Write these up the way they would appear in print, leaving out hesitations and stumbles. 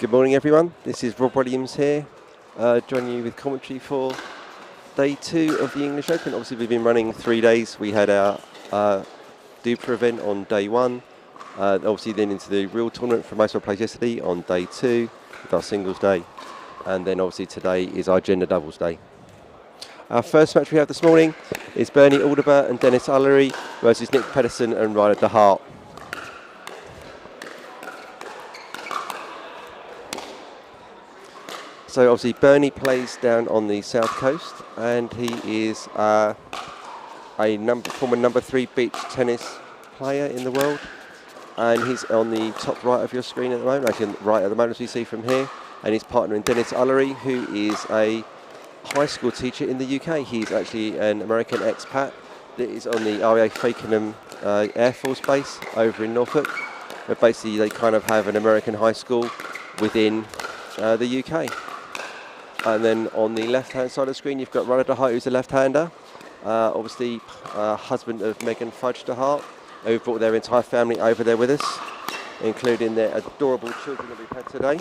Good morning, everyone. This is Rob Williams here, joining you with commentary for day 2 of the English Open. Obviously, we've been running 3 days. We had our Duper event on day 1, obviously then into the real tournament for most of our players yesterday on day 2, with our singles day, and then obviously today is our gender doubles day. Our first match we have this morning is Bernie Alderber and Dennis Ullery versus Nick Pedersen and Ryder de Hart. So obviously Bernie plays down on the south coast, and he is a former number 3 beach tennis player in the world, and he's on the top right of your screen at the moment, actually right at the moment as we see from here, and his partner in Dennis Ullery, who is a high school teacher in the UK. He's actually an American expat that is on the RAF Fakenham Air Force Base over in Norfolk, where basically they kind of have an American high school within the UK. And then on the left-hand side of the screen, you've got Ryder de Hart, who's a left-hander. Obviously, husband of Megan Fudge de Hart, who brought their entire family over there with us, including their adorable children that we've had today.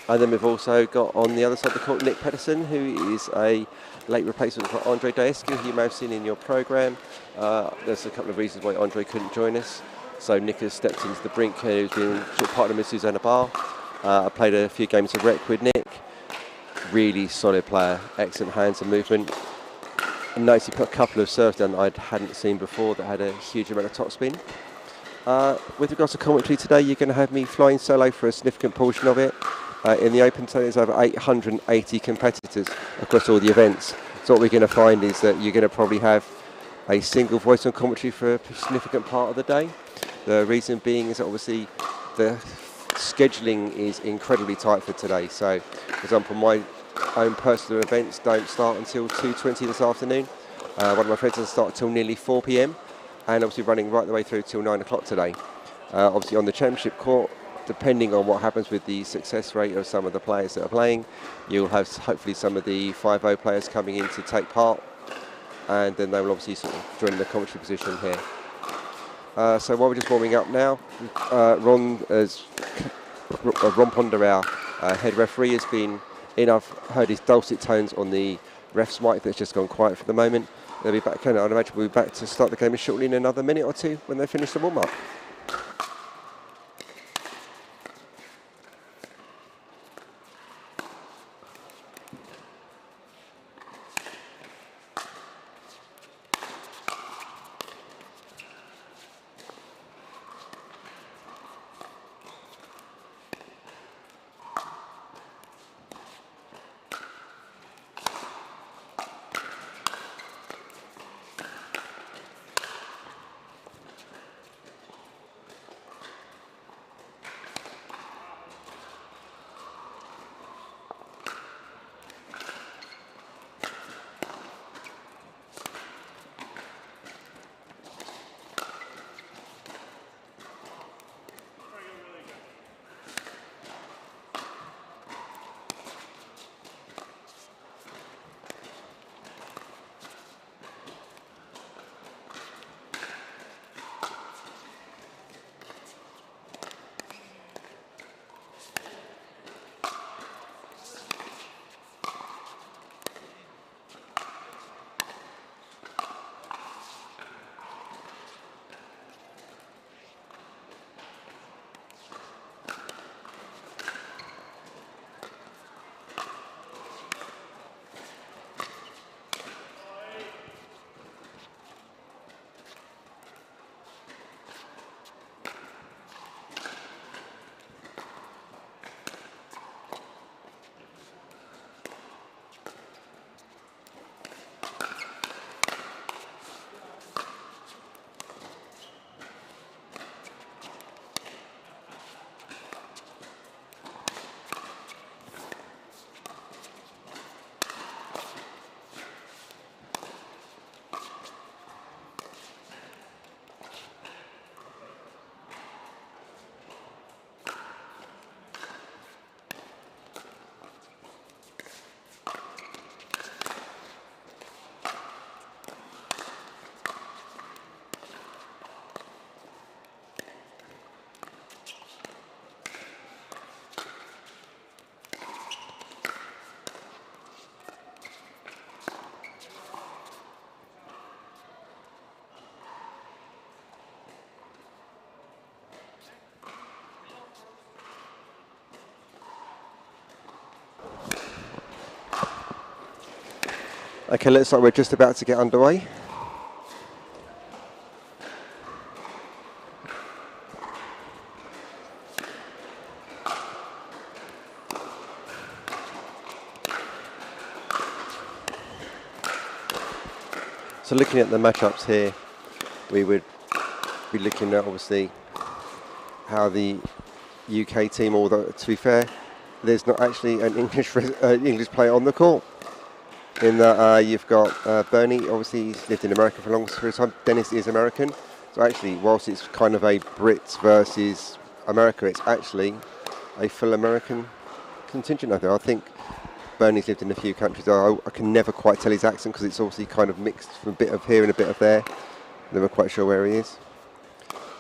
And then we've also got on the other side of the court Nick Pedersen, who is a late replacement for Andre Daescu, who you may have seen in your programme. There's a couple of reasons why Andre couldn't join us. So Nick has stepped into the brink, who's been sort of partnered with Susanna Barr. I played a few games of rec with Nick. Really solid player, excellent hands and movement. I noticed he put a couple of serves down that I hadn't seen before that had a huge amount of topspin. With regards to commentary today, you're going to have me flying solo for a significant portion of it. In the Open today, there's over 880 competitors across all the events. So what we're going to find is that you're going to probably have a single voice on commentary for a significant part of the day. The reason being is that obviously the scheduling is incredibly tight for today. So, for example, my own personal events don't start until 2:20 this afternoon. One of my friends doesn't start until nearly 4 p.m. and obviously running right the way through till 9 o'clock today. Obviously on the championship court, depending on what happens with the success rate of some of the players that are playing, you'll have hopefully some of the 5-0 players coming in to take part, and then they will obviously sort of join the commentary position here. So while we're just warming up now, Ron Ponder, our head referee, has been in. I've heard his dulcet tones on the ref's mic that's just gone quiet for the moment. They'll be back, I'd imagine we'll be back to start the game shortly in another minute or two when they finish the warm-up. Okay, looks like we're just about to get underway. So looking at the matchups here, we would be looking at obviously how the UK team, although to be fair, there's not actually an English player on the court. In that you've got Bernie, obviously he's lived in America for a long time. Dennis is American. So actually, whilst it's kind of a Brits versus America, it's actually a full American contingent. I think Bernie's lived in a few countries. I can never quite tell his accent because it's obviously kind of mixed from a bit of here and a bit of there. Never quite sure where he is.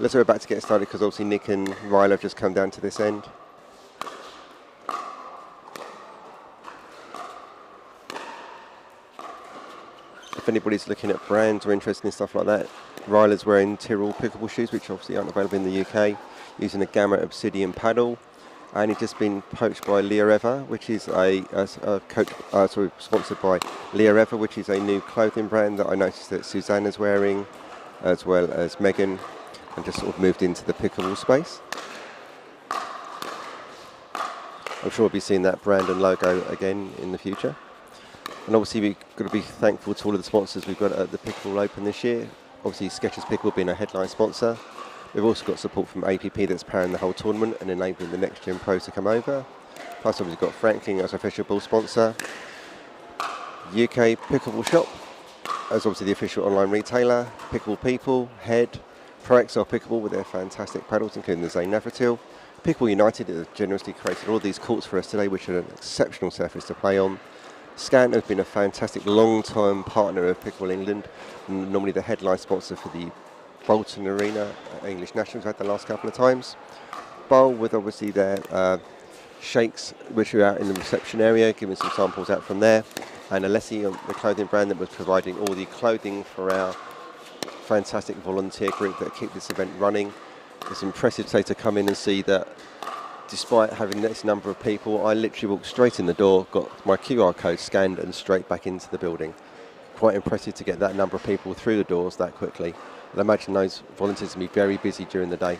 Let's go about to get started because obviously Nick and Riley have just come down to this end. If anybody's looking at brands or interested in stuff like that, Ryler's wearing Tyrrell pickleball shoes, which obviously aren't available in the UK, using a Gamma Obsidian paddle. And he's just been poached by Leah Ever, which is sponsored by Leah Ever, which is a new clothing brand that I noticed that Susanna's wearing, as well as Megan, and just sort of moved into the pickleball space. I'm sure we'll be seeing that brand and logo again in the future. And obviously we've got to be thankful to all of the sponsors we've got at the Pickleball Open this year. Obviously Skechers Pickleball being a headline sponsor. We've also got support from APP that's powering the whole tournament and enabling the next gen pros to come over. Plus obviously we've got Franklin as official ball sponsor. UK Pickleball Shop as obviously the official online retailer. Pickleball People, Head, ProXR Pickleball with their fantastic paddles, including the Zane Navratil. Pickleball United has generously created all these courts for us today, which are an exceptional surface to play on. Scan has been a fantastic long-time partner of Pickleball England, and normally the headline sponsor for the Bolton Arena English Nationals had the last couple of times. Bowl with obviously their shakes, which are out in the reception area, giving some samples out from there. And Alessi, the clothing brand that was providing all the clothing for our fantastic volunteer group that keep this event running. It's impressive today to come in and see that despite having this number of people, I literally walked straight in the door, got my QR code scanned and straight back into the building. Quite impressive to get that number of people through the doors that quickly. And I imagine those volunteers will be very busy during the day.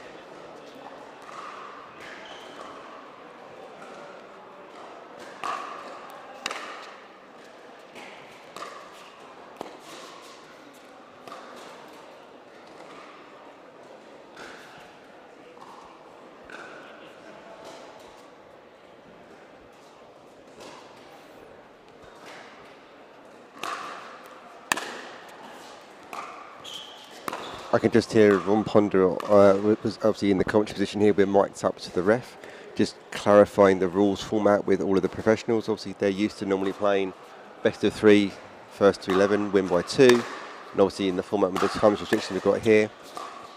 I can just hear Ron Ponder was obviously in the commentary position here. We're mic'd up to the ref, just clarifying the rules format with all of the professionals. Obviously, they're used to normally playing best of 3, first to 11, win by 2. And obviously, in the format with the times restriction we've got here,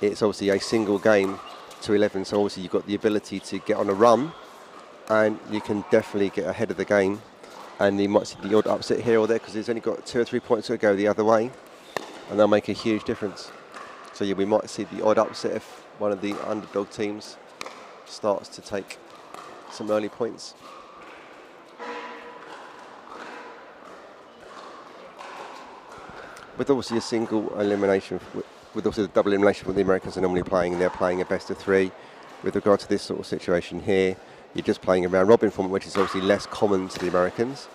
it's obviously a single game to 11. So obviously, you've got the ability to get on a run, and you can definitely get ahead of the game. And you might see the odd upset here or there because there's only got 2 or 3 points to go the other way, and they'll make a huge difference. So yeah, we might see the odd upset if one of the underdog teams starts to take some early points. With obviously a single elimination, with also the double elimination what the Americans are normally playing, and they're playing a best of 3. With regard to this sort of situation here, you're just playing a round robin format, which is obviously less common to the Americans.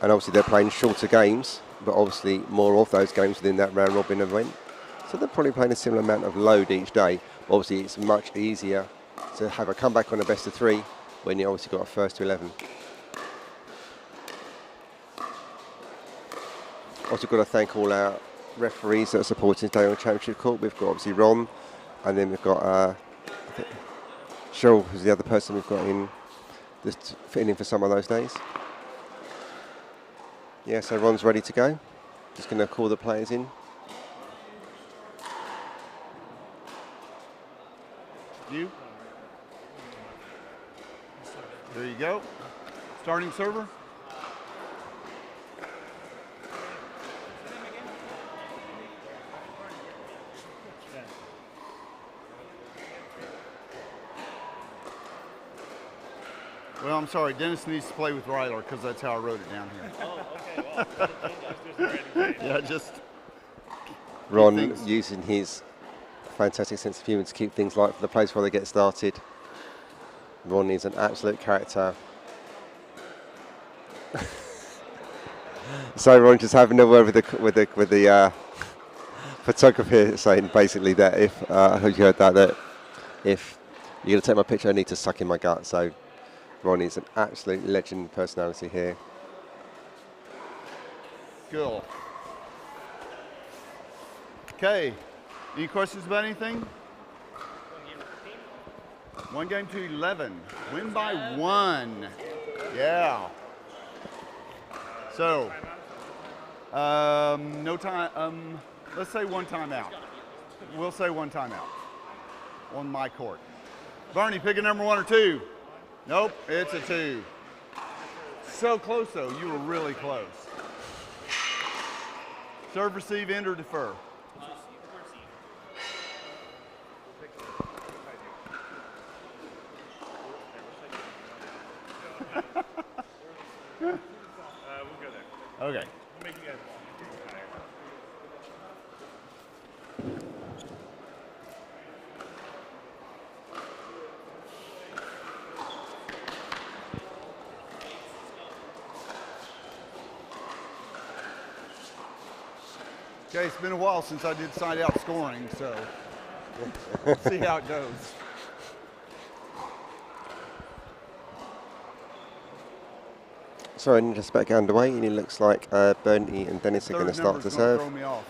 And obviously they're playing shorter games, but obviously more of those games within that round robin event. So they're probably playing a similar amount of load each day. Obviously, it's much easier to have a comeback on a best of 3 when you obviously got a first to 11. Also got to thank all our referees that are supporting today on the Championship Court. We've got obviously Ron, and then we've got I think Cheryl, who's the other person we've got in, just fitting in for some of those days. Yeah, so Ron's ready to go. Just going to call the players in. There you go. Starting server. Well, I'm sorry. Dennis needs to play with Ryler because that's how I wrote it down here. Oh, okay. Yeah, just Ron things- using his fantastic sense of humour to keep things light for the players before they get started. Ron is an absolute character. So Ron just having a word with the photographer, saying basically that if I heard you heard that if you're going to take my picture, I need to suck in my gut. So Ron is an absolute legend personality here. cool. Okay. Any questions about anything? One game to 11. Win by 1. Yeah. So, no time. Let's say one timeout. We'll say one timeout on my court. Barney, pick a number 1 or 2. Nope, it's a 2. So close though. You were really close. Serve, receive, end, or defer. Okay. We'll make you guys higher. Okay, it's been a while since I did side out scoring, so we'll see how it goes. So we're just back underway, and it looks like Bernie and Dennis are going to Third start to number's gonna serve. throw me off.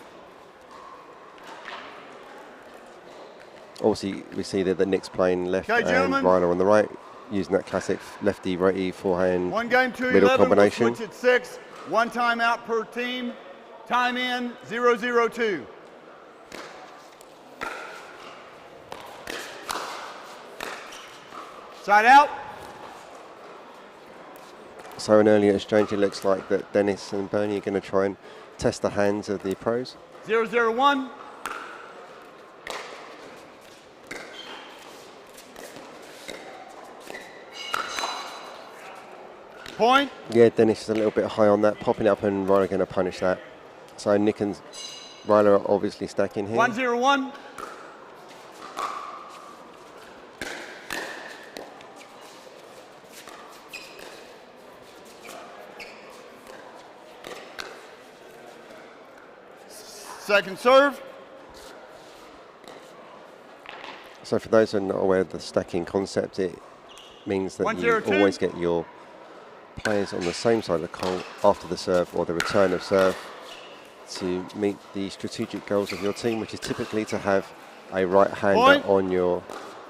Obviously, we see that Nick's playing left Okay, and gentlemen. Ryler on the right, using that classic lefty-righty forehand One game to middle 11. combination. We'll switch at 6. One timeout per team. Time in 0-0-2. Side out. So an earlier exchange, it looks like that Dennis and Bernie are going to try and test the hands of the pros. 0-0-1. Point. Yeah, Dennis is a little bit high on that, popping up, and Ryler going to punish that. So Nick and Ryler are obviously stacking here. 1-0-1. Second serve. So for those who are not aware of the stacking concept, it means that 1-0-2. you always get your players on the same side of the court after the serve or the return of serve to meet the strategic goals of your team, which is typically to have a right-hander Point. on your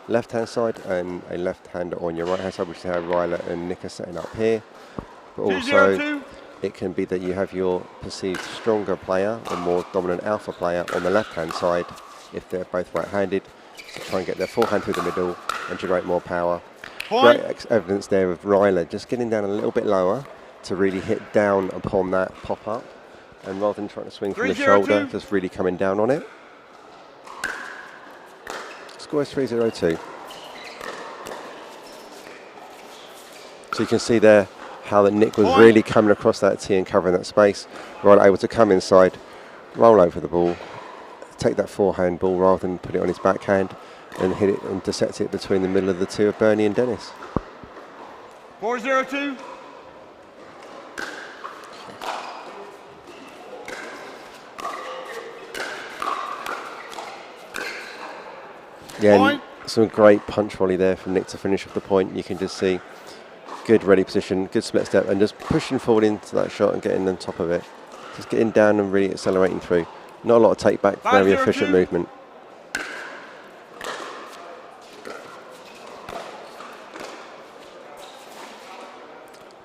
left-hand side and a left-hander on your right-hand side, which is how Ryler and Nick are setting up here. But also, 2-0-2. it can be that you have your perceived stronger player or more dominant alpha player on the left-hand side if they're both right-handed, to try and get their forehand through the middle and generate more power. Point. Great evidence there of Ryler just getting down a little bit lower to really hit down upon that pop-up, and rather than trying to swing from the 3-0-2. shoulder, just really coming down on it. Score is 3-0-2. So you can see there how that Nick was Point. really coming across that tee and covering that space. Ryler able to come inside, roll over the ball, take that forehand ball rather than put it on his backhand, and hit it and dissect it between the middle of the two of Bernie and Dennis. 4-0-2. Yeah, and Point. some great punch volley there from Nick to finish off the point. You can just see good ready position, good split step, and just pushing forward into that shot and getting on top of it. Just getting down and really accelerating through. Not a lot of take back, very 5-0-2. efficient movement.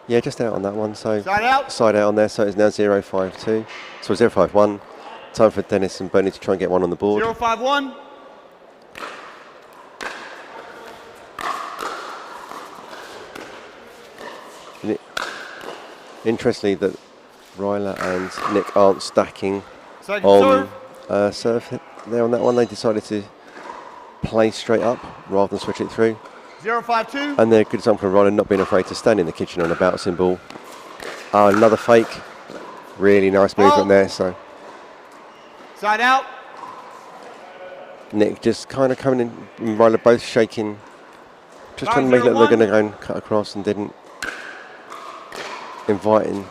Yeah, just out on that one. So Side out. side out on there. So it's now 0-5-2. So 0-5-1. Time for Dennis and Bernie to try and get one on the board. 0-5-1. Interestingly, that Ryler and Nick aren't stacking Second on serve. serve there on that one. They decided to play straight up rather than switch it through. 0-5-2. And they're a good example of Ryler not being afraid to stand in the kitchen on a bouncing ball. Another fake. Really nice movement there. So Side out. Nick just kind of coming in, and Ryler both shaking, just trying to make it look they're going to go and cut across, and didn't, inviting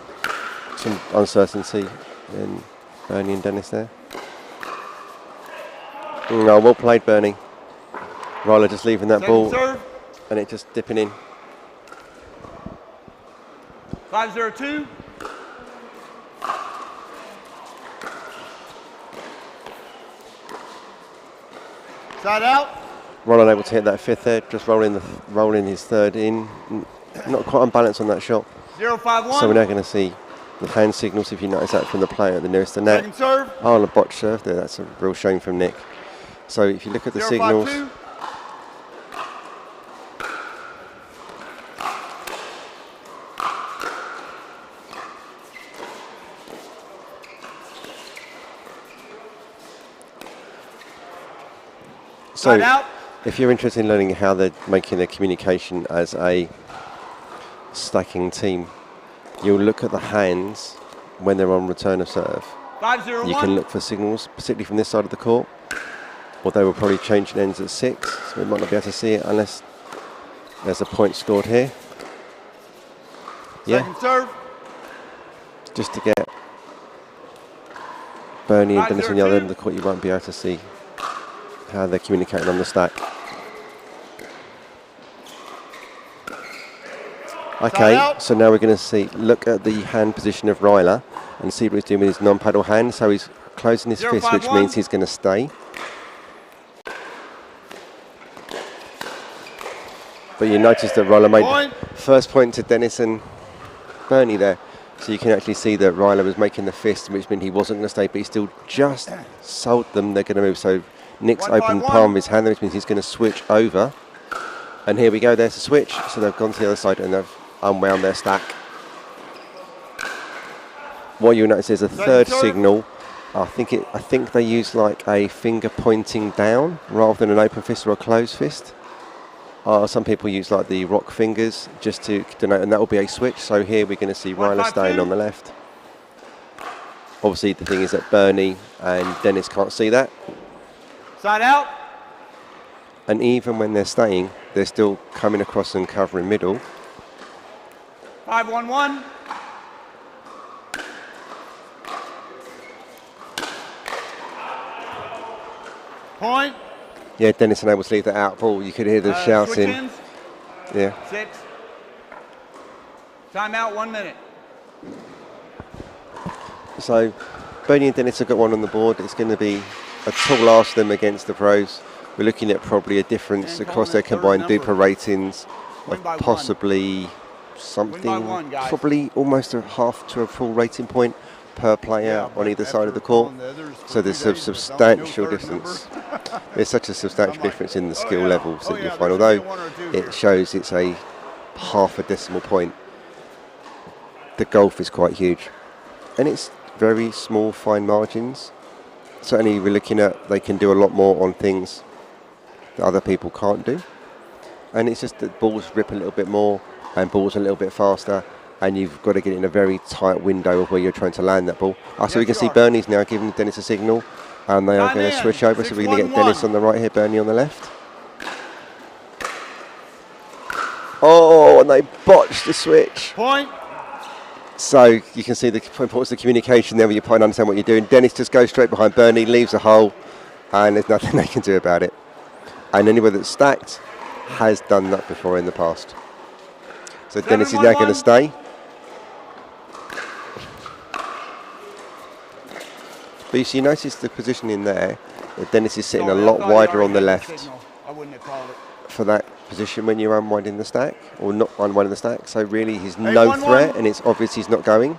some uncertainty in Bernie and Dennis there. No, well played, Bernie. Ryler just leaving that ball Serve. and it just dipping in. 5-0-2. Side out. Ryler able to hit that fifth there, just rolling his third in. Not quite unbalanced on that shot. 0-5-1. So we're now going to see the hand signals, if you notice that, from the player at the nearest to net. Second serve. Oh, and a botch serve there. That's a real shame from Nick. So if you look at the 0-5-2. signals, so Side out. if you're interested in learning how they're making their communication as a stacking team, you'll look at the hands when they're on return of serve. 5-0-1. You can look for signals, particularly from this side of the court. Although we're probably changing ends at 6, so we might not be able to see it unless there's a point scored here. Yeah, Second serve. just to get Bernie and Dennis on the other 5-0-2. end of the court, you won't be able to see how they're communicating on the stack. Okay, so now we're going to look at the hand position of Ryler and see what he's doing with his non-paddle hand. So he's closing his fist, which 0-5-1. means he's going to stay. But you notice that Ryler made Point. first point to Dennis and Bernie there. So you can actually see that Ryler was making the fist, which meant he wasn't going to stay, but he still just sold them they're going to move. So Nick's 1-5-1. open palm of his hand, which means he's going to switch over. And here we go, there's a switch. So they've gone to the other side and they've unwound their stack. What you'll notice is a third signal. I think they use like a finger pointing down rather than an open fist or a closed fist. Some people use like the rock fingers just to denote, and that will be a switch. So here we're going to see Ryler staying on the left. Obviously the thing is that Bernie and Dennis can't see that. Side out. And even when they're staying, they're still coming across and covering middle. 5-1-1. Point. Yeah, Dennis unable to leave that out ball. You could hear the shouting. Switch ins. Yeah. 6. Timeout, 1 minute. So Bernie and Dennis have got one on the board. It's going to be a tall ask them against the pros. We're looking at probably a difference And across their calling combined third duper number. ratings Win of by one. possibly something, Win by one, guys. probably almost a half to a full rating point per player on either side of the court. So there's a substantial difference. There's such a substantial difference in the skill levels that you find. Although it shows it's a half a decimal point, the golf is quite huge. And it's very small, fine margins. Certainly we're looking at they can do a lot more on things that other people can't do. And it's just that balls rip a little bit more and balls a little bit faster, and you've got to get in a very tight window of where you're trying to land that ball. So we can see Bernie's now giving Dennis a signal, and they are going to switch over. So we're going to get Dennis on the right here, Bernie on the left. Oh, and they botched the switch. Point. So you can see the importance of the communication there, where you try and understand what you're doing. Dennis just goes straight behind Bernie, leaves a hole, and there's nothing they can do about it. And anybody that's stacked has done that before in the past. So Dennis is now going to stay. But you notice the position in there, that Dennis is sitting a lot wider on the left I wouldn't have called it. for that position when you're unwinding the stack, or not unwinding the stack. So really he's no threat, and it's obvious he's not going.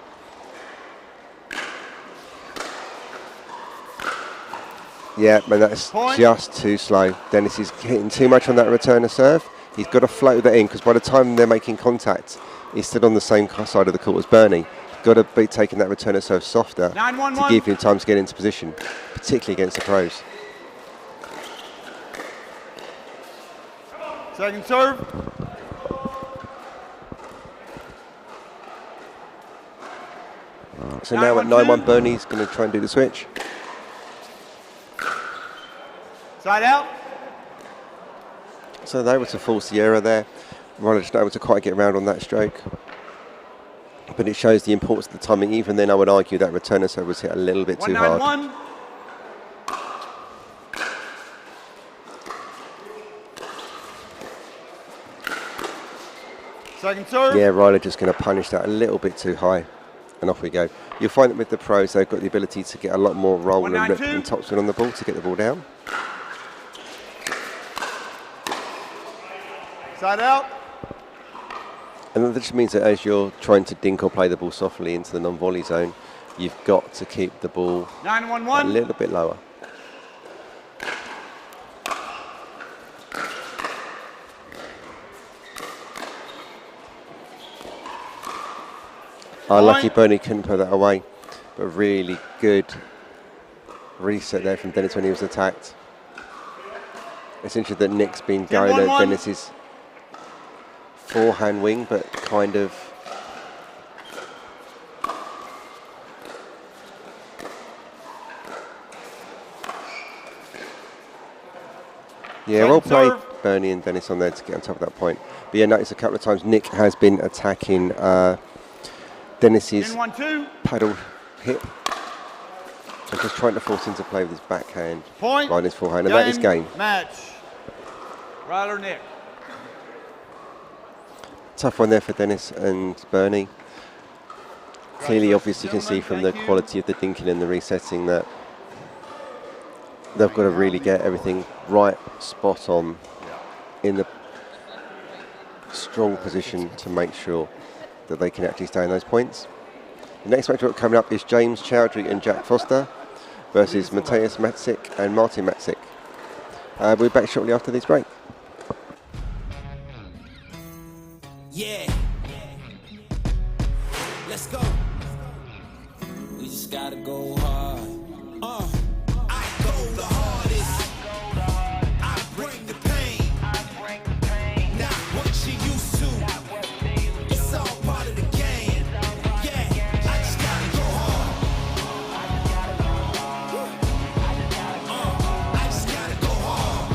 Yeah, but that's just too slow. Dennis is hitting too much on that return of serve. He's got to float that in, because by the time they're making contact, he's still on the same side of the court as Bernie. Got to be taking that return of serve softer to give him time to get into position, particularly against the pros. Second serve. So now at 9-1, Bernie's going to try and do the switch. Side out. So they were to force the error there. Ryder just not able to quite get around on that stroke. But it shows the importance of the timing. Even then, I would argue that returner serve was hit a little bit too hard. 1-9-1. Second serve. Yeah, Ryder just going to punish that a little bit too high. And off we go. You'll find that with the pros, they've got the ability to get a lot more roll and rip and topspin on the ball to get the ball down. Side out. And that just means that as you're trying to dink or play the ball softly into the non-volley zone, you've got to keep the ball 9-1-1. a little bit lower. Lucky Bernie couldn't put that away, but really good reset there from Dennis when he was attacked. It's interesting that Nick's been going at Dennis's forehand wing, but kind of well played Bernie and Dennis on there to get on top of that point. But yeah, notice a couple of times Nick has been attacking Dennis's paddle hip. So just trying to force him to play with his backhand rather than his forehand, and that is game. Match. Ryder, Nick. Tough one there for Dennis and Bernie. Clearly, obviously, you can see from the quality of the dinking and the resetting that they've got to really get everything right, spot on, in the strong position to make sure that they can actually stay in those points. The next match coming up is James Chowdhury and Jack Foster versus Mateusz Matzik and Martin Matzik. We'll be back shortly after this break. Yeah. Let's go. We just gotta go hard. I go the hardest. I bring the pain. Not what you used to. It's all part of the game. Yeah, I just gotta go hard. I just gotta go hard.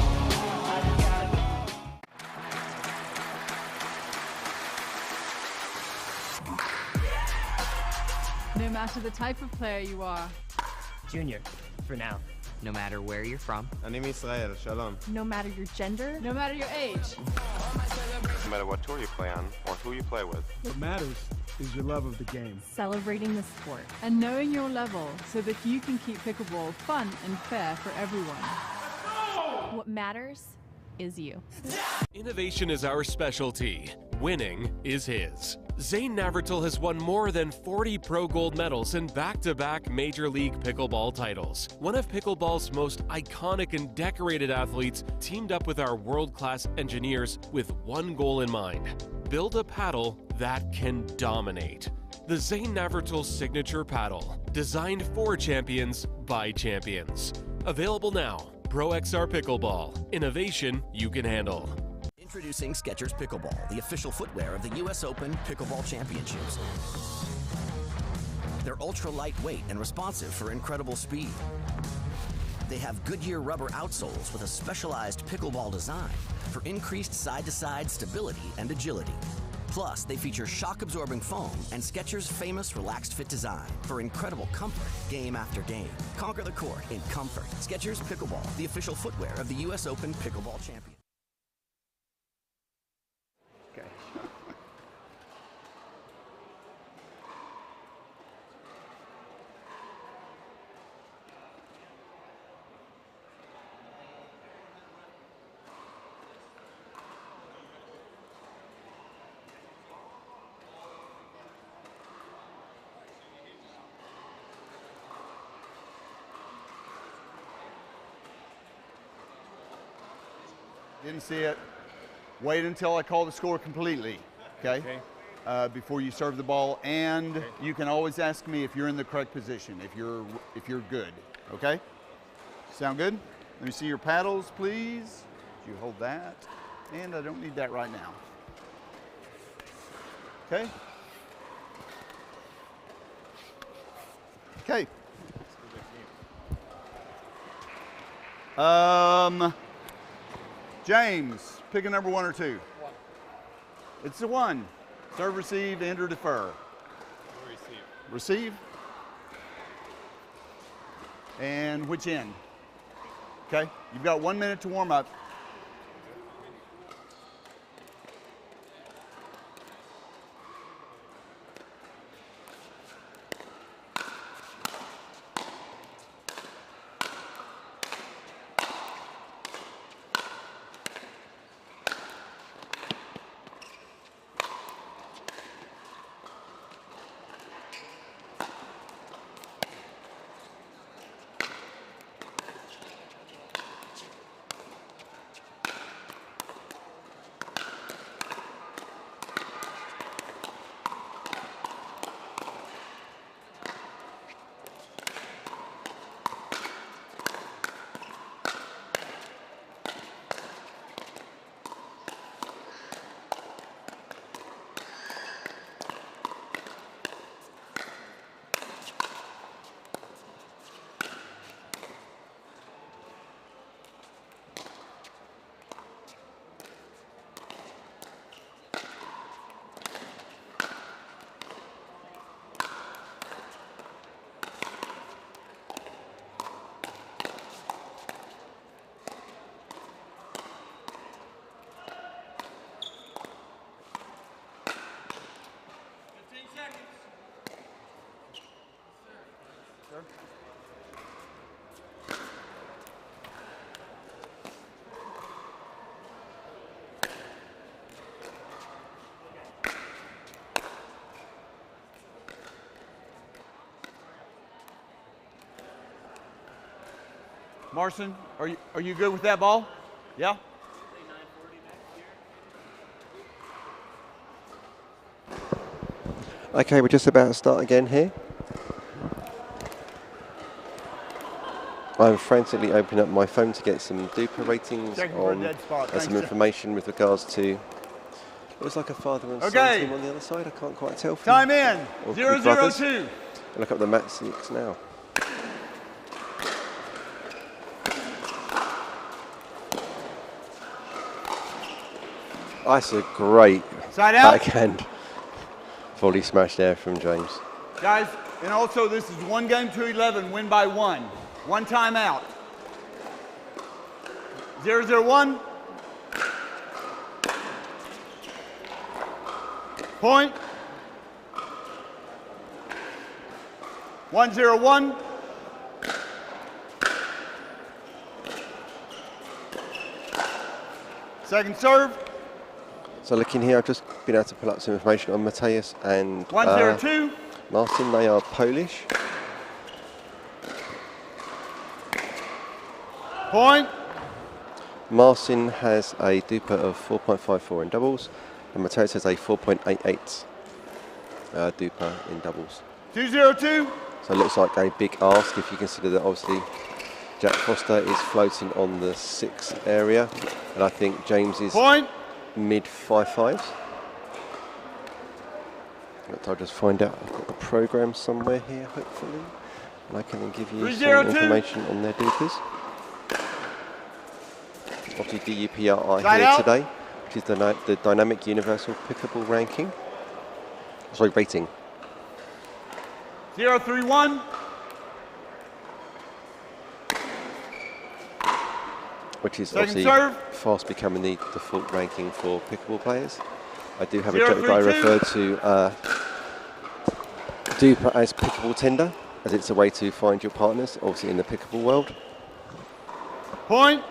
No matter the type of player you are. Junior, for now. No matter where you're from. אני מישראל, shalom. No matter your gender. No matter your age. No matter what tour you play on or who you play with. What matters is your love of the game. Celebrating the sport. And knowing your level so that you can keep pickleball fun and fair for everyone. What matters is you. Innovation is our specialty. Winning is his. Zane Navratil has won more than 40 pro gold medals and back-to-back Major League Pickleball titles. One of pickleball's most iconic and decorated athletes teamed up with our world-class engineers with one goal in mind: build a paddle that can dominate. The Zane Navratil Signature Paddle, designed for champions by champions. Available now. Pro XR Pickleball. Innovation you can handle. Introducing Skechers Pickleball, the official footwear of the US Open Pickleball Championships. They're ultra lightweight and responsive for incredible speed. They have Goodyear rubber outsoles with a specialized pickleball design for increased side-to-side stability and agility. Plus, they feature shock-absorbing foam and Skechers' famous relaxed fit design for incredible comfort game after game. Conquer the court in comfort. Skechers Pickleball, the official footwear of the US Open Pickleball Champion. Didn't see it. Wait until I call the score completely, okay? Before you serve the ball, and you can always ask me if you're in the correct position, if you're good, okay? Sound good? Let me see your paddles, please. You hold that, and I don't need that right now. Okay? Okay. James, pick a number 1 or 2. 1. It's a 1. Serve, receive, end, or defer. Receive. Receive. And which end? Okay. You've got 1 minute to warm up. Marson, are you good with that ball? Yeah? Okay, we're just about to start again here. I'm frantically opening up my phone to get some duper ratings on some information with regards to. It was like a father and son team on the other side. I can't quite tell. Time in. 0-0-2. Look up the mat 6 now. That's a great backhand volley smash there from James. Guys, and also this is 1 game to 11, win by 1. 1 timeout. 0-0-1. Point. 1-0-1. Second serve. So looking here, I've just been able to pull up some information on Mateus and 1-0-2. Martin. They are Polish. Point. Marcin has a duper of 4.54 in doubles, and Mateus has a 4.88 duper in doubles. 2-0-2. So it looks like a big ask if you consider that obviously Jack Foster is floating on the 6 area, and I think James is mid 5.5s. I'll just find out. I've got the program somewhere here, hopefully, and I can then give you some information on their dupers. Obviously, DUP are here today, which is the Dynamic Universal Pickable Ranking. Sorry, rating. 0-3-1. Which is obviously fast becoming the default ranking for pickable players. I do have a joke that I refer to duper as pickable tender, as it's a way to find your partners, obviously in the pickable world. Point.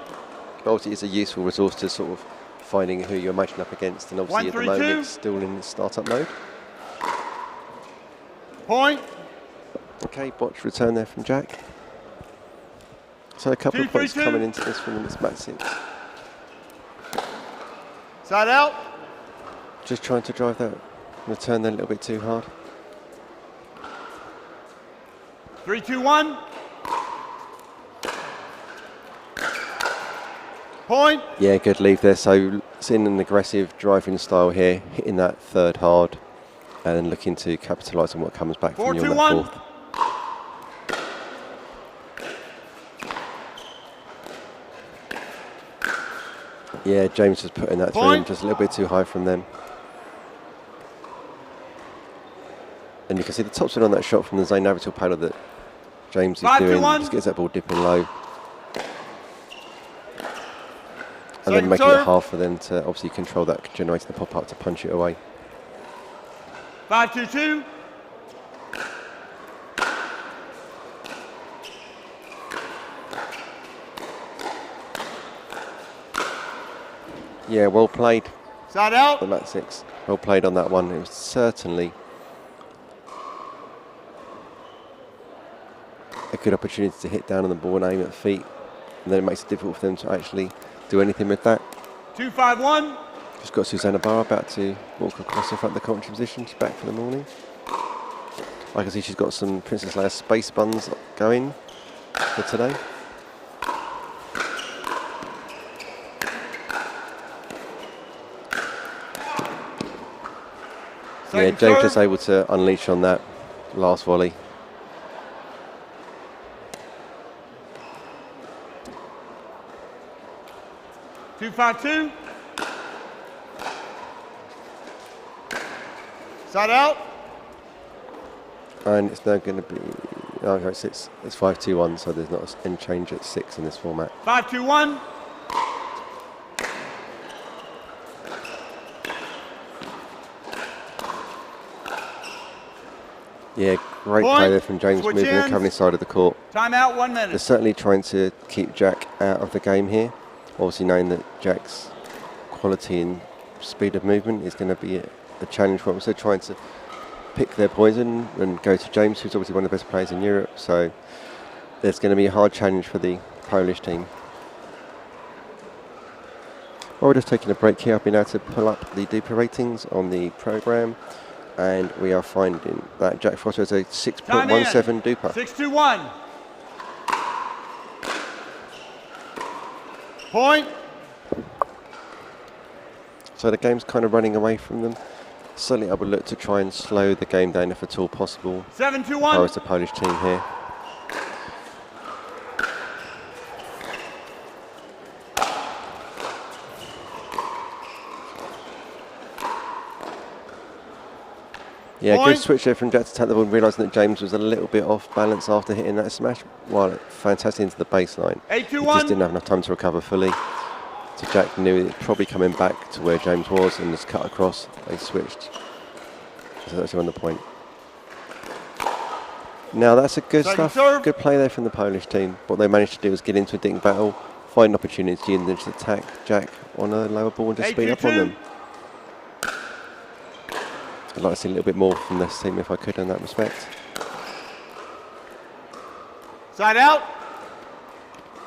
But obviously it's a useful resource to sort of finding who you're matching up against, and obviously at the moment it's still in startup mode. Point. Okay, botch return there from Jack. So a couple of points coming into this from this mat 6. Side out. Just trying to drive that return there a little bit too hard. 3-2-1. Point. Yeah, good leave there. So seeing an aggressive driving style here, hitting that 3rd hard, and then looking to capitalise on what comes back from you on that 4th. Yeah, James was putting that through him just a little bit too high from them. And you can see the top spin on that shot from the Zane Navratil paddle that James is doing. Just gets that ball dipping low. And then making it hard for them to obviously control that, generating the pop-up to punch it away. 5-2-2. Yeah, well played. Side out. On that 6. Well played on that one. It was certainly a good opportunity to hit down on the ball and aim at feet. And then it makes it difficult for them to actually do anything with that. 2-5-1. Just got Susanna Barr about to walk across in front of the commentary position. She's back for the morning. I can see she's got some Princess Leia space buns going for today. Yeah, James was able to unleash on that last volley. Two, 5-2. Side out. And it's now going to be, oh, it's 5-2-1, so there's not any change at 6 in this format. 5-2-1. Yeah, great play there from James, moving the covering side of the court. Timeout, 1 minute. They're certainly trying to keep Jack out of the game here. Obviously knowing that Jack's quality and speed of movement is going to be a challenge for him. So trying to pick their poison and go to James, who's obviously one of the best players in Europe. So there's going to be a hard challenge for the Polish team. Well, we're just taking a break here. I've been able to pull up the DUPA ratings on the programme. And we are finding that Jack Foster has a 6.17 DUPA. 6-2-1. Point. So the game's kind of running away from them. Certainly I would look to try and slow the game down if at all possible. 7-2-1. How is the Polish team here? Yeah, good switch there from Jack to take the ball, realising that James was a little bit off balance after hitting that smash. Well, fantastic into the baseline. 8-2-1. He just didn't have enough time to recover fully. So Jack knew it probably coming back to where James was and just cut across. They switched. So that's on the point. Now that's a good stuff. Good play there from the Polish team. What they managed to do was get into a ding battle, find an opportunity and then just attack Jack on a lower ball and just speed up on them. I'd like to see a little bit more from this team if I could in that respect. Side out.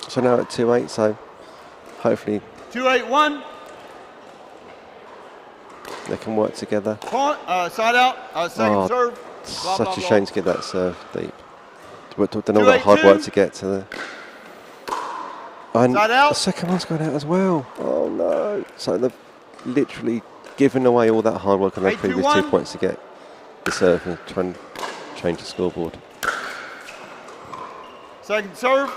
So now at 2-8, so hopefully 2-8-1. they can work together. Point, side out, second serve. Blah, Such blah, a blah. shame to get that serve deep. Done all that hard work to get to the... And side out. The second one's gone out as well. Oh no. So they've literally given away all that hard work on their previous 2 points to get the serve and try and change the scoreboard. Second serve.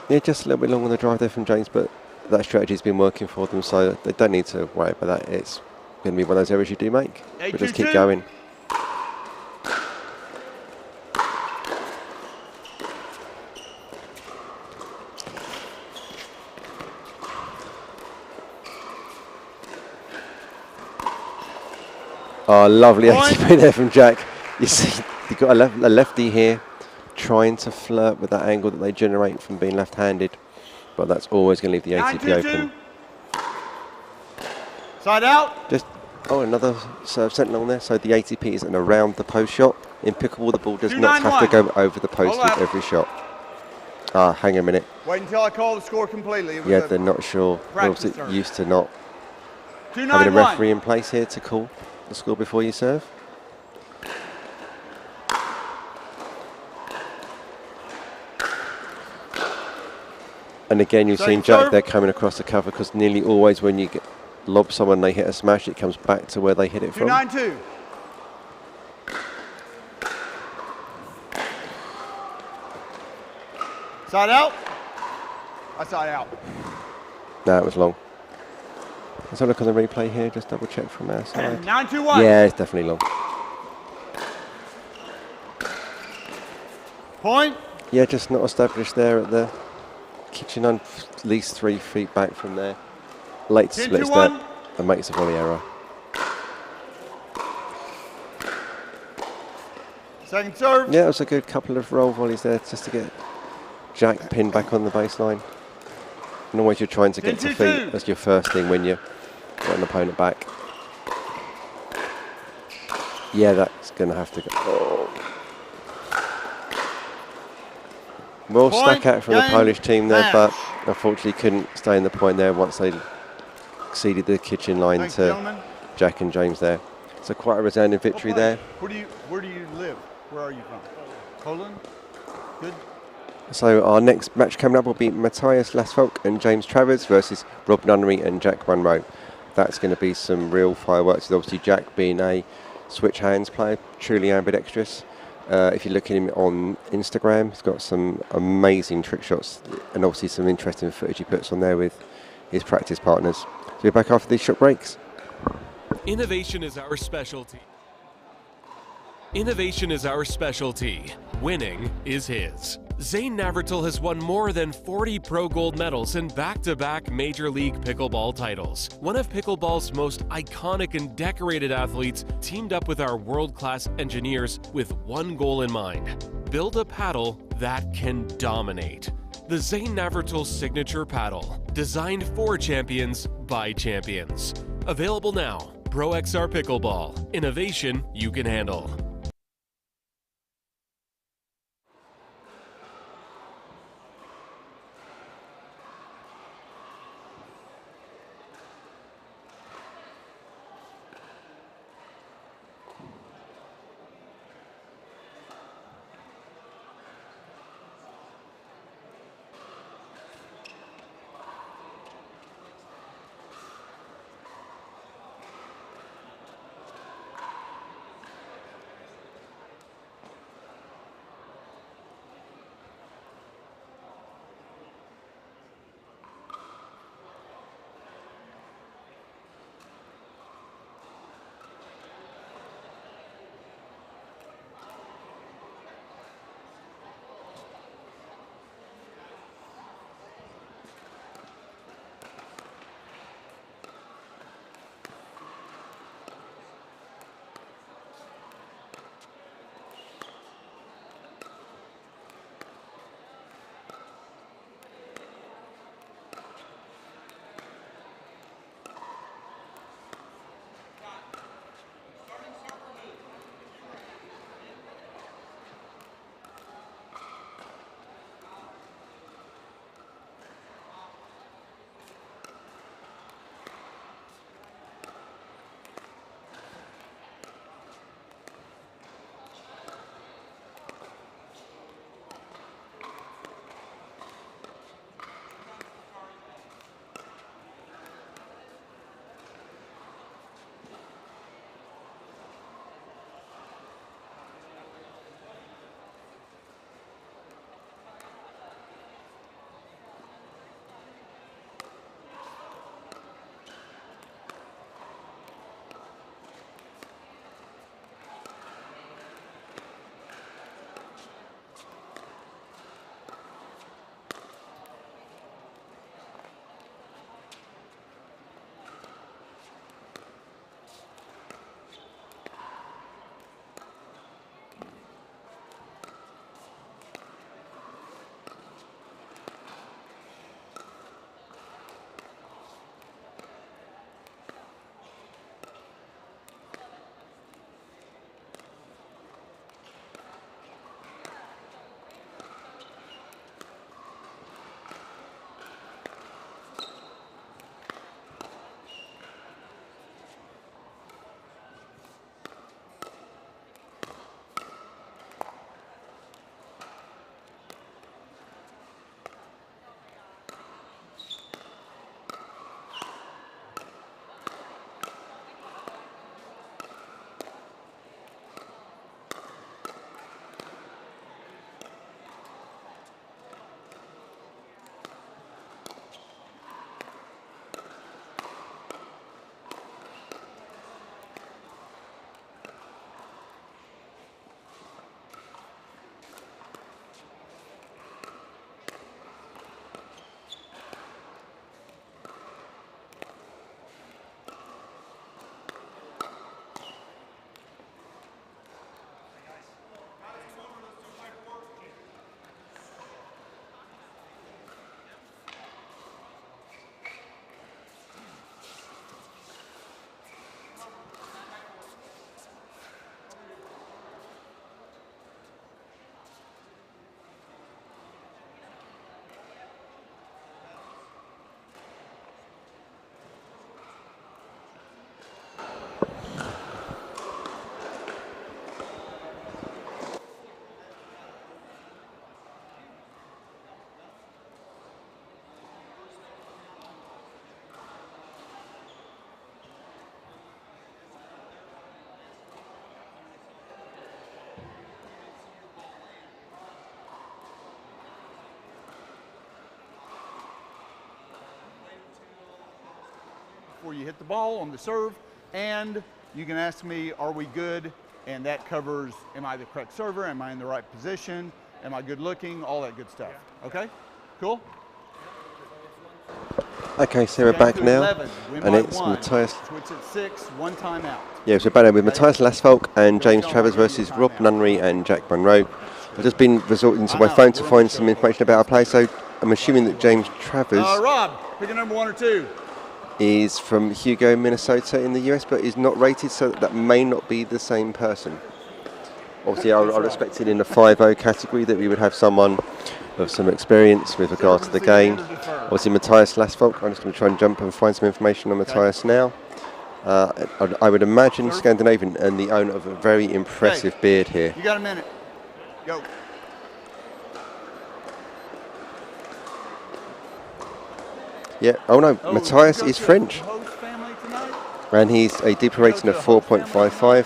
Yeah, just a little bit long on the drive there from James, but that strategy's been working for them, so they don't need to worry about that. It's going to be one of those errors you do make, but just keep going. Oh, lovely ATP there from Jack. You see, you've got a lefty here trying to flirt with that angle that they generate from being left-handed, but that's always going to leave the ATP open. Side out. Just another serve sentinel on there. So the ATP isn't around the post shot. In pickleball, the ball does not have to go over the post with every shot. Hang on a minute. Wait until I call the score completely. Yeah, they're not sure. They're obviously used to not having a referee in place here to call the score before you serve. And again, you've seen Jack there coming across the cover, because nearly always when you lob someone, they hit a smash, it comes back to where they hit it from. 2-9-2. Side out. I side out. No, it was long. Let's have a look on the replay here, just double check from our side. 9-2-1. Yeah, it's definitely long. Point. Yeah, just not established there at the kitchen, at least 3 feet back from there. Late to split step and makes a volley error. Second serve. Yeah, it was a good couple of roll volleys there just to get Jack pinned back on the baseline. And always you're trying to get to feet. That's your first thing when you got an opponent back. Yeah, that's going to have to go. Oh. Well stuck out from the Polish team there, but unfortunately couldn't stay in the point there once they exceeded the kitchen line to Jack and James there. So quite a resounding victory there. Where do you live? Where are you from? Poland? Good. So our next match coming up will be Matthias Lasfolk and James Travers versus Rob Nunnery and Jack Munro. That's going to be some real fireworks. Obviously Jack being a switch hands player, truly ambidextrous. If you look at him on Instagram, he's got some amazing trick shots and obviously some interesting footage he puts on there with his practice partners. So we're back after these short breaks. Innovation is our specialty. Innovation is our specialty. Winning is his. Zane Navratil has won more than 40 pro gold medals and back-to-back Major League Pickleball titles. One of pickleball's most iconic and decorated athletes teamed up with our world-class engineers with one goal in mind: build a paddle that can dominate. The Zane Navratil Signature Paddle, designed for champions by champions. Available now. Pro XR Pickleball. Innovation you can handle. before you hit the ball on the serve, and you can ask me, are we good? And that covers, am I the correct server? Am I in the right position? Am I good looking? All that good stuff. Okay? Cool? Okay, so we're back now, 11, and it's Matthias. Switch at 6, 1 timeout. Yeah, so we're back now with Matthias Lasfolk and James Travers versus Rob Nunnery and Jack Monroe. I've just been resorting to my phone to find some information about our play, so I'm assuming that James Travers Rob, pick a number 1 or 2. is from Hugo, Minnesota in the US, but is not rated, so that may not be the same person. Obviously, I was expecting in the 5-0 category that we would have someone of some experience with regard to the game. Obviously, Matthias Lasfolk. I'm just going to try and jump and find some information on Matthias now. I would imagine Scandinavian and the owner of a very impressive beard here. You got a minute. Go. Yeah. Oh no, Matthias is French, and he's a deeper rating of 4.55.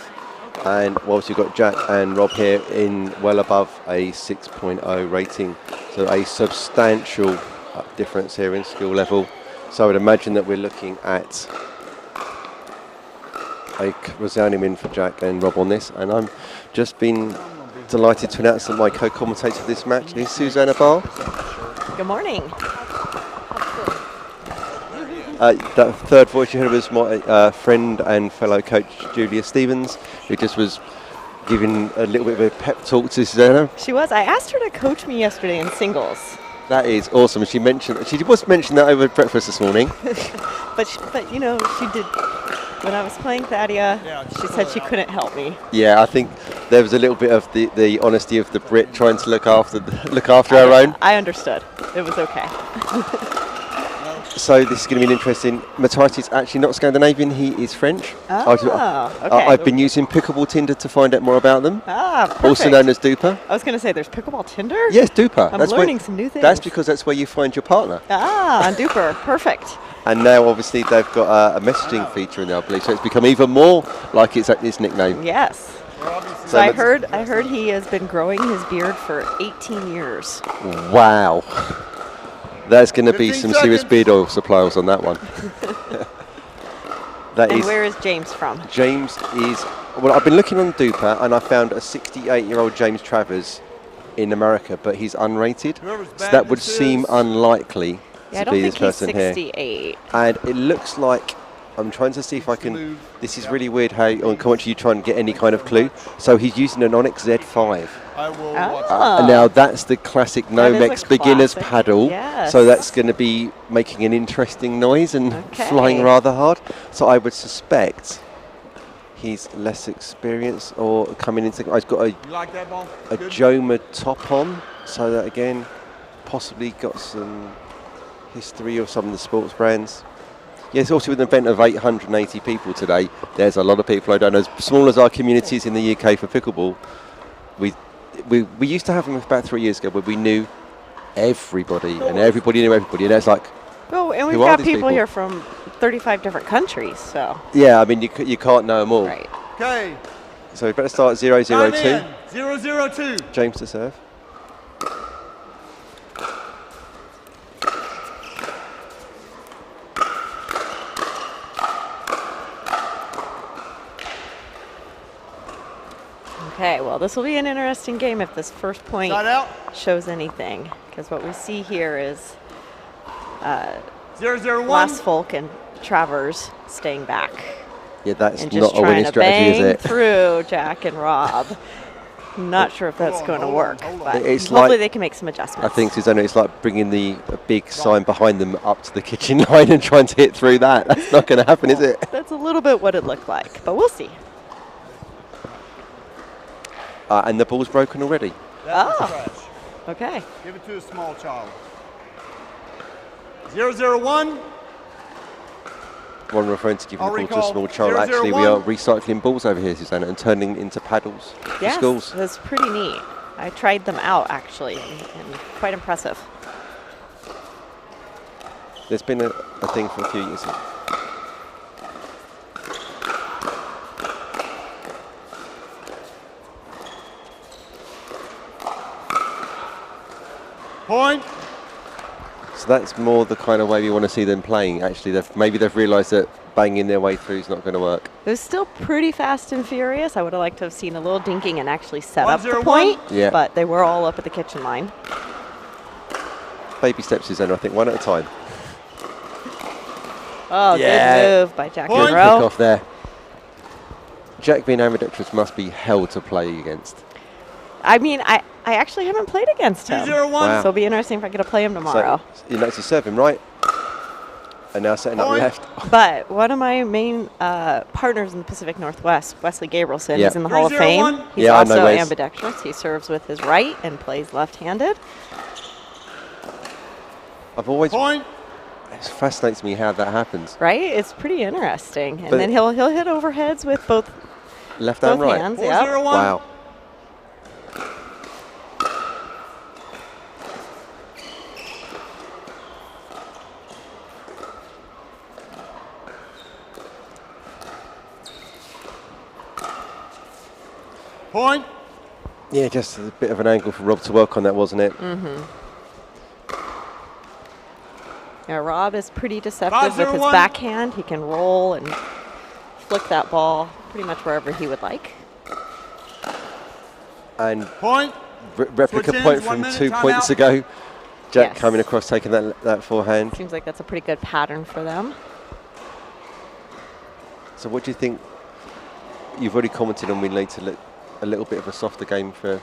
And whilst you've got Jack and Rob here in well above a 6.0 rating, so a substantial difference here in skill level. So I would imagine that we're looking at a resounding win for Jack and Rob on this. And I'm just been delighted to announce that my co-commentator for this match is Susanna Barr. Good morning. That third voice you heard was my friend and fellow coach Julia Stevens, who just was giving a little bit of a pep talk to Susanna. She was. I asked her to coach me yesterday in singles. That is awesome. She was mentioning that over breakfast this morning. but you know, she did. When I was playing Thadia, she said she couldn't help me. Yeah, I think there was a little bit of the honesty of the Brit trying to look after her own. I understood. It was okay. So this is going to be an interesting. Matthias is actually not Scandinavian, he is French. Okay. I've been using Pickleball Tinder to find out more about them. Perfect. Also known as Duper. I was going to say, there's Pickleball Tinder? Yes, Duper. I'm learning some new things. That's because that's where you find your partner. On Duper. Perfect. And now obviously they've got a messaging feature in there, I believe, so it's become even more like it's its nickname. Yes. So I heard he has been growing his beard for 18 years. Wow. There's going to be some serious beard oil suppliers on that one. Where is James from? James is, well, I've been looking on Duper and I found a 68-year-old James Travers in America, but he's unrated. So that would seem unlikely to be this person here. I don't think he's 68. And it looks like, I'm trying to see if I can, this is really weird how on commentary you try and get any kind of clue. So he's using an Onyx Z5. Now that's the classic Nomex beginner's paddle, so that's going to be making an interesting noise and flying rather hard. So I would suspect he's less experienced or coming into. He's got a Joma top on, so that again possibly got some history of some of the sports brands. Yes, also with an event of 880 people today, there's a lot of people. I don't know, as small as our communities in the UK for pickleball, we used to have them about 3 years ago where we knew everybody and everybody knew everybody, and it's like, oh, and we've got people here from 35 different countries, so. Yeah, I mean, you can't know them all. Right. Okay. So we better start 0-0-2. 0-0-2. James to serve. Okay, well, this will be an interesting game if this first point shows anything, because what we see here is 0-0-1. Lasfolk and Travers staying back. Yeah, that's and not a winning strategy, is it? Through Jack and Rob. Not sure if that's going to work, but it's hopefully like, they can make some adjustments. I think, Susanna, it's like bringing a big sign behind them up to the kitchen line and trying to hit through that. That's not going to happen, is it? That's a little bit what it looked like, but we'll see. And the ball's broken already. Okay. Give it to a small child. 0-0-1. One referring to giving the ball to a small child. Actually, we are recycling balls over here, Susanna, and turning into paddles for schools. That's pretty neat. I tried them out, actually, and quite impressive. There's been a thing for a few years. Point. So that's more the kind of way we want to see them playing. Actually, maybe they've realised that banging their way through is not going to work. It was still pretty fast and furious. I would have liked to have seen a little dinking and actually set up the point. Yeah. But they were all up at the kitchen line. Baby steps is then, I think, one at a time. Oh, good move by Jack Good Monroe. kick off there. Jack being ambidextrous must be hell to play against. I mean, I actually haven't played against him. 2-0-1. Wow. So it'll be interesting if I get to play him tomorrow. So, you notice he's serving right. And now setting up left. But one of my main partners in the Pacific Northwest, Wesley Gabrielson, is in the Hall of Fame. He's Yeah, I also know Wes. ambidextrous. He serves with his right and plays left-handed. I've always... It fascinates me how that happens. Right? It's pretty interesting. And But then he'll hit overheads with both left and right. hands. Yep. Wow. Point. Yeah, just a bit of an angle for Rob to work on that, wasn't it? Mm-hmm. Yeah, Rob is pretty deceptive with his 5-0-1. backhand. He can roll and flick that ball pretty much wherever he would like. And point. Replica Switch point ends, 1 from minute, 2 time points out. ago. Jack Yes. coming across, taking that forehand. Seems like that's a pretty good pattern for them. So what do you think? You've already commented on we need to look a little bit of a softer game for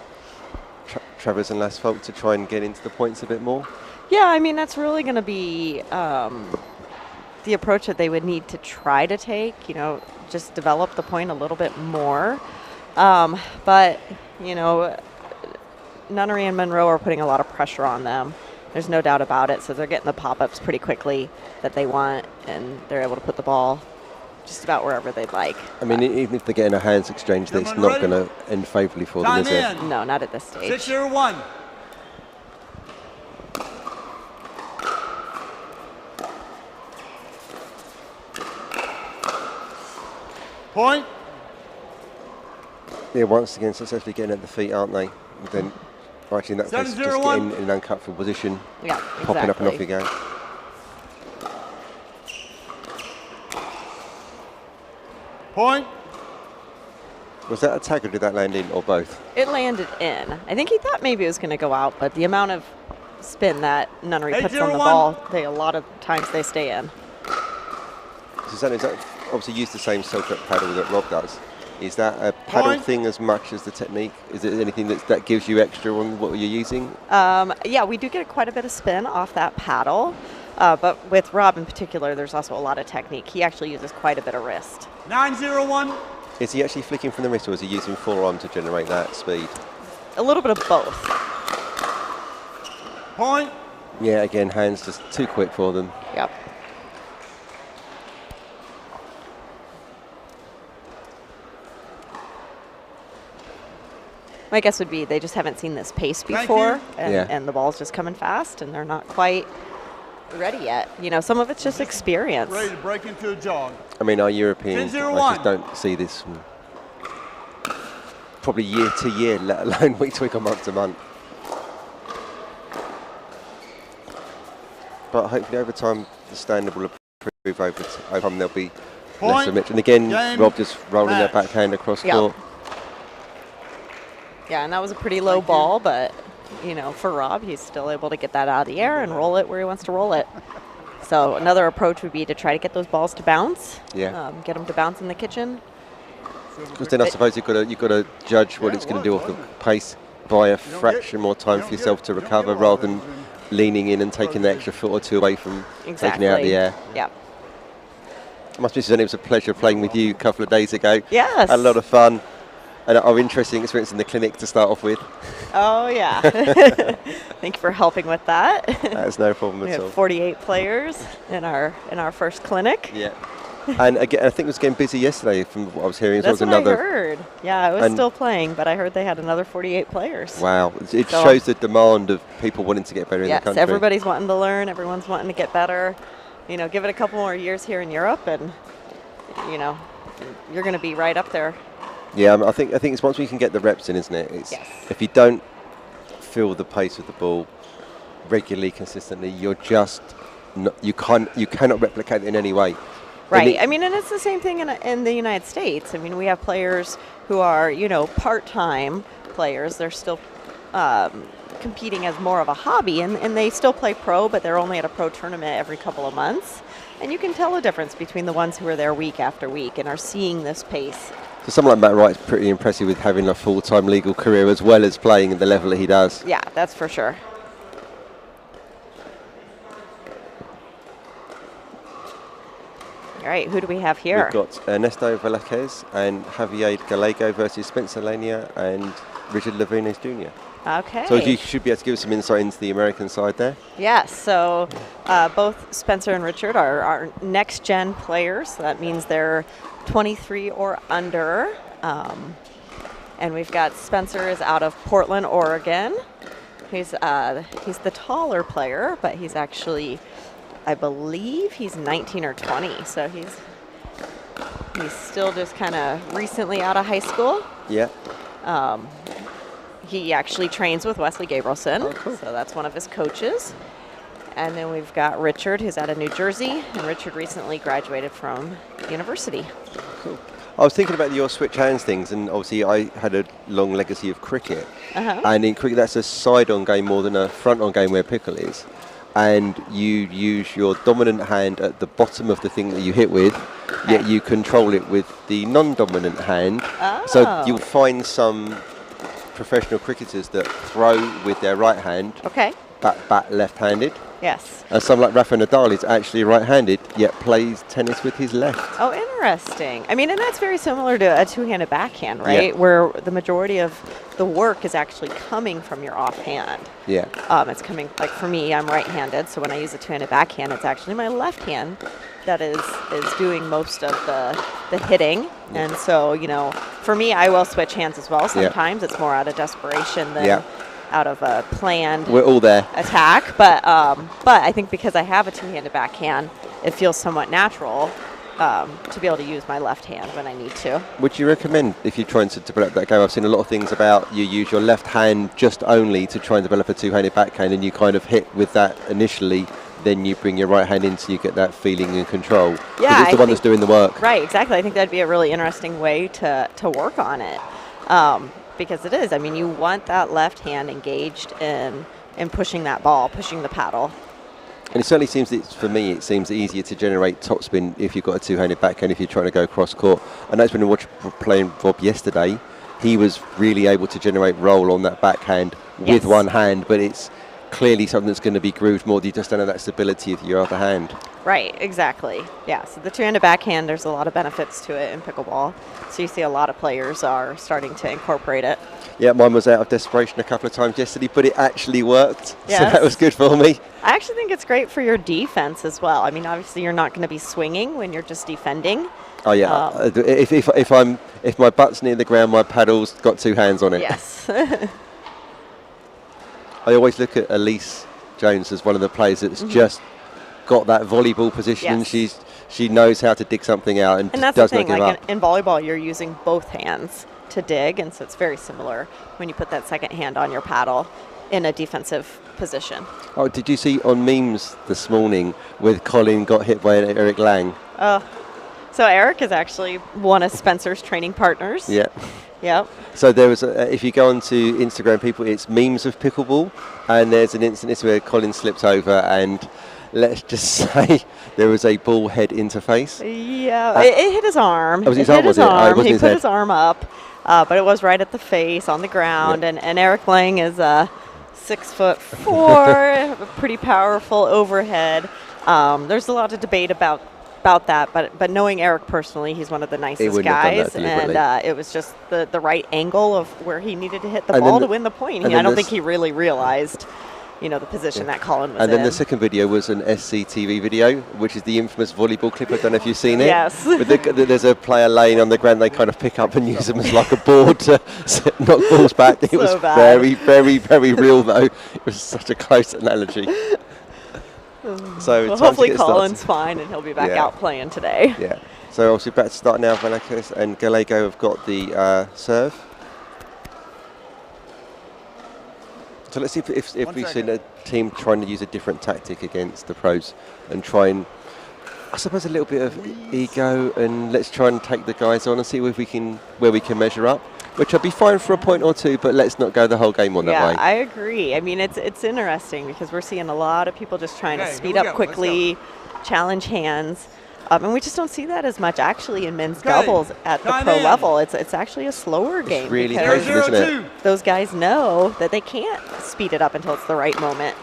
Travers and Lasfolk to try and get into the points a bit more. Yeah, I mean, that's really going to be the approach that they would need to try to take, you know, just develop the point a little bit more. But, you know, Nunnery and Monroe are putting a lot of pressure on them. There's no doubt about it. So they're getting the pop-ups pretty quickly that they want, and they're able to put the ball just about wherever they'd like. I mean, even if they're getting a hands exchange, that's not going to end favourably for them, is it? No, not at this stage. 6-0-1. Point. Yeah, once again, successfully getting at the feet, aren't they? And then, or actually, in that case, just 7-0-1. getting in an uncomfortable position, Yeah, popping up and off exactly. you go. Point. Was that a tag or did that land in, or both? It landed in. I think he thought maybe it was going to go out, but the amount of spin that Nunnery puts on the 8-0-1. ball, a lot of times they stay in. Susanna, is that obviously use the same self-up paddle that Rob does? Is that a paddle Point. thing as much as the technique? Is it anything that gives you extra on what you're using? Yeah, we do get quite a bit of spin off that paddle, but with Rob in particular, there's also a lot of technique. He actually uses quite a bit of wrist. 9-0-1. Is he actually flicking from the wrist, or is he using forearm to generate that speed? A little bit of both. Point. Yeah, again, hands just too quick for them. Yep. My guess would be they just haven't seen this pace Thank before, you. and the ball's just coming fast, and they're not quite ready yet. You know, some of it's just experience. Ready to break into a jog. I mean, our Europeans, I 10-0-1. just don't see this from probably year to year, let alone week to week or month to month. But hopefully over time, the standard will improve over time. There'll be less of it. And again, Game. Rob just rolling Match. that backhand across Yep. court. Yeah, and that was a pretty low ball, but, you know, for Rob, he's still able to get that out of the air and roll it where he wants to roll it. So another approach would be to try to get those balls to bounce. Yeah. Get them to bounce in the kitchen. Because then I suppose you've got to judge what it's going to do off the pace by a fraction more time for yourself to recover, rather than leaning in and taking the extra foot or two away from taking it out of the air. Yeah. I must be saying it was a pleasure playing with you a couple of days ago. Yes. Had a lot of fun. And our interesting experience in the clinic to start off with. Oh, yeah. Thank you for helping with that. That's no problem We at have all. 48 players in our first clinic. Yeah. And again, I think it was getting busy yesterday from what I was hearing. That's There what was another. I heard. Yeah, I was and- still playing, but I heard they had another 48 players. Wow. It So- shows the demand of people wanting to get better in the Yes, country. everybody's wanting to learn. Everyone's wanting to get better. You know, give it a couple more years here in Europe, and, you know, you're going to be right up there. Yeah, I think it's once we can get the reps in, isn't it? It's, Yes. if you don't feel the pace of the ball regularly, consistently, you're just not, you cannot replicate it in any way. Right. I mean, and it's the same thing in the United States. I mean, we have players who are, part-time players. They're still competing as more of a hobby, and they still play pro, but they're only at a pro tournament every couple of months. And you can tell a difference between the ones who are there week after week and are seeing this pace. So someone like Matt Wright's pretty impressive with having a full-time legal career as well as playing at the level that he does. Yeah, that's for sure. All right, who do we have here? We've got Ernesto Velázquez and Javier Gallego versus Spencer Lania and Richard Lavunes Jr. Okay. So you should be able to give us some insight into the American side there. Yes, so both Spencer and Richard are our next-gen players. So that means they're 23 or under. And we've got Spencer is out of Portland, Oregon. He's the taller player, but he's actually, I believe he's 19 or 20. So he's still just kind of recently out of high school. Yeah. He actually trains with Wesley Gabrielson, oh, cool. So that's one of his coaches. And then we've got Richard, who's out of New Jersey, and Richard recently graduated from university. Cool. I was thinking about your switch hands things, and obviously I had a long legacy of cricket. And in cricket, that's a side-on game more than a front-on game where pickle is. And you use your dominant hand at the bottom of the thing that you hit with, yet you control it with the non-dominant hand. So you'll find some professional cricketers that throw with their right hand, bat left-handed. Yes. And someone like Rafa Nadal is actually right-handed, yet plays tennis with his left. Oh, interesting. I mean, and that's very similar to a two-handed backhand, right? Yeah. Where the majority of the work is actually coming from your offhand. Yeah. It's coming, like for me, I'm right-handed, so when I use a two-handed backhand, it's actually my left hand that is doing most of the hitting. Yeah. And so, for me, I will switch hands as well. Sometimes it's more out of desperation than out of a planned We're all there. attack. But I think because I have a two-handed backhand, it feels somewhat natural to be able to use my left hand when I need to. Would you recommend, if you're trying to develop that game, I've seen a lot of things about you use your left hand just only to try and develop a two-handed backhand, and you kind of hit with that initially, then you bring your right hand in so you get that feeling and control. Yeah, it's the one that's doing the work. Right, exactly. I think that'd be a really interesting way to work on it. Because it is. I mean, you want that left hand engaged in pushing that ball, pushing the paddle. And it certainly seems, for me, it seems easier to generate topspin if you've got a two-handed backhand, if you're trying to go cross-court. I noticed when I watched playing Rob yesterday, he was really able to generate roll on that backhand with one hand, but it's clearly something that's going to be grooved more. You just don't have that stability with your other hand. Right, exactly. Yeah, so the two-handed backhand, there's a lot of benefits to it in pickleball. So you see a lot of players are starting to incorporate it. Yeah, mine was out of desperation a couple of times yesterday, but it actually worked. Yes. So that was good for me. I actually think it's great for your defense as well. I mean, obviously you're not going to be swinging when you're just defending. Oh yeah, if my butt's near the ground, my paddle's got two hands on it. Yes. I always look at Elise Jones as one of the players that's just got that volleyball position. Yes. She knows how to dig something out and that's does the thing, not give like up. In volleyball, you're using both hands to dig, and so it's very similar when you put that second hand on your paddle in a defensive position. Oh, did you see on memes this morning with Colin got hit by Eric Lang? So Eric is actually one of Spencer's training partners. Yeah. Yep. So there was, if you go onto Instagram, people, it's memes of pickleball, and there's an instance where Colin slipped over, and let's just say there was a ball head interface. Yeah, it hit his arm. Oh, was his arm, was it? Oh, it wasn't he his put head. his arm up, but it was right at the face on the ground, and Eric Lang is 6'4", a pretty powerful overhead. There's a lot of debate about that, but knowing Eric personally, he's one of the nicest guys, and it was just the right angle of where he needed to hit the ball to win the point. I don't think he really realized, the position that Colin was in. And then the second video was an SCTV video, which is the infamous volleyball clip. I don't know if you've seen it. Yes. There's a player laying on the ground. They kind of pick up and use them as like a board to knock balls back. It was very, very, very real, though. It was such a close analogy. So hopefully Colin's fine and he'll be back out playing today. Yeah. So obviously back to start now. Velázquez and Gallego have got the serve. So let's see if we've seen a team trying to use a different tactic against the pros and try and I suppose a little bit of ego, and let's try and take the guys on and see if we can where we can measure up. Which I'd be fine for a point or two, but let's not go the whole game on that way. Yeah, I agree. I mean, it's interesting because we're seeing a lot of people just trying to speed up quickly, challenge hands. And we just don't see that as much actually in men's doubles at the pro level. It's actually a slower game. It's really crazy, isn't it? Those guys know that they can't speed it up until it's the right moment.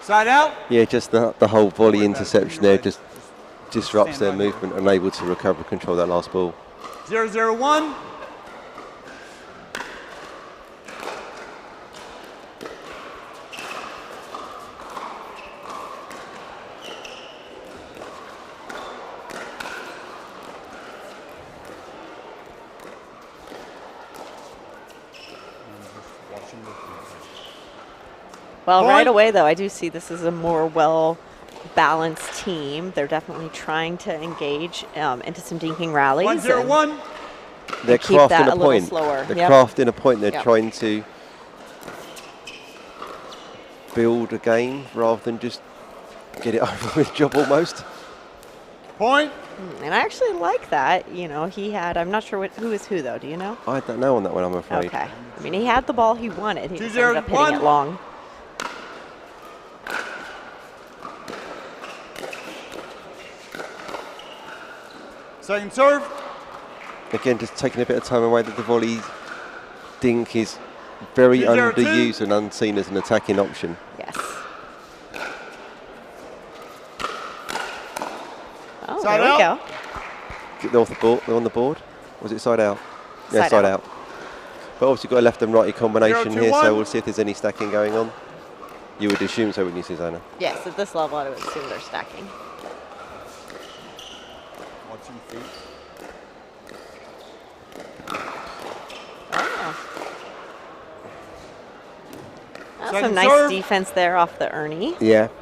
Side out. Yeah, just the whole volley interception there just disrupts their movement, unable to recover control that last ball. 0-0-1. Well, right away, though, I do see this is a more well-balanced team. They're definitely trying to engage into some dinking rallies. 1-0-1. They're crafting a point. Slower. They're crafting a point. They're trying to build a game rather than just get it over with job almost. Point. And I actually like that. You know, he had, I'm not sure who is who, though. Do you know? I don't know on that one, I'm afraid. Okay. I mean, he had the ball he wanted. He just ended up hitting it long. Second serve. Again, just taking a bit of time away that the volley dink is very underused and unseen as an attacking option. Yes. Oh, side there we out. Get them off the board. They're on the board. Was it side out? Yeah, Side out. But obviously got a left and righty combination 0-2-1. here, so we'll see if there's any stacking going on. You would assume so, wouldn't you, Susanna? Yes, at this level, I would assume they're stacking. Watching feet. That's some nice defense there off the Ernie. Yeah. Do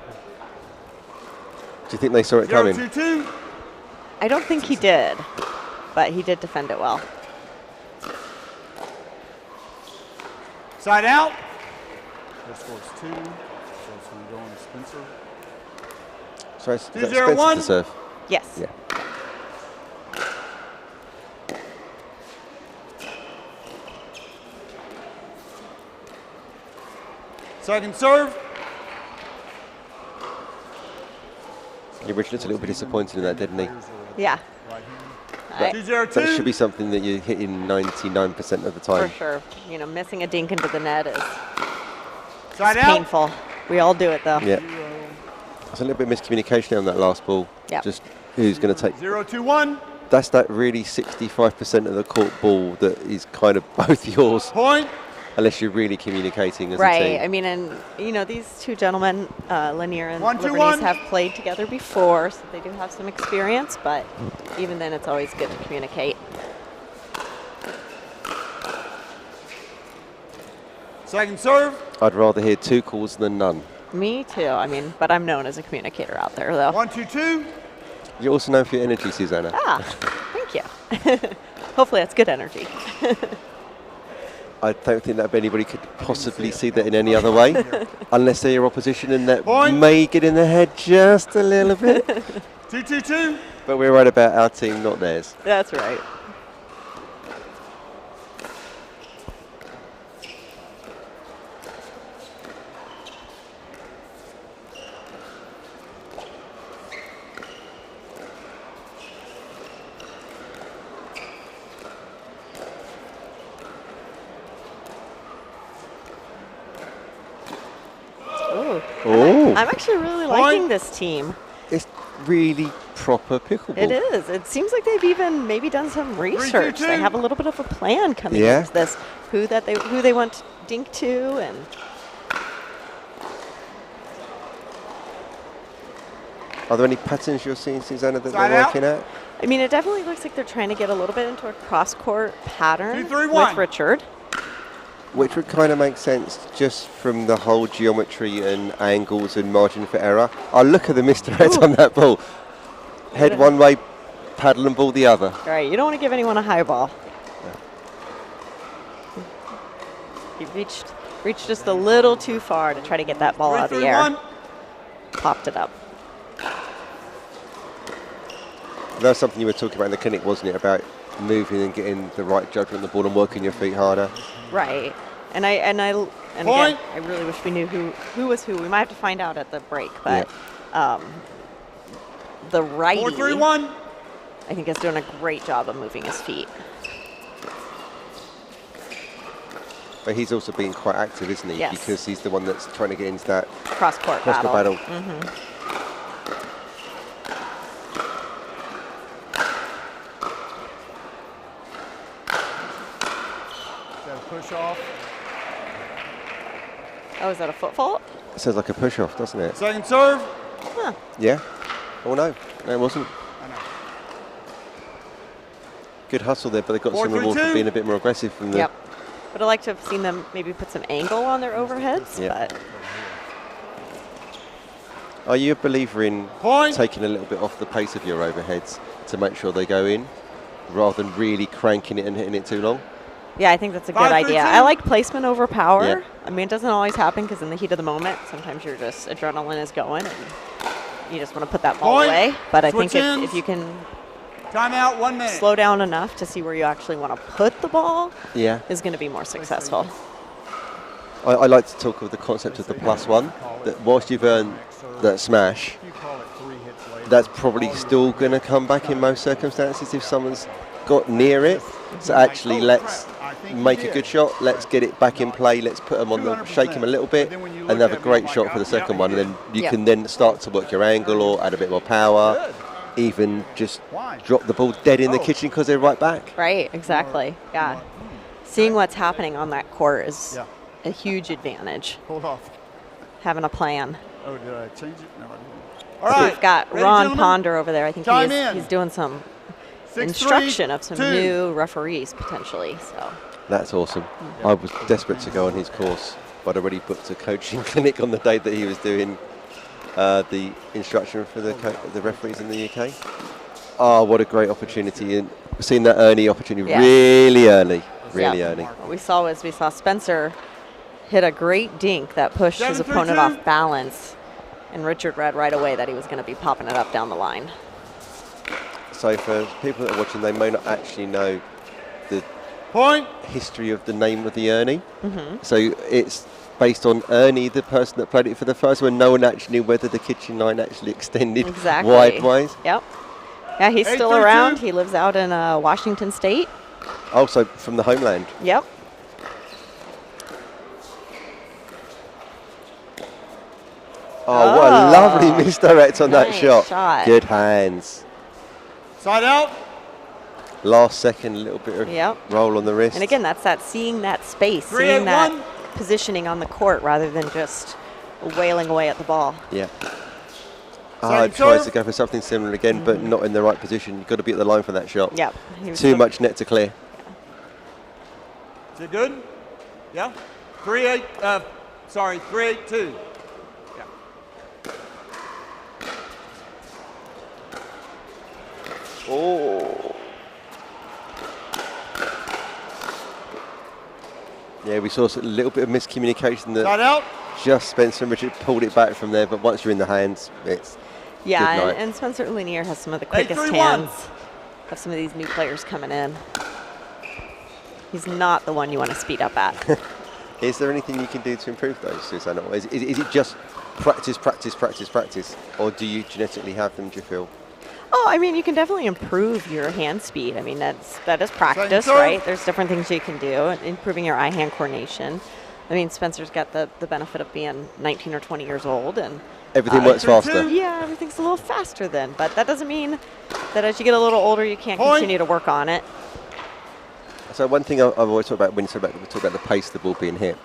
you think they saw it coming? 0-2-2. I don't think he did, but he did defend it well. Side out. This scores 2. So it's going to go on to Spencer. So is that Spencer to serve? Yes. Yeah. Second serve. Yeah, Rich looked a little bit disappointed in that, didn't he? Yeah. That should be something that you hit in 99% of the time. For sure. You know, missing a dink into the net is painful. We all do it, though. Yeah. There's a little bit of miscommunication on that last ball. Yeah. Just who's going to take... 0-2-1. That's that really 65% of the court ball that is kind of both yours. Point. Unless you're really communicating as a right. team. I mean, and, you know, these two gentlemen, Lanier and 1-2-1. Liberties, have played together before, so they do have some experience, but even then, it's always good to communicate. Second serve. I'd rather hear 2 calls than none. Me too. I mean, but I'm known as a communicator out there, though. 1-2-2. You're also known for your energy, Susanna. Ah, thank you. Hopefully that's good energy. I don't think that anybody could possibly see that in any other way, unless they're your opposition, and that may get in their head just a little bit. 2-2-2. But we're right about our team, not theirs. That's right. Oh. I'm actually really liking this team. It's really proper pickleball. It is. It seems like they've even maybe done some research. They have a little bit of a plan coming into this. Who they want to dink to, and are there any patterns you're seeing, Susanna, that they're working at? I mean, it definitely looks like they're trying to get a little bit into a cross-court pattern 2-3-1. with Richard. Which would kind of make sense just from the whole geometry and angles and margin for error. Oh, look at the misdirect on that ball. Head one way, paddle and ball the other. Right, you don't want to give anyone a high ball. He reached just a little too far to try to get that ball out of the air. Popped it up. That was something you were talking about in the clinic, wasn't it? About moving and getting the right judgment on the ball and working your feet harder. Right. And again, I really wish we knew who was who. We might have to find out at the break, but the righty, 4-3-1. I think, is doing a great job of moving his feet. But he's also being quite active, isn't he? Yes. Because he's the one that's trying to get into that cross-court battle. Mm-hmm. Is that a push off? Oh, is that a foot fault? It sounds like a push-off, doesn't it? Second serve. Huh. Yeah. Oh, no. No, it wasn't. I know. Good hustle there, but they got 4-3-2. some reward for being a bit more aggressive from the... Yep. But I'd like to have seen them maybe put some angle on their overheads. Yeah. But Are you a believer in Point. taking a little bit off the pace of your overheads to make sure they go in, rather than really cranking it and hitting it too long? yeah, I think that's a good 5-3-2. idea. I like placement over power. Yeah. I mean, it doesn't always happen because in the heat of the moment, sometimes you're just adrenaline is going and you just want to put that ball Point. away. But I Switch think ends. if you can Timeout, 1 minute. slow down enough to see where you actually want to put the ball, Yeah. is going to be more successful. I like to talk of the concept of the +1, that whilst you've earned that smash, that's probably still going to come back in most circumstances if someone's got near it. So actually, let's make a good shot, let's get it back in play, let's put them on the, shake them a little bit, and have a great shot for the second one, and then you can then start to work your angle or add a bit more power, even just drop the ball dead in the kitchen because they're right back. Right, exactly. Yeah. Seeing what's happening on that court is a huge advantage. Hold off. Having a plan. Oh, did I change it? No, I didn't. So All right. we've got Ready, Ron gentlemen? Ponder over there. I think Time in. he's doing some 6-3, instruction of some 2. new referees potentially. So That's awesome. I was desperate to go on his course, but I'd already booked a coaching clinic on the day that he was doing the instruction for the referees in the UK. Oh, what a great opportunity. And seeing that Ernie opportunity really early. Really early. What we saw Spencer hit a great dink that pushed his opponent off balance. And Richard read right away that he was going to be popping it up down the line. So for people that are watching, they may not actually know the history of the name of the Ernie. Mm-hmm. So it's based on Ernie, the person that played it for the first one. No one actually knew whether the kitchen line actually extended wide-wise. Yep. Yeah, he's still around. He lives out in Washington State. Also from the homeland. Yep. Oh, what a lovely misdirect on that shot. Good hands. Side out. Last second, a little bit of roll on the wrist. And again, that's seeing that space, seeing that positioning on the court rather than just wailing away at the ball. Yeah. Tries to go for something similar again, but not in the right position. You've got to be at the line for that shot. Yep. Too much net to clear. Is it good? Yeah. 3-8. Sorry, 3-8-2. Oh. Yeah, we saw a little bit of miscommunication that just Spencer and Richard pulled it back from there, but once you're in the hands, it's good night. And Spencer Lanier has some of the quickest hands of some of these new players coming in. He's not the one you want to speed up at. Is there anything you can do to improve those, Susanna? Is it just practice, or do you genetically have them, do you feel? Oh, I mean, you can definitely improve your hand speed. I mean, that is practice, right? There's different things you can do, improving your eye-hand coordination. I mean, Spencer's got the benefit of being 19 or 20 years old, and everything works faster. Yeah, everything's a little faster then, but that doesn't mean that as you get a little older, you can't continue to work on it. So one thing I've always talked about when we talk about the pace of the ball being hit,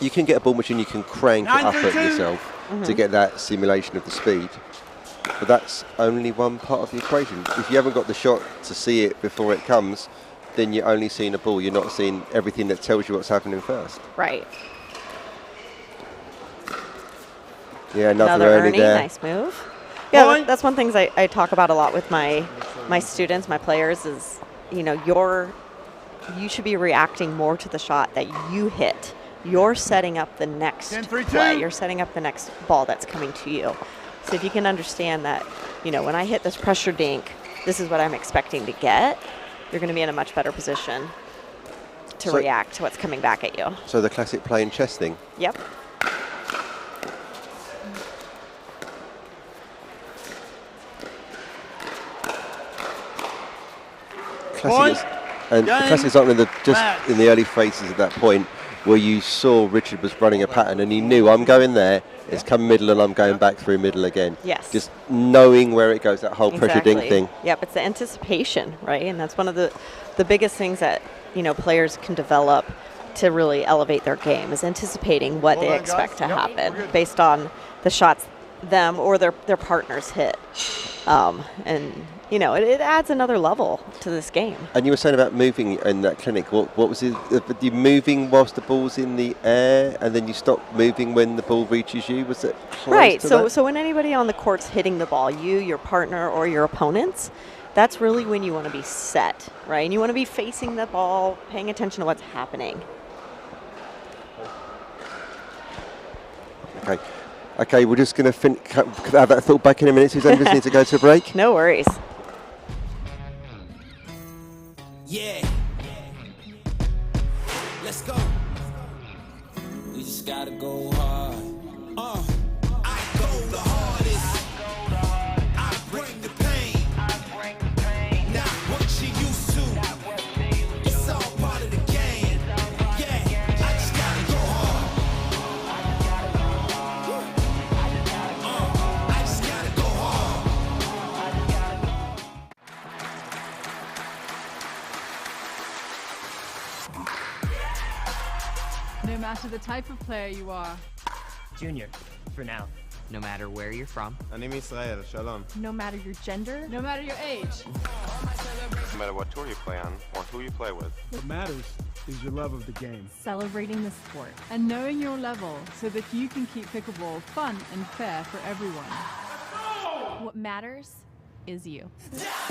you can get a ball machine, you can crank it up at yourself to get that simulation of the speed. But that's only one part of the equation. If you haven't got the shot to see it before it comes, then you're only seeing a ball. You're not seeing everything that tells you what's happening first. Right. Yeah, another Ernie there. Nice move. Yeah, that's one thing I talk about a lot with my students, my players, is, you know, you should be reacting more to the shot that you hit you're setting up the next 10-3-2. play. You're setting up the next ball that's coming to you. So if you can understand that, when I hit this pressure dink, this is what I'm expecting to get, you're going to be in a much better position to react to what's coming back at you. So the classic playing chess thing. Yep. Classics aren't in the early phases of that point where you saw Richard was running a pattern and he knew I'm going there, it's come middle and I'm going back through middle again. Yes. Just knowing where it goes, that whole pressure dink thing. Yep, it's the anticipation, right? And that's one of the biggest things that, players can develop to really elevate their game is anticipating what they expect to happen based on the shots them or their partners hit. It adds another level to this game. And you were saying about moving in that clinic. What was it? You moving whilst the ball's in the air, and then you stop moving when the ball reaches you? Was it close right? to So that? when anybody on the court's hitting the ball, you, your partner, or your opponents, that's really when you want to be set, right? And you want to be facing the ball, paying attention to what's happening. Okay, we're just going to have that thought back in a minute. Suzanne just needs to go to a break. No worries. Yeah. Let's go. We just gotta go hard. I go the hardest. I bring the pain. Not what you used to. It's all part of the game. Yeah, I just gotta go hard. I just gotta go hard. No matter the type of player you are. Junior, for now. No matter where you're from. אני מישראל, שלום. No matter your gender. No matter your age. No matter what tour you play on or who you play with. What matters is your love of the game. Celebrating the sport and knowing your level so that you can keep pickleball fun and fair for everyone. What matters is you.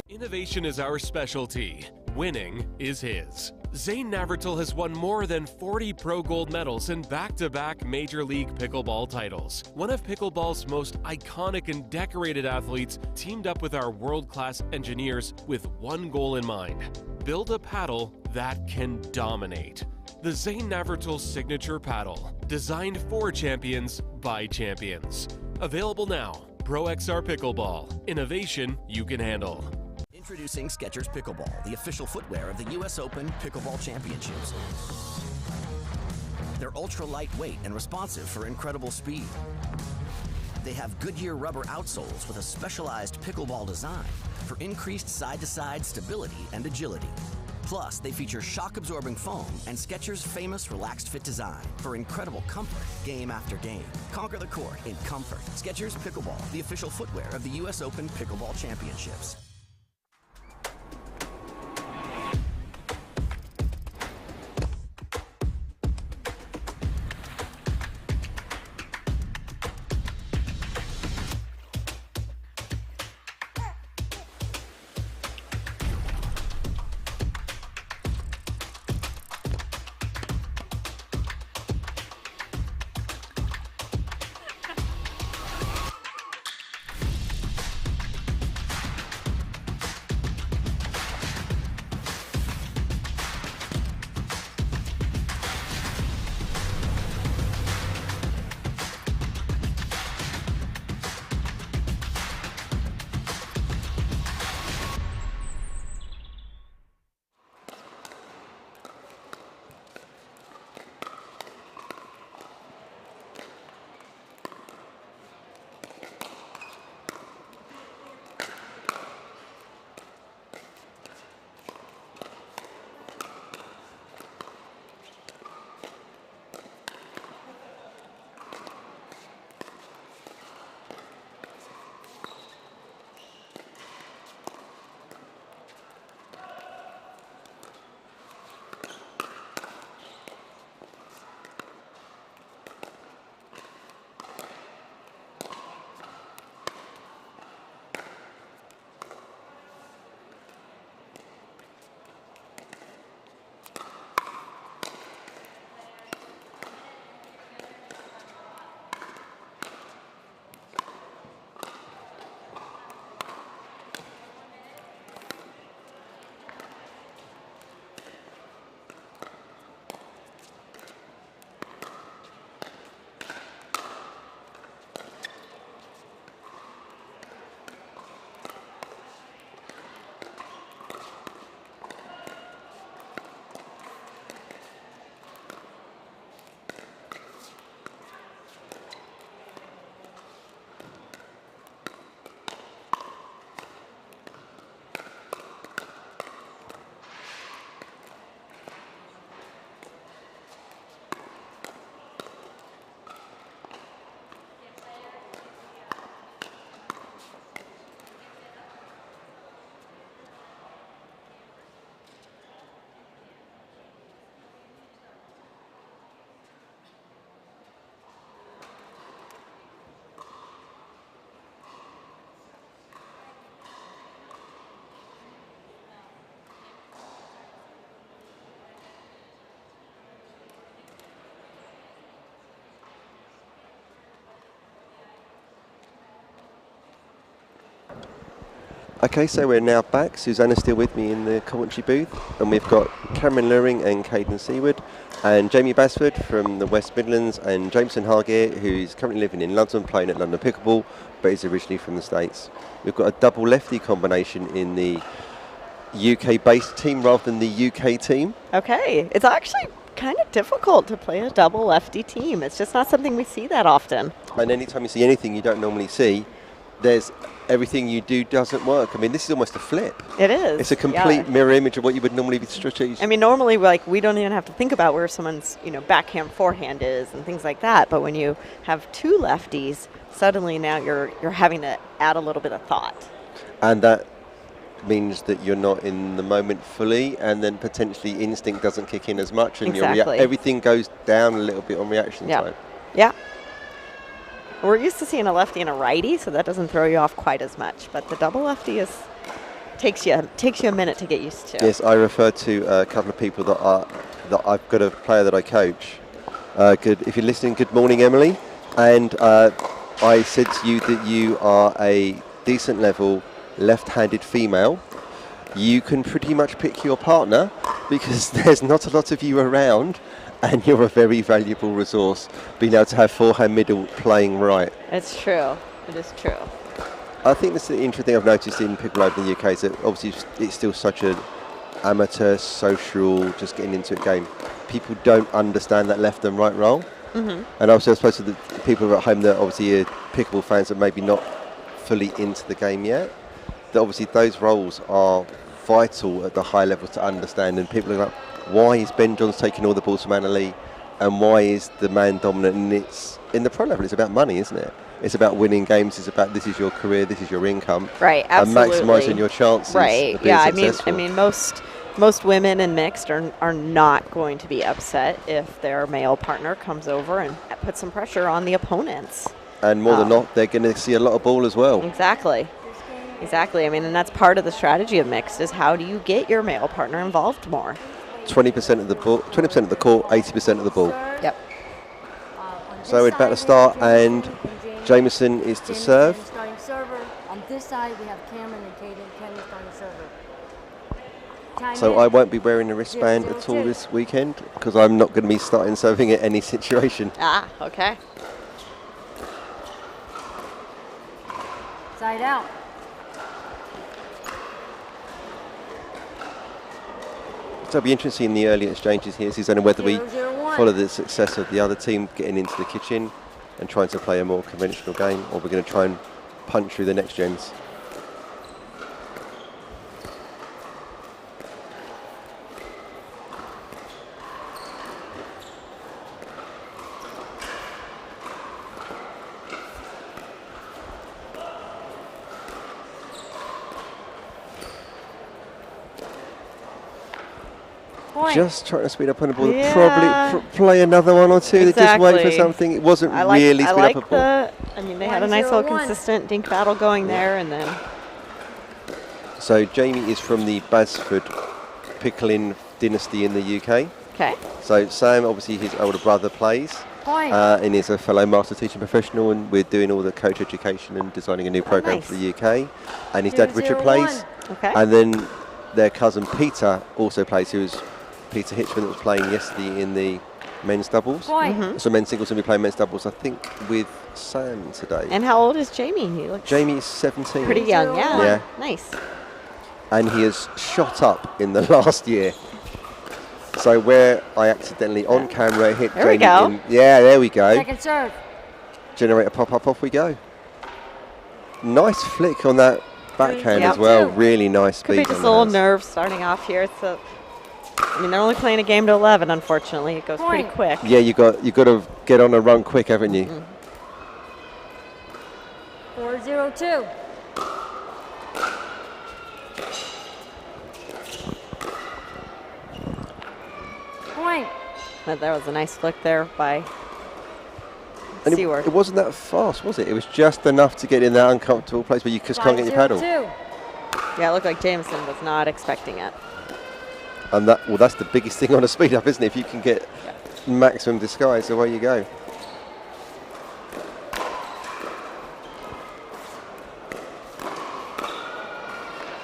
Innovation is our specialty. Winning is his. Zane Navratil has won more than 40 Pro Gold medals and back-to-back Major League Pickleball titles. One of pickleball's most iconic and decorated athletes teamed up with our world-class engineers with one goal in mind: build a paddle that can dominate. The Zane Navratil Signature Paddle, designed for champions by champions. Available now. Pro XR Pickleball. Innovation you can handle. Introducing Skechers Pickleball, the official footwear of the US Open Pickleball Championships. They're ultra lightweight and responsive for incredible speed. They have Goodyear rubber outsoles with a specialized pickleball design for increased side-to-side stability and agility. Plus, they feature shock-absorbing foam and Skechers' famous relaxed fit design for incredible comfort game after game. Conquer the court in comfort. Skechers Pickleball, the official footwear of the US Open Pickleball Championships. Okay, so we're now back. Susanna's still with me in the commentary booth, and we've got Cameron Luring and Caden Seward, and Jamie Basford from the West Midlands, and Jameson Hargear, who's currently living in London, playing at London Pickleball, but is originally from the States. We've got a double lefty combination in the UK-based team rather than the UK team. Okay, it's actually kind of difficult to play a double lefty team. It's just not something we see that often. And anytime you see anything you don't normally see, there's everything you do doesn't work. I mean, this is almost a flip. It is. It's a complete mirror image of what you would normally be strategic. I mean, normally we don't even have to think about where someone's backhand forehand is and things like that. But when you have two lefties, suddenly now you're having to add a little bit of thought. And that means that you're not in the moment fully, and then potentially instinct doesn't kick in as much, and everything goes down a little bit on reaction time. Yeah. We're used to seeing a lefty and a righty, so that doesn't throw you off quite as much. But the double lefty takes you a minute to get used to. Yes, I referred to a couple of people that I've got a player that I coach. If you're listening, good morning, Emily. And I said to you that you are a decent level left-handed female. You can pretty much pick your partner because there's not a lot of you around. And you're a very valuable resource, being able to have forehand middle playing right. It's true. It is true. I think that's the interesting thing I've noticed in pickleball in the UK is that obviously it's still such an amateur, social, just getting into a game. People don't understand that left and right role. Mm-hmm. And obviously I suppose to the people at home that obviously are pickleball fans that maybe not fully into the game yet, that obviously those roles are vital at the high level to understand, and people are like, why is Ben Johns taking all the balls from Anna Lee, and why is the man dominant? And it's in the pro level, it's about money, isn't it? It's about winning games. It's about this is your career, this is your income, right? Absolutely. And maximising your chances. Right. Of being successful. I mean, most women in mixed are not going to be upset if their male partner comes over and puts some pressure on the opponents. And more than not, they're going to see a lot of ball as well. Exactly. I mean, and that's part of the strategy of mixed is how do you get your male partner involved more? 20% of the ball, 20% of the court, 80% of the ball. Yep. So we're about to start, and Jameson is to serve. Starting server. On this side, we have Cameron and Caden. Cameron starting server. So I won't be wearing a wristband at all this weekend because I'm not going to be starting serving at any situation. Ah, okay. Side out. So it'll be interesting in the early exchanges here, Susanna, whether we follow the success of the other team getting into the kitchen and trying to play a more conventional game, or we're going to try and punch through the next gens. Just trying to speed up on the ball. Yeah. Probably play another one or two. Exactly. Just wait for something. It wasn't really speed up a ball. I mean, they had a nice little consistent dink battle going there, and then. So Jamie is from the Basford pickling dynasty in the UK. Okay. So Sam, obviously his older brother, plays. And is a fellow master teaching professional, and we're doing all the coach education and designing a new program for the UK. And his dad Richard plays. Okay. And then their cousin Peter also plays, who's Peter Hitchman that was playing yesterday in the men's doubles. Mm-hmm. So men's singles will be playing men's doubles, I think, with Sam today. And how old is Jamie? He looks Jamie is 17. pretty young, yeah. Yeah. Nice. And he has shot up in the last year. So where I accidentally on camera hit there Jamie. We go. There we go. Second serve. Generator pop up, off we go. Nice flick on that backhand as well. Really nice speed. Could be just a little nerve starting off here. So, I mean, they're only playing a game to 11. Unfortunately, it goes pretty quick. Yeah, you got to get on a run quick, haven't you? 4-0-2. Point. But that was a nice flick there by And Seward. it wasn't that fast, was it? It was just enough to get in that uncomfortable place where you just can't get your paddle. Yeah, it looked like Jameson was not expecting it. And that's the biggest thing on a speed up, isn't it? If you can get maximum disguise, away you go.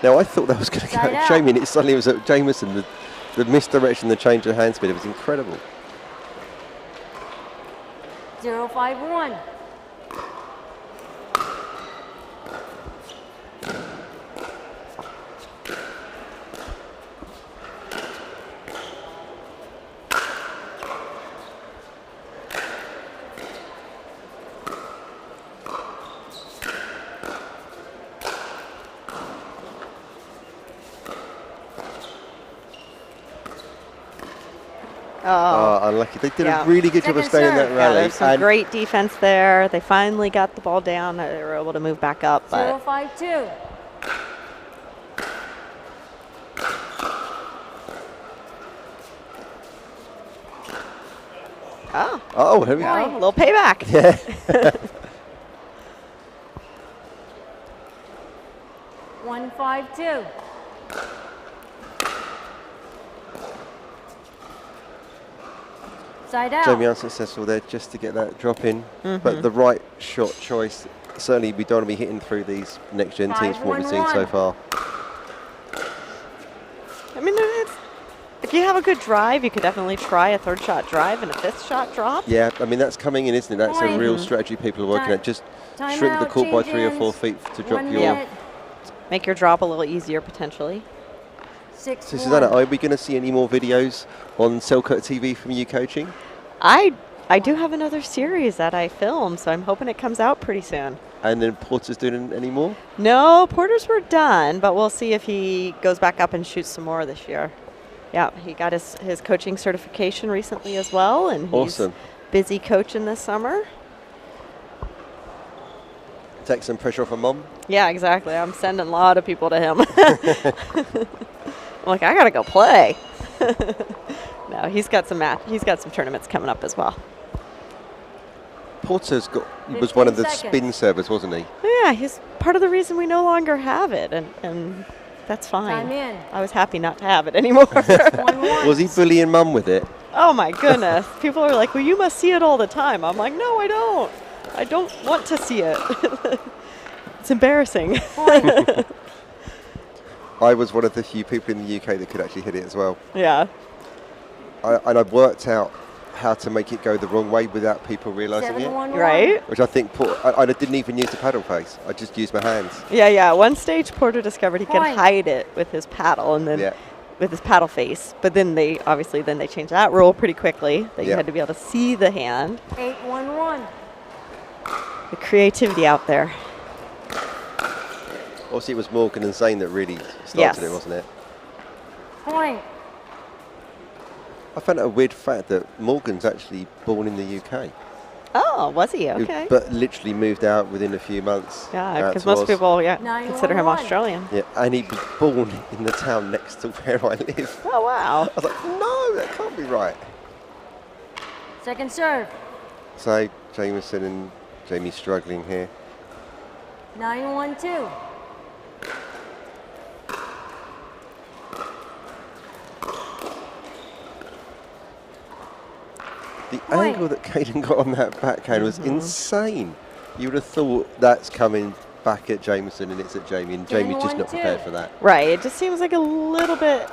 Now, I thought that was going to go Side at out. Jamie, and it suddenly was at Jameson. The misdirection, the change of hand speed, it was incredible. 051. Unlucky. They did a really good job of staying in that Yeah, rally. there's some And great defense there. They finally got the ball down. They were able to move back up. But 052. oh, here we go. a little payback. Yeah. 152. Side out. Jamie unsuccessful there just to get that drop in. But the right shot choice, certainly we don't want to be hitting through these next gen teams from what we've seen so far. I mean, if you have a good drive, you could definitely try a third shot drive and a fifth shot drop. Yeah, I mean, that's coming in, isn't it? That's a real strategy people are working at. Just shrink the court by 3 or 4 feet to drop your... Make your drop a little easier, potentially. So, Susanna, are we going to see any more videos on Selkirk TV from you coaching? I do have another series that I filmed, so I'm hoping it comes out pretty soon. And then Porter's doing any more? No, Porter's were done, but we'll see if he goes back up and shoots some more this year. Yeah, he got his coaching certification recently as well, and he's busy coaching this summer. Take some pressure off of Mom? Yeah, exactly. I'm sending a lot of people to him. I'm like, I gotta go play. No, he's got some tournaments coming up as well. Porter's was one of the spin servers, wasn't he? Yeah, he's part of the reason we no longer have it, and that's fine. I'm in. I was happy not to have it anymore. Was he bullying Mum with it? Oh my goodness. People are like, well, you must see it all the time. I'm like, no, I don't. I don't want to see it. It's embarrassing. I was one of the few people in the UK that could actually hit it as well. Yeah. And I've worked out how to make it go the wrong way without people realising it. Right. Which I think, I didn't even use the paddle face. I just used my hands. Yeah. One stage, Porter discovered he could hide it with his paddle and then with his paddle face. But then they changed that rule pretty quickly that you had to be able to see the hand. 811. The creativity out there. Obviously, it was Morgan and Zane that really started it, wasn't it? Point. I found it a weird fact that Morgan's actually born in the UK. Oh, was he? Okay. But literally moved out within a few months. Yeah, because most people, consider him Australian. Yeah, and he was born in the town next to where I live. Oh, wow. I was like, no, that can't be right. Second serve. So, Jameson and Jamie struggling here. 912. The angle that Caden got on that backhand was insane. You would have thought that's coming back at Jameson and it's at Jamie, and Jamie's just not prepared for that. Right. It just seems like a little bit.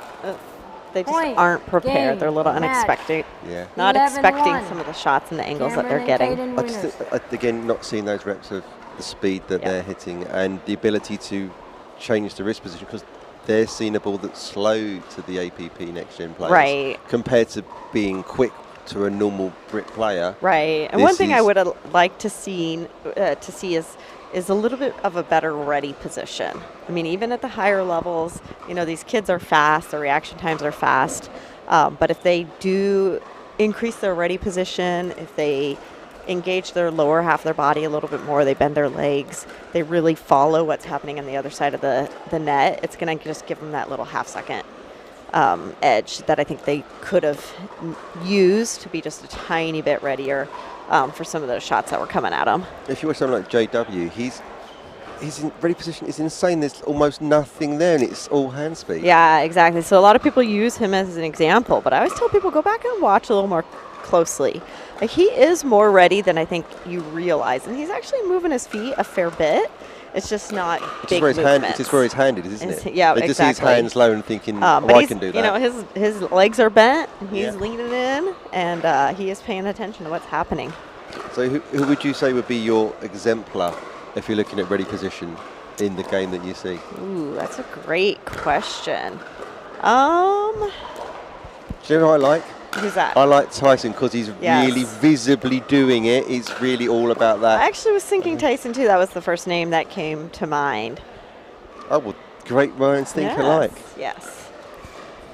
They just aren't prepared. They're a little unexpected. Yeah. Not expecting some of the shots and the angles that they're getting. I just think, again, not seeing those reps of the speed that they're hitting and the ability to change the wrist position, because they're seeing a ball that's slow to the APP next gen players. Right. Compared to being quick to a normal brick player. Right. And one thing I would like to see is a little bit of a better ready position. I mean, even at the higher levels, these kids are fast, their reaction times are fast. But if they do increase their ready position, if they engage their lower half of their body a little bit more, they bend their legs, they really follow what's happening on the other side of the net, it's going to just give them that little half-second edge that I think they could have used to be just a tiny bit readier for some of those shots that were coming at him. If you watch someone like JW, his in ready position is insane. There's almost nothing there, and it's all hand speed. Yeah, exactly. So a lot of people use him as an example, but I always tell people go back and watch a little more closely. He is more ready than I think you realize, and he's actually moving his feet a fair bit. It's just not big movements. It's just where his hand is, isn't it? Yeah, they exactly. just see his hands low and thinking, but I can do that. You know, his legs are bent, and he's leaning in, and he is paying attention to what's happening. So who would you say would be your exemplar if you're looking at ready position in the game that you see? Ooh, that's a great question. Do you know who I like? Who's that? I like Tyson because he's really visibly doing it. It's really all about that. I actually was thinking Tyson too. That was the first name that came to mind. Oh, well, great minds think alike. Yes.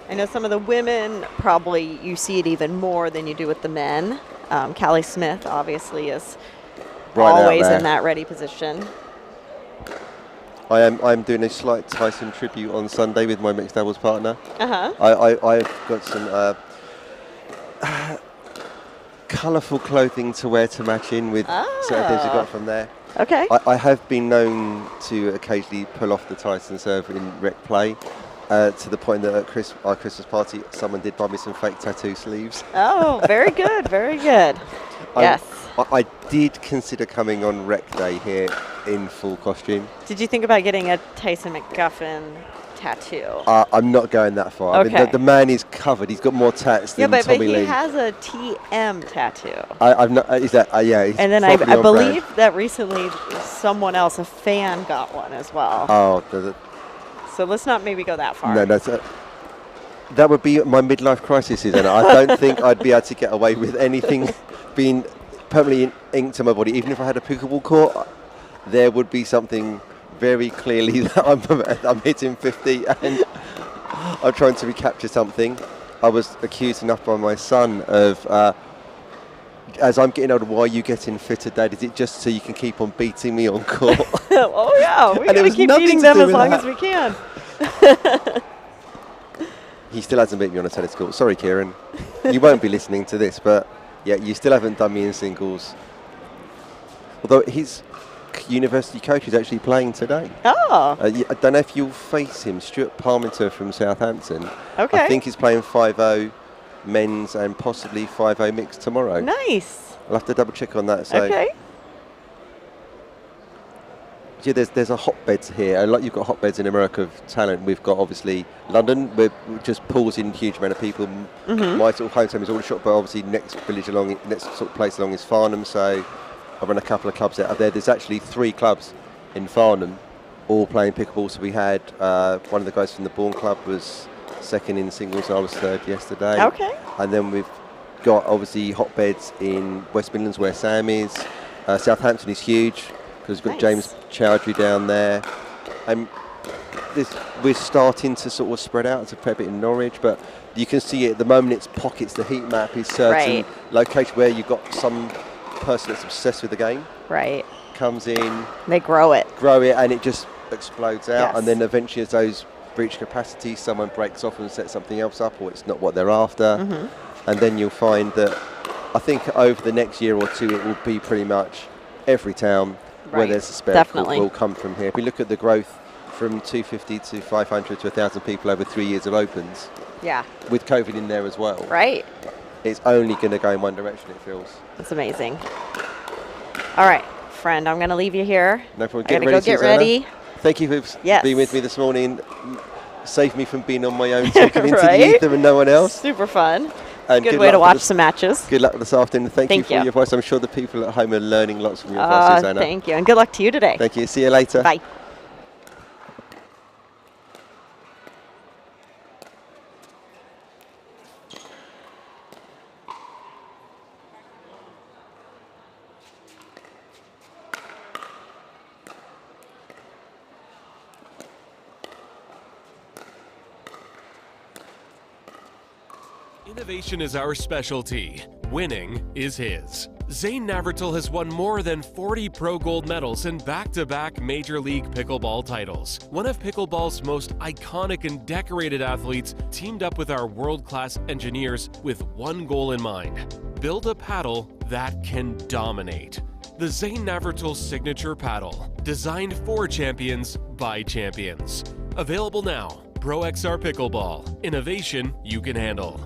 I know some of the women, probably you see it even more than you do with the men. Callie Smith obviously is always in that ready position. I'm doing a slight Tyson tribute on Sunday with my mixed doubles partner. I've got some colourful clothing to wear to match in with certain things we got from there. Okay. I have been known to occasionally pull off the Tyson serve in rec play, to the point that at our Christmas party, someone did buy me some fake tattoo sleeves. Oh, very good, very good. Yes. I did consider coming on rec day here in full costume. Did you think about getting a Tyson McGuffin tattoo? I'm not going that far. Okay. I mean, the man is covered. He's got more tats than Tommy Lee. But he has a TM tattoo. I've not. Is that? Yeah. He's and then I believe that recently someone else, a fan, got one as well. Oh. So let's not maybe go that far. No. That would be my midlife crisis, and I don't think I'd be able to get away with anything being permanently inked to my body. Even if I had a pickleball court, there would be something very clearly that I'm hitting 50 and I'm trying to recapture something. I was accused enough by my son of, as I'm getting older, why are you getting fitter, Dad? Is it just so you can keep on beating me on court? Oh yeah, we're going to keep beating them as long as we can. He still hasn't beat me on a tennis court. Sorry, Kieran. You won't be listening to this, but yeah, you still haven't done me in singles. Although his university coach is actually playing today. Oh. I don't know if you'll face him, Stuart Parmenter from Southampton. Okay. I think he's playing 5-0 men's and possibly 5-0 mixed tomorrow. Nice. I'll have to double check on that. So. Okay. Yeah, there's a hotbeds here. Like you've got hotbeds in America of talent. We've got obviously London, where just pulls in a huge amount of people. My sort of hometown is Aldershot, but obviously next sort of place along is Farnham. So I run a couple of clubs out of there. There's actually 3 clubs in Farnham, all playing pickleball. So we had one of the guys from the Bourne Club was second in singles. I was third yesterday. Okay. And then we've got obviously hotbeds in West Midlands where Sam is. Southampton is huge, because we've got James Chowdhury down there. We're starting to sort of spread out. It's a fair bit in Norwich, but you can see it at the moment. It's pockets. The heat map is certain location where you've got some person that's obsessed with the game. Right. Comes in. They grow it, and it just explodes out. Yes. And then eventually, as those reach capacity, someone breaks off and sets something else up, or it's not what they're after. And then you'll find that I think over the next year or two, it will be pretty much every town where there's a spare court will come from here. If we look at the growth from 250 to 500 to 1,000 people over 3 years of opens, with COVID in there as well, it's only going to go in one direction, it feels. It's amazing. All right, friend, I'm going to leave you here. No problem. I'm going to go get ready. Thank you for being with me this morning. Save me from being on my own, talking into the ether and no one else. Super fun. And good way to watch some matches. Good luck this afternoon. Thank you for your advice. I'm sure the people at home are learning lots from your advice, Anna. Thank you, and good luck to you today. Thank you. See you later. Bye. Innovation is our specialty. Winning is his. Zane Navratil has won more than 40 pro gold medals and back-to-back Major League Pickleball titles. One of pickleball's most iconic and decorated athletes teamed up with our world-class engineers with one goal in mind: build a paddle that can dominate. The Zane Navratil Signature Paddle, designed for champions by champions. Available now. Pro XR Pickleball. Innovation you can handle.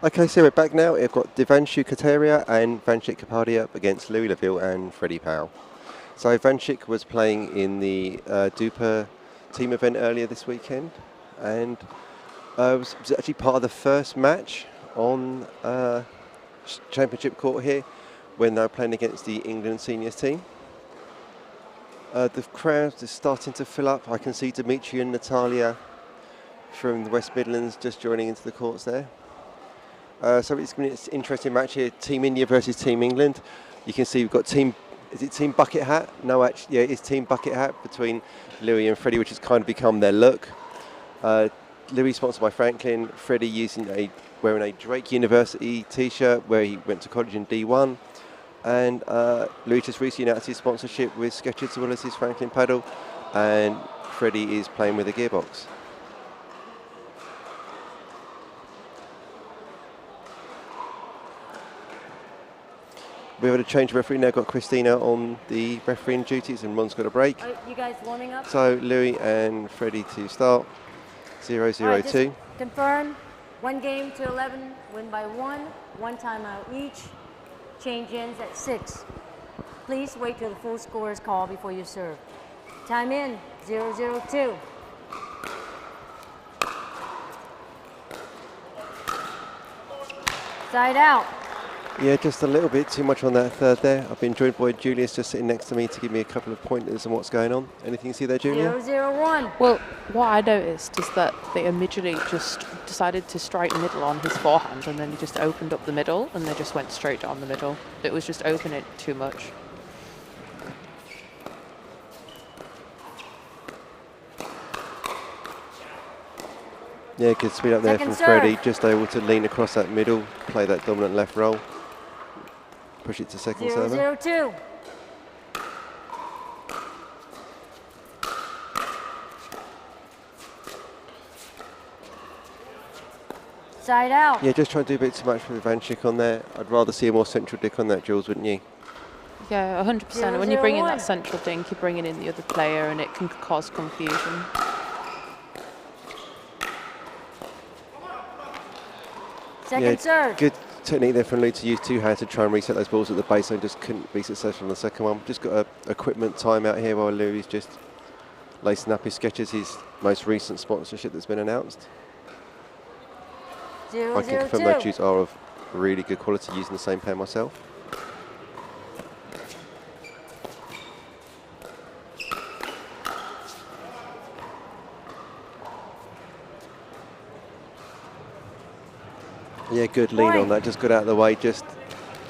Okay, so we're back now. We've got Devanshu Kataria and Vanshik Kapadia up against Louis Laville and Freddie Powell. So Vanshik was playing in the Duper team event earlier this weekend, and was actually part of the first match on championship court here when they were playing against the England seniors team. The crowd is starting to fill up. I can see Dimitri and Natalia from the West Midlands just joining into the courts there. So it's going to be an interesting match here. Team India versus Team England. You can see we've got Team Bucket Hat? No, actually, yeah, it's Team Bucket Hat between Louis and Freddie, which has kind of become their look. Louis sponsored by Franklin. Freddie wearing a Drake University T-shirt where he went to college in D1. And Louis just recently announced his sponsorship with Skechers as well as his Franklin paddle. And Freddie is playing with a gearbox. We've had a change of referee now. Got Christina on the refereeing duties and Ron's got a break. Are you guys warming up? So Louis and Freddie to start. 0-0-2. Right, just confirm. 1 game to 11. Win by 1 timeout each. Change ends at 6. Please wait till the full score is called before you serve. Time in. 0-0-2. Side out. Yeah, just a little bit too much on that third there. I've been joined by Julius just sitting next to me to give me a couple of pointers on what's going on. Anything you see there, Julia? 0-0-1. Well, what I noticed is that they immediately just decided to strike middle on his forehand, and then he just opened up the middle, and they just went straight down the middle. It was just opening too much. Yeah, good speed up there from Freddie. Just able to lean across that middle, play that dominant left roll. Push it to second server. 0-0-2. Side out. Yeah, just trying to do a bit too much for Vanshik on there. I'd rather see a more central dick on that, Jules, wouldn't you? Yeah, 100%. When you bring in that central dink, you're bringing in the other player, and it can cause confusion. Second serve. Good technique there from Lou to use two hands to try and reset those balls at the baseline. Just couldn't be successful on the second one. Just got a equipment timeout here while Lou is just lacing up his Skechers, his most recent sponsorship that's been announced. 0-0-2. I can confirm those shoes are of really good quality using the same pair myself. Yeah, good lean on that. Just got out of the way, just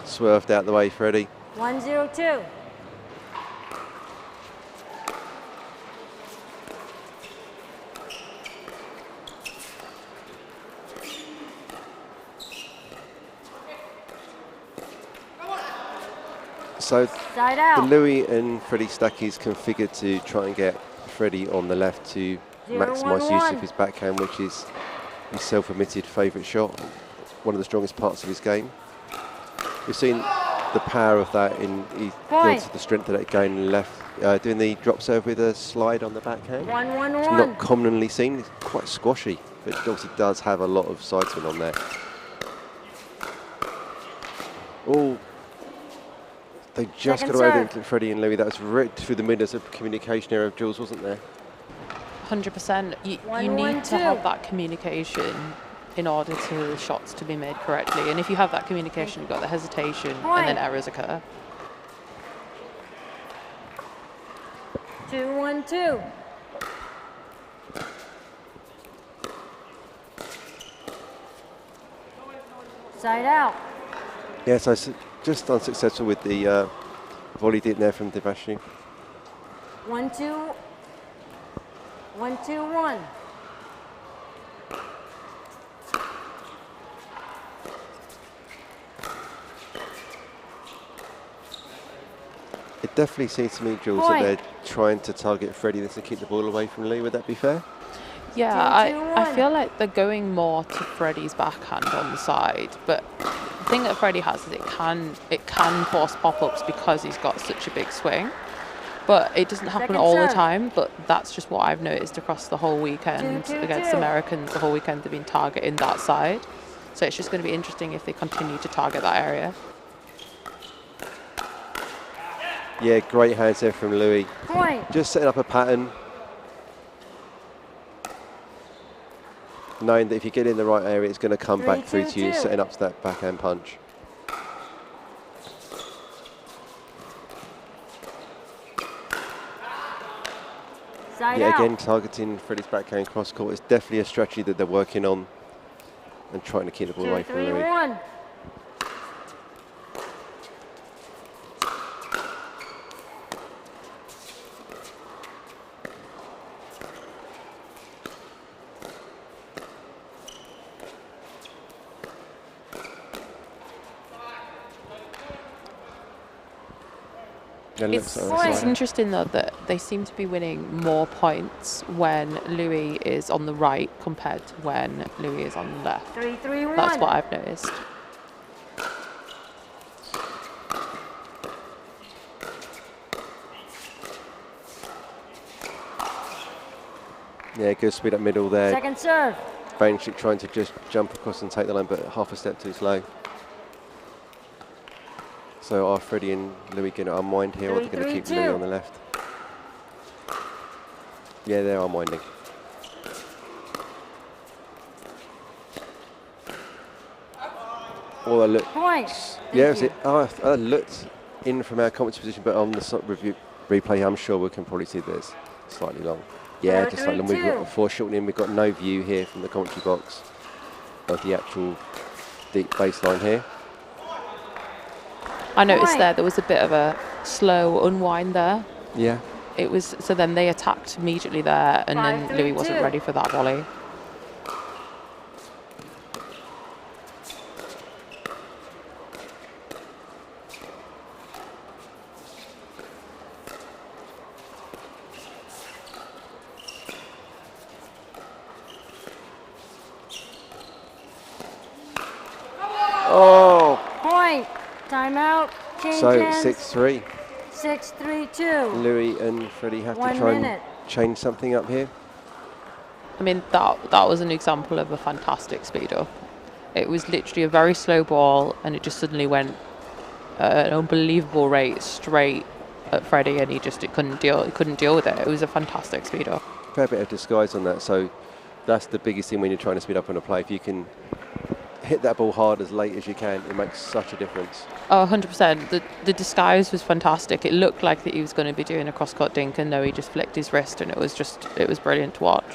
swerved out the way, Freddie. 1-0-2. So Side out. the Louis and Freddie stack is configured to try and get Freddie on the left to maximise use of his backhand, which is his self-admitted favourite shot. One of the strongest parts of his game. We've seen the power of that in the strength of that going left, doing the drop serve with a slide on the backhand. 1-1-1. It's not commonly seen. It's quite squashy, but it obviously does have a lot of side spin on there. Oh, they just got away with it, Freddie and Louis. That was ripped through the middle. Of communication error of Jules, wasn't there? 100%. You need to have that communication in order for the shots to be made correctly. And if you have that communication, you've got the hesitation, and then errors occur. 2-1-2. Side out. Yeah, so just unsuccessful with the volley did there from Devanshu. 1-2. 1-2-1. It definitely seems to me, Jules, that they're trying to target Freddie this and keep the ball away from Lee. Would that be fair? Yeah, I feel like they're going more to Freddie's backhand on the side, but the thing that Freddie has is it can force pop-ups because he's got such a big swing. But it doesn't happen all the time, but that's just what I've noticed across the whole weekend against Americans. The whole weekend they've been targeting that side. So it's just going to be interesting if they continue to target that area. Yeah, great hands there from Louis. Point. Just setting up a pattern. Knowing that if you get in the right area, it's going to come back through to you, setting up to that backhand punch. Side yeah, out. again, targeting Freddie's backhand cross court is definitely a strategy that they're working on and trying to keep the ball away from Louis. 2-3-1. It's interesting though that they seem to be winning more points when Louis is on the right compared to when Louis is on the left. 3-3-1. That's what I've noticed. Yeah, good speed up middle there. Second serve. Vanchik trying to just jump across and take the line, but half a step too slow. So are Freddie and Louis going to unwind here, or are they going to keep Louis on the left? Yeah, they're unwinding. Oh, that looked. Points. Yeah, was it? Oh, that looked in from our commentary position, but on the review replay, I'm sure we can probably see this slightly long. Yeah, just like we've got foreshortening. We've got no view here from the commentary box of the actual deep baseline here. I noticed there was a bit of a slow unwind there. Yeah. It was, so then they attacked immediately there, and then Louis wasn't ready for that volley. Oh. Point. Timeout. Change So hands. 6-3. 6-3-2. Louis and Freddie have 1 to try minute. and change something up here. I mean, that was an example of a fantastic speed up. It was literally a very slow ball, and it just suddenly went at an unbelievable rate straight at Freddie, and he couldn't deal with it. It was a fantastic speed up. Fair bit of disguise on that, so that's the biggest thing when you're trying to speed up on a play. If you can hit that ball hard as late as you can, it makes such a difference. Oh, 100%. The disguise was fantastic. It looked like that he was going to be doing a cross-court dink, and no, he just flicked his wrist, and it was brilliant to watch.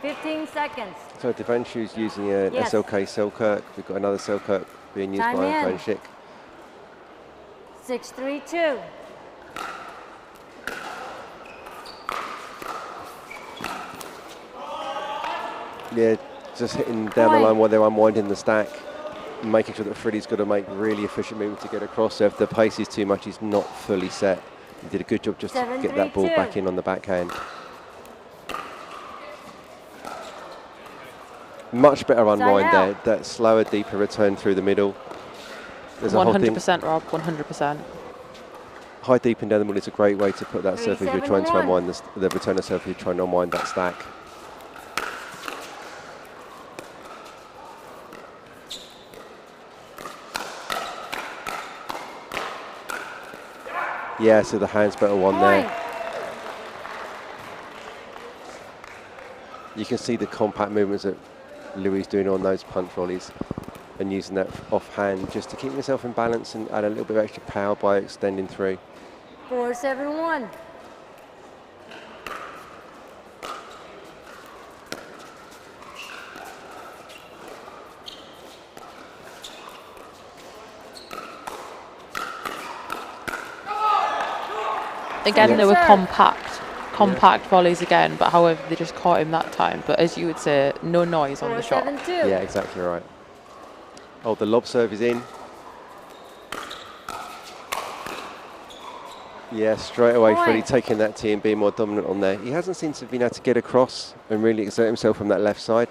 15 seconds. So Devanshu's using a Yes. SLK Selkirk. We've got another Selkirk being used Time by in. Vanchik. 6-3-2. Yeah, just hitting down the line while they're unwinding the stack, making sure that Freddie's got to make really efficient movement to get across. So if the pace is too much, he's not fully set. He did a good job just to get that ball 7-3-2. back in on the backhand. Much better unwind there. That slower, deeper return through the middle. There's 100%, Rob, 100%. High deep and down the middle is a great way to put that surf if you're trying to unwind the returner surf if you're trying to unwind that stack. Yeah, so the hands better one there. You can see the compact movements that Louis is doing on those punch volleys and using that offhand just to keep himself in balance and add a little bit of extra power by extending through. 4-7-1. Again, they were compact volleys again, but however, they just caught him that time. But as you would say, no noise on the shot. 4-7-2. Yeah, exactly right. Oh, the lob serve is in. Yeah, straight away, Freddie taking that tee and being more dominant on there. He hasn't seemed to have been able to get across and really exert himself from that left side.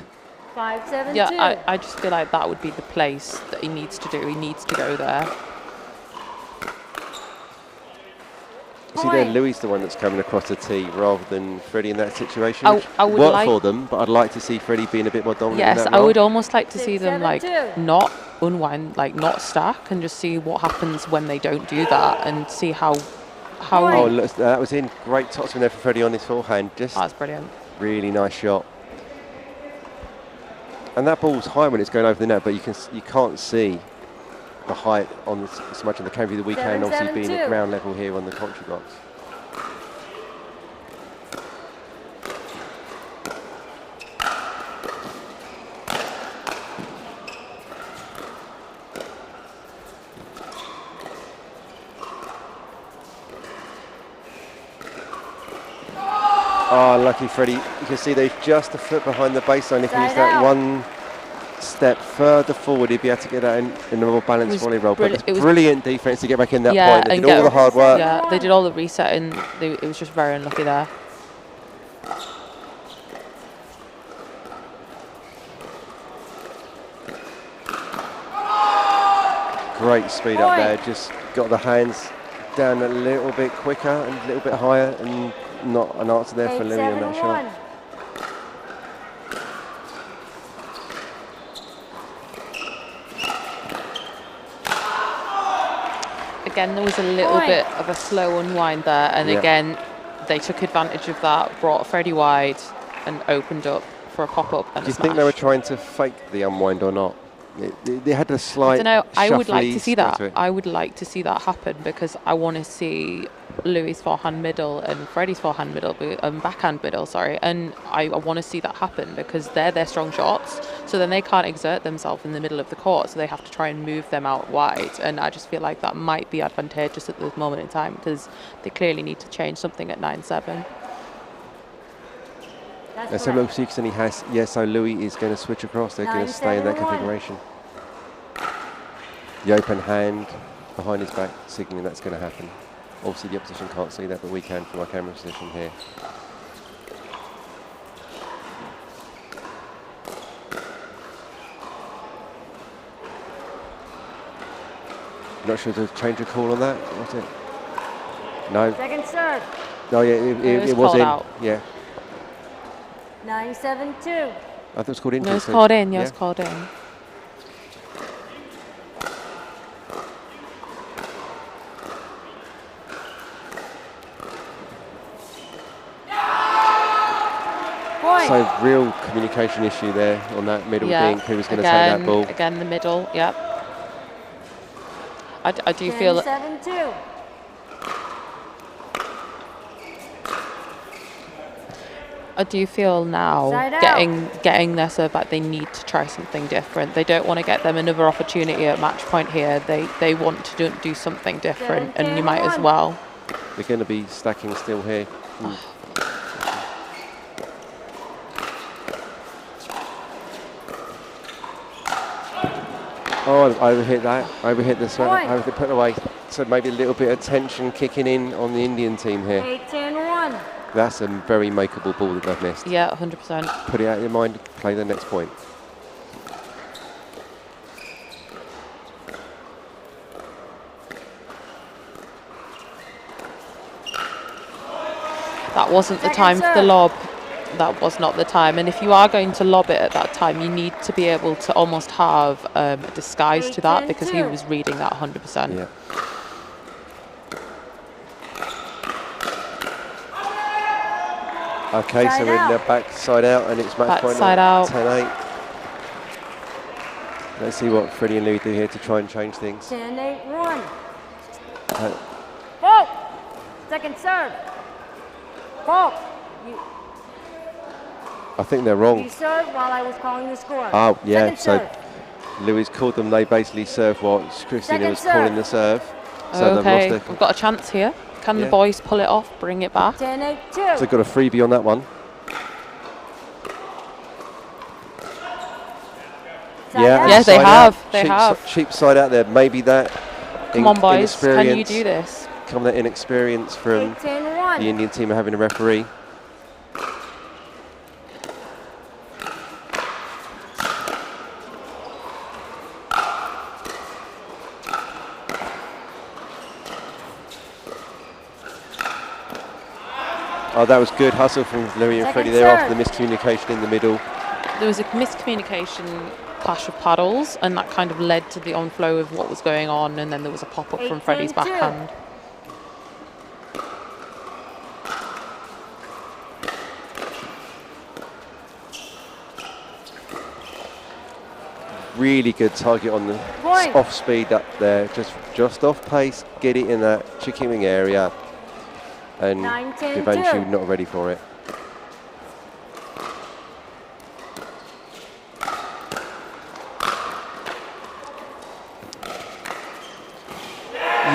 5-7-2. Yeah, I just feel like that would be the place that he needs to do. He needs to go there. See there, Louis the one that's coming across the tee rather than Freddie in that situation. I which would worked like- for them, but I'd like to see Freddie being a bit more dominant Yes, in that I role. would almost like to see them 6, 7, like 2. not unwind, like not stack, and just see what happens when they don't do that, and see how. Oh, look, that was in. Great topspin there for Freddie on his forehand. Just That's brilliant. really nice shot. And that ball's high when it's going over the net, but you can't see the height on so much on the camera that we can. 7, Obviously, 7, being 2. at ground level here on the commentary box. Oh, lucky Freddie. You can see they're just a foot behind the baseline. If he was that one step further forward, he'd be able to get that in a more balanced volley roll. But it's brilliant defense to get back in that point. They did all the hard work. Yeah, they did all the resetting. It was just very unlucky there. Great speed up there. Just got the hands down a little bit quicker and a little bit higher, and not an answer there for Louis on that shot. Again, there was a little bit of a slow unwind there, and again, they took advantage of that, brought Freddie wide, and opened up for a pop-up and Do you a think they smash. were trying to fake the unwind or not? They had a slight. I don't know. I would like to shuffly see spin that. to it. I would like to see that happen because I want to see Louis' forehand middle and Freddie's forehand middle, backhand middle, sorry. And I want to see that happen because they're their strong shots. So then they can't exert themselves in the middle of the court. So they have to try and move them out wide. And I just feel like that might be advantageous at this moment in time because they clearly need to change something at 9-7. Let's have a look, see, because he has. Yeah, so Louis is going to switch across. They're going to stay in that 9-7-1. configuration. The open hand behind his back, signalling that's going to happen. Obviously, the opposition can't see that, but we can from our camera position here. Not sure to change a call on that. Was it? No. Second serve. No, yeah, it was in. out. Yeah. 9-7-2. I thought it was called in. No, it's called in. Yeah, it's called in. So real communication issue there on that middle dink. Who was going to take that ball? Again, the middle. Yep. I do feel. 7-2. I do feel now Side out. getting their serve back, they need to try something different. They don't want to get them another opportunity at match point here. They want to do something different, and you might as well. They're going to be stacking still here. Oh, I overhit that. Overhit this one. Overhit, put it away. So maybe a little bit of tension kicking in on the Indian team here. 8-10-1. That's a very makeable ball that they've missed. Yeah, 100%. Put it out of your mind, play the next point. That wasn't the time for the lob. That was not the time. And if you are going to lob it at that time, you need to be able to almost have a disguise to that because he was reading that 100%. Yeah. Okay, so we're in the back side out, and it's match point side out. 10-8. Let's see what Freddie and Louis do here to try and change things. 10-8-1. Uh, Fault. Second serve. Fault. I think they're wrong. You served while I was calling the score. Oh, yeah, Second so serve. Louis called them, they basically served while Christina Second was serve. calling the serve. So Okay, they've lost we've got a chance here. Can the Yeah. boys pull it off, bring it back? 10-8-2. So they've got a freebie on that one. Yeah, Yeah, they side have, out. they Cheap have. cheap side out there. Maybe that Come on, boys, can you inexperience- do this? Come that inexperience from 8-10-1. the Indian team having a referee. Oh, that was good hustle from Louis and Freddie there after the miscommunication in the middle. There was a miscommunication, clash of paddles, and that kind of led to the onflow of what was going on, and then there was a pop-up from Freddie's backhand. Really good target on the off speed up there, just off pace, get it in that chicken wing area, and eventually not ready for it.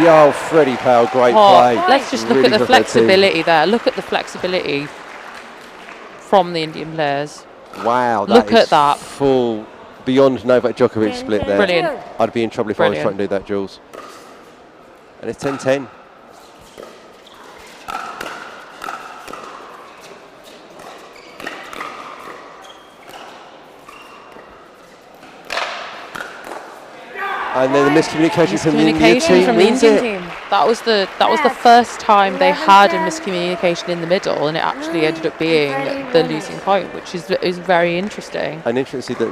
Yo, Freddie Powell, great play. Let's just look at the flexibility there. Look at the flexibility from the Indian players. Wow, look at that. Full, beyond Novak Djokovic split there. Brilliant. I'd be in trouble if I was trying to do that, Jules. And it's 10-10. And then the miscommunication from the Indian team. That was the first time they had a miscommunication in the middle, and it actually ended up being the losing point, which is very interesting. And interesting that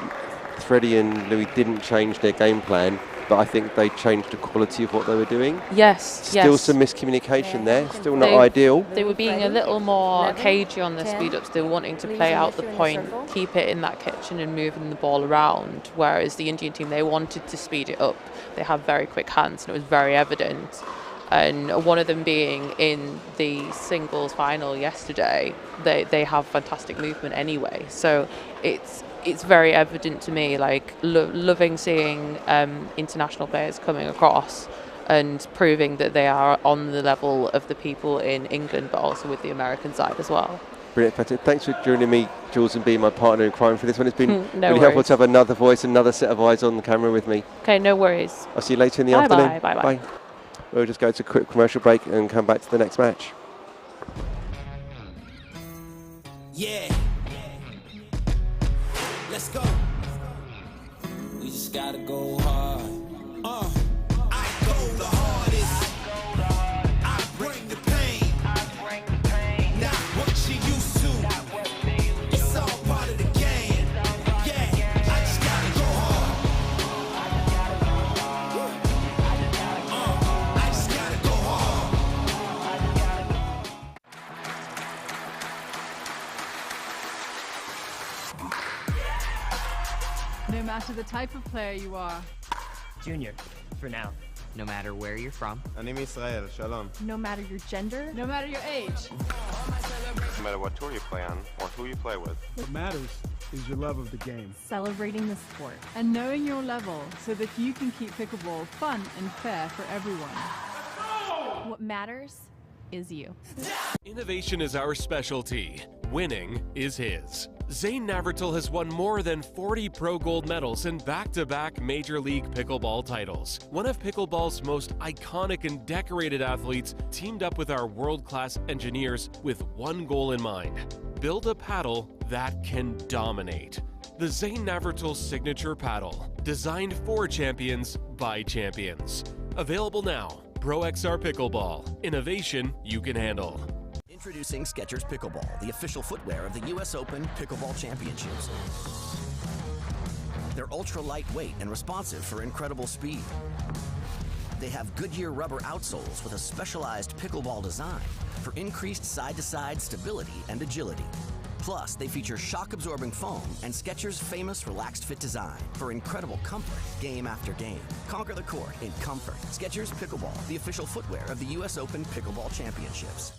Freddie and Louis didn't change their game plan, but I think they changed the quality of what they were doing. Yes, Still some miscommunication there, still not ideal. They were being a little more cagey on their speed-ups. They were wanting to play out the point, keep it in that kitchen and moving the ball around, whereas the Indian team, they wanted to speed it up. They have very quick hands, and it was very evident. And one of them being in the singles final yesterday, they have fantastic movement anyway. So it's very evident to me, like loving seeing international players coming across and proving that they are on the level of the people in England, but also with the American side as well. Brilliant, Patrick. Thanks for joining me, Jules, and being my partner in crime for this one. It's been No really helpful to have another voice, another set of eyes on the camera with me. Okay, no worries. I'll see you later in the afternoon. Bye. We'll just go to a quick commercial break and come back to the next match. Yeah. Let's go. We just gotta go hard. I go the hardest. I bring the pain. Not what you used to. It's all part of the game. Yeah, I just gotta go hard. I just gotta go hard. No matter the type of player you are. Junior, for now. No matter where you're from. אני מישראל, שלום. No matter your gender. No matter your age. No matter what tour you play on or who you play with. What matters is your love of the game. Celebrating the sport and knowing your level so that you can keep pickleball fun and fair for everyone. What matters is you. Innovation is our specialty. Winning is his. Zane Navratil has won more than 40 pro gold medals and back-to-back Major League Pickleball titles. One of pickleball's most iconic and decorated athletes teamed up with our world-class engineers with one goal in mind: build a paddle that can dominate. The Zane Navratil Signature Paddle, designed for champions by champions. Available now. Pro XR Pickleball. Innovation you can handle. Introducing Skechers Pickleball, the official footwear of the US Open Pickleball Championships. They're ultra lightweight and responsive for incredible speed. They have Goodyear rubber outsoles with a specialized pickleball design for increased side-to-side stability and agility. Plus, they feature shock-absorbing foam and Skechers' famous relaxed fit design for incredible comfort game after game. Conquer the court in comfort. Skechers Pickleball, the official footwear of the US Open Pickleball Championships.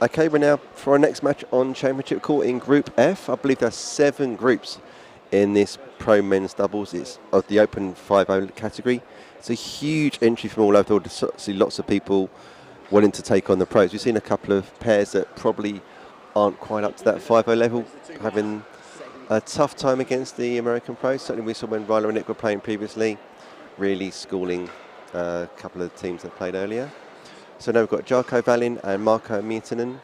Okay, we're now for our next match on Championship Court in Group F. I believe there's 7 groups in this Pro Men's Doubles. It's of the Open 5-0 category. It's a huge entry from all over the world. See lots of people wanting to take on the pros. We've seen a couple of pairs that probably aren't quite up to that 5-0 level, having a tough time against the American pros. Certainly we saw when Ryler and Nick were playing previously, really schooling a couple of the teams that played earlier. So now we've got Jarkko Valin and Marko Miettinen.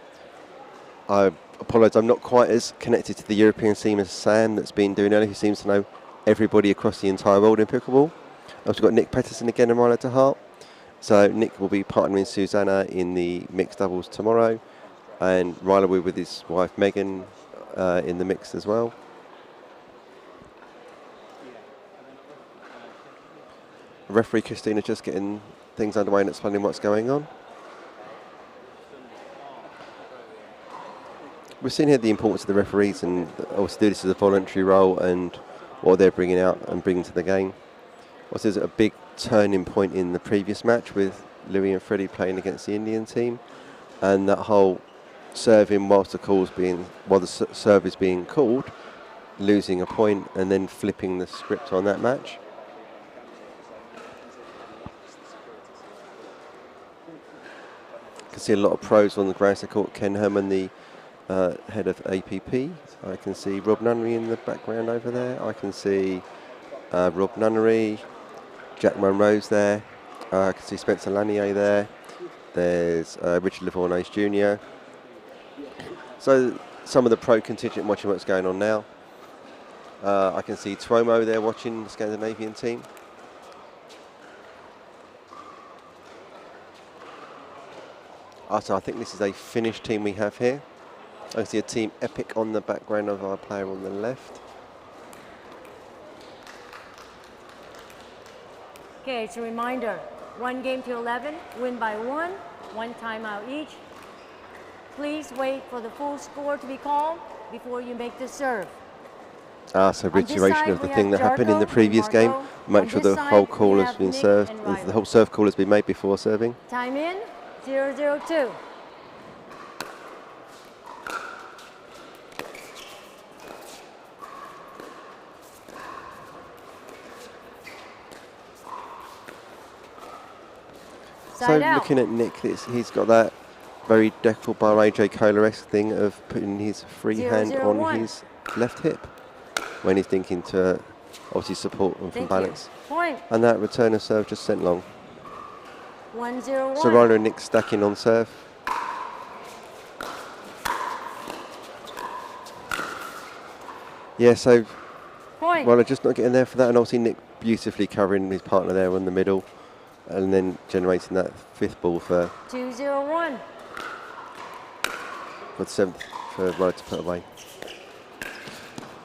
I apologise, I'm not quite as connected to the European scene as Sam that's been doing earlier, who seems to know everybody across the entire world in pickleball. I've also got Nick Petterson again and Ryler de Hart. So Nick will be partnering Susanna in the mixed doubles tomorrow, and Ryler will be with his wife Megan in the mixed as well. Referee Christina just getting things underway and explaining what's going on. We've seen here the importance of the referees, and also do this as a voluntary role and what they're bringing out and bringing to the game. Also, there's a big turning point in the previous match with Louis and Freddie playing against the Indian team, and that whole serving while the serve is being called, losing a point and then flipping the script on that match. You can see a lot of pros on the grass court. Ken Herman, the head of APP. I can see Rob Nunnery in the background over there. I can see Rob Nunnery, Jack Monroe's there. I can see Spencer Lanier there. There's Richard Livornais Jr. So some of the pro contingent watching what's going on now. I can see Tuomo there watching the Scandinavian team. So I think this is a Finnish team we have here. I can see a Team Epic on the background of our player on the left. Okay, it's a reminder. 1 game to 11, win by 1 timeout each. Please wait for the full score to be called before you make the serve. So reiteration of the thing that happened in the previous game. Make sure the whole call has been served, the whole serve call has been made before serving. Time in, 0-0-2. So looking at Nick, he's got that very Deckel bar AJ Kohler-esque thing of putting his free hand on his left hip when he's thinking to obviously support him from balance. Point. And that return of serve just sent long. 1-0-1. So Ryler and Nick stacking on serve. Yeah, so Ryler just not getting there for that, and obviously Nick beautifully covering his partner there in the middle, and then generating that 5th ball for 2-0-1. For the 7th for Ryler to put away.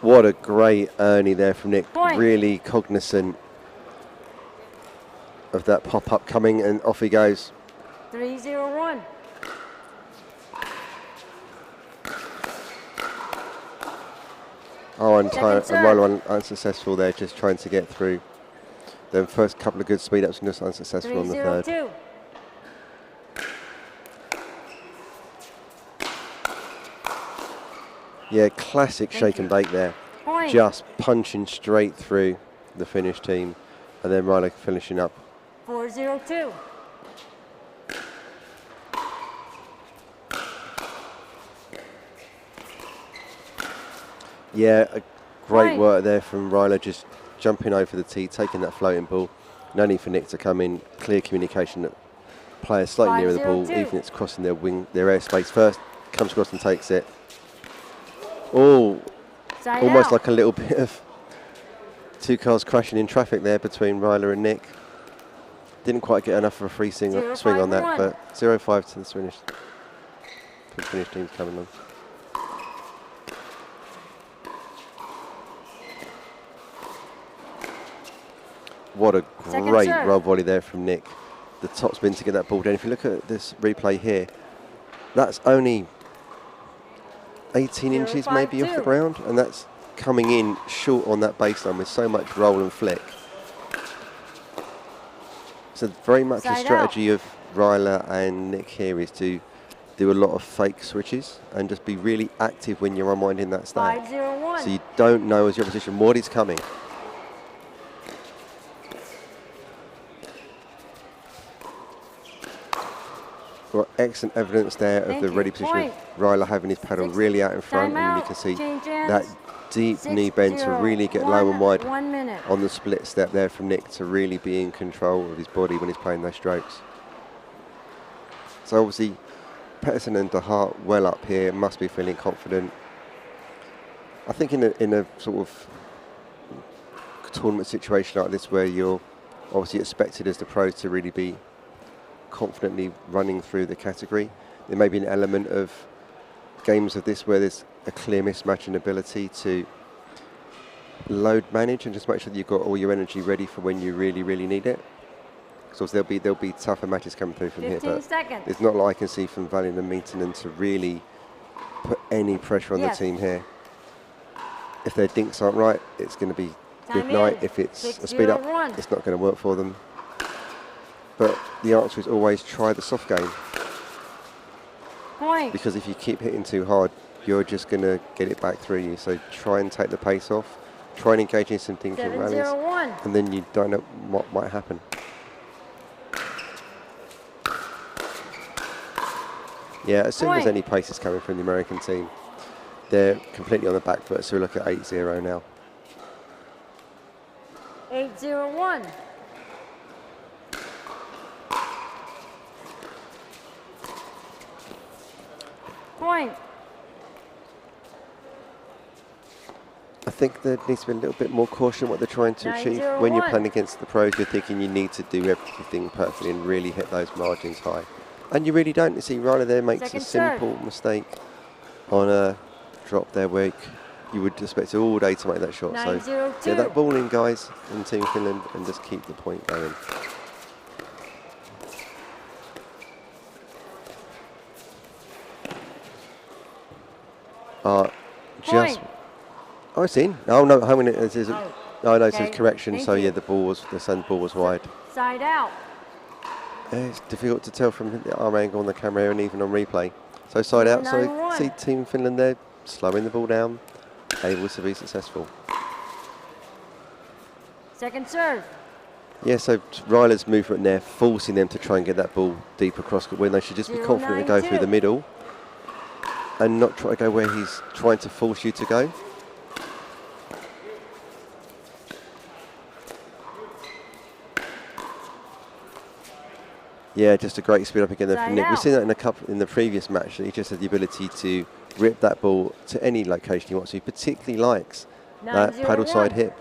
What a great Ernie there from Nick. Point. Really cognizant of that pop-up coming, and off he goes. 3-0-1. Oh, and Ryler unsuccessful there, just trying to get through. The first couple of good speed-ups and just unsuccessful on the third. 3-0-2. Yeah, classic shake and bake there. Point. Just punching straight through the Finnish team, and then Ryler finishing up. 4-0-2. Yeah, a great work there from Ryler, just jumping over the tee, taking that floating ball. No need for Nick to come in. Clear communication that player slightly nearer the ball, even if it's crossing their airspace first, comes across and takes it. Oh, almost like a little bit of 2 cars crashing in traffic there between Ryler and Nick. Didn't quite get enough of a free swing on that, but 0-5 to the Finnish team's coming on. What a great roll volley there from Nick. The top spin to get that ball down. If you look at this replay here, that's only 18 inches maybe off the ground, and that's coming in short on that baseline with so much roll and flick. So very much a strategy of Ryler and Nick here is to do a lot of fake switches and just be really active when you're unwinding that stack. 5-0-1. So you don't know as your opposition what is coming. Got excellent evidence there of the ready position of Ryler having his paddle really out in front, and you can see that deep knee bend to really get low and wide on the split step there from Nick to really be in control of his body when he's playing those strokes. So obviously Pedersen and De Hart well up here, must be feeling confident. I think in a sort of tournament situation like this where you're obviously expected as the pros to really be confidently running through the category, there may be an element of games of this where there's a clear mismatch in ability to load manage and just make sure that you've got all your energy ready for when you really, really need it. Because there'll be tougher matches coming through from here, but it's not like I can see from Valiant and Meetonen to really put any pressure on the team here. If their dinks aren't right, it's going to be good night. If it's a speed up, it's not going to work for them. But the answer is always try the soft game. Because if you keep hitting too hard, you're just going to get it back through you. So try and take the pace off. Try and engage in some things in rallies. And then you don't know what might happen. Yeah, as soon as any pace is coming from the American team, they're completely on the back foot. So we look at 8-0 now. 8-0-1. Point. I think there needs to be a little bit more caution what they're trying to achieve. When you're playing against the pros, you're thinking you need to do everything perfectly and really hit those margins high. And you really don't. You see, Ryler there makes a simple mistake on a drop there where you would expect all day to make that shot. So get that ball in, guys, in Team Finland, and just keep the point going. Just. Oh, it's in. Oh no, how many? It is. Oh no, it says correction. So yeah, the sand ball was wide. Side out. Yeah, it's difficult to tell from the arm angle on the camera and even on replay. So side out. So see Team Finland there, slowing the ball down, able to be successful. Second serve. Yeah, so Ryler's movement there, forcing them to try and get that ball deep across when they should just be confident to go through the middle and not try to go where he's trying to force you to go. Yeah, just a great speed up again there from Nick. We've seen that in the previous match, that he just had the ability to rip that ball to any location he wants to. He particularly likes that paddle side hip.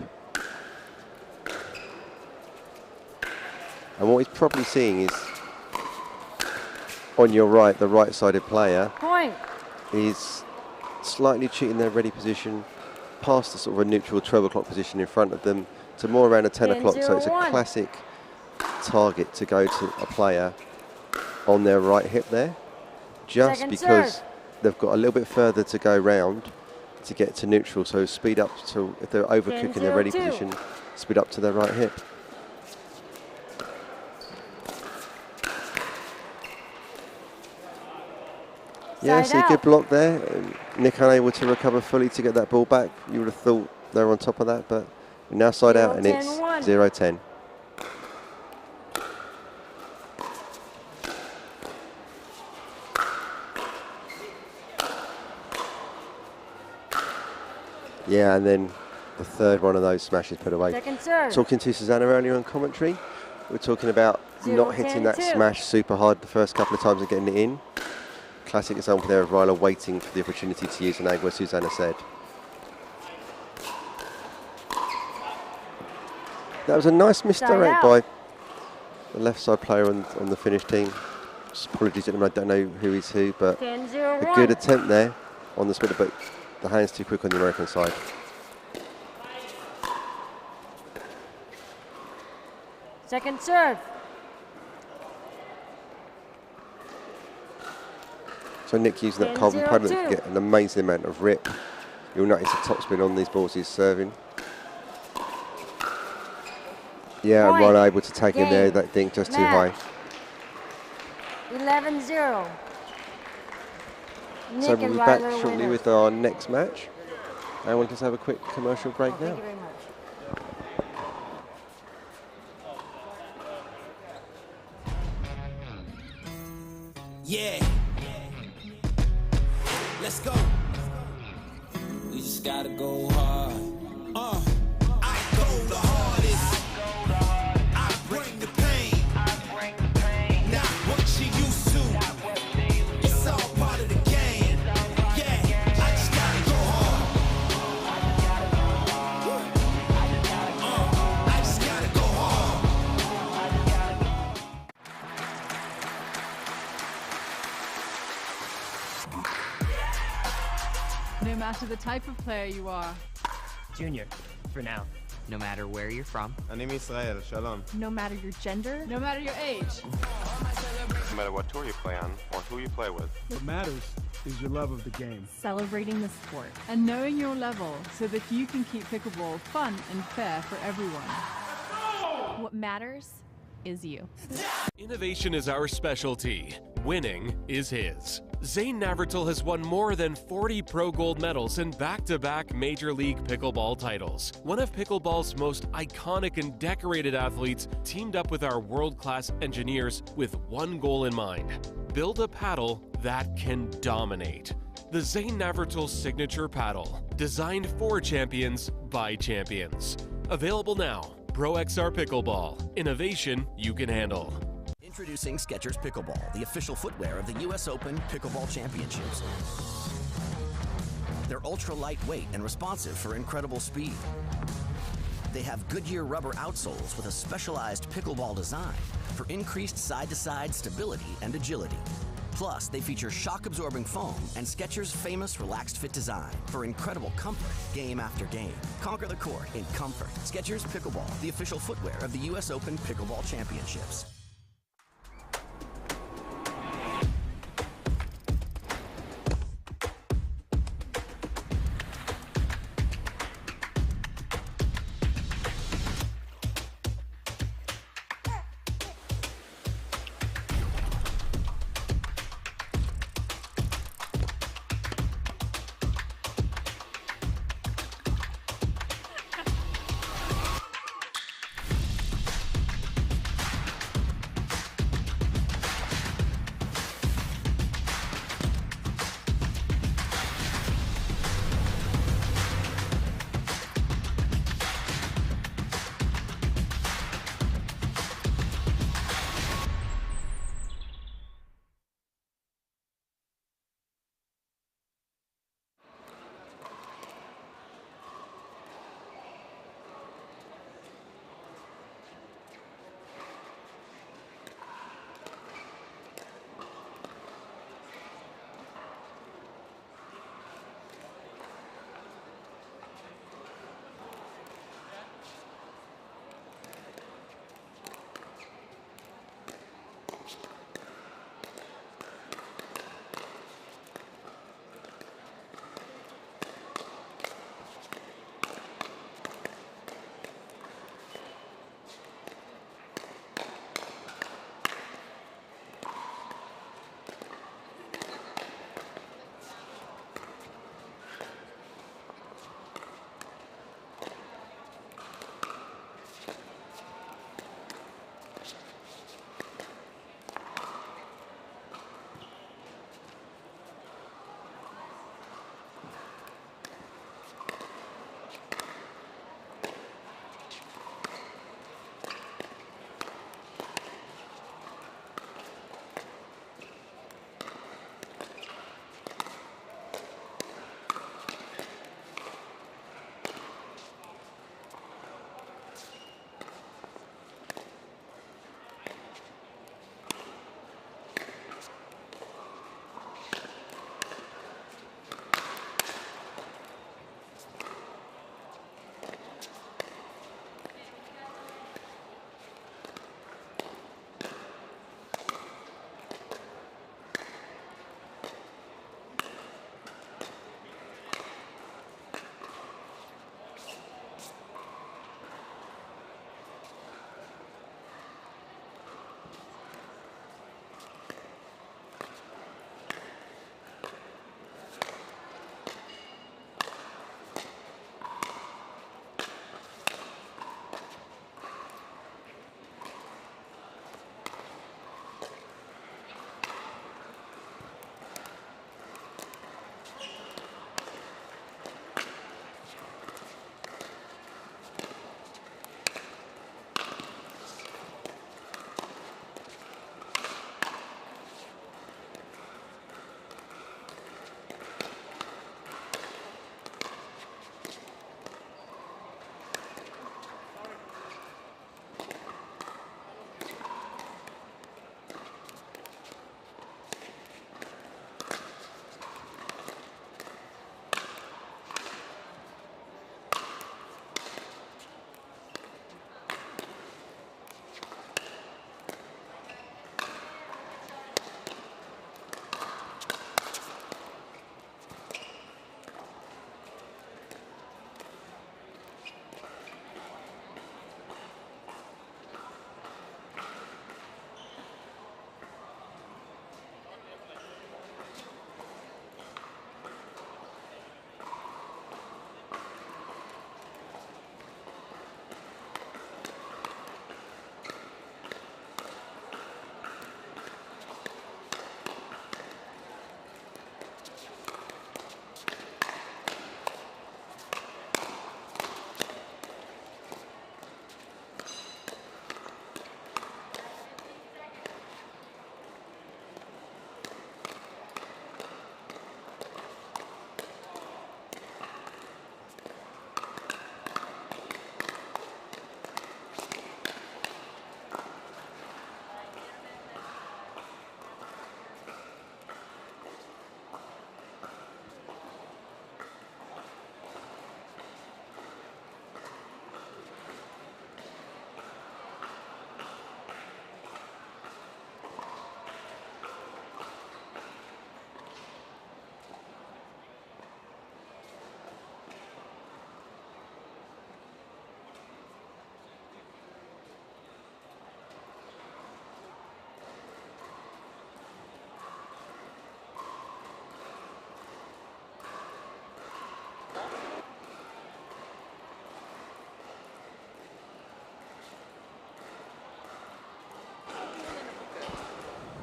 And what he's probably seeing is, on your right, the right-sided player is slightly cheating their ready position past the sort of a neutral 12 o'clock position in front of them to more around a 10 o'clock. So it's a classic target to go to a player on their right hip there, just because they've got a little bit further to go round to get to neutral. So speed up to, if they're overcooking their ready position, speed up to their right hip. Yeah, see a good block there. Nick unable to recover fully to get that ball back. You would have thought they were on top of that, but now side out and it's 0-10. Yeah, and then the third one of those smashes put away. Talking to Susanna earlier on commentary, we're talking about not hitting that smash super hard the first couple of times and getting it in. Classic example there of Ryler waiting for the opportunity to use an angle, as Susanna said. That was a nice misdirect by the left side player on the Finnish team. Just apologies to him, I don't know who is who, but a good attempt there on the split, but the hand's too quick on the American side. Second serve. So Nick using that carbon paddle to get an amazing amount of rip. You'll notice the top spin on these balls he's serving. Yeah, and Ryler able to take him there, that dink just too high. 11-0. So Nick we'll and be back Ryler shortly winners. with our next match. And we'll just have a quick commercial break now. Thank you very much. Yeah. Let's go. We just gotta go hard. I go the hardest. I bring the pain. Not what you used to. It's all part of the game. Yeah, I just gotta go hard. I just gotta go hard. No matter the type of player you are, Junior, for now. No matter where you're from. אני מישראל, שלום. no matter your gender, no matter your age, No matter what tour you play on or who you play with. What matters is your love of the game. celebrating the sport, and knowing your level so that you can keep pickleball fun and fair for everyone. What matters is you. Innovation is our specialty. Winning is his. Zane Navratil has won more than 40 Pro Gold medals and back-to-back Major League Pickleball titles. One of pickleball's most iconic and decorated athletes teamed up with our world-class engineers with one goal in mind: build a paddle that can dominate. The Zane Navratil Signature Paddle, designed for champions by champions. Available now. Pro XR Pickleball. Innovation you can handle. Introducing Skechers Pickleball, the official footwear of the US Open Pickleball Championships. They're ultra lightweight and responsive for incredible speed. They have Goodyear rubber outsoles with a specialized pickleball design for increased side-to-side stability and agility. Plus, they feature shock-absorbing foam and Skechers' famous relaxed fit design for incredible comfort game after game. Conquer the court in comfort. Skechers Pickleball, the official footwear of the US Open Pickleball Championships.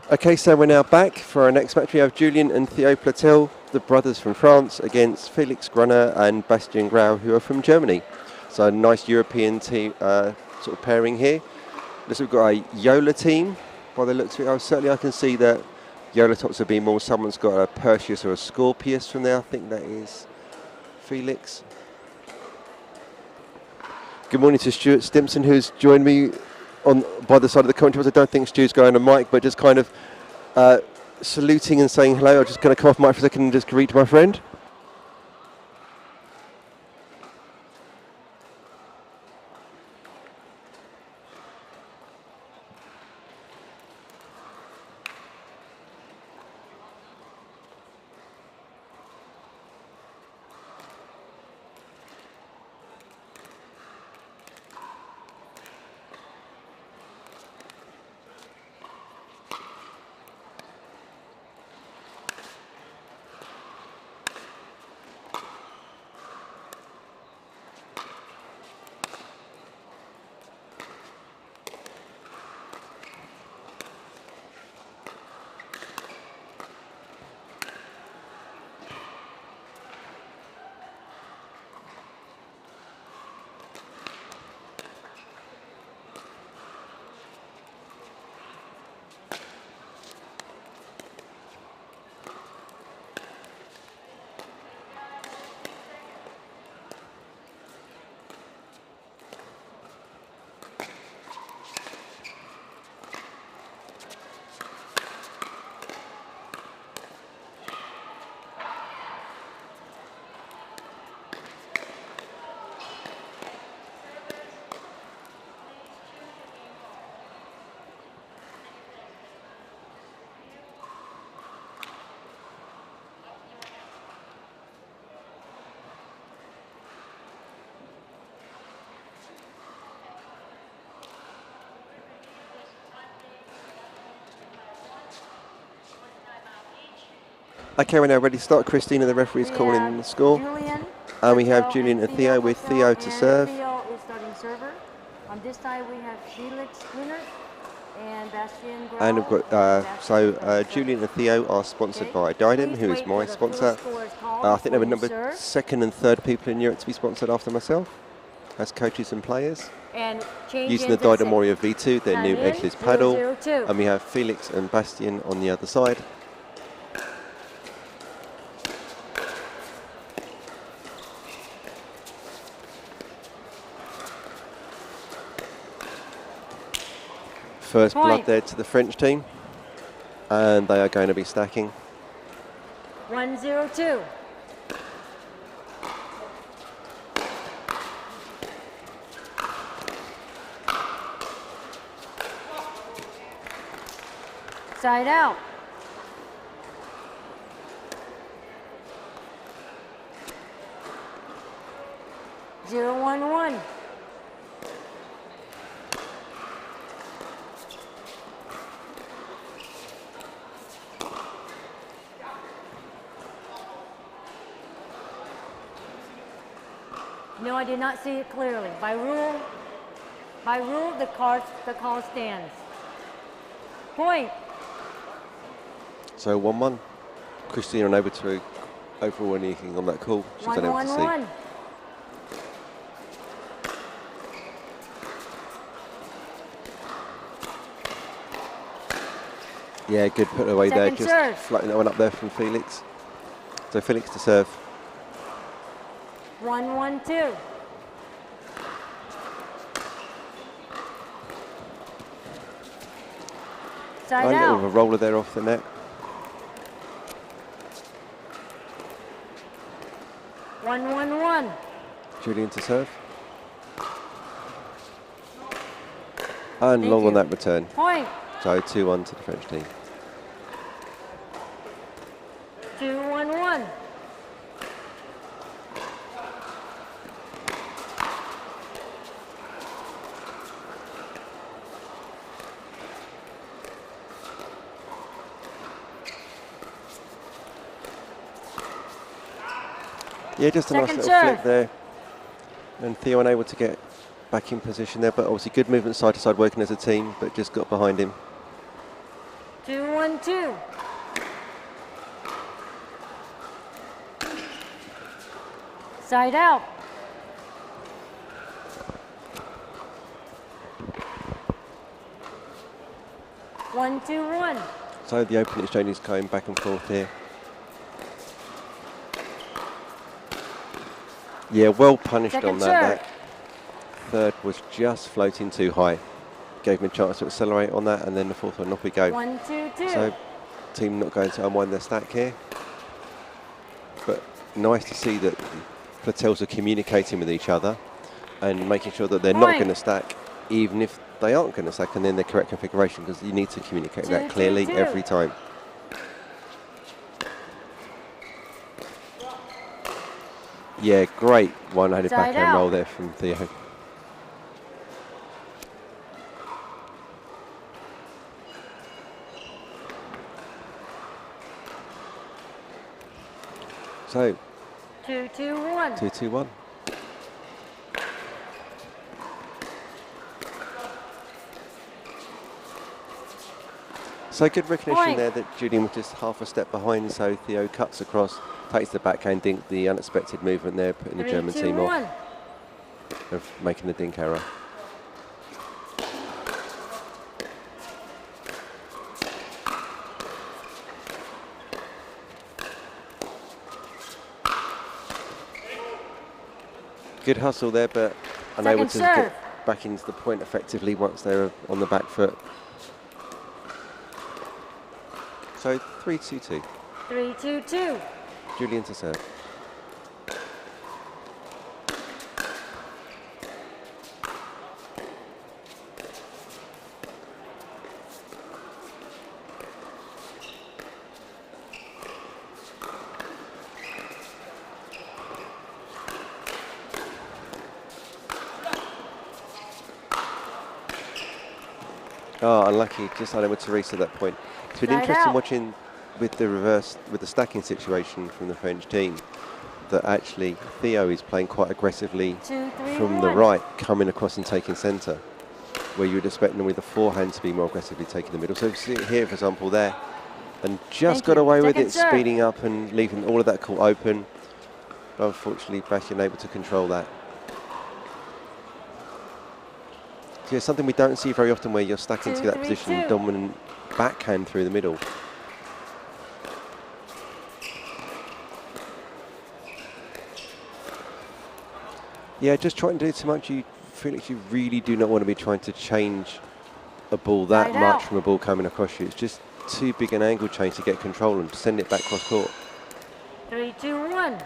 Okay, so we're now back for our next match. We have Julien and Theo Platel, the brothers from France, against Felix Grunner and Bastien Grau, who are from Germany. So a nice European team sort of pairing here. Looks like we've got a Yola team by the looks of it. Certainly I can see that Yola tops have been more. Someone's got a Perseus or a Scorpius from there. I think that is Felix. Good morning to Stuart Stimpson, who's joined me by the side of the commentary. I don't think Stu's going on mic, but just kind of saluting and saying hello. I'm just going to come off mic for a second and just greet my friend. Okay, we're now ready to start. Christina, the referee's calling the score. And we have Julien and Theo with Theo to serve. Theo is starting server. On this side we have Felix Grunner and Bastien Grau. And we've got, Julien and Theo are sponsored by Diadem, who is my sponsor. I think they were number second and third people in Europe to be sponsored after myself, as coaches and players. And using the Diadem Warrior V2, their new edgeless paddle. And we have Felix and Bastien on the other side. First blood there to the French team, and they are going to be stacking. 1-0-2. Side out. Zero, 1-1. No, I did not see it clearly. By rule, the call stands. Point. So 1-1. Christina unable to overrule anything on that call. She was unable to see. 1-1-1. Yeah, good put away there. Second serve. Just floating that one up there from Felix. So Felix to serve. 1-1-2. Side A little out. of a roller there off the net. 1-1-1. Julien to serve. And long on that return. Point. So 2-1 to the French team. 2-1-1. Yeah, just a nice little flick there. And Theo unable to get back in position there, but obviously good movement side to side, working as a team, but just got behind him. 2-1-2. Side out. 1-2-1. So the open exchange is going back and forth here. Yeah, well punished Second on that. serve. That third was just floating too high. Gave him a chance to accelerate on that, and then the fourth one, off we go. 1-2-2. So team not going to unwind their stack here. But nice to see that the Platels are communicating with each other and making sure that they're not going to stack, even if they aren't going to stack, and then the correct configuration, because you need to communicate that clearly every time. Yeah, great one-handed backhand roll there from Theo. So 2-2-1. 2-2-1. So good recognition there that Julian was just half a step behind, so Theo cuts across, takes the backhand dink, the unexpected movement there, putting the German team off of making the dink error. Good hustle there, but unable to get back into the point effectively once they're on the back foot. So 3-2-2. 3-2-2. Julian to serve. Oh, unlucky, just unable to reach to that point. It's been interesting watching with the reverse, with the stacking situation from the French team, that actually Theo is playing quite aggressively from the right, coming across and taking centre, where you would expect them with the forehand to be more aggressively taking the middle. So here, for example, there, and just got away with it, speeding up and leaving all of that court open. But unfortunately, Bastien able to control that. So yeah, something we don't see very often, where you're stacking to that position, dominant backhand through the middle. Yeah, just trying to do too much. You feel like you really do not want to be trying to change a ball that much from a ball coming across you. It's just too big an angle change to get control and send it back cross court. 3-2-1.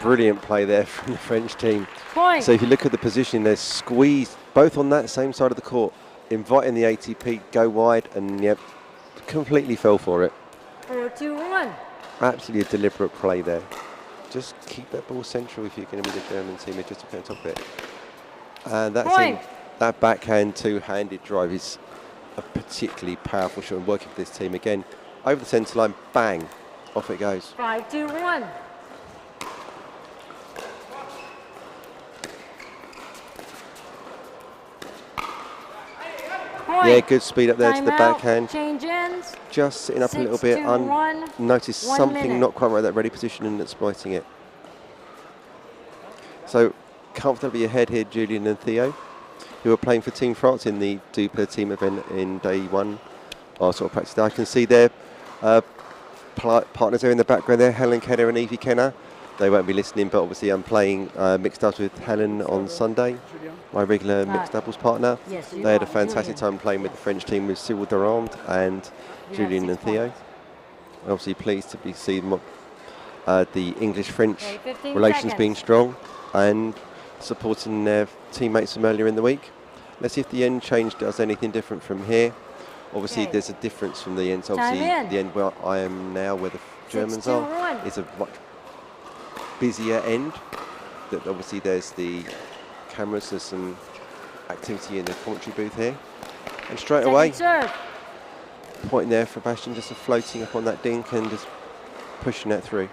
Brilliant play there from the French team. Point. So if you look at the position, they're squeezed both on that same side of the court, inviting the ATP go wide, and yep, completely fell for it. 4-2-1. Absolutely a deliberate play there. Just keep that ball central if you're going to be the German team. Just to get on top of it. And that's in. That backhand two-handed drive is a particularly powerful shot, and working for this team again. Over the centre line, bang, off it goes. 5-2-1. Yeah, good speed up there to the backhand. Change ends. Just sitting up a little bit. Noticed something not quite right, that ready position, and exploiting it. So comfortably ahead here, Julian and Theo, who are playing for Team France in the Duper team event in day one. Sort of practice. I can see their partners there in the background there, Helen Kenner and Evie Kenner. They won't be listening, but obviously I'm playing mixed doubles with Helen on Sunday, my regular mixed doubles partner. They had a fantastic time playing with the French team with Cyril Durand and Julian and Theo. Obviously pleased to see the English-French relations being strong and supporting their teammates from earlier in the week. Let's see if the end change does anything different from here. Obviously there's a difference from the end. So obviously the end where I am now, where the Germans are, is a much busier end. That obviously there's the cameras, there's some activity in the commentary booth here, and straight away point there for Bastian, just floating up on that dink and just pushing that through.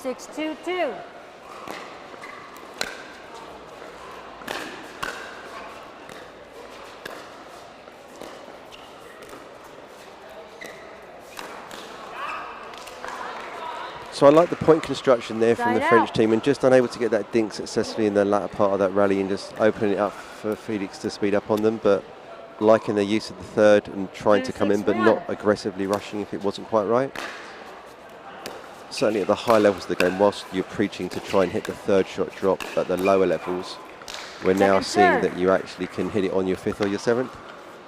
6-2-2. So I like the point construction there from the Side French out. team, and just unable to get that dink successfully in the latter part of that rally and just opening it up for Felix to speed up on them, but liking the use of the third and trying to come in but not aggressively rushing if it wasn't quite right. Certainly at the high levels of the game, whilst you're preaching to try and hit the third shot drop at the lower levels, we're now seeing that you actually can hit it on your fifth or your seventh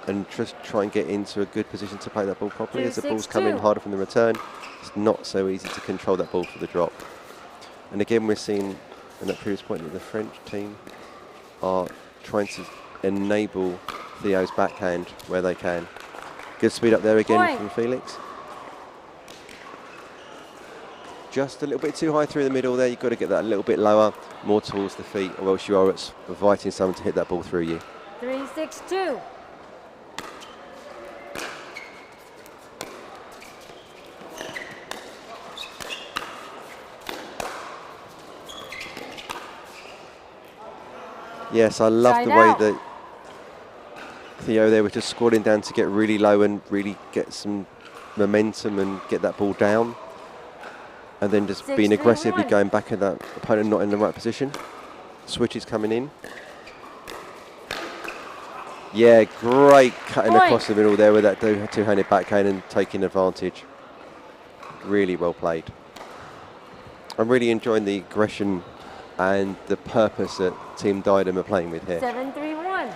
and just try and get into a good position to play that ball properly. As the balls come in harder from the return, it's not so easy to control that ball for the drop. And again, we're seeing in that previous point that the French team are trying to enable Theo's backhand where they can. Good speed up there again from Felix. Just a little bit too high through the middle there. You've got to get that a little bit lower, more towards the feet, or else you are inviting someone to hit that ball through you. 3-6-2. Yes, I love Side the way out. that Theo there was just squatting down to get really low and really get some momentum and get that ball down. And then just being aggressively going back at that opponent not in the right position. Switches coming in. Yeah, great cutting across the middle there with that two-handed backhand and taking advantage. Really well played. I'm really enjoying the aggression and the purpose that Team Diadem are playing with here. 7-3-1.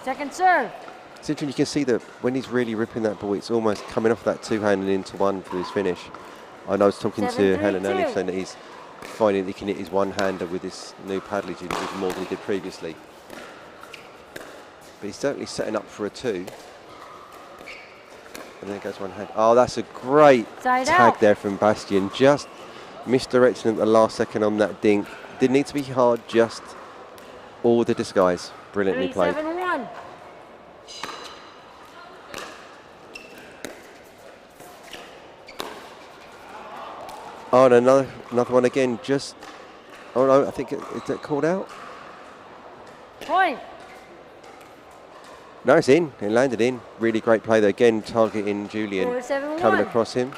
Second serve. It's interesting, you can see that when he's really ripping that ball, it's almost coming off that two-hand and into one for his finish. And I was talking to Helen earlier saying that he's finding that he can hit his one-hander with this new paddle even more than he did previously. But he's certainly setting up for a two. And there goes one hand. Oh, that's a great tag there from Bastian. Just misdirection at the last second on that dink. Didn't need to be hard, just all the disguise. Brilliantly played. 3-7-1. Oh, and another one again. Just, oh no, I think is that called out? Point. No, it's in. It landed in. Really great play there. Again, targeting Julian. 4-7-1. Coming across him.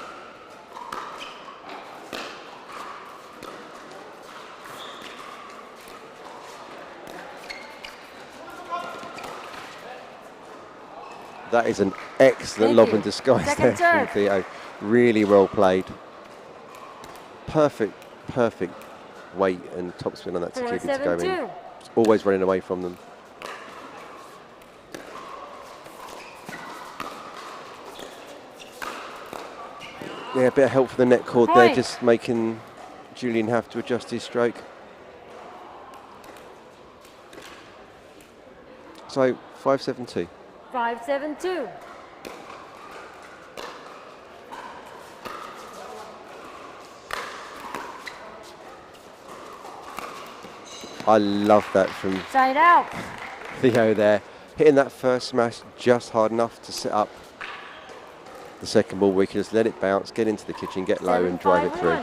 That is an excellent lob and disguise there from Theo. Really well played. Perfect weight and topspin on that to keep it to go in. Always running away from them. Yeah, a bit of help for the net cord there, just making Julian have to adjust his stroke. So 5-7-2. 5-7-2. I love that from Side out. Theo there. Hitting that first smash just hard enough to set up the second ball where you can just let it bounce, get into the kitchen, get low and drive it through.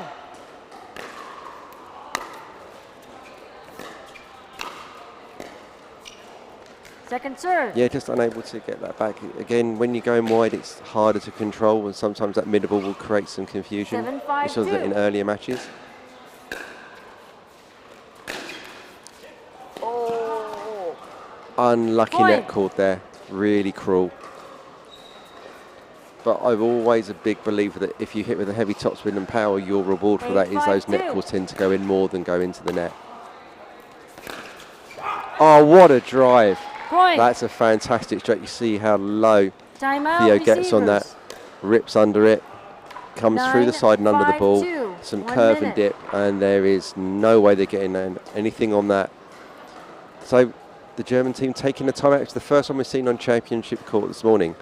Second serve. Yeah, just unable to get that back. Again, when you're going wide, it's harder to control, and sometimes that middle ball will create some confusion. 7-5-2. We saw that in earlier matches. Oh. Unlucky net cord there. Really cruel. But I'm always a big believer that if you hit with a heavy topspin and power, your reward for that is those net cords tend to go in more than go into the net. Oh, what a drive. Point. That's a fantastic stroke. You see how low Timeout, Theo gets on that, rips under it, comes through the side and under the ball, 9-5-2. some 1 curve minute. and dip, and there is no way they're getting anything on that. So the German team taking the timeout. It's the first one we've seen on Championship court this morning.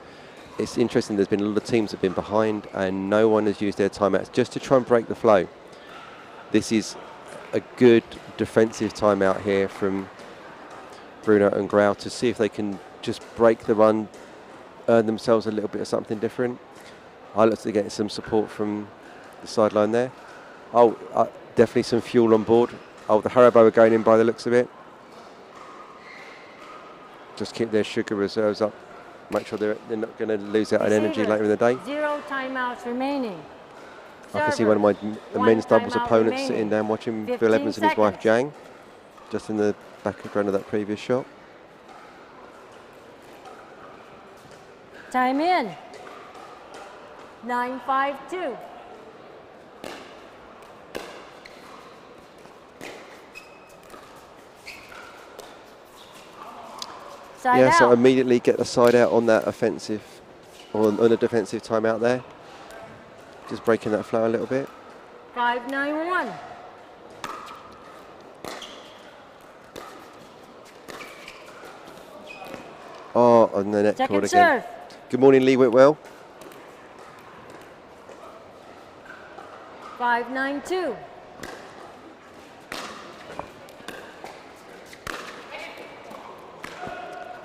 It's interesting, there's been a lot of teams that have been behind and no one has used their timeouts just to try and break the flow. This is a good defensive timeout here from Bruno and Grau to see if they can just break the run, earn themselves a little bit of something different. I look to get some support from the sideline there. Oh, definitely some fuel on board. Oh, the Haribo are going in by the looks of it. Just keep their sugar reserves up. Make sure they're not going to lose out on energy later in the day. 0 timeouts remaining. I can see one of my men's doubles opponents sitting down watching Bill Evans and his wife Jang, just in the background of that previous shot. Time in. 9-5-2. Yeah, so immediately get the side out on that offensive, or on a defensive timeout there. Just breaking that flow a little bit. 5-9-1. Oh, on the net Second cord again. serve. Good morning, Lee Whitwell. 5-9-2.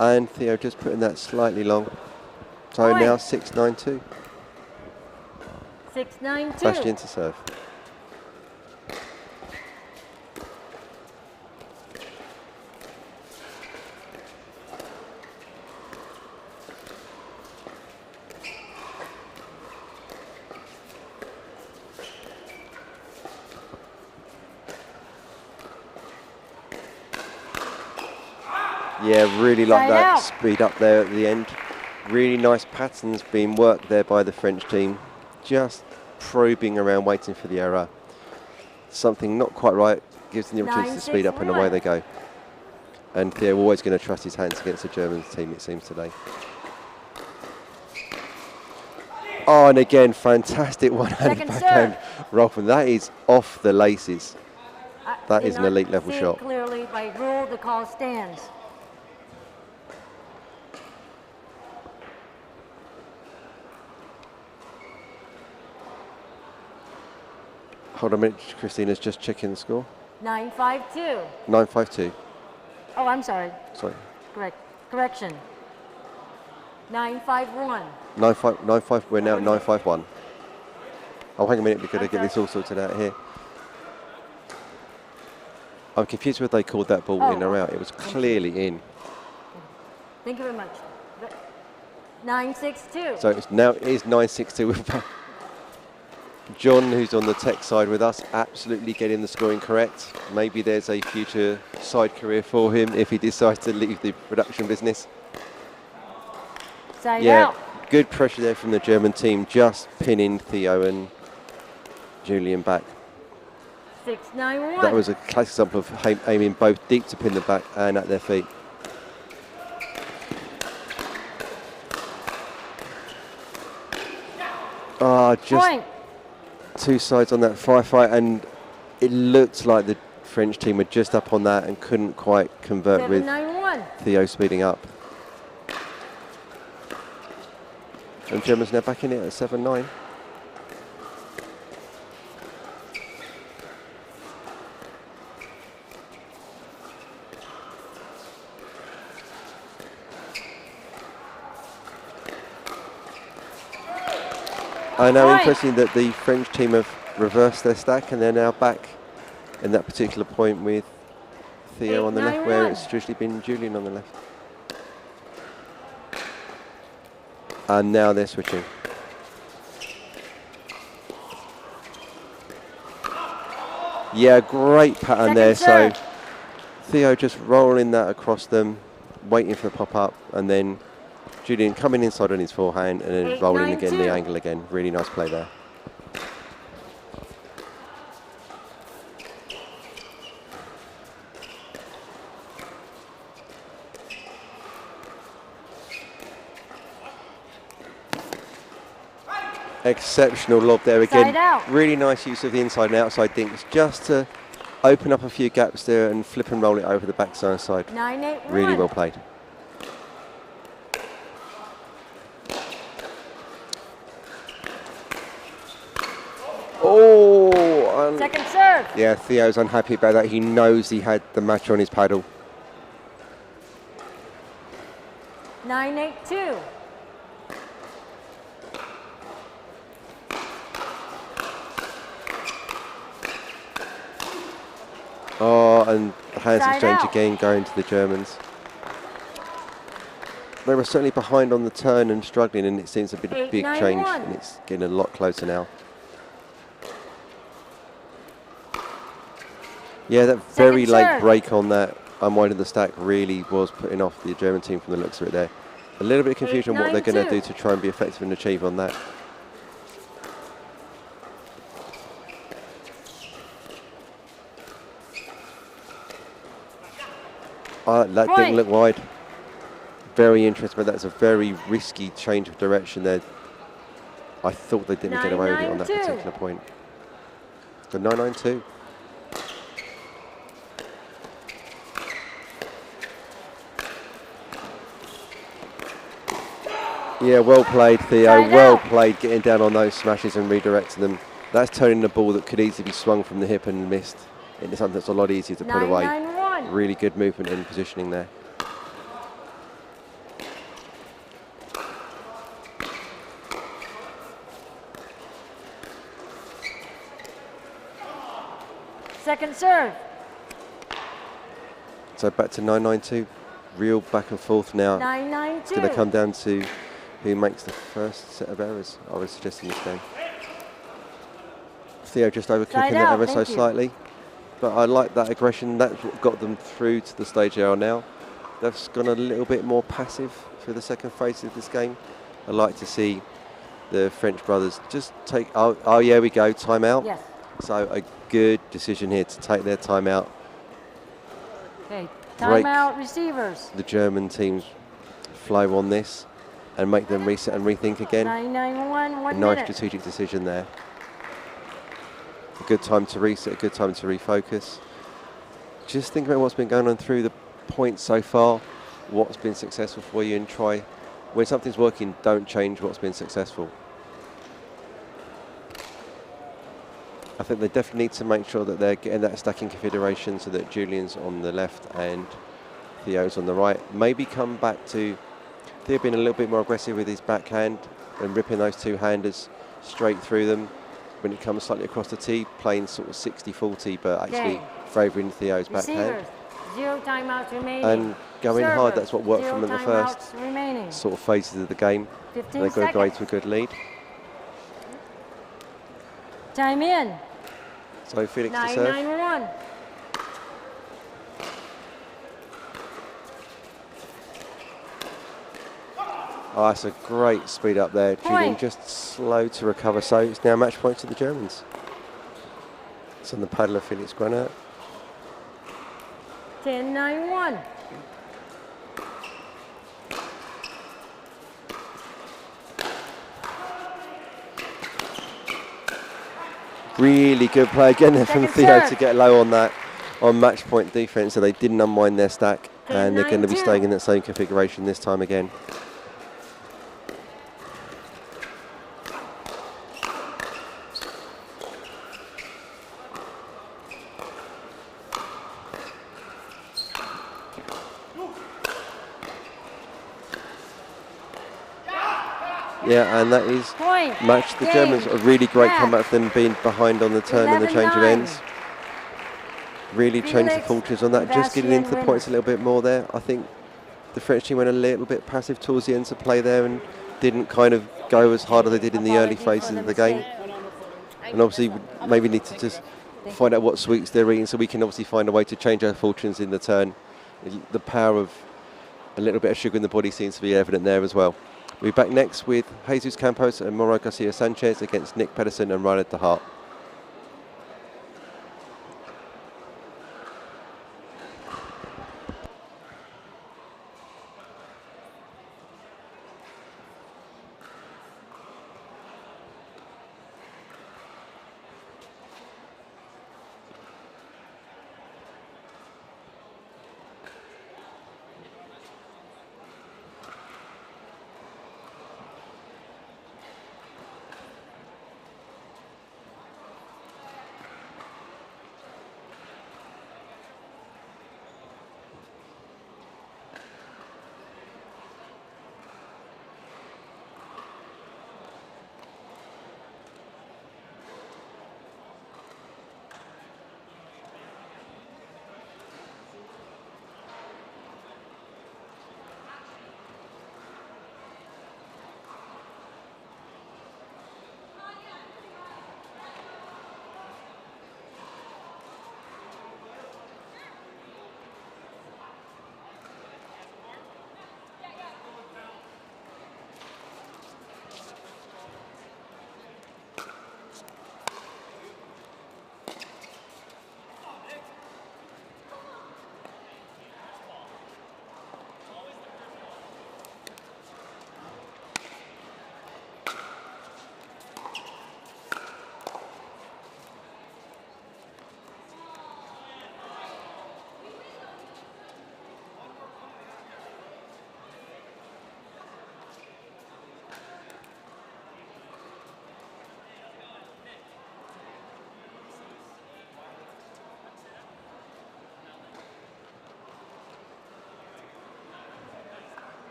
And Theo just putting that slightly long. So now 6-9-2. 6-9-2. Flashed into serve. Yeah, really like that speed up there at the end. Really nice patterns being worked there by the French team. Just probing around, waiting for the error. Something not quite right, gives them the opportunity to speed up and away they go. And Theo always going to trust his hands against the German team, it seems, today. Oh, and again, fantastic one-handed backhand roll from that is off the laces. That is an elite level shot. Clearly by rule, the call stands. Hold on a minute, Christina's just checking the score. 9-5-2. 9-5-2. Oh, I'm sorry. Sorry. Correction. 9-5-1. 9-5. We're now at 9-5-1. Oh, hang a minute. We've got to get this all sorted out here. I'm confused whether they called that ball in or out. It was clearly in. Thank you very much. 9-6-2. So it's now it is 9-6-2. John, who's on the tech side with us, absolutely getting the scoring correct. Maybe there's a future side career for him if he decides to leave the production business. Side yeah, out. Good pressure there from the German team, just pinning Theo and Julian back. 6-9-1. That was a classic example of aiming both deep to pin them back and at their feet. Just Point. Two sides on that firefight, and it looked like the French team were just up on that and couldn't quite convert with Theo speeding up. And Germans now back in it at 7-9. I know, interesting that the French team have reversed their stack and they're now back in that particular point with Theo on the left, where it's traditionally been Julian on the left. And now they're switching. Yeah, great pattern there. So Theo just rolling that across them, waiting for the pop-up, and then Julian coming inside on his forehand and then rolling again, the angle again. Really nice play there. Exceptional lob there again. Really nice use of the inside and outside dinks just to open up a few gaps there and flip and roll it over the backside side. 9-8-1. Really well played. Oh! Second serve. Yeah, Theo's unhappy about that. He knows he had the match on his paddle. 9-8-2. Oh, and the hands Side exchange out. again going to the Germans. They were certainly behind on the turn and struggling, and it seems to be a big change, 8-9-1. and it's getting a lot closer now. Yeah, that very Second late serve. break on that unwinding the stack really was putting off the German team from the looks of it there. A little bit of confusion on what they're going to 8-9-2. do to try and be effective and achieve on that. That Point. didn't look wide. Very interesting, but that's a very risky change of direction there. I thought they didn't get away with it on that 9-9-2. particular point. The 9-9-2. Yeah, well played, Theo. Side Well out. played getting down on those smashes and redirecting them. That's turning the ball that could easily be swung from the hip and missed into something that's a lot easier to put away. 9-9-1. Really good movement and positioning there. Second serve. So back to 9-9-2. Real back and forth now. 9-9-2. It's going to come down to who makes the first set of errors, I would suggest, in this game. Theo just overcooking Side that out, ever so thank you. slightly. But I like that aggression. That's what got them through to the stage they are now. They've gone a little bit more passive for the second phase of this game. I like to see the French brothers just take... Oh, yeah, we go. Timeout. Yes. So a good decision here to take their timeout. Okay. Break Timeout receivers. the German team's flow on this and make them reset and rethink again. 9-9-1. A 1 nice minute. strategic decision there. A good time to reset, a good time to refocus. Just think about what's been going on through the points so far, what's been successful for you, and try, when something's working, don't change what's been successful. I think they definitely need to make sure that they're getting that stacking configuration so that Julian's on the left and Theo's on the right. Maybe come back to Theo being a little bit more aggressive with his backhand and ripping those two-handers straight through them. When it comes slightly across the tee, playing sort of 60-40, but actually Okay. favouring Theo's backhand. Receivers. 0 timeouts remaining. And going hard, Servers, that's what worked for 0 them in the first timeouts remaining. sort of phases of the game. 15 They've got to go seconds. to a good lead. Time in. So Felix to serve. 9-9-1. Oh, that's a great speed up there. Julian Point. just slow to recover. So it's now match points to the Germans. It's on the paddle of Felix Granat. 10-9-1. Really good play again there from Second Theo serve. to get low on that, on match point defense, so they didn't unwind their stack, and they're going to be 9-2. staying in that same configuration this time again. Yeah, and that is Point. match. The Game. Germans, a really great Match. comeback for them being behind on the turn and the change of 11-9. ends. Really changed the Felix fortunes on that. Just getting into the Sebastian points a little bit more there. I think the French team went a little bit passive towards the ends of play there and didn't kind of go as hard as they did in the early Apologies for phases the of the game. mistake. And obviously maybe need to just find out what sweets they're eating so we can obviously find a way to change our fortunes in the turn. The power of a little bit of sugar in the body seems to be evident there as well. We'll be back next with Jesus Campos and Mauro Garcia Sanchez against Nick Pedersen and Reinhard de Hart.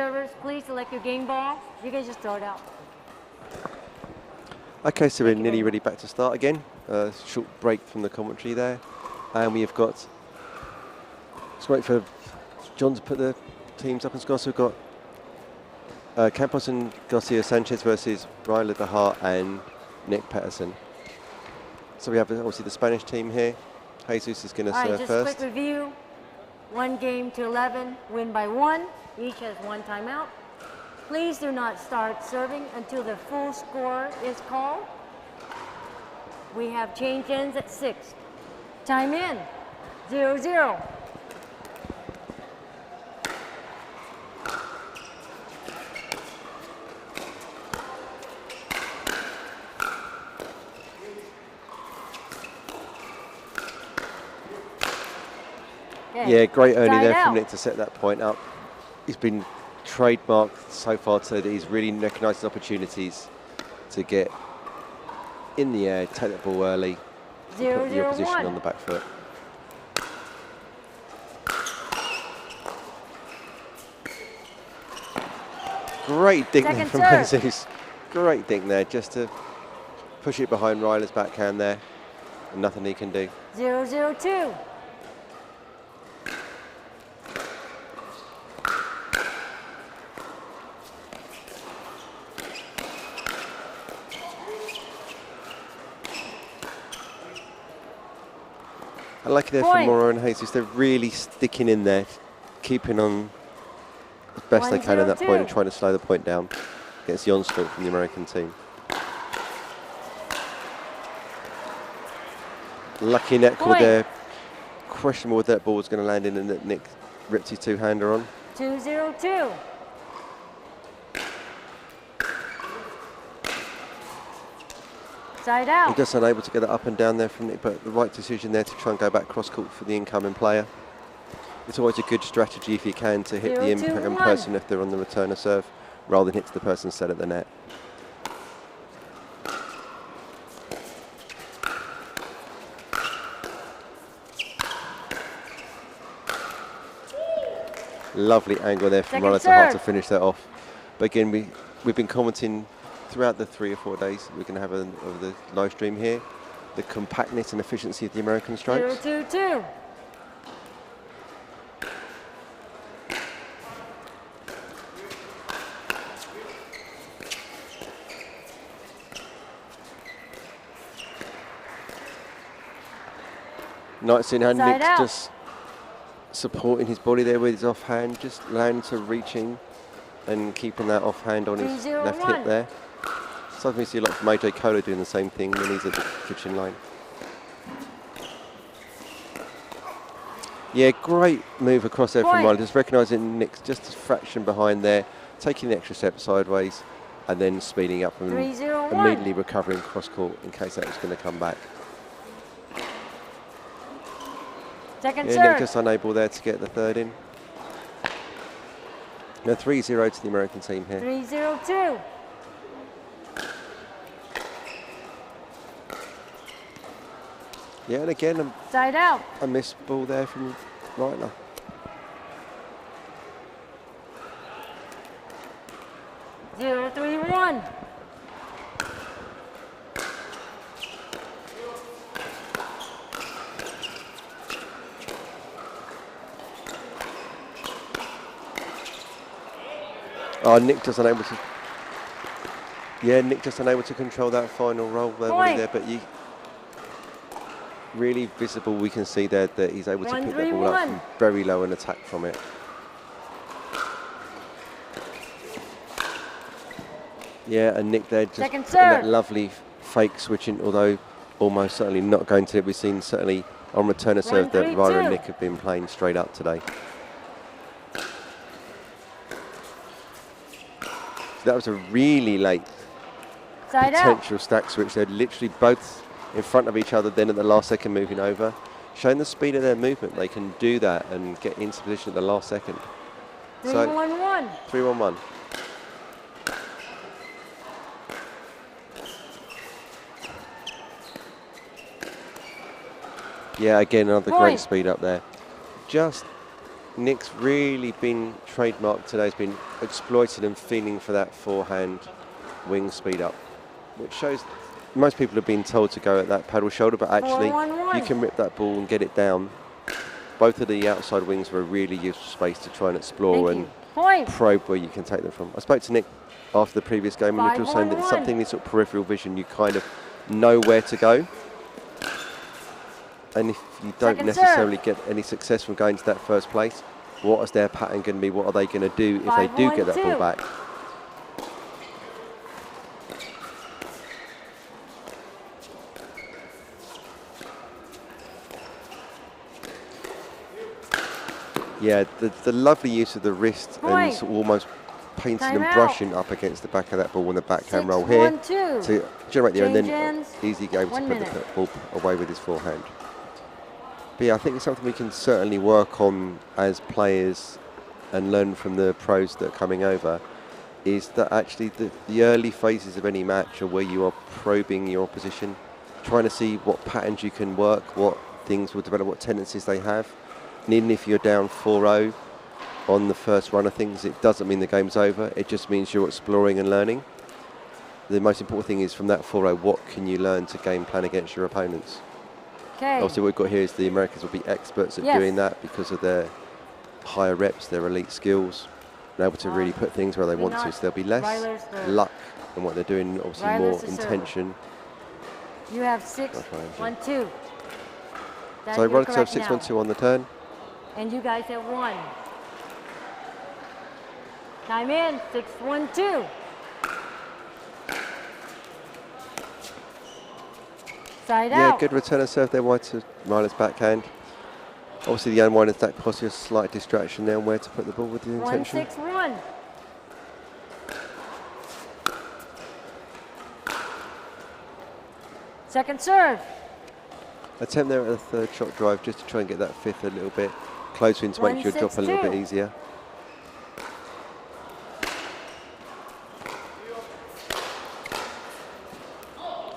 servers, please select your game ball. You can just throw it out. Okay, so we're nearly ready back to start again. Short break from the commentary there. And we have got, let's wait for John to put the teams up and score. So we've got Campos and Garcia Sanchez versus Ryler De Hart and Nick Peterson. So we have obviously the Spanish team here. Jesus is going to serve just first. quick review. 1 game to 11, win by 1. Each has 1 timeout. Please do not start serving until the full score is called. We have change ins at 6. Time in, 0-0. Yeah, great early there out. from Nick to set that point up. He's been trademarked so far so that he's really recognised his opportunities to get in the air, take that ball early, and put the opposition on the back foot. Great dink there from Jesus. Great dink there, just to push it behind Ryler's backhand there, and nothing he can do. 0-0-2. I like it there from Moro and Jesus. They're really sticking in there, keeping on as best they can at that point and trying to slow the point down against the onslaught from the American team. Lucky net call there. Questionable whether that ball was going to land in and that Nick ripped his two-hander on. 2-0-2. Side out. He just unable to get that up and down there from Nick, but the right decision there to try and go back cross-court for the incoming player. It's always a good strategy if you can to hit the incoming person if they're on the returner serve, rather than hit to the person set at the net. Lovely angle there from Ryler De Hart to finish that off. But again, we've been commenting throughout the 3 or 4 days we're going to have of the live stream here, the compactness and efficiency of the American strokes. 0-2-2. Nice seeing how Nick's just supporting his body there with his offhand, just learning to reaching and keeping that offhand on his left hip there. Something we see a lot from AJ Kohler doing the same thing when he's at the kitchen line. Yeah, great move across there from Ryler, just recognising Nick's just a fraction behind there, taking the extra step sideways and then speeding up and immediately recovering cross court in case that was going to come back. Second serve. Nick just unable there to get the third in. Now 3-0 to the American team here. 3-0-2. Yeah, and again, side out. A missed ball there from Ryler. Zero, 3-1. Oh, Nick just unable to. Yeah, Nick just unable to control that final roll there, but you really visible. We can see there that he's able to pick that ball up from very low and attack from it. Yeah, and Nick there just putting that lovely fake switching, although almost certainly not going to. We've seen certainly on returner serve that Ryler and Nick have been playing straight up today. That was a really late potential stack switch. They're literally both in front of each other, then at the last second moving over. Showing the speed of their movement, they can do that and get into position at the last second. 3-1-1. 3-1-1. Yeah, again, another great speed up there. Just Nick's really been trademarked today, has been exploiting and feeling for that forehand wing speed up, which shows most people have been told to go at that paddle shoulder, but actually you can rip that ball and get it down. Both of the outside wings were a really useful space to try and explore and probe where you can take them from. I spoke to Nick after the previous game, and Nick was saying that it's something in sort of peripheral vision, you kind of know where to go. And if you don't necessarily get any success from going to that first place, what is their pattern going to be? What are they going to do if they do get that ball back? Yeah, the lovely use of the wrist and sort of almost painting and brushing up against the back of that ball on the backhand roll here to generate the air, and then easily able to put the ball away with his forehand. But yeah, I think it's something we can certainly work on as players and learn from the pros that are coming over, is that actually the early phases of any match are where you are probing your opposition, trying to see what patterns you can work, what things will develop, what tendencies they have. And even if you're down 4-0 on the first run of things, it doesn't mean the game's over. It just means you're exploring and learning. The most important thing is from that 4-0, what can you learn to game plan against your opponents? Obviously what we've got here is the Americans will be experts at doing that because of their higher reps, their elite skills, and able to really put things where they want to. So there'll be less luck in what they're doing, obviously more intention. You have 6-1-2. So Ryler to serve 6-1-2 on the turn. And you guys have 1. Time in, 6-1-2. Side out. Yeah, good return of serve there, wide to Ryler's backhand. Obviously the unwind attack possibly a slight distraction there on where to put the ball with the intention. 1-6-1. Second serve. Attempt there at the third shot drive just to try and get that fifth a little bit closer in to make your drop a little bit easier.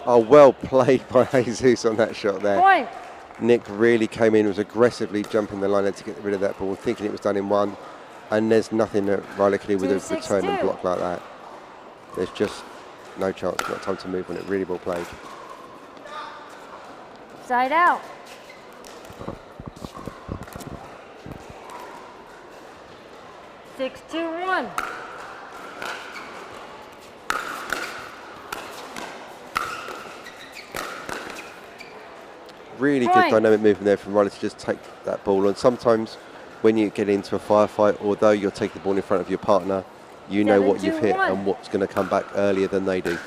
Oh, well played by Jesus on that shot there. Point. Nick really came in, was aggressively jumping the line to get rid of that ball, thinking it was done in one, and there's nothing that Ryler could do with a return and block like that. There's just no chance, not time to move on it. Really well played. Side out. Six, 2-1. Really good dynamic movement there from Ryler to just take that ball on. Sometimes when you get into a firefight, although you're taking the ball in front of your partner, you know what you've hit and what's going to come back earlier than they do.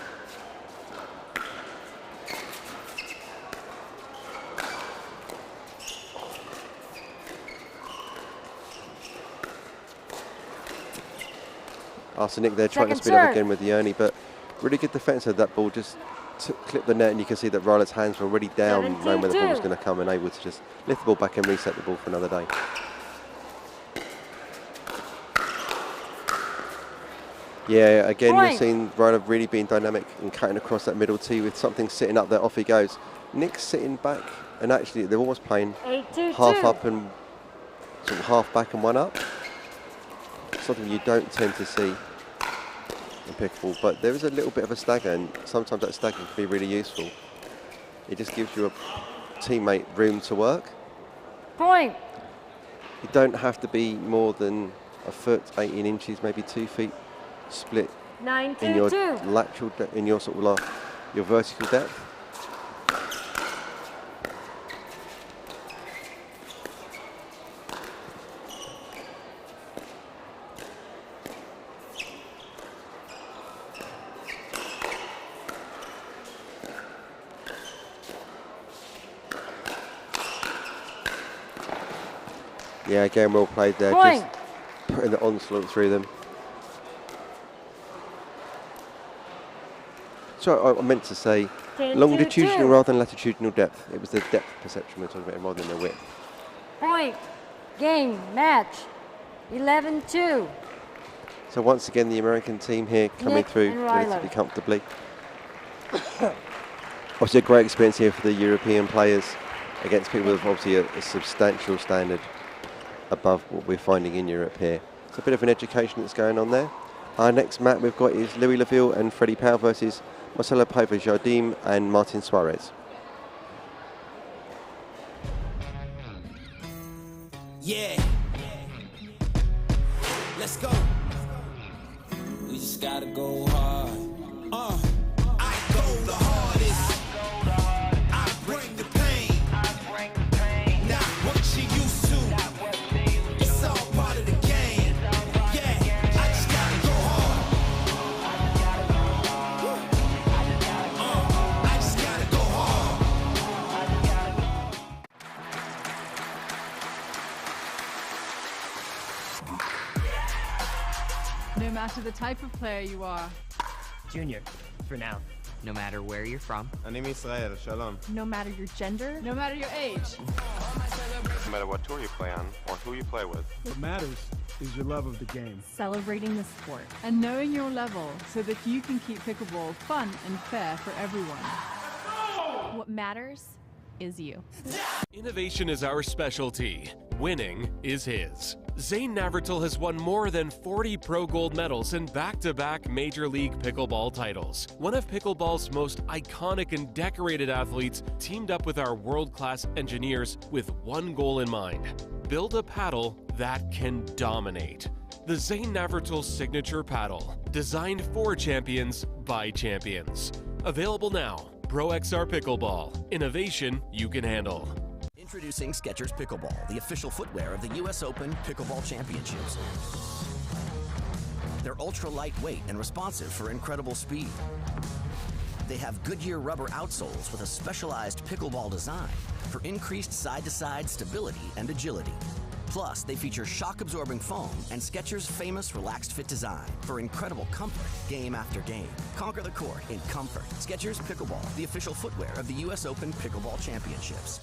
So Nick there trying to speed up again with the Ernie, but really good defence of that ball. Just clip the net, and you can see that Ryler's hands were already down, knowing where the ball was going to come, and able to just lift the ball back and reset the ball for another day. Yeah, again, we've seen Ryler really being dynamic and cutting across that middle tee with something sitting up there. Off he goes. Nick's sitting back, and actually they're almost playing half up and sort of half back and one up. Something you don't tend to see in pickleball, but there is a little bit of a stagger, and sometimes that stagger can be really useful. It just gives you a teammate room to work. Point. You don't have to be more than a foot, 18 inches, maybe 2 feet split 9-2-2. in your lateral, in your sort of your vertical depth. Yeah, again, well played there. Point. Just putting the onslaught through them. So I meant to say longitudinal rather than latitudinal depth. It was the depth perception we're talking about rather than the width. Point. Game. Match. 11-2. So once again, the American team here coming through relatively comfortably. Obviously a great experience here for the European players against people with obviously a substantial standard. above what we're finding in Europe here. It's a bit of an education that's going on there. Our next match we've got is Louis Laville and Freddie Powell versus Marcelo Paiva Jardim and Martin Suarez. Yeah. Let's go. We just gotta go hard. I go the hardest. I bring the pain. Not what you used to. It's all part of the game. Yeah, I just gotta go hard. I just gotta go hard. No matter the type of player you are. Junior, for now. No matter where you're from. אני מישראל, שלום. No matter your gender. No matter your age. No matter what tour you play on or who you play with. What matters is your love of the game. Celebrating the sport and knowing your level so that you can keep pickleball fun and fair for everyone. What matters is you. Innovation is our specialty. Winning is his. Zane Navratil has won more than 40 Pro Gold medals and back-to-back Major League Pickleball titles. One of pickleball's most iconic and decorated athletes teamed up with our world-class engineers with one goal in mind: build a paddle that can dominate. The Zane Navratil Signature Paddle, designed for champions by champions. Available now. Pro XR Pickleball. Innovation you can handle. Introducing Skechers Pickleball, the official footwear of the US Open Pickleball Championships. They're ultra lightweight and responsive for incredible speed. They have Goodyear rubber outsoles with a specialized pickleball design for increased side-to-side stability and agility. Plus, they feature shock-absorbing foam and Skechers' famous relaxed fit design for incredible comfort game after game. Conquer the court in comfort. Skechers Pickleball, the official footwear of the US Open Pickleball Championships.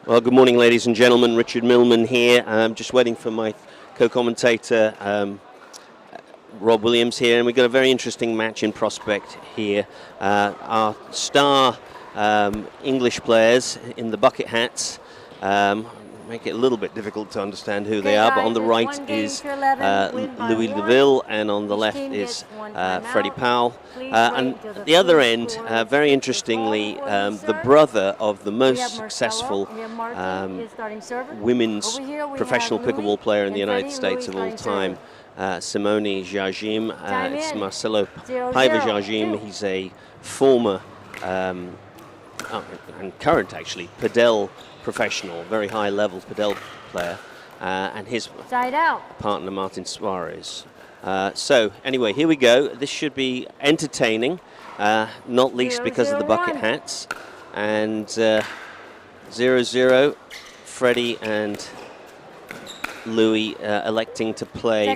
Well, good morning, ladies and gentlemen. Richard Millman here. I'm just waiting for my co-commentator, Rob Williams here, and we've got a very interesting match in prospect here. Our star English players in the bucket hats make it a little bit difficult to understand who they are, but on the right is Louis Deville, and on the left is Freddie Powell. And at the other end, very interestingly, the brother of the most successful women's professional pickleball player in the United States of all time, Simone Jajim. It's Marcelo Paiva Jajim. He's a former and current, actually, padel professional, very high-level padel player, and his partner Martin Suarez. So anyway, here we go. This should be entertaining, not least because of the bucket hats. And 0-0, Freddie and Louis electing to play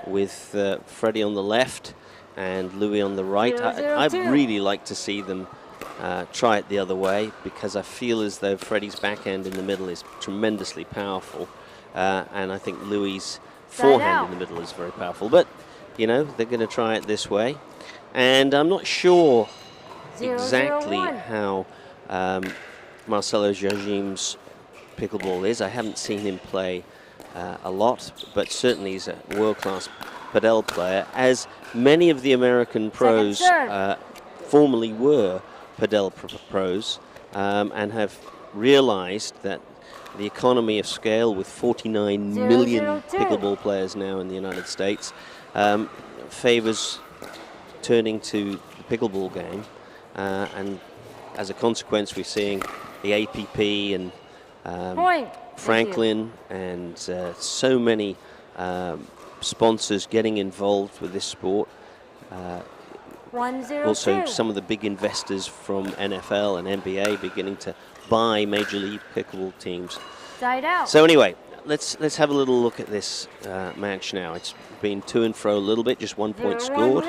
with Freddie on the left and Louis on the right. I'd really like to see them try it the other way, because I feel as though Freddie's backhand in the middle is tremendously powerful, and I think Louis' forehand in the middle is very powerful. But, you know, they're going to try it this way. And I'm not sure exactly how Marcelo Jajim's pickleball is. I haven't seen him play a lot, but certainly he's a world-class padel player, as many of the American pros formerly were padel pros, and have realized that the economy of scale, with 49 million pickleball players now in the United States, favors turning to the pickleball game, and as a consequence we're seeing the APP and Franklin and so many sponsors getting involved with this sport. Also, some of the big investors from NFL and NBA beginning to buy Major League Pickleball teams. So anyway, let's have a little look at this match now. It's been to and fro a little bit, just 1 point scored.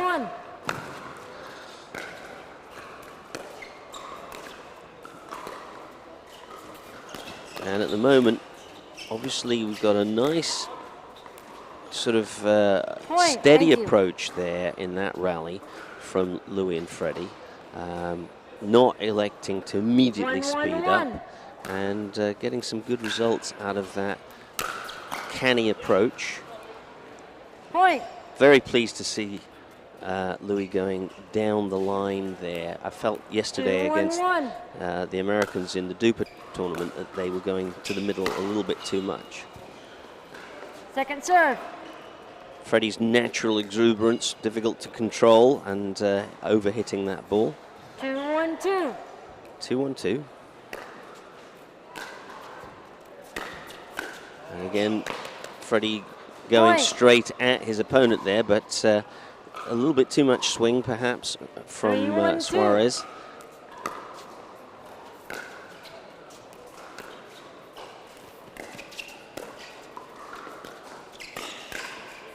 And at the moment, obviously, we've got a nice sort of steady approach there in that rally from Louis and Freddie, not electing to immediately speed up, and getting some good results out of that canny approach. Very pleased to see Louis going down the line there. I felt yesterday against the Americans in the Duper tournament that they were going to the middle a little bit too much. Second serve. Freddie's natural exuberance, difficult to control, and overhitting that ball. 2-1-2. 2-1-2. And again, Freddie going straight at his opponent there, but a little bit too much swing, perhaps, from Suarez.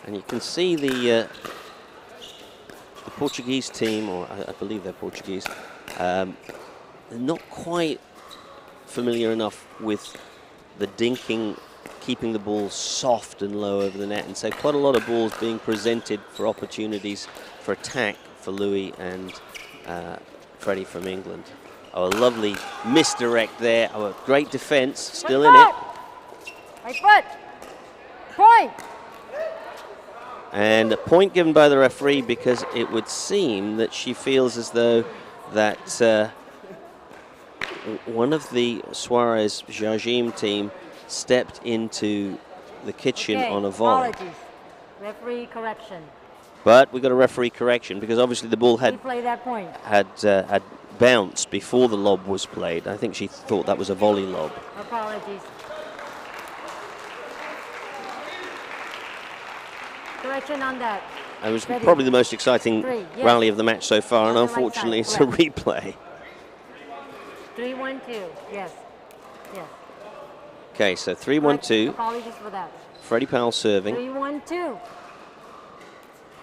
And you can see the Portuguese team, or I believe they're Portuguese, they're not quite familiar enough with the dinking, keeping the ball soft and low over the net. And so quite a lot of balls being presented for opportunities for attack for Louis and Freddie from England. Oh, a lovely misdirect there. Oh, a great defense, still in it. Right foot. Point. And a point given by the referee, because it would seem that she feels as though that one of the Suarez Jajim team stepped into the kitchen on a volley. Apologies. Referee correction. But we got a referee correction, because obviously the ball had had bounced before the lob was played. I think she thought that was a volley lob. Apologies. Correction on that. It was probably the most exciting rally of the match so far, and unfortunately it's a replay. 3-1-2, yes. Yes. Okay, so 3-1-2. Apologies for that. Freddie Powell serving. 3-1-2.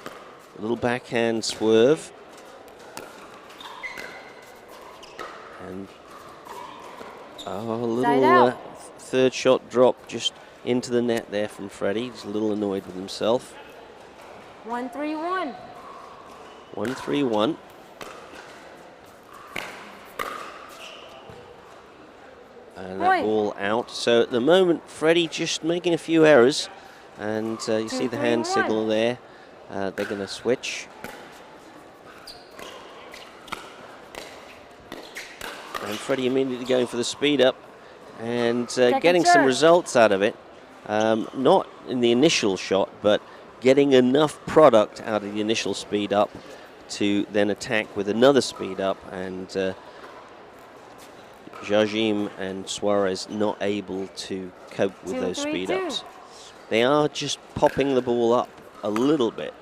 A little backhand swerve. And Oh, a little third shot drop just into the net there from Freddie. He's a little annoyed with himself. 1-3-1. 1-3-1. And that ball out. So at the moment, Freddie just making a few errors. And you see the hand signal there. They're going to switch. And Freddie immediately going for the speed up and getting some results out of it. Not in the initial shot, but getting enough product out of the initial speed up to then attack with another speed up. And Jajim and Suarez not able to cope with those speed ups. They are just popping the ball up a little bit.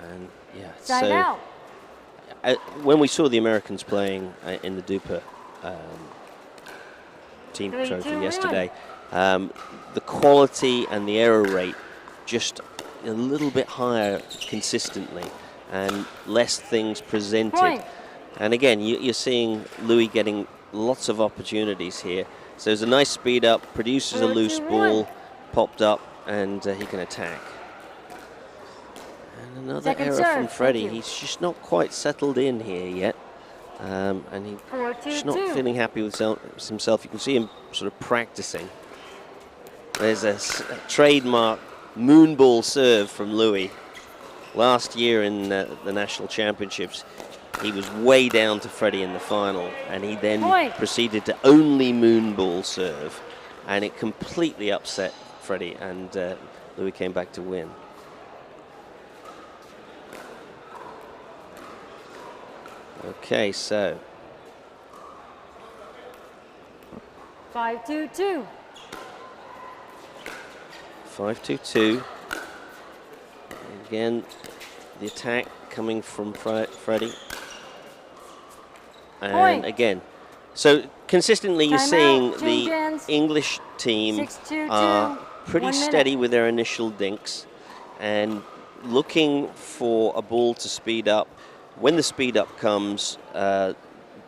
And yeah, so when we saw the Americans playing in the Duper team trophy yesterday, the quality and the error rate just a little bit higher consistently and less things presented. And again, you're seeing Louis getting lots of opportunities here. So there's a nice speed up, produces a loose ball, popped up, and he can attack. And another error from Freddie. He's just not quite settled in here yet. And he's just not feeling happy with himself. You can see him sort of practicing. There's a trademark moonball serve from Louis. Last year in the national championships, he was way down to Freddie in the final, and he then proceeded to only moonball serve, and it completely upset Freddie, and Louis came back to win. Okay, so 5-2-2. 5-2-2. Again, the attack coming from Freddie. And again, so consistently you're seeing the English team are pretty steady with their initial dinks and looking for a ball to speed up. When the speed up comes, the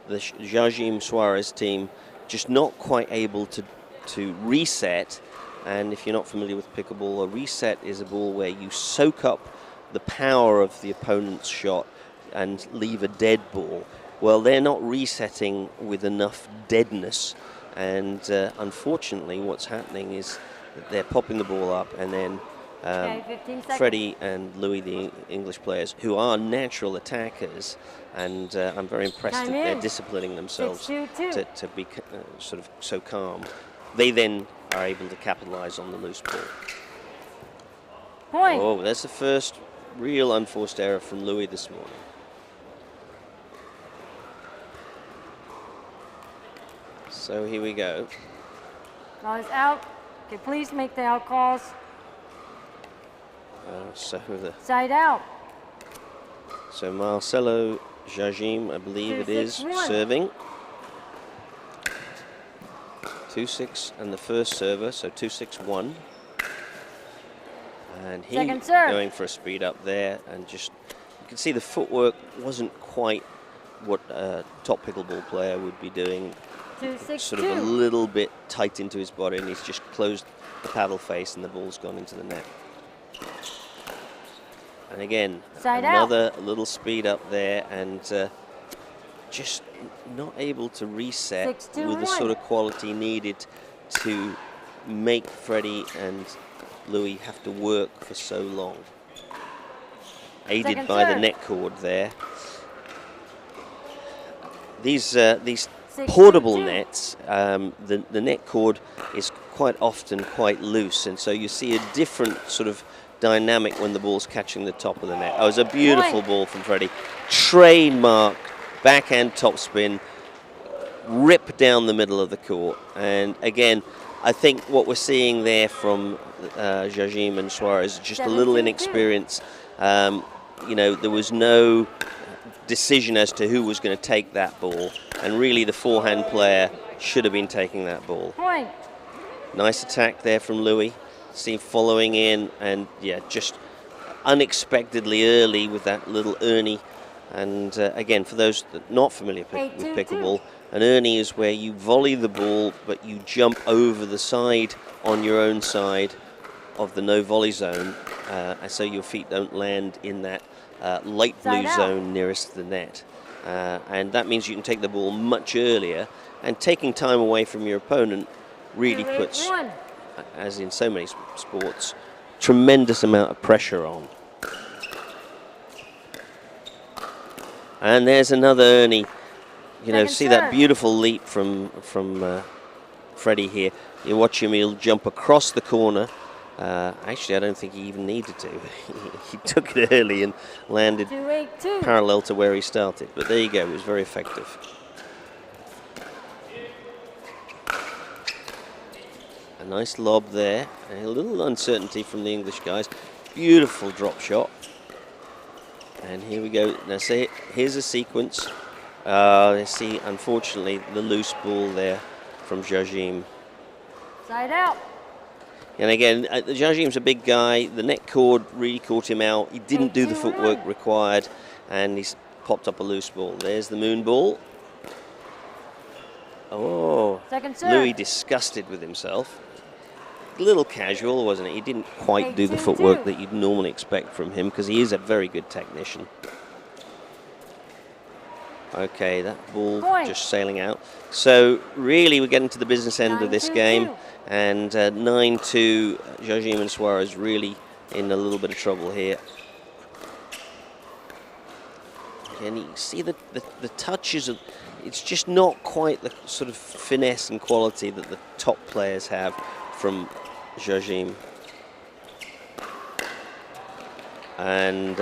Jajim Suarez team just not quite able to reset. And if you're not familiar with pickleball, a reset is a ball where you soak up the power of the opponent's shot and leave a dead ball. Well, they're not resetting with enough deadness, and unfortunately what's happening is that they're popping the ball up, and then Freddie and Louis, the English players, who are natural attackers, and I'm very impressed that they're disciplining themselves to be sort of so calm. They then are able to capitalize on the loose ball. Oh, that's the first real unforced error from Louis this morning. So here we go. Ball is out. Okay, please make the out calls. Side out. So Marcelo Jajim, I believe it is, serving. 2-6 and the first server, so 2-6-1. And he going for a speed up there, and just you can see the footwork wasn't quite what a top pickleball player would be doing. Sort of a little bit tight into his body, and he's just closed the paddle face and the ball's gone into the net. And again, another little speed up there, and just not able to reset with the sort of quality needed to make Freddie and Louis have to work for so long. Aided by the net cord there. These portable nets, the net cord is quite often quite loose, and so you see a different sort of dynamic when the ball's catching the top of the net. Oh, it was a beautiful ball from Freddie. Trademark backhand topspin, rip down the middle of the court. And again, I think what we're seeing there from Jajim and Suarez is just a little inexperience. You know, there was no decision as to who was going to take that ball, and really the forehand player should have been taking that ball. Nice attack there from Louis. See following in, and yeah, just unexpectedly early with that little Ernie. And again, for those that are not familiar with pickleball, An Ernie is where you volley the ball, but you jump over the side on your own side of the no volley zone, and so your feet don't land in that light blue zone nearest the net. And that means you can take the ball much earlier, and taking time away from your opponent really puts, as in so many sports, tremendous amount of pressure on. And there's another Ernie. You know, see that beautiful leap from Freddie here. You watch him, he'll jump across the corner. Actually, I don't think he even needed to. He took it early and landed parallel to where he started. But there you go, it was very effective. A nice lob there. A little uncertainty from the English guys. Beautiful drop shot. And here we go. Now, see, here's a sequence. See, unfortunately, the loose ball there from Jajim. Side out. And again, Jajim's a big guy. The net cord really caught him out. He didn't do the footwork required, and he's popped up a loose ball. There's the moon ball. Oh, Louis disgusted with himself. A little casual, wasn't it? He didn't quite do the footwork that you'd normally expect from him, because he is a very good technician. Okay, that ball just sailing out. So really we're getting to the business end of this game, and 9-2, Jajim and Suarez really in a little bit of trouble here. And you see the touches of, it's just not quite the sort of finesse and quality that the top players have from Jajim. And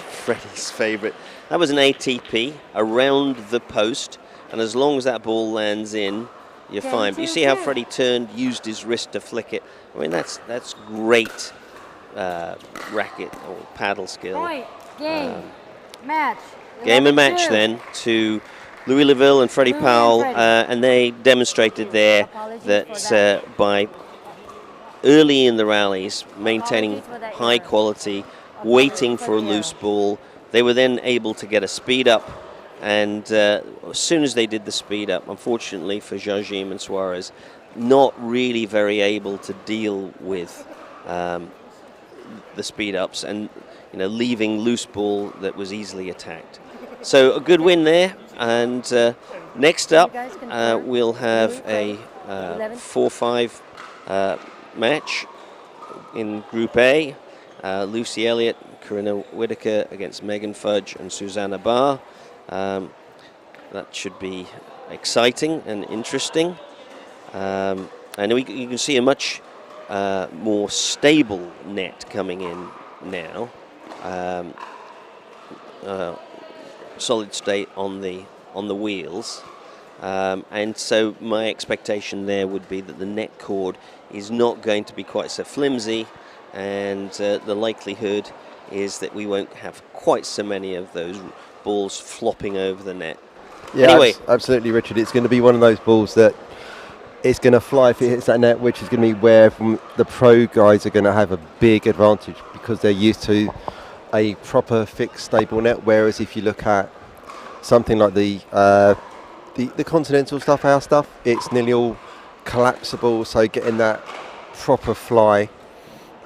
Freddie's favourite. That was an ATP around the post, and as long as that ball lands in, you're fine. But you see how Freddie turned, used his wrist to flick it. I mean, that's great racket or paddle skill. Point, game, match. Game and match then to Louis Leville and Freddie Powell, and they demonstrated there that by early in the rallies, maintaining high quality, waiting for a loose ball, they were then able to get a speed up, and as soon as they did the speed up, unfortunately for Jajim and Suarez, not really very able to deal with the speed ups, and leaving loose ball that was easily attacked. So a good win there, and next up we'll have a 4-5 match in Group A. Lucy Elliott, Corinna Whitaker against Megan Fudge and Susanna Barr. That should be exciting and interesting. And you can see a much more stable net coming in now. Solid state on the wheels. And so my expectation there would be that the net cord is not going to be quite so flimsy, and the likelihood is that we won't have quite so many of those balls flopping over the net. Yeah, anyway, absolutely, Richard. It's going to be one of those balls that it's going to fly if it hits that net, which is going to be where the pro guys are going to have a big advantage, because they're used to a proper fixed stable net, whereas if you look at something like the continental stuff, our stuff, it's nearly all collapsible, so getting that proper fly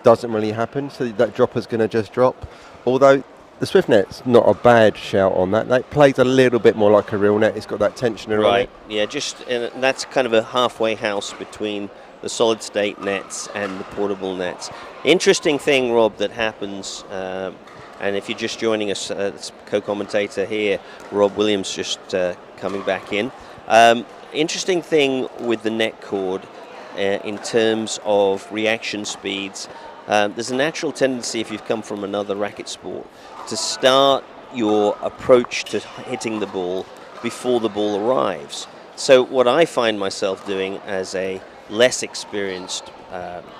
doesn't really happen, so that dropper's going to just drop. Although the Swift net's not a bad shout on that. That plays a little bit more like a real net. It's got that tension around it. Yeah, that's kind of a halfway house between the solid state nets and the portable nets. Interesting thing, Rob, that happens, and if you're just joining us, co-commentator here, Rob Williams, just coming back in. Interesting thing with the net cord in terms of reaction speeds. There's a natural tendency, if you've come from another racket sport, to start your approach to hitting the ball before the ball arrives. So what I find myself doing as a less experienced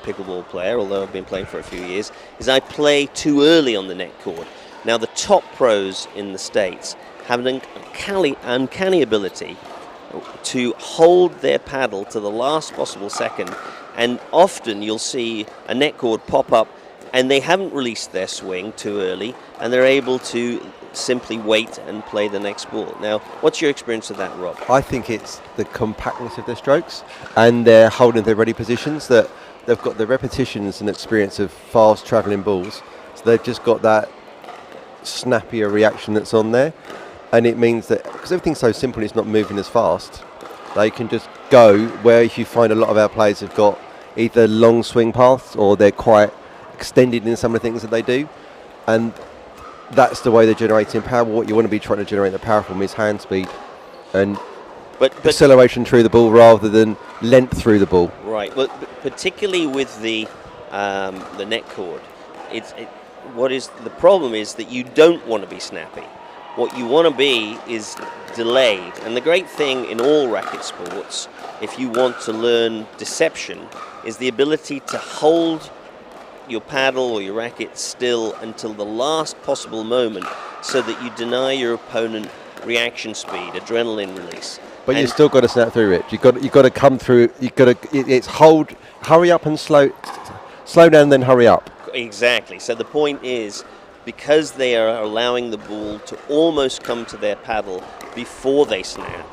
pickleball player, although I've been playing for a few years, is I play too early on the net cord. Now the top pros in the States have an uncanny ability to hold their paddle to the last possible second, and often you'll see a net cord pop up and they haven't released their swing too early, and they're able to simply wait and play the next ball. Now, what's your experience of that, Rob? I think it's the compactness of their strokes and their holding their ready positions, that they've got the repetitions and experience of fast travelling balls. So they've just got that snappier reaction that's on there. And it means that, because everything's so simple, it's not moving as fast, they can just go where if you find a lot of our players have got either long swing paths or they're quite extended in some of the things that they do. And that's the way they're generating power. What you want to be trying to generate the power from is hand speed and acceleration through the ball rather than length through the ball. Right. Well, particularly with the net cord, what is the problem is that you don't want to be snappy. What you want to be is delayed. And the great thing in all racket sports, if you want to learn deception, is the ability to hold your paddle or your racket still until the last possible moment, so that you deny your opponent reaction speed, adrenaline release. But you've still got to snap through it. You've got to come through. It's hold, hurry up and slow down, then hurry up. Exactly. So the point is, because they are allowing the ball to almost come to their paddle before they snap,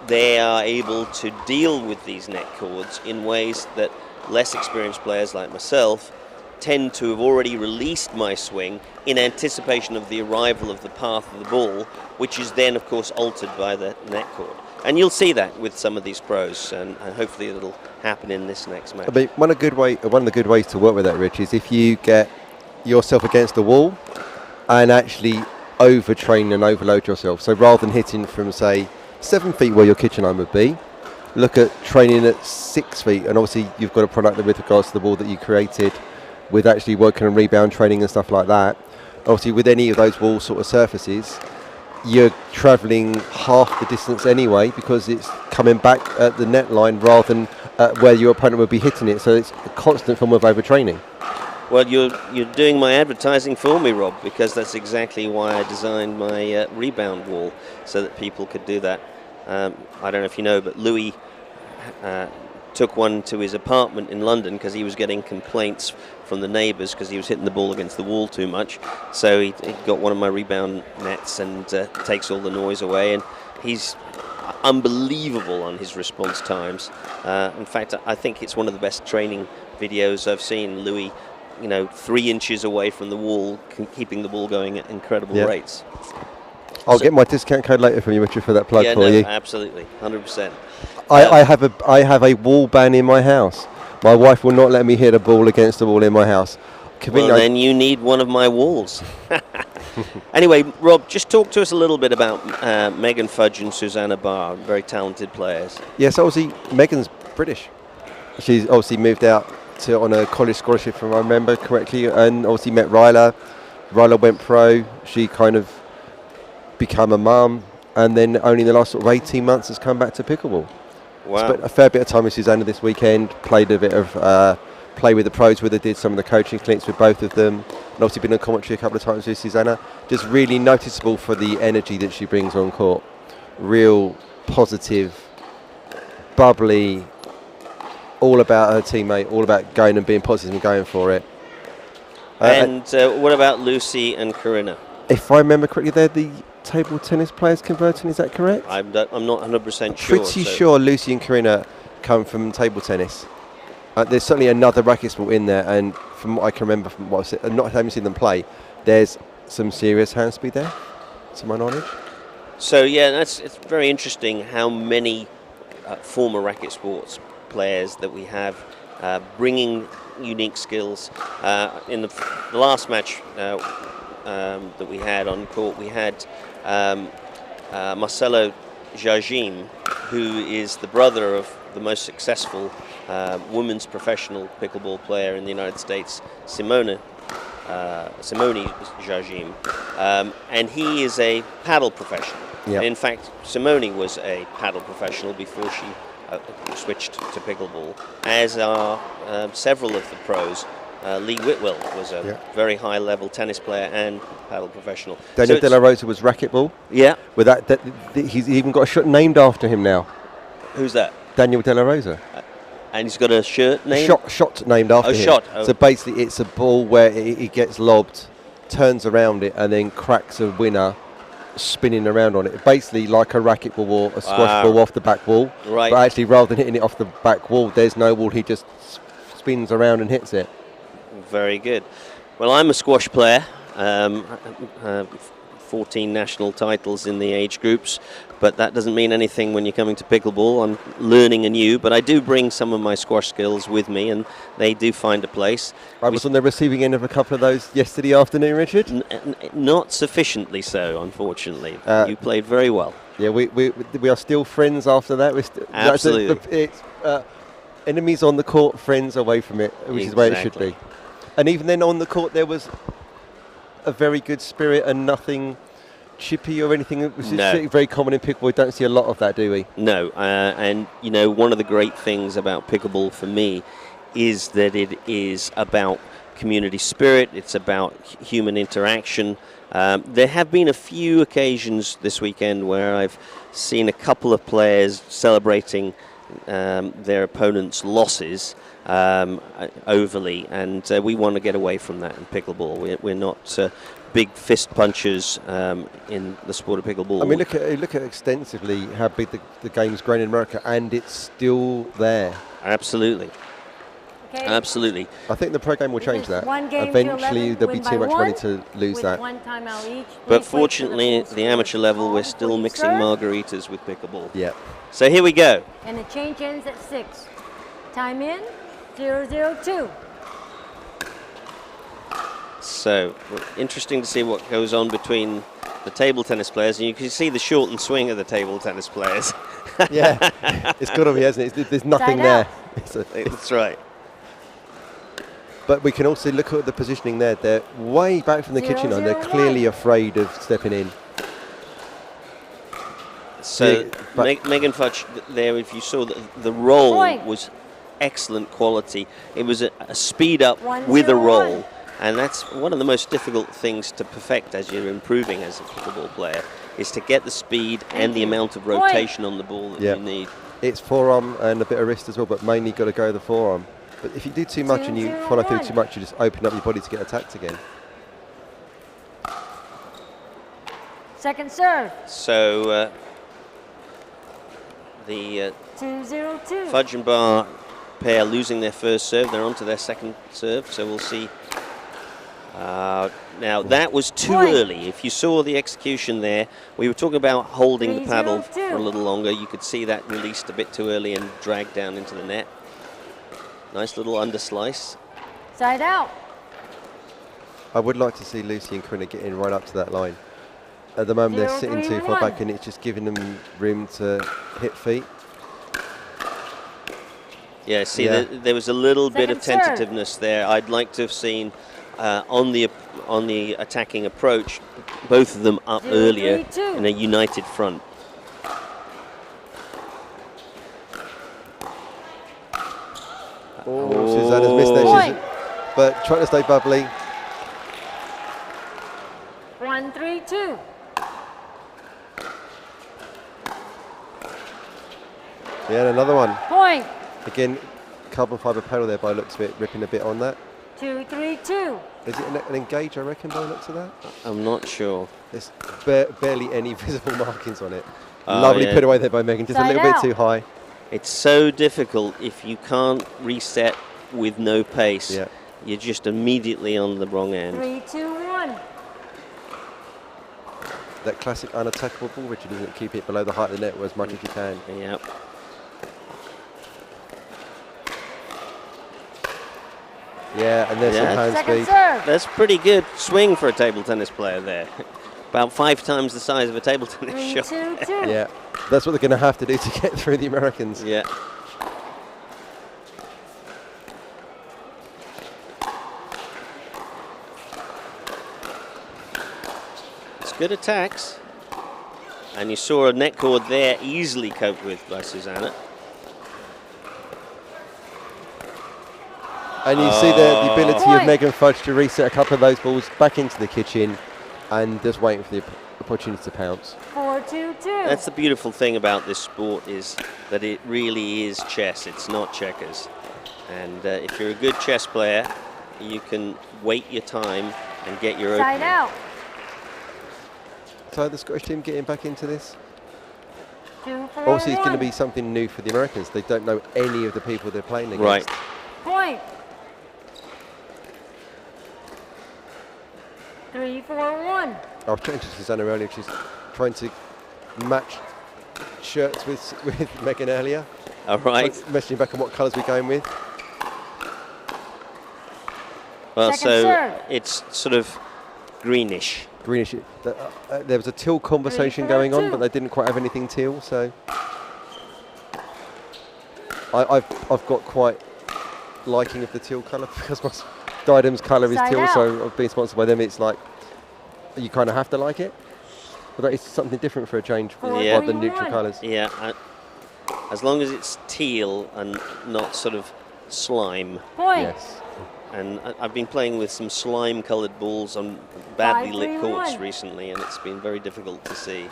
they are able to deal with these net cords in ways that less experienced players like myself tend to have already released my swing in anticipation of the arrival of the path of the ball, which is then, of course, altered by the net cord. And you'll see that with some of these pros, and hopefully it'll happen in this next match. I mean, one of the good ways to work with that, Rich, is if you get yourself against the wall and actually overtrain and overload yourself. So rather than hitting from, say, 7 feet where your kitchen iron would be, look at training at 6 feet. And obviously you've got a product with regards to the ball that you created with actually working on rebound training and stuff like that. Obviously with any of those wall sort of surfaces, you're travelling half the distance anyway, because it's coming back at the net line rather than where your opponent would be hitting it. So it's a constant form of overtraining. Well, you're doing my advertising for me, Rob, because that's exactly why I designed my rebound wall, so that people could do that. I don't know if you know, but Louis took one to his apartment in London because he was getting complaints from the neighbours because he was hitting the ball against the wall too much. So he got one of my rebound nets and takes all the noise away, and he's unbelievable on his response times. In fact, I think it's one of the best training videos I've seen. Louis, 3 inches away from the wall, keeping the ball going at incredible rates. I'll get my discount code later from you, Richard, for that plug for you. Absolutely, 100%. I have a wall ban in my house. My wife will not let me hit a ball against the wall in my house. Well, then you need one of my walls. Anyway, Rob, just talk to us a little bit about Megan Fudge and Susanna Barr, very talented players. Yes, obviously Megan's British. She's obviously moved out on a college scholarship, if I remember correctly, and obviously met Ryla. Ryla went pro. She kind of became a mum, and then only in the last sort of 18 months has come back to pickleball. Wow. Spent a fair bit of time with Susanna this weekend, played a bit of play with the pros with her, did some of the coaching clinics with both of them, and obviously been on commentary a couple of times with Susanna. Just really noticeable for the energy that she brings on court. Real positive, bubbly, all about her teammate, all about going and being positive and going for it. And what about Lucy and Corinna? If I remember correctly, they're the table tennis players converting, is that correct? I'm not 100% sure. Pretty sure Lucy and Corinna come from table tennis. There's certainly another racket sport in there, and from what I can remember from what I've seen, not having seen them play, there's some serious hand speed there, to my knowledge. So yeah, it's very interesting how many former racket sports players that we have bringing unique skills. In the last match that we had on court, we had Marcelo Jajim, who is the brother of the most successful women's professional pickleball player in the United States, Simone Jajim, and he is a paddle professional. Yep. In fact, Simone was a paddle professional before she switched to pickleball, as are several of the pros. Lee Whitwell was a very high-level tennis player and paddle professional. Daniel De La Rosa was racquetball. Yeah. With that, he's even got a shirt named after him now. Who's that? Daniel De La Rosa. And he's got a shirt named? Shot named after him. Shot. Oh. So basically, it's a ball where it gets lobbed turns around it and then cracks a winner spinning around on it. Basically like a racquetball or a squash ball off the back wall. Right. But actually, rather than hitting it off the back wall, there's no wall. He just spins around and hits it. Very good. Well, I'm a squash player. 14 national titles in the age groups, but that doesn't mean anything when you're coming to pickleball. I'm learning anew, but I do bring some of my squash skills with me, and they do find a place. I was on the receiving end of a couple of those yesterday afternoon, Richard. Not sufficiently so, unfortunately. You played very well. Yeah, we are still friends after that. Absolutely. It's enemies on the court, friends away from it, which is where it should be. And even then on the court, there was a very good spirit and nothing chippy or anything. It was just very common in pickleball. We don't see a lot of that, do we? No, and you know, one of the great things about pickleball for me is that it is about community spirit. It's about human interaction. There have been a few occasions this weekend where I've seen a couple of players celebrating their opponents' losses overly, and we want to get away from that in pickleball. We're not big fist punchers in the sport of pickleball. I mean, look at extensively how big the game's grown in America, and it's still there. Absolutely. Okay. Absolutely. I think the pro game will change that. Eventually, there'll be too much money to lose that. But fortunately, at the amateur level, we're still mixing margaritas with pickleball. Yeah. So here we go. And the change ends at 6. Time in, 0-0-2. So, interesting to see what goes on between the table tennis players, and you can see the shortened swing of the table tennis players. Yeah, it's got to be, hasn't it? There's nothing there. That's right. But we can also look at the positioning there. They're way back from the kitchen line. They're clearly afraid of stepping in. So, Megan Fudge there, if you saw the roll was excellent quality. It was a speed up with a roll. And that's one of the most difficult things to perfect as you're improving as a pickleball player, is to get the speed and the amount of rotation on the ball that you need. It's forearm and a bit of wrist as well, but mainly got to go the forearm. But if you do too much and you follow through too much, you just open up your body to get attacked again. Second serve. So the 2-0-2. Fudge and Barr pair losing their first serve. They're on to their second serve, so we'll see. Now, that was too early. If you saw the execution there, we were talking about holding the paddle for a little longer. You could see that released a bit too early and dragged down into the net. Nice little underslice. Side out. I would like to see Lucy and Corinna get in right up to that line. At the moment, they're sitting too far back, and it's just giving them room to hit feet. Yeah, see, there was a little bit of tentativeness there. I'd like to have seen on the attacking approach, both of them up earlier in a united front. Susanna's missed there, but trying to stay bubbly. 1-3-2. Yeah, and another one. Point. Again, carbon fibre paddle there by the looks of it, ripping a bit on that. 2-3-2. Is it an engage, I reckon, by the looks of that? I'm not sure. There's barely any visible markings on it. Lovely put away there by Megan, just a little bit too high. It's so difficult if you can't reset with no pace. Yeah. You're just immediately on the wrong end. 3-2-1. That classic unattackable ball, Richard, isn't it? Keep it below the height of the net as much as you can. Yep. Yeah, and there's some hand speed. That's pretty good swing for a table tennis player there. About 5 times the size of a table tennis shot. Yeah, that's what they're going to have to do to get through the Americans. Yeah. It's good attacks. And you saw a net cord there easily coped with by Susanna. And you see the ability of Megan Fudge to reset a couple of those balls back into the kitchen and just waiting for the opportunity to pounce. 4-2-2. That's the beautiful thing about this sport, is that it really is chess. It's not checkers. And if you're a good chess player, you can wait your time and get your Side opening. out. So the Scottish team getting back into this? 2 for Obviously, it's going to 1. be something new for the Americans. They don't know any of the people they're playing against. Right. Point. 3 for 1. I was chatting to Susanna earlier. She's trying to match shirts with Megan earlier. All right. Messaging back on what colours we're going with. Well, Second so serve. it's sort of greenish. Greenish. There was a teal conversation going on, but they didn't quite have anything teal. So I've got quite liking of the teal colour because my Diadem's colour is Side teal. out. So I've been sponsored by them. It's like you kind of have to like it. But that is something different for a change from Yeah. the neutral colours. Yeah, as long as it's teal and not sort of slime. Point. Yes. And I've been playing with some slime-coloured balls on badly lit 5-3-1. courts recently, and it's been very difficult to see.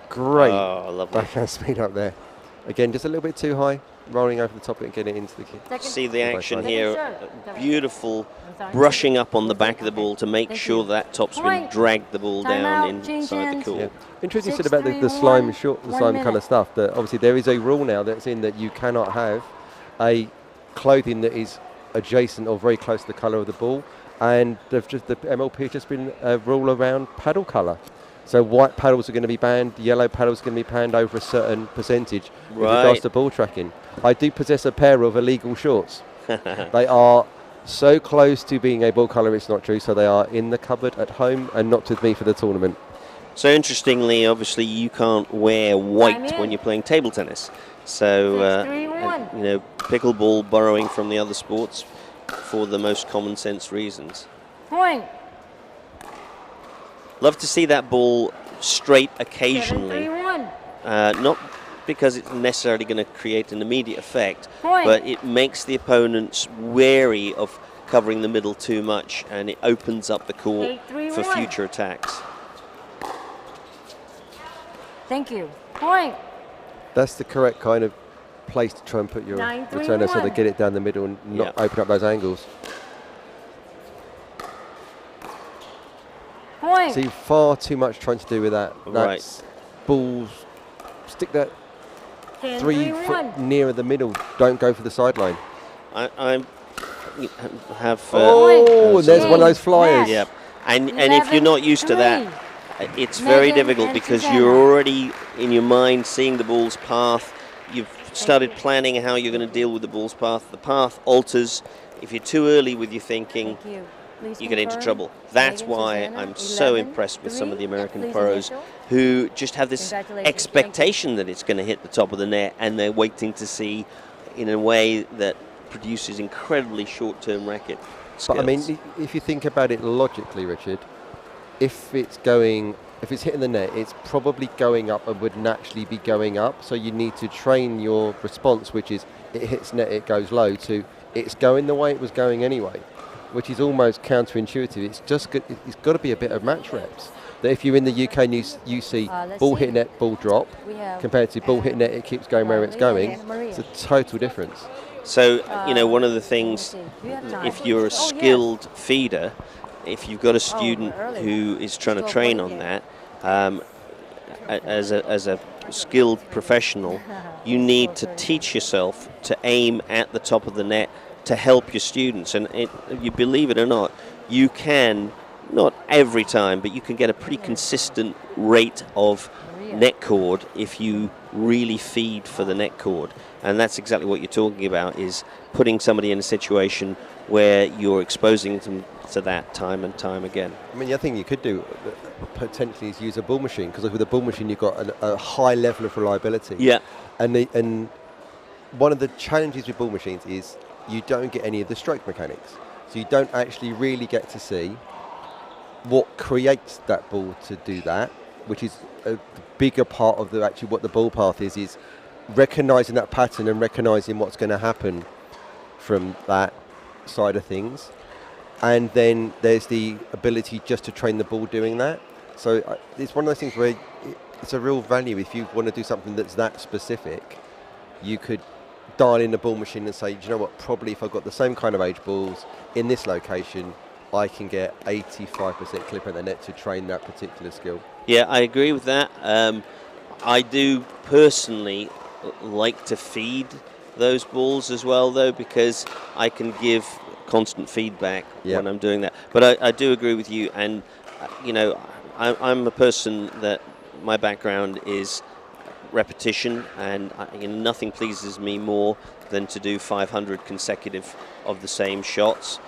Great. Oh, lovely. Backhand speed up there. Again, just a little bit too high, rolling over the top of it and getting it into the kit. See the action Second here. serve. Beautiful brushing up on the back of the ball to make sure that topspin Point. dragged the ball Time down out. Change inside the hands. court. Yeah. Interesting said 6, about 3, the slime 1, short, the 1 slime minute. colour stuff. That obviously there is a rule now that's in that you cannot have a clothing that is adjacent or very close to the colour of the ball. And the MLP has just been a rule around paddle colour. So white paddles are going to be banned, yellow paddles are going to be banned over a certain percentage with regards Right. to ball tracking. I do possess a pair of illegal shorts. They are so close to being a ball colour, it's not true. So they are in the cupboard at home and not with me for the tournament. So interestingly, obviously, you can't wear white in. when you're playing table tennis. So, 6-3-1. you know, pickleball borrowing from the other sports for the most common sense reasons. Point. Love to see that ball straight occasionally. 7-3-1. Not because it's necessarily going to create an immediate effect, Point. but it makes the opponents wary of covering the middle too much, and it opens up the court 8-3-1. for future attacks. Thank you. Point. That's the correct kind of place to try and put your 9-3-1. returner so they get it down the middle and not open up those angles. Point. See, far too much trying to do with that. Right. That's balls, stick that 10, 3 3, foot 1. nearer the middle. Don't go for the sideline. I have. Oh, there's one of those flyers. Yeah, and if you're not used to that, it's very Megan difficult and because Susanna. you're already in your mind seeing the ball's path. You've started planning how you're going to deal with the ball's path. The path alters. If you're too early with your thinking, Thank you. Please you get into confirm. trouble. That's Megan, why Susanna, I'm so 11, impressed with some of the 3. American Please pros initial. who just have this Congratulations. expectation that it's going to hit the top of the net, and they're waiting to see in a way that produces incredibly short-term racket skills. But I mean, if you think about it logically, Richard, if it's hitting the net, it's probably going up and would naturally be going up. So you need to train your response, which is it hits net, it goes low, to it's going the way it was going anyway, which is almost counterintuitive. It's just good, it's got to be a bit of match reps. That if you're in the UK and you see ball hit net, ball drop, compared to ball hit net, it keeps going where it's going. It's a total difference. So, you know, one of the things, if you're a skilled feeder, if you've got a student who is trying to train on that, as a skilled professional, you need to teach yourself to aim at the top of the net to help your students. And you believe it or not, you can, not every time, but you can get a pretty consistent rate of net cord if you really feed for the net cord. And that's exactly what you're talking about, is putting somebody in a situation where you're exposing them to that time and time again. I mean, the other thing you could do potentially is use a ball machine, because with a ball machine you've got a high level of reliability. Yeah. And one of the challenges with ball machines is you don't get any of the stroke mechanics. So you don't actually really get to see what creates that ball to do that, which is a bigger part of actually what the ball path is recognising that pattern and recognising what's going to happen from that side of things. And then there's the ability just to train the ball doing that. So it's one of those things where it's a real value. If you want to do something that's that specific, you could dial in the ball machine and say, do you know what, probably if I've got the same kind of age balls in this location, I can get 85% clip at the net to train that particular skill. Yeah, I agree with that. I do personally like to feed those balls as well, though, because I can give constant feedback when I'm doing that. But I do agree with you, and you know, I'm a person that my background is repetition, and you know, nothing pleases me more than to do 500 consecutive of the same shots,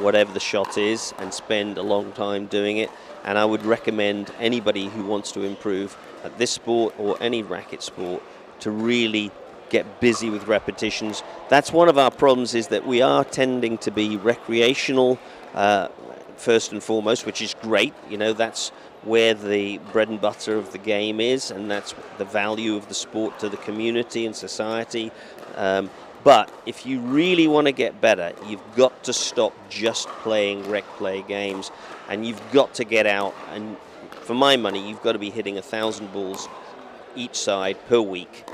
whatever the shot is, and spend a long time doing it. And I would recommend anybody who wants to improve at this sport or any racket sport to really get busy with repetitions. That's one of our problems, is that we are tending to be recreational first and foremost, which is great. You know, that's where the bread and butter of the game is, and that's the value of the sport to the community and society. But if you really want to get better, you've got to stop just playing rec play games, and you've got to get out, and for my money, you've got to be hitting 1,000 balls each side per week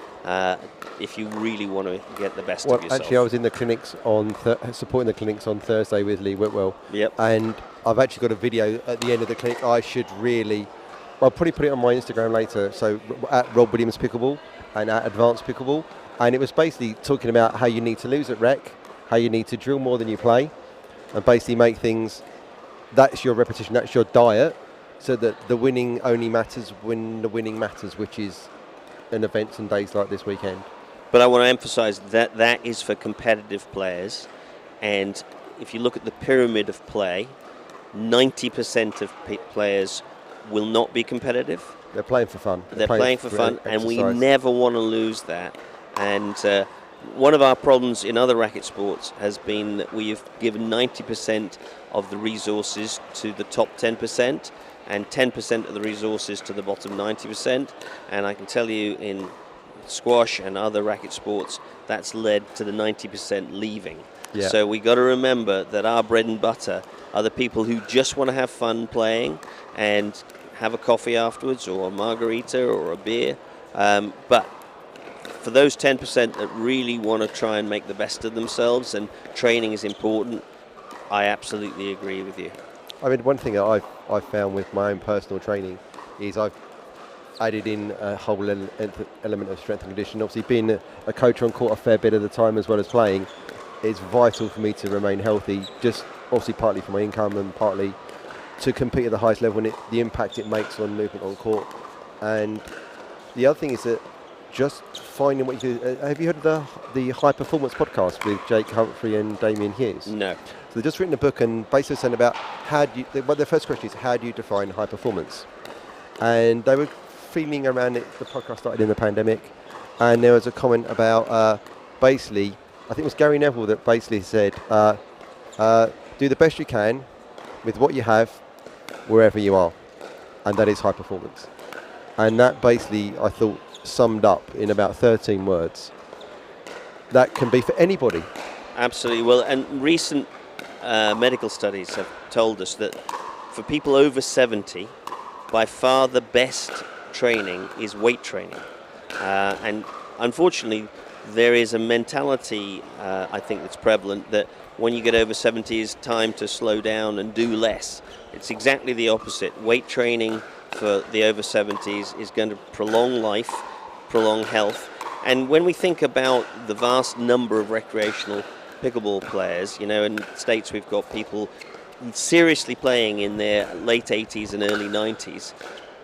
if you really want to get the best of yourself. Actually, I was in the clinics on supporting the clinics on Thursday with Lee Whitwell. Yep. And I've actually got a video at the end of the clinic. I'll probably put it on my Instagram later. So at Rob Williams Pickleball and at Advanced Pickleball. And it was basically talking about how you need to lose at rec, how you need to drill more than you play, and basically make things, that's your repetition, that's your diet, so that the winning only matters when the winning matters, which is in events and days like this weekend. But I want to emphasize that that is for competitive players, and if you look at the pyramid of play, 90% of players will not be competitive. They're playing for fun. They're playing for fun, and we never want to lose that. And one of our problems in other racket sports has been that we have given 90% of the resources to the top 10% and 10% of the resources to the bottom 90%. And I can tell you, in squash and other racket sports, that's led to the 90% leaving. Yeah. So we got to remember that our bread and butter are the people who just want to have fun playing and have a coffee afterwards, or a margarita or a beer. But for those 10% that really want to try and make the best of themselves, and training is important, I absolutely agree with you. I mean, one thing that I've found with my own personal training is I've added in a whole element of strength and conditioning. Obviously, being a coach on court a fair bit of the time as well as playing, it's vital for me to remain healthy, just obviously partly for my income and partly to compete at the highest level, and the impact it makes on movement on court. And the other thing is that just finding what you do. Have you heard of the High Performance podcast with Jake Humphrey and Damien Hughes? No. So they've just written a book and basically saying about their first question is, how do you define high performance? And they were feeling around it. The podcast started in the pandemic, and there was a comment about basically, I think it was Gary Neville that basically said, do the best you can with what you have wherever you are, and that is high performance. And that basically, I thought, summed up in about 13 words. That can be for anybody. Absolutely. Well, and recent medical studies have told us that for people over 70, by far the best training is weight training. And unfortunately, there is a mentality, I think, that's prevalent, that when you get over 70, it's time to slow down and do less. It's exactly the opposite. Weight training for the over 70s is going to prolong life, prolong health. And when we think about the vast number of recreational pickleball players, you know, in the States we've got people seriously playing in their late 80s and early 90s.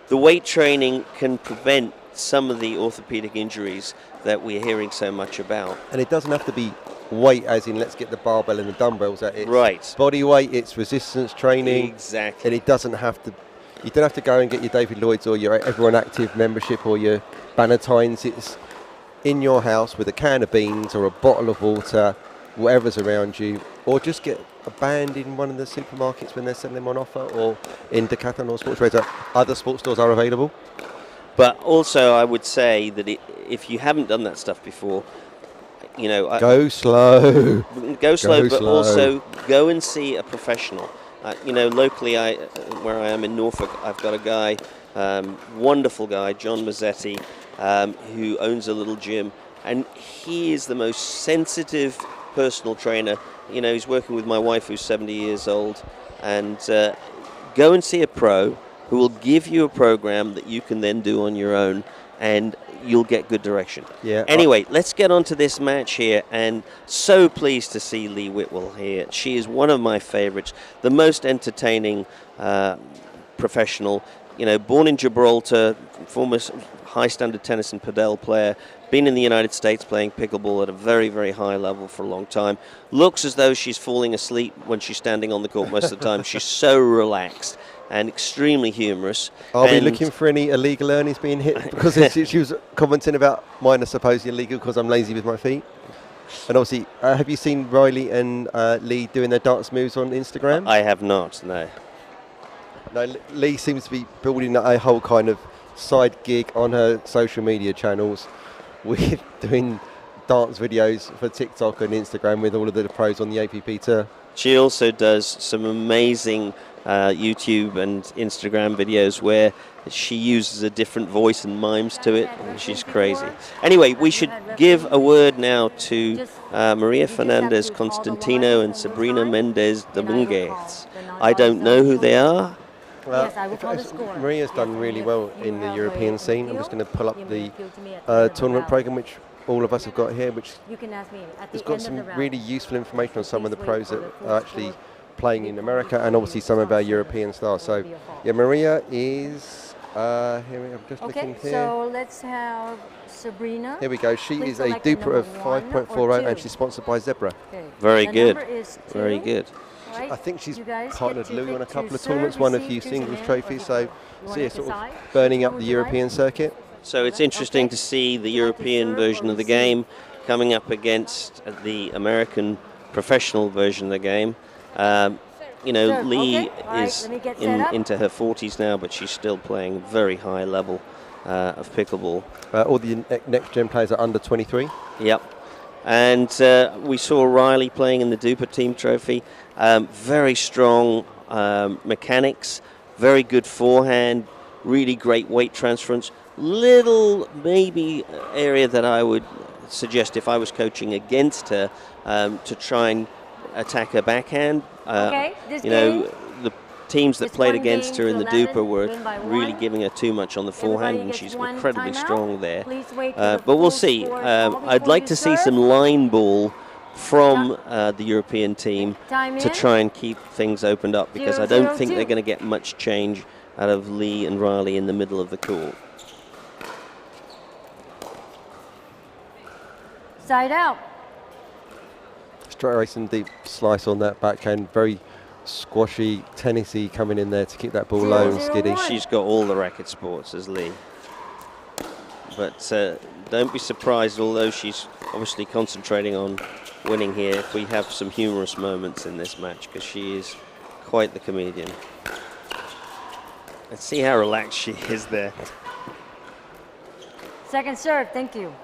The weight training can prevent some of the orthopedic injuries that we're hearing so much about. And it doesn't have to be weight as in let's get the barbell and the dumbbells at it. Right. Body weight, it's resistance training. Exactly. And it doesn't have to, you don't have to go and get your David Lloyd's or your Everyone Active membership or your Bannatynes. It's in your house with a can of beans or a bottle of water, whatever's around you, or just get a band in one of the supermarkets when they're selling them on offer, or in Decathlon or Sports Razor. Other sports stores are available. But also I would say that if you haven't done that stuff before, you know... Go slow. Go slow, but also go and see a professional. You know, locally, where I am in Norfolk, I've got a guy, wonderful guy, John Mazzetti, who owns a little gym. and he is the most sensitive personal trainer. You know, he's working with my wife who's 70 years old, and go and see a pro who will give you a program that you can then do on your own, and you'll get good direction. Yeah. Anyway, let's get on to this match here, and so pleased to see Lee Whitwell here. She is one of my favorites, the most entertaining professional. You know, born in Gibraltar, former high standard tennis and padel player, been in the United States playing pickleball at a very, very high level for a long time. Looks as though she's falling asleep when she's standing on the court most of the time. She's so relaxed and extremely humorous. Are we looking for any illegal earnings being hit? Because she was commenting about mine are supposedly illegal because I'm lazy with my feet. And obviously, have you seen Riley and Lee doing their dance moves on Instagram? I have not, no. No, Lee seems to be building a whole kind of side gig on her social media channels with doing dance videos for TikTok and Instagram with all of the pros on the APP tour. She also does some amazing YouTube and Instagram videos where she uses a different voice and mimes to it, and she's crazy. Anyway, we should give a word now to Maria Fernandez Constantino and Sabrina Mendez Dominguez. I don't know who they are. Maria's done really well in the European scene. I'm just going to pull up the tournament program, which all of us have got here, which has got some really useful information on some of the pros that are actually playing in America, and obviously some of our European stars. So, yeah, Maria is here. I'm just looking here. So let's have Sabrina. Here we go. She is a duper of 5.40, and she's sponsored by Zebra. Okay. Very good. Very good. Right. I think she's partnered Louis on a couple of tournaments, won a few singles trophies, so yeah, sort of burning up the European circuit. So it's interesting to see the European version of the game coming up against the American professional version of the game. You know, Lee is into her 40s now, but she's still playing very high level of pickleball. All the next-gen players are under 23. Yep. And we saw Riley playing in the Duper Team Trophy. Very strong mechanics, very good forehand, really great weight transference. Little maybe area that I would suggest if I was coaching against her to try and attack her backhand. You know, the teams that played against her in the Duper were really giving her too much on the forehand, and she's incredibly strong there. But we'll see. I'd like to see some line ball from the European team to try and keep things opened up, because I don't think they're going to get much change out of Lee and Riley in the middle of the court. Side out. Straight away some deep slice on that backhand, very squashy, tennisy coming in there to keep that ball low and skiddy. She's got all the racket sports as Lee. But don't be surprised, although she's obviously concentrating on winning here, if we have some humorous moments in this match, because she is quite the comedian. Let's see how relaxed she is there. Second serve, thank you.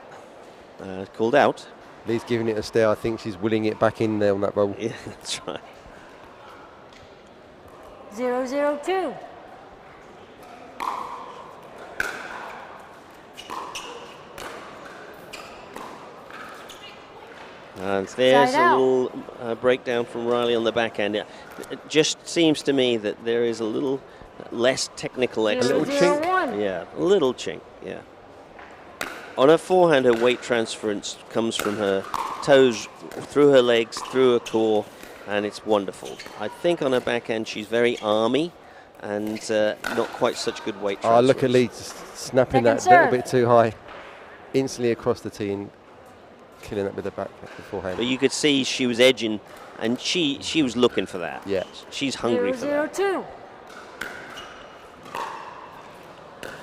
Called out. Lee's giving it a stare. I think she's willing it back in there on that ball. Yeah, that's right. 0-0-2. And there's a little breakdown from Riley on the backhand. It just seems to me that there is a little less technical excellence. A little chink. Yeah, a little chink, yeah. On her forehand, her weight transference comes from her toes, through her legs, through her core, and it's wonderful. I think on her backhand, she's very army and not quite such good weight transference. Oh, look at Lee just snapping that a little bit too high. Instantly across the tee and killing it with the forehand. But you could see she was edging, and she was looking for that. Yeah. She's hungry for that. 0-0-2.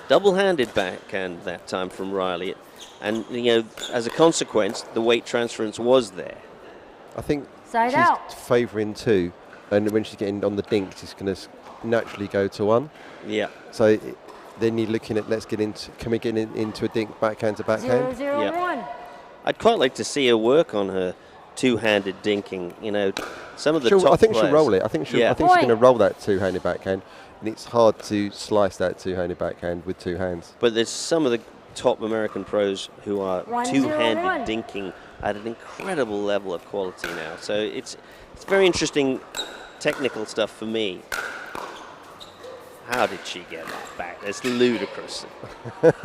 Double-handed backhand that time from Riley, and you know, as a consequence, the weight transference was there. I think Side she's out. favouring 2, and when she's getting on the dink, she's going to naturally go to 1. Yeah. So then you're looking at, let's get into, can we get into a dink backhand to backhand? 0-0-1. I'd quite like to see her work on her two-handed dinking. You know, some of the top I think players. she'll roll it. I think she's going to roll that two-handed backhand, and it's hard to slice that two-handed backhand with 2 hands. But there's some of the top American pros who are 1-0-1. two-handed dinking at an incredible level of quality now. So it's very interesting technical stuff for me. How did she get that back? It's ludicrous.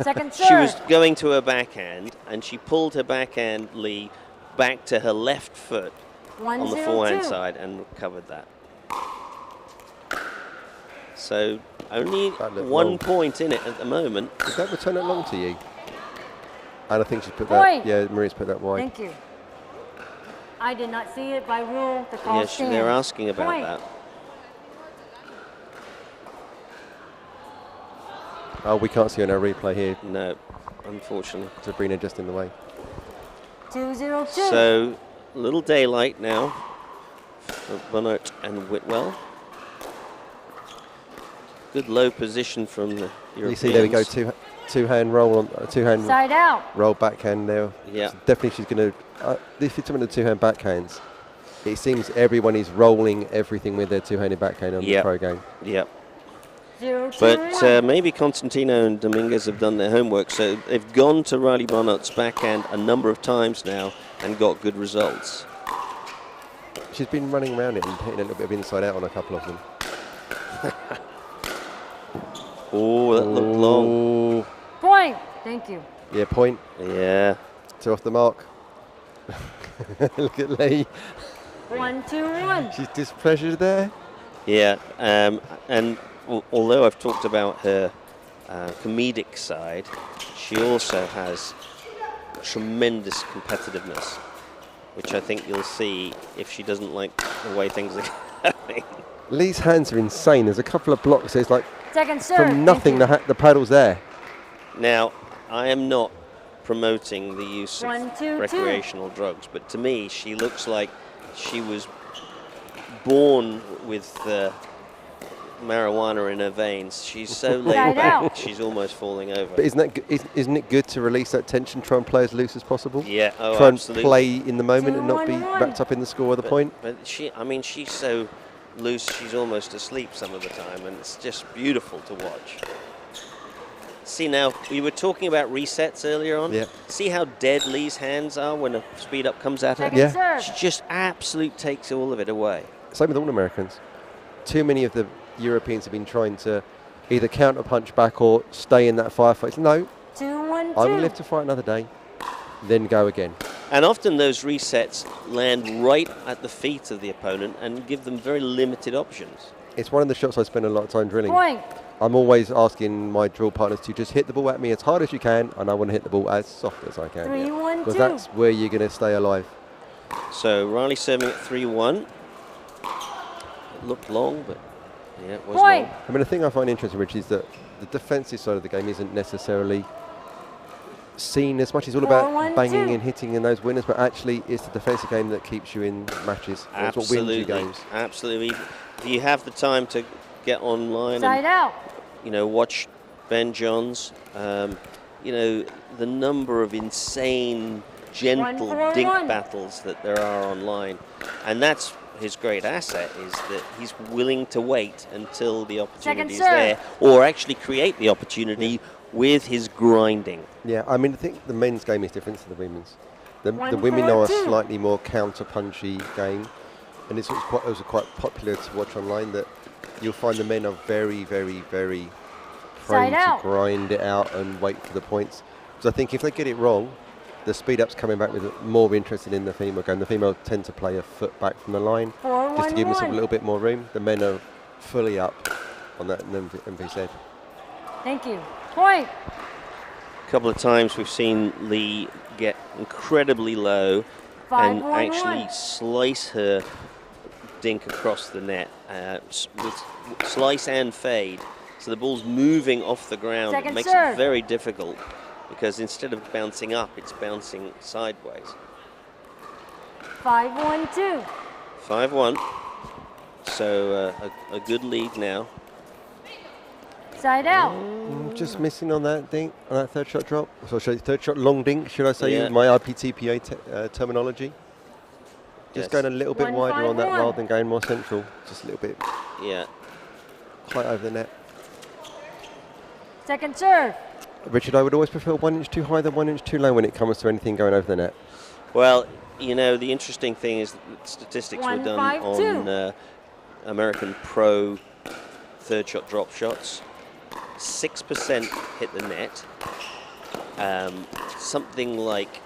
Second serve. She was going to her backhand, and she pulled her backhand, Lee, back to her left foot on the forehand side and recovered that. So only 1 point in it at the moment. Did that return it long to you? And I think she put that. Yeah, Maria's put that wide. Thank you. I did not see it by rule. The call Yes, they're asking about that. Oh, we can't see on our replay here. No, unfortunately. Sabrina just in the way. 2-0-2. So, a little daylight now for Bunnert and Whitwell. Good low position from the Europeans. You see, there we go, two-hand roll on two-hand side out. Roll backhand there. Yeah. So definitely, she's going to. If it's some of the two-hand backhands, it seems everyone is rolling everything with their two-handed backhand on the pro game. Yep. But maybe Constantino and Dominguez have done their homework, so they've gone to Riley Barnard's backhand a number of times now and got good results. She's been running around it and hitting a little bit of inside out on a couple of them. Oh, that looked long. Point. Thank you. Yeah, point. Yeah. 2 off the mark. Look at Lee. 1-2-1. She's displeasured there. Yeah, and although I've talked about her comedic side, she also has tremendous competitiveness, which I think you'll see if she doesn't like the way things are going. Lee's hands are insane. There's a couple of blocks. It's like second serve. From nothing, the paddle's there. Now, I am not promoting the use of recreational drugs, but to me, she looks like she was born with marijuana in her veins. She's so laid back, she's almost falling over. But isn't it good to release that tension, try and play as loose as possible? Yeah, oh, try absolutely. and play in the moment and not be wrapped up in the score of the point. But she's so loose, she's almost asleep some of the time, and it's just beautiful to watch. See now, we were talking about resets earlier on. Yeah. See how dead Lee's hands are when a speed up comes at her? Yeah. She just absolutely takes all of it away. Same with all Americans. Too many of the Europeans have been trying to either counter punch back or stay in that firefight. No, 2-1-2. I will live to fight another day, then go again. And often those resets land right at the feet of the opponent and give them very limited options. It's one of the shots I spend a lot of time drilling. Point. I'm always asking my drill partners to just hit the ball at me as hard as you can, and I want to hit the ball as soft as I can. 3-1-2. Because that's where you're going to stay alive. So Riley serving at 3-1. It looked long, but yeah, it was Point. long. I mean, the thing I find interesting, Rich, is that the defensive side of the game isn't necessarily seen as much. It's all about banging and hitting in those winners, but actually it's the defensive game that keeps you in matches. That's what wins you games. Absolutely. If you have the time to get online side out. Watch Ben Johns, the number of insane, gentle dink battles that there are online. And that's his great asset, is that he's willing to wait until the opportunity is there, or actually create the opportunity with his grinding. Yeah, I mean, I think the men's game is different to the women's. The women are a slightly more counter-punchy game, and it's also quite popular to watch online that you'll find the men are very, very, very prone to grind it out and wait for the points. Because I think if they get it wrong, the speed-up's coming back with more interested in the female game. The female tend to play a foot back from the line just to give themselves a little bit more room. The men are fully up on that MVZ. Thank you. Point. A couple of times we've seen Lee get incredibly low and actually slice her dink across the net with slice and fade. So the ball's moving off the ground. It makes it very difficult because instead of bouncing up, it's bouncing sideways. 5-1-2. 5-1. So a good lead now. Side out. Just missing on that dink, on that third shot drop. So third shot long dink, should I say, Yeah. my IPTPA terminology. Just going a little bit wider on that rather than going more central. Just a little bit. Yeah. Quite over the net. Second serve. Richard, I would always prefer 1 inch too high than 1 inch too low when it comes to anything going over the net. Well, you know, the interesting thing is that statistics were done on American Pro third shot drop shots. 6% hit the net. Something like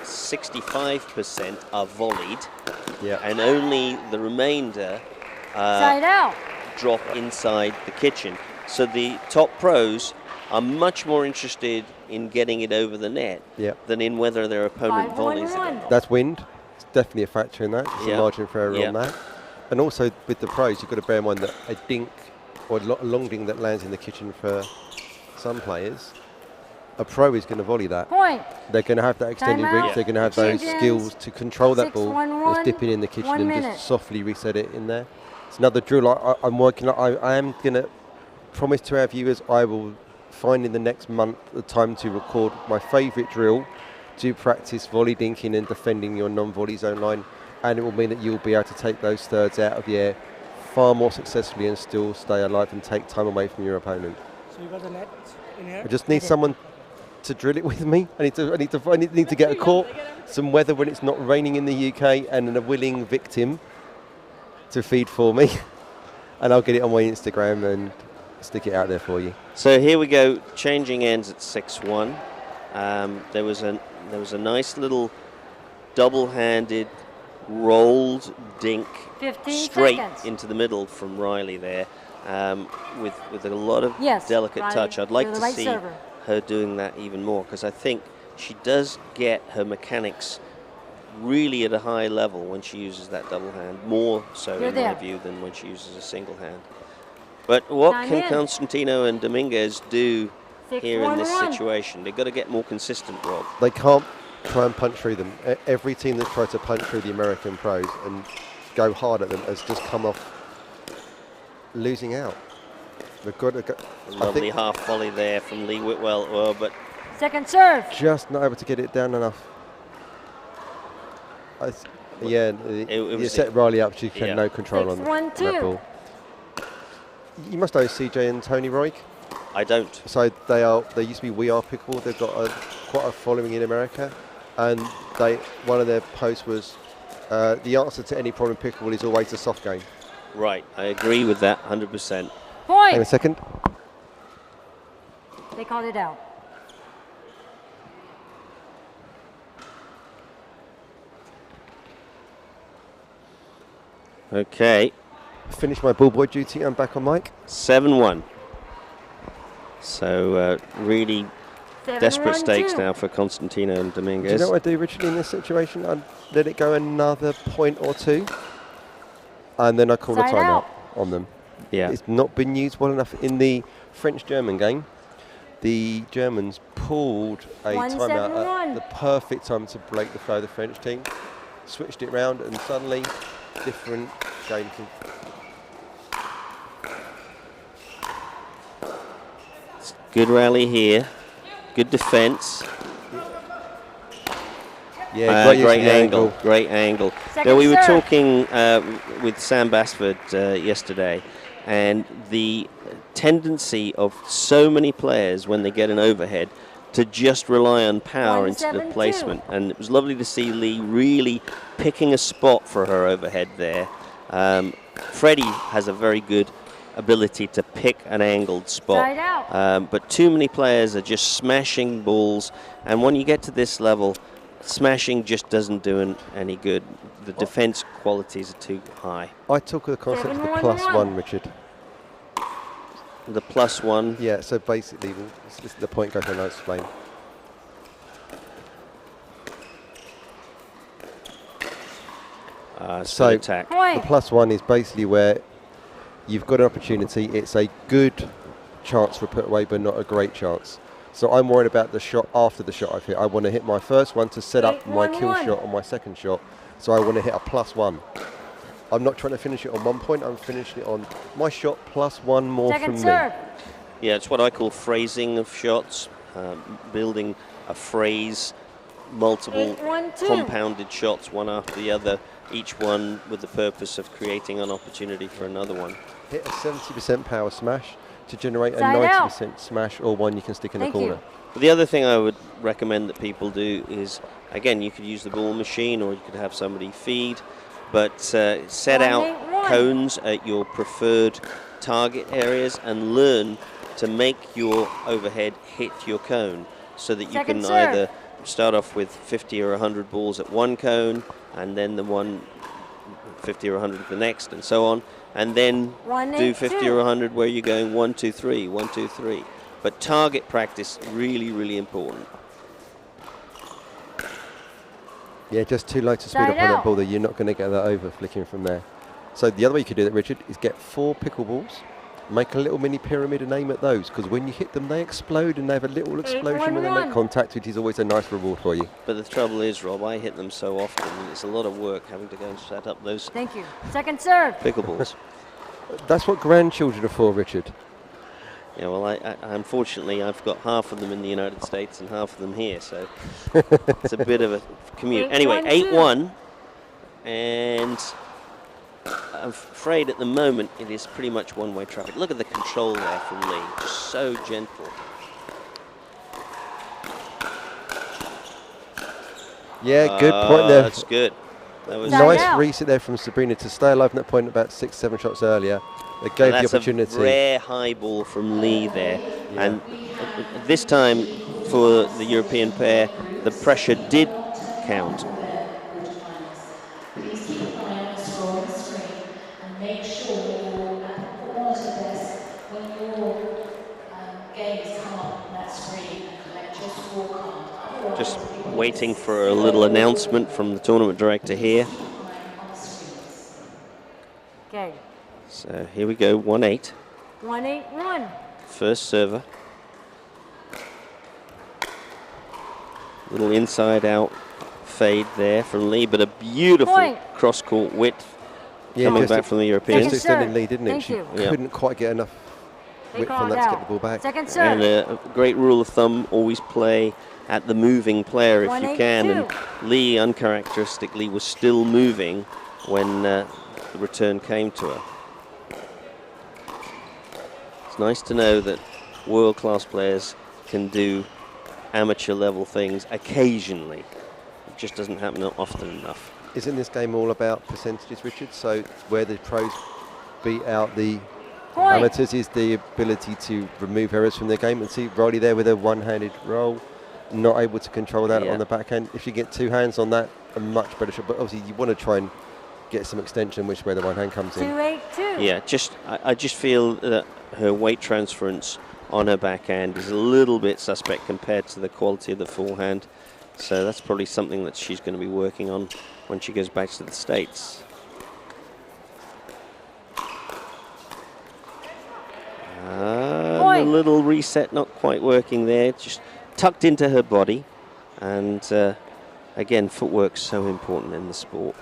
65% are volleyed, and only the remainder drop inside the kitchen. So the top pros are much more interested in getting it over the net than in whether their opponent volleys it. That's wind. It's definitely a factor in that. There's a margin for error on that. And also with the pros, you've got to bear in mind that a dink or a long dink that lands in the kitchen for some players, a pro is going to volley that. They're going to have that extended reach. They're going to have those skills to control that ball that's dipping in the kitchen and just softly reset it in there. It's another drill I'm working on. I am going to promise to our viewers I will find in the next month the time to record my favourite drill to practice volley dinking and defending your non-volley zone line, and it will mean that you'll be able to take those thirds out of the air far more successfully and still stay alive and take time away from your opponent. So you got the net in here? I just need someone to drill it with me. I need to get a court, some weather when it's not raining in the UK, and a willing victim to feed for me, and I'll get it on my Instagram and stick it out there for you. So here we go, changing ends at 6-1. There was a nice little double-handed rolled dink straight into the middle from Riley there, with a lot of delicate touch. I'd like to see her doing that even more, because I think she does get her mechanics really at a high level when she uses that double hand, more so in my view than when she uses a single hand. But what can Constantino and Dominguez do here in this situation? They've got to get more consistent, Rob. They can't try and punch through them. Every team that tried to punch through the American pros and go hard at them has just come off losing out. They've got to go. Lovely half volley there from Lee Whitwell, but second serve. Just not able to get it down enough. You set Riley up, she had no control on that ball. You must know CJ and Tony Roig. I don't. So they used to be We Are Pickleball. They've got quite a following in America, and one of their posts was the answer to any problem in pickleball is always a soft game. Right, I agree with that 100%. Point. Hang on a second. They called it out. Okay. Finished my ball boy duty. I'm back on mic. 7-1. So really desperate stakes now for Constantino and Dominguez. Do you know what I do, Richard, in this situation? I'd let it go another point or two, and then I call a timeout on them. Yeah. It's not been used well enough in the French-German game. The Germans pulled a timeout at the perfect time to break the flow of the French team, switched it round, and suddenly different game. Good rally here. Good defense. Yeah, great angle. Great angle. Now, we were talking with Sam Basford yesterday, and the tendency of so many players when they get an overhead to just rely on power instead of placement. And it was lovely to see Lee really picking a spot for her overhead there. Freddie has a very good ability to pick an angled spot, but too many players are just smashing balls, and when you get to this level, smashing just doesn't do any good. The defense qualities are too high. I talk of the concept of the +1, Richard. The +1? Yeah, so basically, this is the point goes on, I'll explain. So attack. The +1 is basically where you've got an opportunity. It's a good chance for a put away, but not a great chance. So I'm worried about the shot after the shot I've hit. I want to hit my first one to set up my kill shot on my second shot. So I want to hit a +1. I'm not trying to finish it on 1 point. I'm finishing it on my shot +1 more from me. Yeah, it's what I call phrasing of shots, building a phrase, multiple compounded shots, one after the other, each one with the purpose of creating an opportunity for another one. Hit a 70% power smash. to generate a Side out. 90% smash, or one you can stick in the corner. But the other thing I would recommend that people do is, again, you could use the ball machine or you could have somebody feed, but set out cones at your preferred target areas and learn to make your overhead hit your cone so that you can either start off with 50 or 100 balls at one cone and then the one 50 or 100 at the next and so on, and then do 50 or 100 where you're going 1, 2, 3, 1, 2, 3. But target practice, really, really important. Yeah, just too low to speed up on that ball that you're not going to get that over flicking from there. So the other way you could do that, Richard, is get 4 pickleballs, make a little mini pyramid and aim at those, because when you hit them, they explode and they have a little explosion when they make contact, which is always a nice reward for you. But the trouble is, Rob, I hit them so often, it's a lot of work having to go and set up those Thank you. Second serve. pickleballs. That's what grandchildren are for, Richard. Yeah, well, I unfortunately, I've got half of them in the United States and half of them here, so it's a bit of a commute. Anyway, 8-1, and I'm afraid at the moment it is pretty much one-way traffic. Look at the control there from Lee, just so gentle. Yeah, good point there. That's good. That was nice reset there from Sabrina to stay alive in that point about 6-7 shots earlier. It gave the opportunity. That's a rare high ball from Lee there. Yeah. And this time for the European pair, the pressure did count. Please keep an eye on the score on the screen and make sure your performance of this when your games come up on that screen and collect your scorecard. Just waiting for a little announcement from the tournament director here. Okay. So here we go, 1-8. 1-8-1. First server. Little inside out fade there from Lee, but a beautiful cross-court width coming back from the Europeans. Just extended Lee, didn't it? She Yeah. couldn't quite get enough width on that to get the ball back. Second serve. And a great rule of thumb, always play at the moving player if you can. And Lee, uncharacteristically, was still moving when the return came to her. It's nice to know that world-class players can do amateur-level things occasionally. It just doesn't happen often enough. Isn't this game all about percentages, Richard? So where the pros beat out the amateurs is the ability to remove errors from their game. And see Riley there with a one-handed roll, not able to control that on the backhand. If you get 2 hands on that, a much better shot. But obviously you want to try and get some extension, which is where the one hand comes in. 2-8-2. Yeah, I just feel that her weight transference on her backhand is a little bit suspect compared to the quality of the forehand. So that's probably something that she's going to be working on when she goes back to the States. A little reset not quite working there, just tucked into her body. And again, footwork's so important in the sport.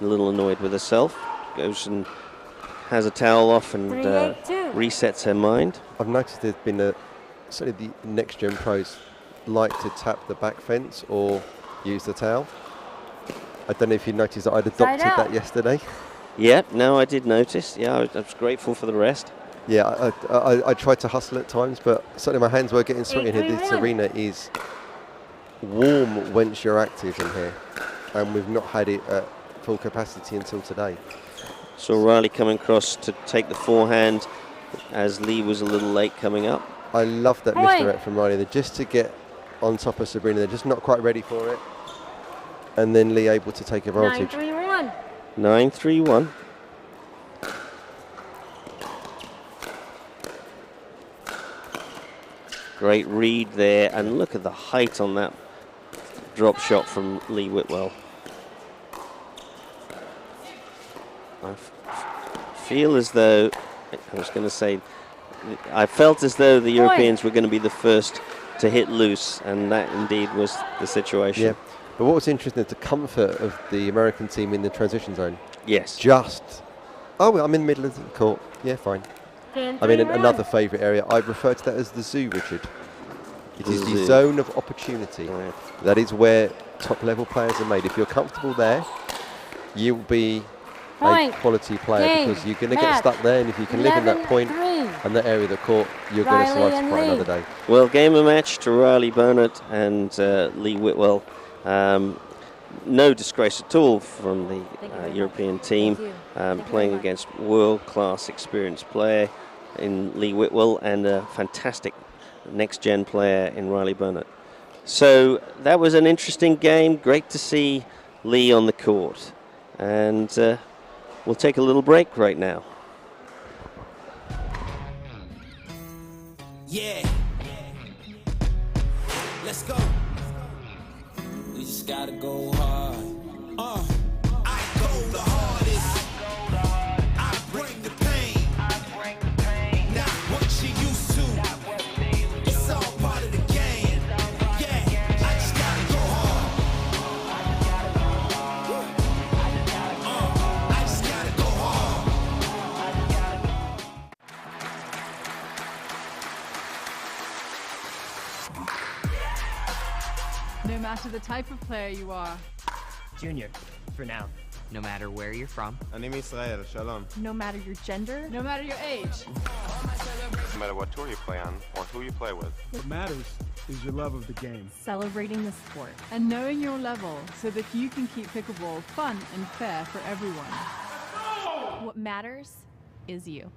A little annoyed with herself, goes and has a towel off and resets her mind. I've noticed there's been certainly the next gen pros like to tap the back fence or use the towel. I don't know if you noticed that I'd adopted that yesterday. Yeah, no, I did notice. Yeah, I was grateful for the rest. Yeah, I tried to hustle at times, but certainly my hands were getting sweaty here. This arena is warm once you're active in here, and we've not had it at full capacity until today. So Riley coming across to take the forehand as Lee was a little late coming up. I love that misdirect from Riley there, just to get on top of Sabrina. They're just not quite ready for it. And then Lee able to take advantage. 9-3-1. 9-3-1. Great read there, and look at the height on that drop shot from Lee Whitwell. I feel as though, I was going to say, I felt as though the Europeans were going to be the first to hit loose, and that indeed was the situation. Yeah, but what was interesting is the comfort of the American team in the transition zone. Yes. I'm in the middle of the court. Yeah, fine. I'm in another favourite area. I refer to that as the zoo, Richard. It is the zone of opportunity. Right. That is where top-level players are made. If you're comfortable there, you'll be a quality player because you're going to get stuck there, and if you can live in that point, and that area of the court, you're going to survive to quite another day. Well, game of match to Riley Burnett and Lee Whitwell. No disgrace at all from the European team, playing against world-class experienced player in Lee Whitwell and a fantastic next-gen player in Riley Burnett. So that was an interesting game. Great to see Lee on the court. And we'll take a little break right now. Yeah. Let's go. We just gotta go hard. I go the hardest. I bring the pain. Not what you used to. It's all part of the game. Yeah, I just gotta go hard. I just gotta go hard. No matter the type of player you are. Junior, for now. No matter where you're from. אני מישראל, shalom. No matter your gender. No matter your age. No matter what tour you play on or who you play with. What matters is your love of the game. Celebrating the sport and knowing your level so that you can keep pickleball fun and fair for everyone. What matters is you.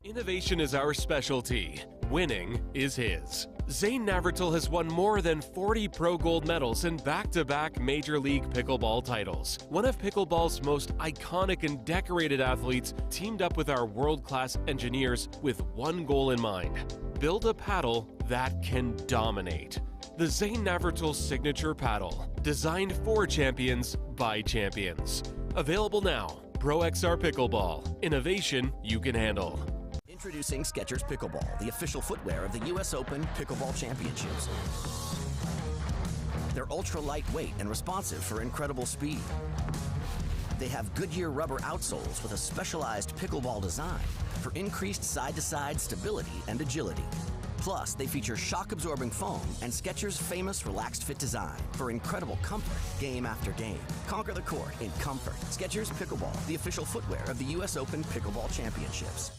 Innovation is our specialty. Winning is his. Zane Navratil has won more than 40 Pro Gold medals in back-to-back Major League Pickleball titles. One of pickleball's most iconic and decorated athletes teamed up with our world-class engineers with one goal in mind: build a paddle that can dominate. The Zane Navratil signature paddle, designed for champions by champions. Available now. Pro XR Pickleball. Innovation you can handle. Introducing Skechers Pickleball, the official footwear of the US Open Pickleball Championships. They're ultra lightweight and responsive for incredible speed. They have Goodyear rubber outsoles with a specialized pickleball design for increased side-to-side stability and agility. Plus, they feature shock-absorbing foam and Skechers' famous relaxed fit design for incredible comfort game after game. Conquer the court in comfort. Skechers Pickleball, the official footwear of the US Open Pickleball Championships.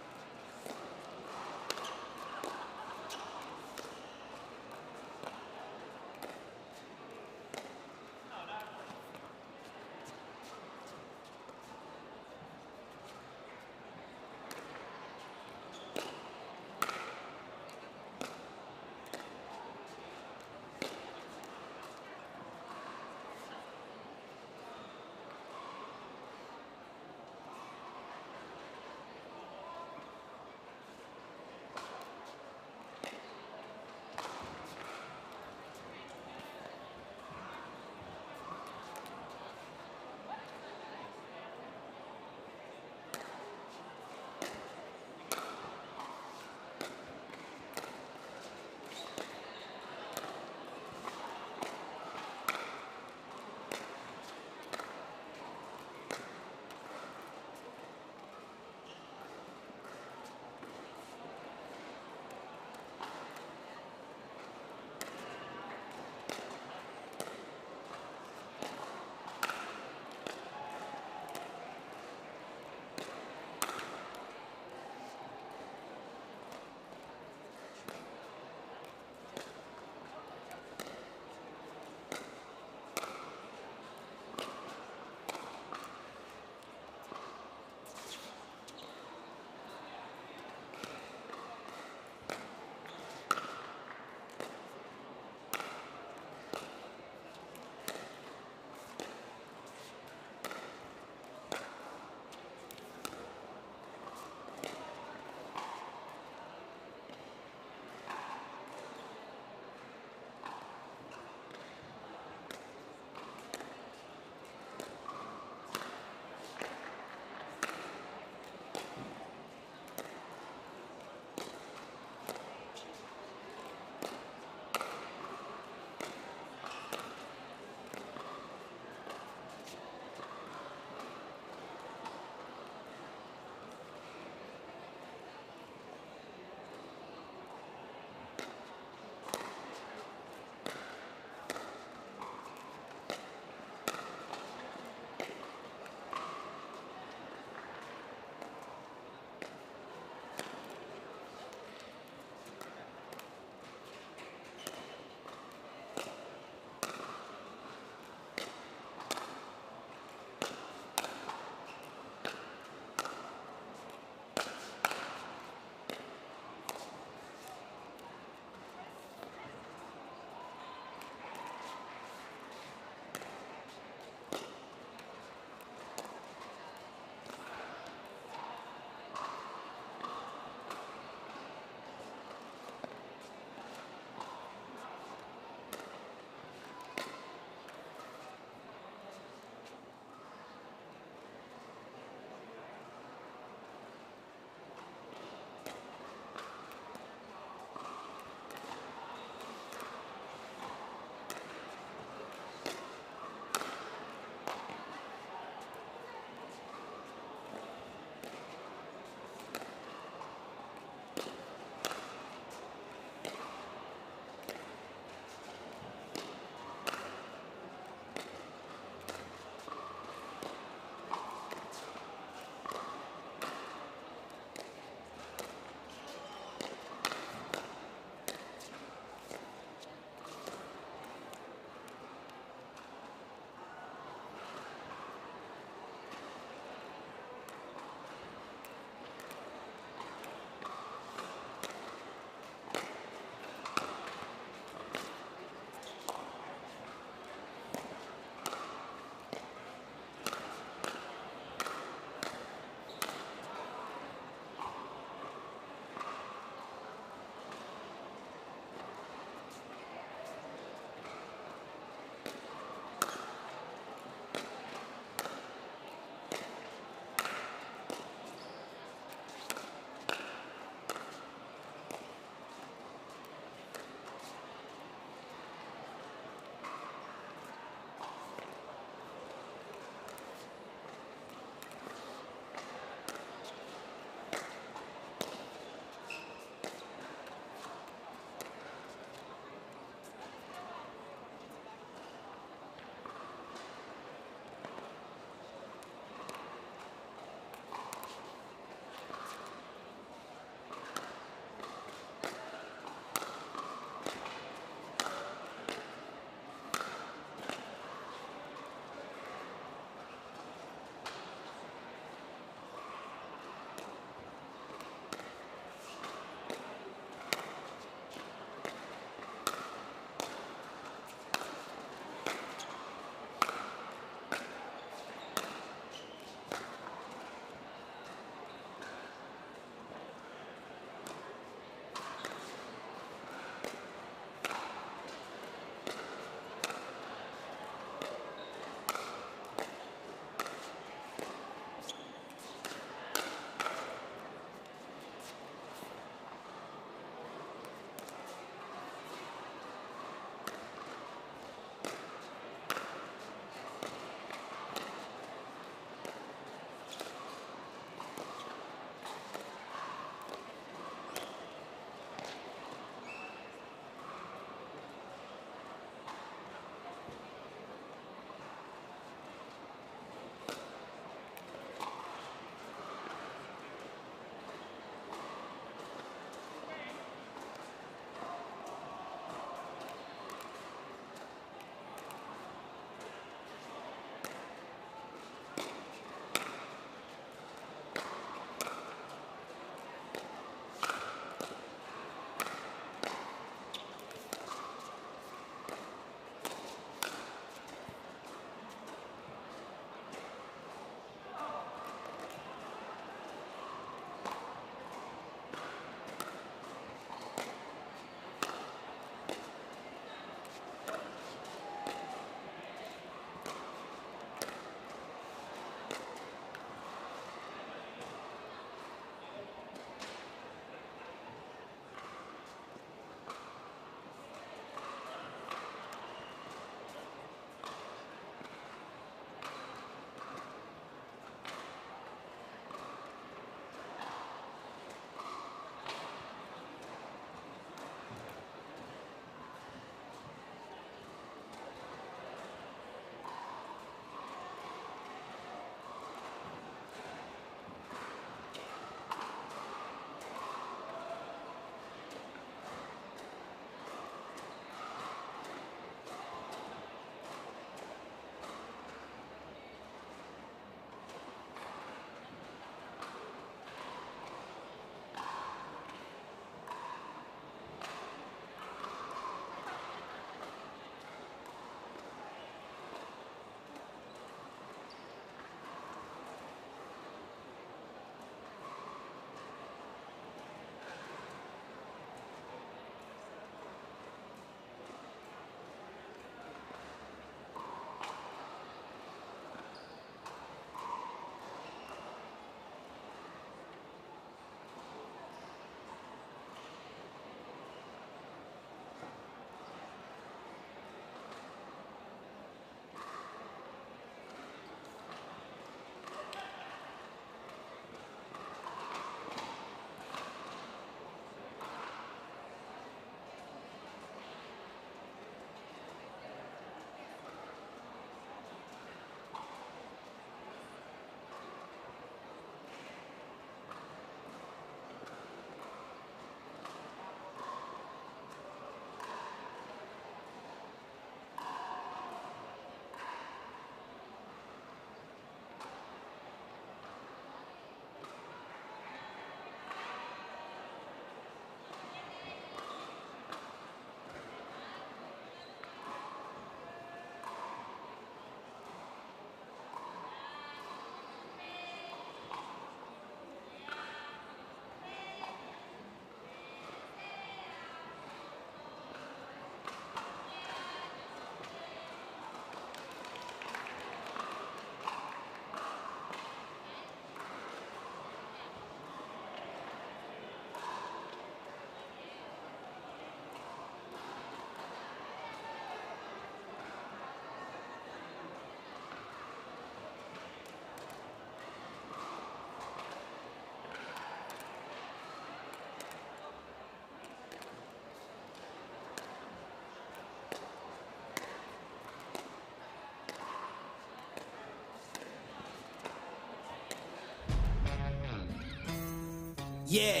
Yeah.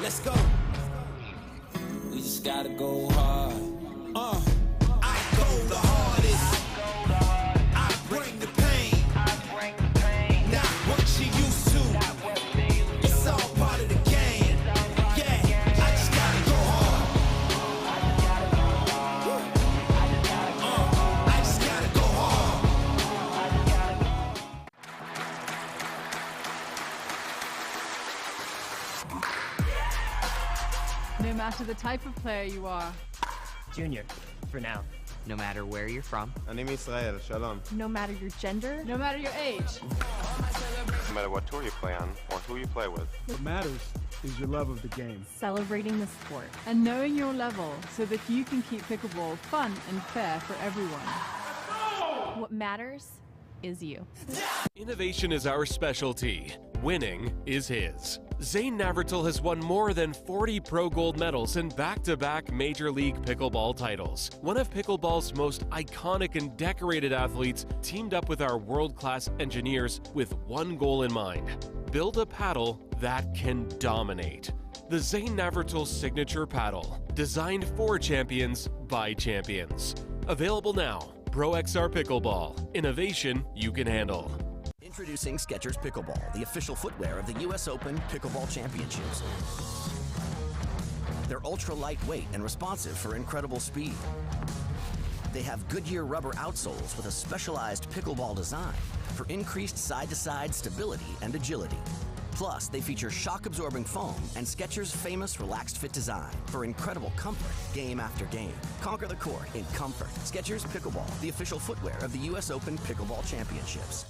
Let's go. We just gotta go hard. I go the hardest. I bring the pain. Not what you used to. It's all part of the game. Yeah, I just gotta go hard. I just gotta go hard. No matter the type of player you are. Junior, for now. No matter where you're from. אני מישראל, שלום. No matter your gender. No matter your age. No matter what tour you play on or who you play with. What matters is your love of the game. Celebrating the sport and knowing your level so that you can keep pickleball fun and fair for everyone. What matters is you. Innovation is our specialty. Winning is his. Zane Navratil has won more than 40 Pro Gold medals and back-to-back Major League Pickleball titles. One of pickleball's most iconic and decorated athletes teamed up with our world-class engineers with one goal in mind: build a paddle that can dominate. The Zane Navratil Signature Paddle, designed for champions by champions. Available now. Pro XR Pickleball. Innovation you can handle. Introducing Skechers Pickleball, the official footwear of the US Open Pickleball Championships. They're ultra lightweight and responsive for incredible speed. They have Goodyear rubber outsoles with a specialized pickleball design for increased side-to-side stability and agility. Plus, they feature shock-absorbing foam and Skechers' famous relaxed fit design for incredible comfort game after game. Conquer the court in comfort. Skechers Pickleball, the official footwear of the US Open Pickleball Championships.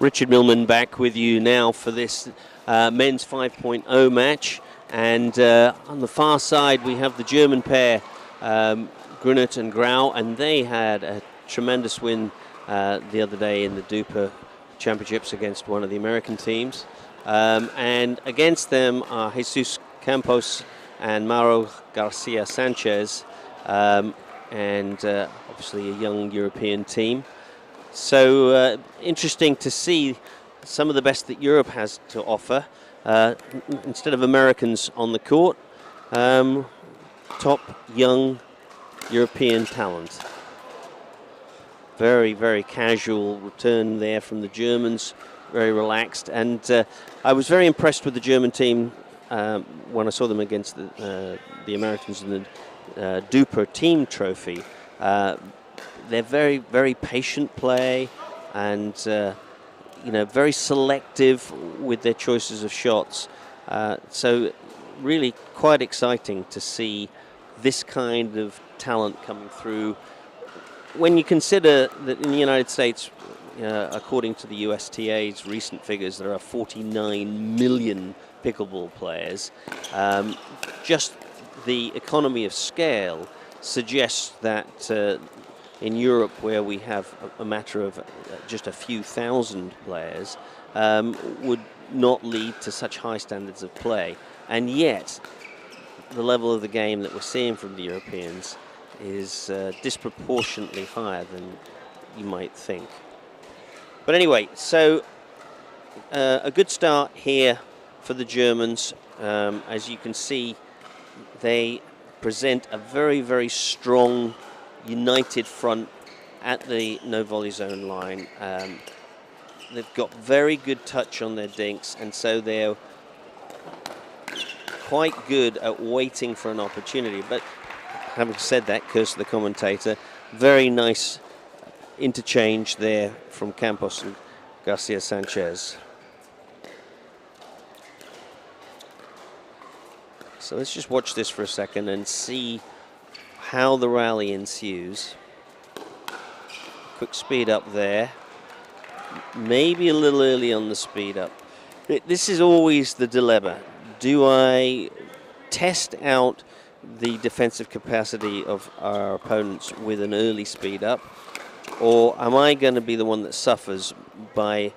Richard Millman back with you now for this men's 5.0 match. And on the far side, we have the German pair, Grunet and Grau, and they had a tremendous win the other day in the Duper Championships against one of the American teams. And against them are Jesus Campos and Mauro Garcia Sanchez, and obviously a young European team. So interesting to see some of the best that Europe has to offer. Instead of Americans on the court, top young European talent. Very, very casual return there from the Germans, very relaxed. And I was very impressed with the German team when I saw them against the Americans in the Duper Team Trophy. They're very, very patient play and very selective with their choices of shots. So really quite exciting to see this kind of talent coming through. When you consider that in the United States, according to the USTA's recent figures, there are 49 million pickleball players. Just the economy of scale suggests that in Europe, where we have a matter of just a few thousand players, would not lead to such high standards of play. And yet, the level of the game that we're seeing from the Europeans is disproportionately higher than you might think. But anyway, so a good start here for the Germans. As you can see, they present a very, very strong, united front at the no volley zone line. They've got very good touch on their dinks, and so they're quite good at waiting for an opportunity. But having said that, curse the commentator, very nice interchange there from Campos and Garcia Sanchez. So let's just watch this for a second and see how the rally ensues. Quick speed up there. Maybe a little early on the speed up. This is always the dilemma. Do I test out the defensive capacity of our opponents with an early speed up, or am I going to be the one that suffers by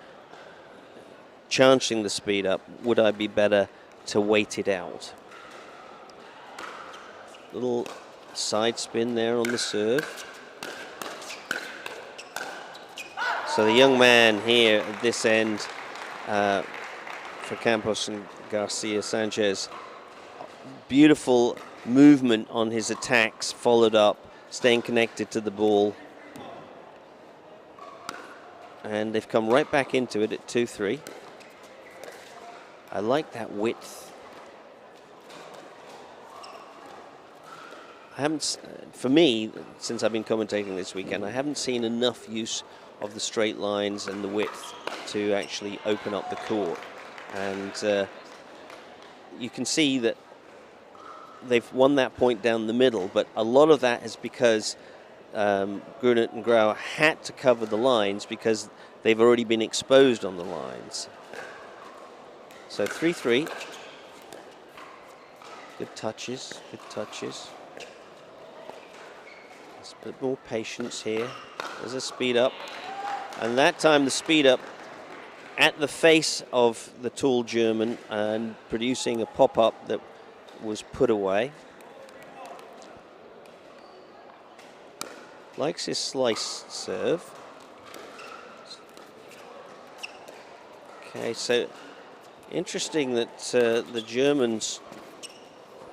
chancing the speed up? Would I be better to wait it out? Little side spin there on the serve. So the young man here at this end for Campos and Garcia Sanchez, beautiful movement on his attacks, followed up, staying connected to the ball. And they've come right back into it at 2-3. I like that width. I haven't, for me, since I've been commentating this weekend, I haven't seen enough use of the straight lines and the width to actually open up the court. And you can see that they've won that point down the middle, but a lot of that is because Grunet and Grau had to cover the lines because they've already been exposed on the lines. So 3-3. Good touches, good touches. There's a bit more patience here. There's a speed up. And that time the speed up at the face of the tall German and producing a pop-up that was put away. Likes his slice serve. Okay, so interesting that the Germans,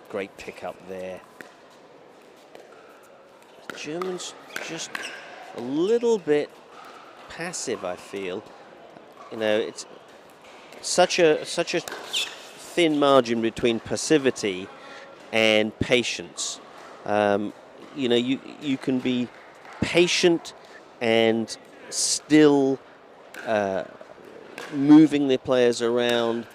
great pickup there. The Germans just a little bit passive, I feel. You know, it's such a thin margin between passivity and patience. You know, you can be patient and still moving the players around,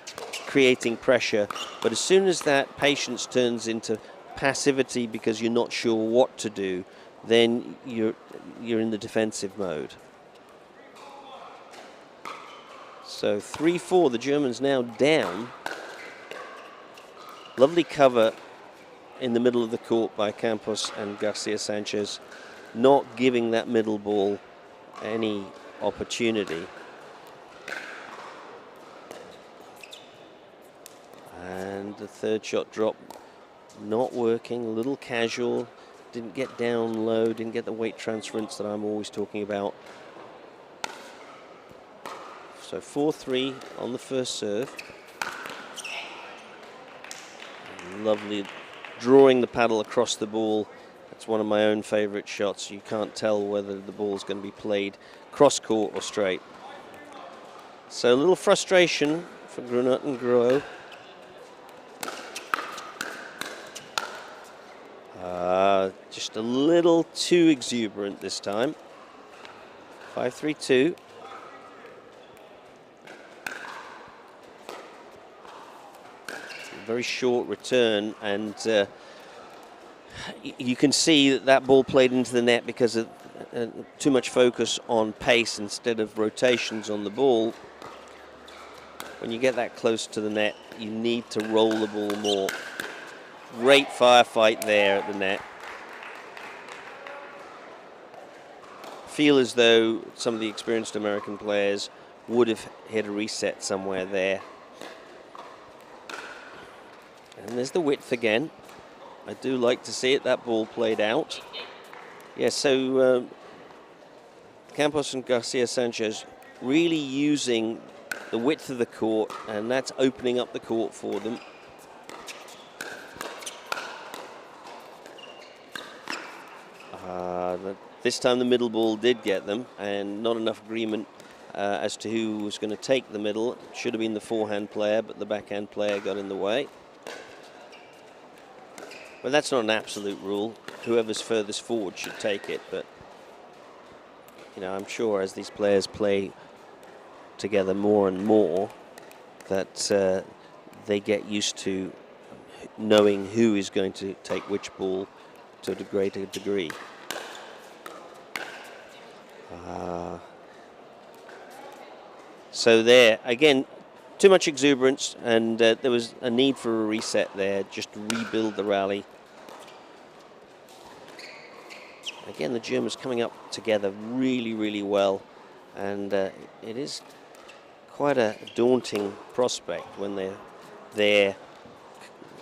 creating pressure, but as soon as that patience turns into passivity because you're not sure what to do, then you're in the defensive mode. So 3-4, the Germans now down. Lovely cover in the middle of the court by Campos and Garcia Sanchez, not giving that middle ball any opportunity. And the third shot drop not working, a little casual, didn't get down low, didn't get the weight transference that I'm always talking about. So 4-3 on the first serve. Lovely drawing the paddle across the ball. That's one of my own favorite shots. You can't tell whether the ball's going to be played cross court or straight. So a little frustration for Grunert and Groh. Just a little too exuberant this time. 5-3-2. Very short return, and you can see that that ball played into the net because of too much focus on pace instead of rotations on the ball. When you get that close to the net, you need to roll the ball more. Great firefight there at the net. Feel as though some of the experienced American players would have hit a reset somewhere there. And there's the width again. I do like to see it, that ball played out. Yeah, so Campos and Garcia Sanchez really using the width of the court, and that's opening up the court for them. This time the middle ball did get them, and not enough agreement as to who was going to take the middle. It should have been the forehand player, but the backhand player got in the way. Well, that's not an absolute rule. Whoever's furthest forward should take it, but you know, I'm sure as these players play together more and more that they get used to knowing who is going to take which ball to a greater degree. So there, again, too much exuberance, and there was a need for a reset there, just to rebuild the rally. Again, the Germans coming up together really, really well, and it is quite a daunting prospect when they're there,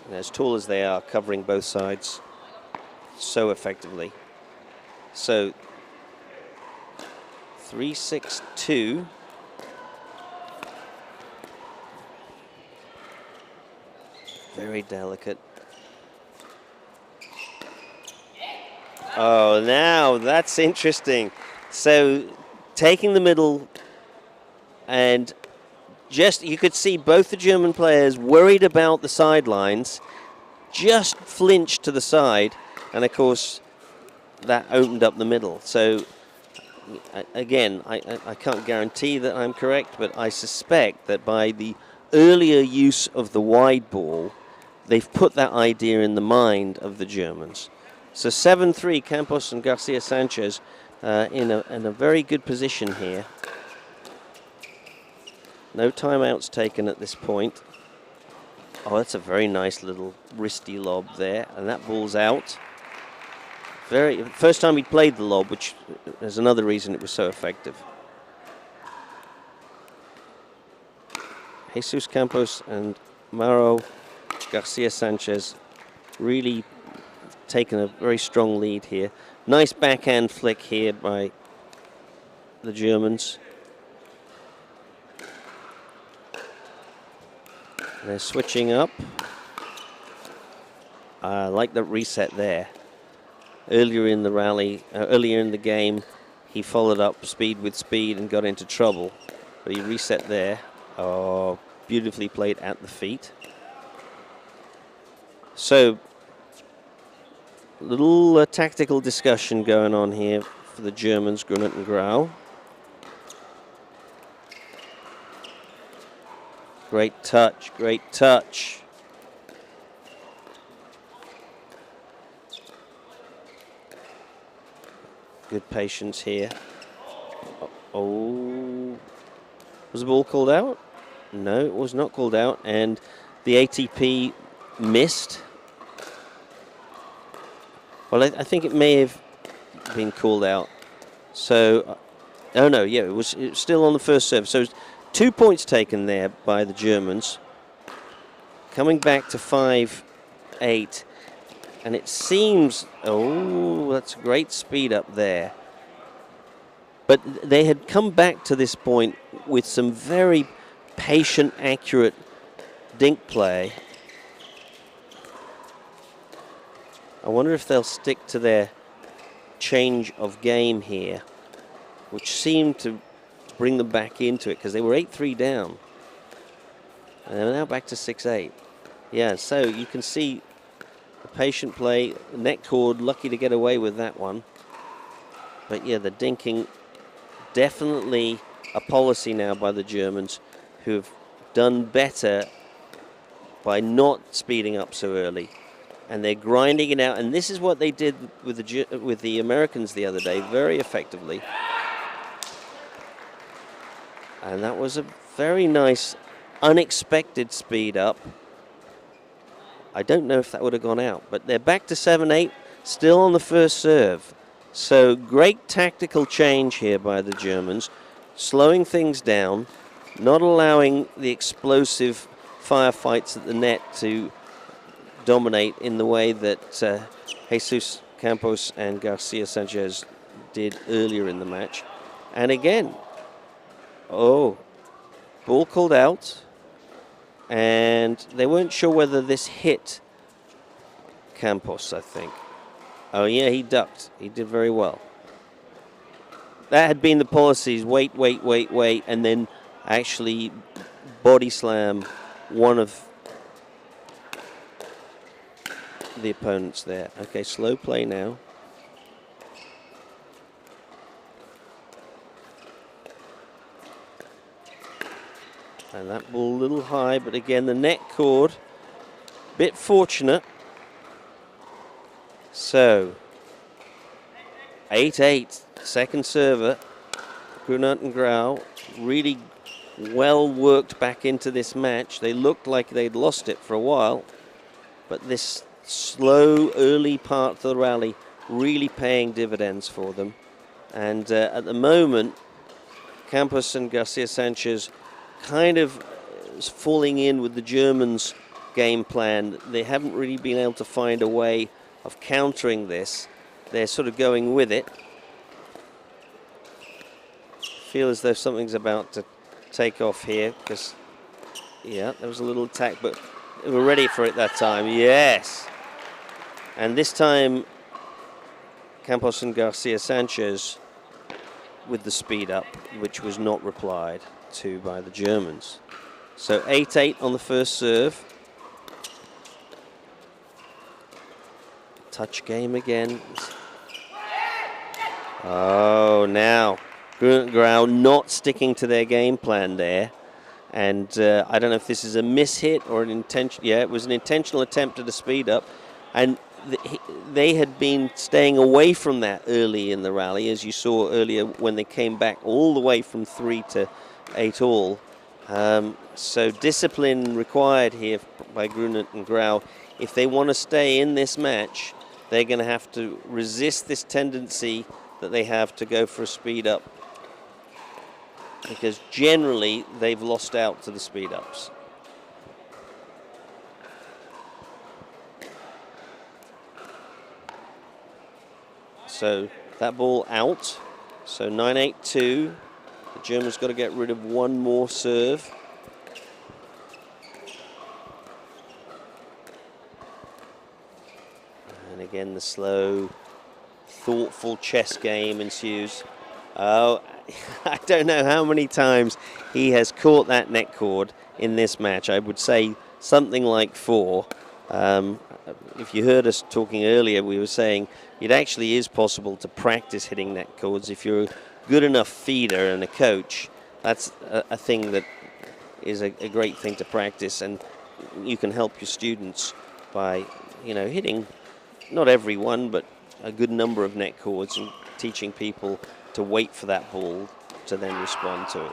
you know, as tall as they are, covering both sides so effectively. So 3-6-2. Very delicate. Oh, now that's interesting. So taking the middle, and just you could see both the German players worried about the sidelines, just flinched to the side, and of course that opened up the middle. So again, I can't guarantee that I'm correct, but I suspect that by the earlier use of the wide ball, they've put that idea in the mind of the Germans. So 7-3, Campos and Garcia Sanchez in a very good position here. No timeouts taken at this point. Oh, that's a very nice little wristy lob there, and that ball's out. First time he played the lob, which is another reason it was so effective. Jesus Campos and Mauro Garcia Sanchez really taken a very strong lead here. Nice backhand flick here by the Germans. They're switching up. I like the reset there. Earlier in the rally, earlier in the game, he followed up speed with speed and got into trouble. But he reset there. Oh, beautifully played at the feet. So, little tactical discussion going on here for the Germans, Grunert and Grau. Great touch, great touch. Good patience here. Oh, Was the ball called out? No, it was not called out, and the ATP missed. Well, I think it may have been called out. So, oh no, yeah, it was still on the first serve. So 2 points taken there by the Germans. Coming back to 5-8. And it seems, oh, that's great speed up there. But they had come back to this point with some very patient, accurate dink play. I wonder if they'll stick to their change of game here, which seemed to bring them back into it because they were 8-3 down. And they're now back to 6-8. Yeah, so you can see the patient play, net cord, lucky to get away with that one. But yeah, the dinking, definitely a policy now by the Germans, who have done better by not speeding up so early. And they're grinding it out, and this is what they did with the Americans the other day, very effectively. And that was a very nice, unexpected speed up. I don't know if that would have gone out, but they're back to 7-8, still on the first serve. So great tactical change here by the Germans, slowing things down, not allowing the explosive firefights at the net to dominate in the way that Jesus Campos and Garcia Sanchez did earlier in the match. And again, oh, ball called out, and they weren't sure whether this hit Campos, I think. Oh yeah, he ducked. He did very well. That had been the policies, wait, and then actually body slam one of the opponents there. Okay, slow play now. And that ball a little high, but again the net cord, bit fortunate. So 8-8, second server, Grunert and Grau, really well worked back into this match. They looked like they'd lost it for a while, but this slow early part of the rally really paying dividends for them. And at the moment, Campos and Garcia Sanchez kind of falling in with the Germans' game plan. They haven't really been able to find a way of countering this. They're sort of going with it. Feel as though something's about to take off here because, yeah, there was a little attack, but they were ready for it that time. Yes. And this time, Campos and Garcia Sanchez with the speed up, which was not replied to by the Germans. So 8-8 on the first serve. Touch game again. Oh, now Grau not sticking to their game plan there. And I don't know if this is a mishit or an intention. Yeah, it was an intentional attempt at a speed up. And they had been staying away from that early in the rally, as you saw earlier when they came back all the way from 3 to 8 all. So discipline required here by Grunert and Grau. If they want to stay in this match, they're going to have to resist this tendency that they have to go for a speed up, because generally they've lost out to the speed ups. So that ball out. So 9-8-2. The Germans got to get rid of one more serve. And again, the slow, thoughtful chess game ensues. Oh, I don't know how many times he has caught that net cord in this match. I would say something like 4. If you heard us talking earlier, we were saying it actually is possible to practice hitting net cords. If you're a good enough feeder and a coach, that's a thing that is a great thing to practice, and you can help your students by, hitting not every one, but a good number of net cords, and teaching people to wait for that ball to then respond to it.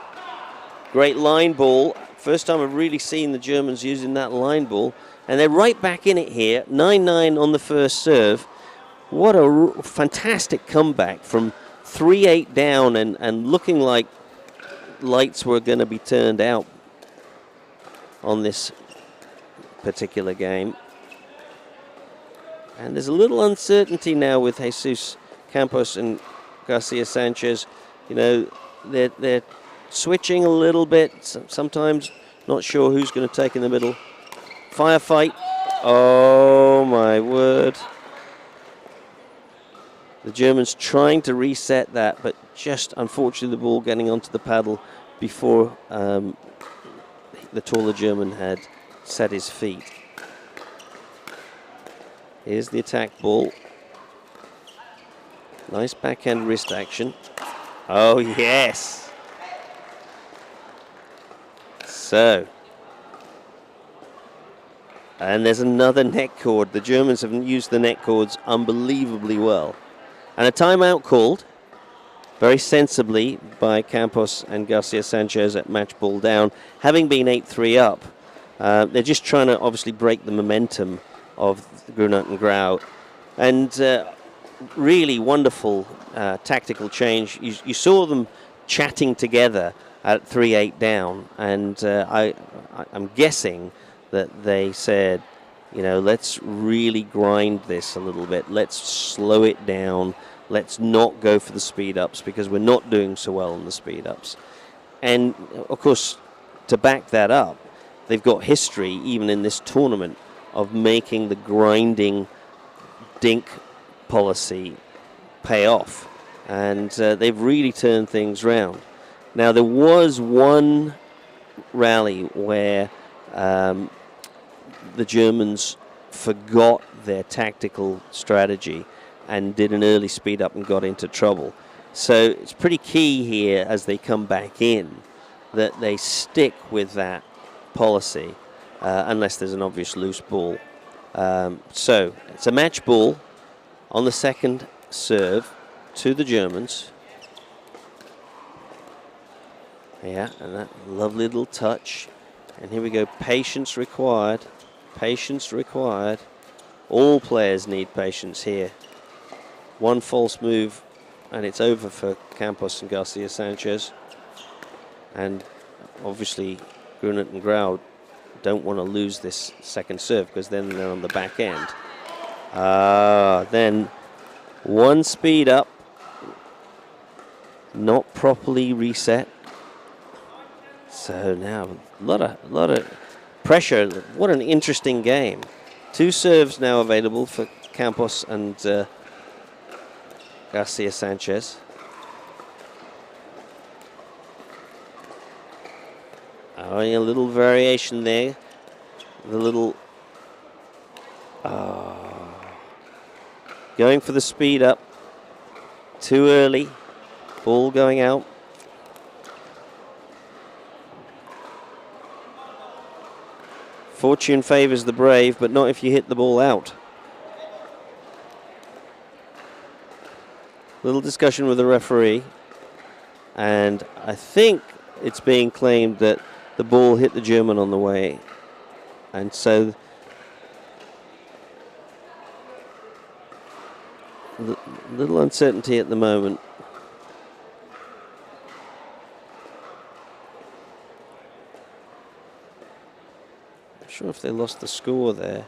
Great line ball. First time I've really seen the Germans using that line ball. And they're right back in it here. 9-9 on the first serve. What a fantastic comeback from 3-8 down and looking like lights were going to be turned out on this particular game. And there's a little uncertainty now with Jesus Campos and Garcia Sanchez. You know, they're switching a little bit. Sometimes not sure who's going to take in the middle. Firefight. Oh my word. The Germans trying to reset that, but just unfortunately the ball getting onto the paddle before the taller German had set his feet. Here's the attack ball. Nice backhand wrist action. Oh, yes. So. And there's another net cord. The Germans have used the net cords unbelievably well. And a timeout called very sensibly by Campos and Garcia Sanchez at match ball down. Having been 8-3 up, they're just trying to obviously break the momentum of Grunert and Grau. And really wonderful tactical change. You saw them chatting together at 3-8 down, and I'm guessing that they said, you know, let's really grind this a little bit. Let's slow it down. Let's not go for the speed ups because we're not doing so well on the speed ups. And of course, to back that up, they've got history even in this tournament of making the grinding dink policy pay off. And they've really turned things round. Now, there was one rally where the Germans forgot their tactical strategy and did an early speed up and got into trouble. So it's pretty key here as they come back in that they stick with that policy unless there's an obvious loose ball. So it's a match ball on the second serve to the Germans. Yeah, and that lovely little touch. And here we go, patience required. Patience required. All players need patience here. One false move and it's over for Campos and Garcia Sanchez. And obviously Grunert and Grau don't want to lose this second serve because then they're on the back end. Then one speed up, not properly reset. So now a lot of pressure. What an interesting game. Two serves now available for Campos and Garcia Sanchez. Oh, yeah, a little variation there. The little going for the speed up. Too early. Ball going out. Fortune favors the brave, but not if you hit the ball out. Little discussion with the referee, and I think it's being claimed that the ball hit the German on the way, and so little uncertainty at the moment. Sure if they lost the score there,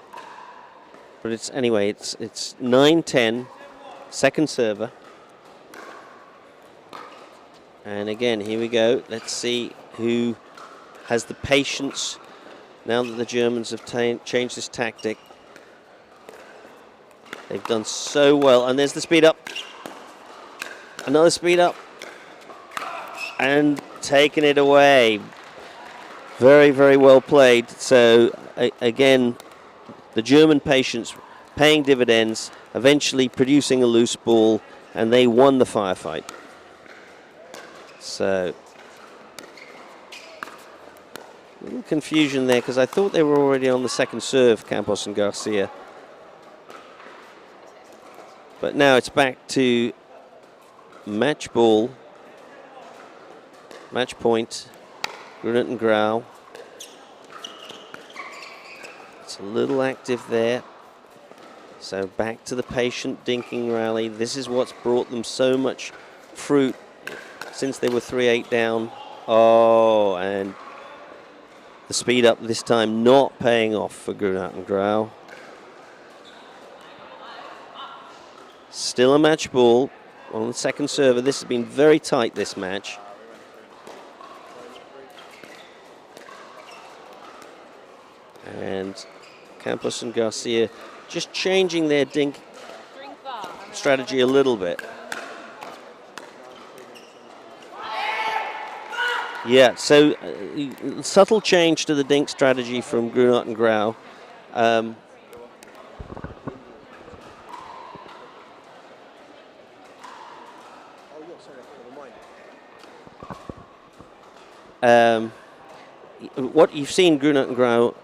but it's anyway it's 9-10, second server, and again here we go. Let's see who has the patience now that the Germans have changed this tactic. They've done so well, and there's the speed up, another speed up, and taking it away. Very, very well played. So, again, the German patience paying dividends, eventually producing a loose ball, and they won the firefight. So, a little confusion there because I thought they were already on the second serve, Campos and Garcia. But now it's back to match ball, match point. Grunet and Grau. It's a little active there. So back to the patient dinking rally. This is what's brought them so much fruit since they were 3-8 down. Oh, and the speed up this time not paying off for Grunet and Grau. Still a match ball on the second server. This has been very tight, this match. And Campos and Garcia just changing their dink strategy a little bit. Yeah, so subtle change to the dink strategy from Grunet and Grau. What you've seen Grunet and Grau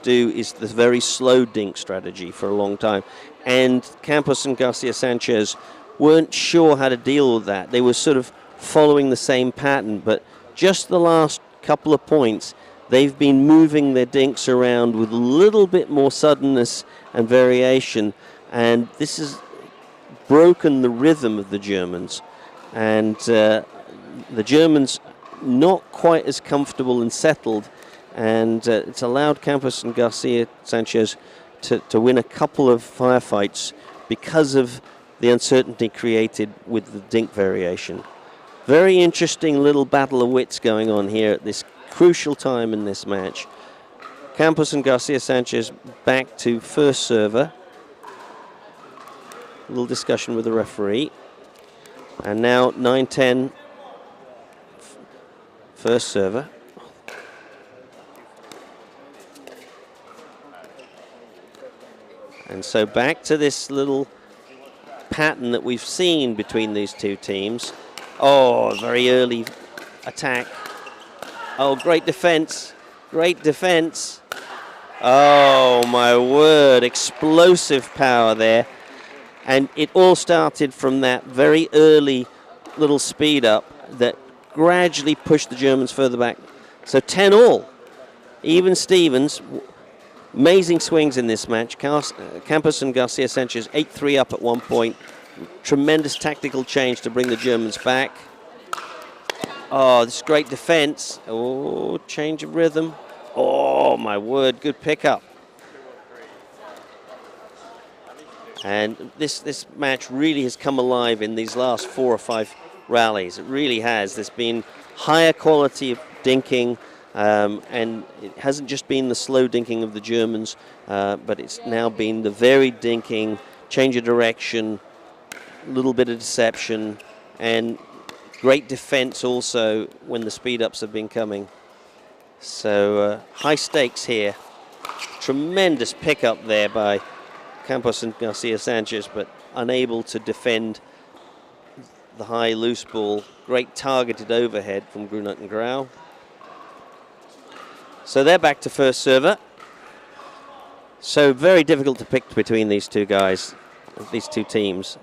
do is the very slow dink strategy for a long time, and Campos and Garcia Sanchez weren't sure how to deal with that. They were sort of following the same pattern, but just the last couple of points they've been moving their dinks around with a little bit more suddenness and variation, and this has broken the rhythm of the Germans, and the Germans not quite as comfortable and settled, and it's allowed Campos and Garcia Sanchez to win a couple of firefights because of the uncertainty created with the dink variation. Very interesting little battle of wits going on here at this crucial time in this match. Campos and Garcia Sanchez back to first server. A little discussion with the referee. And now 9-10 first server. And so back to this little pattern that we've seen between these two teams. Oh, very early attack. Oh, great defense. Great defense. Oh, my word. Explosive power there. And it all started from that very early little speed up that gradually pushed the Germans further back. So 10-all. Even Stevens. Amazing swings in this match. Campos and Garcia Sanchez 8-3 up at one point. Tremendous tactical change to bring the Germans back. Oh, this great defense. Oh, change of rhythm. Oh, my word, good pickup. And this match really has come alive in these last 4 or 5 rallies. It really has. There's been higher quality of dinking, and it hasn't just been the slow dinking of the Germans, but it's now been the varied dinking, change of direction, a little bit of deception, and great defense also when the speed-ups have been coming. So high stakes here. Tremendous pickup there by Campos and Garcia Sanchez, but unable to defend the high loose ball. Great targeted overhead from Grunet and Grau. So they're back to first server. So very difficult to pick between these two guys, these two teams.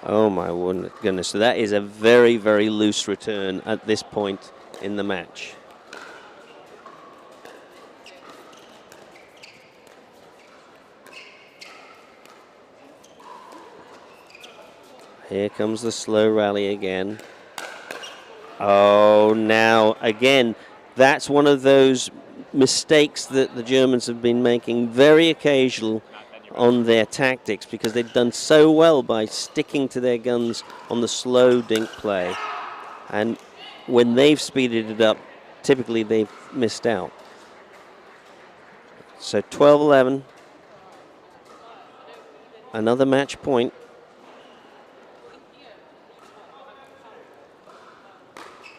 Oh my goodness, so that is a very, very loose return at this point in the match. Here comes the slow rally again. Oh, now again, that's one of those mistakes that the Germans have been making very occasional on their tactics, because they've done so well by sticking to their guns on the slow dink play. And when they've speeded it up, typically they've missed out. So 12-11. Another match point.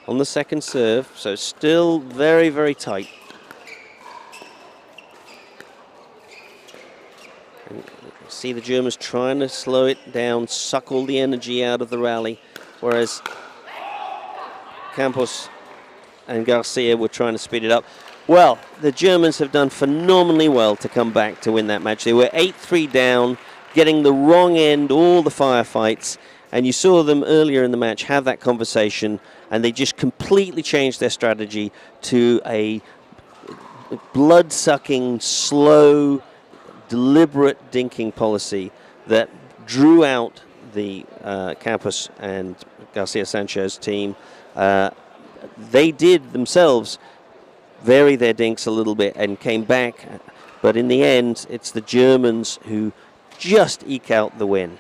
On the second serve, so still very, very tight. And see the Germans trying to slow it down, suck all the energy out of the rally, whereas Campos and Garcia were trying to speed it up. Well, the Germans have done phenomenally well to come back to win that match. They were 8-3 down, getting the wrong end, all the firefights, And you saw them earlier in the match have that conversation, and they just completely changed their strategy to a blood-sucking, slow, deliberate dinking policy that drew out the Campos and Garcia Sanchez team. They did themselves vary their dinks a little bit and came back, but in the end, it's the Germans who just eke out the win.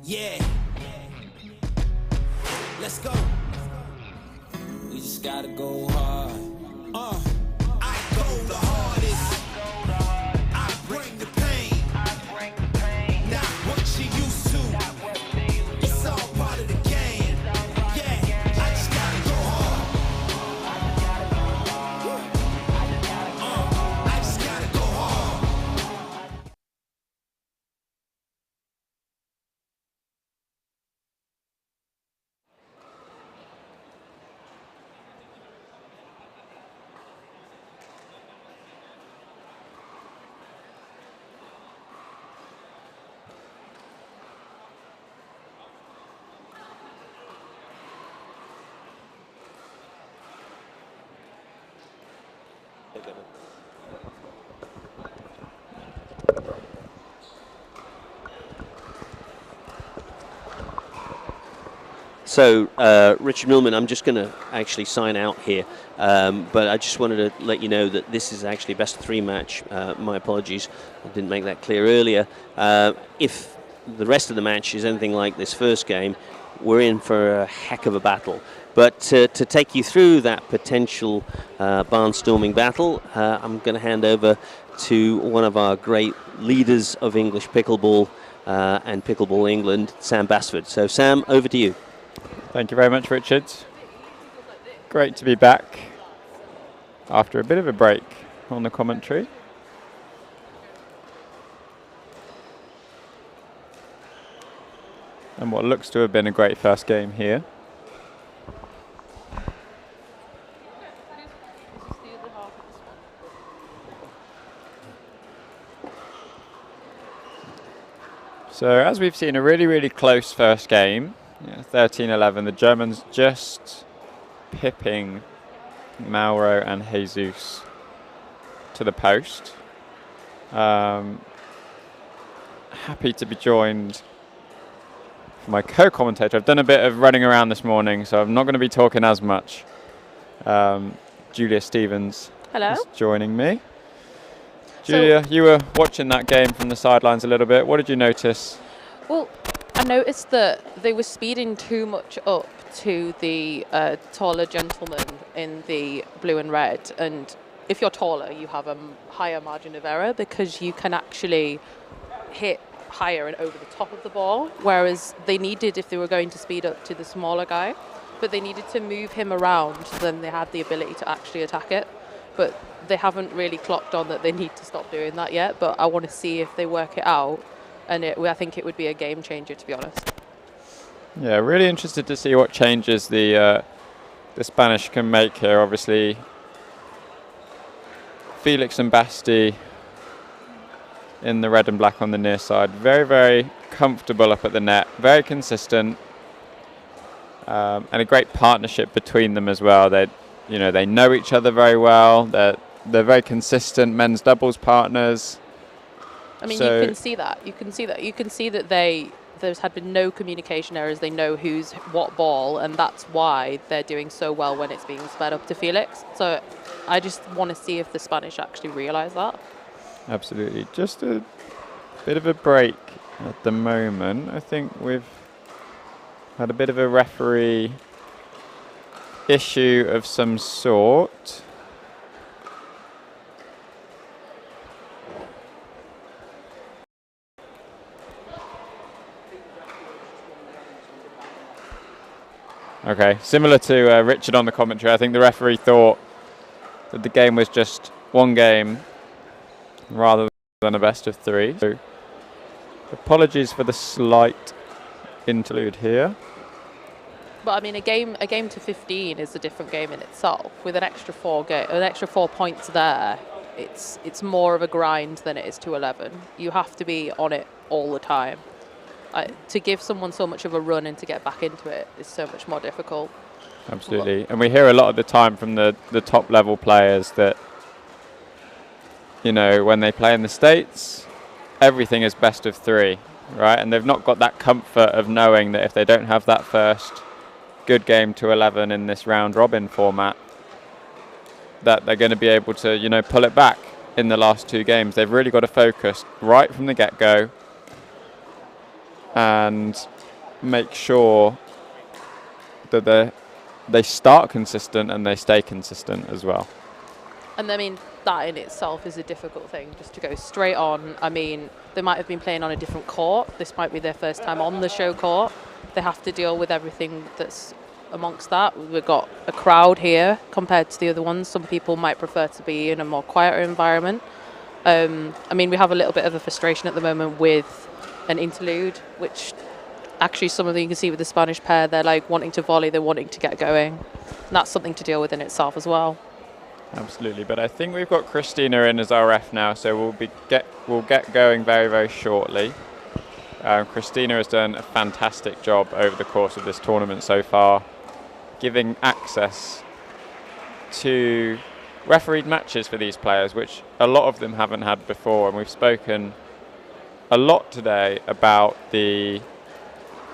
Yeah. Let's go. We just gotta go hard. I go the hardest. I bring the pain. Not what you used to. It's all part of the game. Yeah, I just gotta go hard. I just gotta go hard. So, Richard Millman, I'm just going to actually sign out here, but I just wanted to let you know that this is actually a best-of-3 match. My apologies, I didn't make that clear earlier. If the rest of the match is anything like this first game, we're in for a heck of a battle. But to take you through that potential barnstorming battle, I'm going to hand over to one of our great leaders of English pickleball and Pickleball England, Sam Basford. So, Sam, over to you. Thank you very much, Richard. Great to be back after a bit of a break on the commentary. And what looks to have been a great first game here. So as we've seen, a really, really close first game. 13-11, the Germans just pipping Mauro and Jesus to the post. Happy to be joined by my co-commentator. I've done a bit of running around this morning, so I'm not going to be talking as much. Julia Stevens is joining me. Julia, you were watching that game from the sidelines a little bit. What did you notice? Well, I noticed that they were speeding too much up to the taller gentleman in the blue and red. And if you're taller, you have a higher margin of error because you can actually hit higher and over the top of the ball. Whereas they needed, if they were going to speed up to the smaller guy, but they needed to move him around, so then they had the ability to actually attack it. But they haven't really clocked on that they need to stop doing that yet. But I want to see if they work it out. And I think it would be a game changer, to be honest. Yeah, really interested to see what changes the Spanish can make here. Obviously, Felix and Basti in the red and black on the near side. Very, very comfortable up at the net. Very consistent. And a great partnership between them as well. They know each other very well. They're very consistent men's doubles partners. I mean, you can see that. You can see that there's had been no communication errors. They know who's what ball, and that's why they're doing so well when it's being sped up to Felix. So I just want to see if the Spanish actually realise that. Absolutely. Just a bit of a break at the moment. I think we've had a bit of a referee issue of some sort. Okay, similar to Richard on the commentary, I think the referee thought that the game was just one game rather than a best of 3. So apologies for the slight interlude here. But I mean, a game to 15 is a different game in itself. With an extra 4 points there, it's more of a grind than it is 211. You have to be on it all the time. To give someone so much of a run and to get back into it is so much more difficult. Absolutely. And we hear a lot of the time from the top level players that, you know, when they play in the States, everything is best of 3, right? And they've not got that comfort of knowing that if they don't have that first good game to 11 in this round robin format, that they're going to be able to, you know, pull it back in the last 2 games. They've really got to focus right from the get-go and make sure that they start consistent and they stay consistent as well. And I mean, that in itself is a difficult thing, just to go straight on. I mean, they might have been playing on a different court. This might be their first time on the show court. They have to deal with everything that's amongst that. We've got a crowd here compared to the other ones. Some people might prefer to be in a more quieter environment. I mean, we have a little bit of a frustration at the moment with an interlude, which actually some of them you can see with the Spanish pair, they're like wanting to volley, they're wanting to get going. And that's something to deal with in itself as well. Absolutely, but I think we've got Christina in as our ref now, so we'll get going very, very shortly. Christina has done a fantastic job over the course of this tournament so far, giving access to refereed matches for these players, which a lot of them haven't had before. And we've spoken a lot today about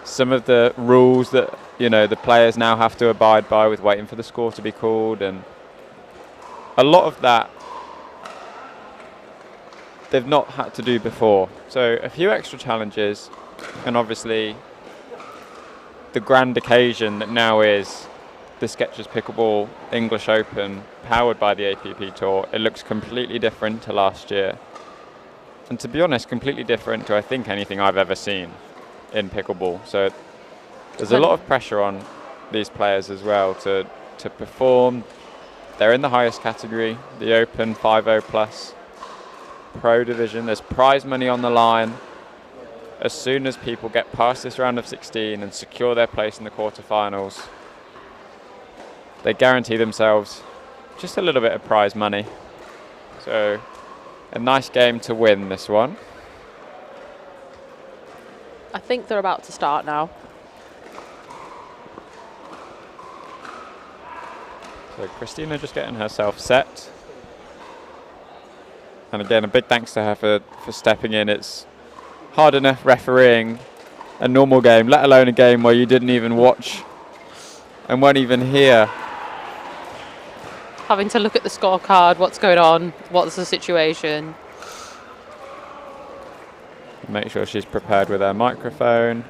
some of the rules that, you know, the players now have to abide by with waiting for the score to be called, and a lot of that they've not had to do before. So a few extra challenges, and obviously the grand occasion that now is the Skechers Pickleball English Open, powered by the APP Tour. It looks completely different to last year, and to be honest, completely different to I think anything I've ever seen in pickleball. So there's a lot of pressure on these players as well to perform. They're in the highest category, the Open 5.0 plus Pro division. There's prize money on the line. As soon as people get past this round of 16 and secure their place in the quarterfinals, they guarantee themselves just a little bit of prize money. So a nice game to win this one. I think they're about to start now. So Christina just getting herself set. And again, a big thanks to her for stepping in. It's hard enough refereeing a normal game, let alone a game where you didn't even watch and weren't even here. Having to look at the scorecard, what's going on, what's the situation. Make sure she's prepared with her microphone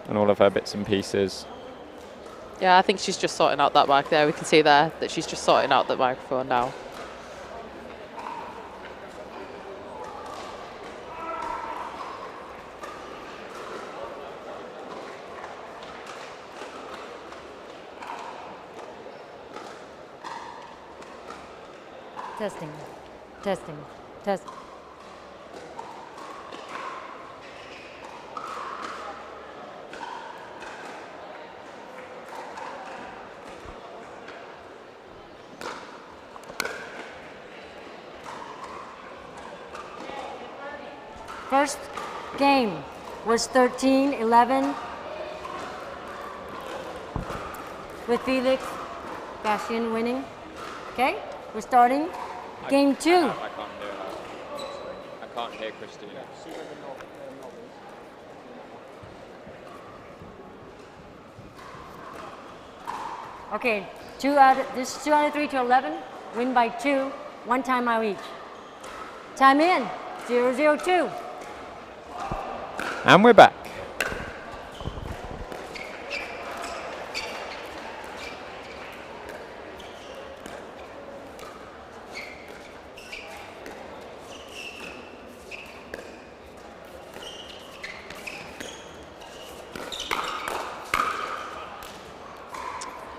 and all of her bits and pieces. Yeah, I think she's just sorting out that mic there. We can see there that she's just sorting out the microphone now. Testing, testing, testing. First game was 13-11 with Felix Bastian winning. Okay, we're starting game 2. I can't hear her. I can't hear Christina. Okay, this is 2 out of 3 to 11. Win by 2, 1 time out each. Time in 0-0-2. And we're back.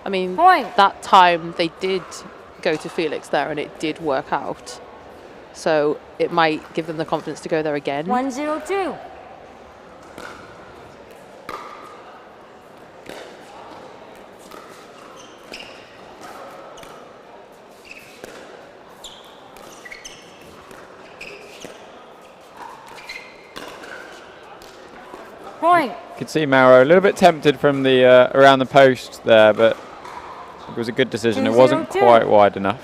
I mean, that time they did go to Felix there and it did work out. So it might give them the confidence to go there again. 1-0-2. Point. You could see Mauro a little bit tempted from the around the post there, but it was a good decision. It wasn't quite wide enough.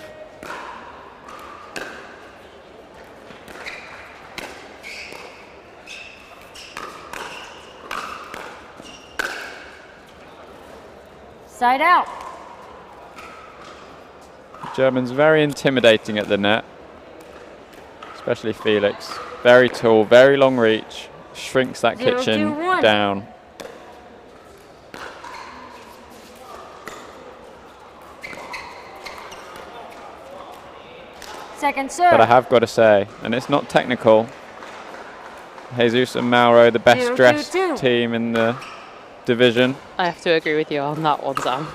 Side out. German's very intimidating at the net, especially Felix. Very tall, very long reach, shrinks that 0, kitchen 2, 1. down. Second serve. But I have got to say, and it's not technical, Jesus and Mauro, the best 0, 2, dressed 2. team in the division. I have to agree with you on that one, Sam.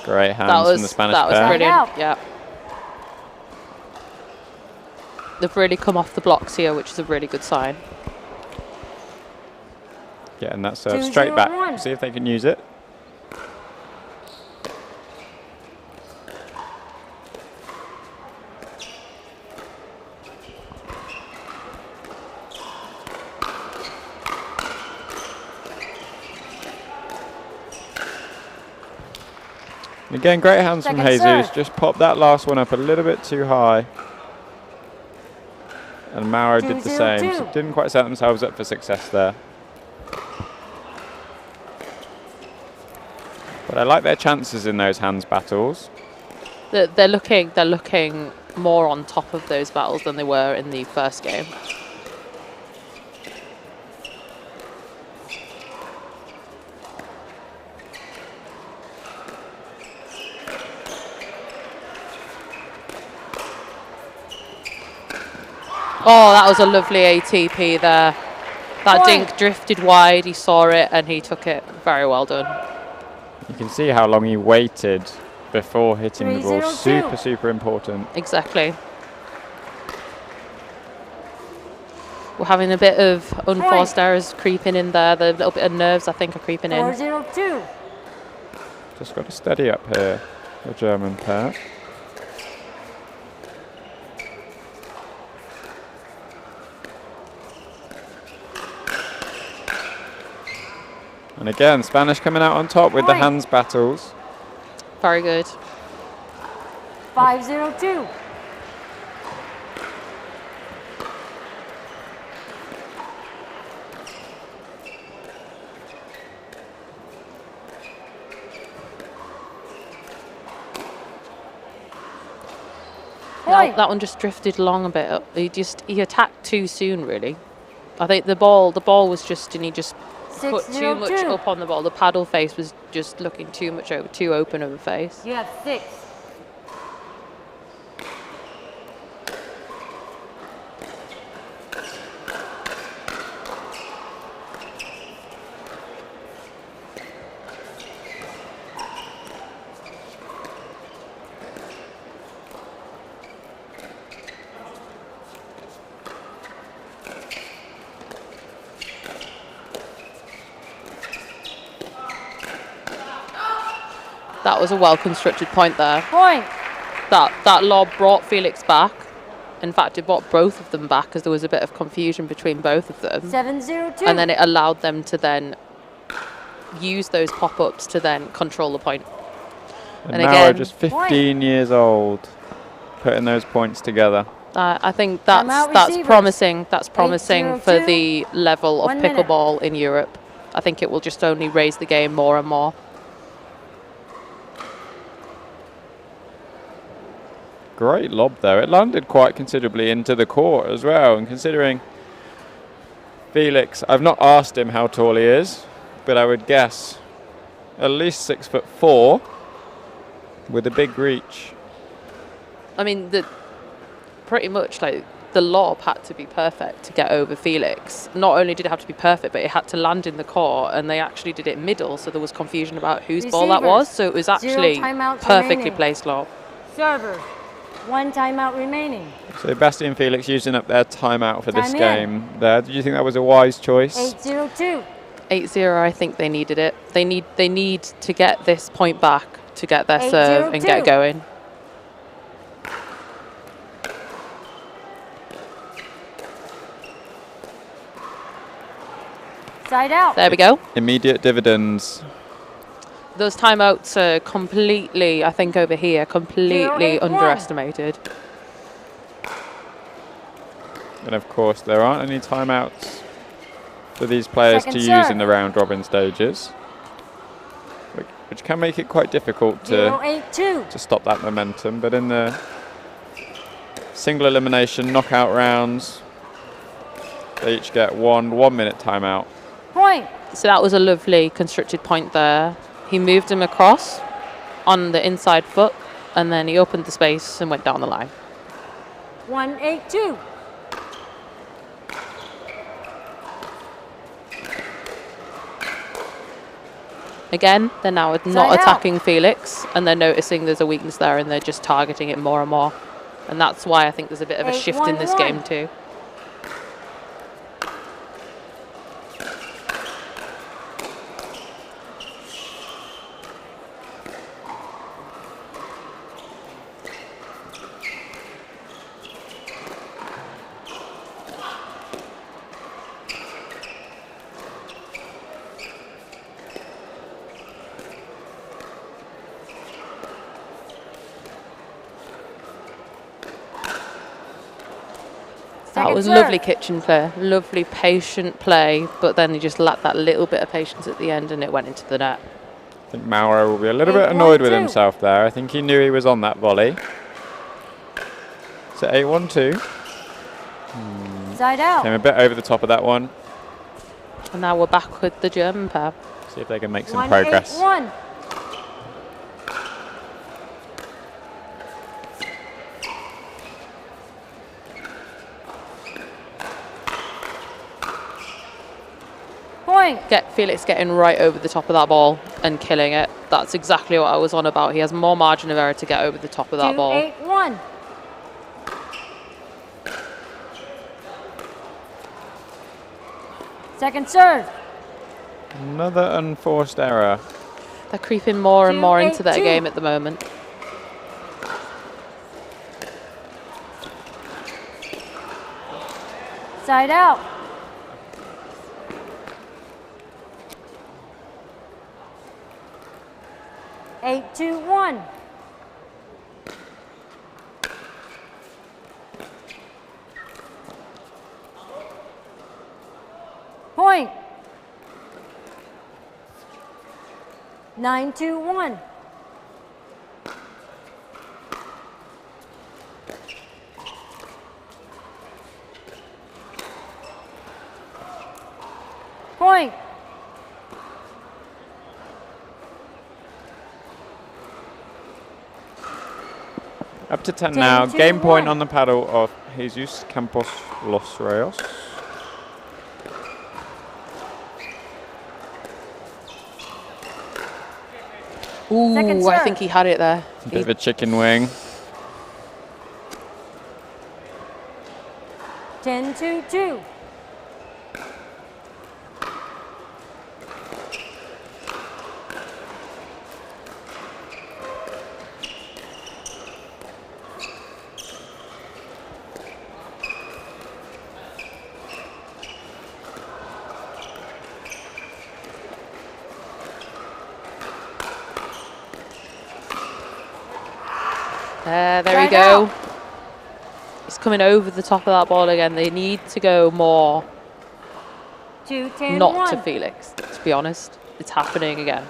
Great hands from the Spanish That was pair. brilliant, yeah. They've really come off the blocks here, which is a really good sign. Getting that serve 2, straight 0, back. 1. See if they can use it. Again, great hands from Second Jesus. serve. Just popped that last one up a little bit too high. And Mauro did the 2, same. 0, 2. So didn't quite set themselves up for success there. But I like their chances in those hands battles. They're looking more on top of those battles than they were in the first game. Oh, that was a lovely ATP there. That dink drifted wide, he saw it and he took it. Very well done. You can see how long he waited before hitting the ball. 3-0-2. Super important. Exactly. We're having a bit of unforced errors creeping in there. The little bit of nerves, I think, are creeping in. 4-0-2. Just got to steady up here, the German pair. And again, Spanish coming out on top with the hands battles. Very good. 5-0-2. That one just drifted along a bit. He attacked too soon, really. I think the ball was just, and he just put too much 6-0-2. up on the ball. The paddle face was just looking too much over, too open of a face. You have 6. That was a well-constructed point there. Point. That lob brought Felix back. In fact, it brought both of them back because there was a bit of confusion between both of them. 7-0-2. And then it allowed them to then use those pop-ups to then control the point. And now we're just 15 years old, putting those points together. I think that's promising. That's promising for the level of pickleball in Europe. I think it will just only raise the game more and more. Great lob there. It landed quite considerably into the court as well. And considering Felix, I've not asked him how tall he is, but I would guess at least 6'4" with a big reach. I mean, pretty much like the lob had to be perfect to get over Felix. Not only did it have to be perfect, but it had to land in the court, and they actually did it middle, so there was confusion about whose ball that was. So it was actually perfectly placed lob. Server. 1 timeout remaining. So Bastian Felix using up their timeout for this game there. Did you think that was a wise choice? 8-0-2. 8-0, I think they needed it. They need to get this point back to get their serve and get going. Side out. There we go. Immediate dividends. Those timeouts are completely, I think over here, completely 0-8-1. underestimated. And of course, there aren't any timeouts for these players Second to serve. use in the round robin stages, which can make it quite difficult to 0-8-2. stop that momentum. But in the single elimination knockout rounds, they each get one 1 minute timeout. Point. So that was a lovely constructed point there. He moved him across on the inside foot, and then he opened the space and went down the line. 1-8-2. Again, they're now not Side out. attacking Felix, and they're noticing there's a weakness there, and they're just targeting it more and more. And that's why I think there's a bit of a shift in this 8-1-1. game too. That was lovely kitchen play, lovely patient play, but then he just lacked that little bit of patience at the end and it went into the net. I think Mauro will be a little bit annoyed with himself there. I think he knew he was on that volley. So 8-1-2. Side out. Came a bit over the top of that one. And now we're back with the German pair. See if they can make some progress. 1-8-1. Point. Get Felix getting right over the top of that ball and killing it. That's exactly what I was on about. He has more margin of error to get over the top of that ball. 2-8-1. Second serve. Another unforced error. They're creeping more and more into their 2-8-2. game at the moment. Side out. Eight, 2-1. Point. 9-2-1. Point. Up to 10 now. Game point on the paddle of Jesus Campos Los Reyes. Ooh, I think he had it there. A bit of a chicken wing. 10-2-2. There we go. He's coming over the top of that ball again. They need to go more 2-10-1. not to Felix, to be honest. It's happening again.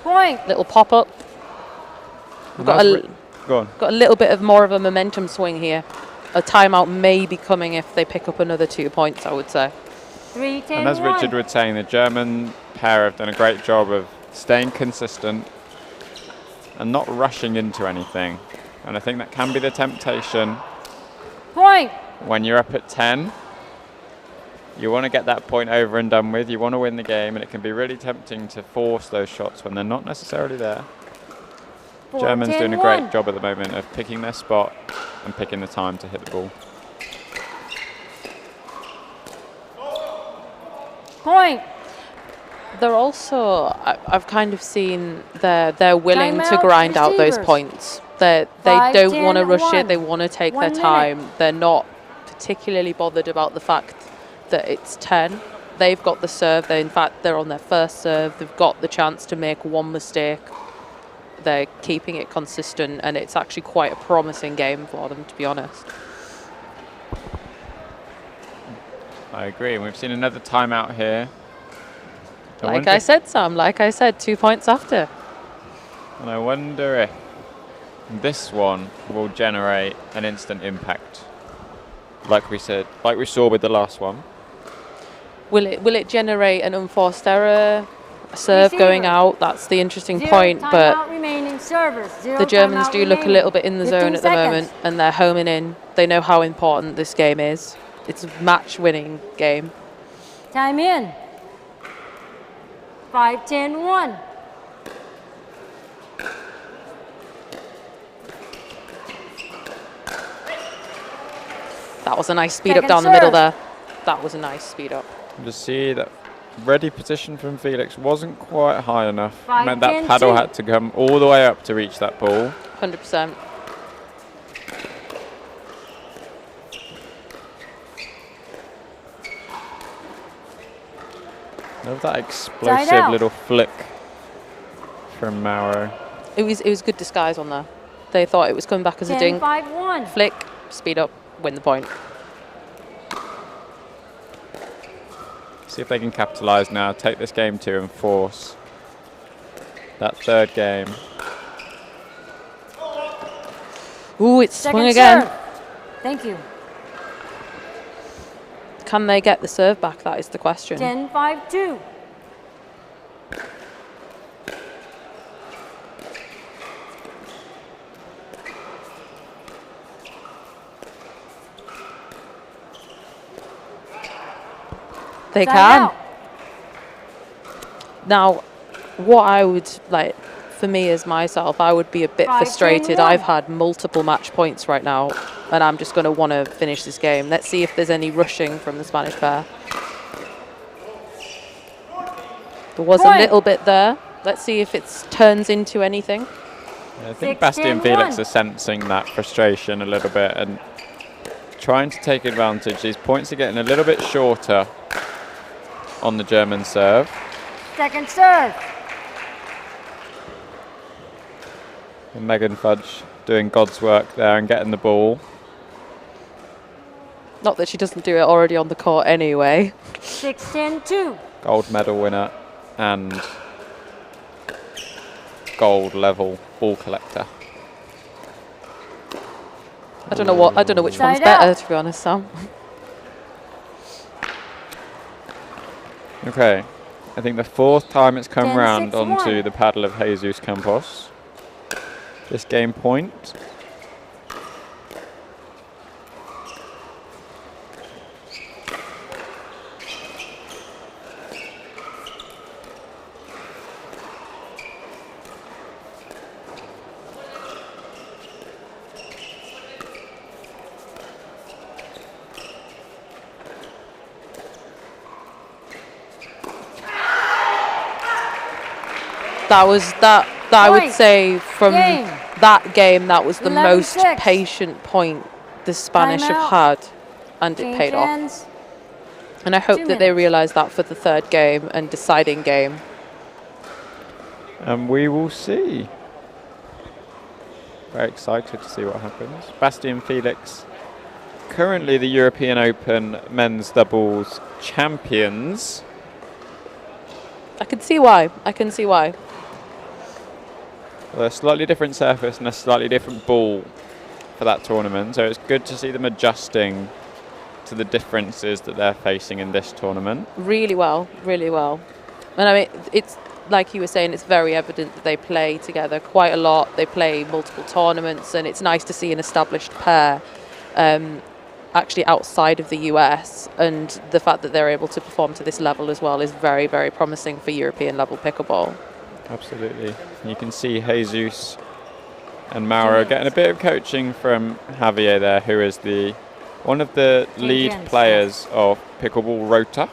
Point. Little pop-up. We've got Go on. got a little bit of more of a momentum swing here. A timeout may be coming if they pick up another 2 points, I would say. 3-10-1. And as Richard was saying, the German pair have done a great job of staying consistent and not rushing into anything. And I think that can be the temptation. Point. When you're up at 10, you want to get that point over and done with. You want to win the game, and it can be really tempting to force those shots when they're not necessarily there. 4-10-1. Germans doing a great job at the moment of picking their spot and picking the time to hit the ball. Point. They're also, I've kind of seen they're willing to Timeout, grind out those receivers. points. They 5, don't 10, want to rush 1. it. They want to take 1 their minute. time. They're not particularly bothered about the fact that it's 10. They've got the serve. In fact, they're on their first serve. They've got the chance to make one mistake. They're keeping it consistent, and it's actually quite a promising game for them, to be honest. I agree. And we've seen another timeout here. Like I said, Sam, like I said, 2 points after. And I wonder if this one will generate an instant impact. Like we said, like we saw with the last one. Will it generate an unforced error, a serve going out? That's the interesting point. But the Germans do look a little bit in the zone at the moment, and they're homing in. They know how important this game is. It's a match-winning game. Time in. 5-10-1. That was a nice speed up down the middle there. That was a nice speed up. Just see that ready position from Felix wasn't quite high enough. It meant that paddle had to come all the way up to reach that ball. 100%. Love that explosive little flick from Mauro. It was good disguise on there. They thought it was coming back as a dink. 10-5-1. Flick, speed up, win the point. See if they can capitalise now, take this game to and force that third game. Ooh, it's swung again. Serve. Thank you. Can they get the serve back? That is the question. 10-5-2. They can. Now, what I would like, for me as myself, I would be a bit frustrated. I've had multiple match points right now, and I'm just going to want to finish this game. Let's see if there's any rushing from the Spanish pair. There was a little bit there. Let's see if it turns into anything. Yeah, I think Basti and Felix are sensing that frustration a little bit and trying to take advantage. These points are getting a little bit shorter on the German serve. Second serve. And Megan Fudge doing God's work there and getting the ball. Not that she doesn't do it already on the court anyway. 6-10-2. Gold medal winner and gold level ball collector. I don't know which one's better, to be honest, Sam. Okay, I think the fourth time it's come 10, round 6, onto 1. the paddle of Jesus Campos. This game point. I would say from that game, that was the most patient point the Spanish have had, and it paid off. And I hope that they realise that for the third game and deciding game. And we will see. Very excited to see what happens. Basti and Felix, currently the European Open men's doubles champions. I can see why. A slightly different surface and a slightly different ball for that tournament, so it's good to see them adjusting to the differences that they're facing in this tournament. Really well. And I mean, it's like you were saying, it's very evident that they play together quite a lot. They play multiple tournaments, and it's nice to see an established pair actually outside of the US, and the fact that they're able to perform to this level as well is very, very promising for European level pickleball. Absolutely. You can see Jesus and Mauro getting a bit of coaching from Javier there, who is one of the lead players of Pickleball Rota,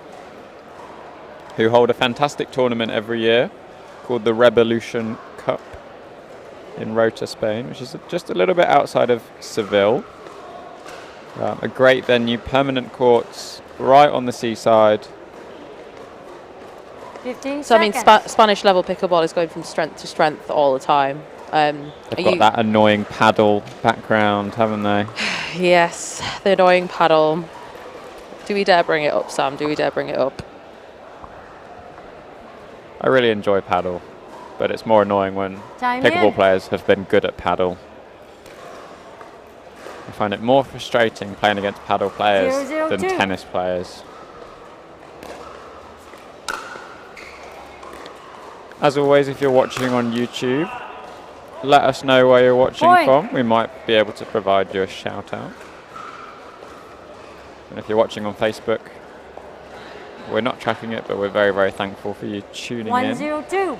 who hold a fantastic tournament every year called the Revolution Cup in Rota, Spain, which is just a little bit outside of Seville. A great venue, permanent courts, right on the seaside. 15 So I mean, seconds. Spanish level pickleball is going from strength to strength all the time. They've got that annoying paddle background, haven't they? Yes, the annoying paddle. Do we dare bring it up, Sam? Do we dare bring it up? I really enjoy paddle, but it's more annoying when pickleball players have been good at paddle. I find it more frustrating playing against paddle players than tennis players. As always, if you're watching on YouTube, let us know where you're watching from. We might be able to provide you a shout out. And if you're watching on Facebook, we're not tracking it, but we're very, very thankful for you tuning in. 102.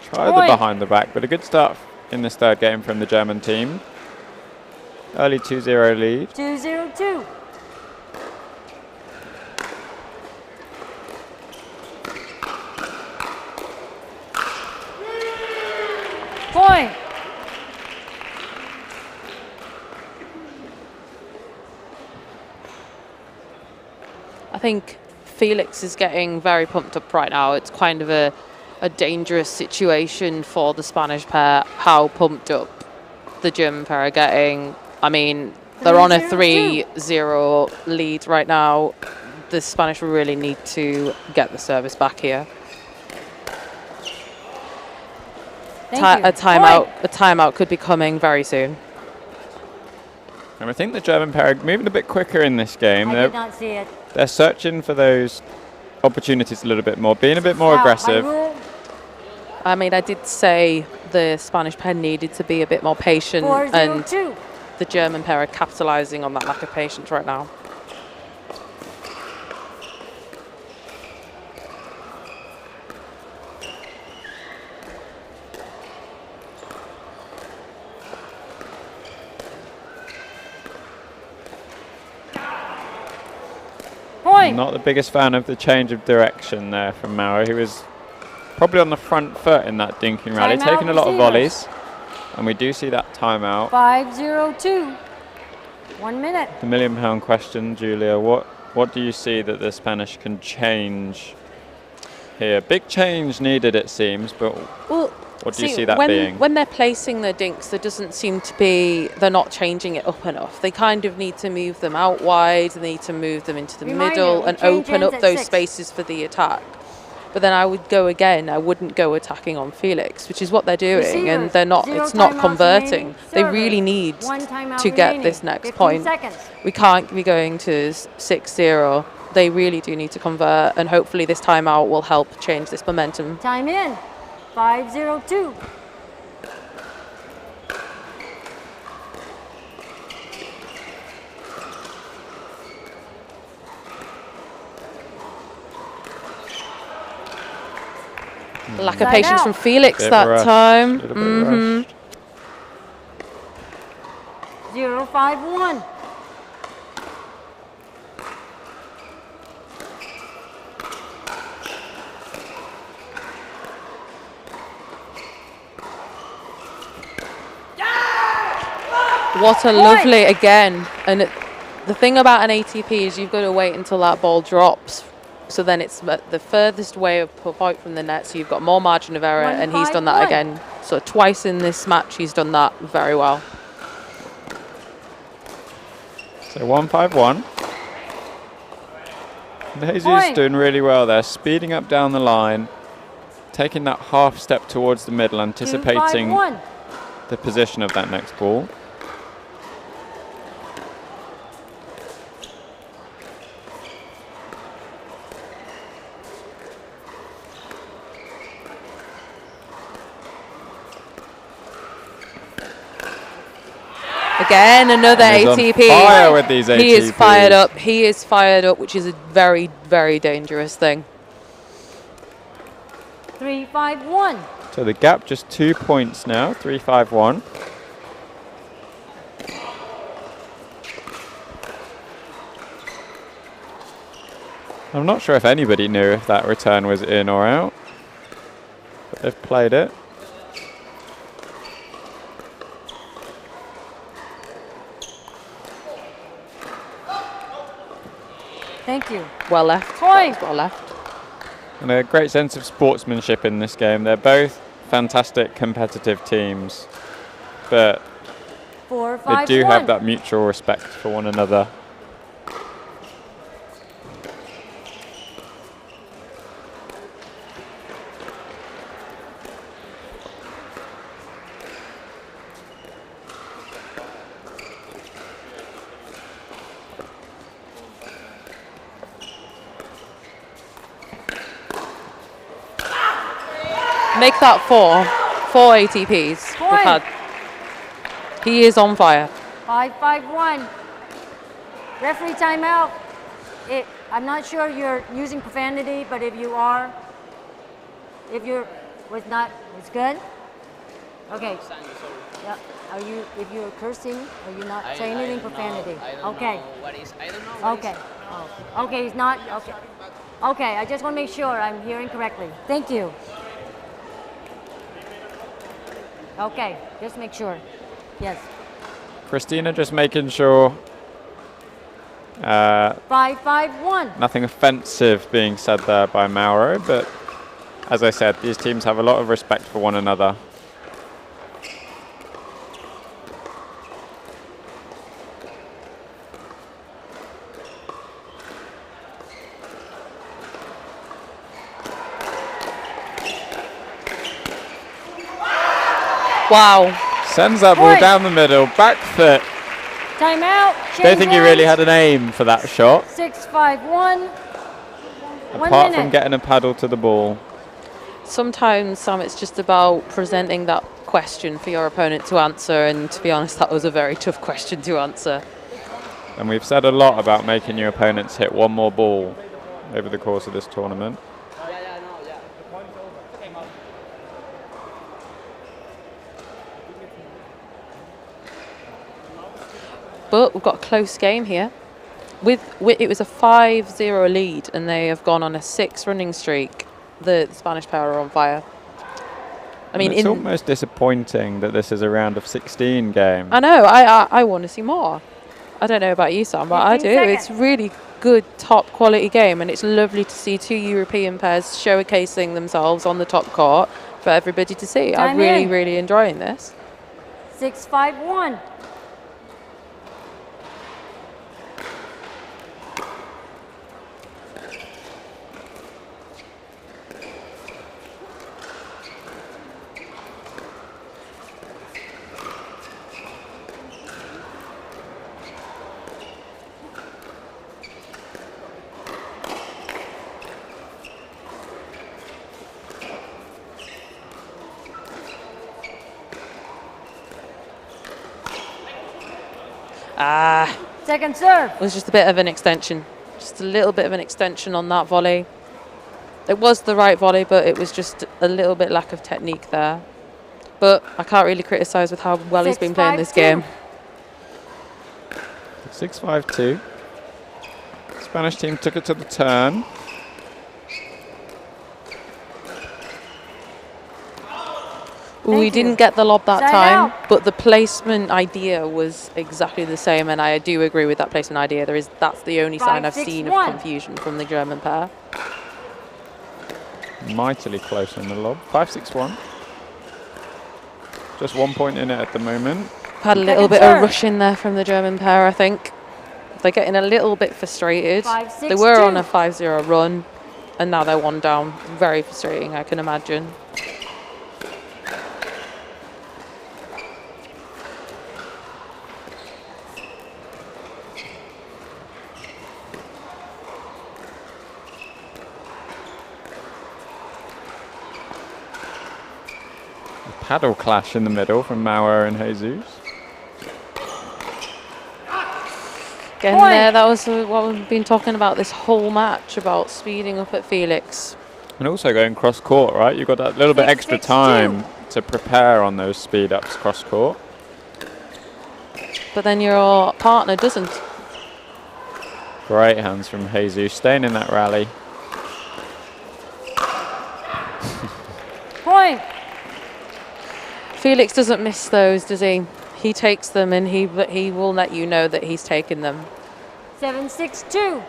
Try the behind the back, but a good start in this third game from the German team. Early 2-0 lead. 202. Point. I think Felix is getting very pumped up right now. It's kind of a dangerous situation for the Spanish pair, how pumped up the German pair are getting. I mean, they're on a 3-0 lead right now. The Spanish will really need to get the service back here. A timeout could be coming very soon. And I think the German pair are moving a bit quicker in this game. I did not see it. They're searching for those opportunities a little bit more, being a bit more aggressive. I mean, I did say the Spanish pair needed to be a bit more patient, and the German pair are capitalising on that lack of patience right now. Point. Not the biggest fan of the change of direction there from Maurer, who was probably on the front foot in that dinking rally, taking a lot of volleys. And we do see that timeout. 5:02. 1 minute. The £1,000,000 question, Julia. What do you see that the Spanish can change here? Big change needed, it seems, but what do you see that being? When they're placing the dinks, there doesn't seem to be, they're not changing it up enough. They kind of need to move them out wide, they need to move them into the middle and open up those spaces for the attack. But then I would go again, I wouldn't go attacking on Felix, which is what they're doing, and they're not, it's not converting. They really need to get this next point. We can't be going to 6-0. They really do need to convert, and hopefully this timeout will help change this momentum. Time in. 5:02. Lack of patience from Felix that time. 0-5-1. What a lovely, again, and the thing about an ATP is you've got to wait until that ball drops. So then it's the furthest way of point from the net, so you've got more margin of error, and he's done that again. So twice in this match, he's done that very well. So 1-5-1. Jesus doing really well there, speeding up down the line, taking that half step towards the middle, anticipating the position of that next ball. Again, another ATP. On fire with these ATPs. He is fired up. He is fired up, which is a very, very dangerous thing. 3-5-1. So the gap just 2 points now, 3-5-1. I'm not sure if anybody knew if that return was in or out, but they've played it. Thank you. Well left. Point. Well left. And a great sense of sportsmanship in this game. They're both fantastic competitive teams, but 4, they 5, do 1. have that mutual respect for one another. Make that 4 ATPs. Point. We've had. He is on fire. 5-5-1. Referee timeout. I'm not sure you're using profanity, but if you are, if it's good. Okay. Yeah. Are you? If you're cursing, are you not saying anything profanity? Okay. I don't know. Okay. Oh. Okay. He's not. Okay. Okay. I just want to make sure I'm hearing correctly. Thank you. Okay. Just make sure. Yes. Christina just making sure 5-5-1. nothing offensive being said there by Mauro, but as I said, these teams have a lot of respect for one another. Wow. Sends that ball down the middle, back foot. Timeout. Don't think he really had an aim for that shot, 6-5-1. apart from getting a paddle to the ball. Sometimes, Sam, it's just about presenting that question for your opponent to answer, and to be honest, that was a very tough question to answer. And we've said a lot about making your opponents hit one more ball over the course of this tournament. But we've got a close game here. It was a 5-0 lead, and they have gone on a 6 running streak. The Spanish pair are on fire. I mean, it's almost disappointing that this is a round of 16 game. I know. I want to see more. I don't know about you, Sam, but I do. It's really good, top quality game, and it's lovely to see 2 European pairs showcasing themselves on the top court for everybody to see. I'm really, really enjoying this. 6-5-1. Second serve. It was just a bit of an extension. Just a little bit of an extension on that volley. It was the right volley, but it was just a little bit lack of technique there. But I can't really criticise with how well he's been playing this game. 6-5-2. Spanish team took it to the turn. We didn't get the lob that time, but the placement idea was exactly the same, and I do agree with that placement idea. That's the only sign I've seen of confusion from the German pair. Mightily close on the lob. 5-6-1. Just 1 point in it at the moment. Had a little bit of rush in there from the German pair, I think. They're getting a little bit frustrated. They were on a 5-0 run, and now they're 1 down. Very frustrating, I can imagine. Paddle clash in the middle from Mauro and Jesus. Getting there, that was what we've been talking about this whole match, about speeding up at Felix. And also going cross court, right? You've got that little bit extra 6-6-2. time to prepare on those speed ups cross court. But then your partner doesn't. Great hands from Jesus, staying in that rally. Point. Felix doesn't miss those, does he? He takes them, and he will let you know that he's taken them. 7-6-2.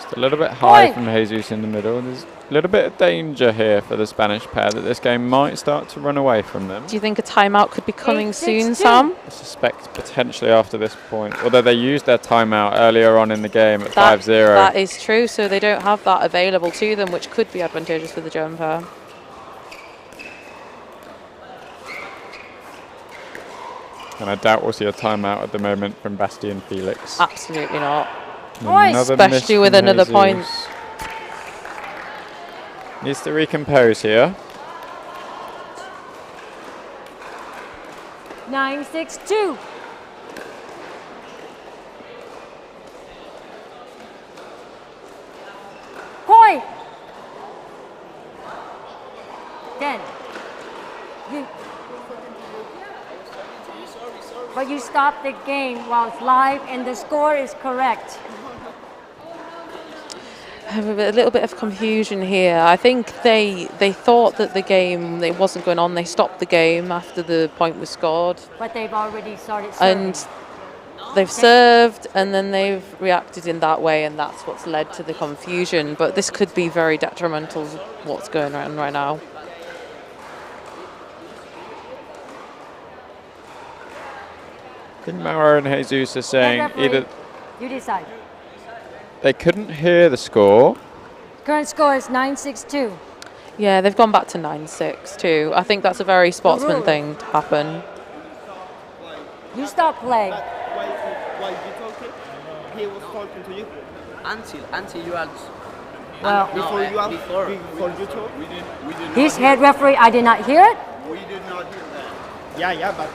Just a little bit high from Jesus in the middle. There's a little bit of danger here for the Spanish pair that this game might start to run away from them. Do you think a timeout could be coming soon, Sam? I suspect potentially after this point, although they used their timeout earlier on in the game at 5-0. That is true, so they don't have that available to them, which could be advantageous for the German pair. And I doubt we'll see a timeout at the moment from Basti and Felix. Absolutely not. Especially with another point. Needs to recompose here. 9-6-2. Point. 10. But you stopped the game while it's live and the score is correct. I have a little bit of confusion here. I think they thought that the game wasn't going on. They stopped the game after the point was scored. But they've already started serving. And they've served, and then they've reacted in that way, and that's what's led to the confusion. But this could be very detrimental to what's going on right now. I think Mauro and Jesus are saying either you decide. they couldn't hear the score. Current score is 9-6-2. Yeah, they've gone back to 9-6 too. I think that's a very sportsman thing to happen. You stop play. Why you talking? He was talking to you. Until you had. Well, before you talk. He's head referee. I did not hear it. We did not hear that. Yeah, but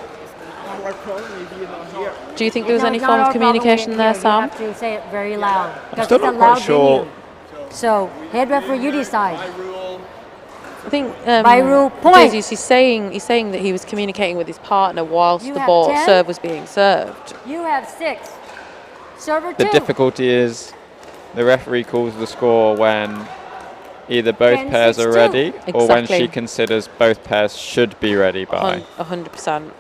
our problem is you not hear. Do you think there was any form of communication there, Sam? You have to say it very loud. I'm still not quite sure. So, head referee, you decide. I think by rule, point. Jesus, he's saying that he was communicating with his partner whilst You the have ball 10. serve was being served. You have 6. Server The 2. difficulty is the referee calls the score when either both 10, pairs 6, are 2. ready or when Exactly. she considers both pairs should be ready by. 100%.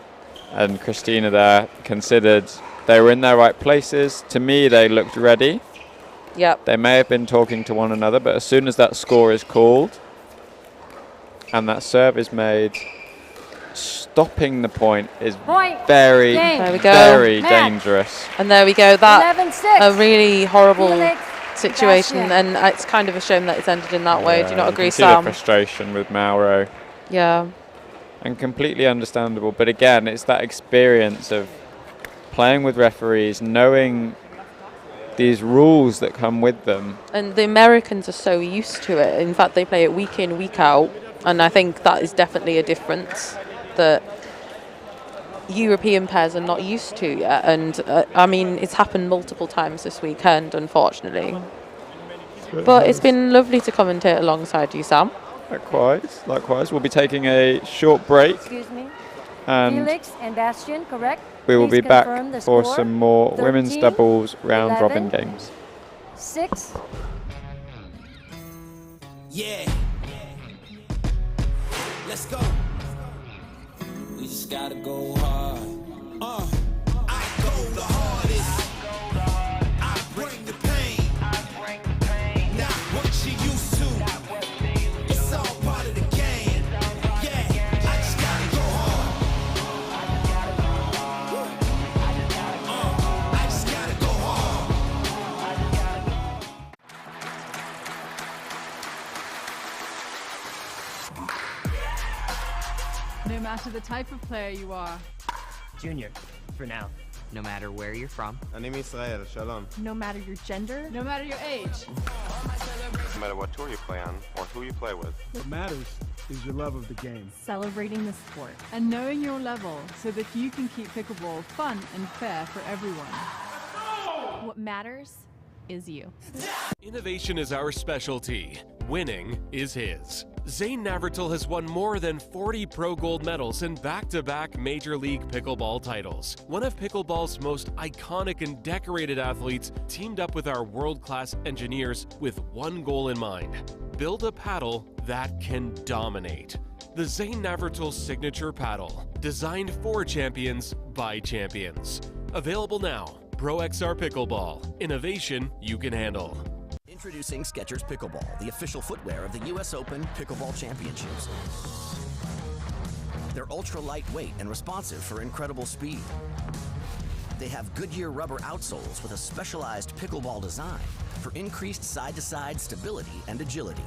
And Christina there considered they were in their right places. To me, they looked ready. Yep. They may have been talking to one another, but as soon as that score is called and that serve is made, stopping the point is very, There we go. very dangerous. And there we go. That 11-6. a really horrible Felix, situation, Sebastian. and it's kind of a shame that it's ended in that way. Do you not you agree, can see the Sam? frustration with Mauro. Yeah. And completely understandable. But again, it's that experience of playing with referees, knowing these rules that come with them. And the Americans are so used to it. In fact, they play it week in, week out. And I think that is definitely a difference that European pairs are not used to yet. And I mean, it's happened multiple times this weekend, unfortunately. But it's been lovely to commentate alongside you, Sam. Likewise. We'll be taking a short break. Excuse me. And Felix and Bastian, correct? we will Please be back confirm the for score. some more 13, women's doubles round 11, robin games. 6. Yeah. Let's go. We just gotta go hard. I go the hardest. I bring the pain. Not what you used to. It's all part of the game. Yeah, I just gotta go hard. I just gotta go hard. No matter the type of player you are, Junior, for now. No matter where you're from. אני מישראל, שלום. no matter your gender, no matter your age, No matter what tour you play on or who you play with. What matters is your love of the game. Celebrating the sport and knowing your level so that you can keep pickleball fun and fair for everyone. What matters is you. Innovation is our specialty. Winning is his. Zane Navratil has won more than 40 Pro Gold medals and back-to-back Major League Pickleball titles. One of pickleball's most iconic and decorated athletes teamed up with our world-class engineers with one goal in mind: build a paddle that can dominate. The Zane Navratil Signature Paddle, designed for champions by champions. Available now. Pro XR Pickleball. Innovation you can handle. Introducing Skechers Pickleball, the official footwear of the US Open Pickleball Championships. They're ultra lightweight and responsive for incredible speed. They have Goodyear rubber outsoles with a specialized pickleball design for increased side-to-side stability and agility.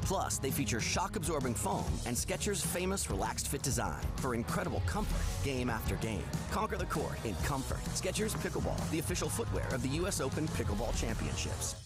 Plus, they feature shock-absorbing foam and Skechers' famous relaxed fit design for incredible comfort game after game. Conquer the court in comfort. Skechers Pickleball, the official footwear of the US Open Pickleball Championships.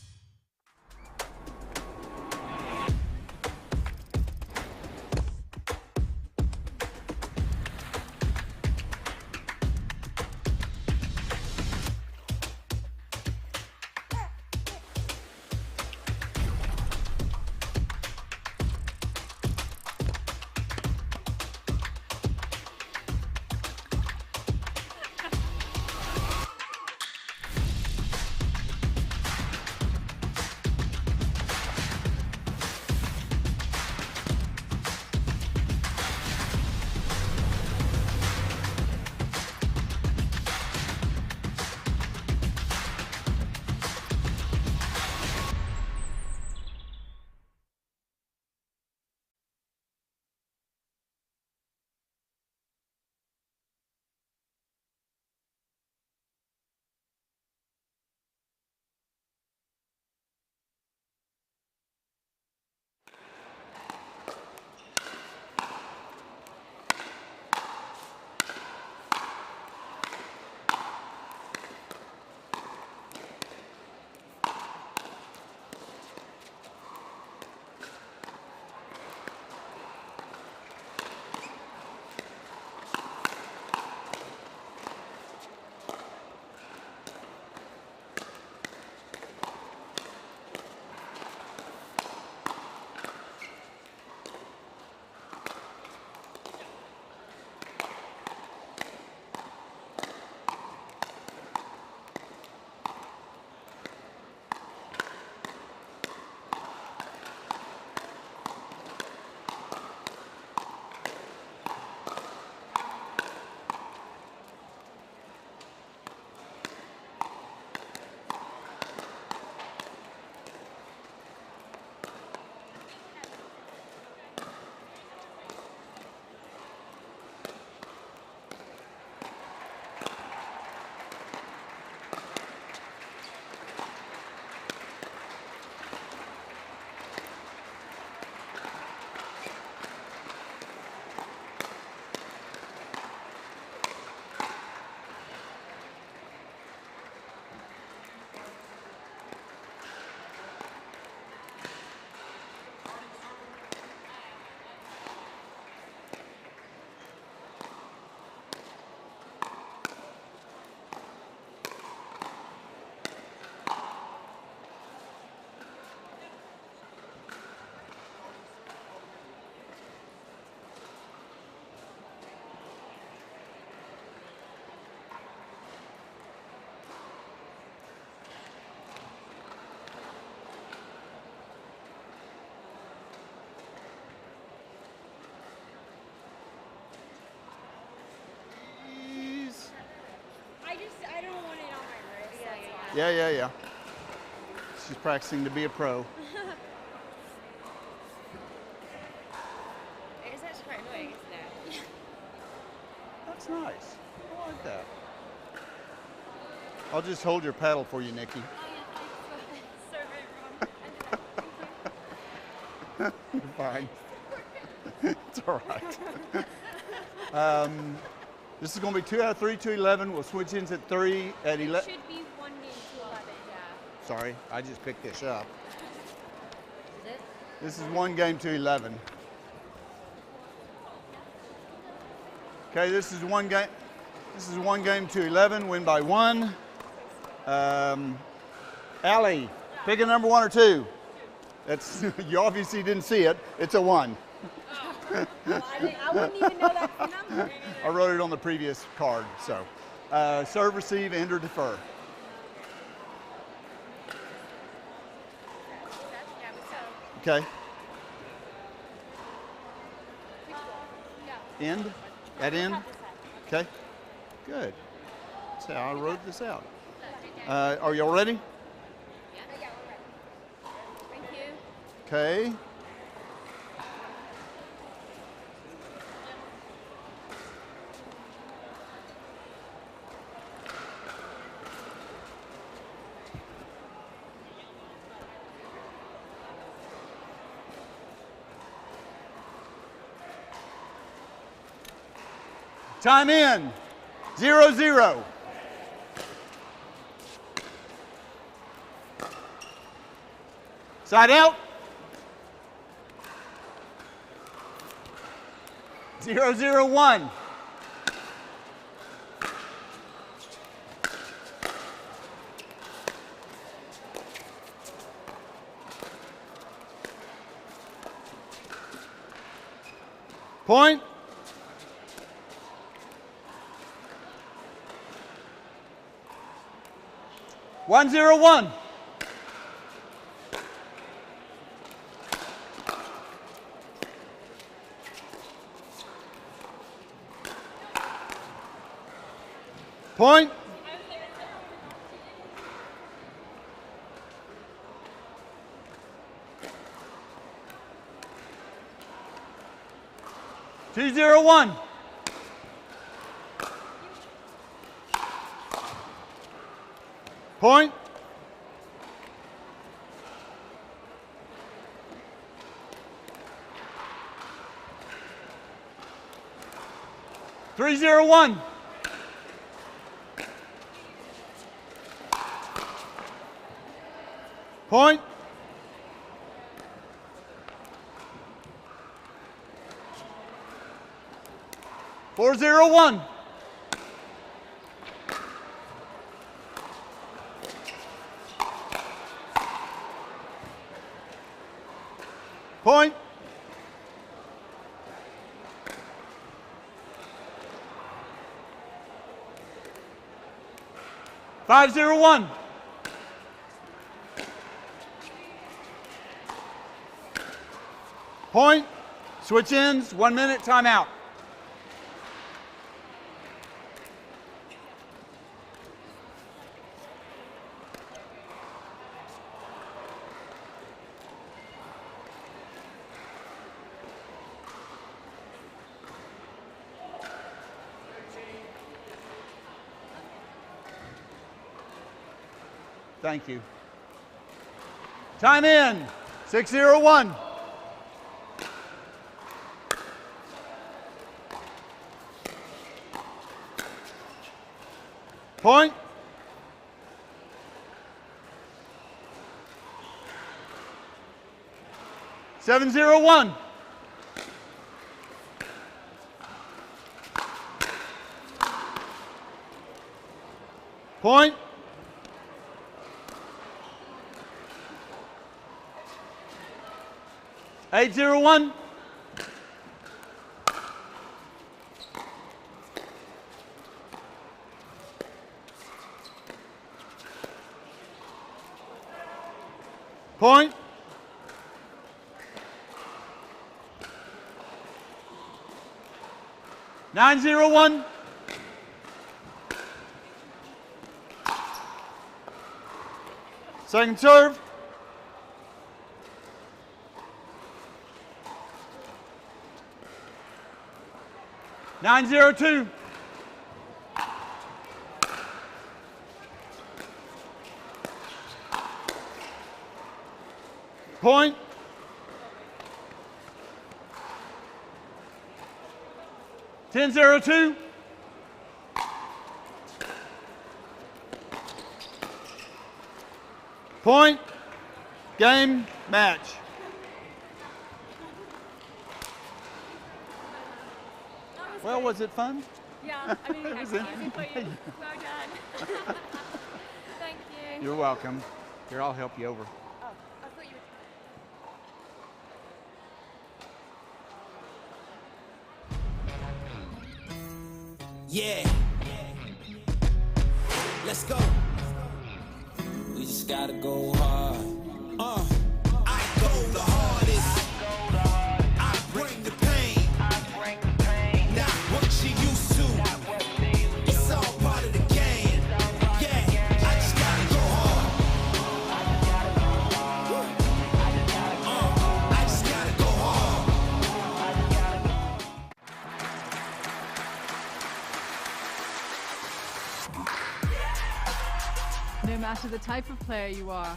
Yeah. She's practicing to be a pro. It's actually quite annoying, isn't it? That's nice. I like that. I'll just hold your paddle for you, Nikki. You're fine. It's all right. This is going to be 2 out of 3 to 11. We'll switch in at 3 at 11. It should be 1 game to 11, yeah. Sorry, I just picked this up. This is 1 game to 11. Okay, this is 1 game. This is 1 game to 11. Win by 1. Allie, pick a number 1 or 2. That's you obviously didn't see it. It's a 1. I wouldn't even know that's the number. I wrote it on the previous card. So, serve, receive, end, or defer. Okay. End? At end? Okay. Good. That's how I wrote this out. Are y'all ready? Thank you. Okay. Time in. 0-0. Side out. 0-0-1. Point. 1-0-1. Point. Two, 0-1. Point. Three, 0-1. Point. Four, 0-1. Point. Five, 0-1. Point. Switch ends. 1 minute. Timeout. Thank you. Time in. 6-0-1. Point. Seven, 0-1. Point. Eight, 0-1. Point. Nine, 0-1. Second serve. Nine, 0-2. Point. Ten, 0-2. Point. Game. Match. Well, was it fun? Yeah, I mean, It I was was in- easy for you. Well done. Thank you. You're welcome. Here, I'll help you over. Oh, I thought you were. Yeah. Let's go. We just gotta go hard. I go the hardest. I bring the pain. Not what you used to. It's all part of the game. Yeah, I just gotta go hard. I just gotta go hard. No matter the type of player you are,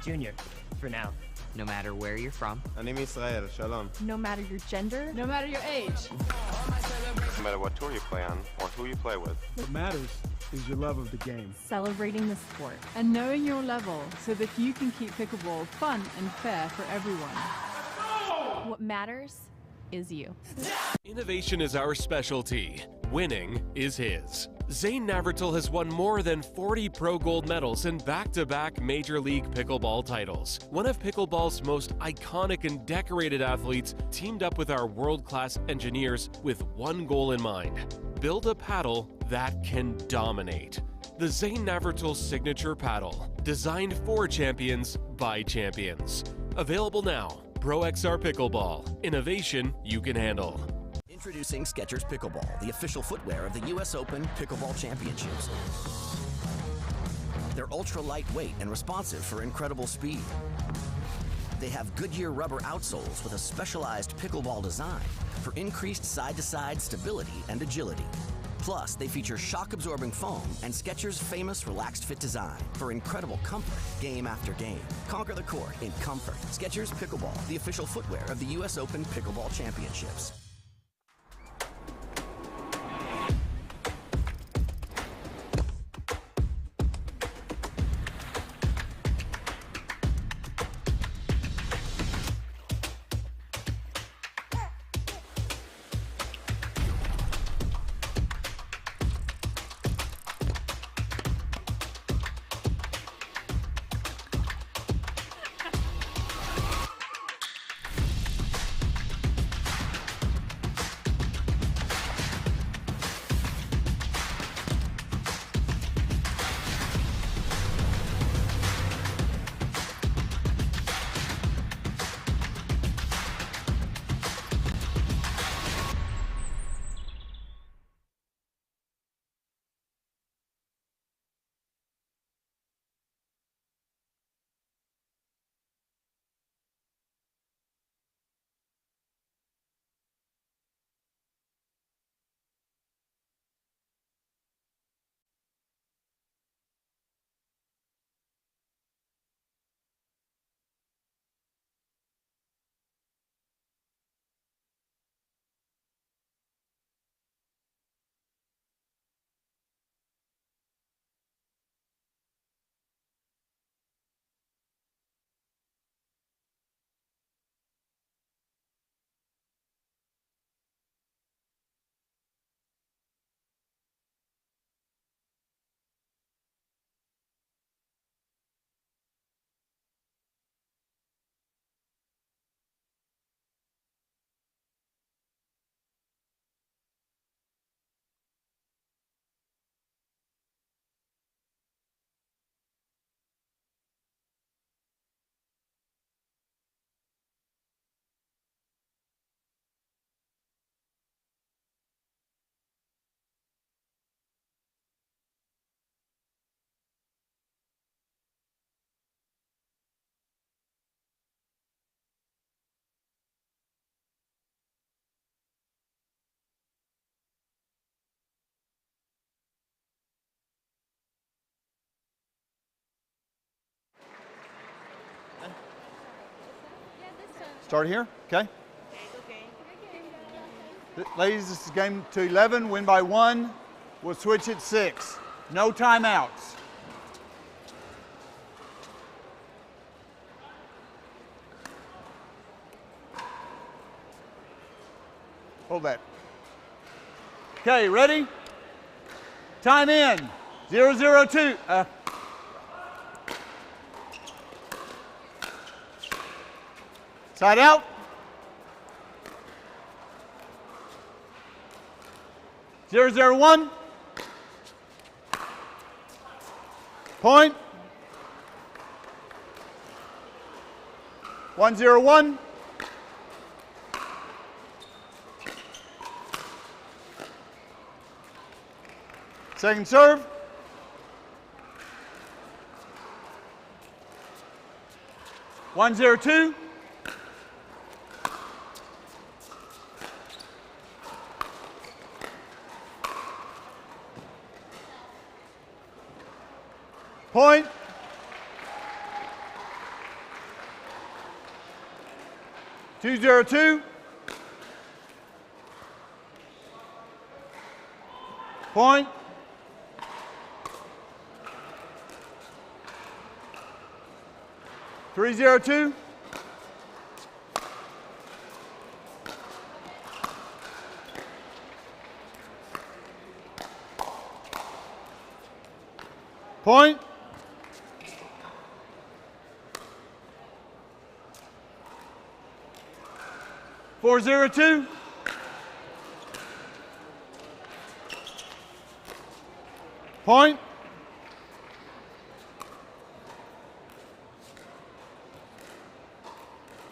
Junior, for now. No matter where you're from. אני מישראל, שלום. no matter your gender, no matter your age, No matter what tour you play on or who you play with. What matters is your love of the game. celebrating the sport, and knowing your level so that you can keep pickleball fun and fair for everyone. What matters is you. Innovation is our specialty. Winning is his. Zane Navratil has won more than 40 Pro Gold medals and back-to-back Major League Pickleball titles. One of pickleball's most iconic and decorated athletes teamed up with our world-class engineers with one goal in mind: build a paddle that can dominate. The Zane Navratil Signature Paddle, designed for champions by champions. Available now. Pro XR Pickleball. Innovation you can handle. Introducing Skechers Pickleball, the official footwear of the US Open Pickleball Championships. They're ultra lightweight and responsive for incredible speed. They have Goodyear rubber outsoles with a specialized pickleball design for increased side-to-side stability and agility. Plus, they feature shock-absorbing foam and Skechers' famous relaxed fit design for incredible comfort game after game. Conquer the court in comfort. Skechers Pickleball, the official footwear of the US Open Pickleball Championships. Start here, okay? Ladies, this is game to 11, win by 1. We'll switch at 6. No timeouts. Hold that. Okay, ready? Time in. 002. Side out. 001. Point. 101. Second serve. One, 0-2. Point. Two, 0-2. Point. Three, 0-2. Point. Four, 0-2. Point.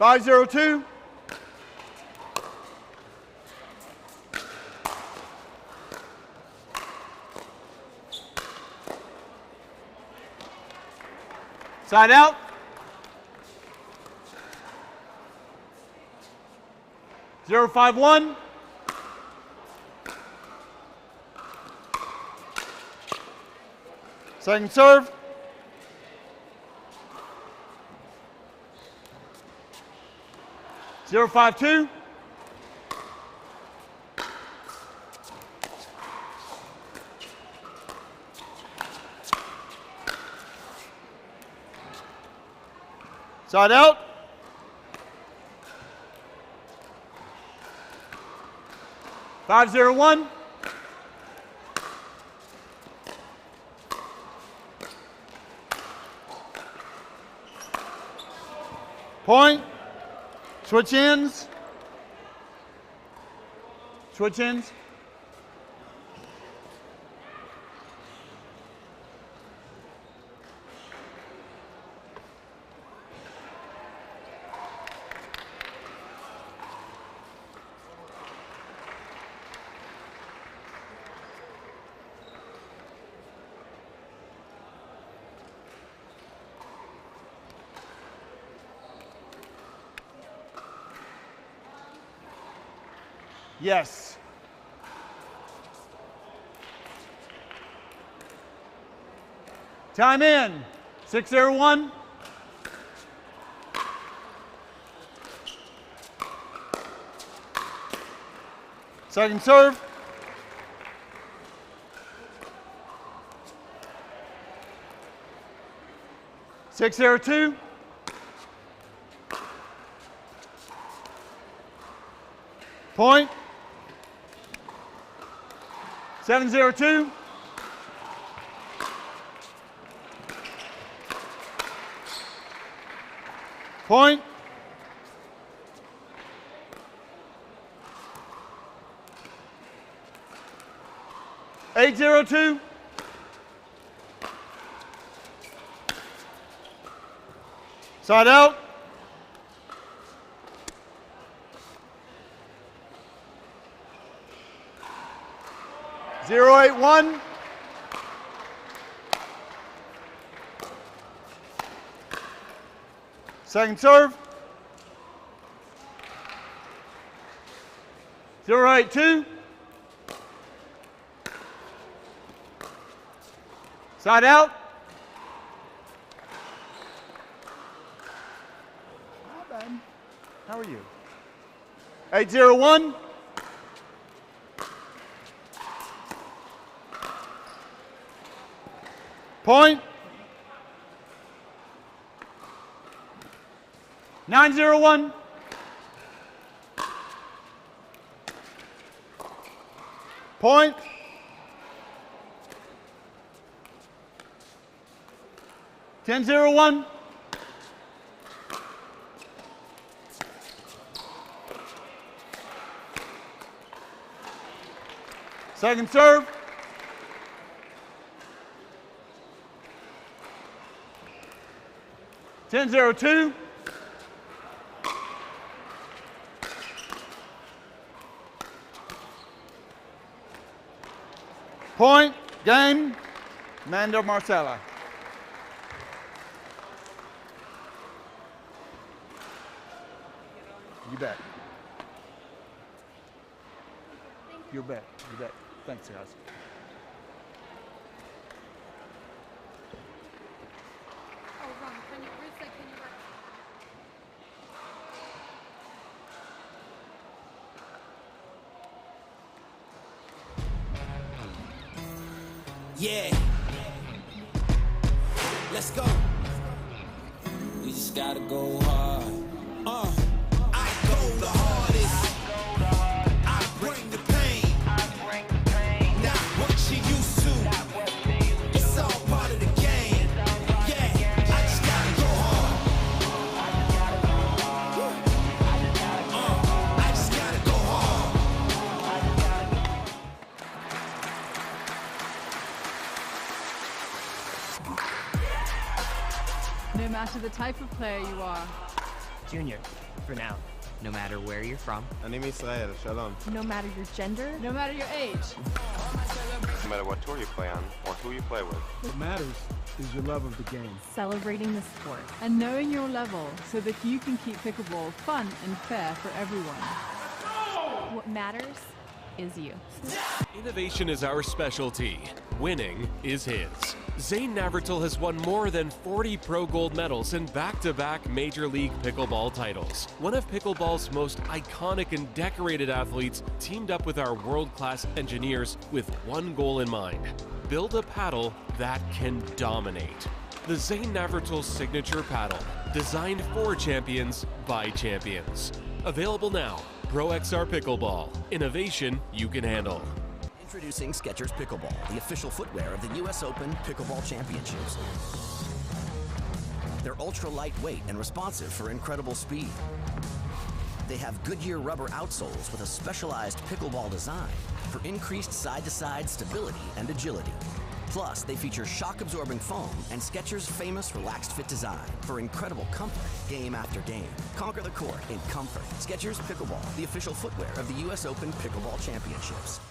Five, 0-2. Side out. 0-5-1. Second serve. Zero, 5-2. Side out. 5-0-1. Point. Switch ends. Switch ends. Yes. Time in. 6-0-1. Second serve. Six, 0-2. Point. 7-0-2. Point. 8-0-2. Side out. 0-8-1. Second serve. 0-8-2. Side out. Hi, Ben. How are you? 8-0-1. Point. 9-0-1. Point. 10-0-1. Second serve. Ten 0-2. Point, game, Mando Marcella. You bet. You bet. You bet. Thanks, guys. Yeah. Let's go. We just gotta go hard. I go the hardest. I bring the pain. Not what you used to. It's all part of the game. Yeah. I just gotta go hard. I just gotta go hard. No matter the type of player you are. Junior, for now. No matter where you're from. אני מישראל, שלום. No matter your gender. No matter your age. No matter what tour you play on or who you play with. What matters is your love of the game. Celebrating the sport and knowing your level so that you can keep pickleball fun and fair for everyone. What matters is you. Innovation is our specialty. Winning is his. Zane Navratil has won more than 40 pro gold medals in back-to-back Major League Pickleball titles. One of pickleball's most iconic and decorated athletes teamed up with our world-class engineers with one goal in mind: build a paddle that can dominate. The Zane Navratil signature paddle, designed for champions by champions. Available now. Pro XR Pickleball. Innovation you can handle. Introducing Skechers Pickleball, the official footwear of the US Open Pickleball Championships. They're ultra lightweight and responsive for incredible speed. They have Goodyear rubber outsoles with a specialized pickleball design for increased side-to-side stability and agility. Plus, they feature shock-absorbing foam and Skechers' famous relaxed fit design for incredible comfort game after game. Conquer the court in comfort. Skechers Pickleball, the official footwear of the US Open Pickleball Championships.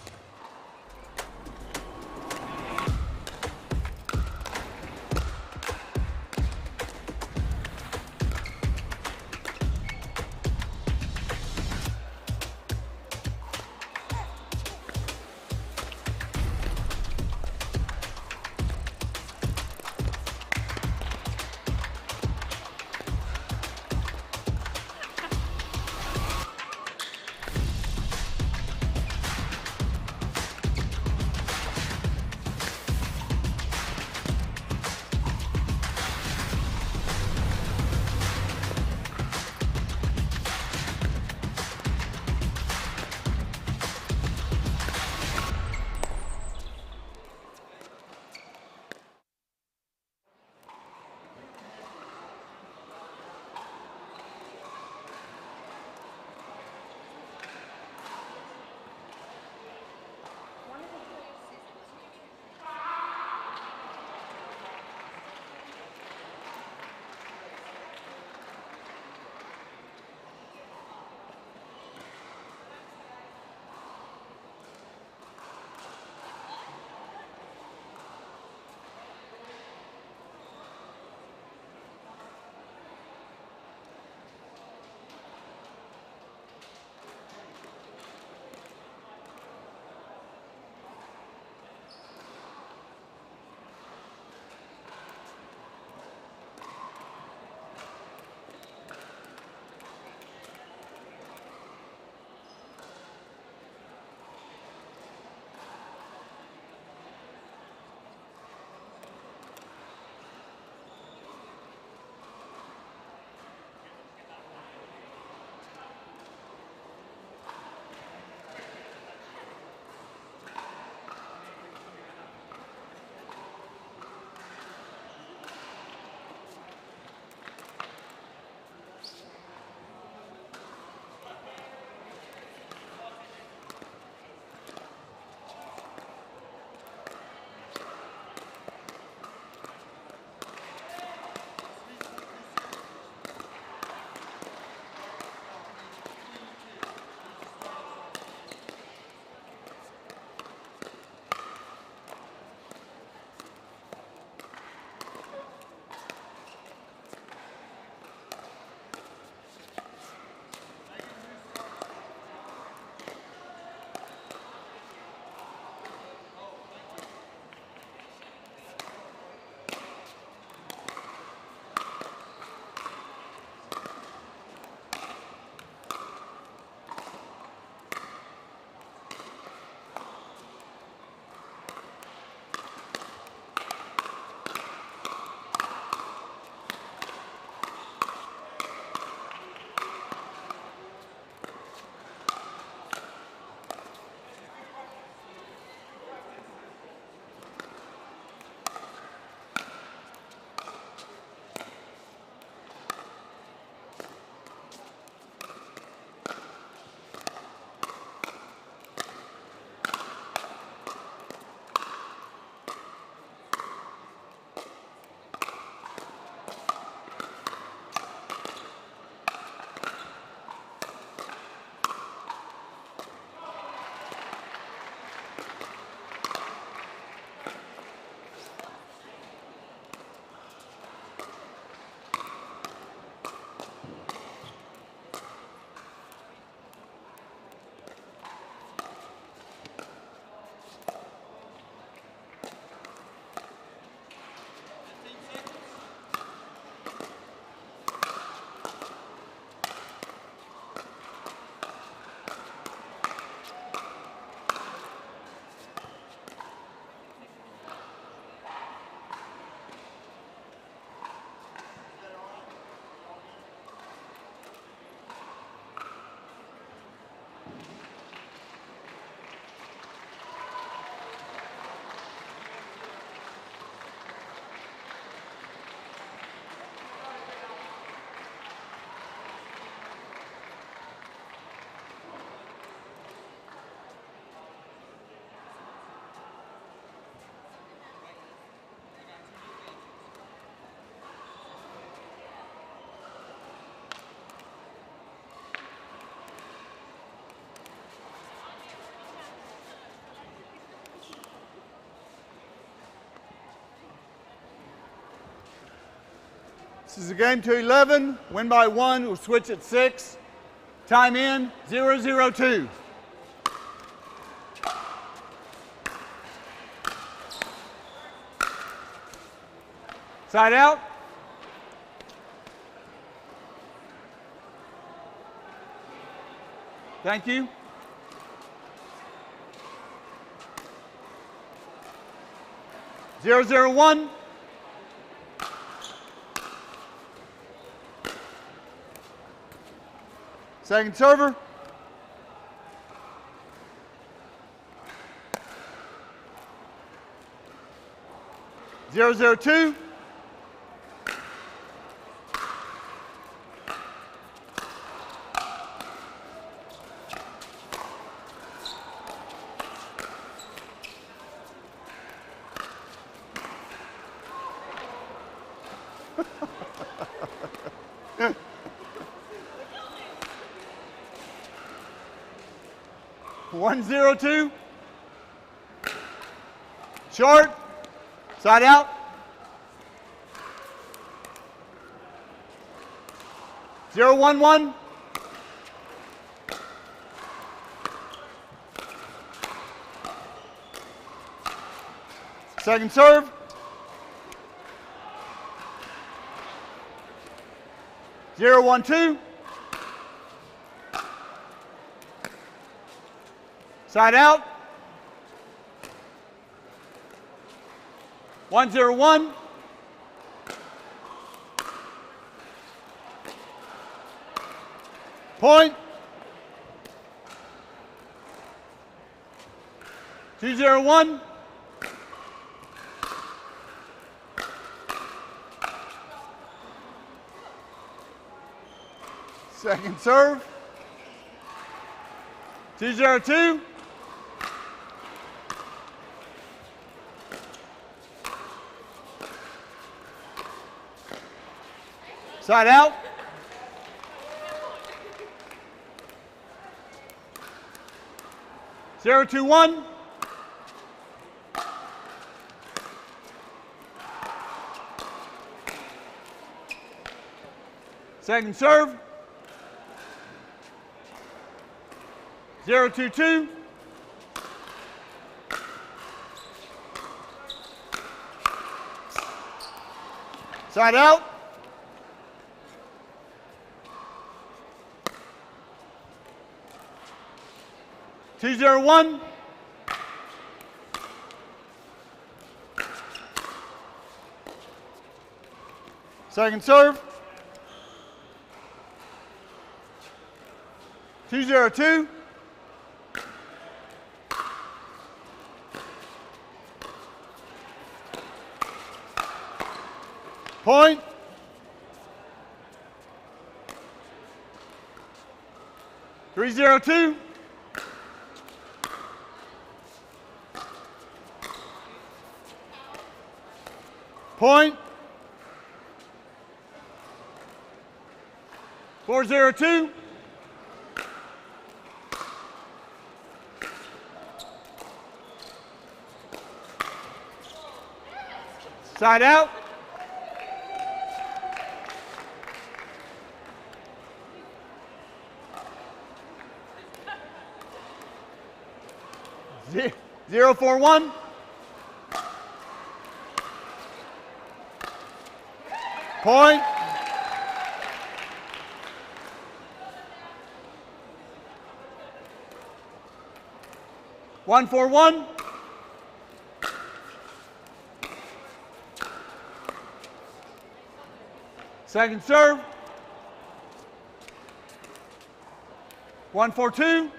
This is a game to 11. Win by 1. We'll switch at 6. Time in 0-0-2. Side out. Thank you. Zero, 0-1. Second server. Zero, 0-2. One, 0-2. Short. Side out. Zero, 1-1. Second serve. 0-1-2. Side out. 1-0-1. Point. 2-0-1. Second serve. 2-0-2. Side out. Zero, 2-1. Second serve. 0-2-2. Side out. Two, 0-1. Second serve. 2-0-2. Point. 3-0-2. Point. 4-0-2. Side out. Zero, 4-1. Point. One, 4-1. Second serve. 1-4-2.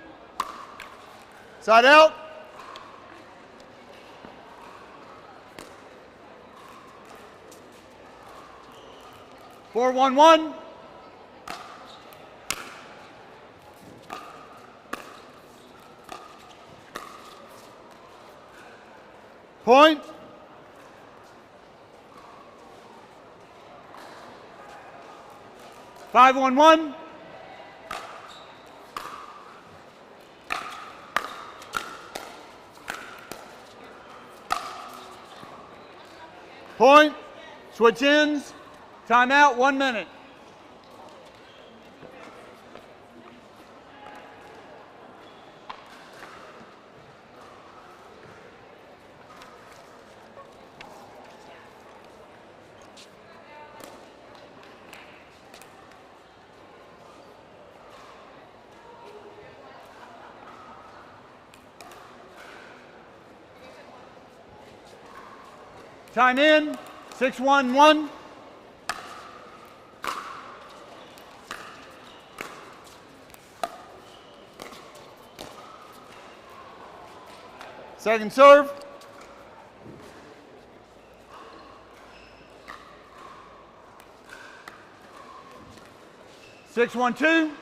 Side out. Four, 1-1. Point. Five, 1-1. Point. Switch ends. Timeout, 1 minute. Time in, 6-1-1. Second serve. Six, 1-2.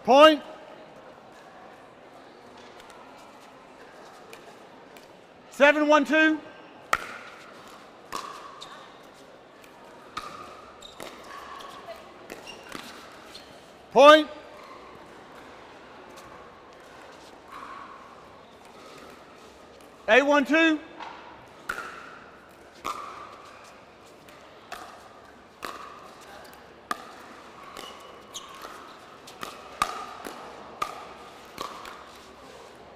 Point. Seven, 1-2. Point. Eight, 1-2.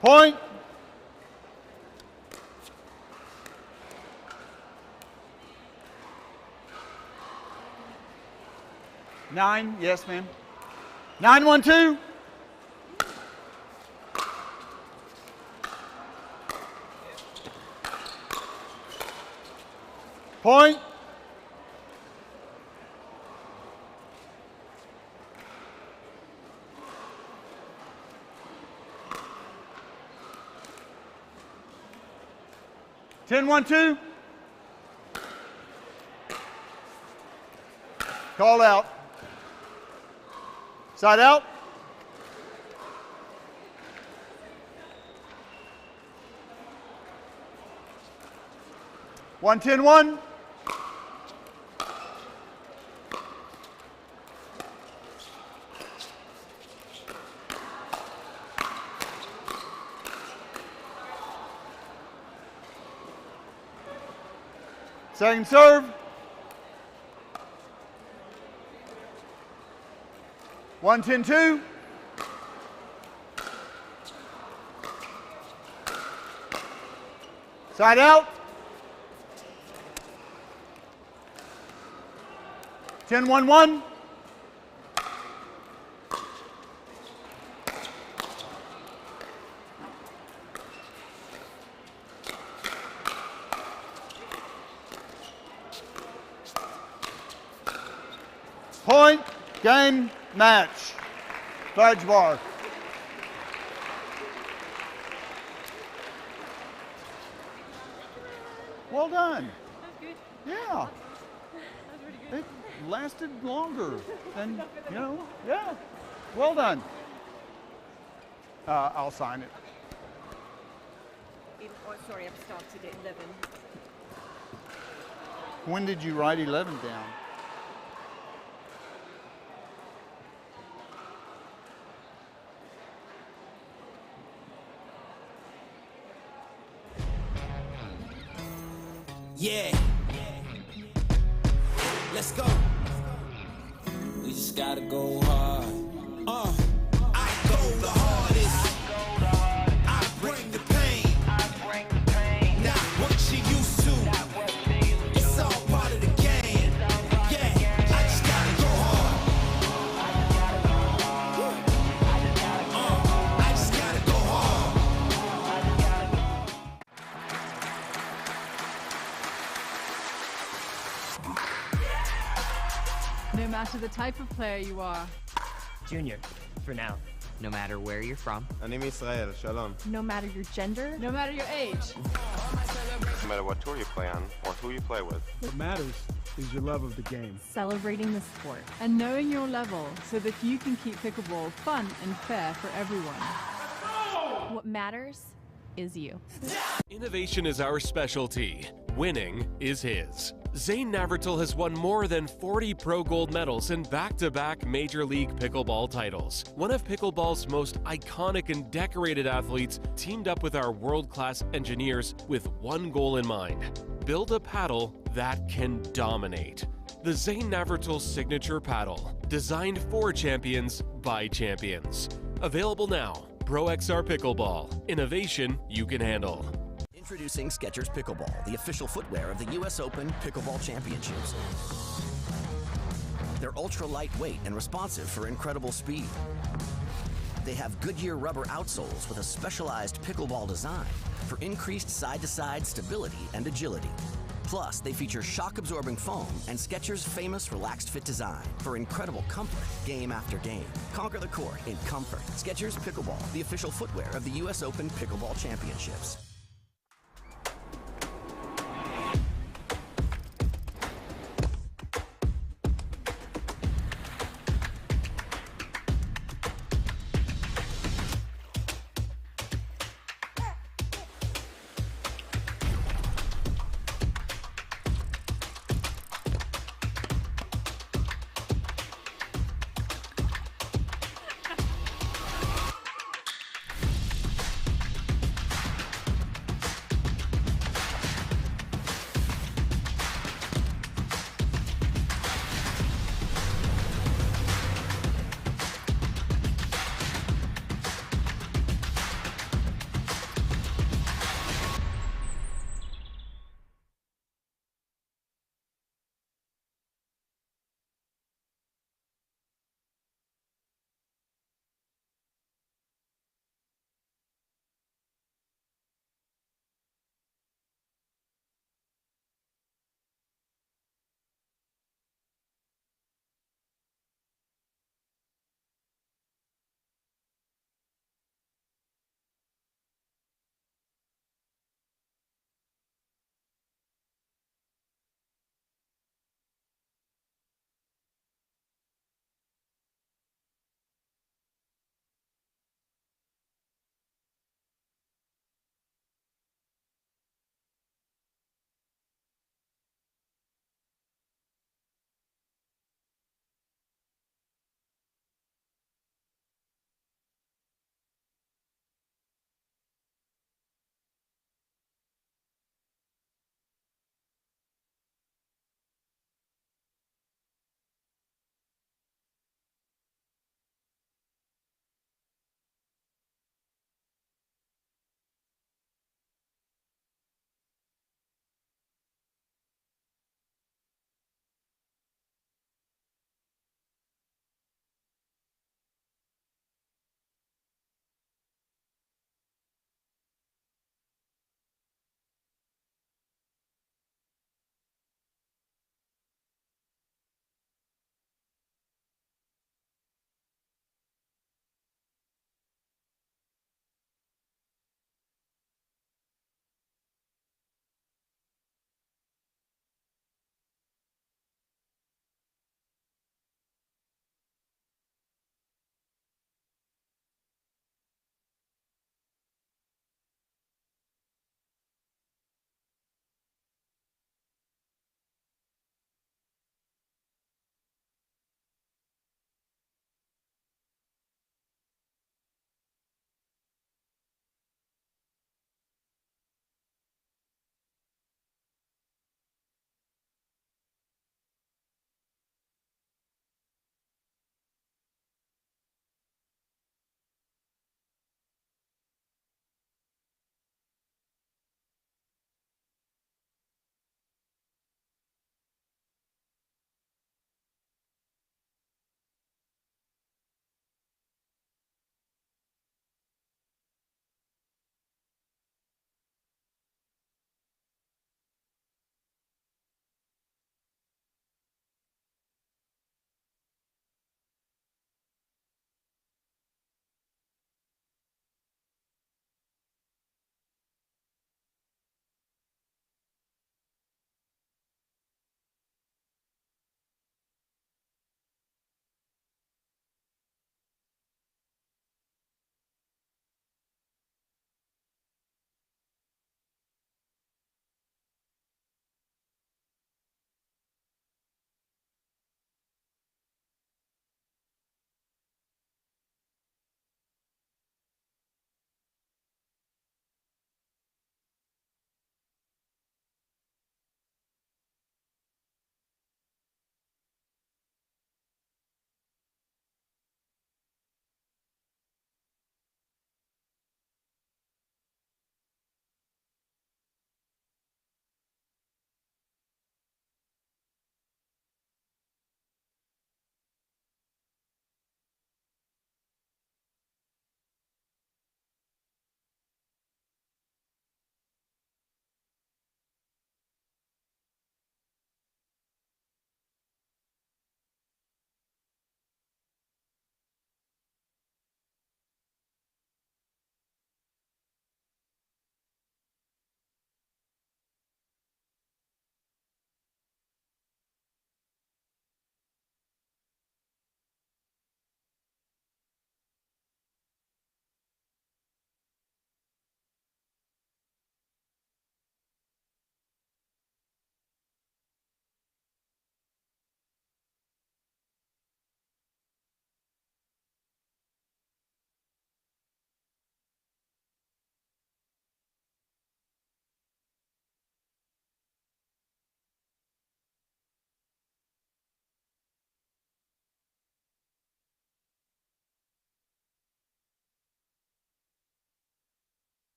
Point. Nine, yes, ma'am. 9-1-2. Point. Ten, 1-2. Call out. Side out. One, 10-1. Second serve. 1-10-2. Side out. 10-1-1. Point, game, match. Fudge bar. Well done. Yeah. It lasted longer than, you know, yeah. Well done. I'll sign it. Oh, sorry, I've started at 11. When did you write 11 down? Yeah. Let's go. We just gotta go hard. I go the hardest. I bring the pain. Not what you used to. It's all part of the game. Yeah. I just gotta go hard. I just gotta go hard. No matter the type of player you are. Junior, for now. No matter where you're from. אני מישראל, shalom. No matter your gender. No matter your age. No matter what tour you play on or who you play with. What matters is your love of the game. Celebrating the sport and knowing your level so that you can keep pickleball fun and fair for everyone. What matters is you. Innovation is our specialty. Winning is his. Zane Navratil has won more than 40 Pro Gold medals and back-to-back Major League Pickleball titles. One of pickleball's most iconic and decorated athletes teamed up with our world-class engineers with one goal in mind: build a paddle that can dominate. The Zane Navratil Signature Paddle, designed for champions by champions. Available now. Pro XR Pickleball. Innovation you can handle. Introducing Skechers Pickleball, the official footwear of the US Open Pickleball Championships. They're ultra lightweight and responsive for incredible speed. They have Goodyear rubber outsoles with a specialized pickleball design for increased side-to-side stability and agility. Plus, they feature shock-absorbing foam and Skechers' famous relaxed fit design for incredible comfort game after game. Conquer the court in comfort. Skechers Pickleball, the official footwear of the US Open Pickleball Championships.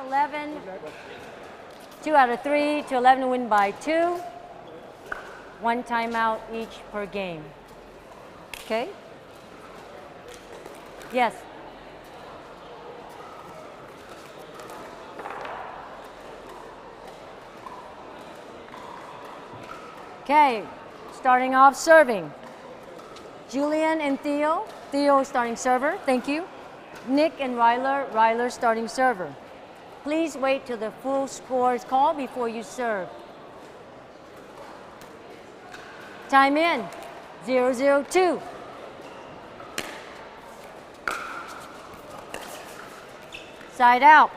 11. 2 out of 3 to 11 to win by 2. 1 timeout each per game. Okay? Yes. Okay, starting off serving. Julian and Theo. Theo starting server, thank you. Nick and Ryler. Ryler starting server. Please wait till the full score is called before you serve. Time in, 0-0-2. Side out.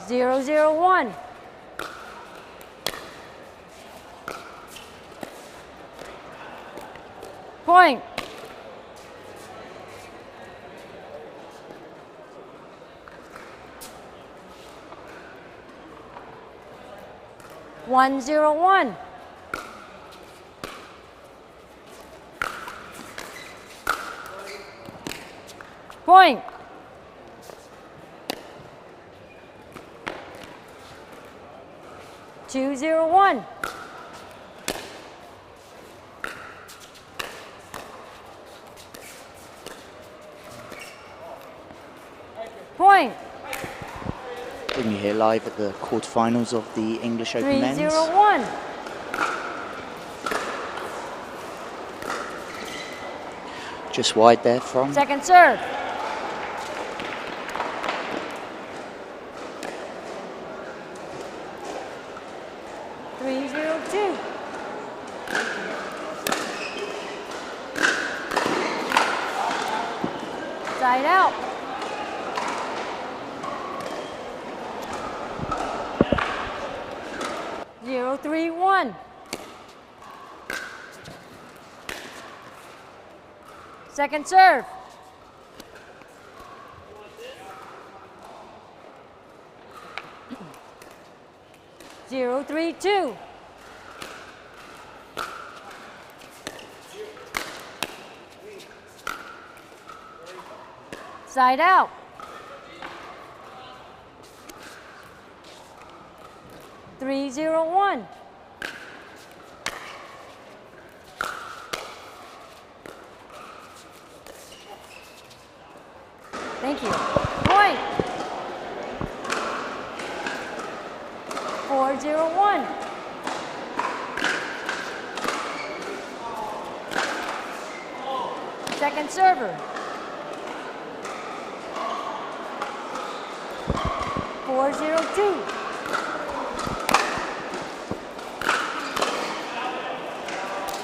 Zero, zero, one. Point. One, zero, one. Point. Two, zero, one. Point. Bring you here live at the quarterfinals of the English Open Men's. 3-0-1. Just wide there from. Second serve. Side out. Zero, three, one. Second serve. Zero, three, two. Side out. Three, zero, one. Thank you. Point. 4-0-1. Second server. 4-0-2.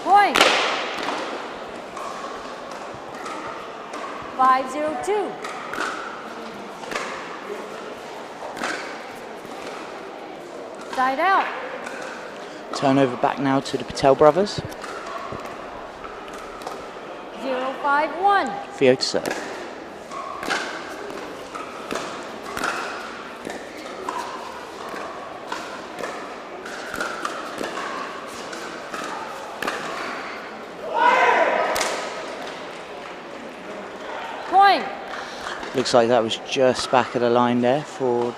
Point. 5-0-2. Side out. Turnover back now to the Patel brothers. 0-5-1. Theo to serve. Point. Looks like that was just back of the line there for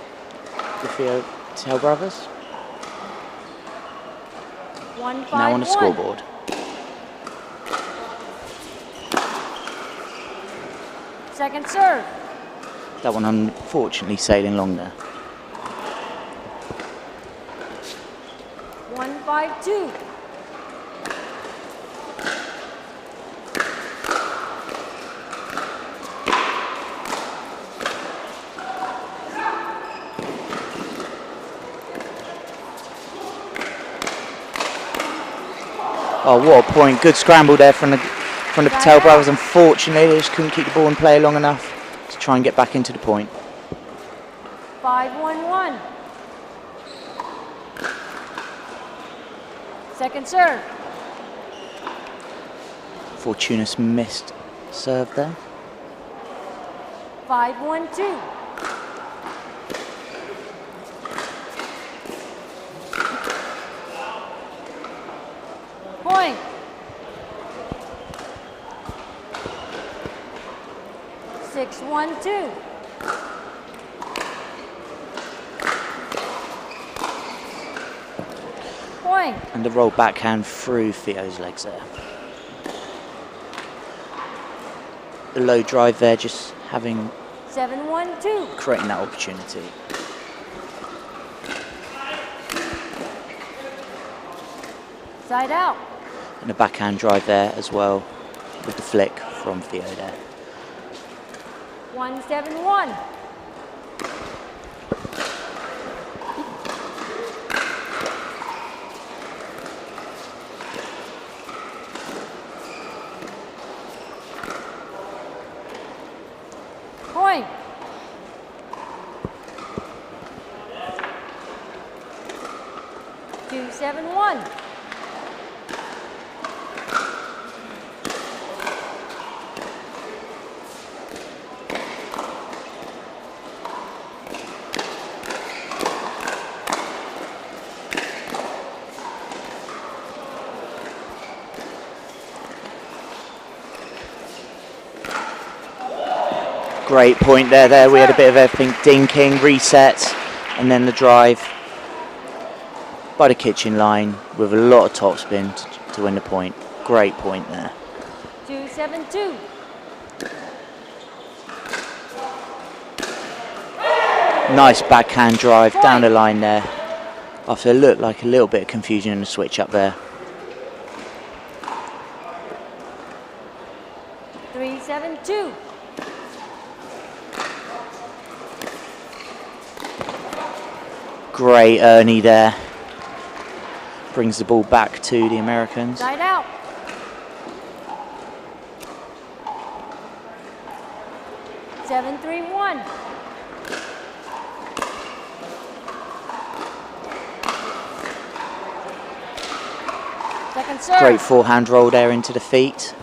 the Theo Patel brothers. 1-5-1. Now on the scoreboard. Second serve. That one unfortunately sailing long there. 1-5-2. Oh, what a point. Good scramble there from the Patel brothers. Unfortunately, they just couldn't keep the ball in play long enough to try and get back into the point. 5-1-1. Second serve. Fortuna's missed serve there. 5-1-2. Point. 6-1-2. Point. And the roll backhand through Theo's legs there. The low drive there, just having 7-1-2. creating that opportunity. Side out. And a backhand drive there as well with the flick from Theo there. 1-7-1. Point. Two, 7-1. Great point there. We had a bit of everything, dinking, reset, and then the drive by the kitchen line with a lot of topspin to win the point. Great point there. 2-7-2. Nice backhand drive down the line there. After it looked like a little bit of confusion in the switch up there. 3-7-2. Great Ernie there. Brings the ball back to the Americans. Side out. Seven, 3-1. Second serve. Great forehand roll there into the feet.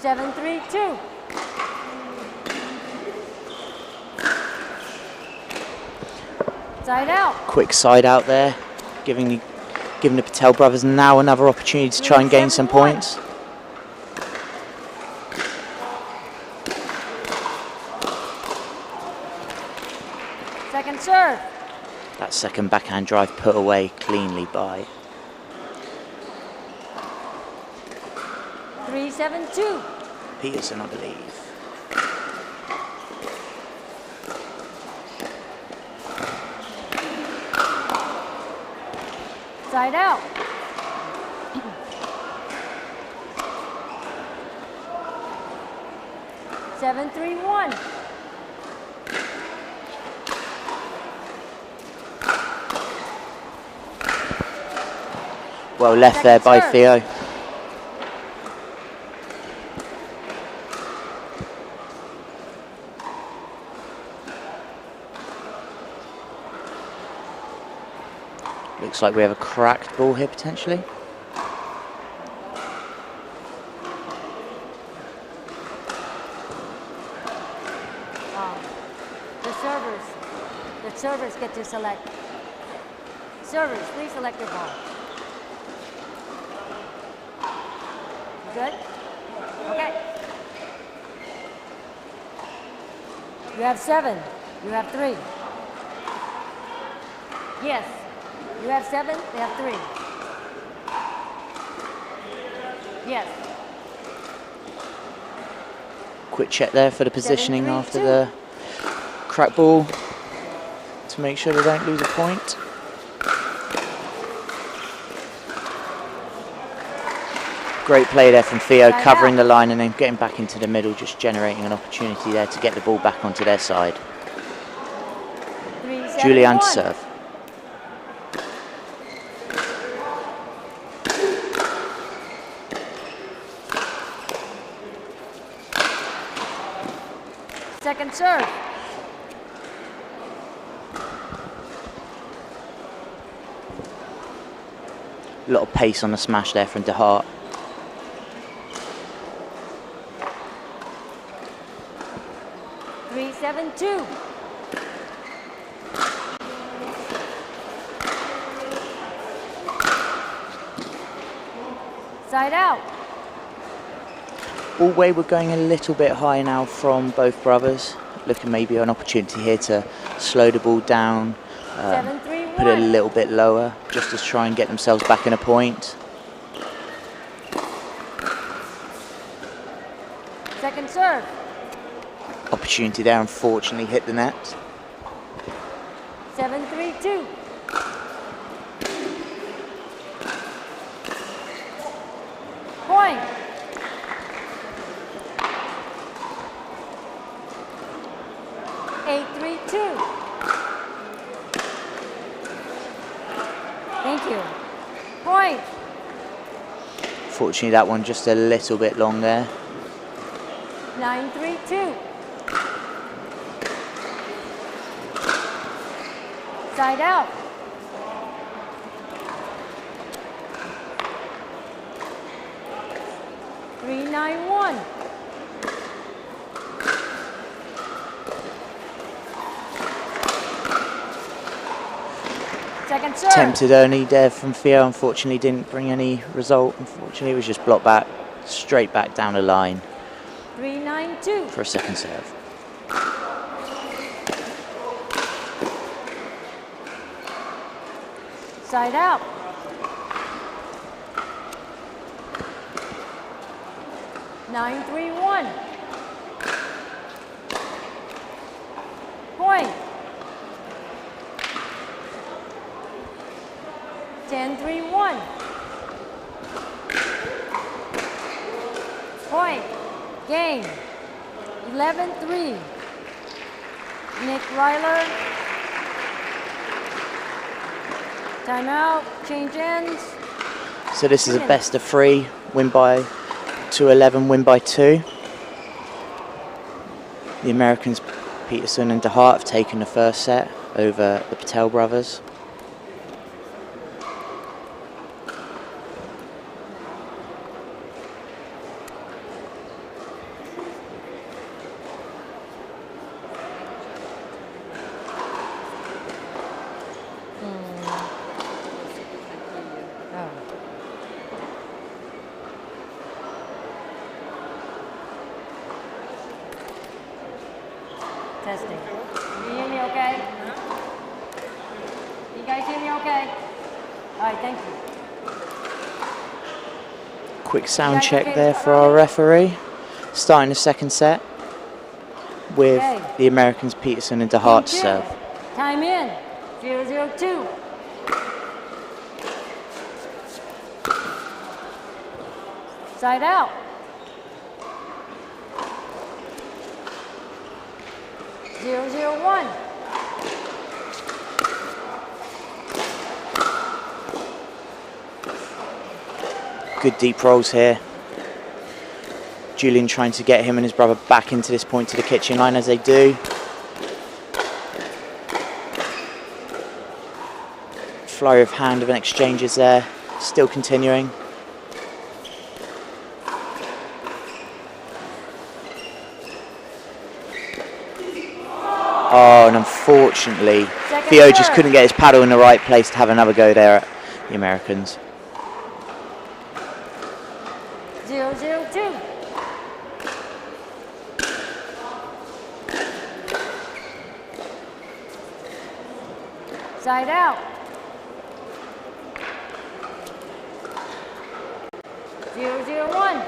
7-3-2. Side out. Quick side out there, giving the Patel brothers now another opportunity to try and gain some points. Second serve. That second backhand drive put away cleanly by 3-7-2. Peterson, I believe. Side out. Seven, 3-1. Well left there by Theo. Looks like we have a cracked ball here potentially. The servers get to select. Servers, please select your ball. Good? Okay. You have 7. You have 3. Yes. You have 7. They have 3. Yes. Quick check there for the positioning after the crack ball to make sure they don't lose a point. Great play there from Theo, covering the line and then getting back into the middle, just generating an opportunity there to get the ball back onto their side. Julian to serve. Second serve. A lot of pace on the smash there from DeHart. Three, 7-2. Side out. Ball wayward going a little bit high now from both brothers. Looking maybe an opportunity here to slow the ball down, put it a little bit lower, just to try and get themselves back in a point. Second serve. Opportunity there, unfortunately, hit the net. 7-3-2. Point. Thank you. Point. Fortunately, that one just a little bit long there. 9-3-2. Side out. Three, 9-1. Second serve. Tempted only there from Theo, unfortunately didn't bring any result. Unfortunately, it was just blocked back, straight back down the line 3-9-2. for a second serve. Side out. Nine, 3-1. Point. 10-3-1. Point. Game. 11-3. Nick Ryler. Timeout. Change ends. So this is a best of 3, win by 2-11, win by 2. The Americans, Peterson and DeHart, have taken the first set over the Patel brothers. Testing. You hear me okay? You guys hear me okay? All right, thank you. Quick sound check there for our referee. Starting the second set with the Americans, Peterson and DeHart to serve. Time in. 0-0-2. Side out. 0-0-1. Good deep rolls here. Julian trying to get him and his brother back into this point to the kitchen line as they do. Flurry of hand of an exchanges there, still continuing. Oh, and unfortunately, Theo just couldn't get his paddle in the right place to have another go there at the Americans. 0-0-2. Side out. 0-0-1.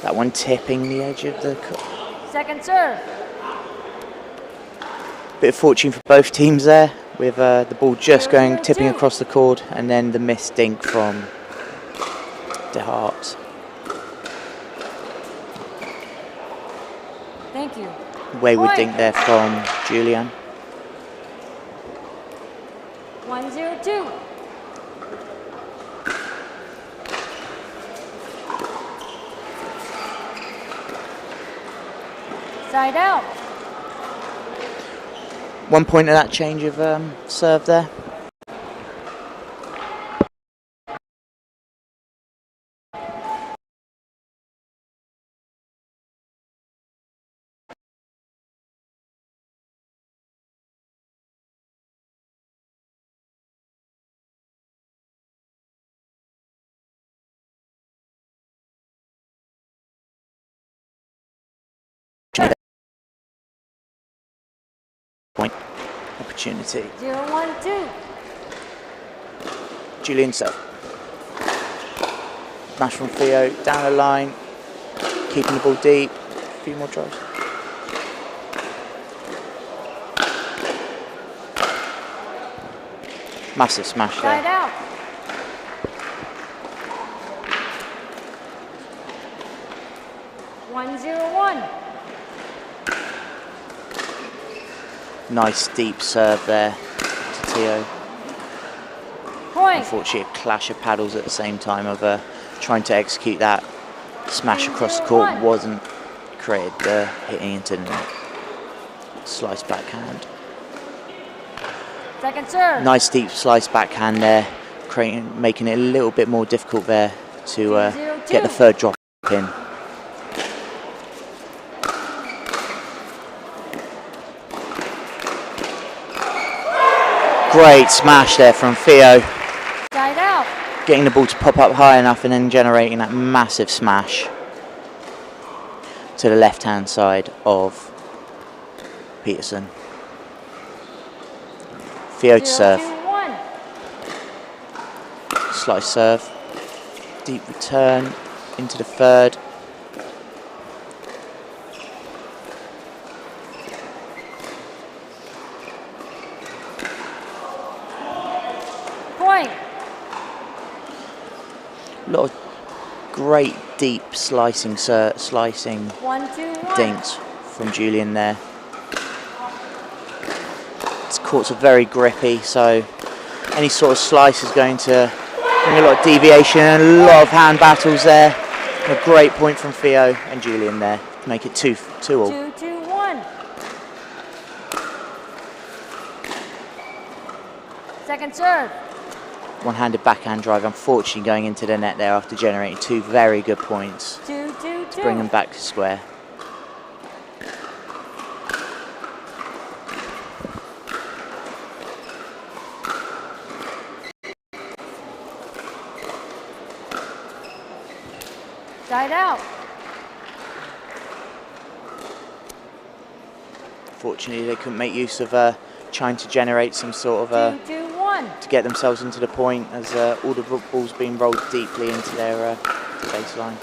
That one tipping the edge of the court. Second serve. Bit of fortune for both teams there, with the ball just going tipping across the court, and then the missed dink from DeHart. Thank you. Wayward Point. dink there from Julian. 1-0-2. Side out. 1 point of that change of serve there. point opportunity. 0-1-2. Julian serve. Smash from Theo, down the line, keeping the ball deep. A few more drives. Massive smash Side there. out. One, 0-1. Nice deep serve there to Theo. Point. Unfortunately, a clash of paddles at the same time of trying to execute that smash across the court wasn't created the hitting into the net. Slice backhand. Second serve. Nice deep slice backhand there, making it a little bit more difficult there to get the third drop in. Great smash there from Theo. Side out. Getting the ball to pop up high enough and then generating that massive smash to the left-hand side of Peterson. Theo to serve. 0-2-1. Slice serve. Deep return into the third. Point. A lot of great deep slicing 1-2-1. dinks from Julian there. His courts are very grippy, so any sort of slice is going to bring a lot of deviation and a lot of hand battles there. And a great point from Theo and Julian there to make it 2-all. 2-2-1. Second serve. One-handed backhand drive, unfortunately going into the net there after generating two very good points 2-2-2. to bring them back to square. Side out. Fortunately, they couldn't make use of trying to generate some sort of 2-2-1. to get themselves into the point as all the balls being rolled deeply into their baseline.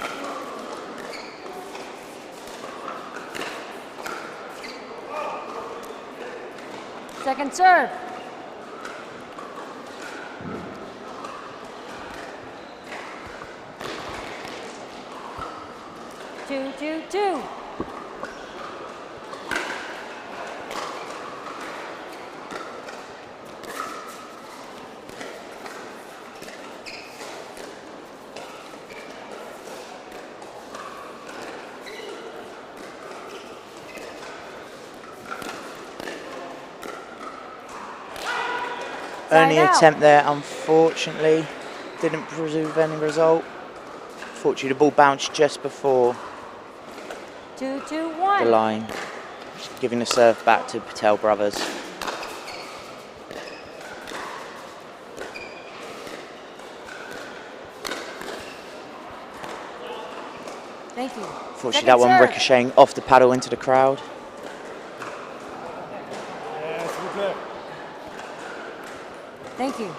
Second serve. Two, two, two. Only attempt there, unfortunately, didn't prove any result. Fortunately, the ball bounced just before 2-2-1. the line, giving the serve back to Patel brothers. Thank you. Fortunately, that one ricocheting off the paddle into the crowd. Thank you.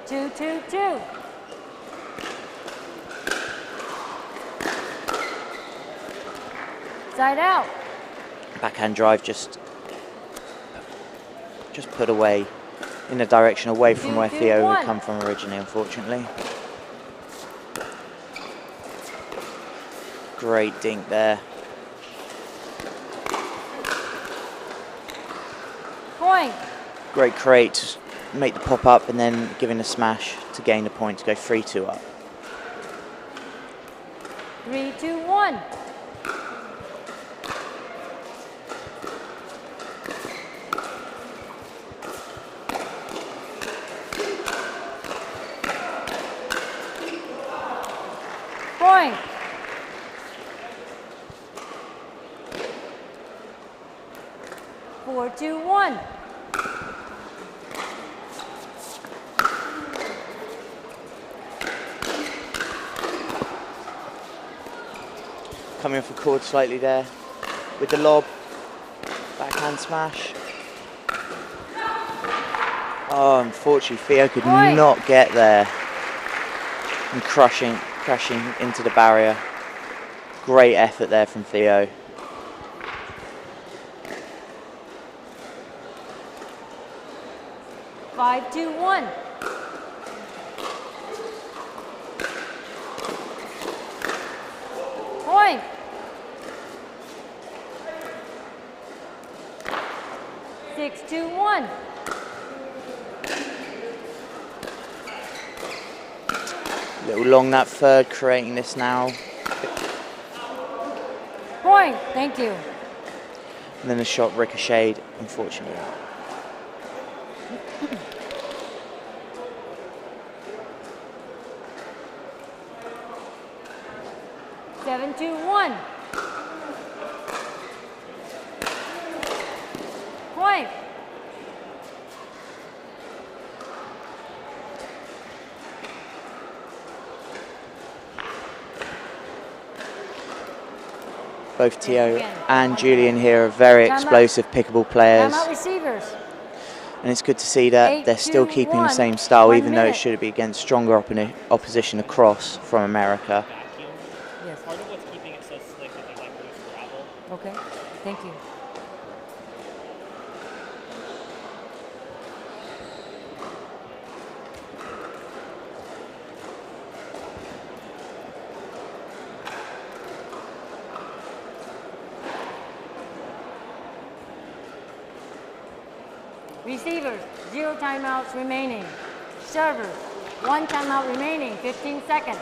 2-2-2. Side out. Backhand drive just put away in the direction away from where Theo had come from originally, unfortunately. Great dink there. Point. Great create to make the pop up and then giving a smash to gain the point to go 3-2 up. 3-2-1. Point. Four, two, one. Coming off the cord slightly there. with the lob. Backhand smash. Oh, unfortunately, Theo could not get there. And crashing into the barrier. Great effort there from Theo. Five, 2-1. Point. Six, 2-1. Little long that third, creating this now. Point. Thank you. And then the shot ricocheted, unfortunately. Seven, 2-1. Point. Both Theo and Julian here are very explosive, pickable players. Timeout receivers. And it's good to see that they're still keeping the same style, even though it should be against stronger opposition across from America. Yes. Part of what's keeping it so slick is there's like loose gravel. Okay. Thank you. Receivers, 0 timeouts remaining. Servers, 1 timeout remaining, 15 seconds.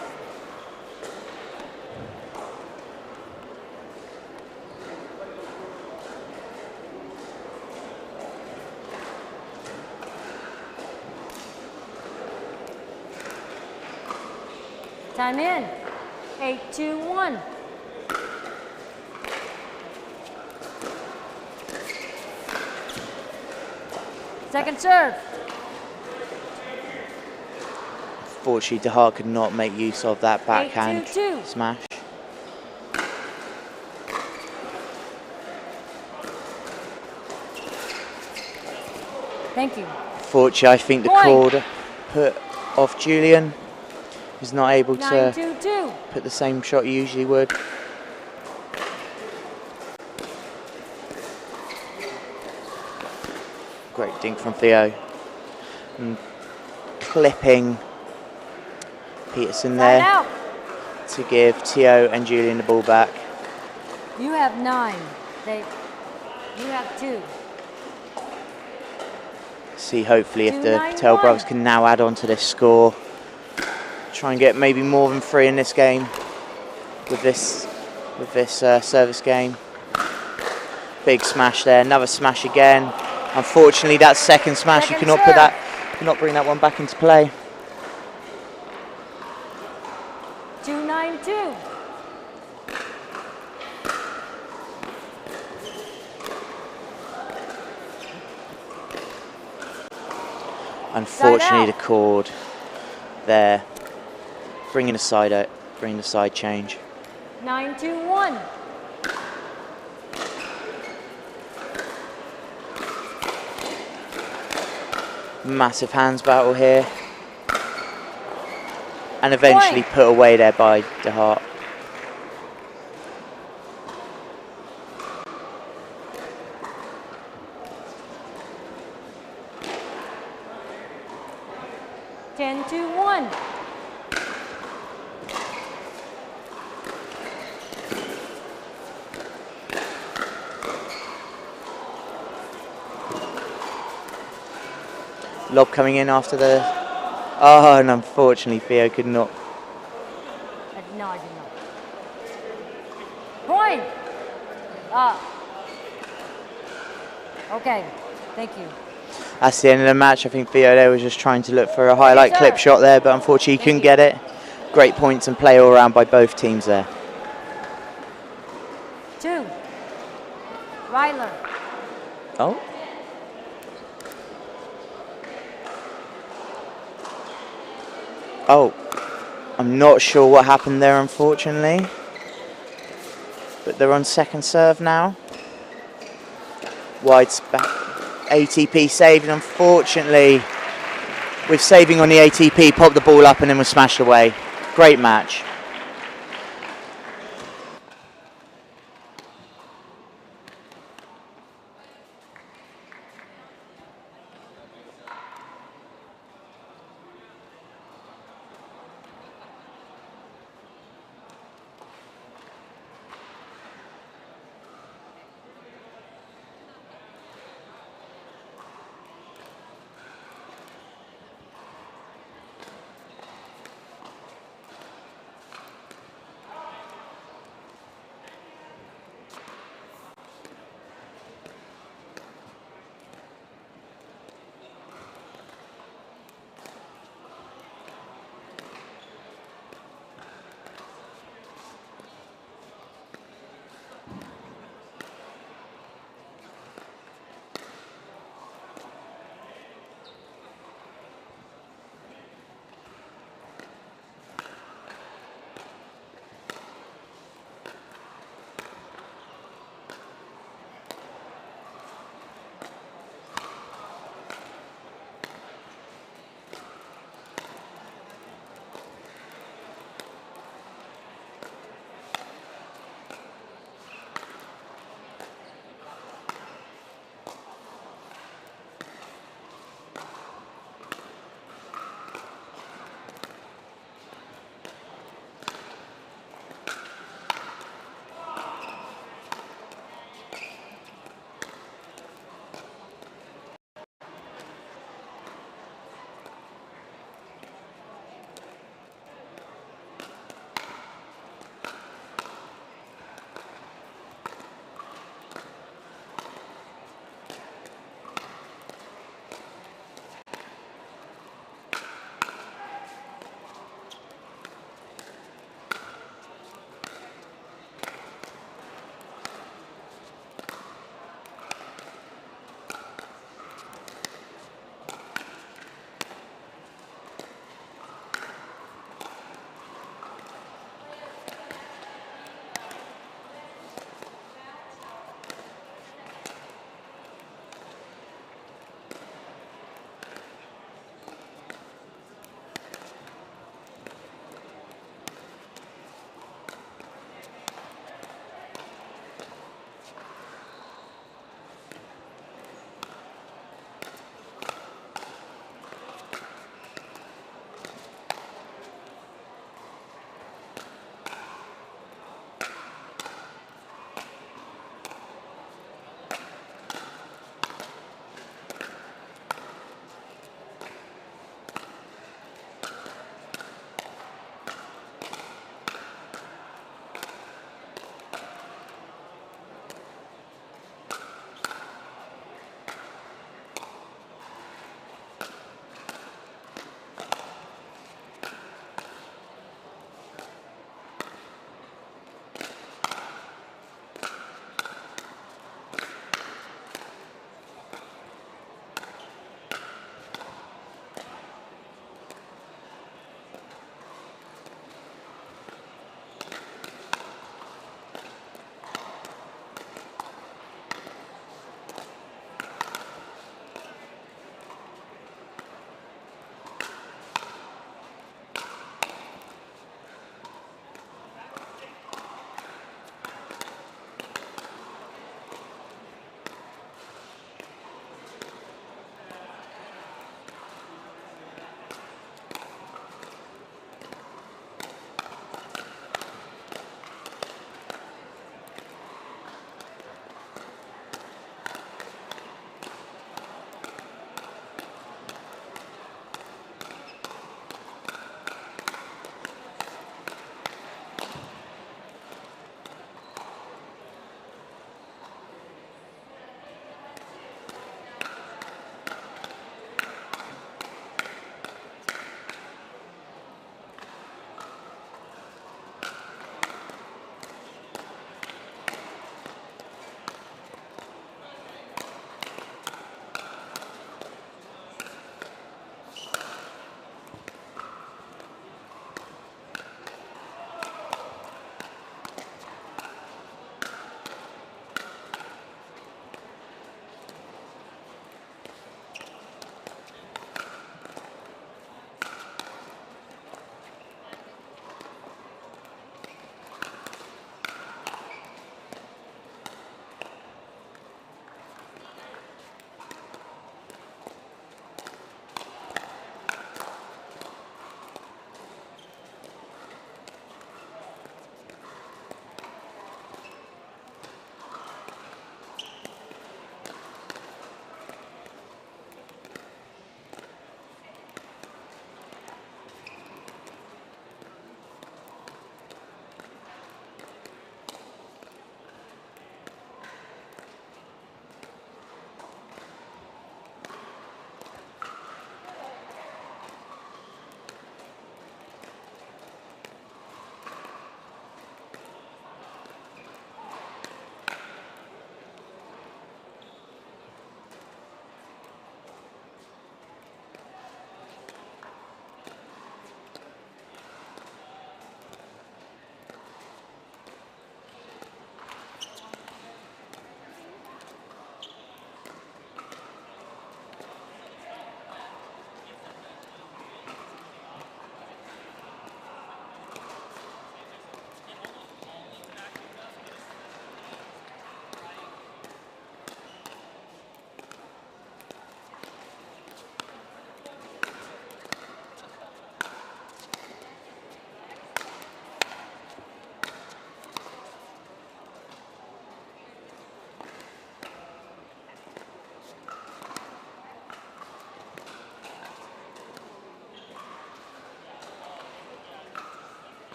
Time in. 8, 2, 1. Second serve. Fortunately, DeHart could not make use of that backhand 8-2-2. smash. Thank you. Fortunately, I think the cord put off Julian. He's not able to 9-2-2. put the same shot he usually would. Great dink from Theo. And clipping Peterson there out. to give Theo and Julian the ball back. You have 9. You have 2. See hopefully if the Patel brothers can now add on to this score. Try and get maybe more than 3 in this game with this service game. Big smash there, another smash again. Unfortunately, that second smash, you cannot bring that one back into play. 2-9-2. Unfortunately, the cord there, bringing the side change. 9-2-1. Massive hands battle here. And eventually put away there by DeHart. Ten, 2-1. Lob coming in after the... Oh, and unfortunately Theo could not. No, I did not. Point. Okay, thank you. That's the end of the match. I think Theo there was just trying to look for a highlight clip shot there, but unfortunately he couldn't get it. Great points and play all around by both teams there. 2. Ryler. Oh. Oh, I'm not sure what happened there, unfortunately. But they're on second serve now. Wide back. ATP saved, and unfortunately, with saving on the ATP, popped the ball up and then was smashed away. Great match.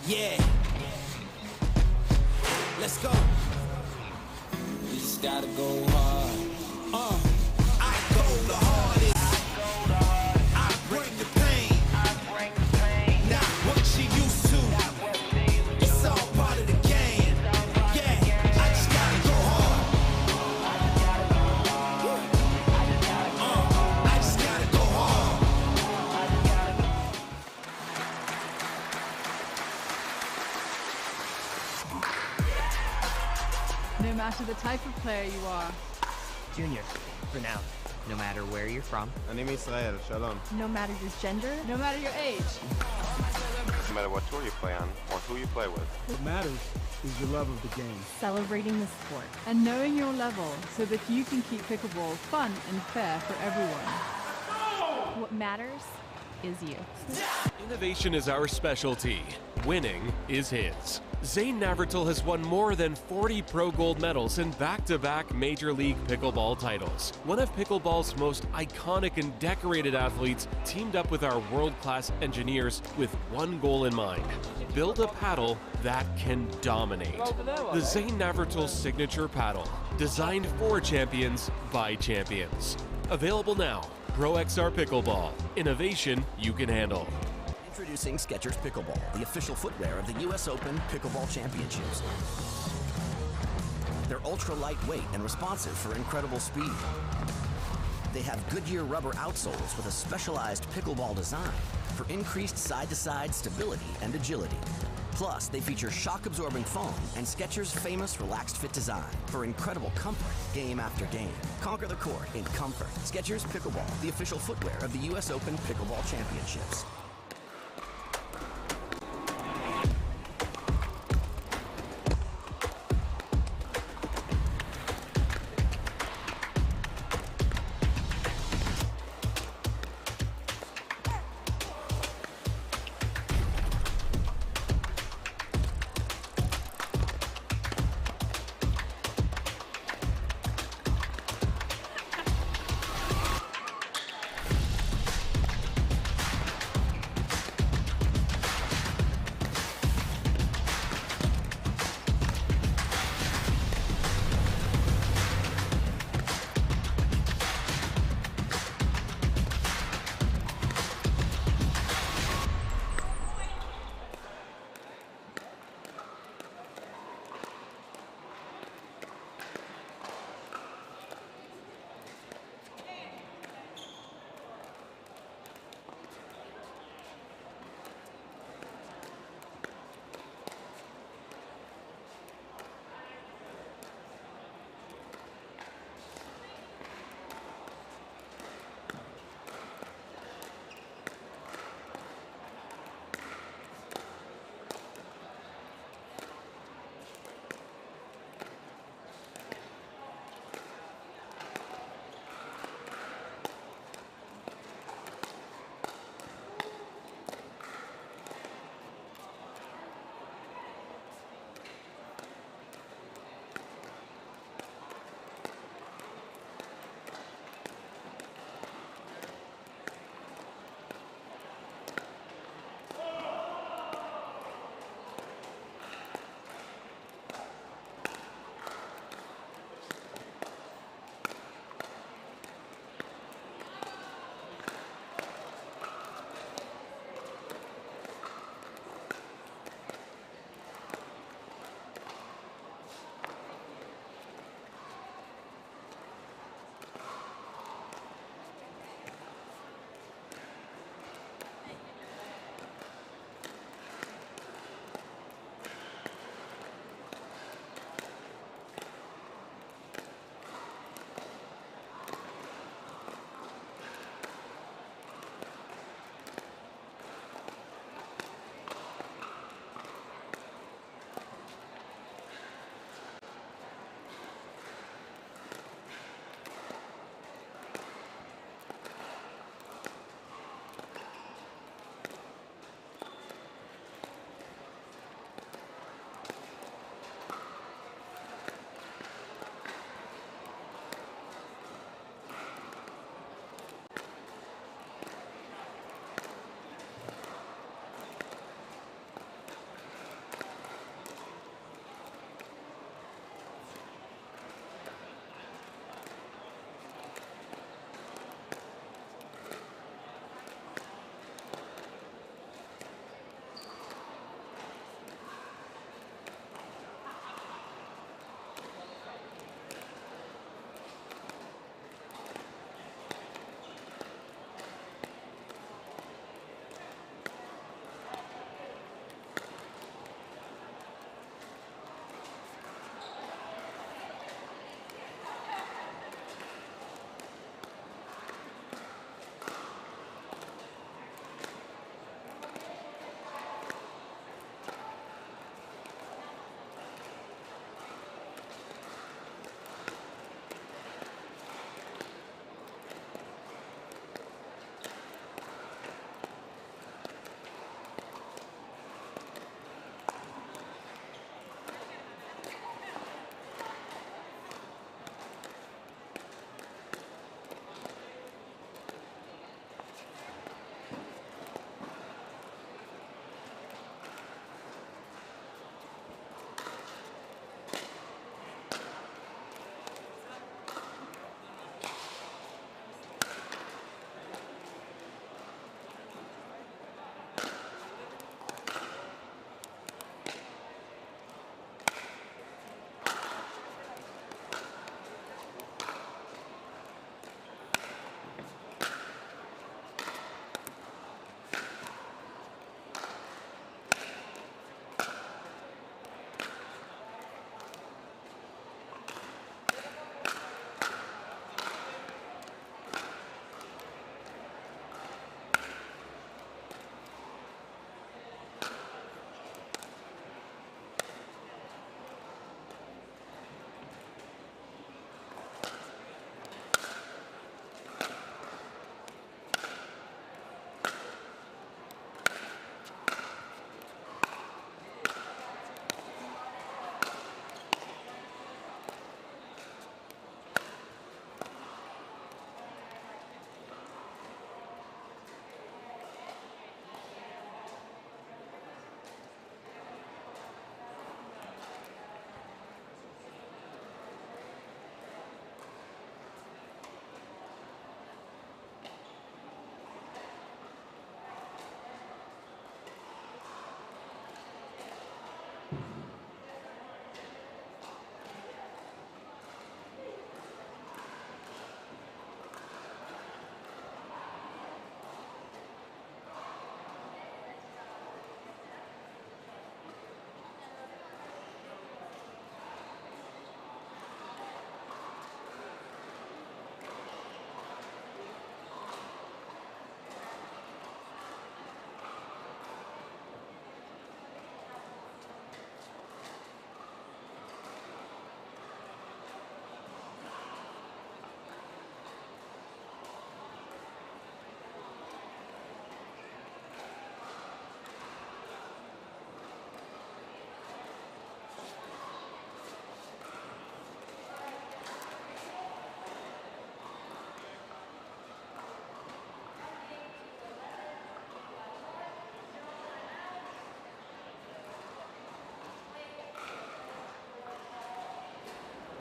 Yeah. Let's go. We just gotta go hard. I go the hardest. I bring the pain. Not what you used to. It's all part of the game. Yeah, I just gotta go hard. I just gotta go hard. No matter the type of player you are. Junior, for now. No matter where you're from. אני מישראל, שלום. No matter your gender, no matter your age. No matter what tour you play on or who you play with. What matters is your love of the game. Celebrating the sport and knowing your level so that you can keep pickleball fun and fair for everyone. What matters is you. Innovation is our specialty. Winning is his. Zane Navratil has won more than 40 Pro Gold medals in back-to-back Major League Pickleball titles. One of pickleball's most iconic and decorated athletes teamed up with our world-class engineers with one goal in mind: build a paddle that can dominate. The Zane Navratil signature paddle, designed for champions by champions. Available now. Pro XR Pickleball. Innovation you can handle. Introducing Skechers Pickleball, the official footwear of the US Open Pickleball Championships. They're ultra lightweight and responsive for incredible speed. They have Goodyear rubber outsoles with a specialized pickleball design for increased side-to-side stability and agility. Plus, they feature shock-absorbing foam and Skechers' famous relaxed fit design for incredible comfort game after game. Conquer the court in comfort. Skechers Pickleball, the official footwear of the US Open Pickleball Championships.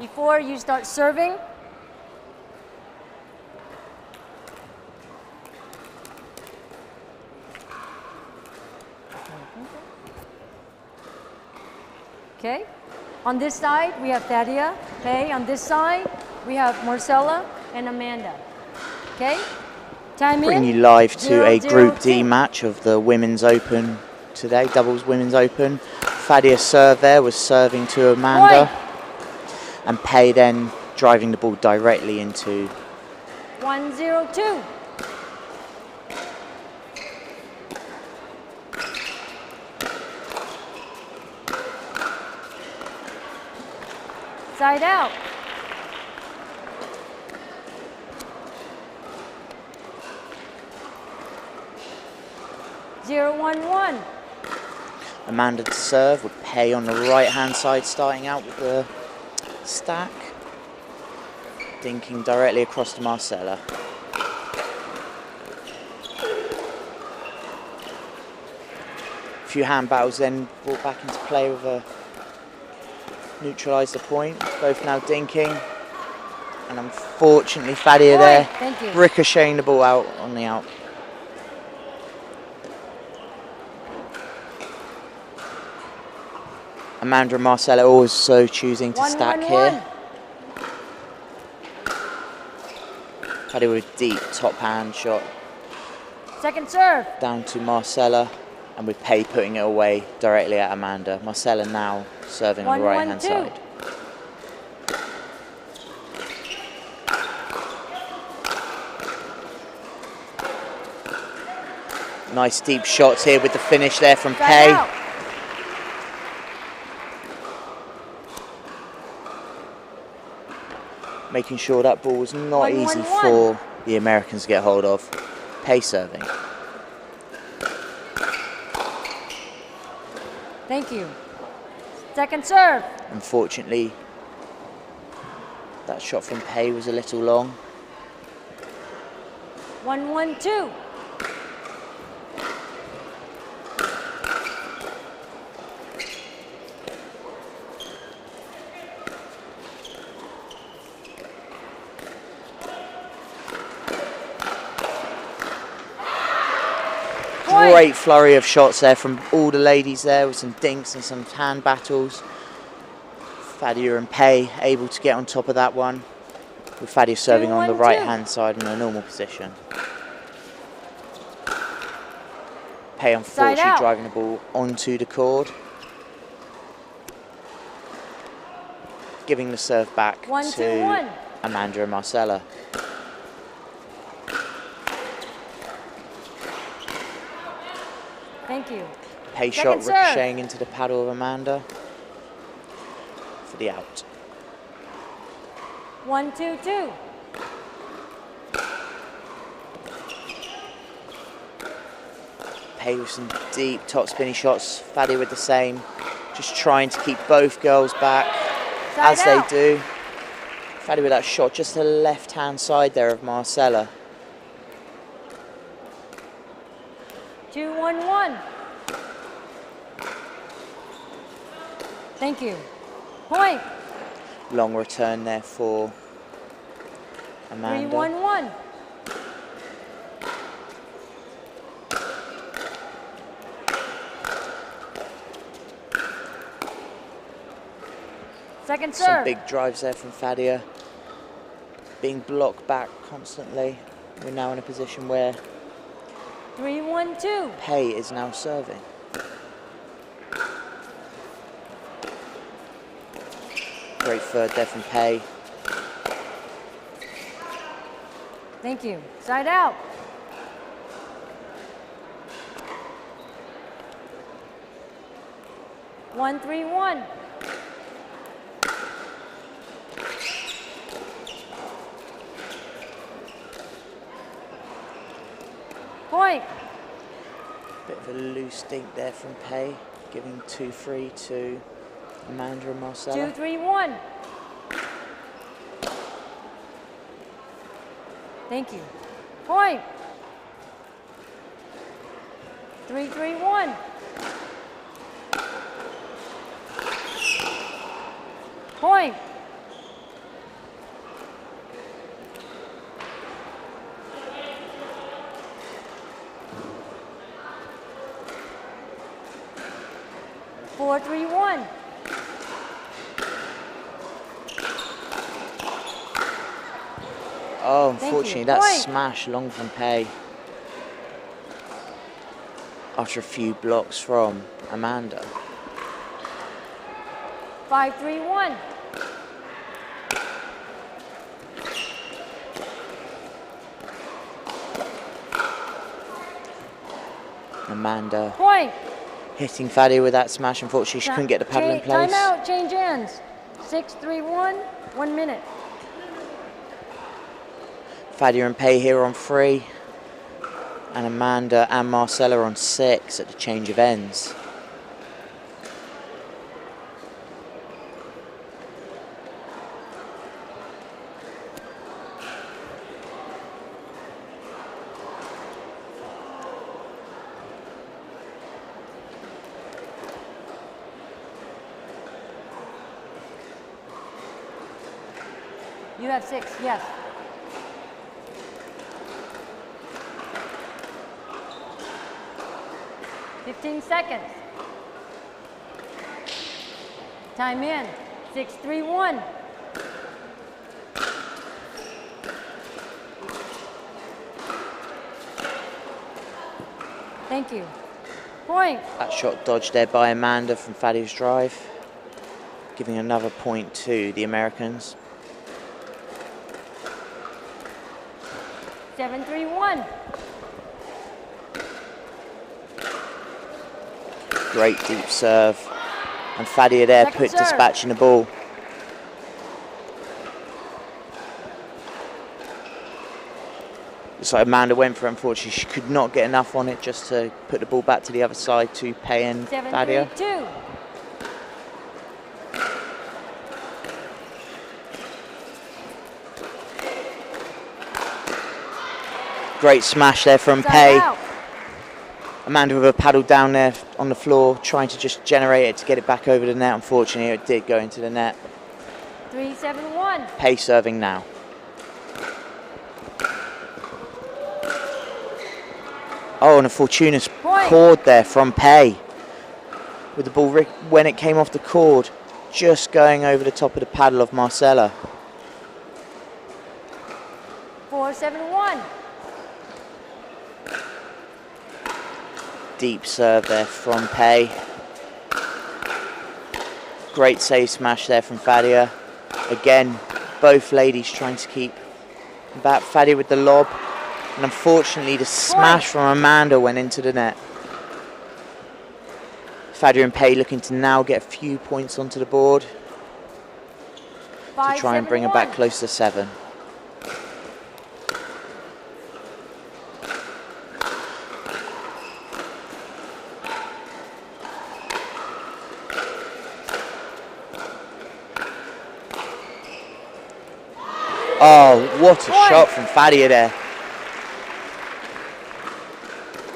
Before you start serving, okay. On this side, we have Thadia, okay. On this side, we have Marcella and Amanda, okay. Time Bring in. you live to a 0-0-2. Group D match of the Women's Open today, doubles Women's Open. Thadia's serve there was serving to Amanda. And Pei then driving the ball directly into 1-0-2. Side out. Zero, 1-1. Amanda to serve with Pei on the right-hand side, starting out with the stack. Dinking directly across to Marcella. A few hand battles then brought back into play with a neutralise the point. Both now dinking. And unfortunately Thadia there ricocheting the ball out on the out. Amanda and Marcella also choosing to stack here. Thadia with a deep top hand shot. Second serve. Down to Marcella, and with Pei putting it away directly at Amanda. Marcella now serving on the right hand side. Nice deep shots here with the finish there from Pei. Making sure that ball was not easy for the Americans to get hold of. Pei serving. Thank you. Second serve. Unfortunately, that shot from Pei was a little long. 1-1-2. Great flurry of shots there from all the ladies there, with some dinks and some hand battles. Thadia and Pei able to get on top of that one, with Thadia serving on the right hand side in a normal position. Pei unfortunately driving the ball onto the cord, giving the serve back to Amanda and Marcella. Thank you. Pei shot ricocheting into the paddle of Amanda for the out. 1-2-2. Pei with some deep top spinny shots. Thadia with the same, just trying to keep both girls back as they do. Thadia with that shot just to the left hand side there of Marcella. 2-1-1. Thank you. Point. Long return there for Amanda. 3-1-1. Second serve. Some big drives there from Thadia. Being blocked back constantly. We're now in a position where 3-1-2. Pei is now serving. Great third there from Pei. Thank you. Side out. One, 3-1. Point. Bit of a loose dink there from Pei, giving 2-3 to Amanda and Marcella. 2-3-1. Thank you. Point. 3-3-1. Point. 4-3-1. Oh, Thank unfortunately, you. that Point. smash long from Pei. After a few blocks from Amanda. 5-3-1. Amanda Point. hitting Fadia with that smash. Unfortunately, she couldn't get the paddle in place. Timeout, change ends. 6-3-1, 1 minute. Fadia and Pei here on 3. And Amanda and Marcella on 6 at the change of ends. You have 6, yes. Fifteen seconds. Time in. 6-3-1. Thank you. Point. That shot dodged there by Amanda from Fadia's drive, giving another point to the Americans. 7-3-1. Great deep serve. And Fadia there Second serve. dispatching the ball. So Amanda went for it. Unfortunately, she could not get enough on it just to put the ball back to the other side to Pei and Fadia. 7-3-2. Great smash there from Pei. Amanda with a paddle down there on the floor, trying to just generate it to get it back over the net. Unfortunately, it did go into the net. 3-7-1. Pei serving now. Oh, and a fortuitous cord there from Pei. With the ball, when it came off the cord, just going over the top of the paddle of Marcella. 4-7-1. Deep serve there from Pei. Great save smash there from Fadia. Again, both ladies trying to keep back. Fadia with the lob. And unfortunately, the smash from Amanda went into the net. Fadia and Pei looking to now get a few points onto the board to try and bring her back close to 7. Oh, what a shot from Fadia there.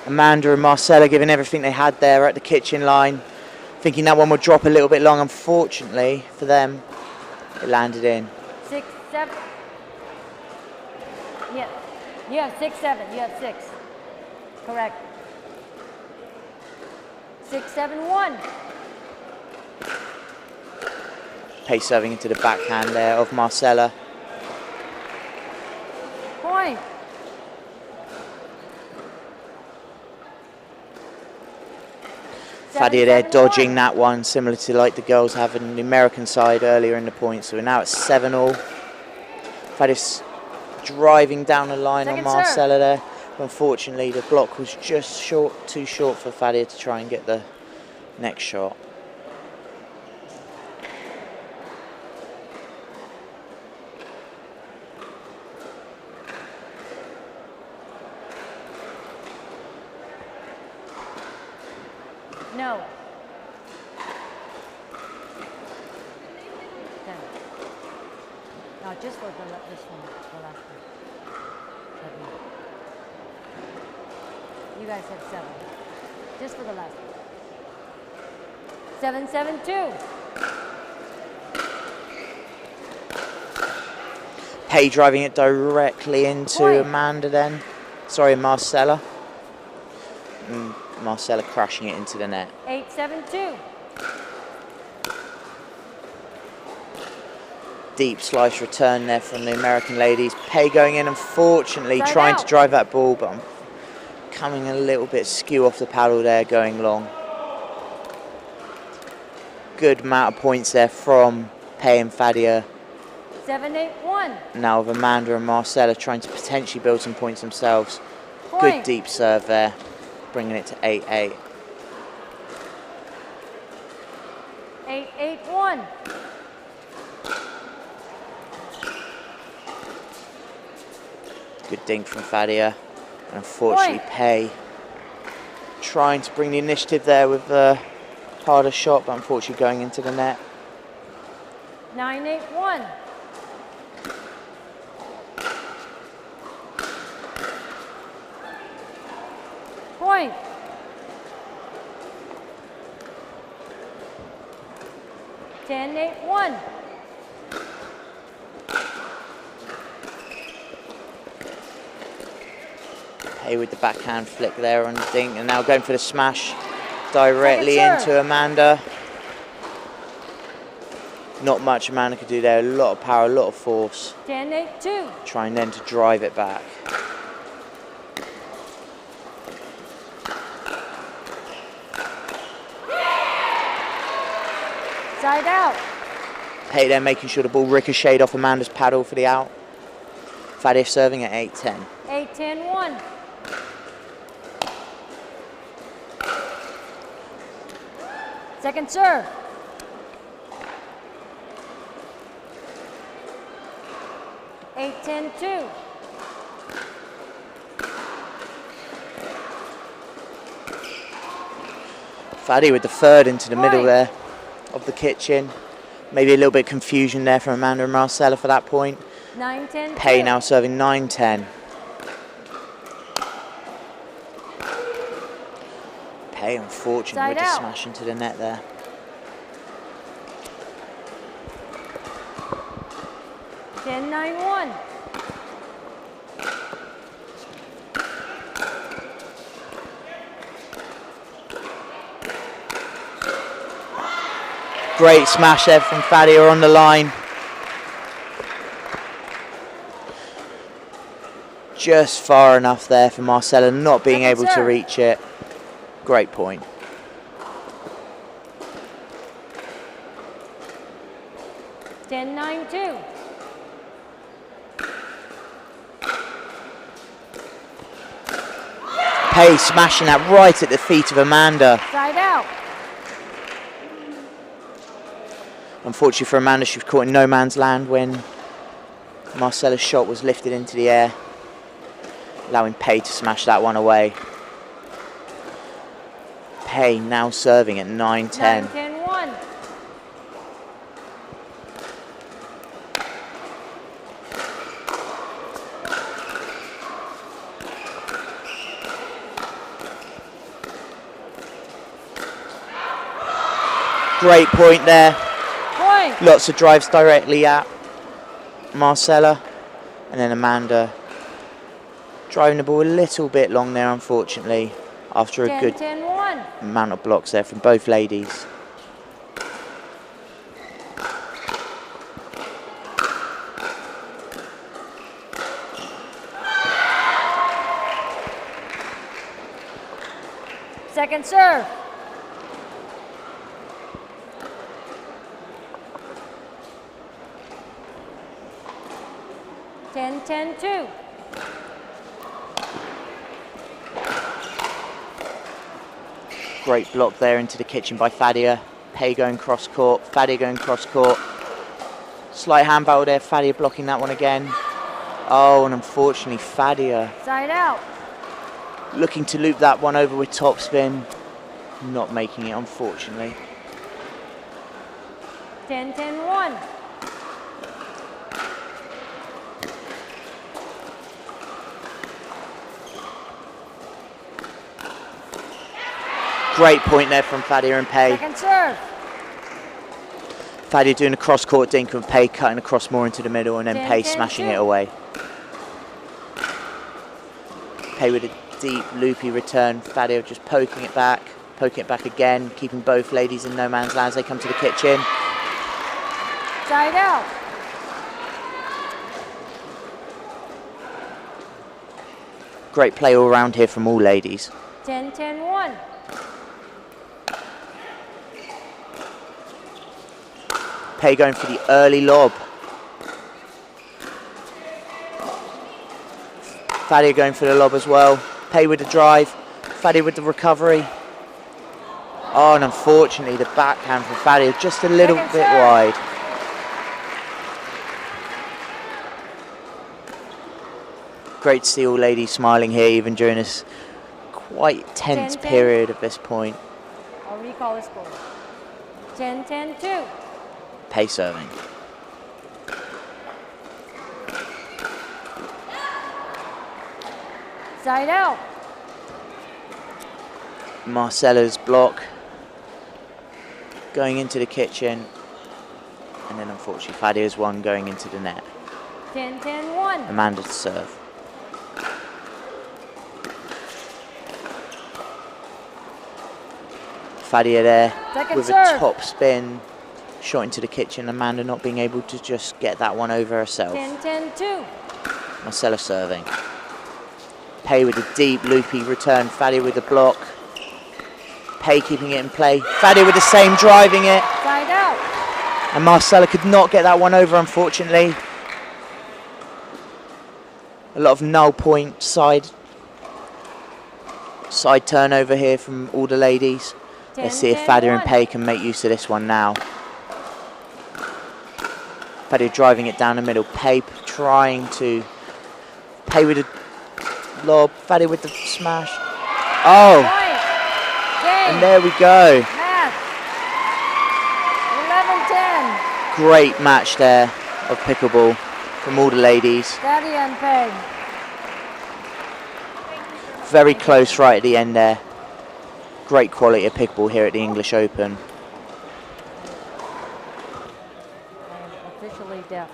Amanda and Marcella giving everything they had there at the kitchen line, thinking that one would drop a little bit long. Unfortunately for them, it landed in. 6-7. Yeah. You have 6-7. You have 6. Correct. 6-7-1. Pei serving into the backhand there of Marcella. Point. Fadia there dodging that one, similar to like the girls have in the American side earlier in the points. So we're now at 7-all. Fadia's driving down the line on Marcella there. Unfortunately, the block was just too short for Fadia to try and get the next shot. No. 10. No, just for this one, the last one. 7. You guys have 7. Just for the last one. 7-7-2. Pei driving it directly into Amanda then. Sorry, Marcella. Marcella crashing it into the net. 8-7-2. Deep slice return there from the American ladies. Pei going in, unfortunately, trying to drive that ball, but I'm coming a little bit skew off the paddle there, going long. Good amount of points there from Pei and Fadia. 7-8-1. Now with Amanda and Marcella trying to potentially build some points themselves. Point. Good deep serve there, bringing it to 8-8. 8-8-1. Good dink from Fadia. And unfortunately, Pei trying to bring the initiative there with the harder shot, but unfortunately going into the net. 9-8-1. Point. Ten, 8-1. Pei with the backhand flick there on the dink, and now going for the smash directly into Amanda. Not much Amanda could do there. A lot of power, a lot of force. 10-8-2. Trying then to drive it back. Side out. Pei there making sure the ball ricocheted off Amanda's paddle for the out. Fadia serving at 8-10. 8-10-1. Second serve. Eight, 10-2. Fadia with the third into the middle there of the kitchen. Maybe a little bit of confusion there from Amanda and Marcella for that point. 9-10. Pei now serving 9-10. Pei unfortunately with the smash into the net there. 10-9-1. Great smash there from Fadia on the line. Just far enough there for Marcella not being able to reach it. Great point. Ten, 9-2. Pei smashing that right at the feet of Amanda. Side out. Unfortunately for Amanda, she was caught in no man's land when Marcella's shot was lifted into the air, allowing Pei to smash that one away. Pei now serving at 9-10. 9-10-1. Great point there. Point. Lots of drives directly at Marcella, and then Amanda driving the ball a little bit long there, unfortunately, after a good 10-10-1. amount of blocks there from both ladies. Second serve. Ten, 10-2. Great block there into the kitchen by Fadia. Pei going cross court, Fadia going cross court. Slight handball there, Fadia blocking that one again. Oh, and unfortunately Fadia Side out. looking to loop that one over with topspin. Not making it, unfortunately. 10-10-1. Great point there from Fadia and Pei. Second serve. Fadia doing a cross court dink and Pei cutting across more into the middle, and then Pei smashing it away. Pei with a deep loopy return, Fadia just poking it back. Poking it back again, keeping both ladies in no man's land as they come to the kitchen. Side out. Great play all around here from all ladies. 10-10-1. Pei going for the early lob. Fadia going for the lob as well. Pei with the drive. Fadia with the recovery. Oh, and unfortunately the backhand from Fadia just a little bit wide. Great to see all ladies smiling here even during this quite tense 10-10. period at this point. I'll recall the score. 10-10-2. Pei serving. Side out. Marcella's block going into the kitchen, and then unfortunately Fadia's one going into the net. 10-10-1. Amanda to serve. Fadia there Second with serve. a top spin, shot into the kitchen. Amanda not being able to just get that one over herself. 10-10-2. Marcella serving. Pei with a deep loopy return. Fadia with the block. Pei keeping it in play. Fadia with the same, driving it. Side out. And Marcella could not get that one over, unfortunately. A lot of null point side turnover here from all the ladies. Let's see if Fadia and Pei can make use of this one now. Fadia driving it down the middle. Pei trying to. Pei with a lob. Fadia with the smash. Oh! And there we go. 11-10. Great match there of pickleball from all the ladies. Daddy and Peg. Very close right at the end there. Great quality of pickleball here at the English Open. I am officially deaf.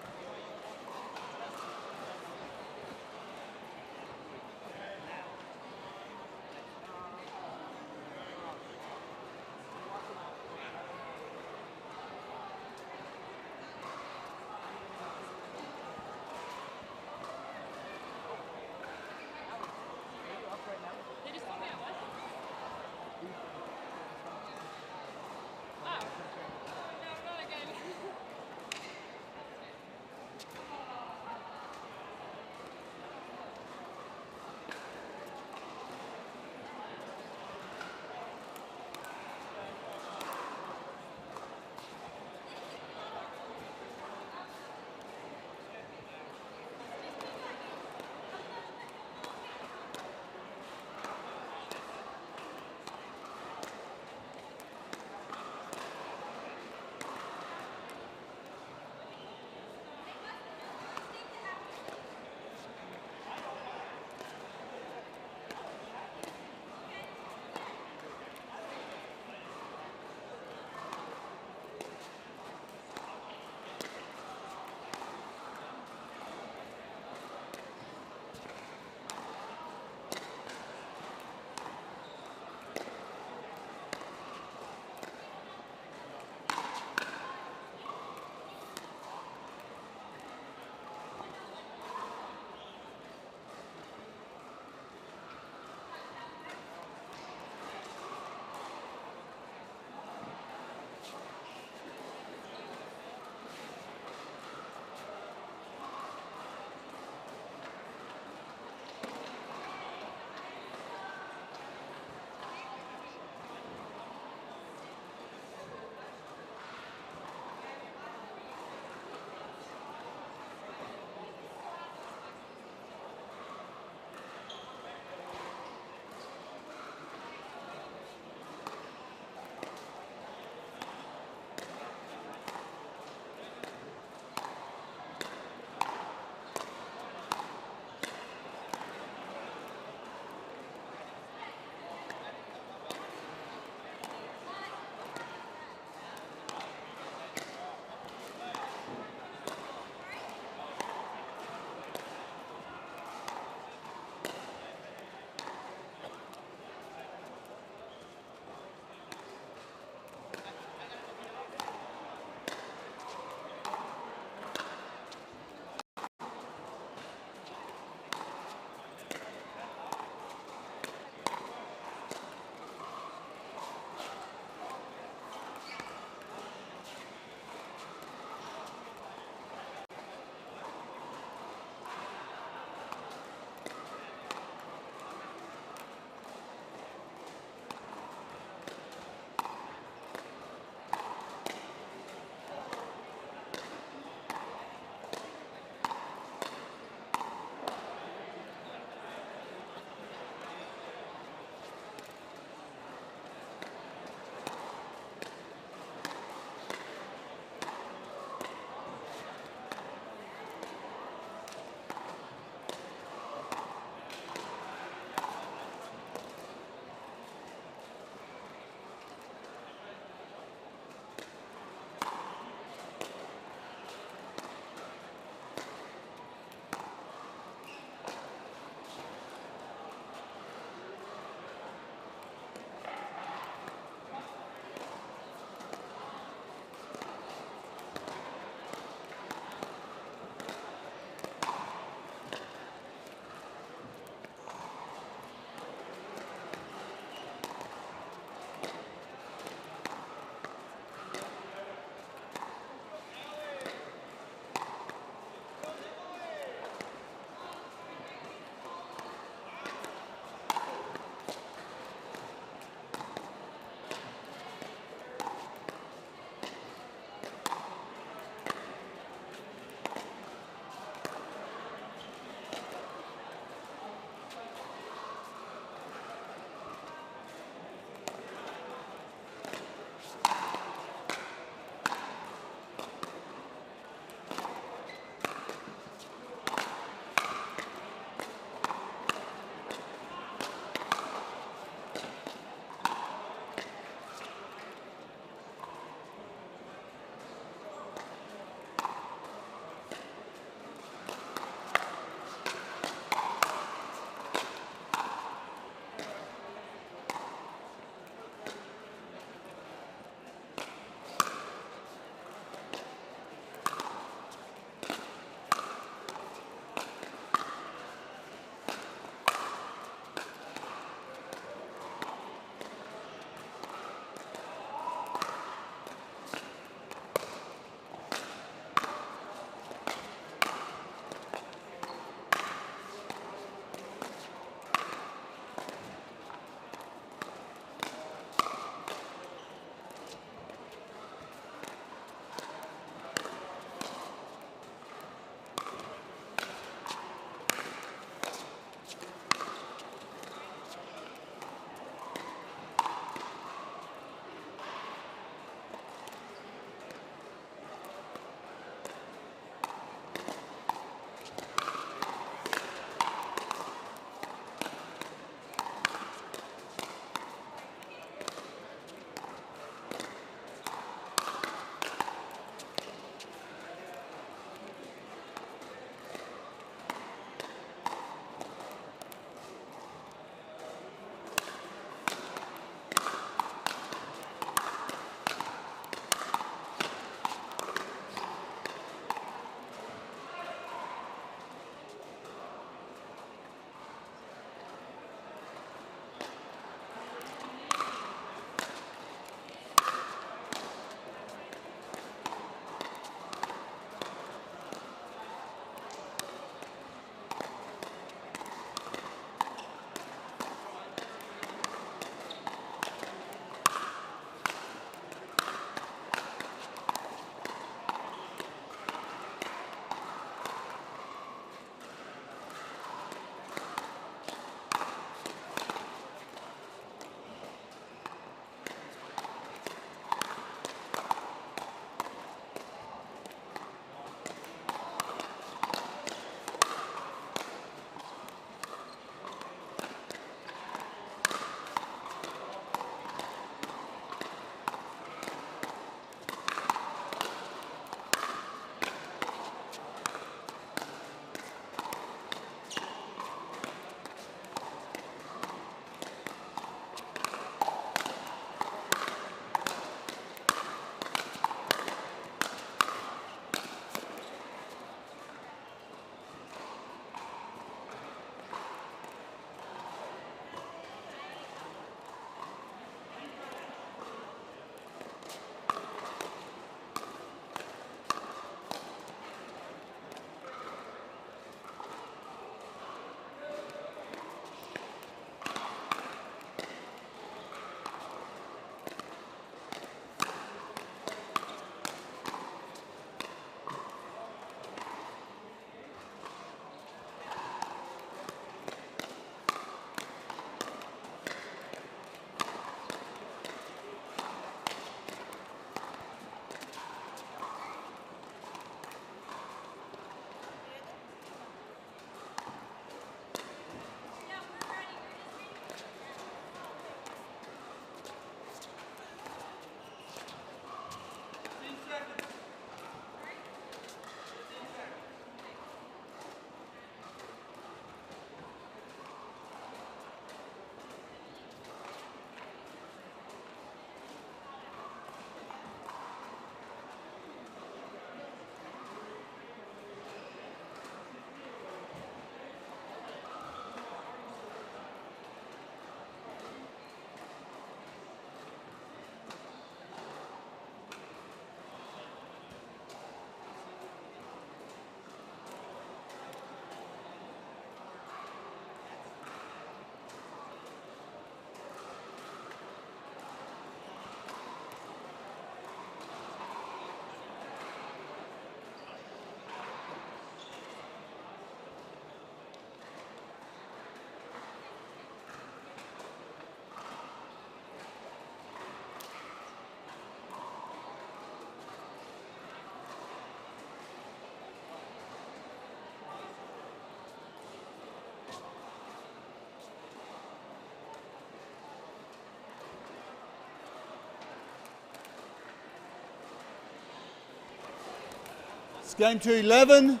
It's game to 11.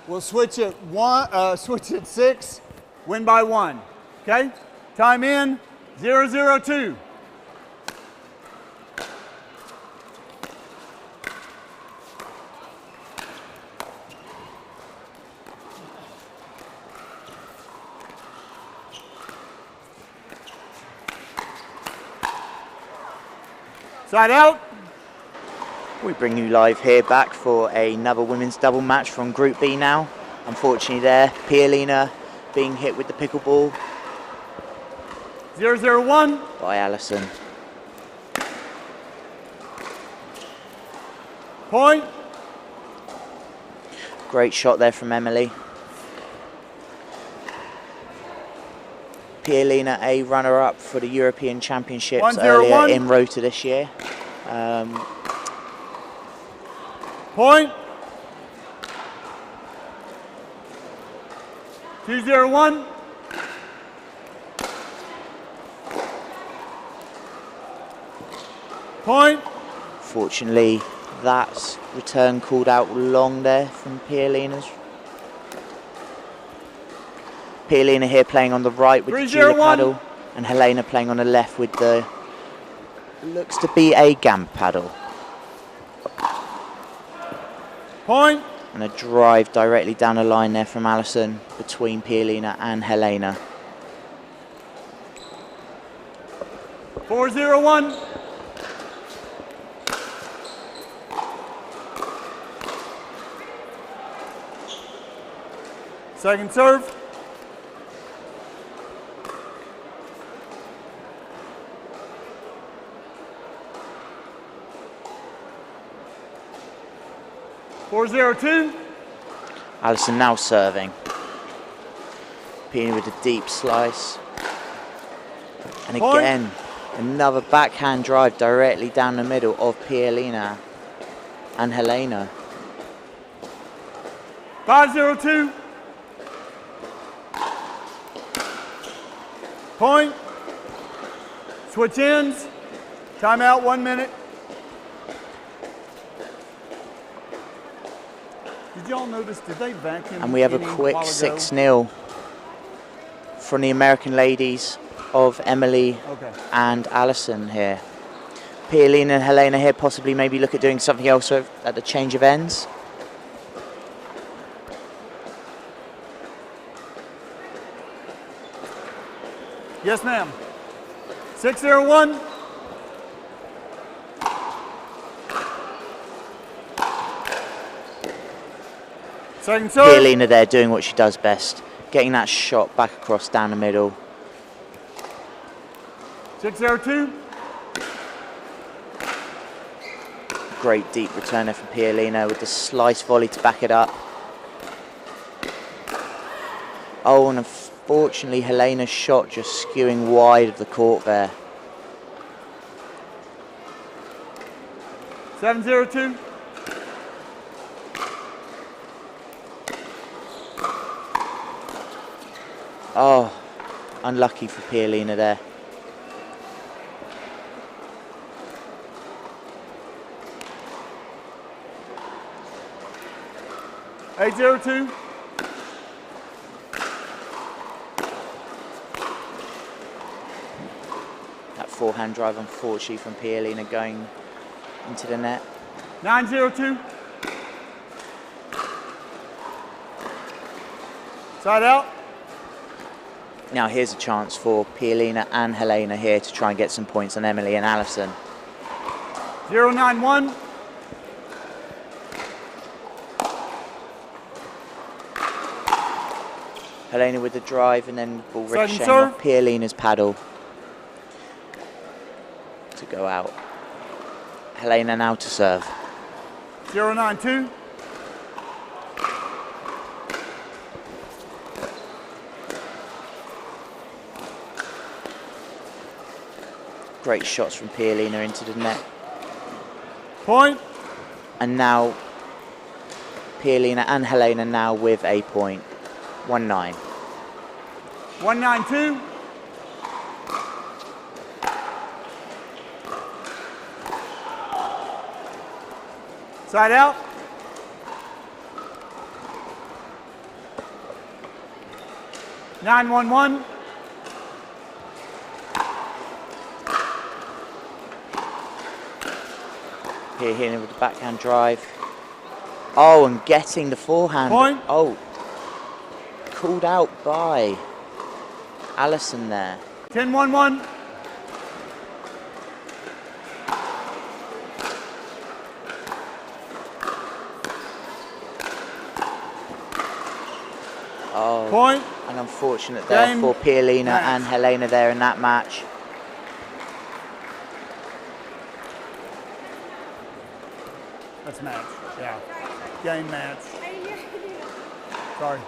We'll switch at 6, win by 1. Okay? Time in, 0-0-2. Side out. We bring you live here back for another women's double match from Group B now. Unfortunately there, Pialina being hit with the pickleball. 0-0-1. By Alison. Point. Great shot there from Emily. Pialina, a runner-up for the European Championships earlier in Rota this year. Point. 2-0-1. Point. Fortunately, that's return called out long there from Pialina's. Pialina here playing on the right with the Julia paddle, and Helena playing on the left with the looks to be a Gamp paddle. Point. And a drive directly down the line there from Alison between Pialina and Helena. 4-0-1. Second serve. (4-0-2). Alison now serving. Pialina with a deep slice. And again, another backhand drive directly down the middle of Pialina and Helena. 5-0-2. Point. Switch ends. Timeout, 1 minute. Did y'all notice, did they vacuum? And we have a quick 6-0 from the American ladies of Emily and Alison here. Pialina and Helena here possibly maybe look at doing something else at the change of ends. Yes, ma'am. 6-0-1. Second serve. Pialina there doing what she does best, getting that shot back across down the middle. 6-0-2. Great deep return there from Pialina with the slice volley to back it up. Oh, and unfortunately Helena's shot just skewing wide of the court there. 7-0-2. Oh, unlucky for Pialina there. Eight 0-2. That forehand drive, unfortunately, from Pialina going into the net. 9-0-2. Side out. Now here's a chance for Pialina and Helena here to try and get some points on Emily and Alison. 0-9-1. Helena with the drive and then ball ricocheting off Pialina's paddle to go out. Helena now to serve. 0-9-2. Great shots from Pialina into the net. Point. And now Pialina and Helena now with a point. 1-9. 1-9-2. Side out. 9-1-1. Here, hitting with the backhand drive. Oh, and getting the forehand. Point. Oh, called out by Allison there. 10-1-1. Oh, point. And unfortunate there Game. for Pialina Match. and Helena there in that match. That's match. Yeah. Game match. Sorry.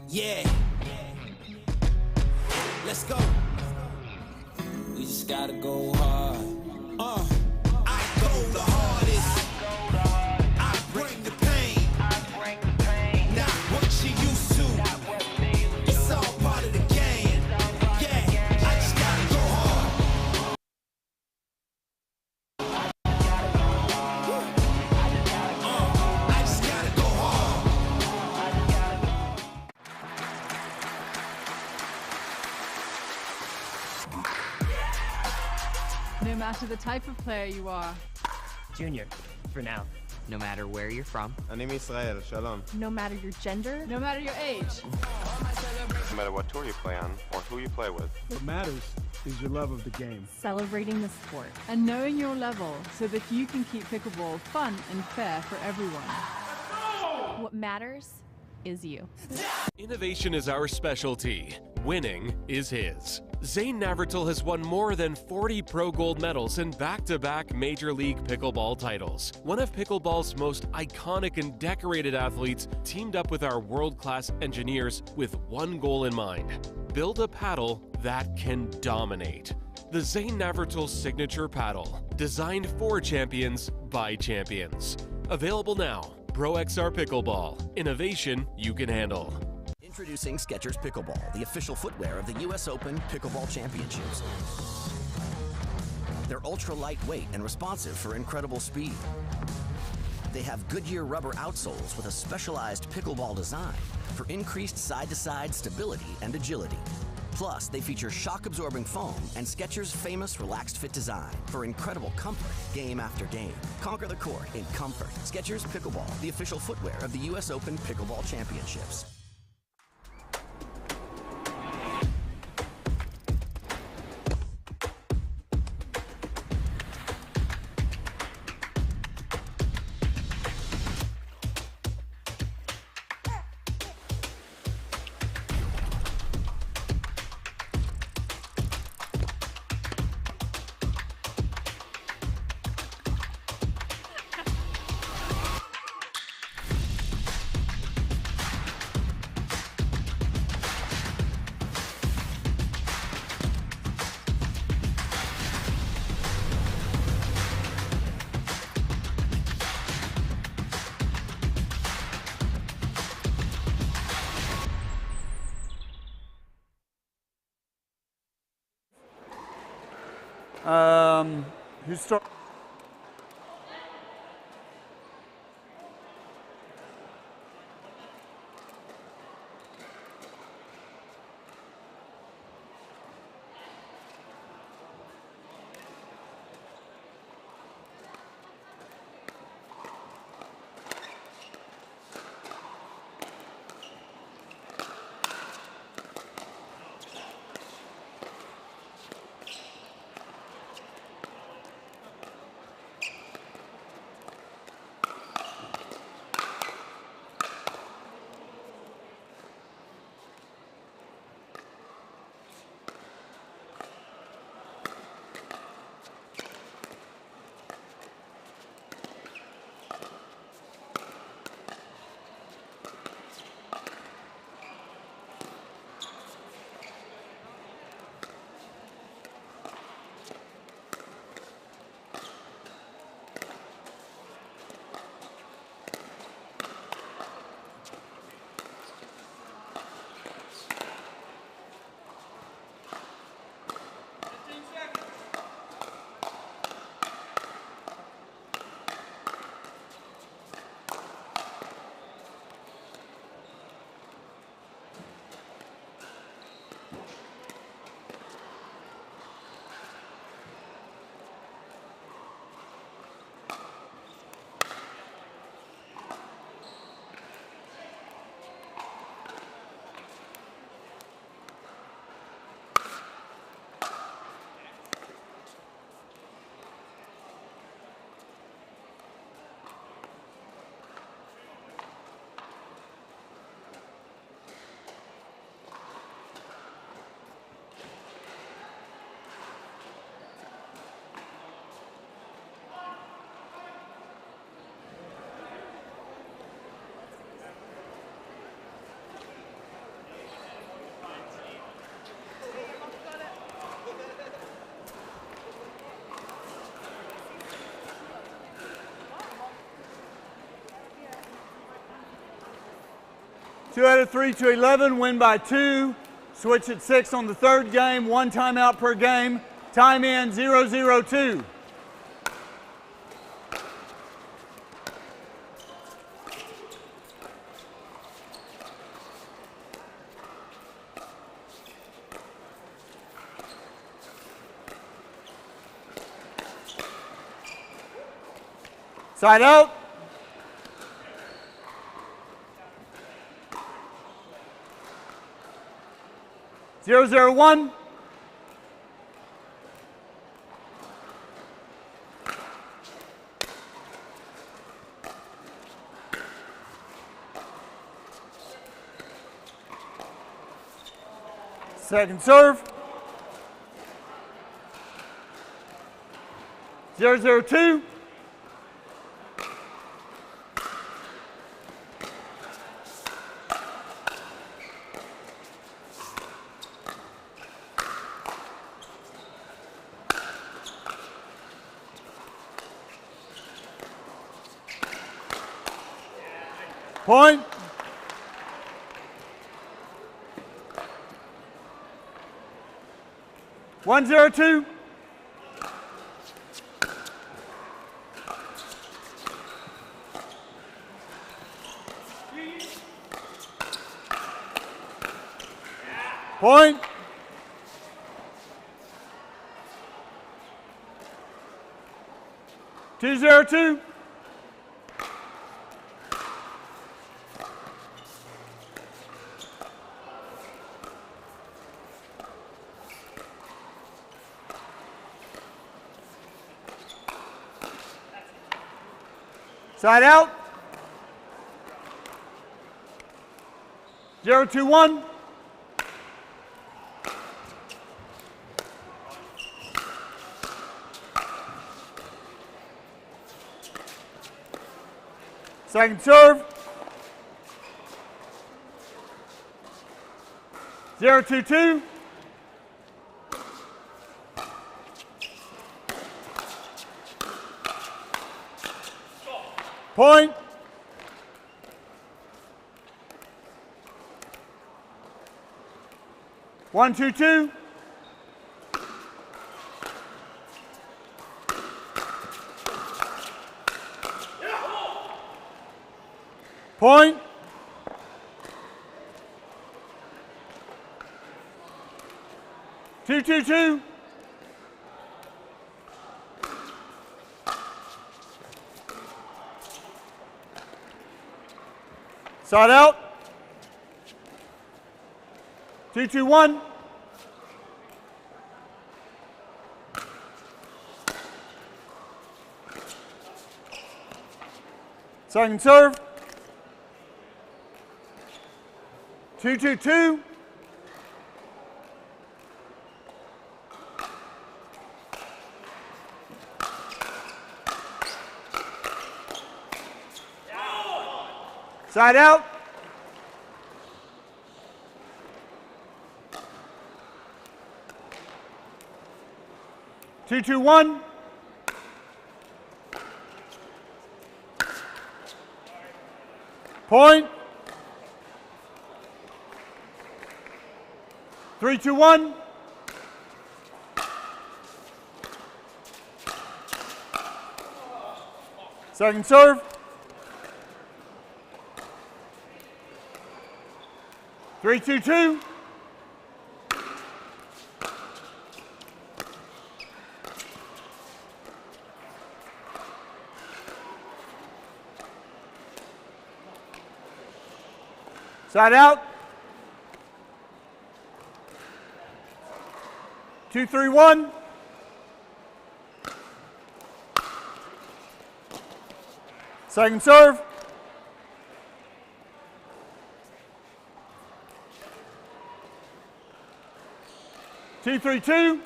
Yeah. Let's go. We just gotta go hard. I go the hardest. I bring the pain. Not what you used to. It's all part of the game. Yeah, I just gotta go hard. I just gotta go hard. No matter the type of player you are. Junior, for now. No matter where you're from. אני מישראל, shalom. No matter your gender. No matter your age. No matter what tour you play on or who you play with. What matters is your love of the game. Celebrating the sport and knowing your level so that you can keep pickleball fun and fair for everyone. What matters is you. Innovation is our specialty. Winning is his. Zane Navratil has won more than 40 Pro Gold medals and back-to-back Major League Pickleball titles. One of pickleball's most iconic and decorated athletes teamed up with our world-class engineers with one goal in mind: build a paddle that can dominate. The Zane Navratil Signature Paddle, designed for champions by champions. Available now. Pro XR Pickleball. Innovation you can handle. Introducing Skechers Pickleball, the official footwear of the US Open Pickleball Championships. They're ultra lightweight and responsive for incredible speed. They have Goodyear rubber outsoles with a specialized pickleball design for increased side-to-side stability and agility. Plus, they feature shock-absorbing foam and Skechers' famous relaxed fit design for incredible comfort game after game. Conquer the court in comfort. Skechers Pickleball, the official footwear of the US Open Pickleball Championships. Who's start? 2 out of 3 to 11, win by 2. Switch at 6 on the third game, 1 timeout per game. Time in 0-0-2. Side out. Zero, 0-1. Second serve. 0-0-2. Point. One, 0-2. Point. Two, 0-2. Side out. 0-2-1. Second serve. 0-2-2. Point. One, 2-2. Point. Two, 2-2. Side out. 2-2-1. Second serve. 2-2-2. Side out. 2-2-1. Point. 3-2-1. Second serve. 3-2-2. Side out. 2-3-1. Second serve. 2-3-2.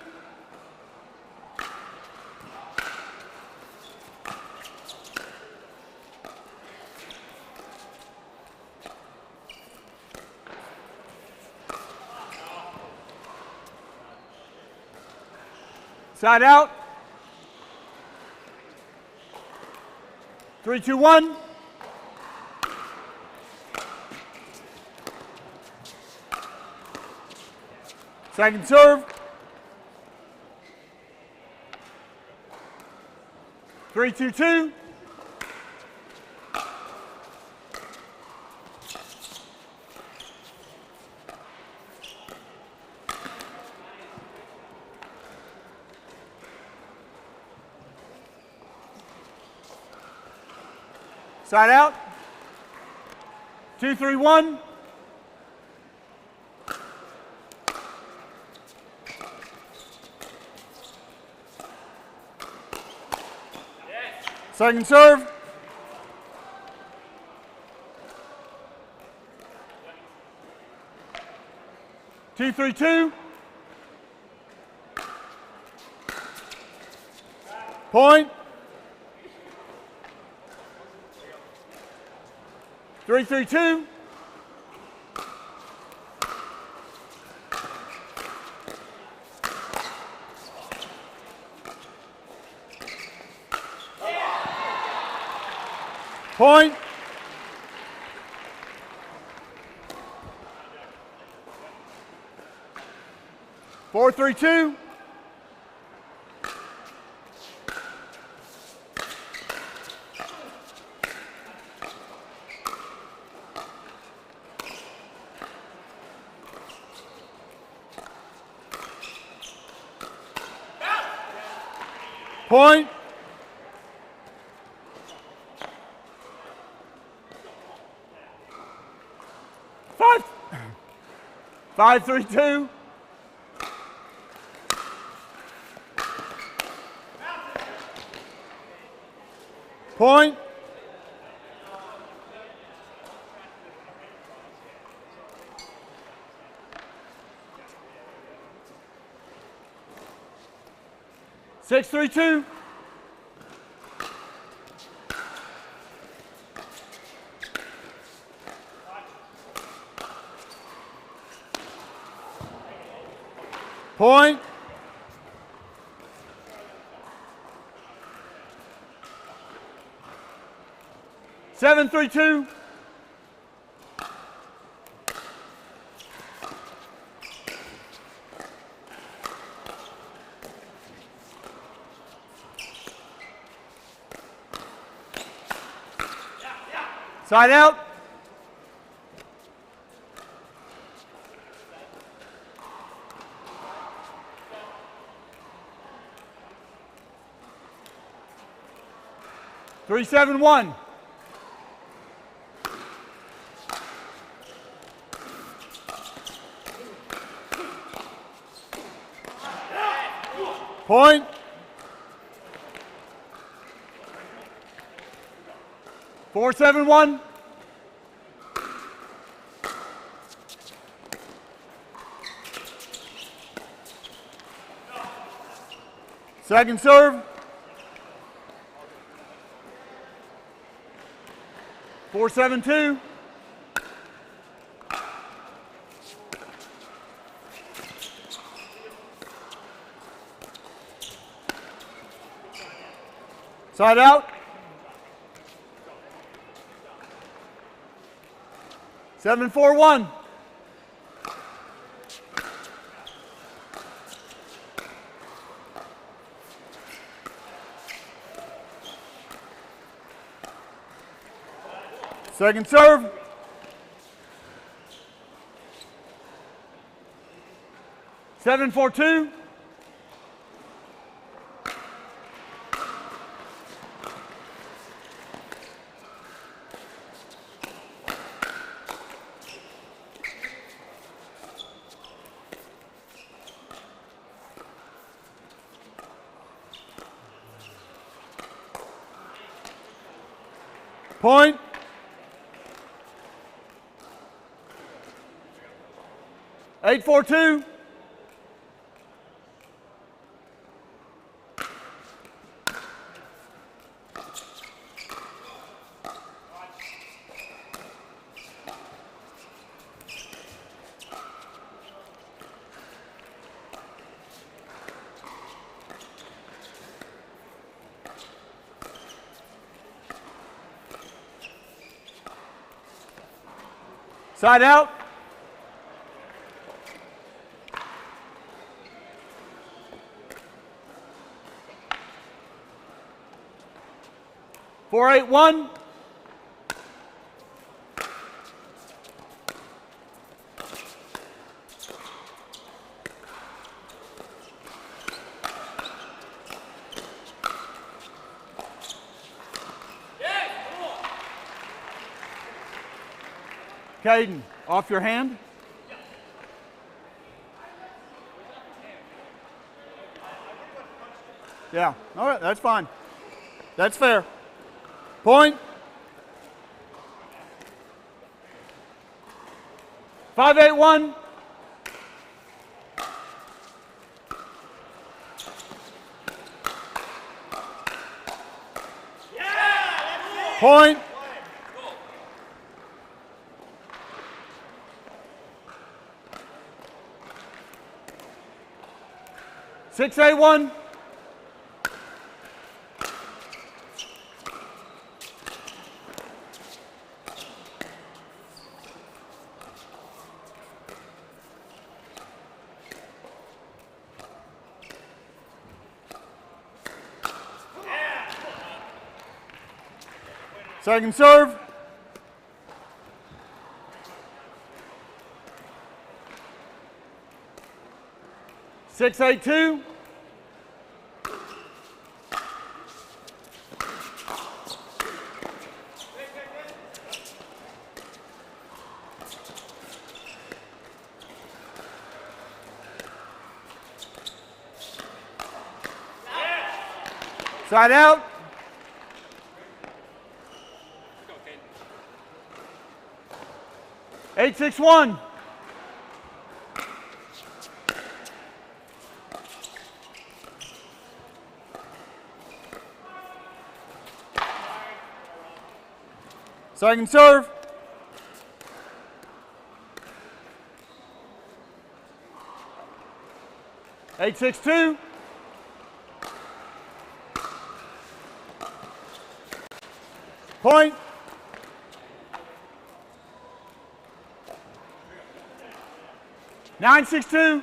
Side out. 3-2-1. Second serve. 3-2-2. Side out. 2-3-1. Second serve. Two, 3-2. Point. 3-3-2. Point. Four, 3-2. Point. 5-3-2. Point. Six, 3-2. Point. Seven, 3-2. Side out. Three, 7-1. Point. Four, 7-1. Second serve. 4-7-2. Side out. 7-4-1. Second serve. 7-4-2. Point. Eight, 4-2. Side out. 4-8-1. Caden, off your hand. Yeah, all right, that's fine. That's fair. Point. 5-8-1. Point. 6-8-1. Second serve. Six, 8-2. Side out. Eight, 6-1. Second serve. Eight, 6-2. Point. Nine, 6-2.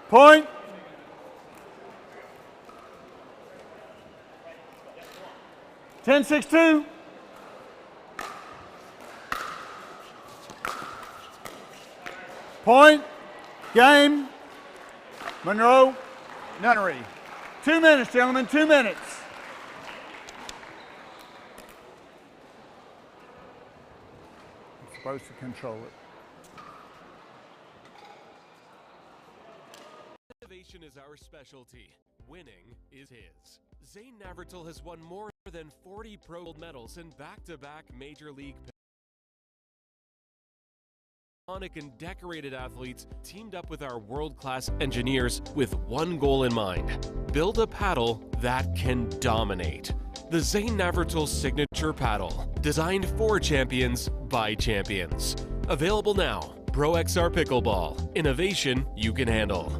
Point. Ten, 6-2. Point. Game. Monroe, Nunnery. 2 minutes, gentlemen, 2 minutes. I'm supposed to control it. Innovation is our specialty. Winning is his. Zane Navratil has won more than 40 Pro Gold medals in back-to-back Major League and decorated athletes teamed up with our world-class engineers with one goal in mind: build a paddle that can dominate. The Zane Navratil Signature Paddle, designed for champions by champions. Available now. Pro XR Pickleball. Innovation you can handle.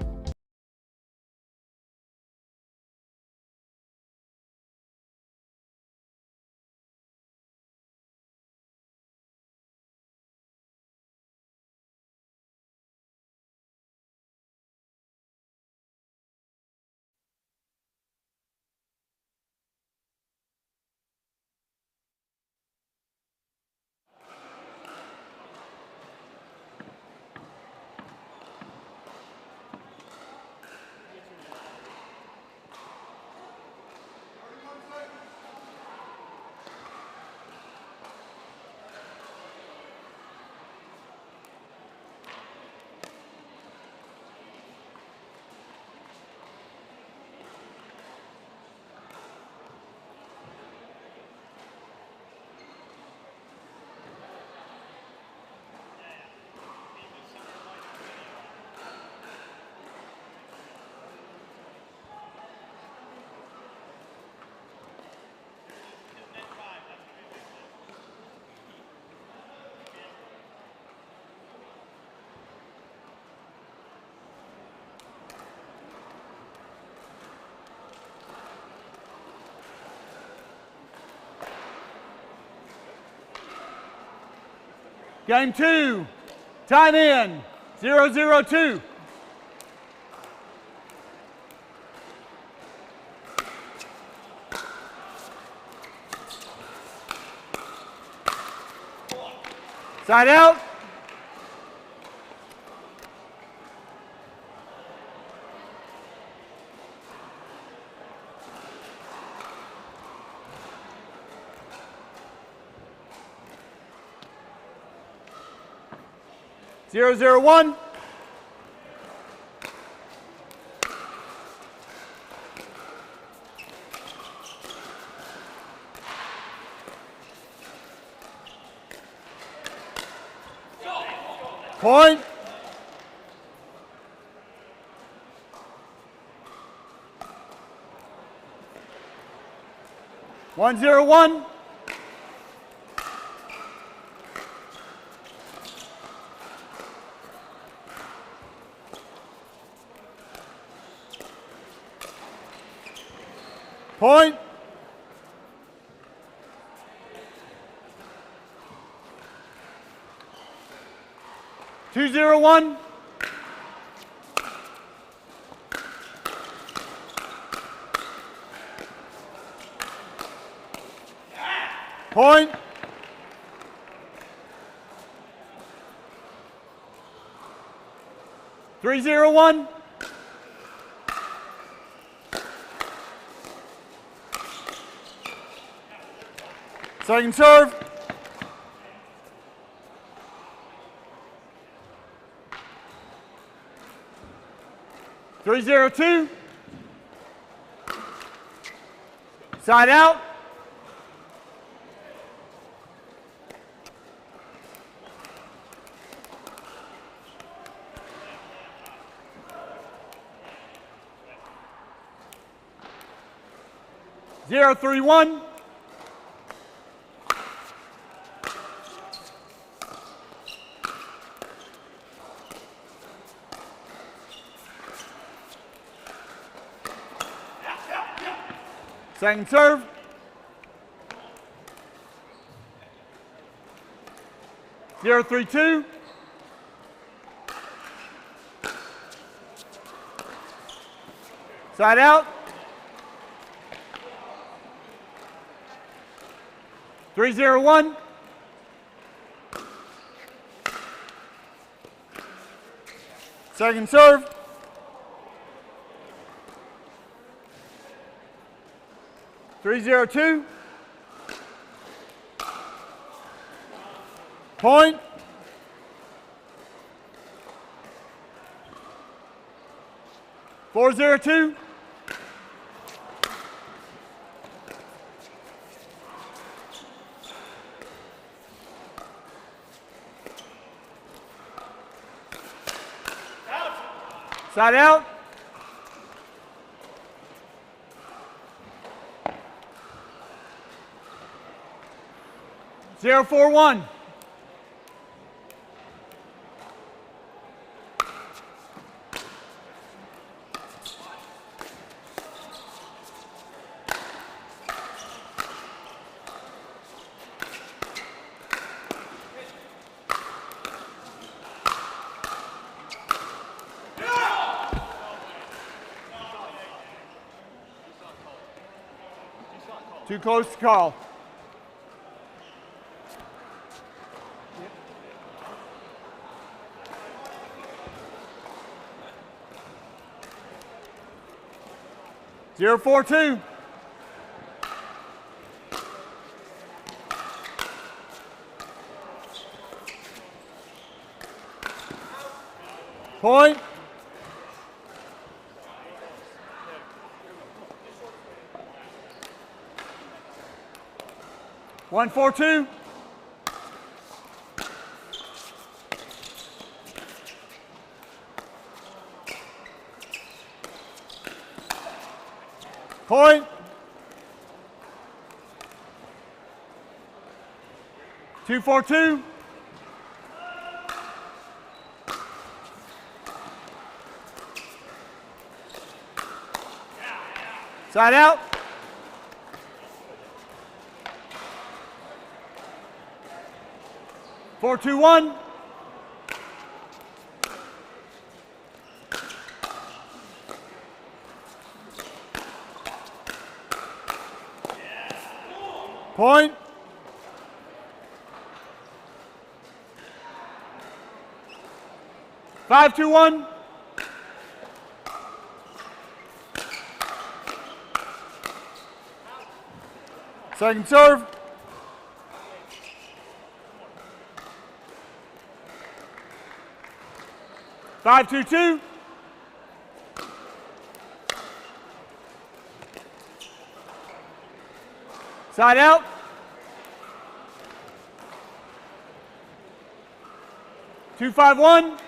Game 2, time in, 0-0-2. Side out. 0-0-1. Point. One, 0-1. Point. Two, 0-1. Point. Three, 0-1. Second serve. Three, 0-2. Side out. Zero, 3-1. Second serve. Zero, 3-2. Side out. 3-0-1. Second serve. Three, 0-2. Point. Four, 0-2. Side out. Zero, 4-1. Too close to call. Zero, 4-2. Point. One, 4-2. Point. 2-4-2. Side out. 4-2-1. Point. Five, 2-1. Second serve. Five, 2-2. Side out. Two, 5-1.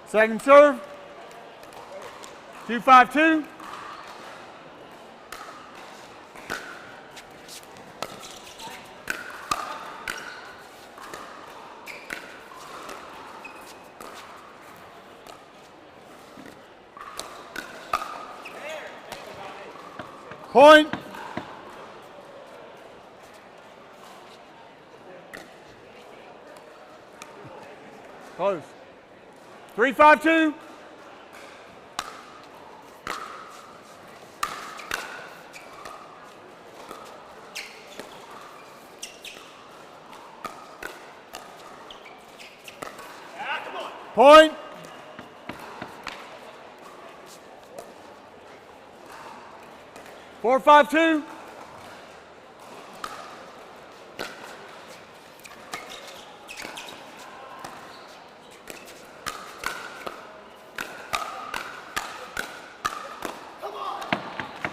Second serve. 2-5-2. Point. Close. 3-5-2. Point. Four, 5-2.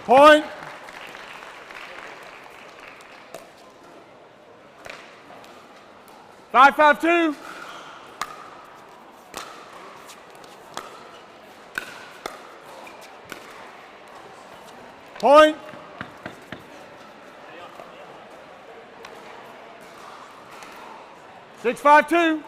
Point. Five, 5-2. Point. Six, 5-2.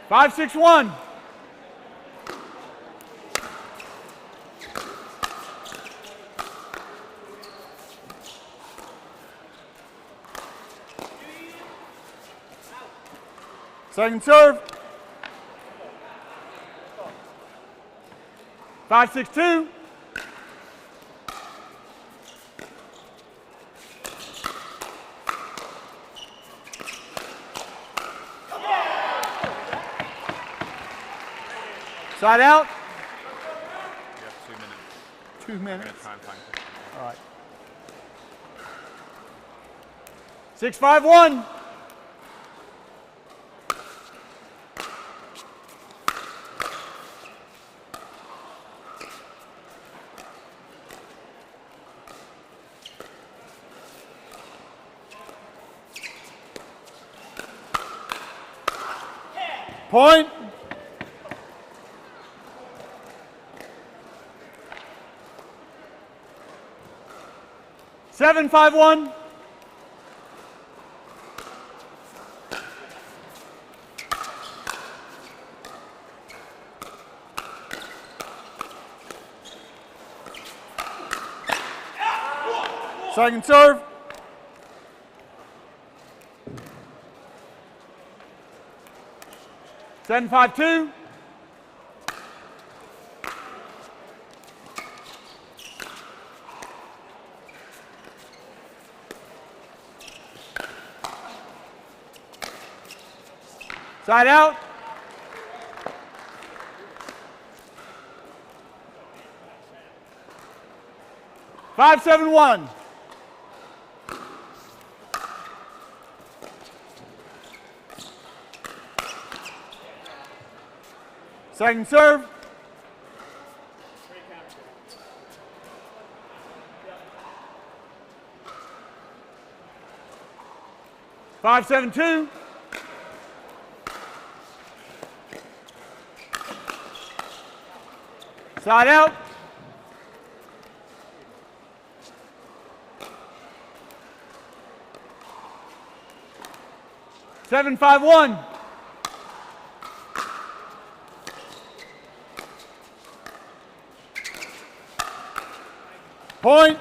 Five, 6-1. Second serve. 5-6-2. Side out. You have 2 minutes. 2 minutes. Time. All right. 6-5-1. Point. Seven, 5-1. Second serve. Seven, 5-2. Side out. Five, 7-1. Second serve. Five, 7-2. Side out. Seven, 5-1. Point.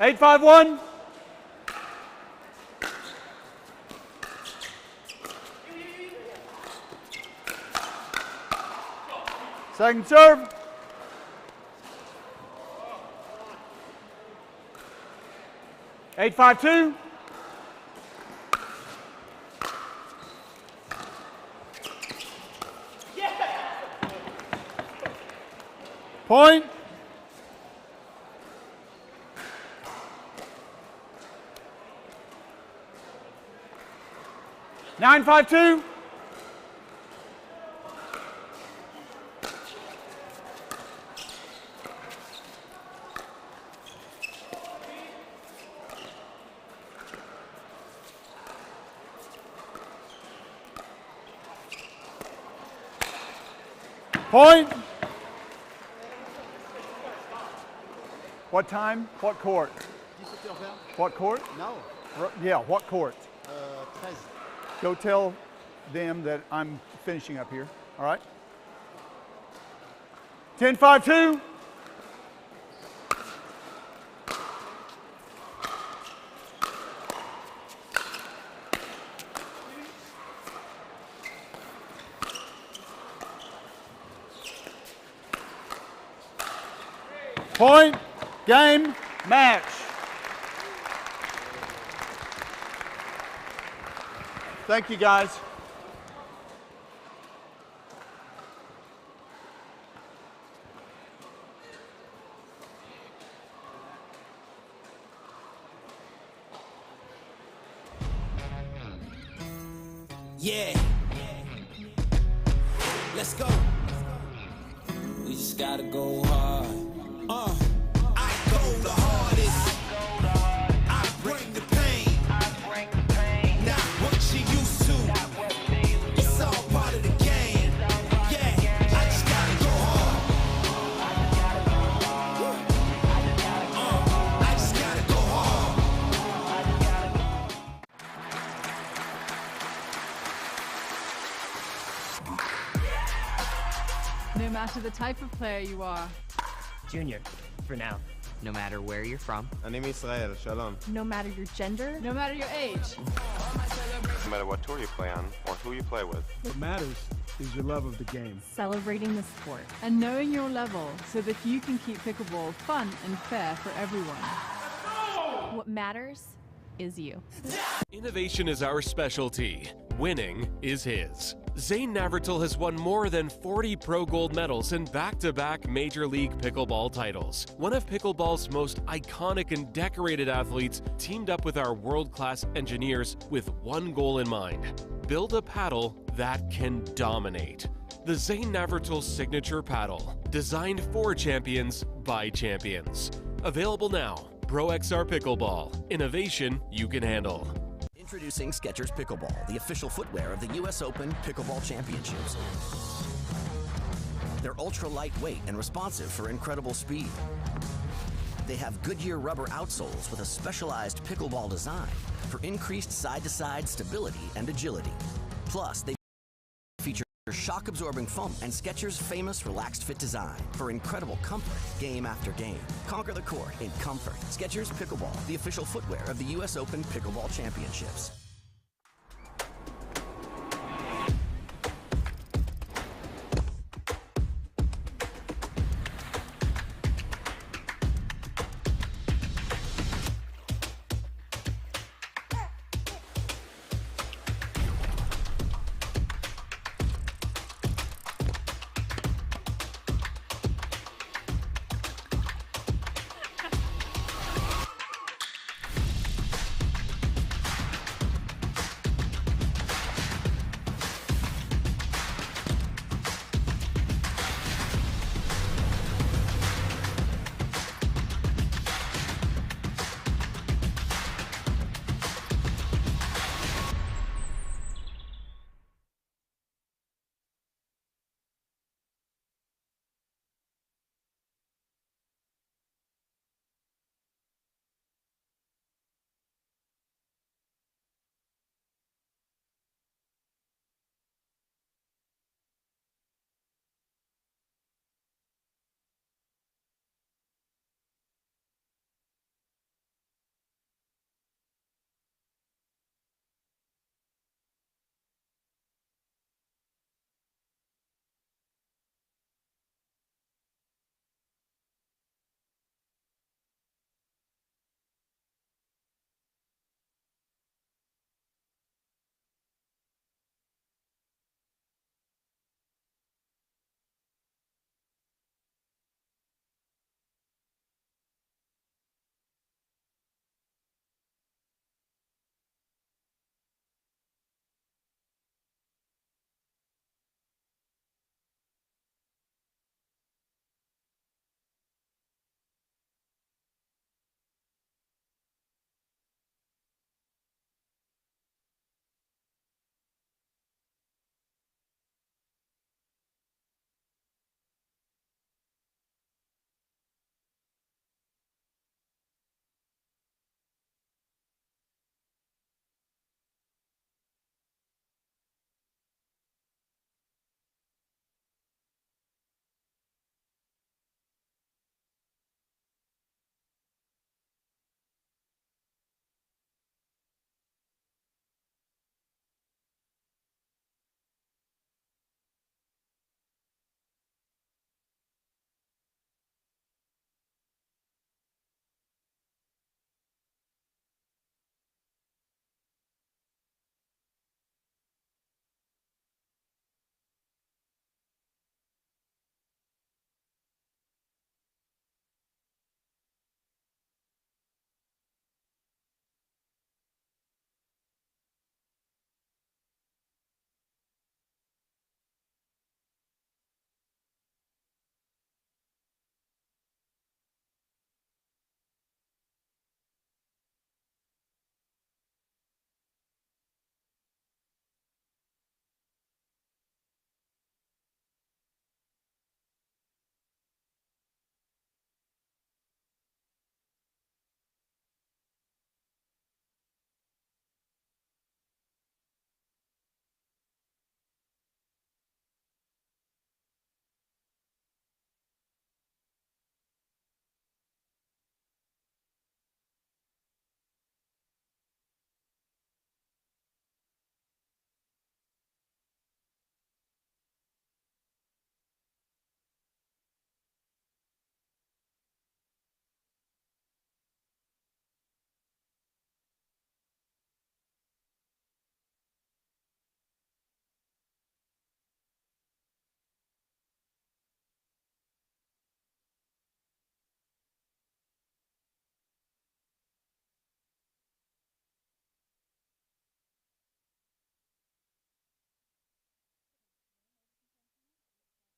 Eight, 5-1. Second serve. Eight, 5-2. Point. Nine, 5-2. Point. What time? What court? What court? No. Yeah, what court? 13. Go tell them that I'm finishing up here. All right? 10, 5-2. Point, game, match. Thank you, guys. Yeah. Let's go. We just gotta go hard. I go the hardest. I bring the pain. Not what you used to. It's all part of the game. Yeah, I just gotta go hard. I just gotta go hard. No matter the type of player you are. Junior, for now. No matter where you're from. אני מישראל, shalom. No matter your gender. No matter your age. No matter what tour you play on or who you play with. What matters is your love of the game. Celebrating the sport. And knowing your level so that you can keep pickleball fun and fair for everyone. What matters is you. Innovation is our specialty. Winning is his. Zane Navratil has won more than 40 Pro Gold medals and back-to-back Major League Pickleball titles. One of pickleball's most iconic and decorated athletes teamed up with our world-class engineers with one goal in mind: build a paddle that can dominate. The Zane Navratil Signature Paddle, designed for champions by champions. Available now. Pro XR Pickleball. Innovation you can handle. Introducing Skechers Pickleball, the official footwear of the US Open Pickleball Championships. They're ultra lightweight and responsive for incredible speed. They have Goodyear rubber outsoles with a specialized pickleball design for increased side-to-side stability and agility. Plus, they feature shock-absorbing foam and Skechers' famous relaxed fit design for incredible comfort game after game. Conquer the court in comfort. Skechers Pickleball, the official footwear of the US Open Pickleball Championships.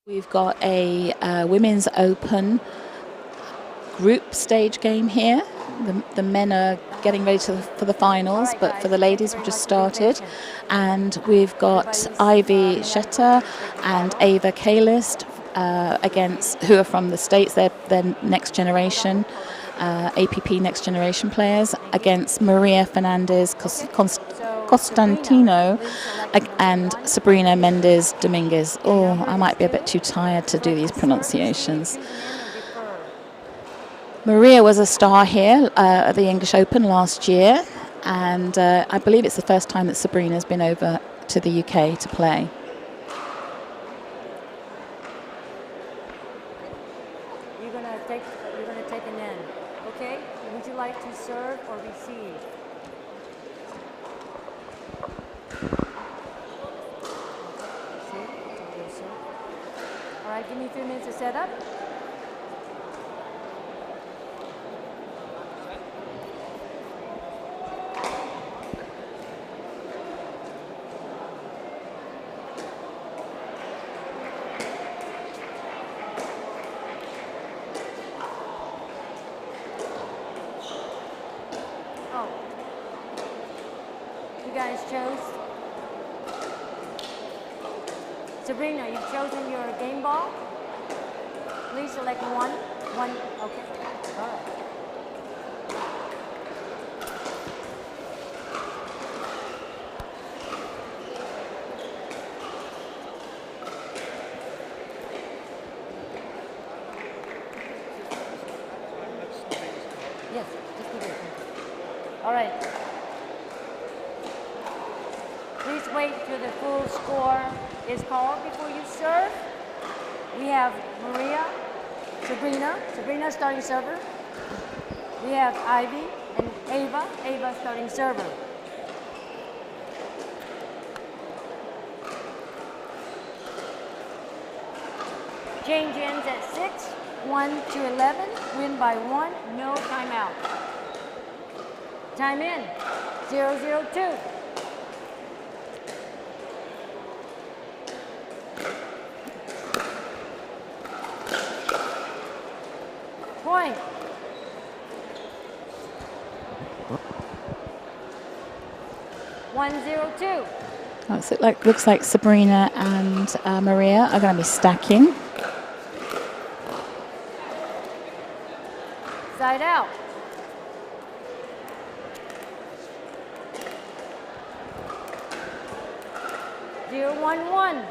We've got a Women's Open group stage game here. The men are getting ready for the finals, but for the ladies we've just started. And we've got Ivy Shetter and Ava Kalist who are from the States. They're next generation, APP next generation players, against Maria Fernandez Constantino and Sabrina Mendez Dominguez. Oh, I might be a bit too tired to do these pronunciations. Maria was a star here at the English Open last year, and I believe it's the first time that Sabrina's been over to the UK to play. You're gonna take an end, okay? Would you like to serve or receive? All right, give me 3 minutes to set up. Sabrina, you've chosen your game ball. Please select one. Okay. All right. Yes, just do this. All right. Please wait till the full score is called before you serve. We have Maria, Sabrina starting server. We have Ivy and Ava starting server. Change ends at 6, 1 to 11, win by 1, no timeout. Time in, 0-0-2. Point. (1-0-2). Oh, so it looks like Sabrina and Maria are going to be stacking. Side out. (0-1-1).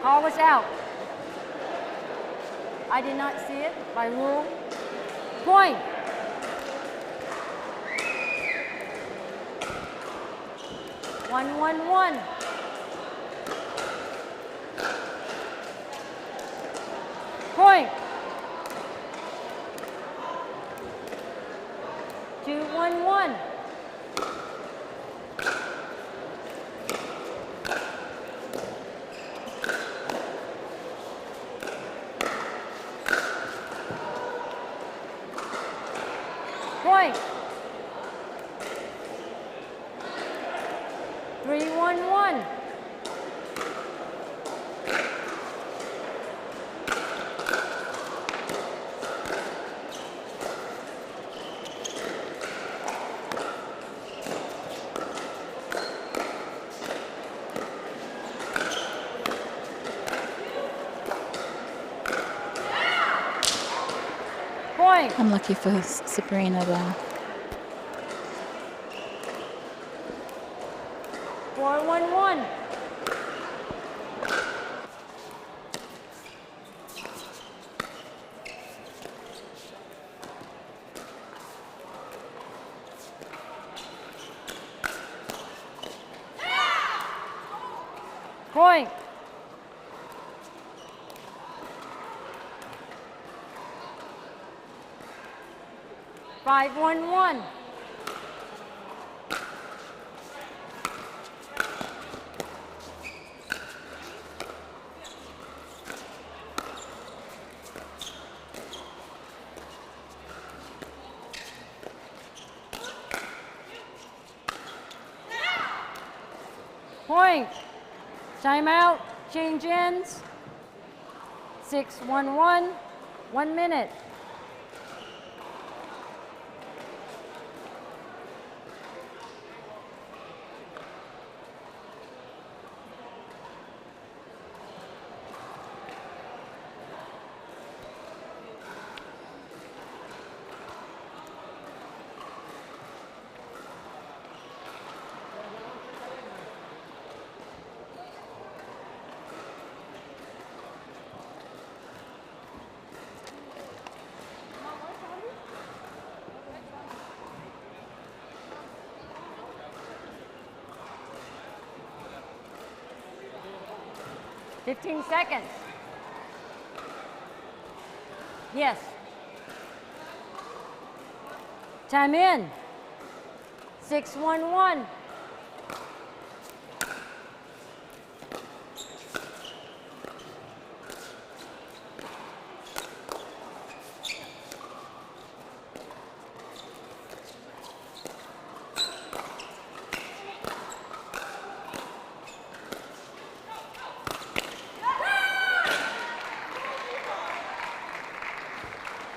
Call was out. I did not see it by rule. Point. (1-1-1). Point. 2-1-1. Point. 3-1-1. Point. Unlucky for Sabrina there. 4-1-1. Point. 5-1-1. Point. Timeout. Change ends. 6-1-1. 1 minute. Fifteen seconds. Yes. Time in. 6-1-1.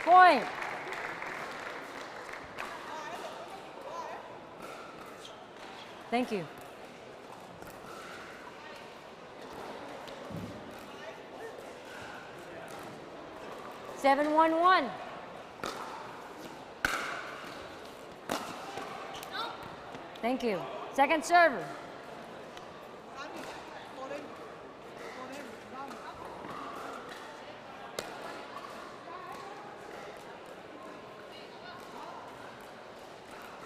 Point. Thank you. Seven, 1-1. Thank you. Second server.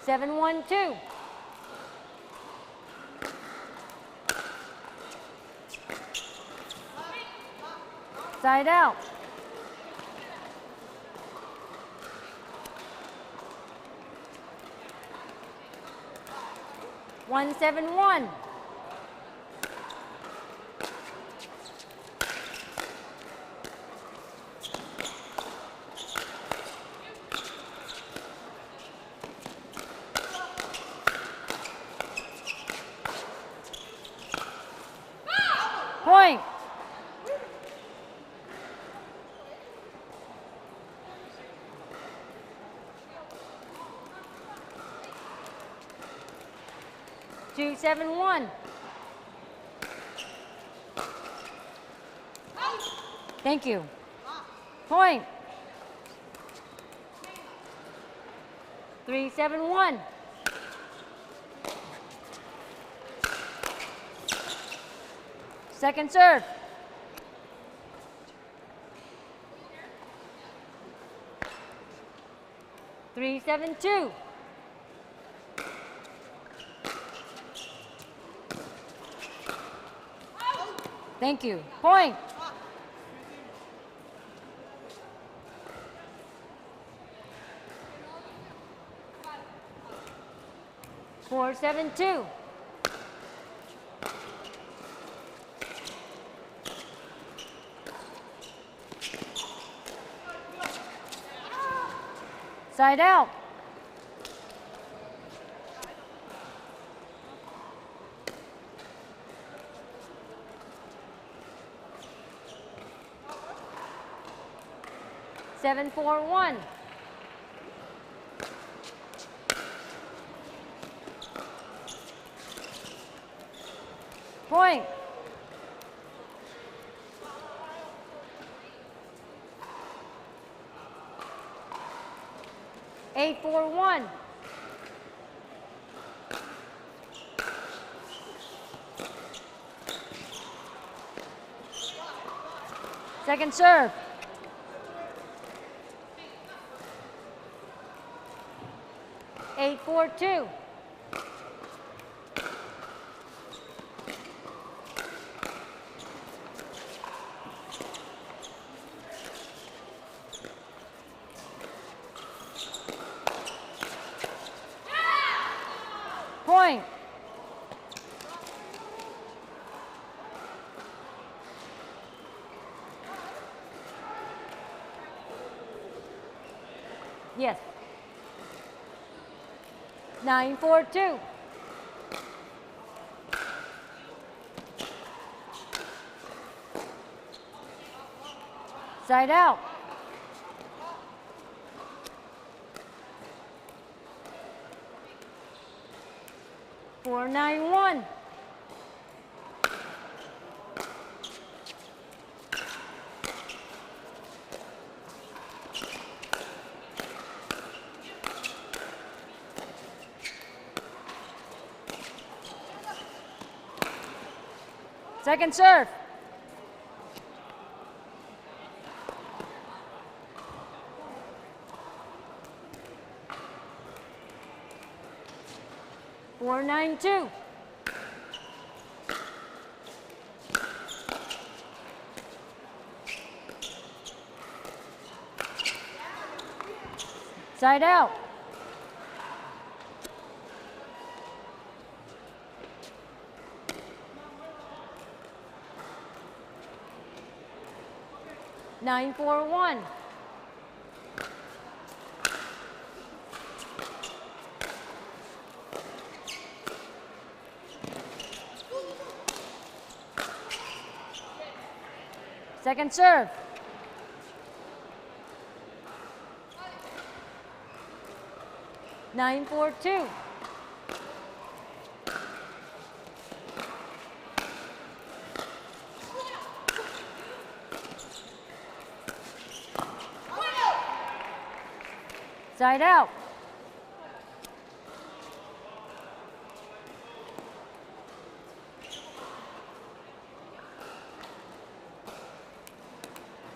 Seven, 1-2. Side out. 1-7-1. Point. 2-7-1. Thank you. Point. 3-7-1. Second serve. Three, 7-2. Thank you. Point. Four, 7-2. Side out. Seven, 4-1. Point. 8-4-1. Second serve. 8-4-2. Point. Yes. 9-4-2. Side out. Four, 9-1. Second serve. Four, 9-2. Side out. Nine, 4-1. Second serve. Nine, 4-2. Side out.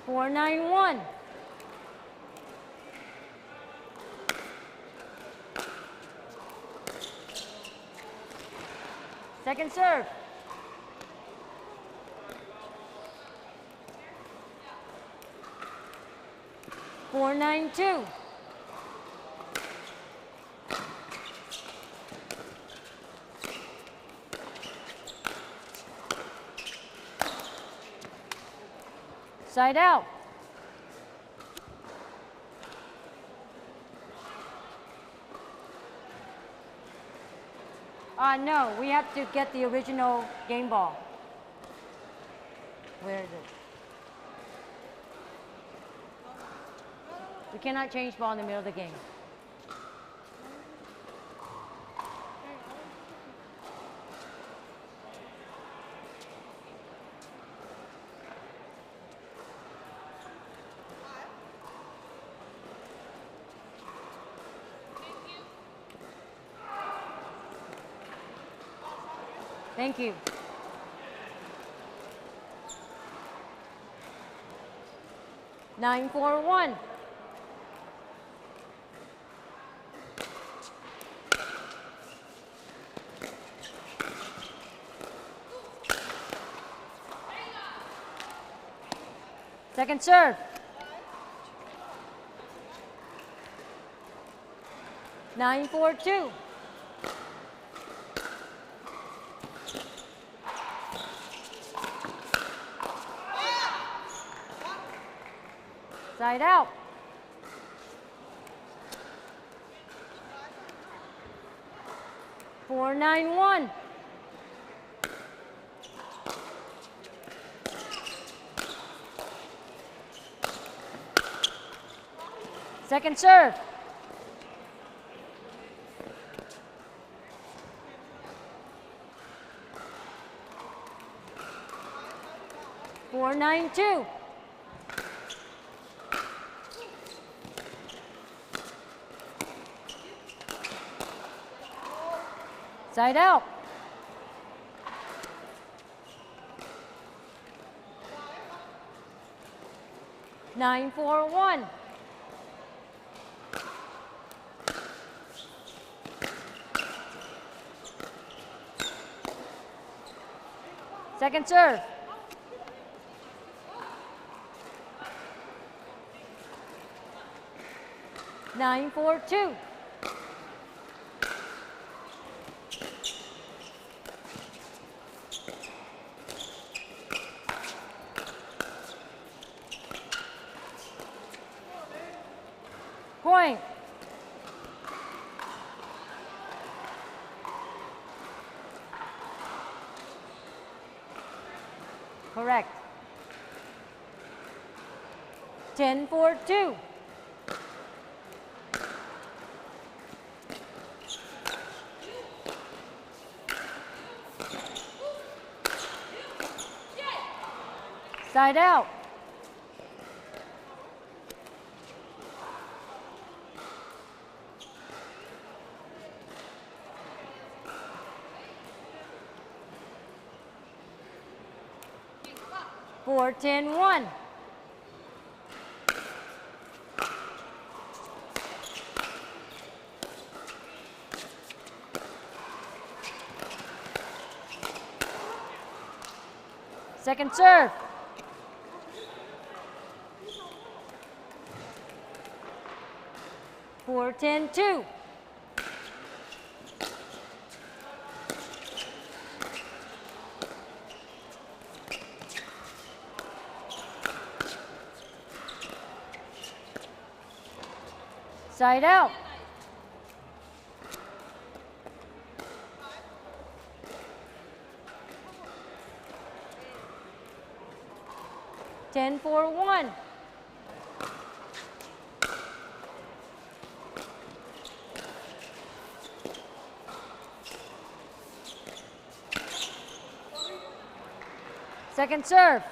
Four, 9-1. Second serve. Four, 9-2. Side out. No, we have to get the original game ball. Where is it? We cannot change ball in the middle of the game. Thank you. Nine, 4-1. Second serve. Nine, 4-2. Side out. Four, 9-1. Second serve. Four, 9-2. Side out. Nine, 4-1. Second serve. Nine, 4-2. Point. Correct. 10-4-2. Side out. Four, 10-1. Second serve. Four, 10-2. Side out. Ten, 4-1. Second serve.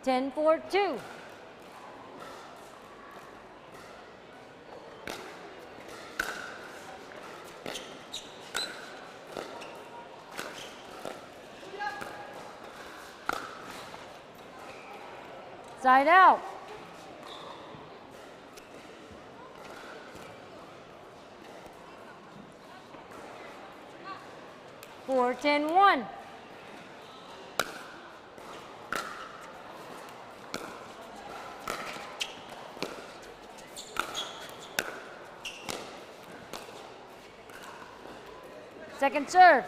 10-4-2. Side out. Four, 10-1. Second serve.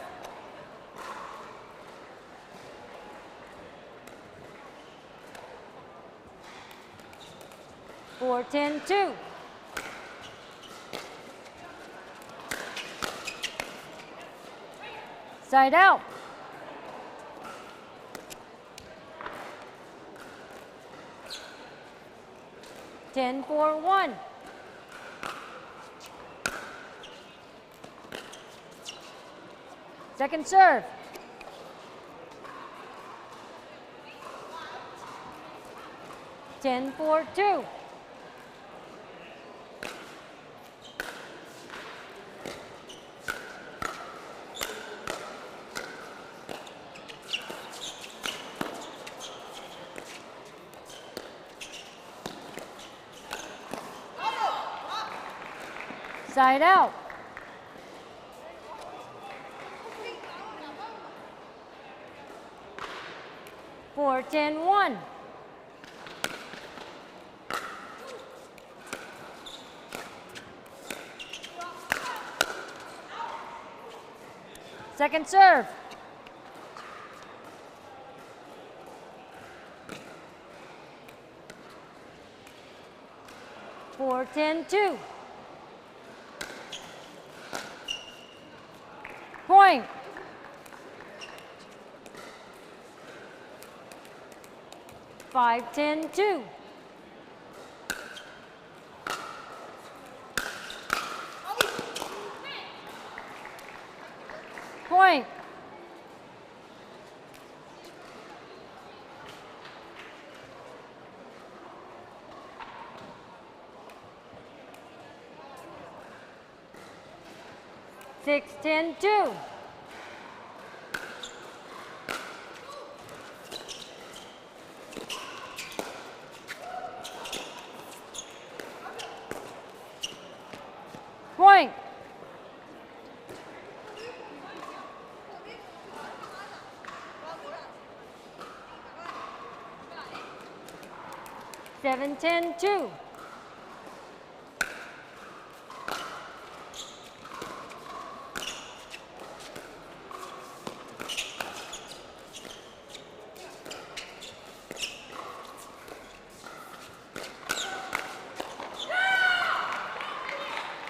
Four, 10-2. Side out. Ten, 4-1. Second serve. Ten, 4-2. Side out. Four, 10-1. Second serve. Four, 10-2. Point. Five, 10-2. Point. Six, 10-2. Point. Seven, 10-2.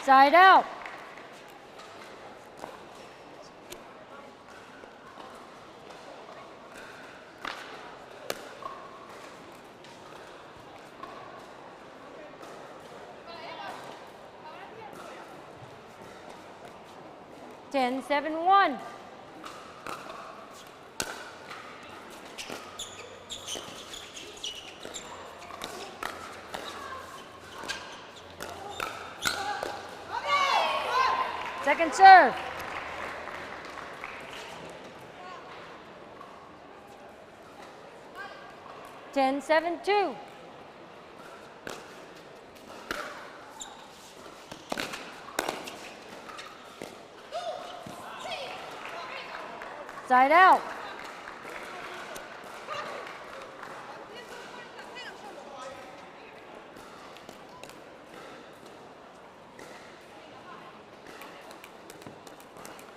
Side out. 10-7-1. Second serve. Ten, 7-2. Side out.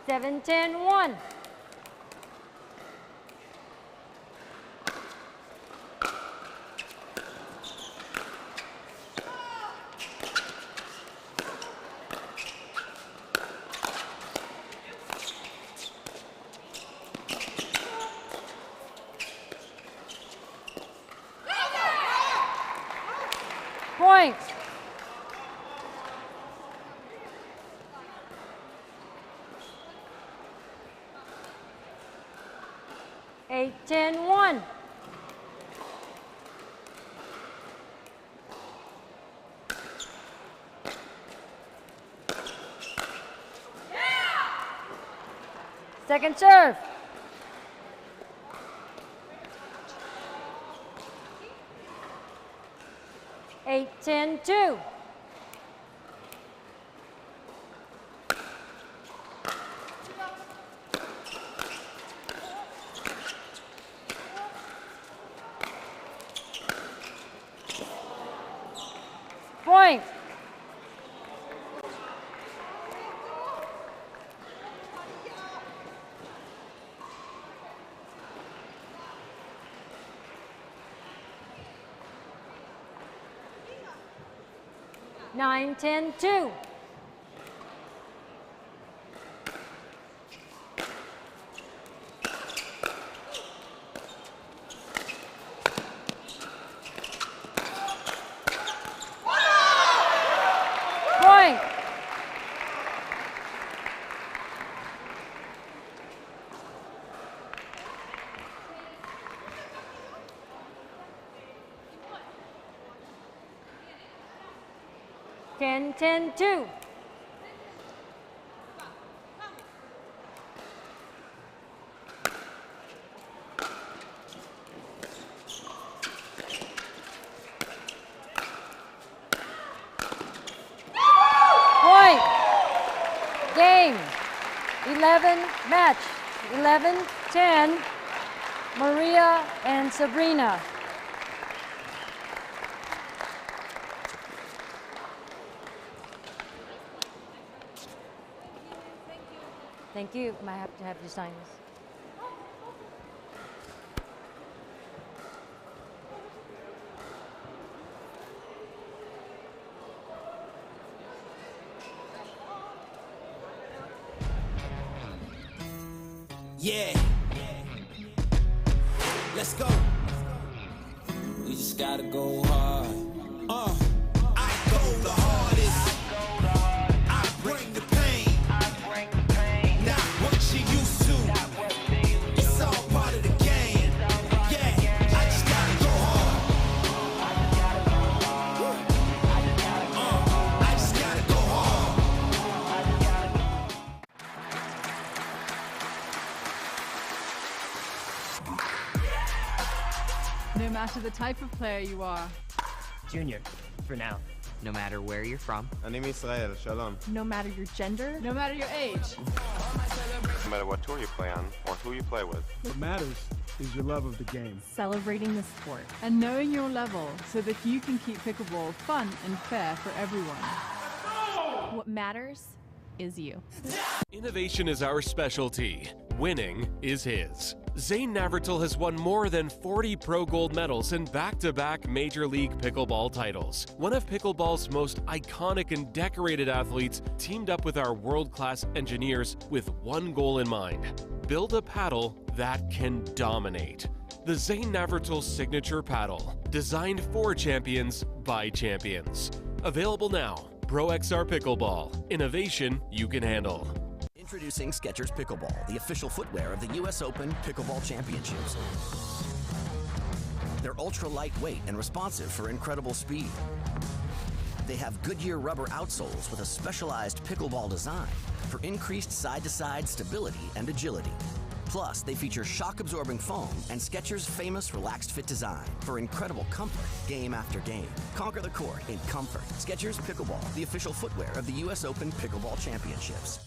Seven, 10-1. Point. Eight, 10-1. Second serve. Eight, 10-2. Point. Nine, 10-2. Point. Ten, 10-2. Point. Game. 11 match. 11-10. Maria and Sabrina. Thank you. I have to have you sign this. Yeah. Let's go. We just gotta go hard. I go the hardest. I bring the pain. Not what you used to. It's all part of the game. Yeah, I just gotta go hard. I just gotta go hard. No matter the type of player you are. Junior, for now. No matter where you're from. אני מישראל, shalom. No matter your gender. No matter your age. No matter what tour you play on or who you play with. What matters is your love of the game. Celebrating the sport and knowing your level so that you can keep pickleball fun and fair for everyone. What matters is you. Innovation is our specialty. Winning is his. Zane Navratil has won more than 40 Pro Gold medals and back-to-back Major League Pickleball titles. One of pickleball's most iconic and decorated athletes teamed up with our world-class engineers with one goal in mind: build a paddle that can dominate. The Zane Navratil Signature Paddle, designed for champions by champions. Available now. Pro XR Pickleball. Innovation you can handle. Introducing Skechers Pickleball, the official footwear of the U.S. Open Pickleball Championships. They're ultra lightweight and responsive for incredible speed. They have Goodyear rubber outsoles with a specialized pickleball design for increased side-to-side stability and agility. Plus, they feature shock-absorbing foam and Skechers' famous relaxed fit design for incredible comfort game after game. Conquer the court in comfort. Skechers Pickleball, the official footwear of the U.S. Open Pickleball Championships.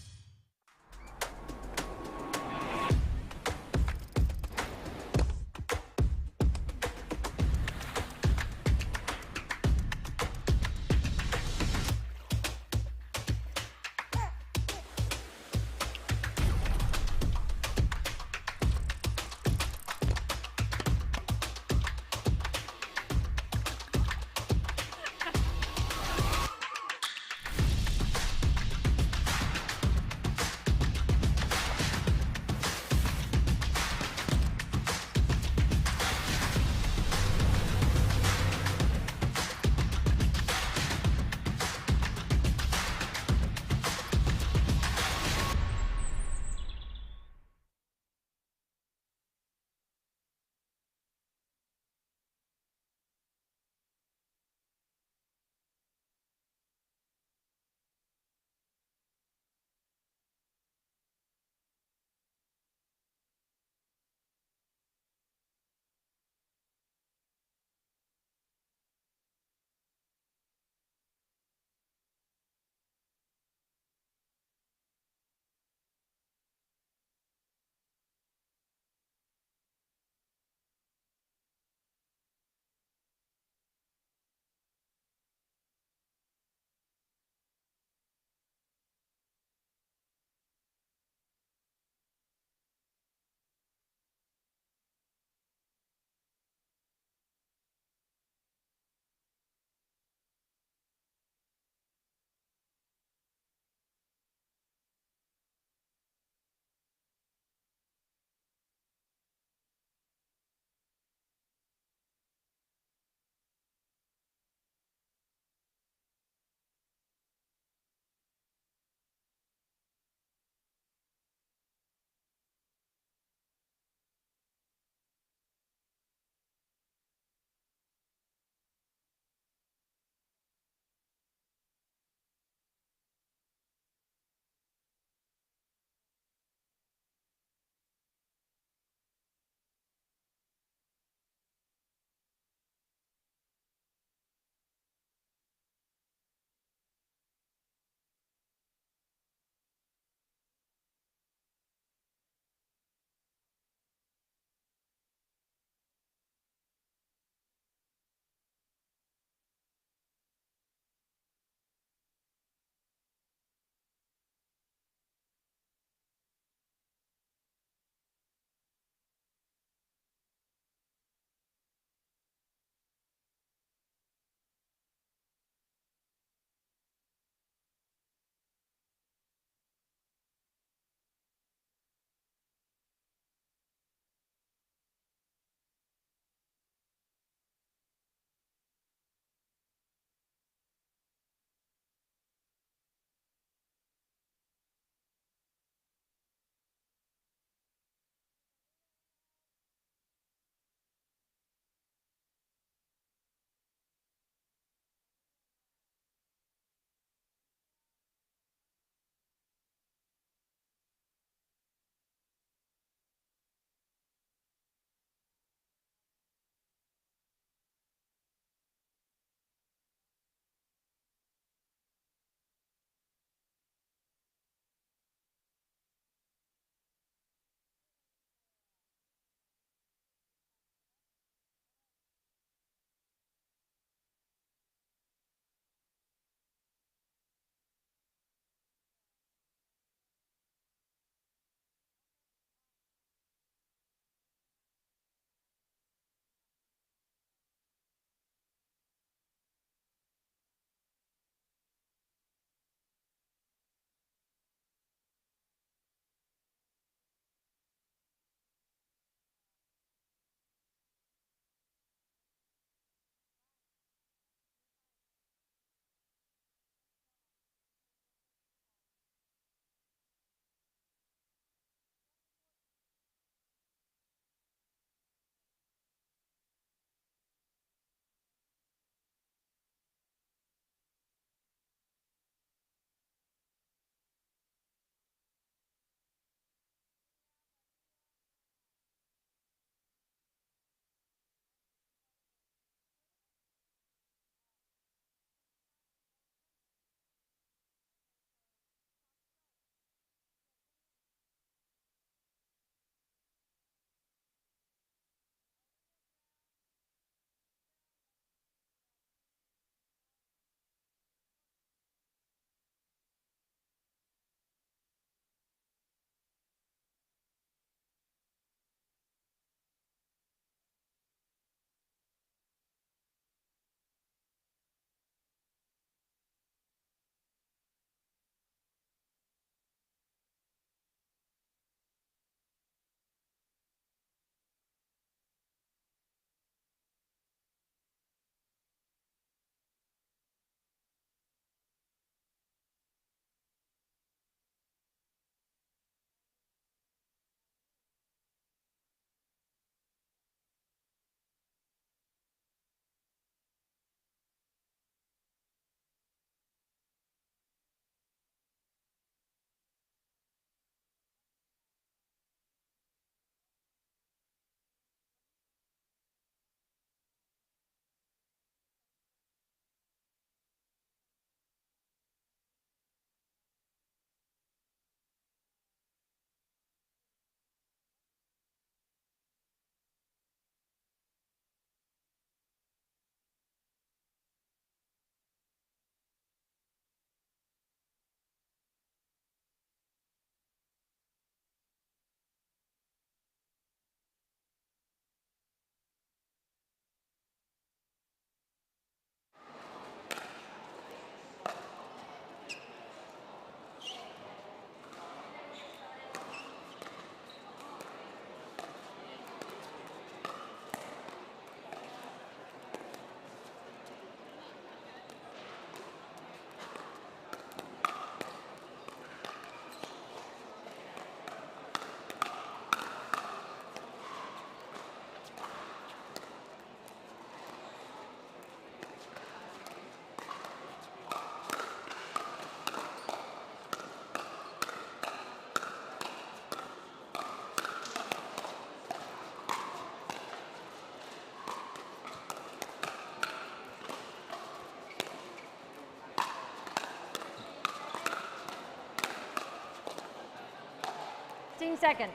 seconds.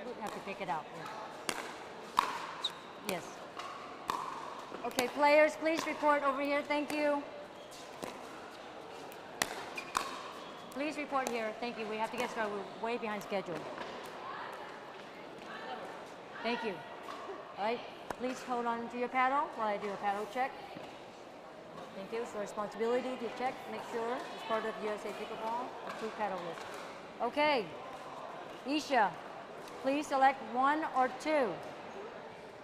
You have to pick it up. Yes. Okay, players, please report over here. Thank you. Please report here. Thank you. We have to get started. We're way behind schedule. Thank you. All right. Please hold on to your paddle while I do a paddle check. Thank you. It's your responsibility to check, make sure it's part of USA Pickleball, approved paddle list. Okay. Isha, please select 1 or 2.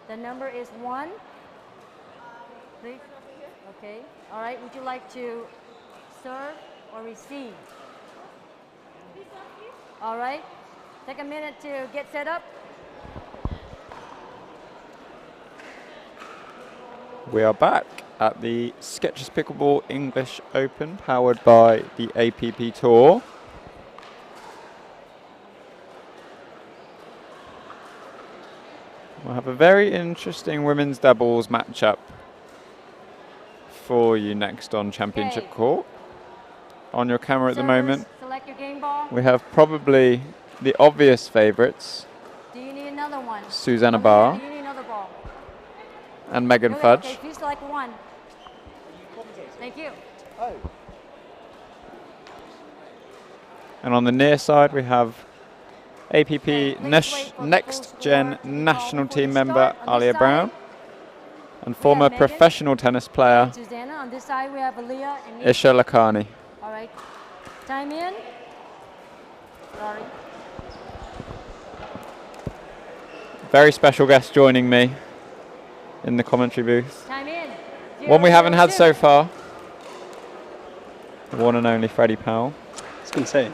The number is 1. Please. Okay. All right. Would you like to serve or receive? All right. Take a minute to get set up. We are back at the Sketchers Pickleball English Open, powered by the APP Tour. We'll have a very interesting women's doubles matchup for you next on Championship Court. On your camera at the moment, Select your game ball. we have probably the obvious favourites, Do you need another one? Susanna Barr Do you need another ball? and Megan Okay, Fudge. okay, please select 1. Thank you. Oh. And on the near side, we have APP Next Gen National Team member Alia Brown and former professional tennis player Susanna, on this side we have Aaliyah and Isha Lakhani. All right. Time in. Sorry. Very special guest joining me in the commentary booth. Time in. One we haven't had so far. The one and only Freddie Powell. I was going to say,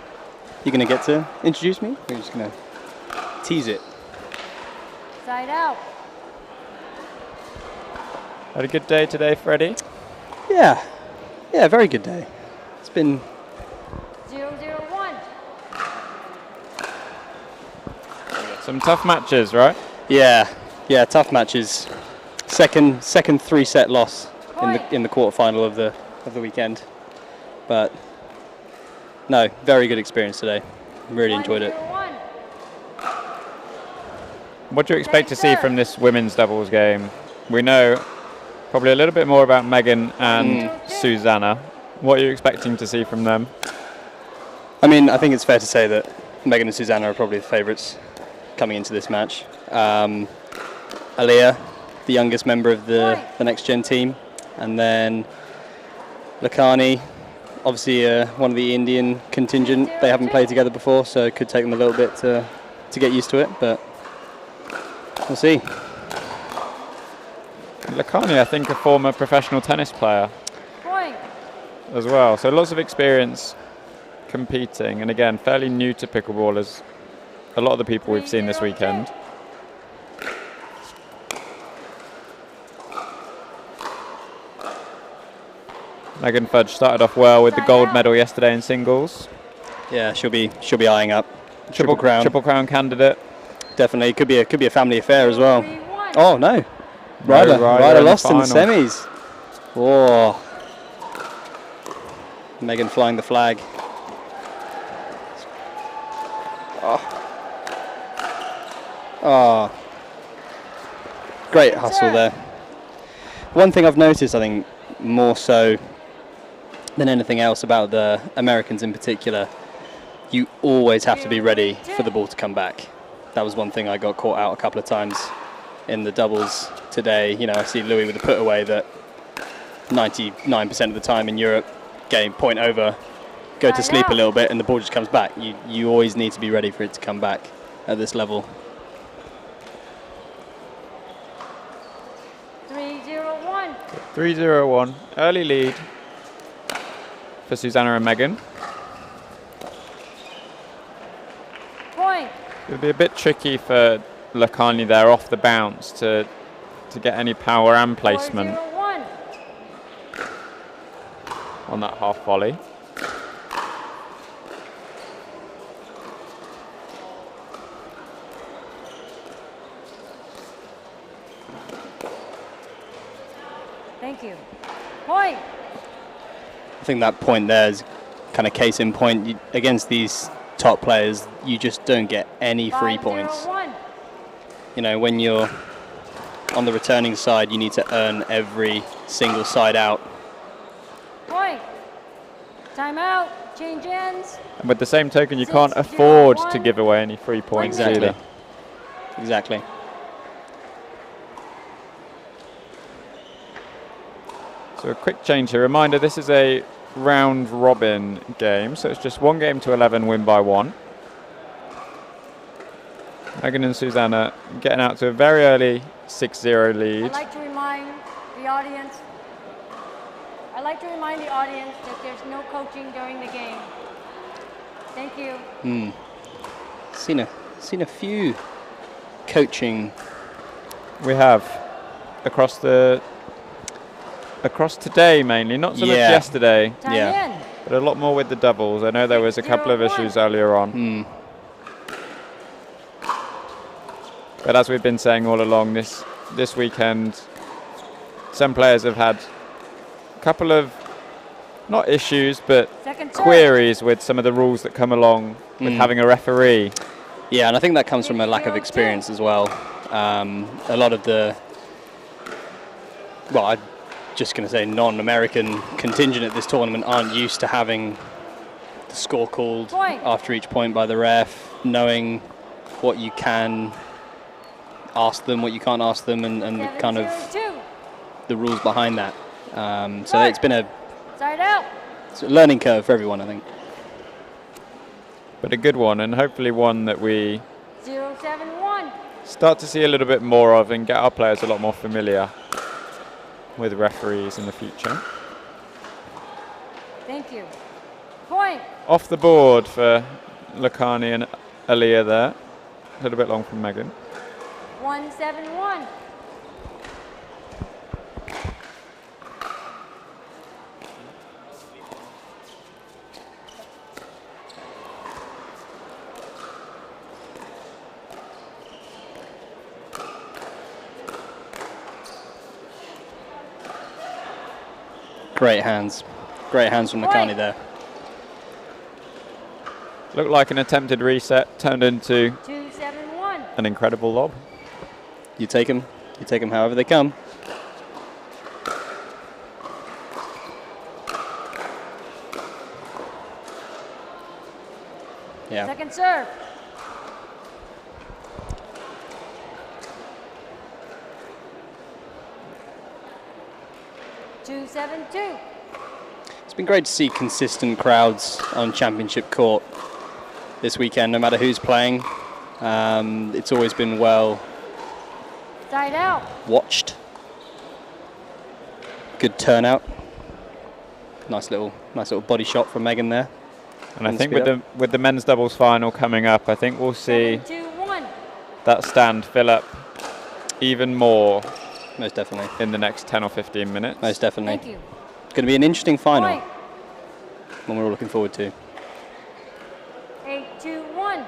you're going to get to introduce me? Or you're just going to tease it? Side out. Had a good day today, Freddie? Yeah. Yeah, very good day. It's been 0-0-1. Some tough matches, right? Yeah, tough matches. Second 3-set loss in the quarterfinal of the weekend, but no, very good experience today. Really enjoyed it. What do you expect to see from this women's doubles game? We know probably a little bit more about Megan and Susanna. What are you expecting to see from them? I mean, I think it's fair to say that Megan and Susanna are probably the favourites coming into this match. Aaliyah, the youngest member of the Next Gen team, and then Lakhani, obviously one of the Indian contingent. They haven't played together before, so it could take them a little bit to get used to it, but we'll see. Lakhani, I think, a former professional tennis player as well, so lots of experience competing, and again, fairly new to pickleball as a lot of the people we've seen this weekend. Megan Fudge started off well with the gold medal yesterday in singles. Yeah, she'll be eyeing up Triple Crown candidate. Definitely, could be a family affair as well. Oh no, Ryder lost in the semis. Whoa, Megan flying the flag. Oh, great hustle there. One thing I've noticed, I think, more so than anything else about the Americans in particular, you always have to be ready for the ball to come back. That was one thing I got caught out a couple of times in the doubles today. You know, I see Louis with a put away that 99% of the time in Europe, game point over, go to sleep a little bit and the ball just comes back. You always need to be ready for it to come back at this level. 3-0-1. 3-0-1. Early lead for Susanna and Megan. Point. It'll be a bit tricky for Lakhani there off the bounce to get any power and placement 4-0-1. on that half volley. Thank you. Point. I think that point there is kind of case in point against these top players, you just don't get any free points. You know, when you're on the returning side, you need to earn every single side out. Point. Timeout. Change ends. And with the same token, you can't afford to give away any free points either. Exactly. So a quick change here. Reminder, this is a round robin game, so it's just 1 game to 11, win by 1. Megan and Susanna getting out to a very early 6-0 lead. I'd like to remind the audience that there's no coaching during the game. Thank you. Seen a few coaching. We have across today mainly, not so much yesterday. But a lot more with the doubles. I know there was a couple of issues earlier on. But as we've been saying all along, this weekend, some players have had a couple of, not issues, but queries with some of the rules that come along with having a referee. Yeah, and I think that comes from a lack of experience as well. A lot of the, I'm just going to say non-American contingent at this tournament aren't used to having the score called after each point by the ref, knowing what you can ask them, what you can't ask them, and the kind of the rules behind that. So it's been a learning curve for everyone, I think. But a good one, and hopefully one that we 0-7-1. start to see a little bit more of and get our players a lot more familiar with referees in the future. Thank you. Point. Off the board for Lakani and Aaliyah there. A little bit long from Megan. 1-7-1. Great hands from Nakani there. Looked like an attempted reset, turned into 2-7-1. an incredible lob. You take them however they come. Yeah. Second serve. It's been great to see consistent crowds on Championship Court this weekend, no matter who's playing. It's always been well Side out. watched. Good turnout. Nice little body shot from Megan there. And I think with the men's doubles final coming up, I think we'll see 7-2-1. that stand fill up even more. Most definitely. In the next 10 or 15 minutes. Most definitely. Thank you. It's going to be an interesting final. Point. One we're all looking forward to. 8-2-1.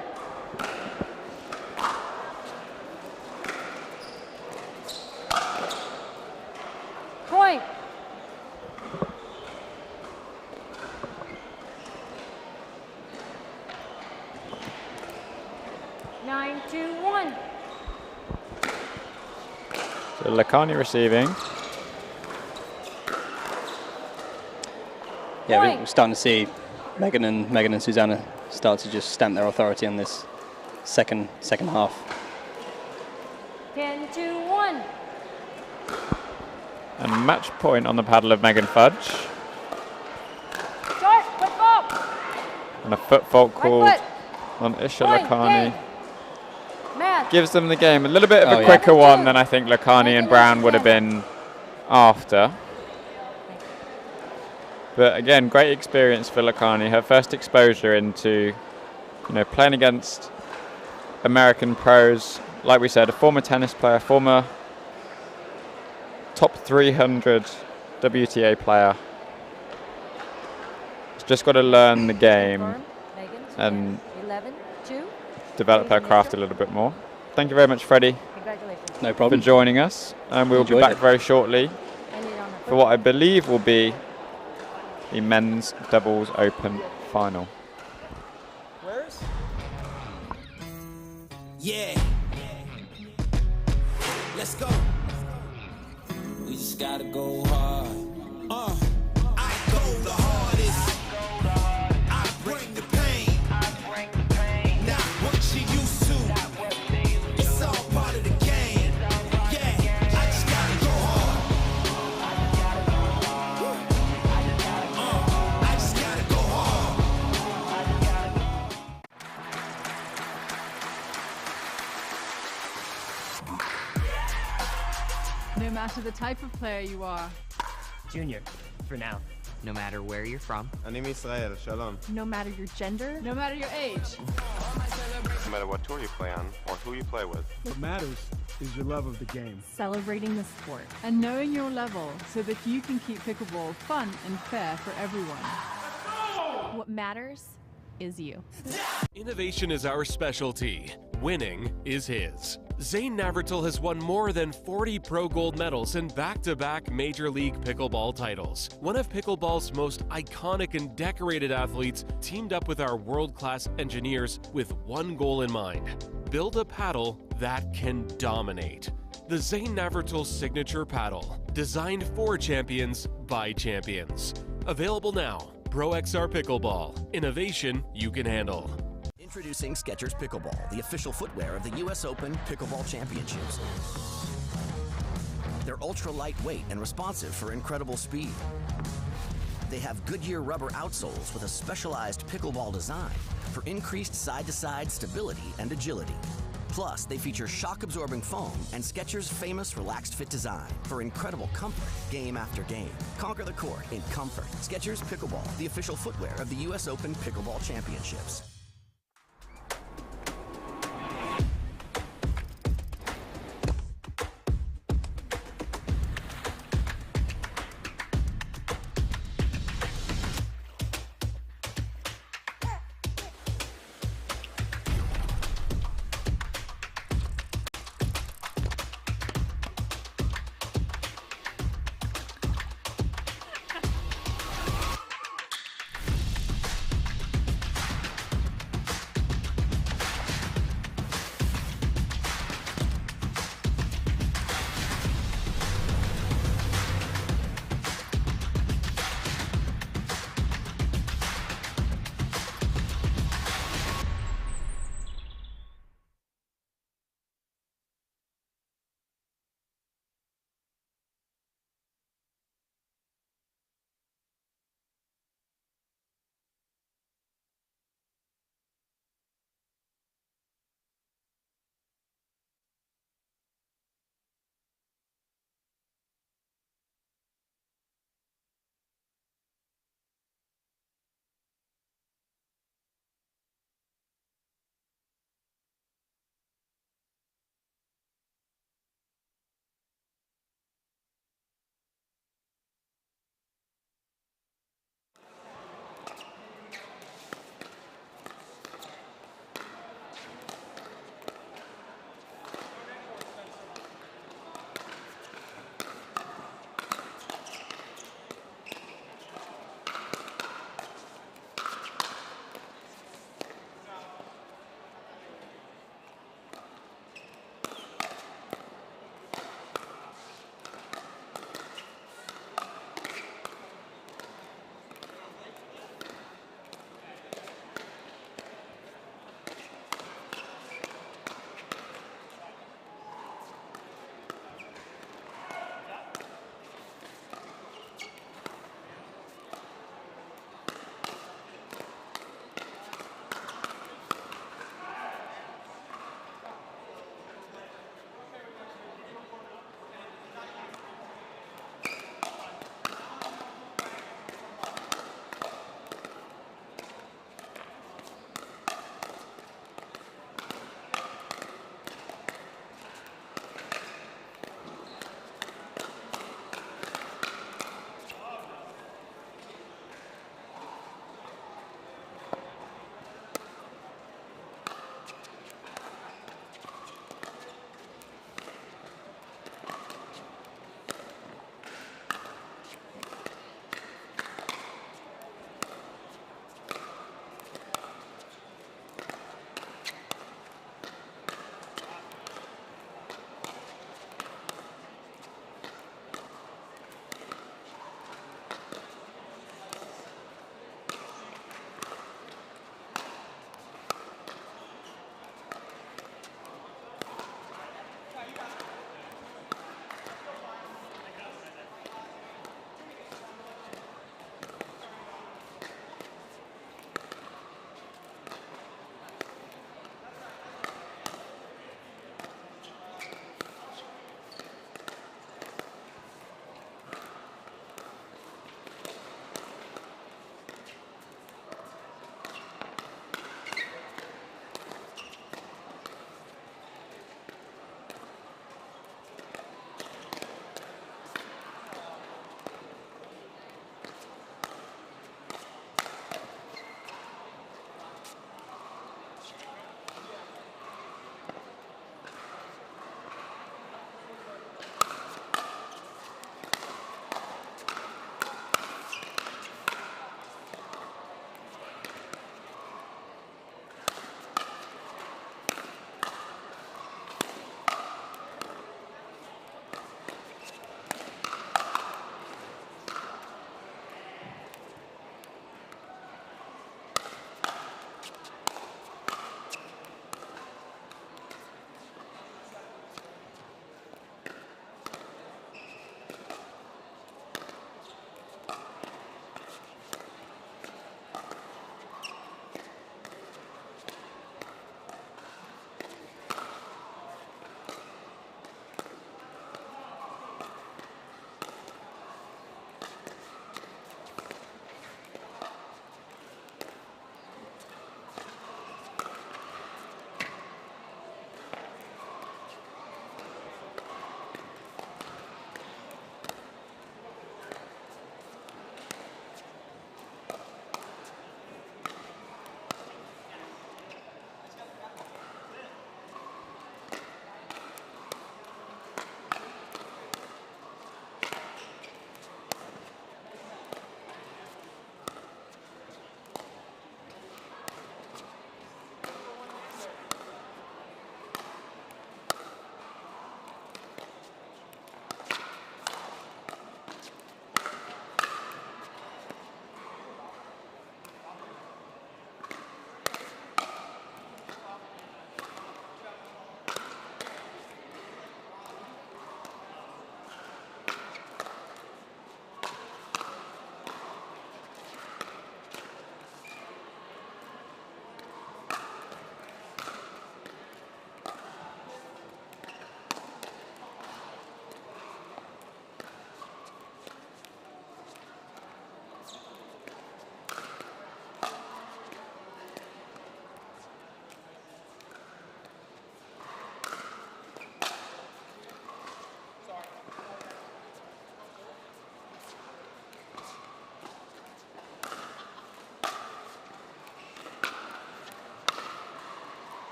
Point. Nine, 2-1. So Lakani receiving. Yeah, we're starting to see Megan and Susanna start to just stamp their authority on this second half. 10-2-1. And match point on the paddle of Megan Fudge. Short, foot fault. And a foot fault called foot. on Isha Point, Lakani. game. Match. Gives them the game. A little bit of a quicker one than I think Lakani and Brown would have been after. But again, great experience for Lakani. Her first exposure into, playing against American pros. Like we said, a former tennis player, former top 300 WTA player. She's just got to learn the game and develop her craft a little bit more. Thank you very much, Freddie. Congratulations. No problem. For joining us. And we'll be back very shortly for what I believe will be the men's doubles open final. Where's? Yeah. Let's go. We just gotta go hard. I go the hardest. I bring the pain. Not what you used to. It's all part of the game. Yeah, I just gotta go hard. I just gotta go hard. No matter the type of player you are. Junior, for now. No matter where you're from. אני מישראל, shalom. No matter your gender. No matter your age. No matter what tour you play on or who you play with. What matters is your love of the game. Celebrating the sport and knowing your level so that you can keep pickleball fun and fair for everyone. What matters is you. Innovation is our specialty. Winning is his. Zane Navratil has won more than 40 Pro Gold medals and back-to-back Major League Pickleball titles. One of pickleball's most iconic and decorated athletes teamed up with our world-class engineers with one goal in mind: build a paddle that can dominate. The Zane Navratil Signature Paddle, designed for champions by champions. Available now. Pro XR Pickleball. Innovation you can handle. Introducing Skechers Pickleball, the official footwear of the US Open Pickleball Championships. They're ultra lightweight and responsive for incredible speed. They have Goodyear rubber outsoles with a specialized pickleball design for increased side-to-side stability and agility. Plus, they feature shock-absorbing foam and Skechers' famous relaxed fit design for incredible comfort game after game. Conquer the court in comfort. Skechers Pickleball, the official footwear of the US Open Pickleball Championships.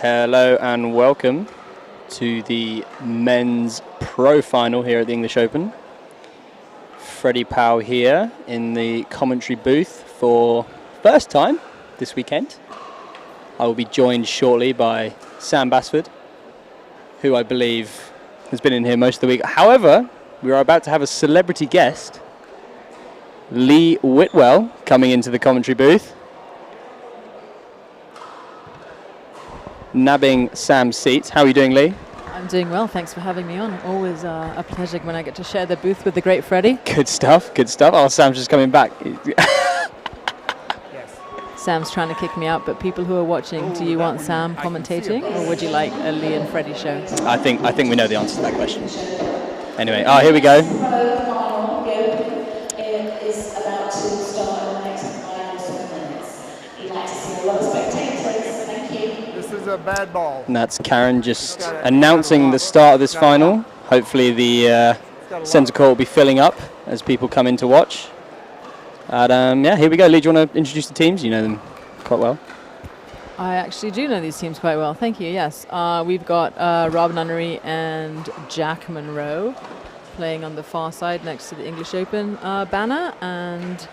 Hello and welcome to the men's pro final here at the English Open. Freddie Powell here in the commentary booth for first time this weekend. I will be joined shortly by Sam Basford, who I believe has been in here most of the week. However, we are about to have a celebrity guest, Lee Whitwell, coming into the commentary booth, nabbing Sam's seat. How are you doing, Lee? I'm doing well, thanks for having me on. Always a pleasure when I get to share the booth with the great Freddie. Good stuff, good stuff. Oh, Sam's just coming back. Sam's trying to kick me out, but people who are watching, do you want Sam commentating, or would you like a Lee and Freddie show? I think we know the answer to that question. Anyway, here we go. It is about to start in the next 5 or 7 minutes. We'd like to see a lot of spectators. Thank you. This is a bad ball. And that's Karen just announcing the start of this final. Hopefully the centre court will be filling up as people come in to watch. And yeah, here we go. Lee, do you want to introduce the teams? You know them quite well. I actually do know these teams quite well. Thank you. Yes, we've got Rob Nunnery and Jack Monroe playing on the far side next to the English Open banner, and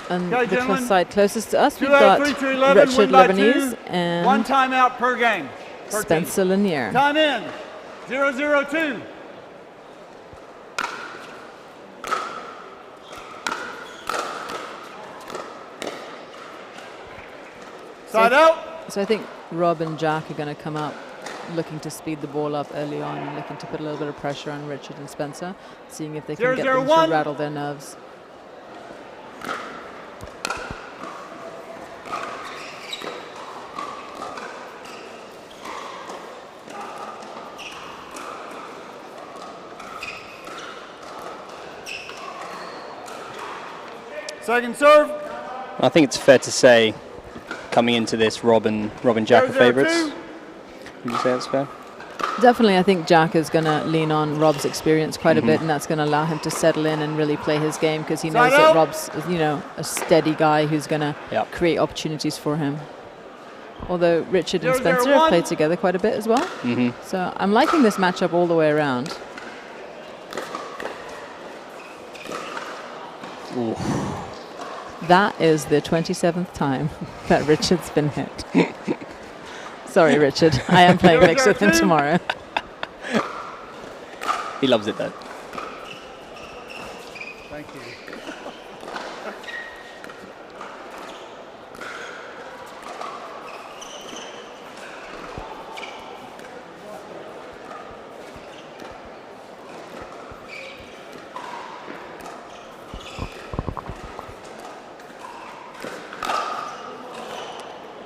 the side closest to us, we've got Richard Lebanese and one timeout per game. Spencer Lanier. Time in. 0-0-2. Side out. So I think Rob and Jack are going to come out looking to speed the ball up early on and looking to put a little bit of pressure on Richard and Spencer, seeing if they can get them to rattle their nerves. Second serve. I think it's fair to say, coming into this, Rob and Jack are favourites. Would you say that's fair? Definitely, I think Jack is going to lean on Rob's experience quite a bit, and that's going to allow him to settle in and really play his game, because he knows that Rob's, a steady guy who's going to create opportunities for him. Although Richard and Spencer have played together quite a bit as well. So I'm liking this matchup all the way around. Ooh. That is the 27th time that Richard's been hit. Sorry, Richard. I am playing mixed with him tomorrow. He loves it, though. Thank you.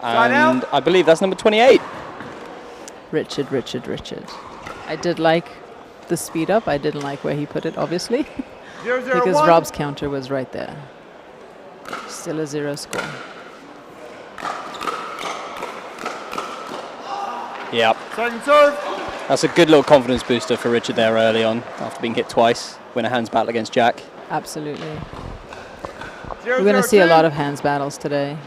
And I believe that's number 28. Richard. I did like the speed up. I didn't like where he put it, obviously. 0-0-1. Because Rob's counter was right there. Still a 0 score. Yep. Second serve. That's a good little confidence booster for Richard there early on, after being hit twice. Win a hands battle against Jack. Absolutely. We're going to see a lot of hands battles today.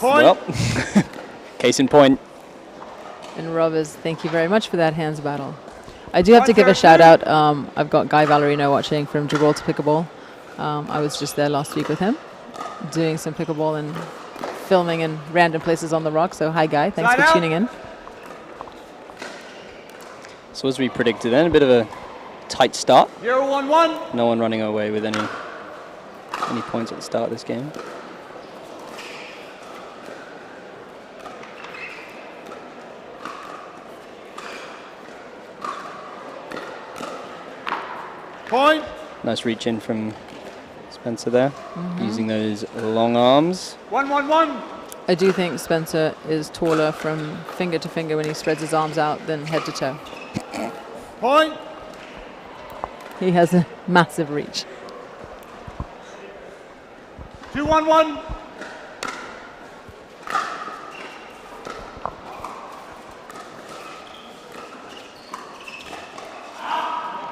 Well, case in point. And Robbers, thank you very much for that hands battle. I do have to give a shout out. I've got Guy Valerino watching from Gibraltar Pickleball. I was just there last week with him, doing some pickleball and filming in random places on the rock. So hi, Guy. Thanks for tuning in. So as we predicted then, a bit of a tight start. 0-1-1. No one running away with any points at the start of this game. Point. Nice reach in from Spencer there, using those long arms. 1-1-1. I do think Spencer is taller from finger to finger when he spreads his arms out than head to toe. Point. He has a massive reach. 2-1-1.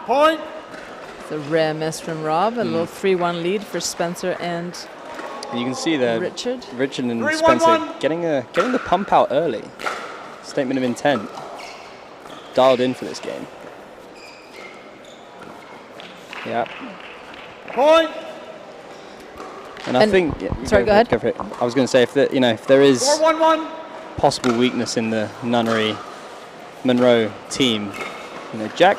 Point. It's a rare miss from Rob. A little 3-1 lead for Spencer and you can see there Richard and 3-1-1. Spencer getting the pump out early. Statement of intent. Dialed in for this game. Yeah. Point. And I think. Yeah, sorry, go ahead. Go for it. I was going to say if there is 4-1-1. possible weakness in the Nunnery Monroe team, Jack.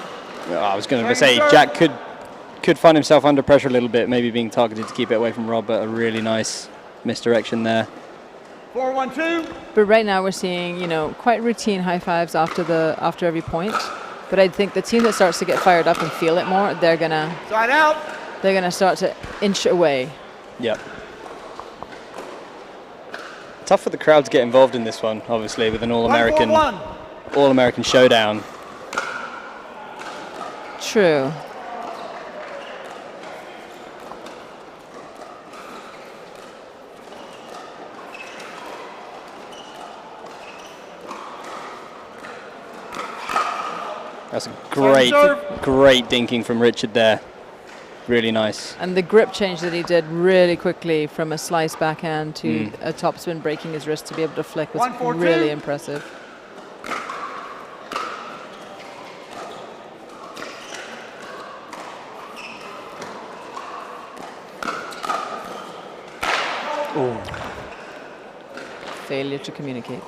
I was going to say Jack could find himself under pressure a little bit, maybe being targeted to keep it away from Rob, but a really nice misdirection there. 4-1-2. But right now we're seeing, quite routine high fives after every point. But I think the team that starts to get fired up and feel it more, they're gonna start to inch away. Yep. Tough for the crowd to get involved in this one, obviously, with an all-American showdown. True. That's a great dinking from Richard there. Really nice. And the grip change that he did really quickly from a slice backhand to a topspin, breaking his wrist to be able to flick was really impressive. Failure to communicate.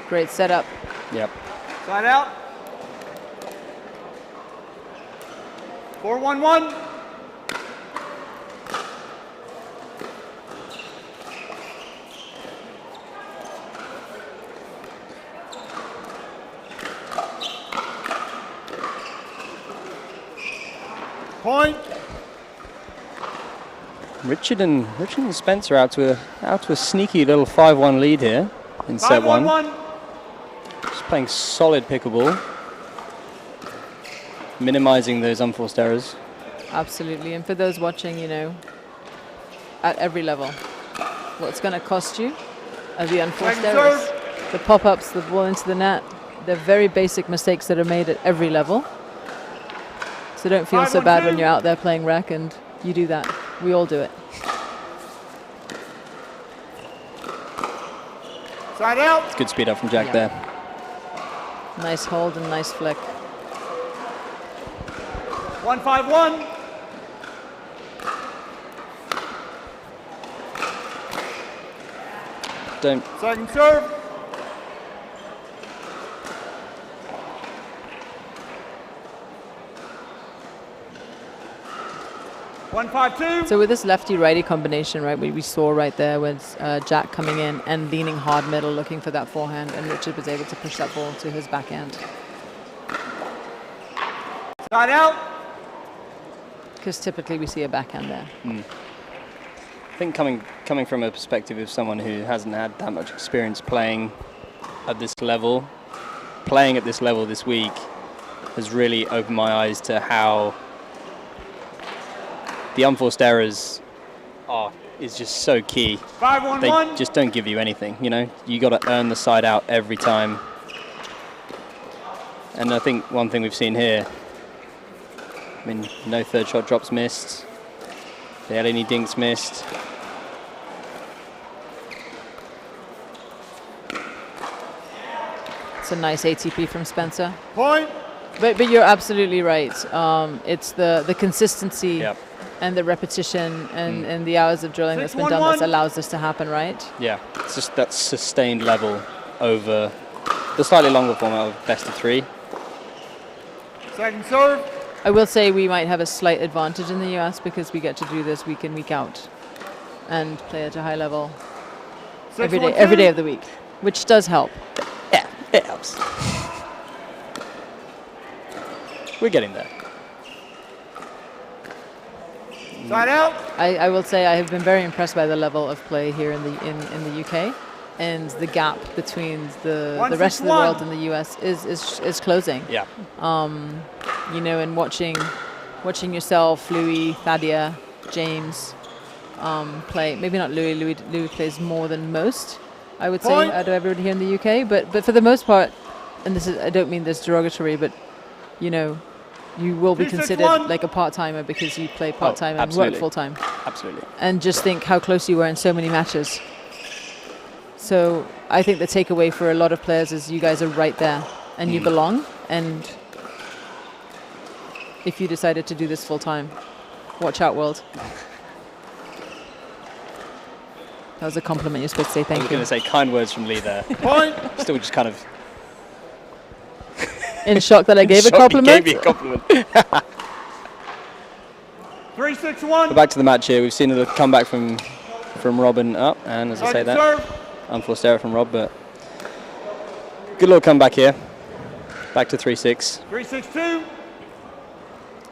Great setup. Yep. Side out. 4-1-1. Point. Richard and Spencer out to a sneaky little 5-1 lead here in set 1. Just playing solid pickleball, minimizing those unforced errors. Absolutely, and for those watching, at every level, what's going to cost you are the unforced errors, the pop-ups, the ball into the net. They're very basic mistakes that are made at every level. So don't feel so bad when you're out there playing rec and you do that. We all do it. Side out. It's good speed up from Jack there. Nice hold and nice flick. 1-5-1. Don't. Second serve. So with this lefty-righty combination, right, we saw right there was Jack coming in and leaning hard middle, looking for that forehand, and Richard was able to push that ball to his backhand. Side out. Because typically we see a backhand there. I think coming from a perspective of someone who hasn't had that much experience playing at this level this week has really opened my eyes to how the unforced errors is just so key. 5-1-1. They just don't give you anything, You got to earn the side out every time. And I think one thing we've seen here, no third shot drops missed. Barely any dinks missed. It's a nice ATP from Spencer. Point. But you're absolutely right. It's the consistency. Yep. And the repetition and the hours of drilling that's been done that allows this to happen, right? Yeah, it's just that sustained level over the slightly longer format of best of 3. Second serve. I will say we might have a slight advantage in the US because we get to do this week in, week out and play at a high level every day of the week, which does help. Yeah, it helps. We're getting there. Side out. I will say I have been very impressed by the level of play here in the UK, and the gap between the rest of the world and the US is closing. Yeah. And watching yourself, Louis, Thadia, James play. Maybe not Louis. Louis plays more than most, I would say, out of everybody here in the UK. But for the most part, and I don't mean this derogatory, but you will be considered like a part-timer because you play part-time and work full-time. Absolutely. And just think how close you were in so many matches. So I think the takeaway for a lot of players is you guys are right there and you belong. And if you decided to do this full-time, watch out, world. That was a compliment. You're supposed to say thank you. I was going to say kind words from Lee there. Point. Still just kind of... in shock that I gave a compliment? Gave you a compliment. 3-6-1. We're back to the match here. We've seen a comeback from Robin up, and as I say that, unforced error from Rob, but good little comeback here. Back to 3-6. 3-6-2.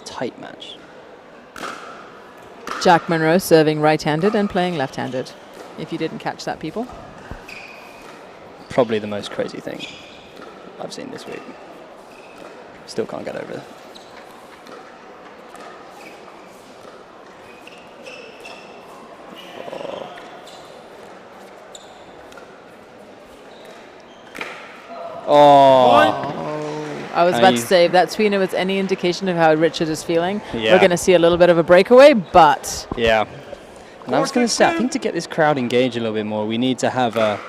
Tight match. Jack Monroe serving right-handed and playing left-handed. If you didn't catch that, people. Probably the most crazy thing I've seen this week. Still can't get over it. Oh. I was about to say, if that tweener was any indication of how Richard is feeling, we're going to see a little bit of a breakaway, but... Yeah. And I was going to say, I think to get this crowd engaged a little bit more, we need to have a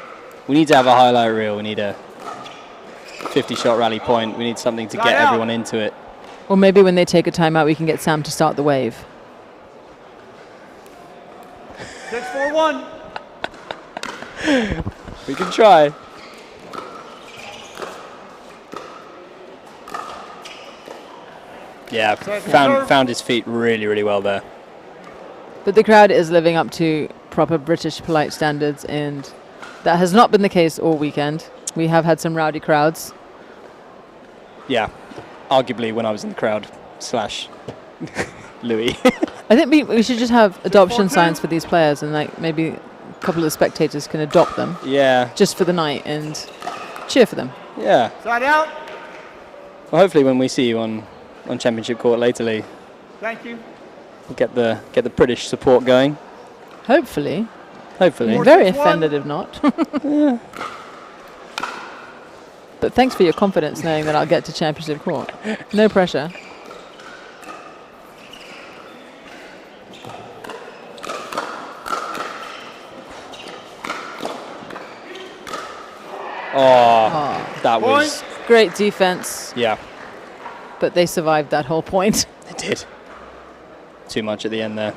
highlight reel. We need a 50-shot rally point. We need something to get everyone into it. Or maybe when they take a timeout, we can get Sam to start the wave. 6-4-1. We can try. Yeah, found his feet really, really well there. But the crowd is living up to proper British polite standards, and that has not been the case all weekend. We have had some rowdy crowds. Yeah, arguably when I was in the crowd / Louis. I think we should just have adoption signs for these players, and like maybe a couple of the spectators can adopt them. Yeah. Just for the night and cheer for them. Yeah. Side out. Well, hopefully when we see you on Championship Court later, Lee, Thank you. we'll get the British support going. Hopefully. Hopefully. I'm very offended if not. Yeah. But thanks for your confidence knowing that I'll get to Championship Court. No pressure. That was... Great defense. Yeah. But they survived that whole point. They did. Too much at the end there.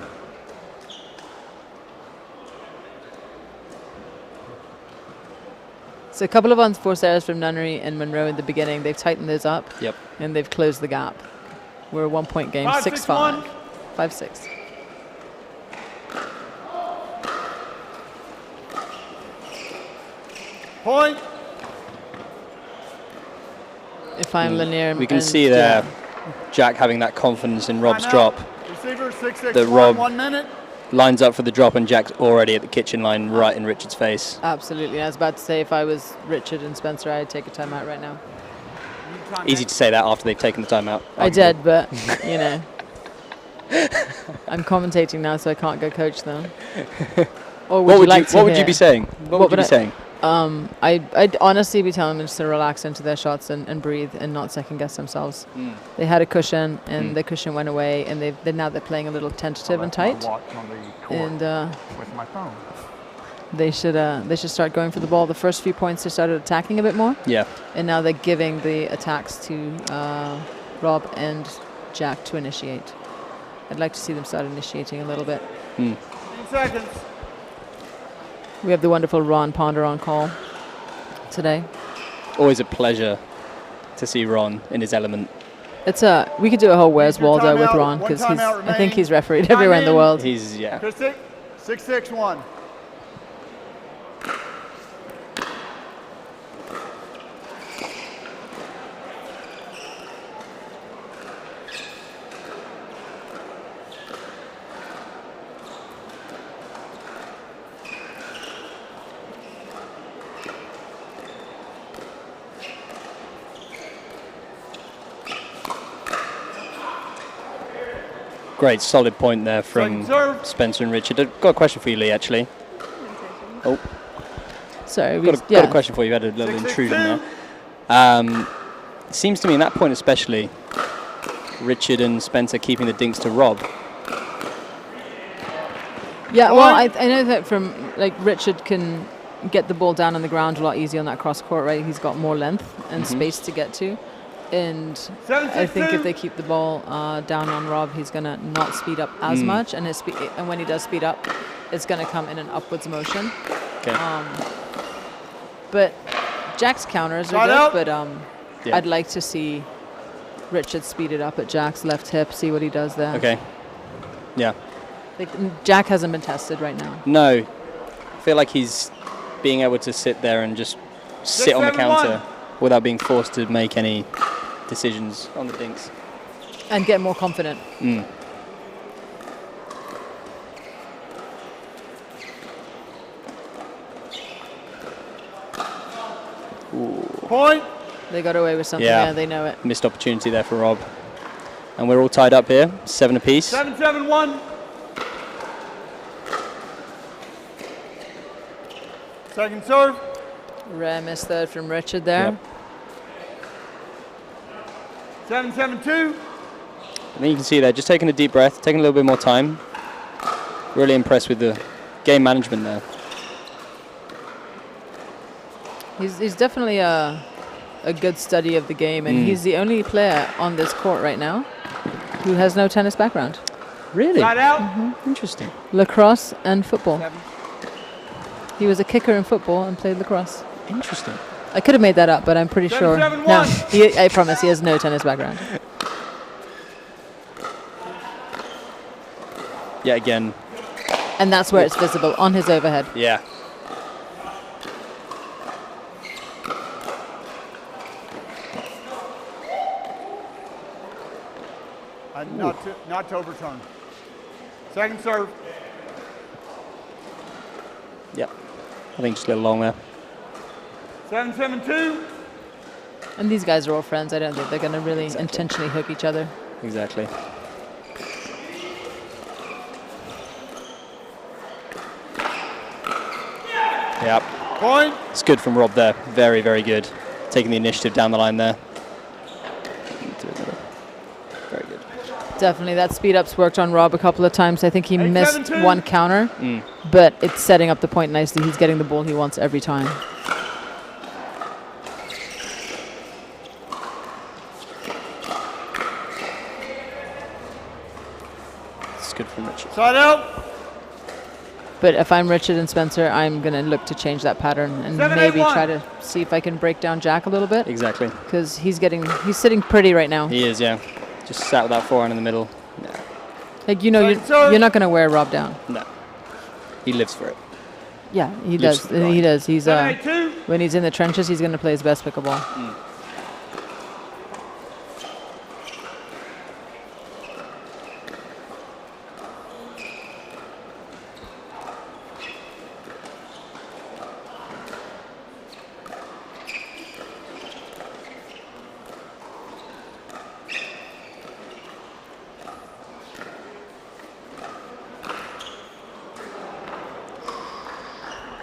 So a couple of unforced errors from Nunnery and Monroe in the beginning. They've tightened those up. Yep. And they've closed the gap. We're a 1-point game, 6-5. 5-6. Point. If I'm Lanier, we can see there Jack having that confidence in Rob's drop. Receiver 6-6-1, That Rob 1 minute. lines up for the drop and Jack's already at the kitchen line right in Richard's face. Absolutely. I was about to say if I was Richard and Spencer, I'd take a timeout right now. Easy to say that after they've taken the timeout. I did, but, you know. I'm commentating now, so I can't go coach them. Or would what would you be saying? What would you be saying? I'd honestly be telling them just to relax into their shots and breathe and not second guess themselves. They had a cushion and the cushion went away, and now they're playing a little tentative and tight. And with my phone. They should start going for the ball. The first few points they started attacking a bit more. Yeah. And now they're giving the attacks to Rob and Jack to initiate. I'd like to see them start initiating a little bit. 15 seconds. We have the wonderful Ron Ponder on call today. Always a pleasure to see Ron in his element. We could do a whole Where's Waldo with Ron, because I think he's refereed everywhere in the world. He's 6-6-1. Great, solid point there from Spencer and Richard. I've got a question for you, Lee, actually. Oh. Sorry. Got a question for you. You had a little intrusion there. It seems to me in that point especially, Richard and Spencer keeping the dinks to Rob. Yeah, well, I know that from, like, Richard can get the ball down on the ground a lot easier on that cross court, right? He's got more length and space to get to. And I think if they keep the ball down on Rob, he's going to not speed up as much. And and when he does speed up, it's going to come in an upwards motion. Okay. But Jack's counters are good, but I'd like to see Richard speed it up at Jack's left hip, see what he does there. Okay. Yeah. Like, Jack hasn't been tested right now. No. I feel like he's being able to sit there and just sit on the counter without being forced to make any decisions on the dinks. And get more confident. Point. They got away with something. Yeah, they know it. Missed opportunity there for Rob. And we're all tied up here, 7 apiece. 7-7-1. Second serve. Rare miss third from Richard there. Yep. 7-7-2. And then you can see there, just taking a deep breath, taking a little bit more time. Really impressed with the game management there. He's definitely a good study of the game, and he's the only player on this court right now who has no tennis background. Really? Side out. Interesting. Lacrosse and football. He was a kicker in football and played lacrosse. Interesting. I could have made that up, but I'm pretty sure. No, I promise he has no tennis background. Yeah, again. And that's where it's visible, on his overhead. Yeah. Not to overturn. Second serve. Yep. I think just a little long there. 7-7-2. And these guys are all friends. I don't think they're going to really intentionally hook each other. Exactly. Yep. Point. It's good from Rob there. Very, very good. Taking the initiative down the line there. Very good. Definitely. That speed up's worked on Rob a couple of times. I think he missed one counter, Mm. but it's setting up the point nicely. He's getting the ball he wants every time. It's good from Richard. Side out. But if I'm Richard and Spencer, I'm going to look to change that pattern and maybe try to see if I can break down Jack a little bit. Exactly. Because he's sitting pretty right now. He is, yeah. Just sat with that forehand in the middle. No. Like, you know, you're not going to wear Rob down. No. He lives for it. Yeah, he does. He does. He's when he's in the trenches, he's going to play his best pickleball. Mm.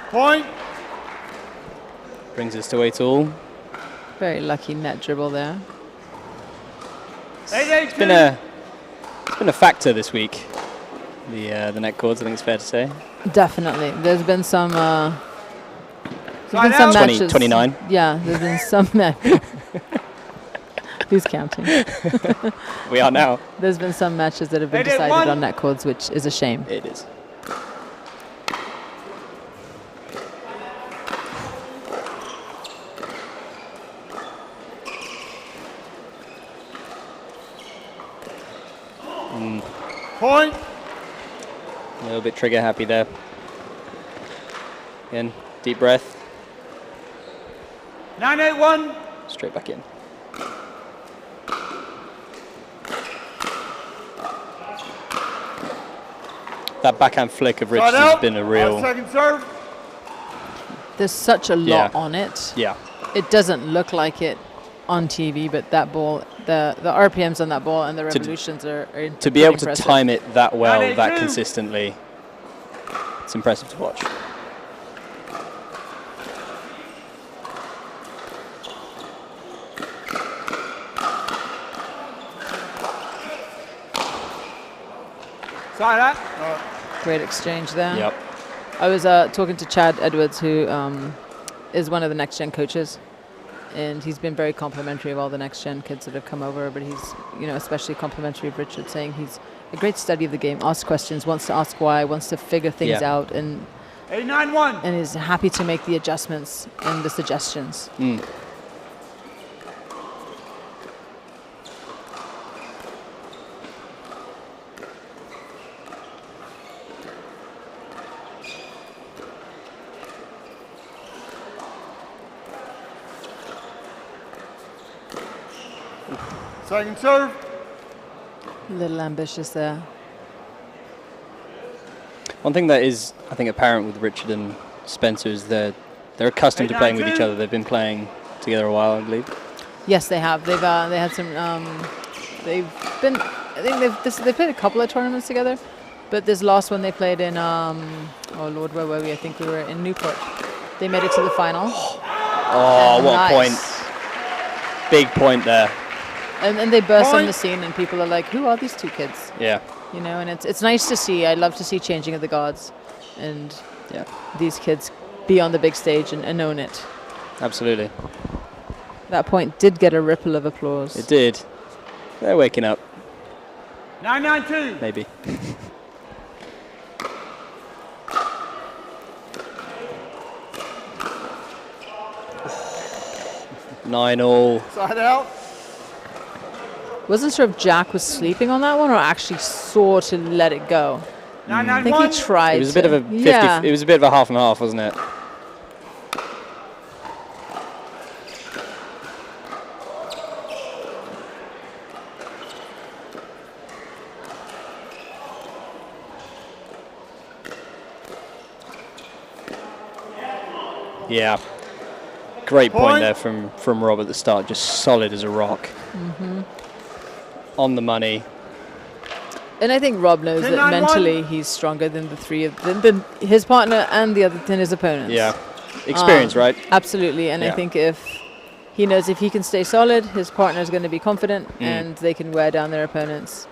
Point. Brings us to 8-all. Very lucky net dribble there. It's been a factor this week. The net cords, I think it's fair to say. Definitely. There's been some matches. 29. Yeah, there's been some matches. Who's counting? We are now. There's been some matches that have been decided on net cords, which is a shame. It is. Point. A little bit trigger happy there. Again, deep breath. 9-8-1. Straight back in. That backhand flick of Richard's has been a real... Second serve. There's such a lot on it. Yeah. It doesn't look like it on TV, but that ball, the RPMs on that ball and the revolutions are to be able impressive. to time it that well, that consistently, it's impressive to watch. Side out. Great exchange there. Yep. I was talking to Chad Edwards, who is one of the next gen coaches, and he's been very complimentary of all the next gen kids that have come over. But he's, especially complimentary of Richard, saying he's a great study of the game, asks questions, wants to ask why, wants to figure things out, and 8-9-1. And is happy to make the adjustments and the suggestions. Second serve. A little ambitious there. One thing that is, I think, apparent with Richard and Spencer is they're accustomed to playing with each other. They've been playing together a while, I believe. Yes, they have. They've they had some. They've been. I think they played a couple of tournaments together, but this last one they played in. Oh Lord, where were we? I think we were in Newport. They made it to the final. Oh, what a point! Big point there. And they burst on the scene, and people are like, "Who are these two kids?" Yeah. And it's nice to see. I love to see changing of the guards, and these kids be on the big stage and own it. Absolutely. That point did get a ripple of applause. It did. They're waking up. 9-9-2. Maybe. Nine all. Side out. Wasn't sure if Jack was sleeping on that one or actually saw to let it go. I think he tried. It was a bit of a 50. Yeah. It was a bit of a half and half, wasn't it? Yeah. Great point there from Rob at the start. Just solid as a rock. On the money. And I think Rob knows that mentally he's stronger than the three of than his partner and than his opponents. Yeah. Experience, right? Absolutely. And I think if he knows if he can stay solid, his partner is going to be confident and they can wear down their opponents.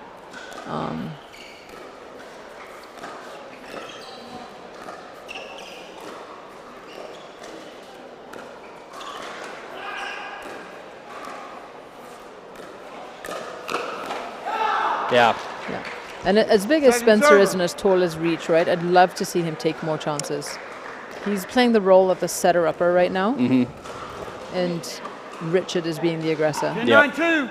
Yeah. And as big as Spencer is and as tall as Reach, right, I'd love to see him take more chances. He's playing the role of the setter-upper right now. And Richard is being the aggressor. 9-2.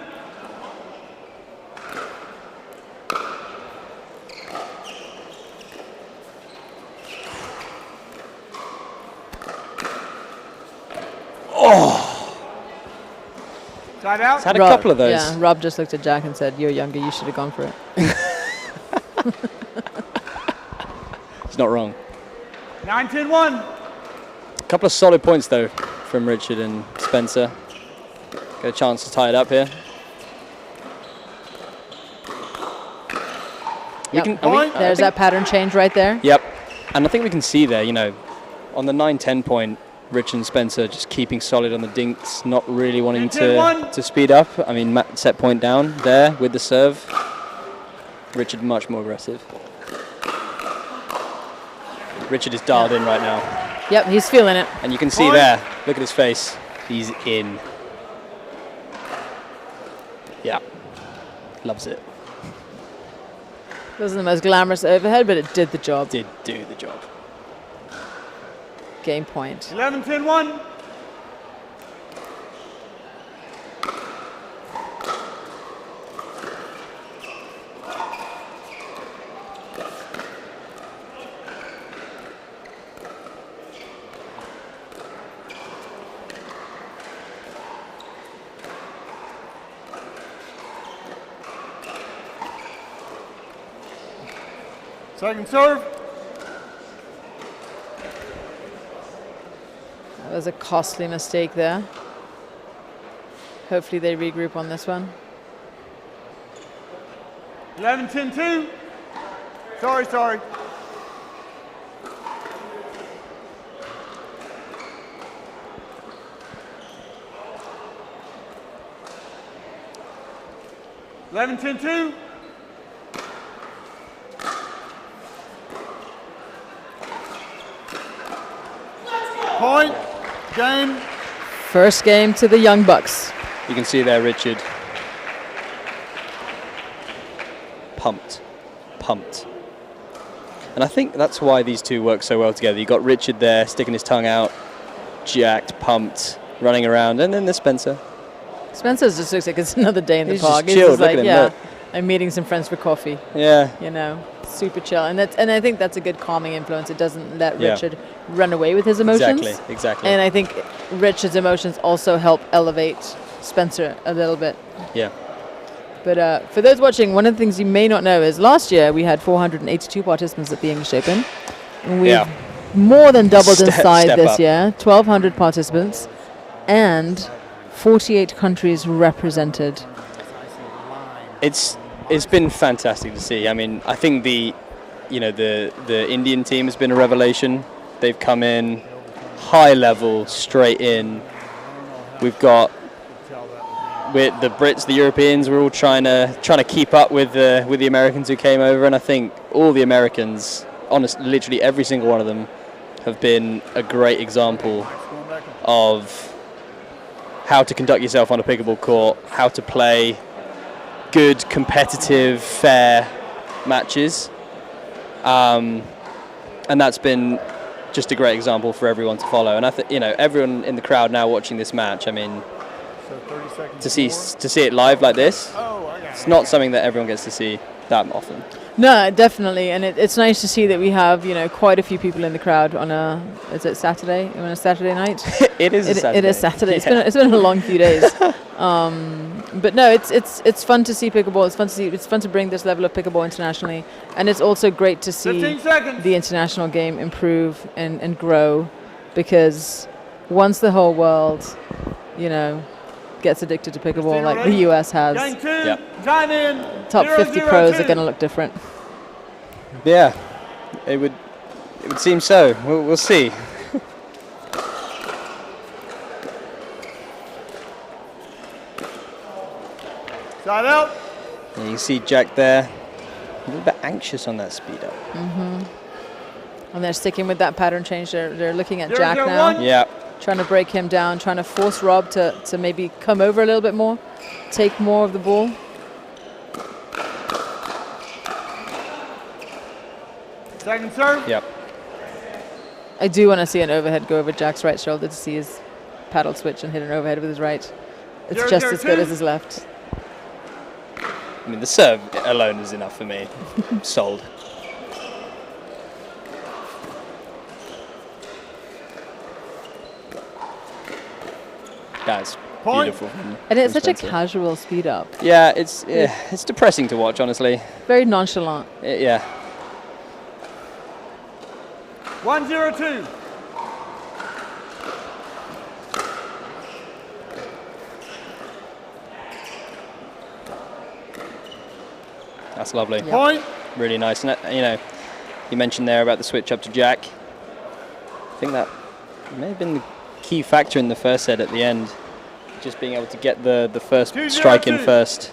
Oh! Side out. It's had a couple of those. Yeah, Rob just looked at Jack and said, "You're younger, you should have gone for it." It's not wrong. 9-10-1. A couple of solid points, though, from Richard and Spencer. Get a chance to tie it up here. Yep. There's that pattern change right there. Yep. And I think we can see there, on the 9-10 point, Rich and Spencer just keeping solid on the dinks, not really wanting to speed up. I mean, set point down there with the serve. Richard much more aggressive. Richard is dialed in right now. Yep, he's feeling it. And you can see there, look at his face. He's in. Yeah. Loves it. Wasn't the most glamorous overhead, but it did the job. Did do the job. Game point. 11-10-1. Second serve. That was a costly mistake there. Hopefully they regroup on this one. 11-10-2. Sorry. Point. Game. First game to the Young Bucks. You can see there Richard. Pumped. And I think that's why these two work so well together. You got Richard there sticking his tongue out, jacked, pumped, running around, and then there's Spencer. Spencer's just looks like it's another day in the He's park. just chilled. He's just Look like, at him, look. I'm meeting some friends for coffee. Yeah. You know, super chill. And I think that's a good calming influence. It doesn't let Yeah. Richard run away with his emotions. Exactly. And I think Richard's emotions also help elevate Spencer a little bit. Yeah. But for those watching, one of the things you may not know is last year we had 482 participants at the English Open. And we've more than doubled in size step this up. year, 1,200 participants, and 48 countries represented. It's been fantastic to see. I mean, I think the Indian team has been a revelation. They've come in high level, straight in. We've got with the Brits, the Europeans, we're all trying to keep up with the Americans who came over, and I think all the Americans, honestly, literally every single one of them, have been a great example of how to conduct yourself on a pickleball court, how to play good, competitive, fair matches, and that's been just a great example for everyone to follow. And I think everyone in the crowd now watching this match, I mean, to see it live like this, it's not something that everyone gets to see that often. No, definitely, and it's nice to see that we have quite a few people in the crowd on is it Saturday? On a Saturday night? It is Saturday. It is Saturday. Yeah. It's been a long few days. But no, it's fun to see pickleball. It's fun to bring this level of pickleball internationally, and it's also great to see the international game improve and grow, because once the whole world, gets addicted to pickleball like the US has, Time in. top 50 pros are going to look different. Yeah, it would seem so. We'll see. Side out. And you can see Jack there, a little bit anxious on that speed up. And they're sticking with that pattern change. They're looking at Jack now. Yeah. Trying to break him down, trying to force Rob to maybe come over a little bit more, take more of the ball. Second serve. Yep. I do want to see an overhead go over Jack's right shoulder to see his paddle switch and hit an overhead with his right. It's just as good as his left. I mean, the serve alone is enough for me. Sold. That's beautiful. And it's such a casual speed up. Yeah, it's depressing to watch, honestly. Very nonchalant. Yeah. 1-0-2. That's lovely. Yep. Point. Really nice. And you mentioned there about the switch up to Jack. I think that may have been the key factor in the first set at the end. Just being able to get the first strike in first.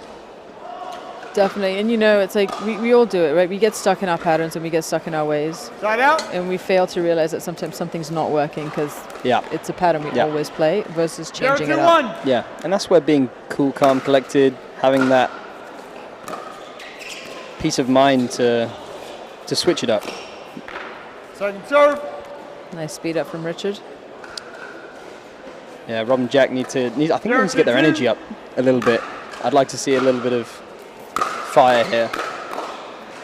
Definitely. And it's like we all do it, right? We get stuck in our patterns and we get stuck in our ways. Side out. And we fail to realize that sometimes something's not working because it's a pattern we always play versus changing it up. Yeah, and that's where being cool, calm, collected, having that peace of mind to switch it up. Second serve. Nice speed up from Richard. Yeah, Rob and Jack need to get their energy up a little bit. I'd like to see a little bit of fire here.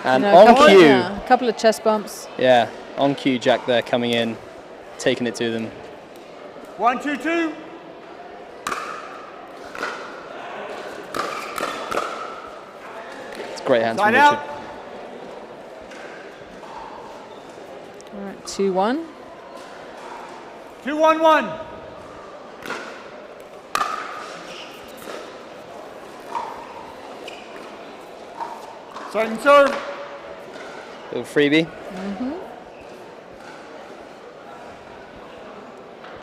And on cue. A couple of chest bumps. Yeah, on cue, Jack there coming in, taking it to them. 1-2-2. It's great hands from Side Richard. out. All right, 2-1. 2-1-1. Second serve. Little freebie.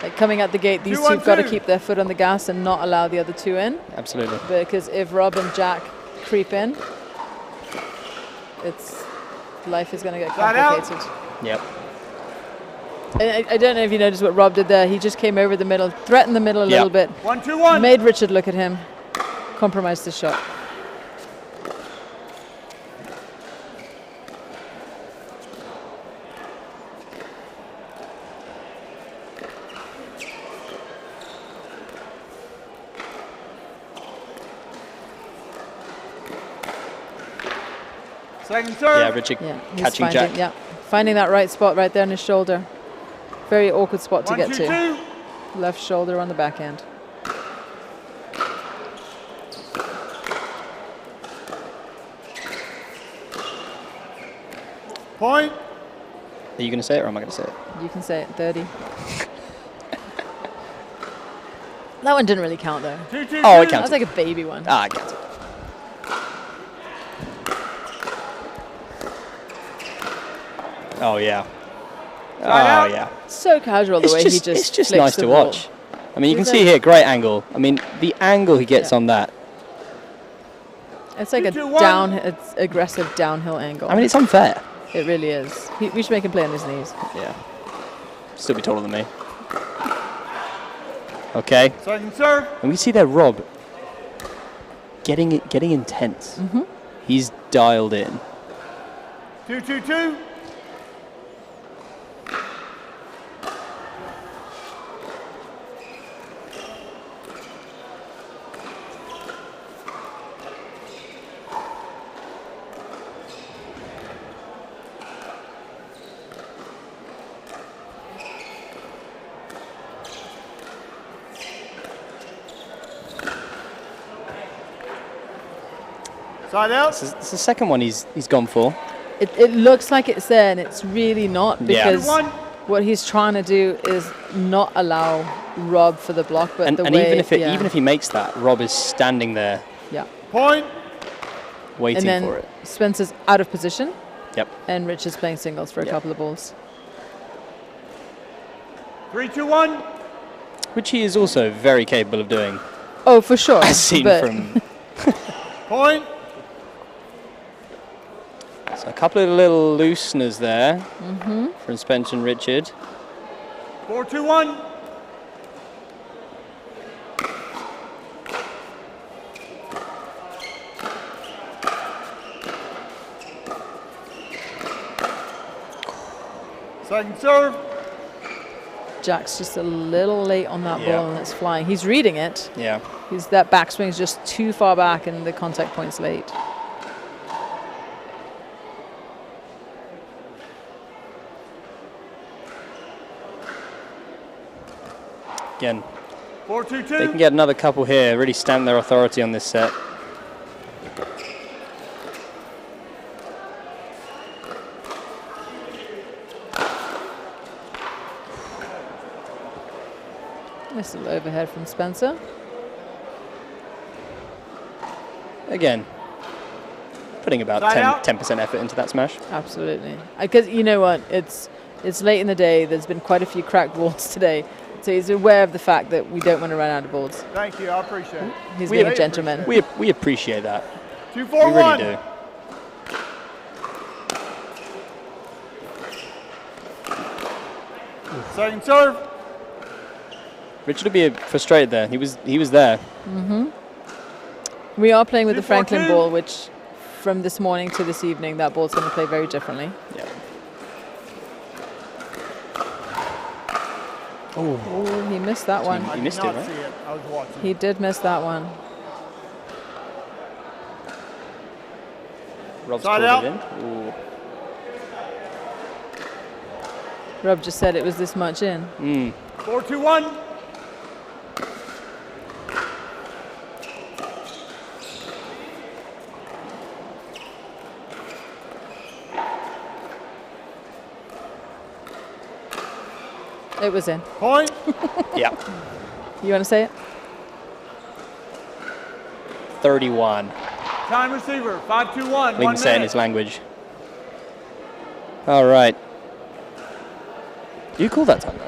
Like coming out the gate, these two have got to keep their foot on the gas and not allow the other two in. Absolutely. Because if Rob and Jack creep in, life is going to get complicated. Yep. I don't know if you noticed what Rob did there. He just came over the middle, threatened the middle a little bit. 1-2-1. Made Richard look at him, compromised the shot. Second serve. Yeah, Richard catching Jack. Yeah, finding that right spot right there on his shoulder. Very awkward spot to get to. Left shoulder on the backhand. Point. Are you going to say it or am I going to say it? You can say it, 30. That one didn't really count though. Oh, it That counted. was like a baby one. Ah, I got it. Oh, yeah. Oh, yeah. So casual the way he just It's just flicks nice the to ball. watch. I mean, you can see here, great angle. I mean, the angle he gets on that. It's like it's aggressive downhill angle. I mean, it's unfair. It really is. We should make him play on his knees. Yeah. Still be taller than me. Okay. Second serve. And we see there Rob getting intense. He's dialed in. 2-2-2. Side out. It's the second one he's gone for. It looks like it's there, and it's really not, because Yeah. what he's trying to do is not allow Rob for the block, but And, the and way even if he makes that, Rob is standing there Point. waiting and then for it. Spencer's out of position. Yep. And Richard's playing singles for a couple of balls. 3-2-1. Which he is also very capable of doing. Oh, for sure. As seen but from... Point. So a couple of little looseners there Mm-hmm. from Spencer and Richard. 4-2-1. Second serve. Jack's just a little late on that Yeah. ball, and it's flying. He's reading it. Yeah. That backswing is just too far back, and the contact point's late. Again, 4-2-2. they can get another couple here, really stamp their authority on this set. Nice little overhead from Spencer. Again, putting about Side out. 10% effort into that smash. Absolutely. Because you know what? It's late in the day. There's been quite a few cracked balls today. So he's aware of the fact that we don't want to run out of balls. Thank you. I appreciate it. He's being a gentleman. We appreciate that. 2-4-1. We really do. Second serve. Richard would be frustrated there. He was there. Mm-hmm. We are playing with the 2-4-2. Franklin ball, which from this morning to this evening, that ball's going to play very differently. Yeah. Oh, he missed that one. He missed it, right? See it. I was watching. He did miss that one. Rob's Side pulled out. it in. Ooh. Rob just said it was this much in. 4-2-1. It was in. Point. Yeah. You want to say it? 31. Time receiver. 5-2-1. We can 1 say it in minute. his language. All right. You call that time,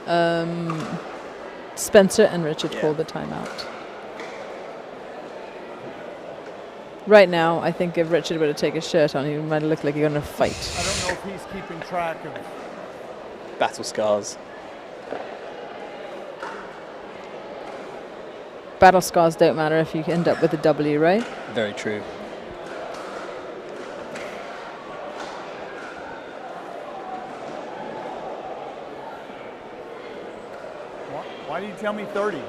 right? Spencer and Richard called the timeout. Right now, I think if Richard were to take his shirt on, he might look like he's going to fight. I don't know if he's keeping track of battle scars. Battle scars don't matter if you end up with a W, right? Very true. Why do you tell me 30?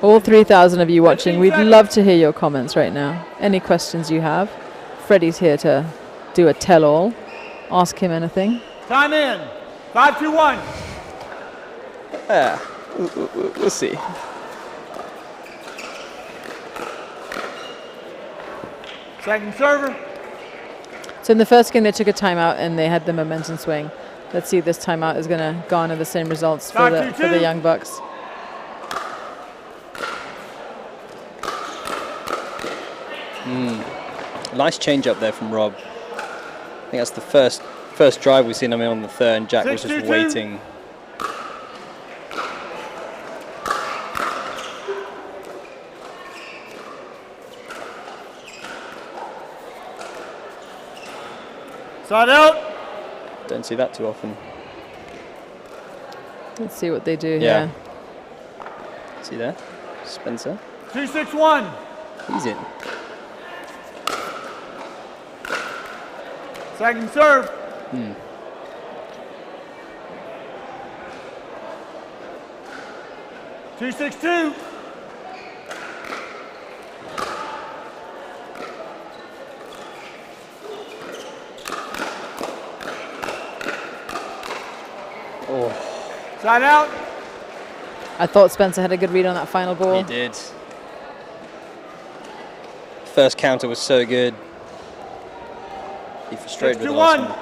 All 3,000 of you watching, we'd love to hear your comments right now. Any questions you have. Freddie's here to do a tell-all. Ask him anything. Time in. 5, 2, 1. We'll see. Second server. So in the first game, they took a timeout and they had the momentum swing. Let's see if this timeout is going to garner the same results for the Young Bucks. Nice change up there from Rob. I think that's the first drive we've seen him on the third, and Jack was just waiting. Side out. Don't see that too often. Let's see what they do Yeah. here. See there? Spencer. 2, 6, 1. He's in. Second serve. 2, 6, 2. Side out. I thought Spencer had a good read on that final ball. He did. First counter was so good. He frustrated with the last one.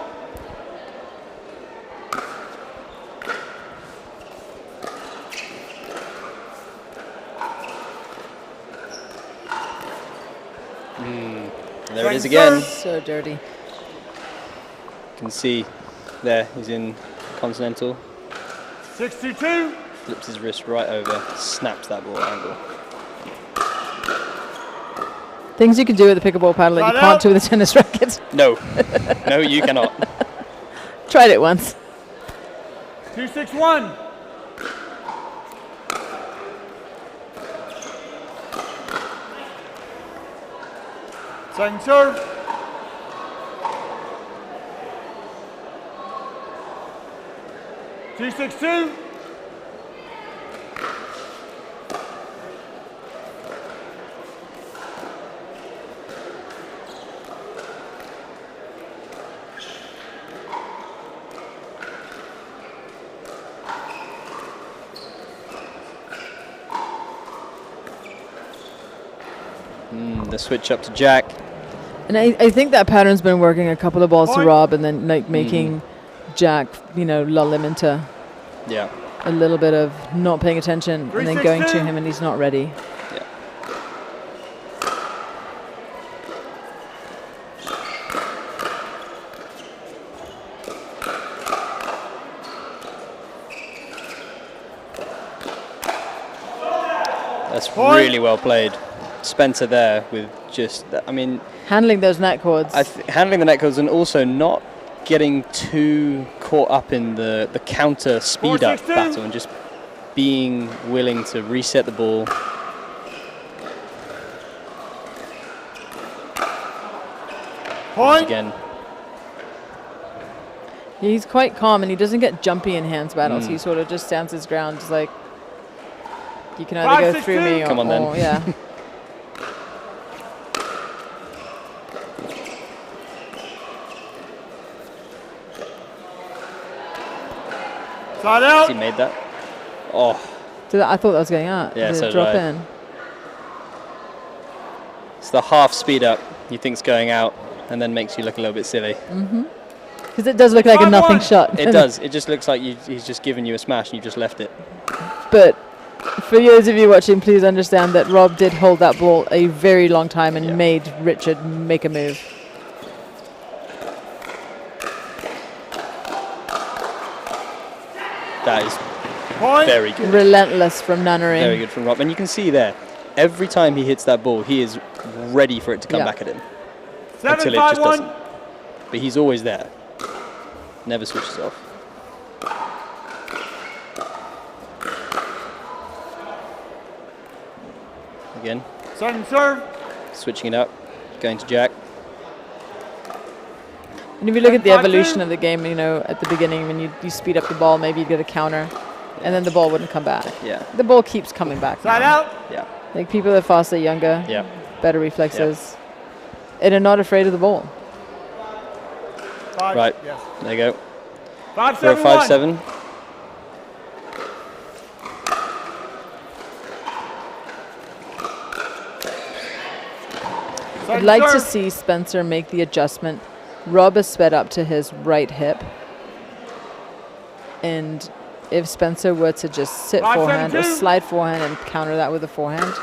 There it is again. So dirty. You can see there, he's in continental. 6, 2, 2. Flips his wrist right over, snaps that ball angle. Things you can do with a pickleball paddle that you can't do with a tennis racket. No. No, you cannot. Tried it once. 2, 6, 1. Second serve. Two, 6, 2. The switch up to Jack. And I think that pattern's been working a couple of balls to Rob and then like making Jack, lull him into a little bit of not paying attention and then going to him and he's not ready. Yeah. That's really well played. Spencer there with just, handling those net cords. Handling the net cords and also not getting too caught up in the counter speed up battle and just being willing to reset the ball. Point. Again. He's quite calm and he doesn't get jumpy in hands battles. He sort of just stands his ground, just like, you can either go through me or, Come on, then. yeah. Side out. He made that. Oh. I thought that was going out. Yeah, Did so it drop did I. in? It's the half speed up you think's going out and then makes you look a little bit silly. Because it does look like a nothing shot. It does. It just looks like he's just given you a smash and you just left it. But for those of you watching, please understand that Rob did hold that ball a very long time and made Richard make a move. That is very good. Relentless from Nunnery. Very good from Rob. And you can see there, every time he hits that ball, he is ready for it to come back at him. Until it just doesn't. But he's always there. Never switches off. Again. Second serve. Switching it up. Going to Jack. And if you look at the evolution of the game, you know, at the beginning, when you speed up the ball, maybe you get a counter, and then the ball wouldn't come back. Yeah. The ball keeps coming back. Side out. Yeah. Like people that are faster, younger, better reflexes, and are not afraid of the ball. Right. Yes. There you go. 5-7-1. 5-7. I'd like to see Spencer make the adjustment. Rob is sped up to his right hip. And if Spencer were to just sit forehand or slide forehand and counter that with a forehand,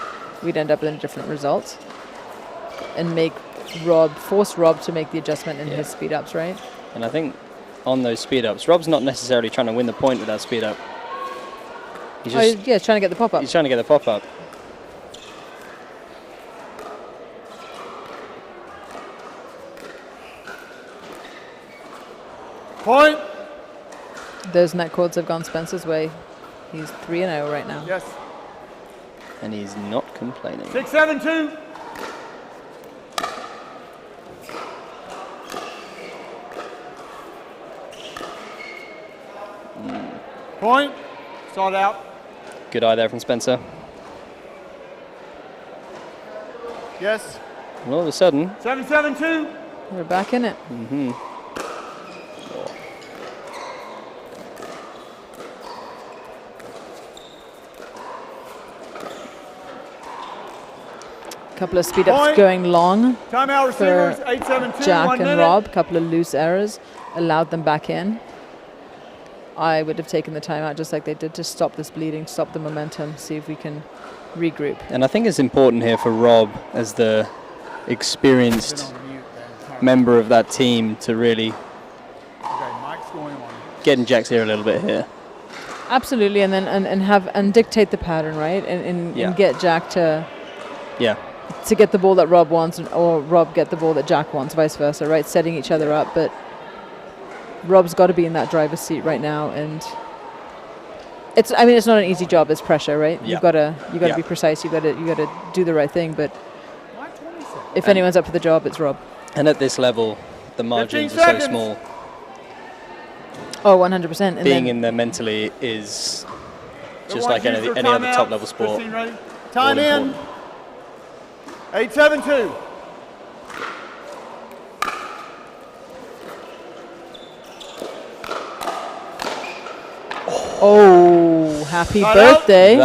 we'd end up in a different result. And force Rob to make the adjustment in his speed ups, right? And I think on those speed ups, Rob's not necessarily trying to win the point with that speed up. He's just trying to get the pop up. He's trying to get the pop up. Point. Those net chords have gone Spencer's way. He's 3-0 right now. Yes. And he's not complaining. 6-7-2. Point. Start out. Good eye there from Spencer. Yes. And all of a sudden, 7-7-2. We're back in it. Mm-hmm. Couple of speed ups going long Timeout for receivers, 8-7-2, Jack 1 and minute. Rob. Couple of loose errors allowed them back in. I would have taken the timeout just like they did to stop this bleeding, stop the momentum, see if we can regroup. And I think it's important here for Rob, as the experienced member of that team, to really get in Jack's ear a little bit here. Absolutely, and then and dictate the pattern, right? And get Jack to get the ball that Rob wants, or Rob get the ball that Jack wants, vice versa, right? Setting each other up, but Rob's got to be in that driver's seat right now, and it's not an easy job. It's pressure, right? Yeah. You've got to be precise. You got to do the right thing. But if anyone's up for the job, it's Rob. And at this level, the margins are so small. Oh, 100%. Being in there mentally is just like any other top level sport. Time in. 8-7-2. Oh, happy birthday.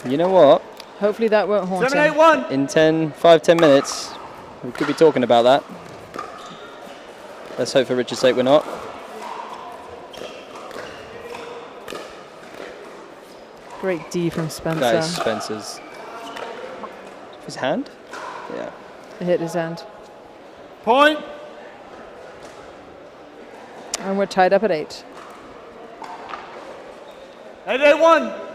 You know what? Hopefully that won't haunt him. 7-8-1. In 5-10 minutes, we could be talking about that. Let's hope for Richard's sake we're not. Great D from Spencer. That is Spencer's. His hand? Yeah. It hit his hand. Point. And we're tied up at 8. 8-8-1.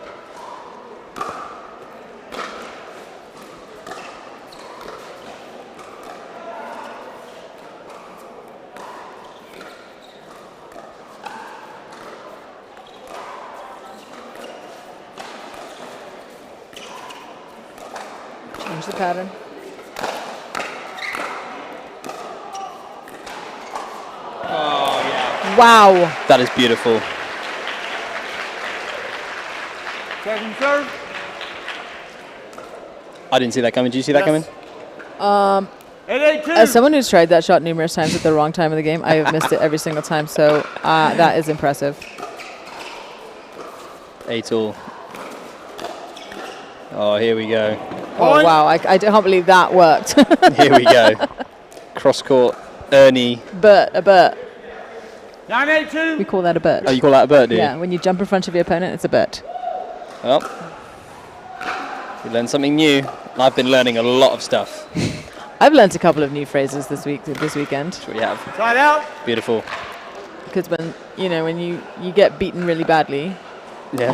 Change the pattern. Oh, yeah. Wow. That is beautiful. Second serve. I didn't see that coming. Did you see that coming? 8-8-2. As someone who's tried that shot numerous times at the wrong time of the game, I have missed it every single time. So that is impressive. 8-all. Oh, here we go. Oh, wow. I can't believe that worked. Here we go. Cross court. Ernie. A Burt. 9-8-2. We call that a Burt. Oh, you call that a Burt, do you? Yeah, when you jump in front of your opponent, it's a Burt. Well, we learned something new. I've been learning a lot of stuff. I've learned a couple of new phrases this weekend. We have. Side out. Beautiful. Because when you get beaten really badly, Yeah.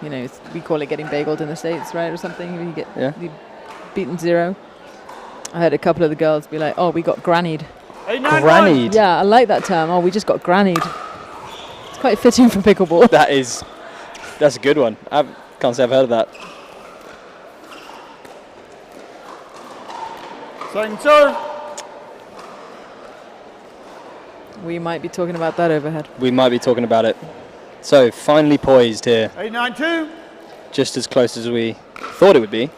You know, we call it getting bageled in the States, right, or something. You get Yeah. beaten 0. I heard a couple of the girls be like, "Oh, we got grannied." Grannied? Yeah, I like that term. Oh, we just got grannied. It's quite fitting for pickleball. That's a good one. I can't say I've heard of that. Second serve. We might be talking about that overhead. We might be talking about it. So, finally poised here. 8-9-2. Just as close as we thought it would be.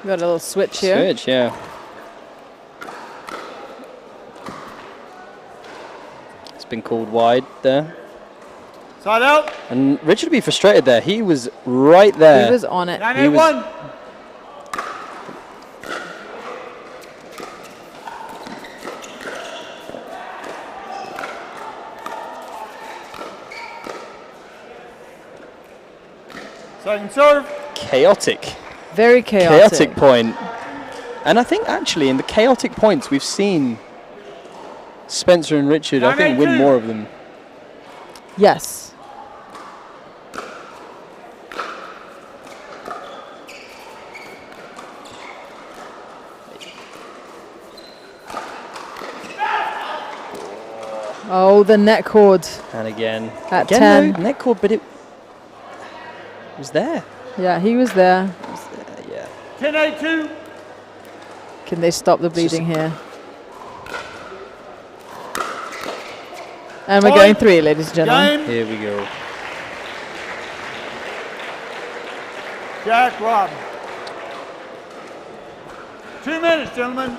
We got a little switch here. Switch, yeah. It's been called wide there. Side out. And Richard would be frustrated there. He was right there. He was on it. 9-8-1. Second serve. Chaotic. Very chaotic. Chaotic point. And I think actually in the chaotic points we've seen Spencer and Richard, I think, win more of them. Yes. Oh, the net cord. And again. At 10. No, net cord, but it was there. Yeah, he was there. Yeah. 10-8-2. Can they stop the bleeding here? And we're going 3, ladies and gentlemen. Here we go. Jack, Rob. 2 minutes, gentlemen.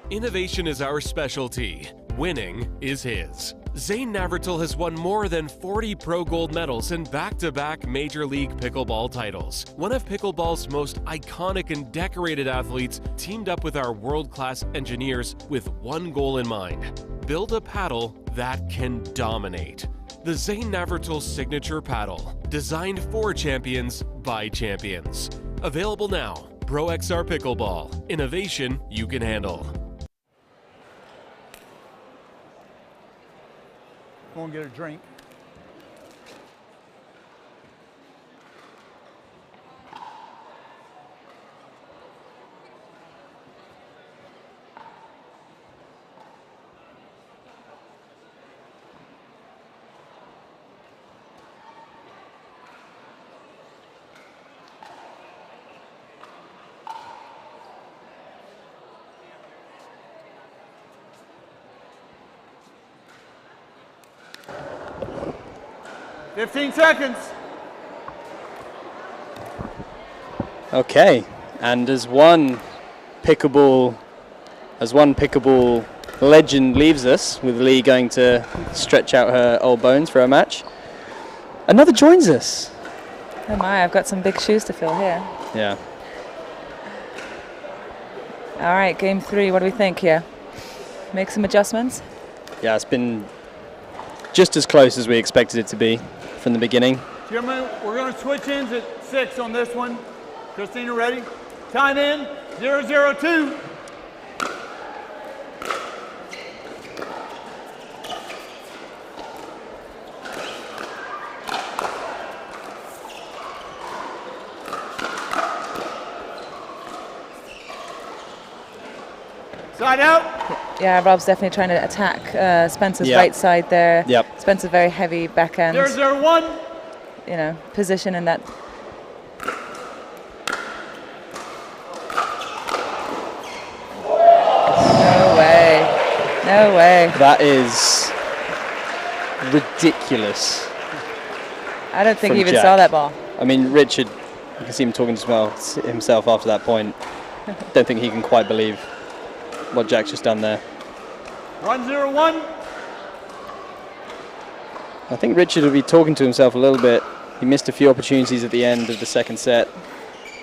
Innovation is our specialty. Winning is his. Zane Navratil has won more than 40 Pro Gold medals and back-to-back Major League Pickleball titles. One of pickleball's most iconic and decorated athletes teamed up with our world-class engineers with one goal in mind: build a paddle that can dominate. The Zane Navratil Signature Paddle, designed for champions by champions. Available now. Pro XR Pickleball. Innovation you can handle. Go and get a drink. $15 seconds. Okay, and as one pickleball legend leaves us, with Lee going to stretch out her old bones for a match, another joins us. Oh my, I've got some big shoes to fill here. Yeah. All right, game 3, what do we think here? Make some adjustments? Yeah, it's been just as close as we expected it to be from the beginning. Gentlemen, we're going to switch ends at 6 on this one. Christina, ready? Time in, 0-0-2. Side out. Yeah, Rob's definitely trying to attack Spencer's right side there. Yep. Spencer's very heavy backhand. 0-0-1. You know, position in that. No way. No way. That is ridiculous. I don't think from he even Jack. saw that ball. I mean, Richard, you can see him talking to himself after that point. Don't think he can quite believe what Jack's just done there. 1-0-1. I think Richard will be talking to himself a little bit. He missed a few opportunities at the end of the second set.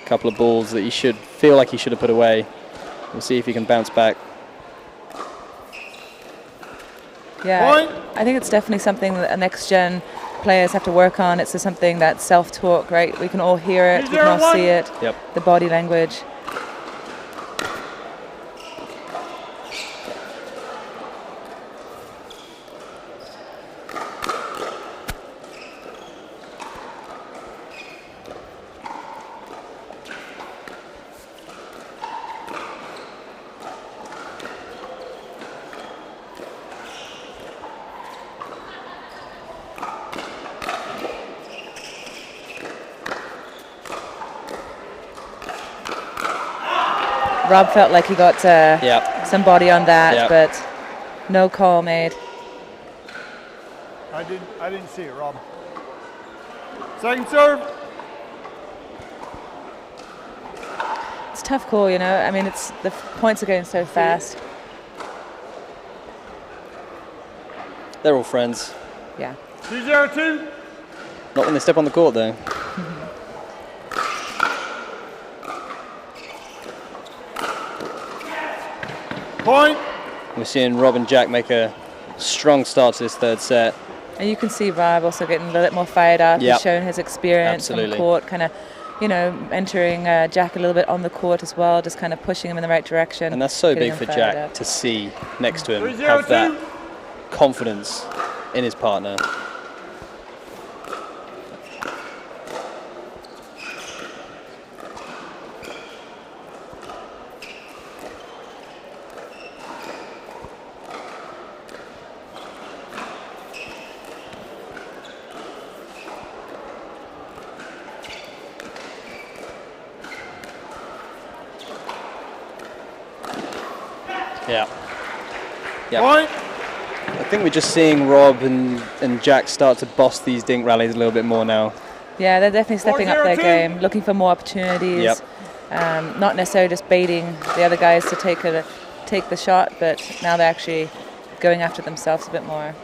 A couple of balls that he should feel like he should have put away. We'll see if he can bounce back. Yeah, Point. I think it's definitely something that next-gen players have to work on. It's just something that's self-talk, right? We can all hear it, we can all see it, the body language. Rob felt like he got some body on that, but no call made. I didn't see it, Rob. Second serve. It's a tough call, you know. I mean, it's the points are going so fast. They're all friends. Yeah. 2-0-2. Not when they step on the court, though. Point. We're seeing Rob and Jack make a strong start to this third set. And you can see Rob also getting a little bit more fired up. He's showing his experience on the court, kind of, you know, entering Jack a little bit on the court as well, just kind of pushing him in the right direction. And that's so big for Jack to see next to him, have that confidence in his partner. Yeah. Point. I think we're just seeing Rob and Jack start to boss these dink rallies a little bit more now. Yeah, they're definitely stepping up their game, looking for more opportunities. Not necessarily just baiting the other guys to take the shot, but now they're actually going after themselves a bit more.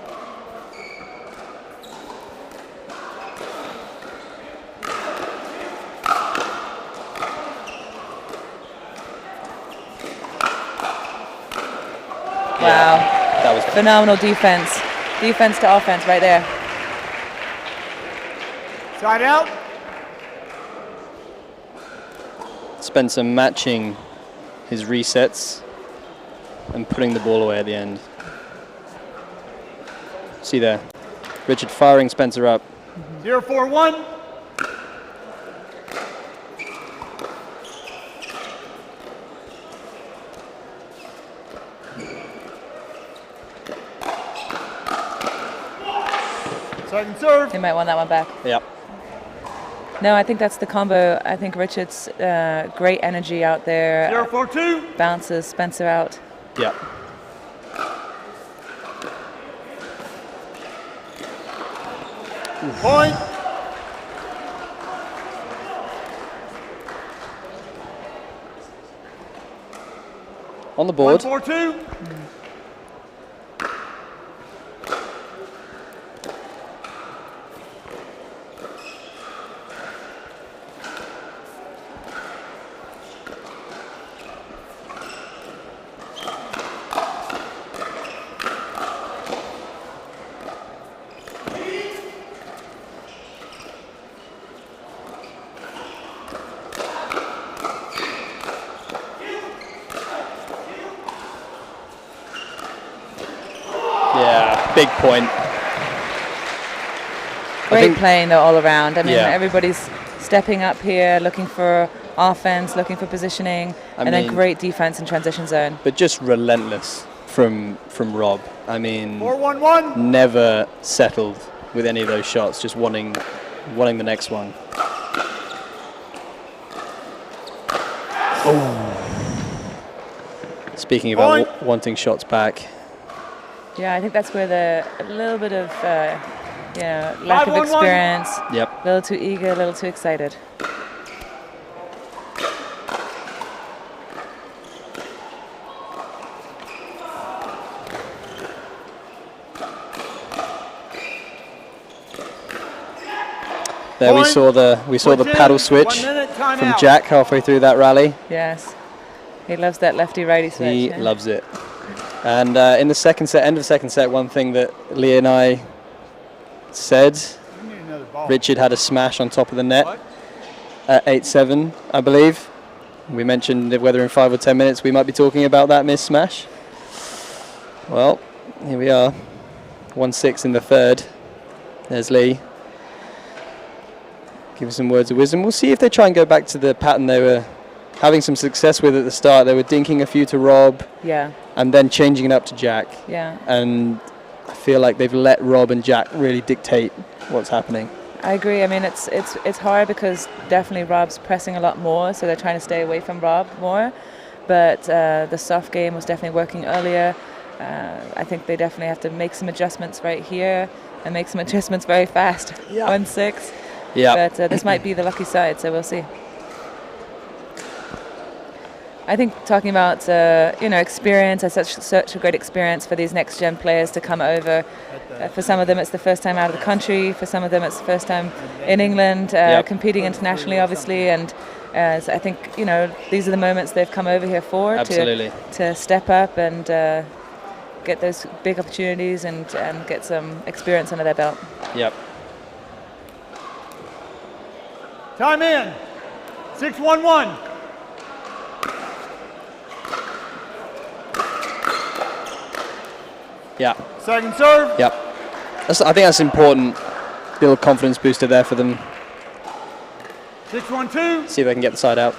Wow, that was phenomenal defense. Defense to offense right there. Side out. Spencer matching his resets and putting the ball away at the end. See there, Richard firing Spencer up. 0-4-1. Second serve. He might want that one back. Yep. No, I think that's the combo. I think Richard's great energy out there. 0-4-2. Bounces Spencer out. Yep. Point. On the board. 1-4-2. Big point. Great playing though all around. I mean, everybody's stepping up here, looking for offense, looking for positioning, and then great defense in transition zone. But just relentless from Rob. I mean, 4-1-1. Never settled with any of those shots, just wanting the next one. Oh. Speaking about wanting shots back. Yeah, I think that's where a little bit of lack of experience. Yep. A little too eager, a little too excited. There we saw the paddle switch from Jack halfway through that rally. Yes, he loves that lefty-righty switch. He loves it. And in the second set, end of the second set, one thing that Leah and I said, Richard had a smash on top of the net at 8-7, I believe. We mentioned whether in 5 or 10 minutes we might be talking about that missed smash. Well, here we are, 1-6 in the third. There's Lee. Give us some words of wisdom. We'll see if they try and go back to the pattern they were having some success with at the start. They were dinking a few to Rob. Yeah. And then changing it up to Jack. Yeah. And I feel like they've let Rob and Jack really dictate what's happening. I agree. I mean, it's hard because definitely Rob's pressing a lot more, so they're trying to stay away from Rob more. But the soft game was definitely working earlier. I think they definitely have to make some adjustments right here and make some adjustments very fast. 1-6. Yeah. But this might be the lucky side, so we'll see. I think talking about experience, such a great experience for these next gen players to come over. For some of them, it's the first time out of the country. For some of them, it's the first time in England, competing internationally, obviously. And so I think these are the moments they've come over here for. Absolutely. To step up and get those big opportunities and get some experience under their belt. Yep. Time in. 6-1-1. Yeah. Second serve. Yep. I think that's important. Little confidence booster there for them. 6-1-2. See if they can get the side out.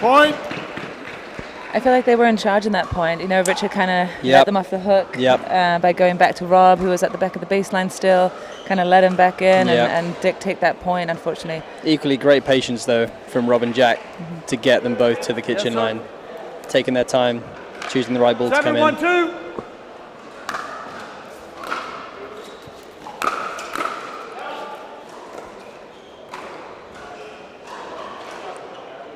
Point. I feel like they were in charge in that point. Richard kind of let them off the hook by going back to Rob, who was at the back of the baseline still, kind of let him back in and dictate that point, unfortunately. Equally great patience, though, from Rob and Jack to get them both to the kitchen line. Taking their time, choosing the right ball to come in. 7-1-2.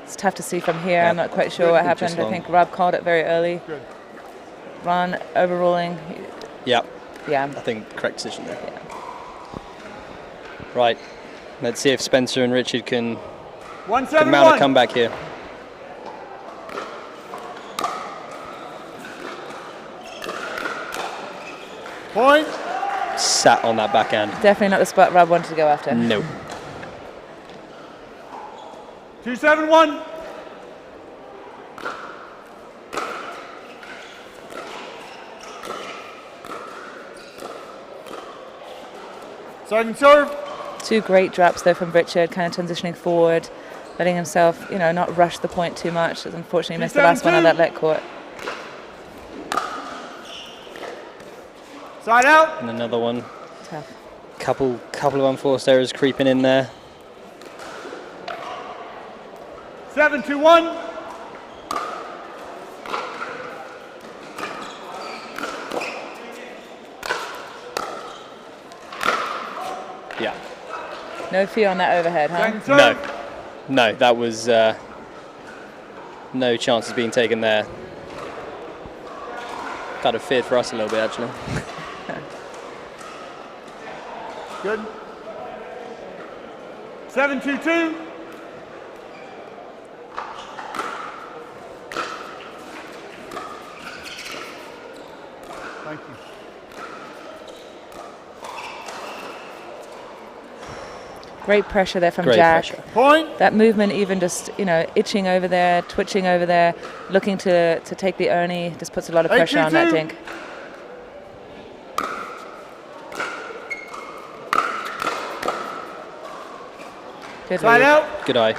It's tough to see from here. I'm not quite sure what happened. I think Rob called it very early. Good. Ron overruling. Yeah. Yeah. I think correct decision there. Yeah. Right. Let's see if Spencer and Richard can mount a comeback here. Point. Sat on that backhand. Definitely not the spot Rob wanted to go after. No. 2-7-1. Second serve. Two great drops there from Richard, kind of transitioning forward, letting himself, not rush the point too much. Unfortunately, missed the last one on that let court. Side out. And another one. Tough. Couple of unforced errors creeping in there. 7-2-1. Yeah. No fear on that overhead, huh? No, that was no chances being taken there. Kind of feared for us a little bit, actually. Good. 7-2-2. Thank you. Great pressure there from Great Jack. pressure. Point. That movement, even just itching over there, twitching over there, looking to take the Ernie, just puts a lot of pressure on that dink. Good Side read. out. Good eye.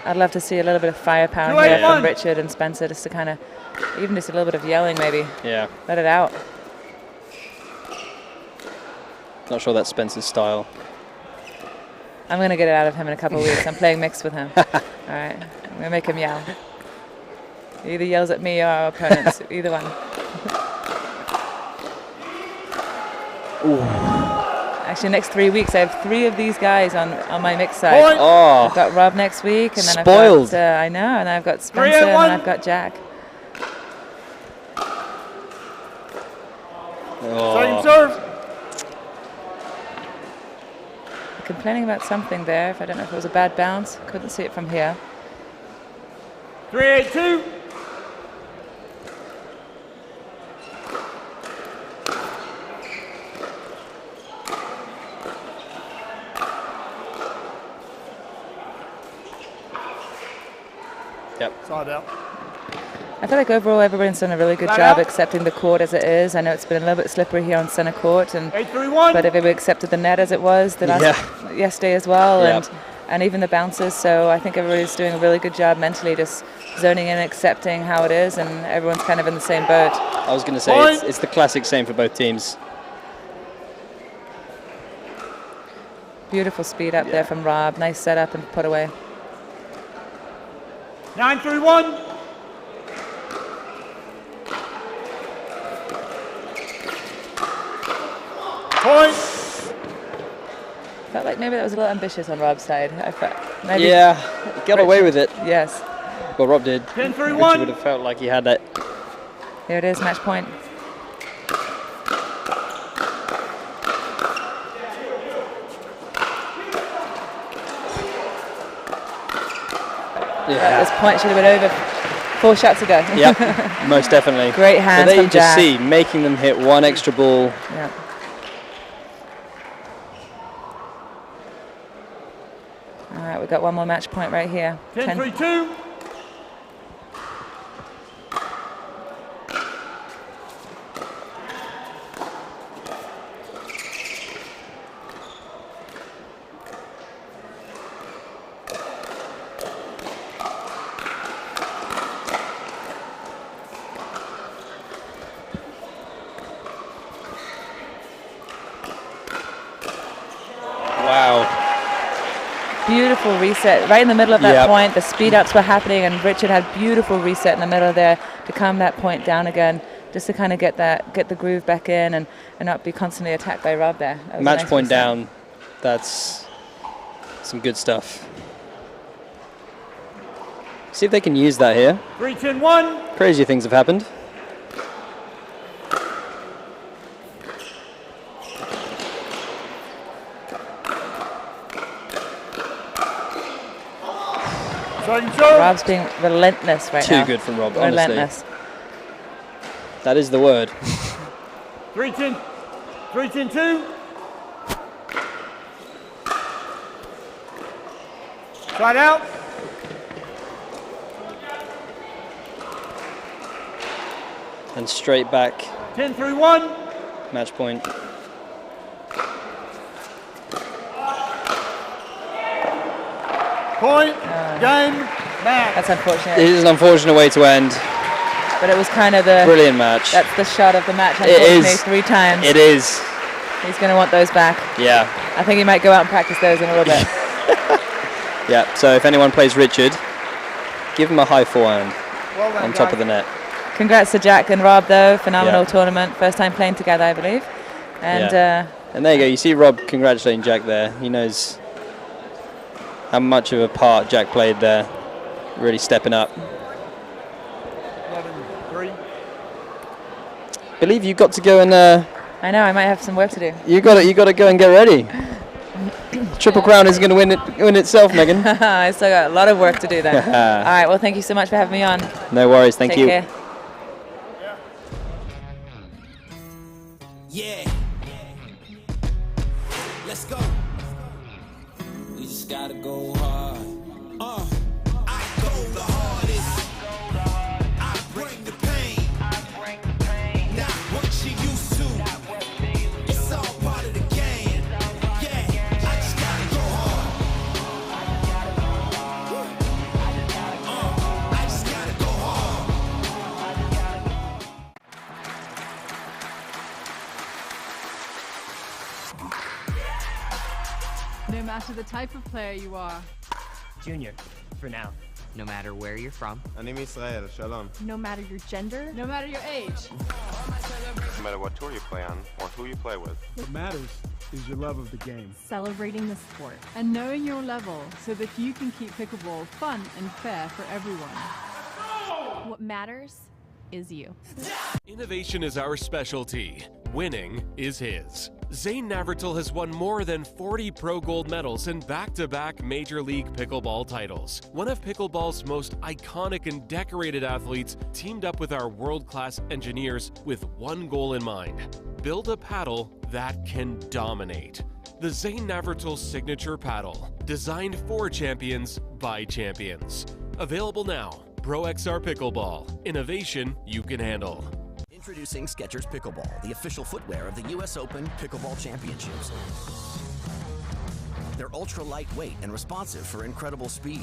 I'd love to see a little bit of firepower here from Richard and Spencer, just to kind of, even just a little bit of yelling maybe. Yeah. Let it out. Not sure that's Spencer's style. I'm going to get it out of him in a couple of weeks. I'm playing mixed with him. All right. I'm going to make him yell. He either yells at me or our opponents, either one. Actually, next 3 weeks, I have 3 of these guys on my mixed side. Point. Oh. I've got Rob next week, and then Spoiled. I've got, I know, and I've got Spencer, and then I've got Jack. Second serve. Complaining about something there. If I don't know if it was a bad bounce, couldn't see it from here. 3-8-2. Yep. Side out. I feel like overall everyone's done a really good job accepting the court as it is. I know it's been a little bit slippery here on centre court, and but everybody accepted the net as it was yesterday as well, and even the bounces. So I think everybody's doing a really good job mentally, just zoning in, accepting how it is, and everyone's kind of in the same boat. I was going to say it's the classic same for both teams. Beautiful speed up there from Rob. Nice setup and put away. 9-3-1. Point. Felt like maybe that was a little ambitious on Rob's side. I felt maybe He got away with it. Yes. Well, Rob did. 10-3-1. Richard would have felt like he had that. There it is, match point. This point should have been over 4 shots ago. Yep, most definitely. Great hands there from you just Jack. see, making them hit one extra ball. Yeah. All right, we've got one more match point right here. 10-3-2. Beautiful reset right in the middle of that point. The speed ups were happening, and Richard had beautiful reset in the middle there to calm that point down again, just to kind of get the groove back in and not be constantly attacked by Rob there. Match nice point reset. down. That's some good stuff. See if they can use that here. 3-10-1. Crazy things have happened. Rob's being relentless right now. Too good from Rob, relentless. honestly. That is the word. 3-10. 3-10-2. Side out. And straight back. 10-3-1. Match point. Point. Game. Match. That's unfortunate. It is an unfortunate way to end. But it was kind of the brilliant match. That's the shot of the match. It Unfortunately, is 3 times. It is. He's going to want those back. Yeah. I think he might go out and practice those in a little bit. Yeah. So if anyone plays Richard, give him a high forehand on top of the net. Congrats to Jack and Rob, though. Phenomenal tournament. First time playing together, I believe. And and there you go. You see Rob congratulating Jack there. He knows how much of a part Jack played there. Really stepping up. 11-3. Believe you got to go and. I know. I might have some work to do. You got to go and get ready. Triple Crown is going to win itself, Megan. I still got a lot of work to do then. All right. Well, thank you so much for having me on. No worries. Thank you. Take care. Yeah. Let's go. We just gotta go hard. I go the hardest. I bring the pain. Not what you used to. It's all part of the game. Yeah. I just gotta go hard. I just gotta go hard. No matter the type of player you are, Junior, for now. no matter where you're from. אני מישראל, שלום. No matter your gender, no matter your age. No matter what tour you play on or who you play with. What matters is your love of the game. Celebrating the sport and knowing your level so that you can keep pickleball fun and fair for everyone. What matters is you. Innovation is our specialty. Winning is his. Zane Navratil has won more than 40 Pro Gold medals and back-to-back Major League Pickleball titles. One of pickleball's most iconic and decorated athletes teamed up with our world-class engineers with one goal in mind: build a paddle that can dominate. The Zane Navratil Signature Paddle, designed for champions by champions. Available now. Pro XR Pickleball. Innovation you can handle. Introducing Skechers Pickleball, the official footwear of the US Open Pickleball Championships. They're ultra lightweight and responsive for incredible speed.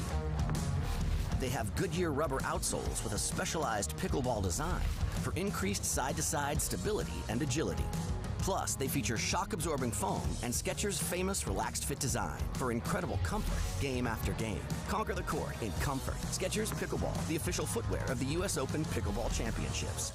They have Goodyear rubber outsoles with a specialized pickleball design for increased side-to-side stability and agility. Plus, they feature shock-absorbing foam and Skechers' famous relaxed fit design for incredible comfort game after game. Conquer the court in comfort. Skechers Pickleball, the official footwear of the US Open Pickleball Championships.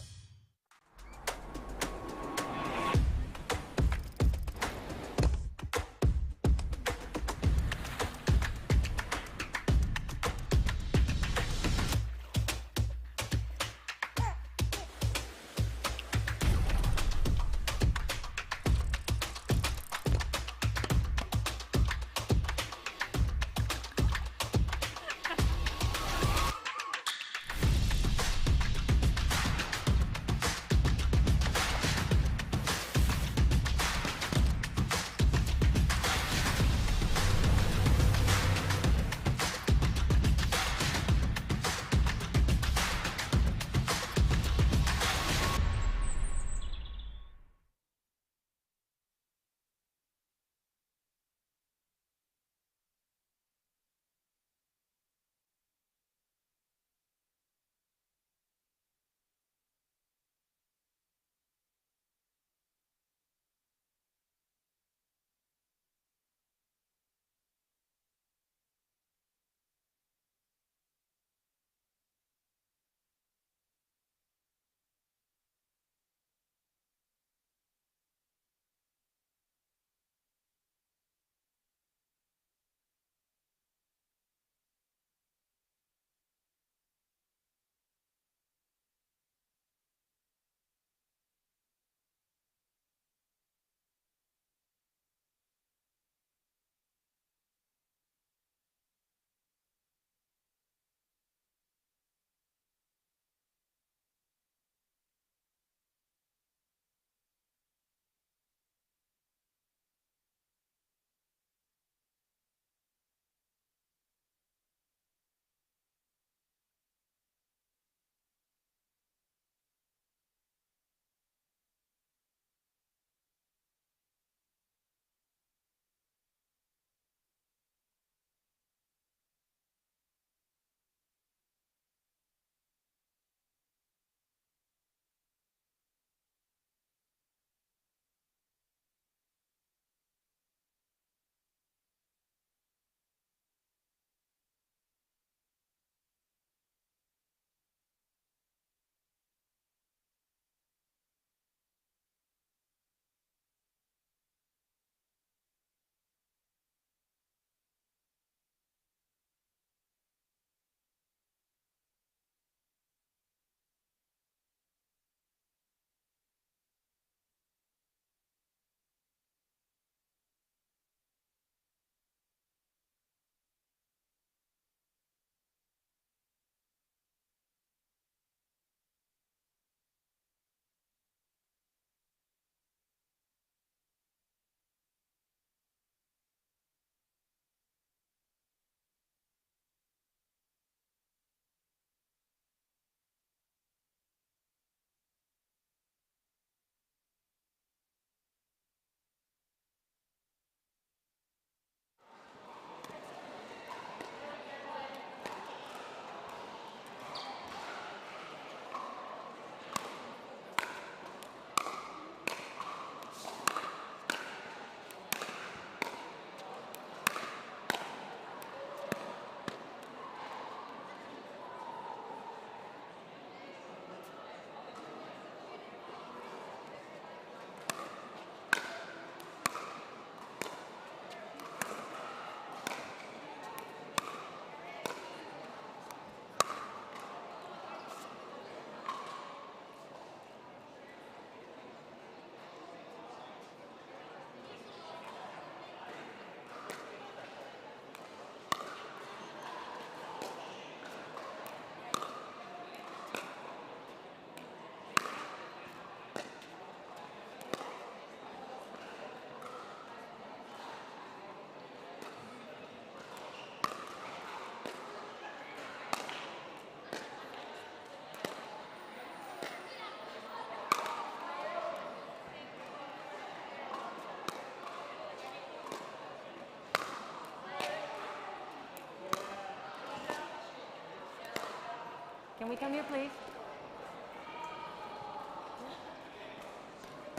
Can we come here, please?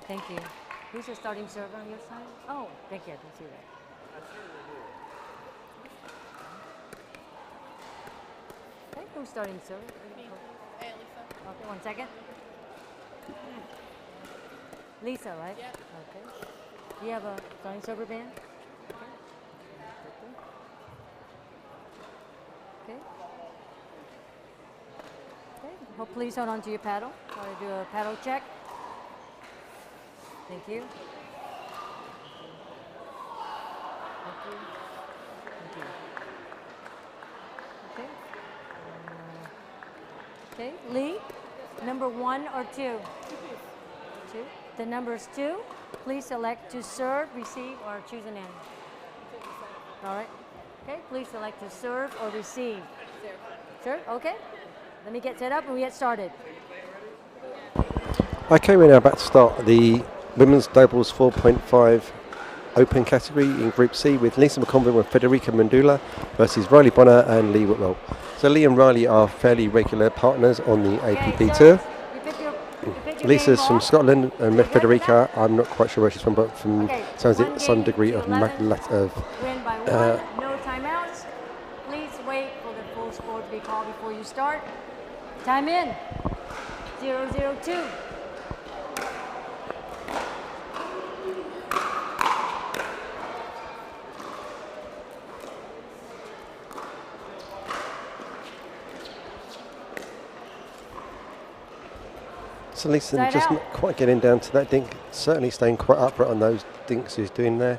Thank you. Who's the starting server on your side? Oh, thank you. I can see that. Okay, who's starting server? Okay, 1 second. Lisa, right? Yeah. Okay. Do you have a starting server band? Okay. Okay. Please hold on to your paddle. Try to do a paddle check. Thank you. Thank you. Thank you. Okay. Okay. Lee, number 1 or 2? 2. The number is 2. Please select to serve, receive, or choose an end. All right. Okay. Please select to serve or receive. Serve. Okay. Let me get set up and we get started. Okay, we're now back to start the women's doubles 4.5 open category in Group C with Lisa McConville and Federica Mandula versus Riley Bonner and Lee Whitwell. So Lee and Riley are fairly regular partners on the APP tour. Lisa's from Scotland and Federica, I'm not quite sure where she's from, but from sounds like some degree of win by 1, no timeouts. Please wait for the full score to be called before you start. Time in. 0-0-2. So Lisa just not quite getting down to that dink, certainly staying quite upright on those dinks she's doing there.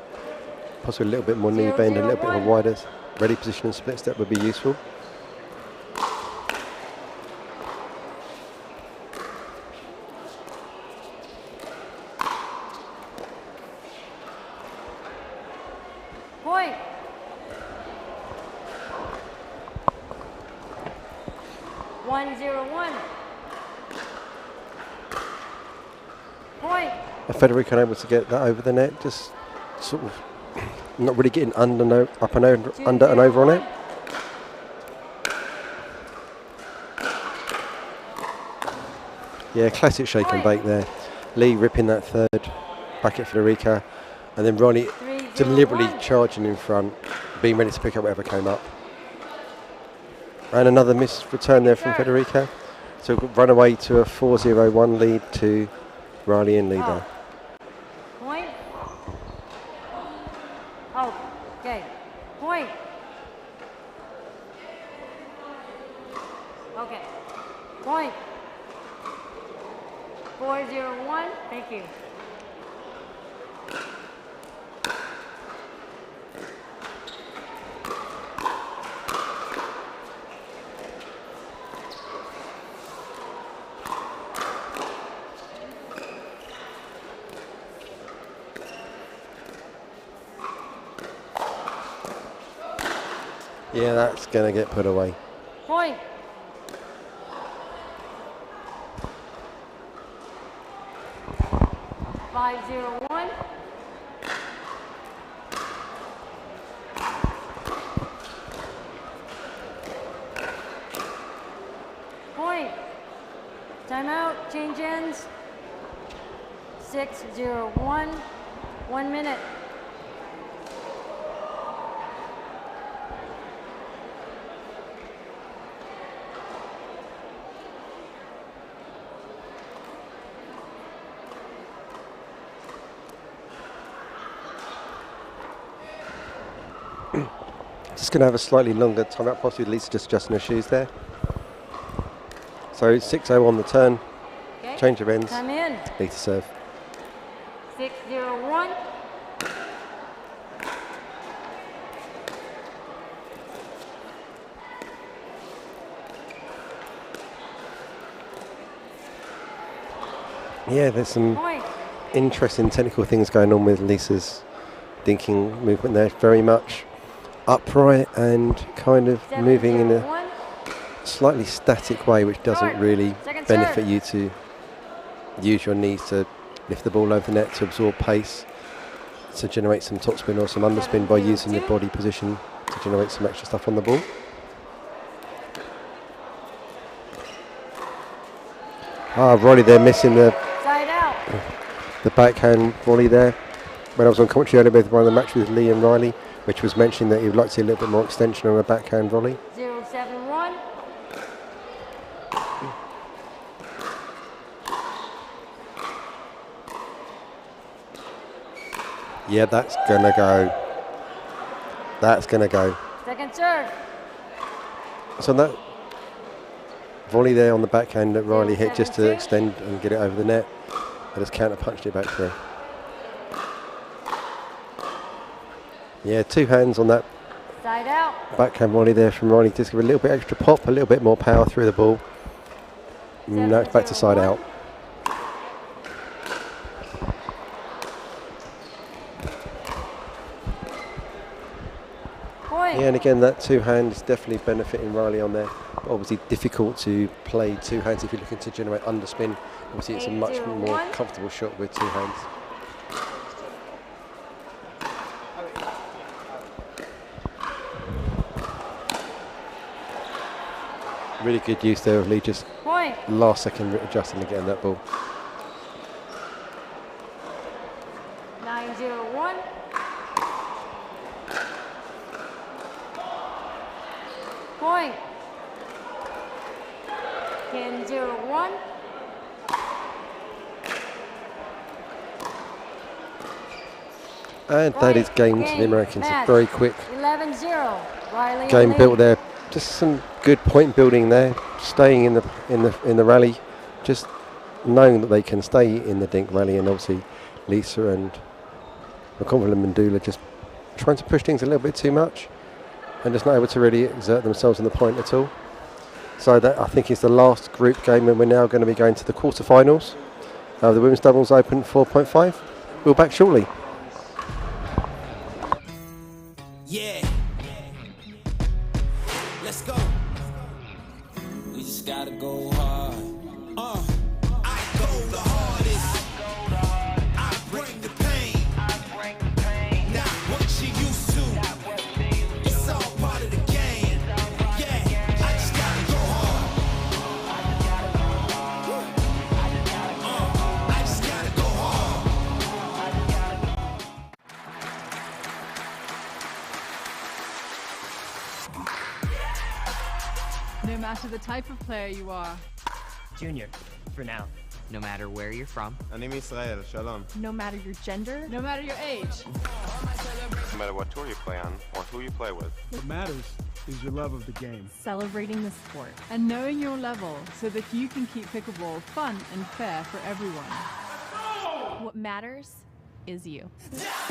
Possibly a little bit more knee bend, a little bit of a wider ready position and split step would be useful. Point. One, 0-1. Point. Federica unable to get that over the net, just sort of not really getting under and over on it. Yeah, classic shake and bake there. Lee ripping that third back at Federica, and then Ronnie deliberately charging in front, being ready to pick up whatever came up. And another missed return there from Federica. So we've run away to a 4-0-1 lead to Riley and Lee there. Point. Oh, okay. Point. Okay. Point. 4-0-1. Thank you. Yeah, that's going to get put away. Point. Five, 0-1. Point. Timeout. Change ends. 6-0-1. 1 minute. Just going to have a slightly longer timeout, possibly Lisa just adjusting her shoes there. So 6-0 on the turn, change of ends, Come in. Lisa serve. 6-0-1. Yeah, there's some interesting technical things going on with Lisa's dinking movement there, very much upright and kind of moving in a slightly static way, which doesn't really benefit you to use your knees to lift the ball over the net to absorb pace, to generate some topspin or some underspin by using your body position to generate some extra stuff on the ball. Riley there missing the Side out. the backhand volley there. When I was on commentary earlier with one of the match with Lee and Riley, which was mentioning that he would like to see a little bit more extension on a backhand volley. 0-7-1. Yeah, that's gonna go. That's gonna go. Second serve. So that volley there on the backhand that Riley hit just to extend and get it over the net, and just counter punched it back through. Yeah, 2 hands on that Side out. backhand volley there from Riley. Just give a little bit extra pop, a little bit more power through the ball. Now it's back to side out. Point. Yeah, and again, that 2 hand is definitely benefiting Riley on there. But obviously difficult to play 2 hands if you're looking to generate underspin. Obviously it's a much more comfortable shot with 2 hands. Really good use there of Lee, just Point. last second adjusting to getting that ball. 9-0-1. Point. 10-0-1. And that is game to the Americans. A very quick 11-0. Riley game Lee. built there. Just some good point building there, staying in the rally, just knowing that they can stay in the Dink rally, and obviously Lisa and McConville and Mandula just trying to push things a little bit too much and just not able to really exert themselves on the point at all. So that I think is the last group game, and we're now going to be going to the quarterfinals of the Women's Doubles Open 4.5. We'll back shortly. Yeah. Let's go. We just gotta go hard. I go the hardest. I bring the pain. Not what you used to. It's all part of the game. Yeah, I just gotta go hard. I just gotta go hard. No matter the type of player you are, Junior, for now. No matter where you're from. אני מישראל, שלום. no matter your gender, no matter your age, No matter what tour you play on or who you play with. What matters is your love of the game. celebrating the sport, and knowing your level so that you can keep pickleball fun and fair for everyone. What matters is you.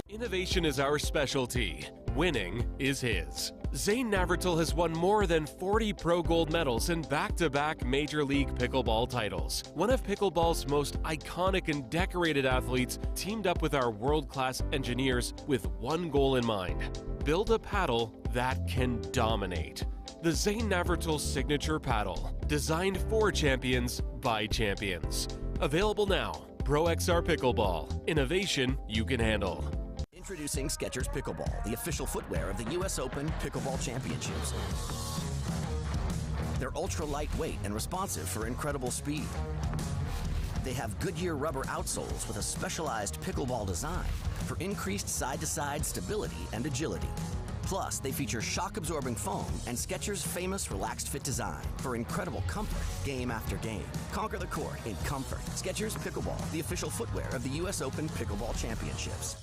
Innovation is our specialty. Winning is his. Zane Navratil has won more than 40 Pro Gold medals and back-to-back Major League Pickleball titles. One of pickleball's most iconic and decorated athletes teamed up with our world-class engineers with one goal in mind: build a paddle that can dominate. The Zane Navratil Signature Paddle, designed for champions by champions. Available now. Pro XR Pickleball. Innovation you can handle. Introducing Skechers Pickleball, the official footwear of the US Open Pickleball Championships. They're ultra lightweight and responsive for incredible speed. They have Goodyear rubber outsoles with a specialized pickleball design for increased side-to-side stability and agility. Plus, they feature shock-absorbing foam and Skechers' famous relaxed fit design for incredible comfort game after game. Conquer the court in comfort. Skechers Pickleball, the official footwear of the US Open Pickleball Championships.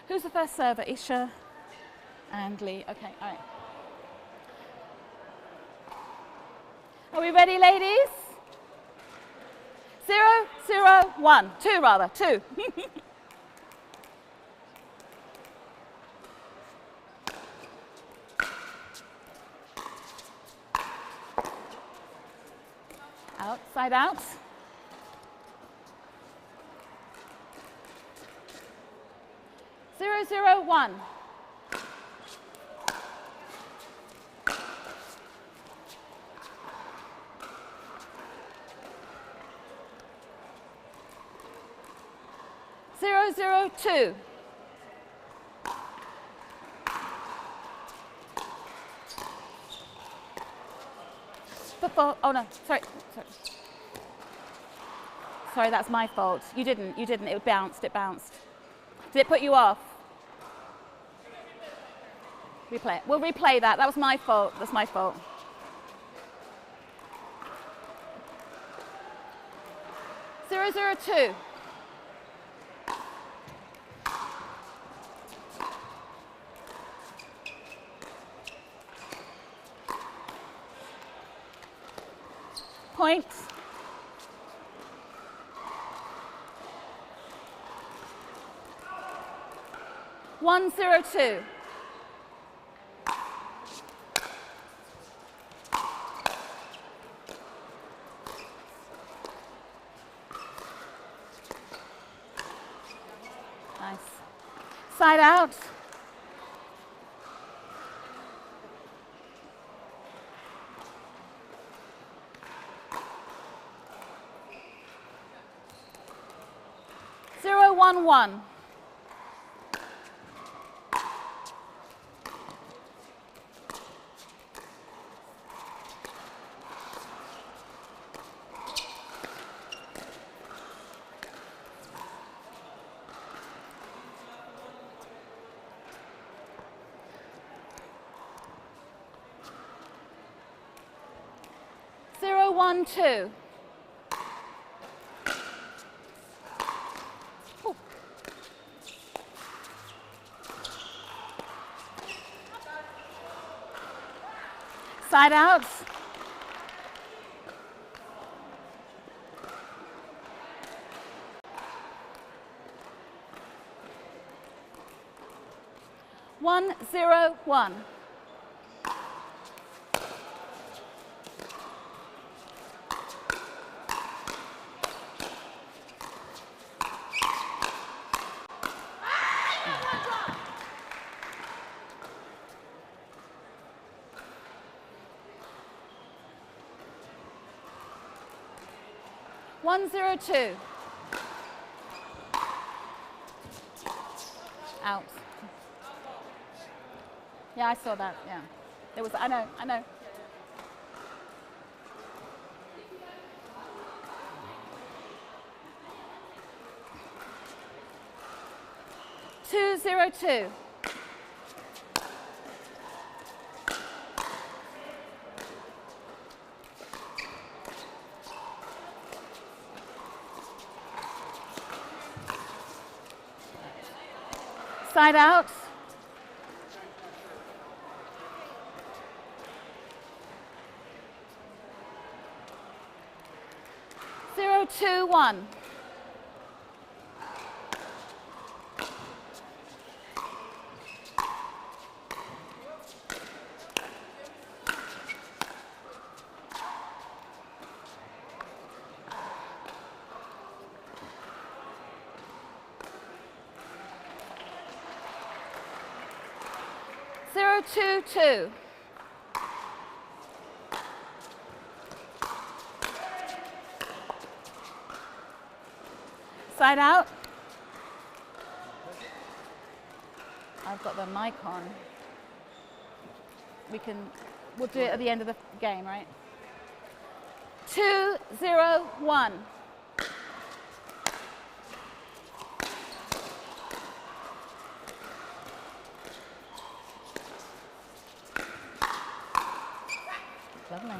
Who's the first server? Isha and Lee. Okay, all right. Are we ready, ladies? 0, 0, 1. 2 rather, 2. Out, side out. Zero, zero, one. Zero, zero, two. Oh no, sorry. Sorry, that's my fault. You didn't. It bounced. Did it put you off? Replay it. We'll replay that. That was my fault. That's my fault. Zero, zero, two. Point. One, zero, two. Nice. Side out. Zero, one, one. Zero, one, two. Ooh. Side out. One, zero, one. One, zero, two. Out. Yeah, I saw that. Yeah, it was. I know. 202. Side out. Zero, two, one. Zero, two, two. Side out. I've got the mic on. We'll do it at the end of the game, right? 2, 0, 1. Lovely.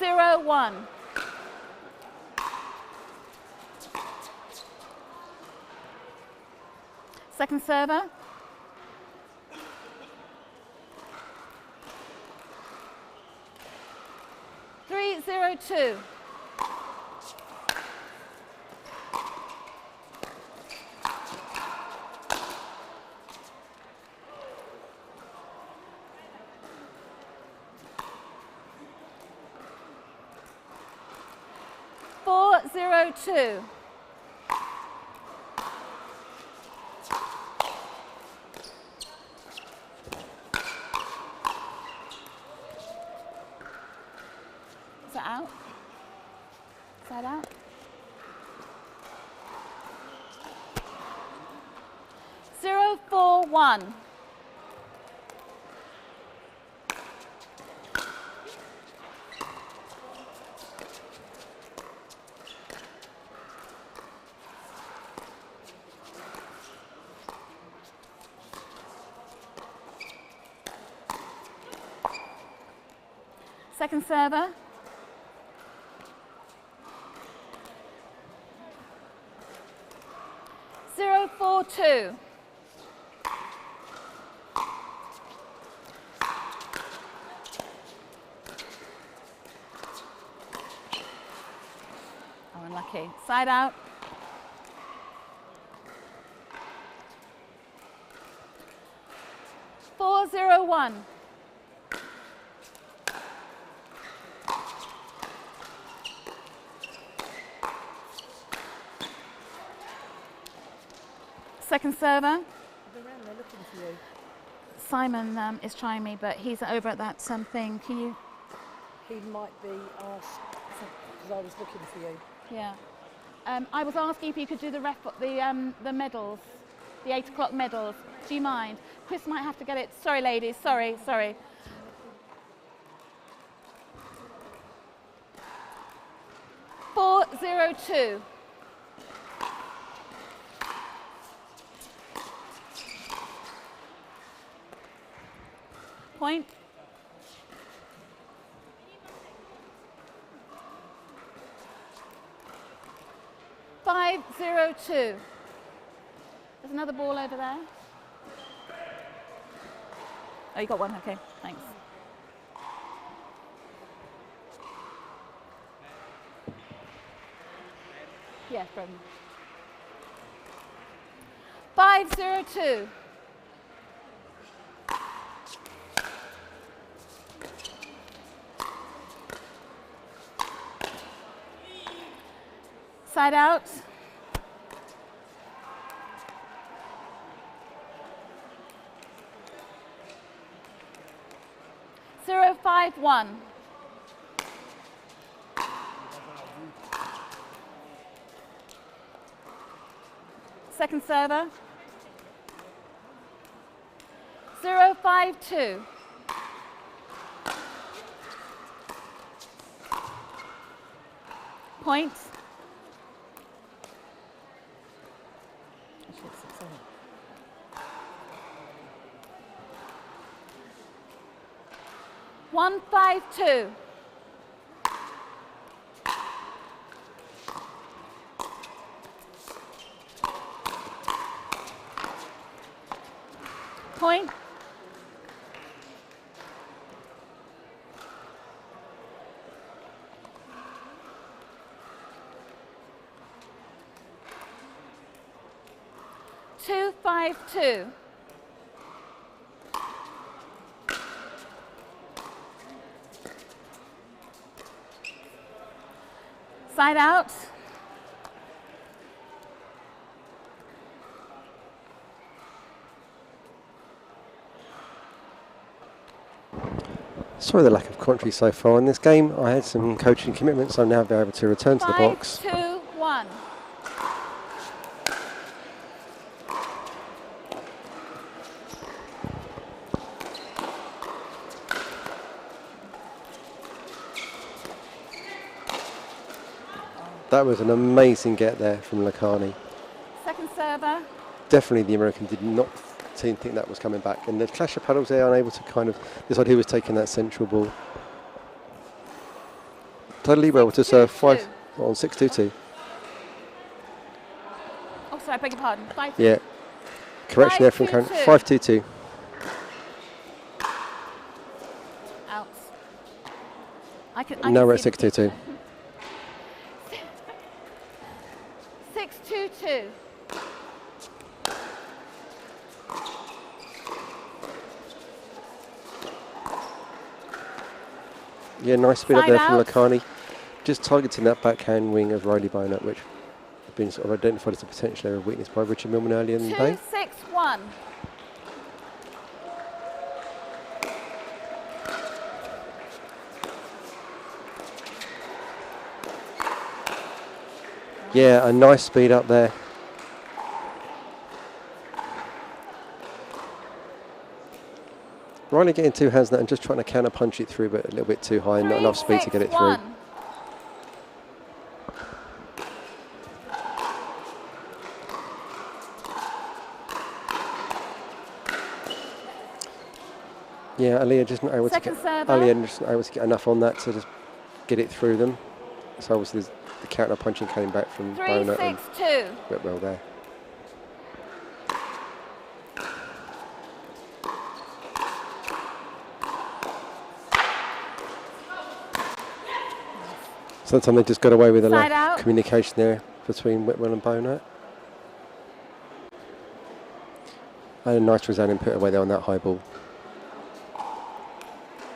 4-0-1. Second server. 3-0-2. Two. Is that out? Is that out? Zero, 4-1. Second server. 0-4-2. Oh, unlucky. Side out. 4-0-1. Second server. Simon is trying me, but he's over at that thing. Can you? He might be asked because I was looking for you. Yeah. I was asking if you could do the medals, the 8 o'clock medals. Do you mind? Chris might have to get it. Sorry, ladies. Sorry. 4-0-2. Point. Five, 0-2. There's another ball over there. Oh, you got one. Okay, thanks. Yeah, from 5-0-2. Side out. Zero, 5-1. Second server. 0-5-2. Point. 1-5-2. Point. Two, 5-2. Side out. Sorry the lack of commentary so far in this game. I had some coaching commitments, so I'm now able to return to the box. 5-2-1. That was an amazing get there from Lakhani. Second server. Definitely the American did not think that was coming back. And the clash of paddles there, unable to kind of decide who was taking that central ball. Totally well to serve 5 on 6-2-2. Oh, sorry, I beg your pardon. 5-2. Yeah. Correction there from Karen. 5-2-2. Out. Now we're at 6-2-2. 6-2-2. Yeah, nice speed up there from out. Lakhani. Just targeting that backhand wing of Riley Bonat, which had been sort of identified as a potential area of weakness by Richard Millman earlier in the day. 2-6-1. Yeah, a nice speed up there. Riley getting 2 hands now and just trying to counter punch it through, but a little bit too high and not enough speed to get it through. Yeah, Aliyah just not able to get enough on that to just get it through them. So obviously the counter punching came back from Bonat and 3-6-2. went well there. Sometimes they just got away with a lack of communication there between Whitwell and Bonat. And a nice resounding put away there on that high ball.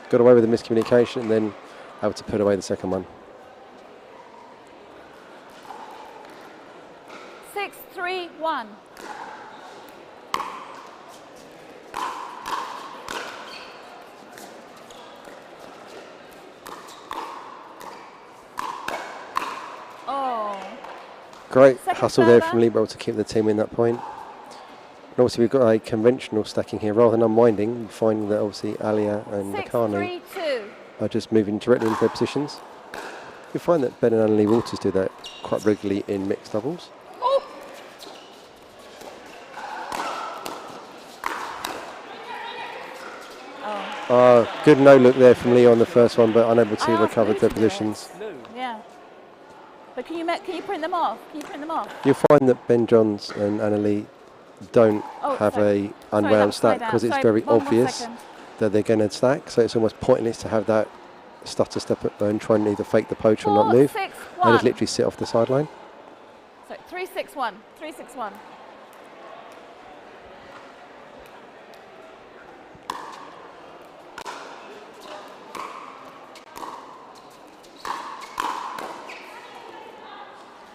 Got away with the miscommunication and then able to put away the second one. 6-3-1. Great hustle there from Libero to keep the team in that point. And obviously we've got a conventional stacking here. Rather than unwinding, we find that obviously Aliyah and Lakhani are just moving directly into their positions. You find that Ben and Annalie Walters do that quite regularly in mixed doubles. Good no look there from Leo on the first one, but unable to recover their positions. Yeah. But can you print them off? Can you print them off? You'll find that Ben Johns and Annalie don't have a unwound stack because it's very obvious that they're going to stack, so it's almost pointless to have that stutter step up and try and either fake the poach or not move. They just literally sit off the sideline. So 3-6-1. 3-6-1.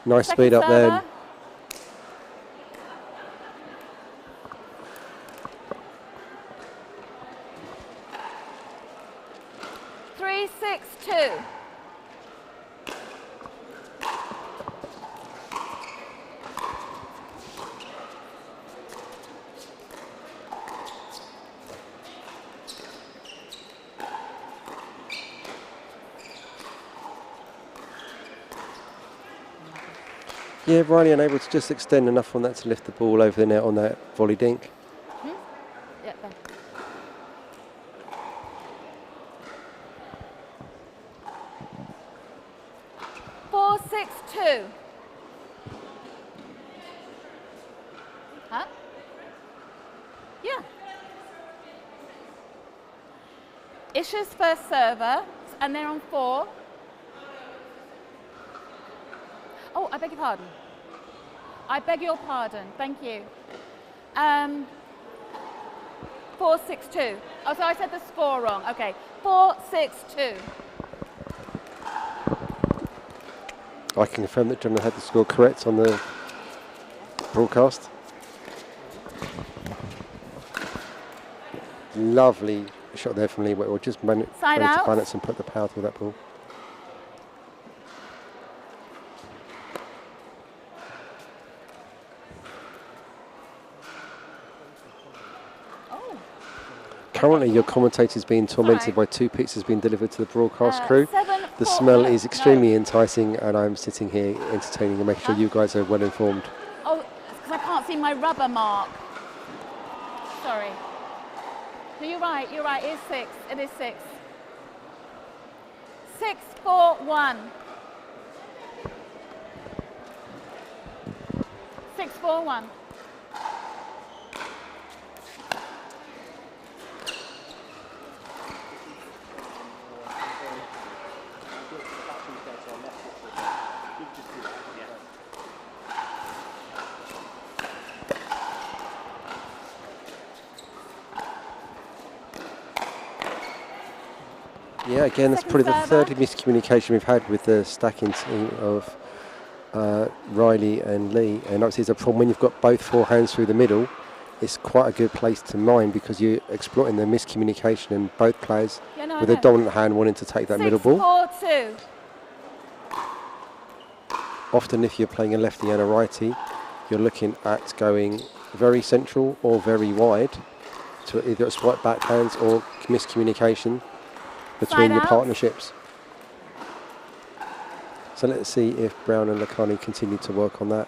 Nice speed up there. Three, 6-2. Yeah, Riley unable to just extend enough on that to lift the ball over the net on that volley dink. Yeah, there. Four, 6-2. Huh? Yeah. Isha's first server, and they're on 4. Oh, I beg your pardon. I beg your pardon. Thank you. 4-6-2. Oh, so I said the score wrong. Okay. 4-6-2. I can confirm that John had the score correct on the broadcast. Lovely shot there from Lee Whitwell. Just managed to balance and put the power through that ball. Currently, your commentator's being tormented by 2 pizzas being delivered to the broadcast crew. The smell is extremely enticing, and I'm sitting here entertaining and making sure you guys are well informed. Oh, it's because I can't see my rubber mark. Sorry. No, you're right, it is 6. It is 6. 6-4-1. 6-4-1. Yeah, again, that's probably the third miscommunication we've had with the stacking team of Riley and Lee. And obviously, it's a problem when you've got both forehands through the middle. It's quite a good place to mine because you're exploiting the miscommunication in both players with a dominant hand wanting to take that middle ball. 6-4-2. Often, if you're playing a lefty and a righty, you're looking at going very central or very wide to either swipe backhands or miscommunication between your partnerships. So let's see if Brown and Lakhani continue to work on that,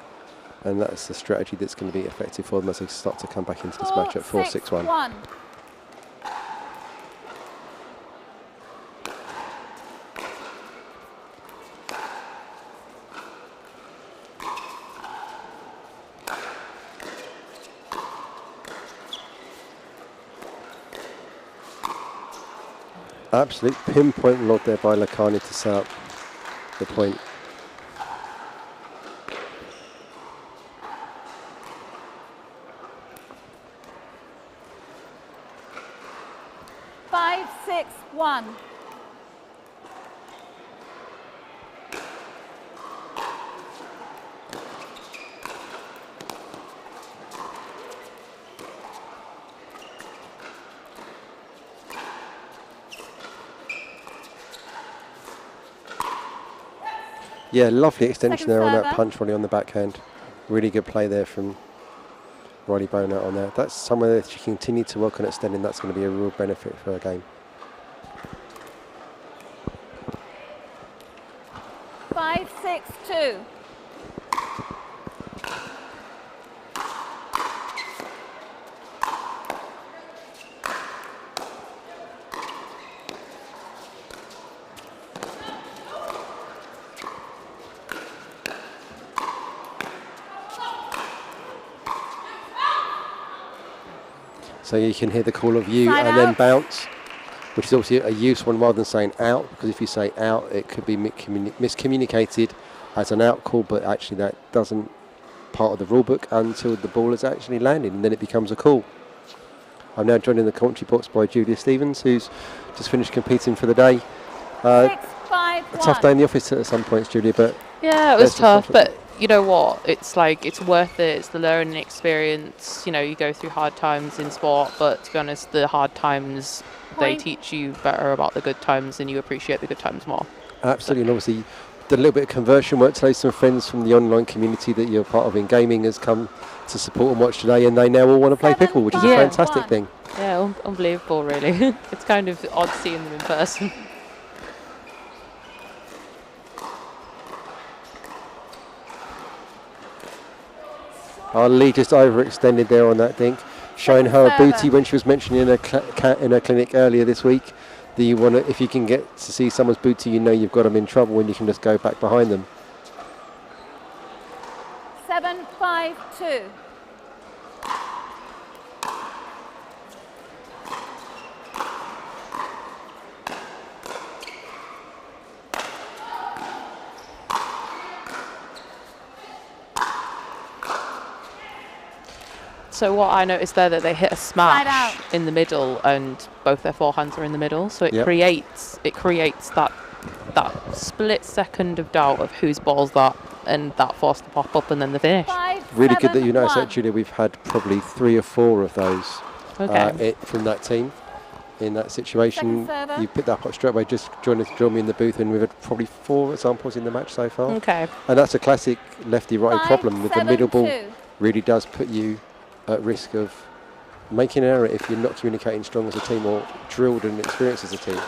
and that's the strategy that's going to be effective for them as they start to come back into this match at 4-6-1. Absolute pinpoint log there by Lakhani to set up the point. Five, 6-1. Yeah, lovely extension there on that punch volley on the backhand. Really good play there from Riley Boner on there. That's somewhere that you continue to work on extending. That's going to be a real benefit for a game. 5-6-2. So you can hear the call of you and then bounce, which is obviously a useful one rather than saying out, because if you say out, it could be miscommunicated as an out call, but actually that doesn't part of the rule book until the ball is actually landed, and then it becomes a call. I'm now joined in the commentary box by Julia Stevens, who's just finished competing for the day. 6-5-1. A tough day in the office at some points, Julia, but yeah, it was tough, but you know what? It's like, it's worth it. It's the learning experience. You know, you go through hard times in sport, but to be honest, the hard times, they teach you better about the good times and you appreciate the good times more. Absolutely, and obviously did a little bit of conversion work today. Some friends from the online community that you're part of in gaming has come to support and watch today, and they now all want to play pickle, which is a fantastic thing. Yeah, unbelievable, really. It's kind of odd seeing them in person. Our lead just overextended there on that dink, showing her a booty when she was mentioning in her clinic earlier this week. That you want to, if you can get to see someone's booty, you know you've got them in trouble when you can just go back behind them. 7-5-2. So what I noticed there, that they hit a smash in the middle, and both their forehands are in the middle. So it creates that split second of doubt of whose ball's that, and that forced to pop up, and then the finish. Really good that you noticed that, Julia. We've had probably 3 or 4 of those from that team in that situation. You picked that up straight away. Just join me in the booth, and we've had probably 4 examples in the match so far. Okay. And that's a classic lefty-righty problem with the middle ball. Really does put you at risk of making an error if you're not communicating strong as a team or drilled and experienced as a team.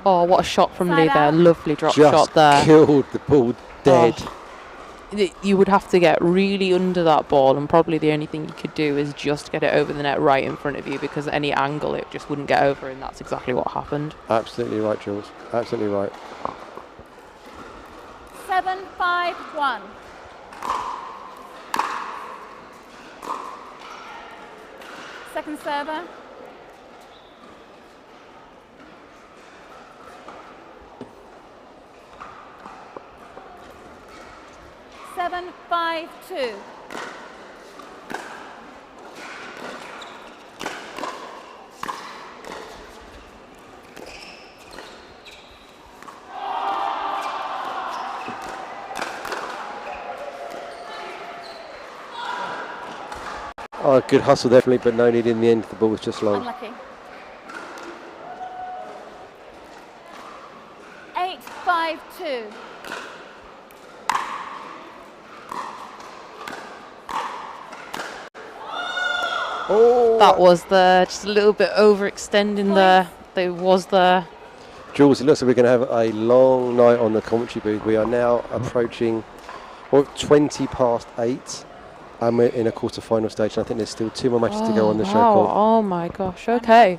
Oh, what a shot from Lee there. Lovely drop shot there. Just killed the ball dead. You would have to get really under that ball, and probably the only thing you could do is just get it over the net right in front of you, because at any angle it just wouldn't get over, and that's exactly what happened. Absolutely right, Jules. Absolutely right. 7-5-1. Second server. Seven, 5-2. Oh, good hustle definitely, but no need in the end. The ball was just long. Unlucky. 8-5-2. Oh, that was just a little bit overextending there. There was the. Jules, it looks like we're going to have a long night on the commentary booth. We are now approaching 20 past 8, and we're in a quarter-final stage. And I think there's still 2 more matches to go on the show. Court. Oh my gosh! Okay.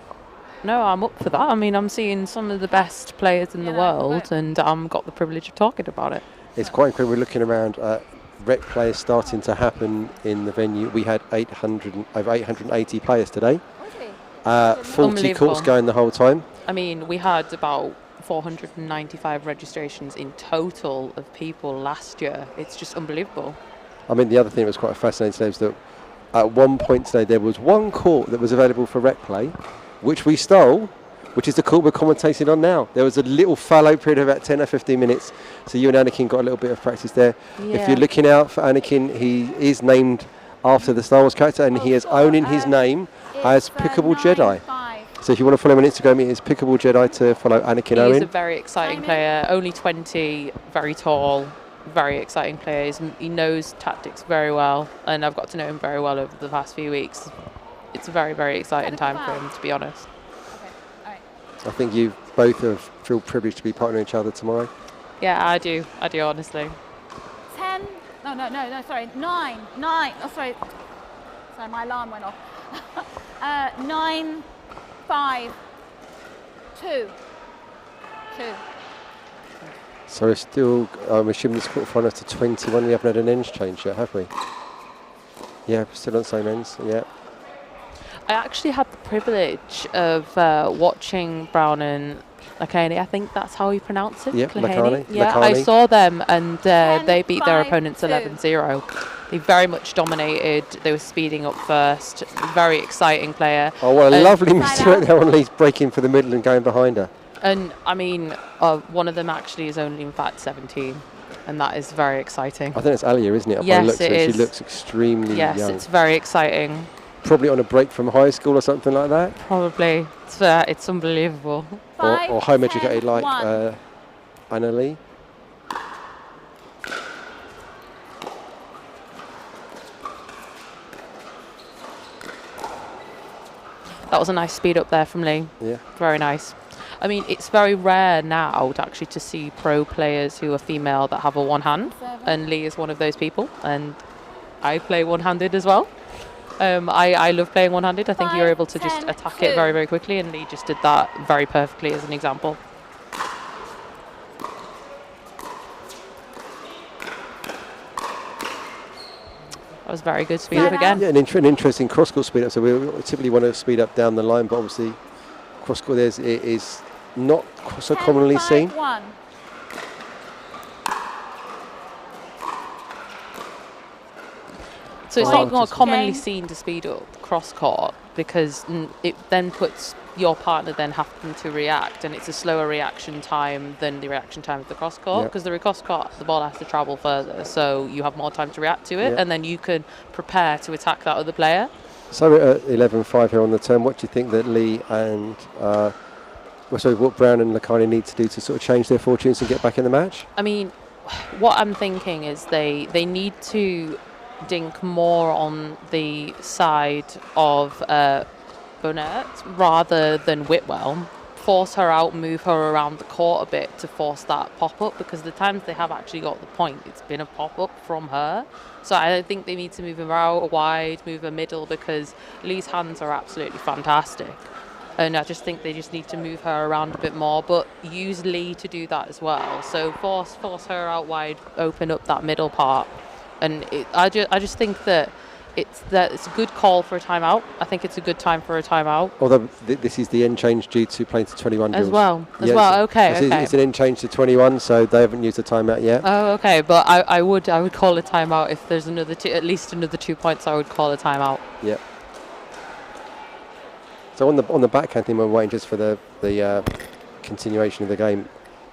No, I'm up for that. I mean, I'm seeing some of the best players in the world, and I've got the privilege of talking about it. It's quite incredible. We're looking around at rec players starting to happen in the venue. We had over 880 players today. 40 courts going the whole time. I mean, we had about 495 registrations in total of people last year. It's just unbelievable. I mean, the other thing that was quite fascinating today was that at one point today there was one court that was available for rec play, which we stole, which is the court we're commentating on now. There was a little fallow period of about 10 or 15 minutes, so you and Anakin got a little bit of practice there. Yeah. If you're looking out for Anakin, he is named after the Star Wars character, and he has owned in his name as Pickable Jedi. So if you want to follow him on Instagram, it is Pickable Jedi to follow Anakin Owen. He's a very exciting player, only 20, very tall, very exciting player. He knows tactics very well, and I've got to know him very well over the past few weeks. It's a very, very exciting time for him, to be honest. I think you both feel privileged to be partnering each other tomorrow. Yeah, I do, honestly. 10, no, sorry, 9, oh, sorry, my alarm went off. 9, 5, 2. So we're still, I'm assuming this quarterfinal to 21. We haven't had an ends change yet, have we? Yeah, still on the same ends, yeah. I actually had the privilege of watching Brown and Lakaney. I think that's how you pronounce it. Yeah, Lakaney. Yeah, I saw them, and they beat their opponents 11-0. They very much dominated. They were speeding up first. Very exciting player. Oh, what a lovely mistake there on Lee's breaking for the middle and going behind her. And I mean, one of them actually is only in fact 17, and that is very exciting. I think it's Alia, isn't it? Yes, it is. She looks extremely young. Yes, it's very exciting. Probably on a break from high school or something like that. Probably. It's unbelievable. Or home educated like Anna Lee. That was a nice speed up there from Lee. Yeah. Very nice. I mean, it's very rare now to see pro players who are female that have a one hand, and Lee is one of those people, and I play one-handed as well. I love playing one-handed. I think you're able to just attack it very, very quickly, and Lee just did that very perfectly as an example. That was very good speed up again. Yeah, an interesting cross-court speed up. So we typically want to speed up down the line, but obviously cross-court it is not so commonly seen. So it's not more commonly seen to speed up cross-court, because it then puts your partner then having to react, and it's a slower reaction time than the reaction time of the cross-court, because the cross-court, the ball has to travel further, so you have more time to react to it, and then you can prepare to attack that other player. So we're at 11-5 here on the turn. What do you think that Lee and what Brown and Lakaney need to do to sort of change their fortunes and get back in the match? I mean, what I'm thinking is they need to dink more on the side of Bonnet rather than Whitwell force her out, move her around the court a bit to force that pop-up, because the times they have actually got the point, it's been a pop-up from her. So I think they need to move her out wide, move her middle, because Lee's hands are absolutely fantastic. And I just think they just need to move her around a bit more, but use Lee to do that as well. So force her out wide, open up that middle part. And I just think that it's a good call for a timeout. I think it's a good time for a timeout. Although this is the end change due to playing to 21 As drills. well. Okay. It's an end change to 21, so they haven't used a timeout yet. Oh, okay. But I would call a timeout if there's at least another 2 points. I would call a timeout. Yep. So on the backhand thing, we're waiting just for the continuation of the game.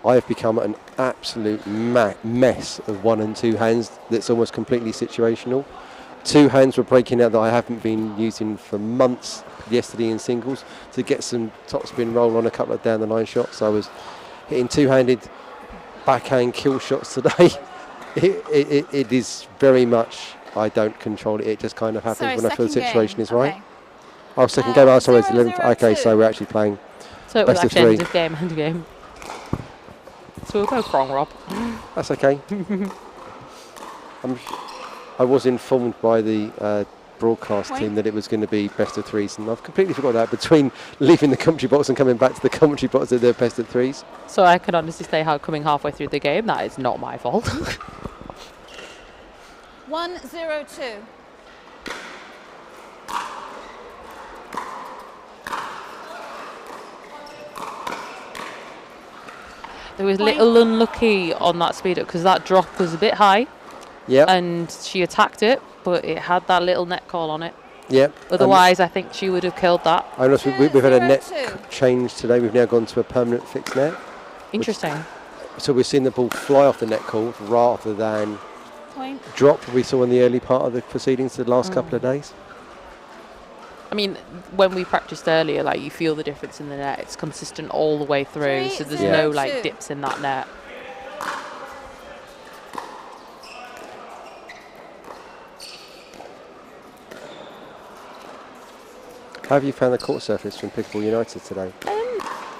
I have become an absolute mess of 1 and 2 hands that's almost completely situational. 2 hands were breaking out that I haven't been using for months yesterday in singles to get some topspin roll on a couple of down the line shots. I was hitting 2-handed backhand kill shots today. It is very much, I don't control it. It just kind of happens when I feel the situation is right. Oh, second game. Oh, sorry, it's 11th. Okay, so we're actually playing so it was best actually of 3. End of game. So we're both wrong, Rob. That's okay. I was informed by the broadcast team that it was going to be best of 3s, and I've completely forgot that between leaving the commentary box and coming back to the commentary box that they're best of 3s. So I can honestly say how coming halfway through the game, that is not my fault. 1-0-2. There was a little unlucky on that speed up because that drop was a bit high. Yeah. And she attacked it, but it had that little net call on it. Yeah. Otherwise, I think she would have killed that. I know we've had a net change today. We've now gone to a permanent fixed net. Interesting. So we've seen the ball fly off the net cord rather than drop we saw in the early part of the proceedings the last couple of days. I mean, when we practiced earlier, like you feel the difference in the net. It's consistent all the way through, so there's no like dips in that net. How have you found the court surface from Pickleball United today?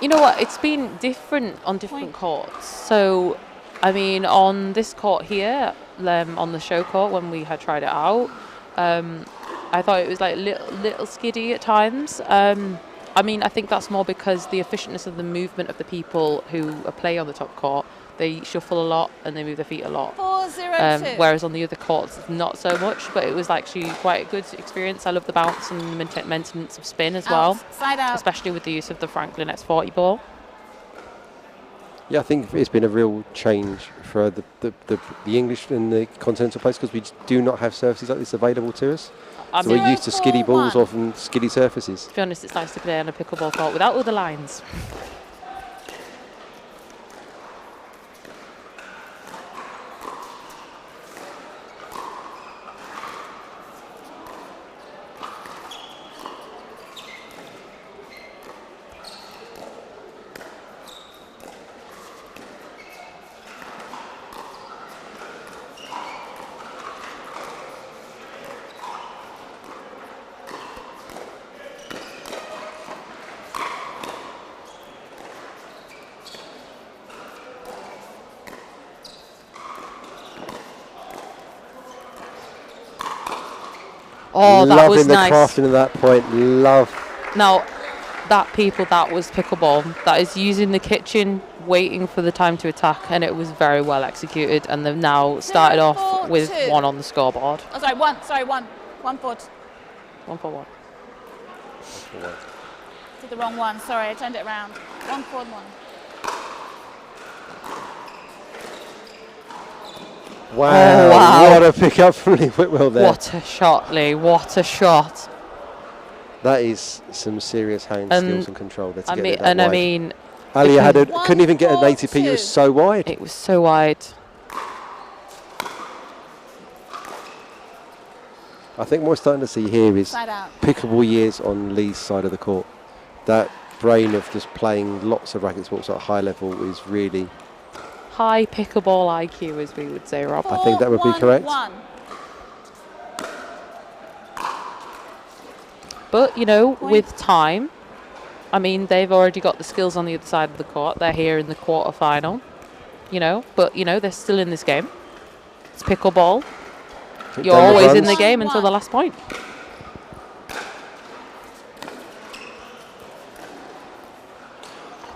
You know what? It's been different on different courts. So, I mean, on this court here, on the show court when we had tried it out, I thought it was like little skiddy at times. I mean, I think that's more because the efficientness of the movement of the people who play on the top court, they shuffle a lot and they move their feet a lot. 4-0-2. Whereas on the other courts, not so much, but it was actually quite a good experience. I love the bounce and the maintenance of spin as well, side out. Especially with the use of the Franklin X40 ball. Yeah, I think it's been a real change for the English and the continental players because we do not have surfaces like this available to us. So we're used to skiddy balls off and skiddy surfaces. To be honest, it's nice to play on a pickleball court without all the lines. Oh, that was nice. Loving the crafting at that point. Love. Now, that was pickleball. That is using the kitchen, waiting for the time to attack, and it was very well executed. And they've now started off with 1 on the scoreboard. Oh, sorry, 1. Sorry, 1. 1 forward. 1 for 1. Did the wrong one. Sorry, I turned it around. 1 forward, 1. Wow, what a pick up from Lee Whitwell there. What a shot, Lee. What a shot. That is some serious hand skills and control there to get it that and wide. I mean... Ali couldn't even get an ATP, it was so wide. It was so wide. I think what we're starting to see here is pickleball years on Lee's side of the court. That brain of just playing lots of racket sports at a high level is really... High pickleball IQ, as we would say, Rob. I think that would be correct. 1. But, you know, with time, I mean, they've already got the skills on the other side of the court. They're here in the quarter-final, but, they're still in this game. It's pickleball. You're always in the game until the last point.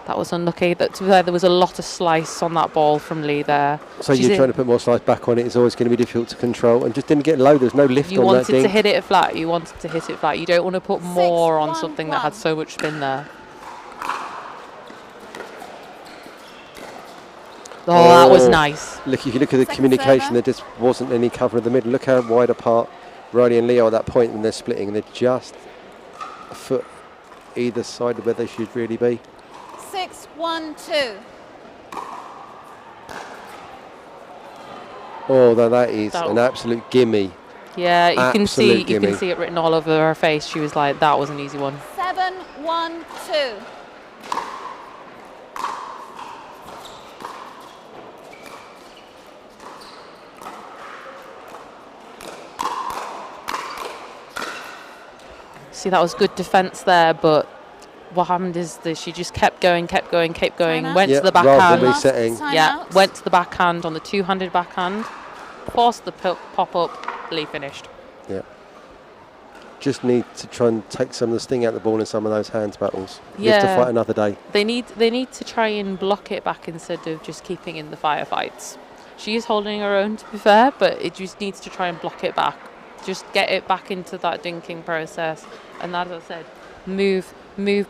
That was unlucky. There was a lot of slice on that ball from Lee there. So you're trying to put more slice back on it. It's always going to be difficult to control, and just didn't get low. There's no lift on that. You wanted to hit it flat. You wanted to hit it flat. You don't want to put more on something that had so much spin there. Oh, that was nice. Look, if you look at the communication, there just wasn't any cover in the middle. Look how wide apart Riley and Leo are at that point when they're splitting, and they're just a foot either side of where they should really be. 6-1-2. Oh, that is an absolute gimme. Yeah, you can see gimme. it written all over her face. She was like, that was an easy one. 7-1-2. See, that was good defense there, but what happened is that she just kept going, went to the backhand. Went to the backhand on the two-handed backhand, forced the pop up, Lee finished. Yeah. Just need to try and take some of the sting out of the ball in some of those hands battles. Yeah. Live to fight another day. They need to try and block it back instead of just keeping in the firefights. She is holding her own, to be fair, but it just needs to try and block it back. Just get it back into that dinking process, and as I said, move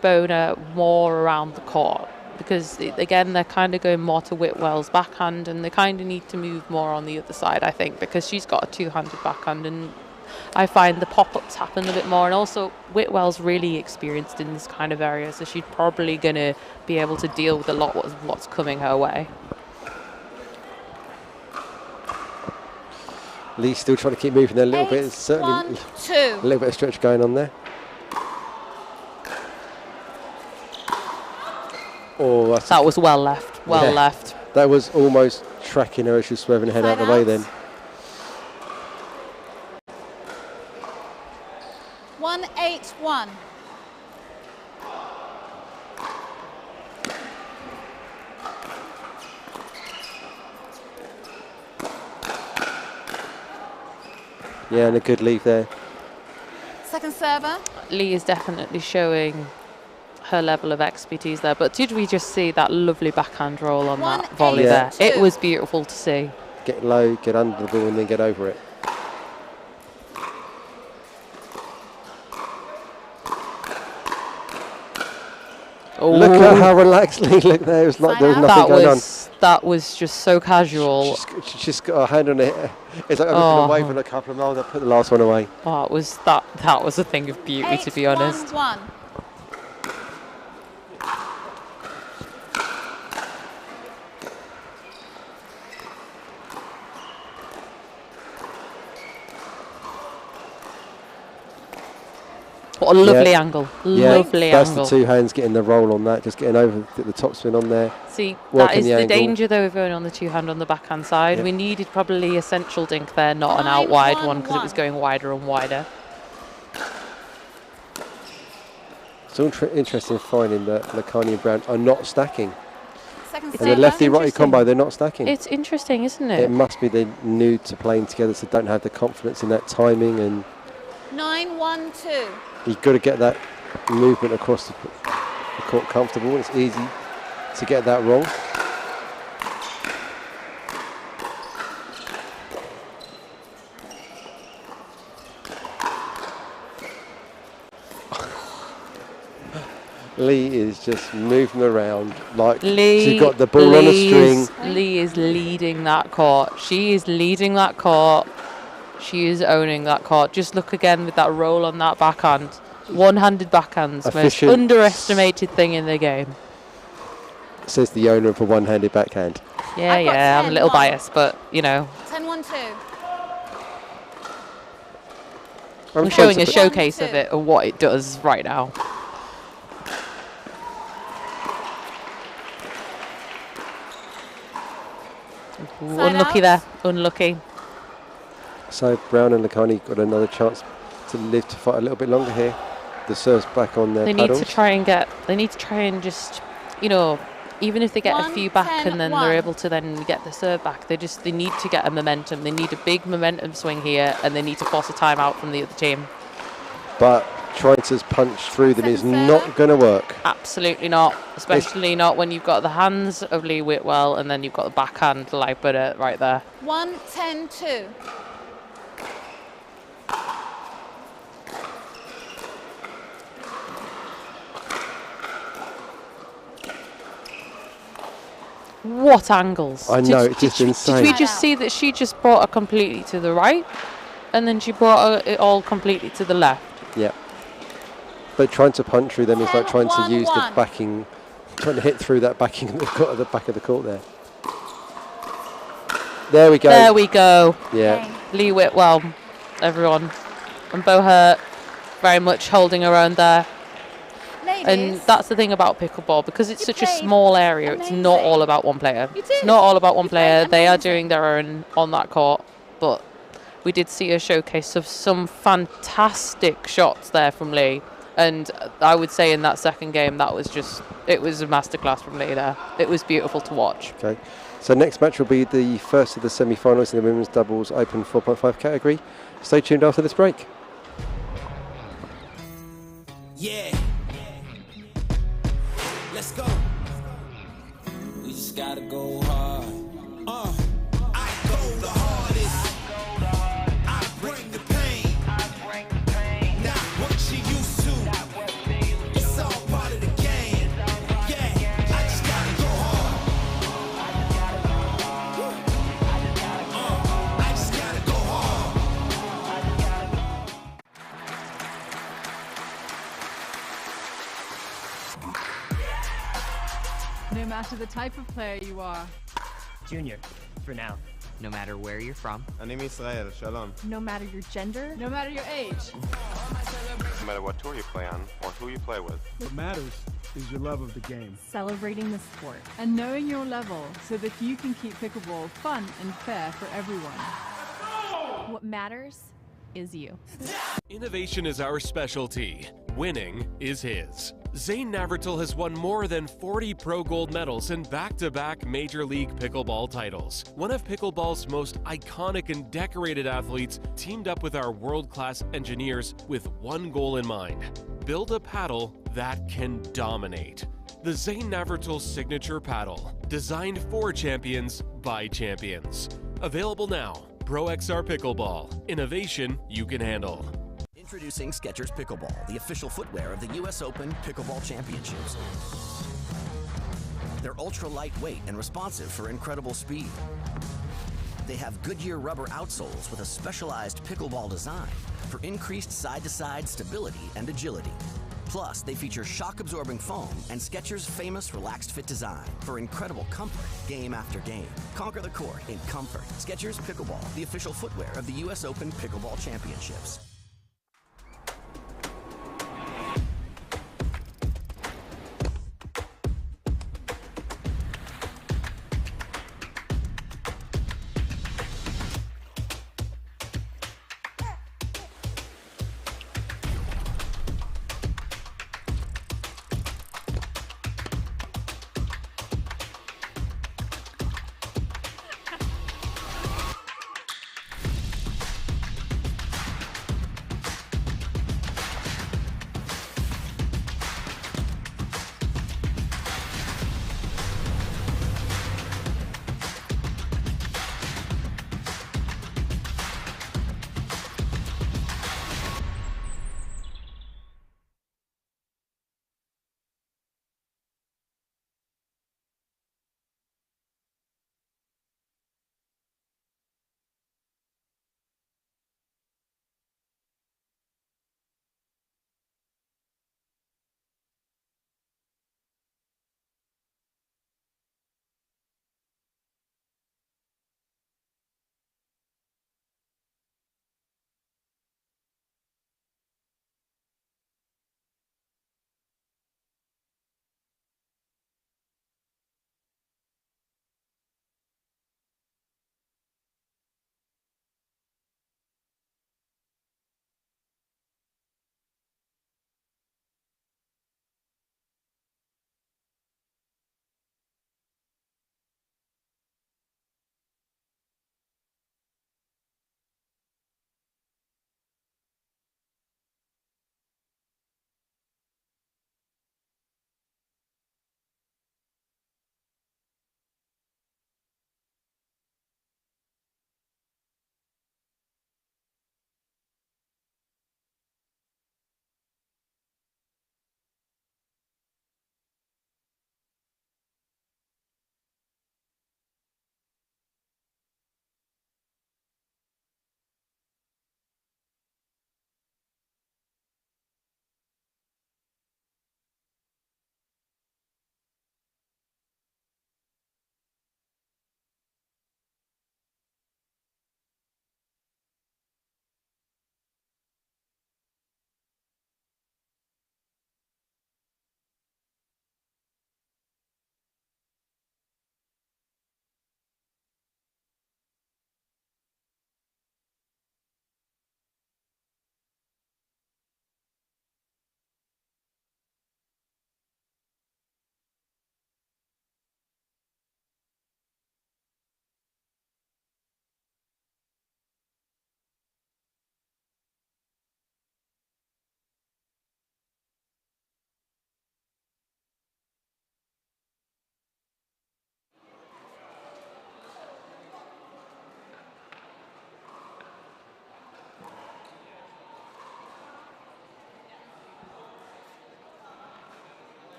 Bona more around the court, because again they're kind of going more to Whitwell's backhand, and they kind of need to move more on the other side, I think, because she's got a two-handed backhand, and I find the pop-ups happen a bit more, and also Whitwell's really experienced in this kind of area, so she's probably going to be able to deal with a lot of what's coming her way. Lee's still trying to keep moving there a little bit. There's certainly a little bit of stretch going on there. Oh, that was well left. Left. That was almost tracking her as she was swerving her head out of the way then. 1-8-1. Yeah, and a good leave there. Second server. Lee is definitely showing her level of expertise there, but did we just see that lovely backhand roll on that volley there? It was beautiful to see. Get low, get under the ball, and then get over it. Oh. Look at how relaxed Lee looked there. It was like there was nothing going on. That was just so casual. She's got her hand on it. It's like I'm looking away from a couple of miles. I put the last one away. Oh, it was that was a thing of beauty, to be honest. 8-1-1. What a lovely angle. Lovely that's angle. The two hands getting the roll on that, just getting over the topspin on there. See, that is the danger though of going on the two hand on the backhand side. Yeah. We needed probably a central dink there, not an out wide one, because it was going wider and wider. It's all interesting finding that Lakani and Brown are not stacking. Second and the lefty-righty combo, they're not stacking. It's interesting, isn't it? It must be they're new to playing together, so don't have the confidence in that timing. And 9-1-2. you've got to get that movement across the court comfortable. It's easy to get that wrong. Lee is just moving around like she's got the ball on a string. Lee is leading that court. She is leading that court. She is owning that court. Just look again with that roll on that backhand. One-handed backhands, most underestimated thing in the game. Says the owner of a one-handed backhand. Yeah, I'm a little biased, but you know. 10-1-2. I'm showing a showcase of it, of what it does right now. Unlucky there, unlucky. So Brown and Lakani got another chance to live to fight a little bit longer here. the serves back on their They paddles. need to try and just, even if they get a few back and then they're able to then get the serve back, they need to get a momentum. They need a big momentum swing here, and they need to force a timeout from the other team. But trying to punch through them is not going to work. Absolutely not, especially not when you've got the hands of Lee Whitwell and then you've got the backhand like butter right there. 1-10-2. What angles? I know, it's just insane. Did we just see that she just brought it completely to the right and then she brought it all completely to the left? Yeah. But trying to punch through them is like trying to use the backing, trying to hit through that backing that they've got at the back of the court there. There we go. There we go. Yeah. Lee Whitwell, everyone. And Bo Hurt very much holding her own there. Ladies, and that's the thing about pickleball, because it's such a small area, it's not all about one player. It's not all about one player. They are doing their own on that court, but we did see a showcase of some fantastic shots there from Lee. And I would say in that second game, it was a masterclass from Lee there. It was beautiful to watch. Okay. So next match will be the first of the semi-finals in the women's doubles open 4.5 category. Stay tuned after this break. Yeah. Let's go. We just gotta go hard. I go the hardest. I bring the pain. Not what you used to. It's all part of the game. Yeah, I just gotta go hard. I just gotta go hard. No matter the type of player you are. Junior, for now. No matter where you're from. אני מישראל, shalom. No matter your gender. No matter your age. No matter what tour you play on or who you play with. What matters is your love of the game. Celebrating the sport and knowing your level so that you can keep pickleball fun and fair for everyone. What matters is you. Innovation is our specialty. Winning is his. Zane Navratil has won more than 40 Pro Gold medals and back-to-back Major League Pickleball titles. One of pickleball's most iconic and decorated athletes teamed up with our world-class engineers with one goal in mind: build a paddle that can dominate. The Zane Navratil Signature Paddle, designed for champions by champions. Available now. Pro XR Pickleball. Innovation you can handle. Introducing Skechers Pickleball, the official footwear of the US Open Pickleball Championships. They're ultra lightweight and responsive for incredible speed. They have Goodyear rubber outsoles with a specialized pickleball design for increased side-to-side stability and agility. Plus, they feature shock-absorbing foam and Skechers' famous relaxed fit design for incredible comfort game after game. Conquer the court in comfort. Skechers Pickleball, the official footwear of the US Open Pickleball Championships.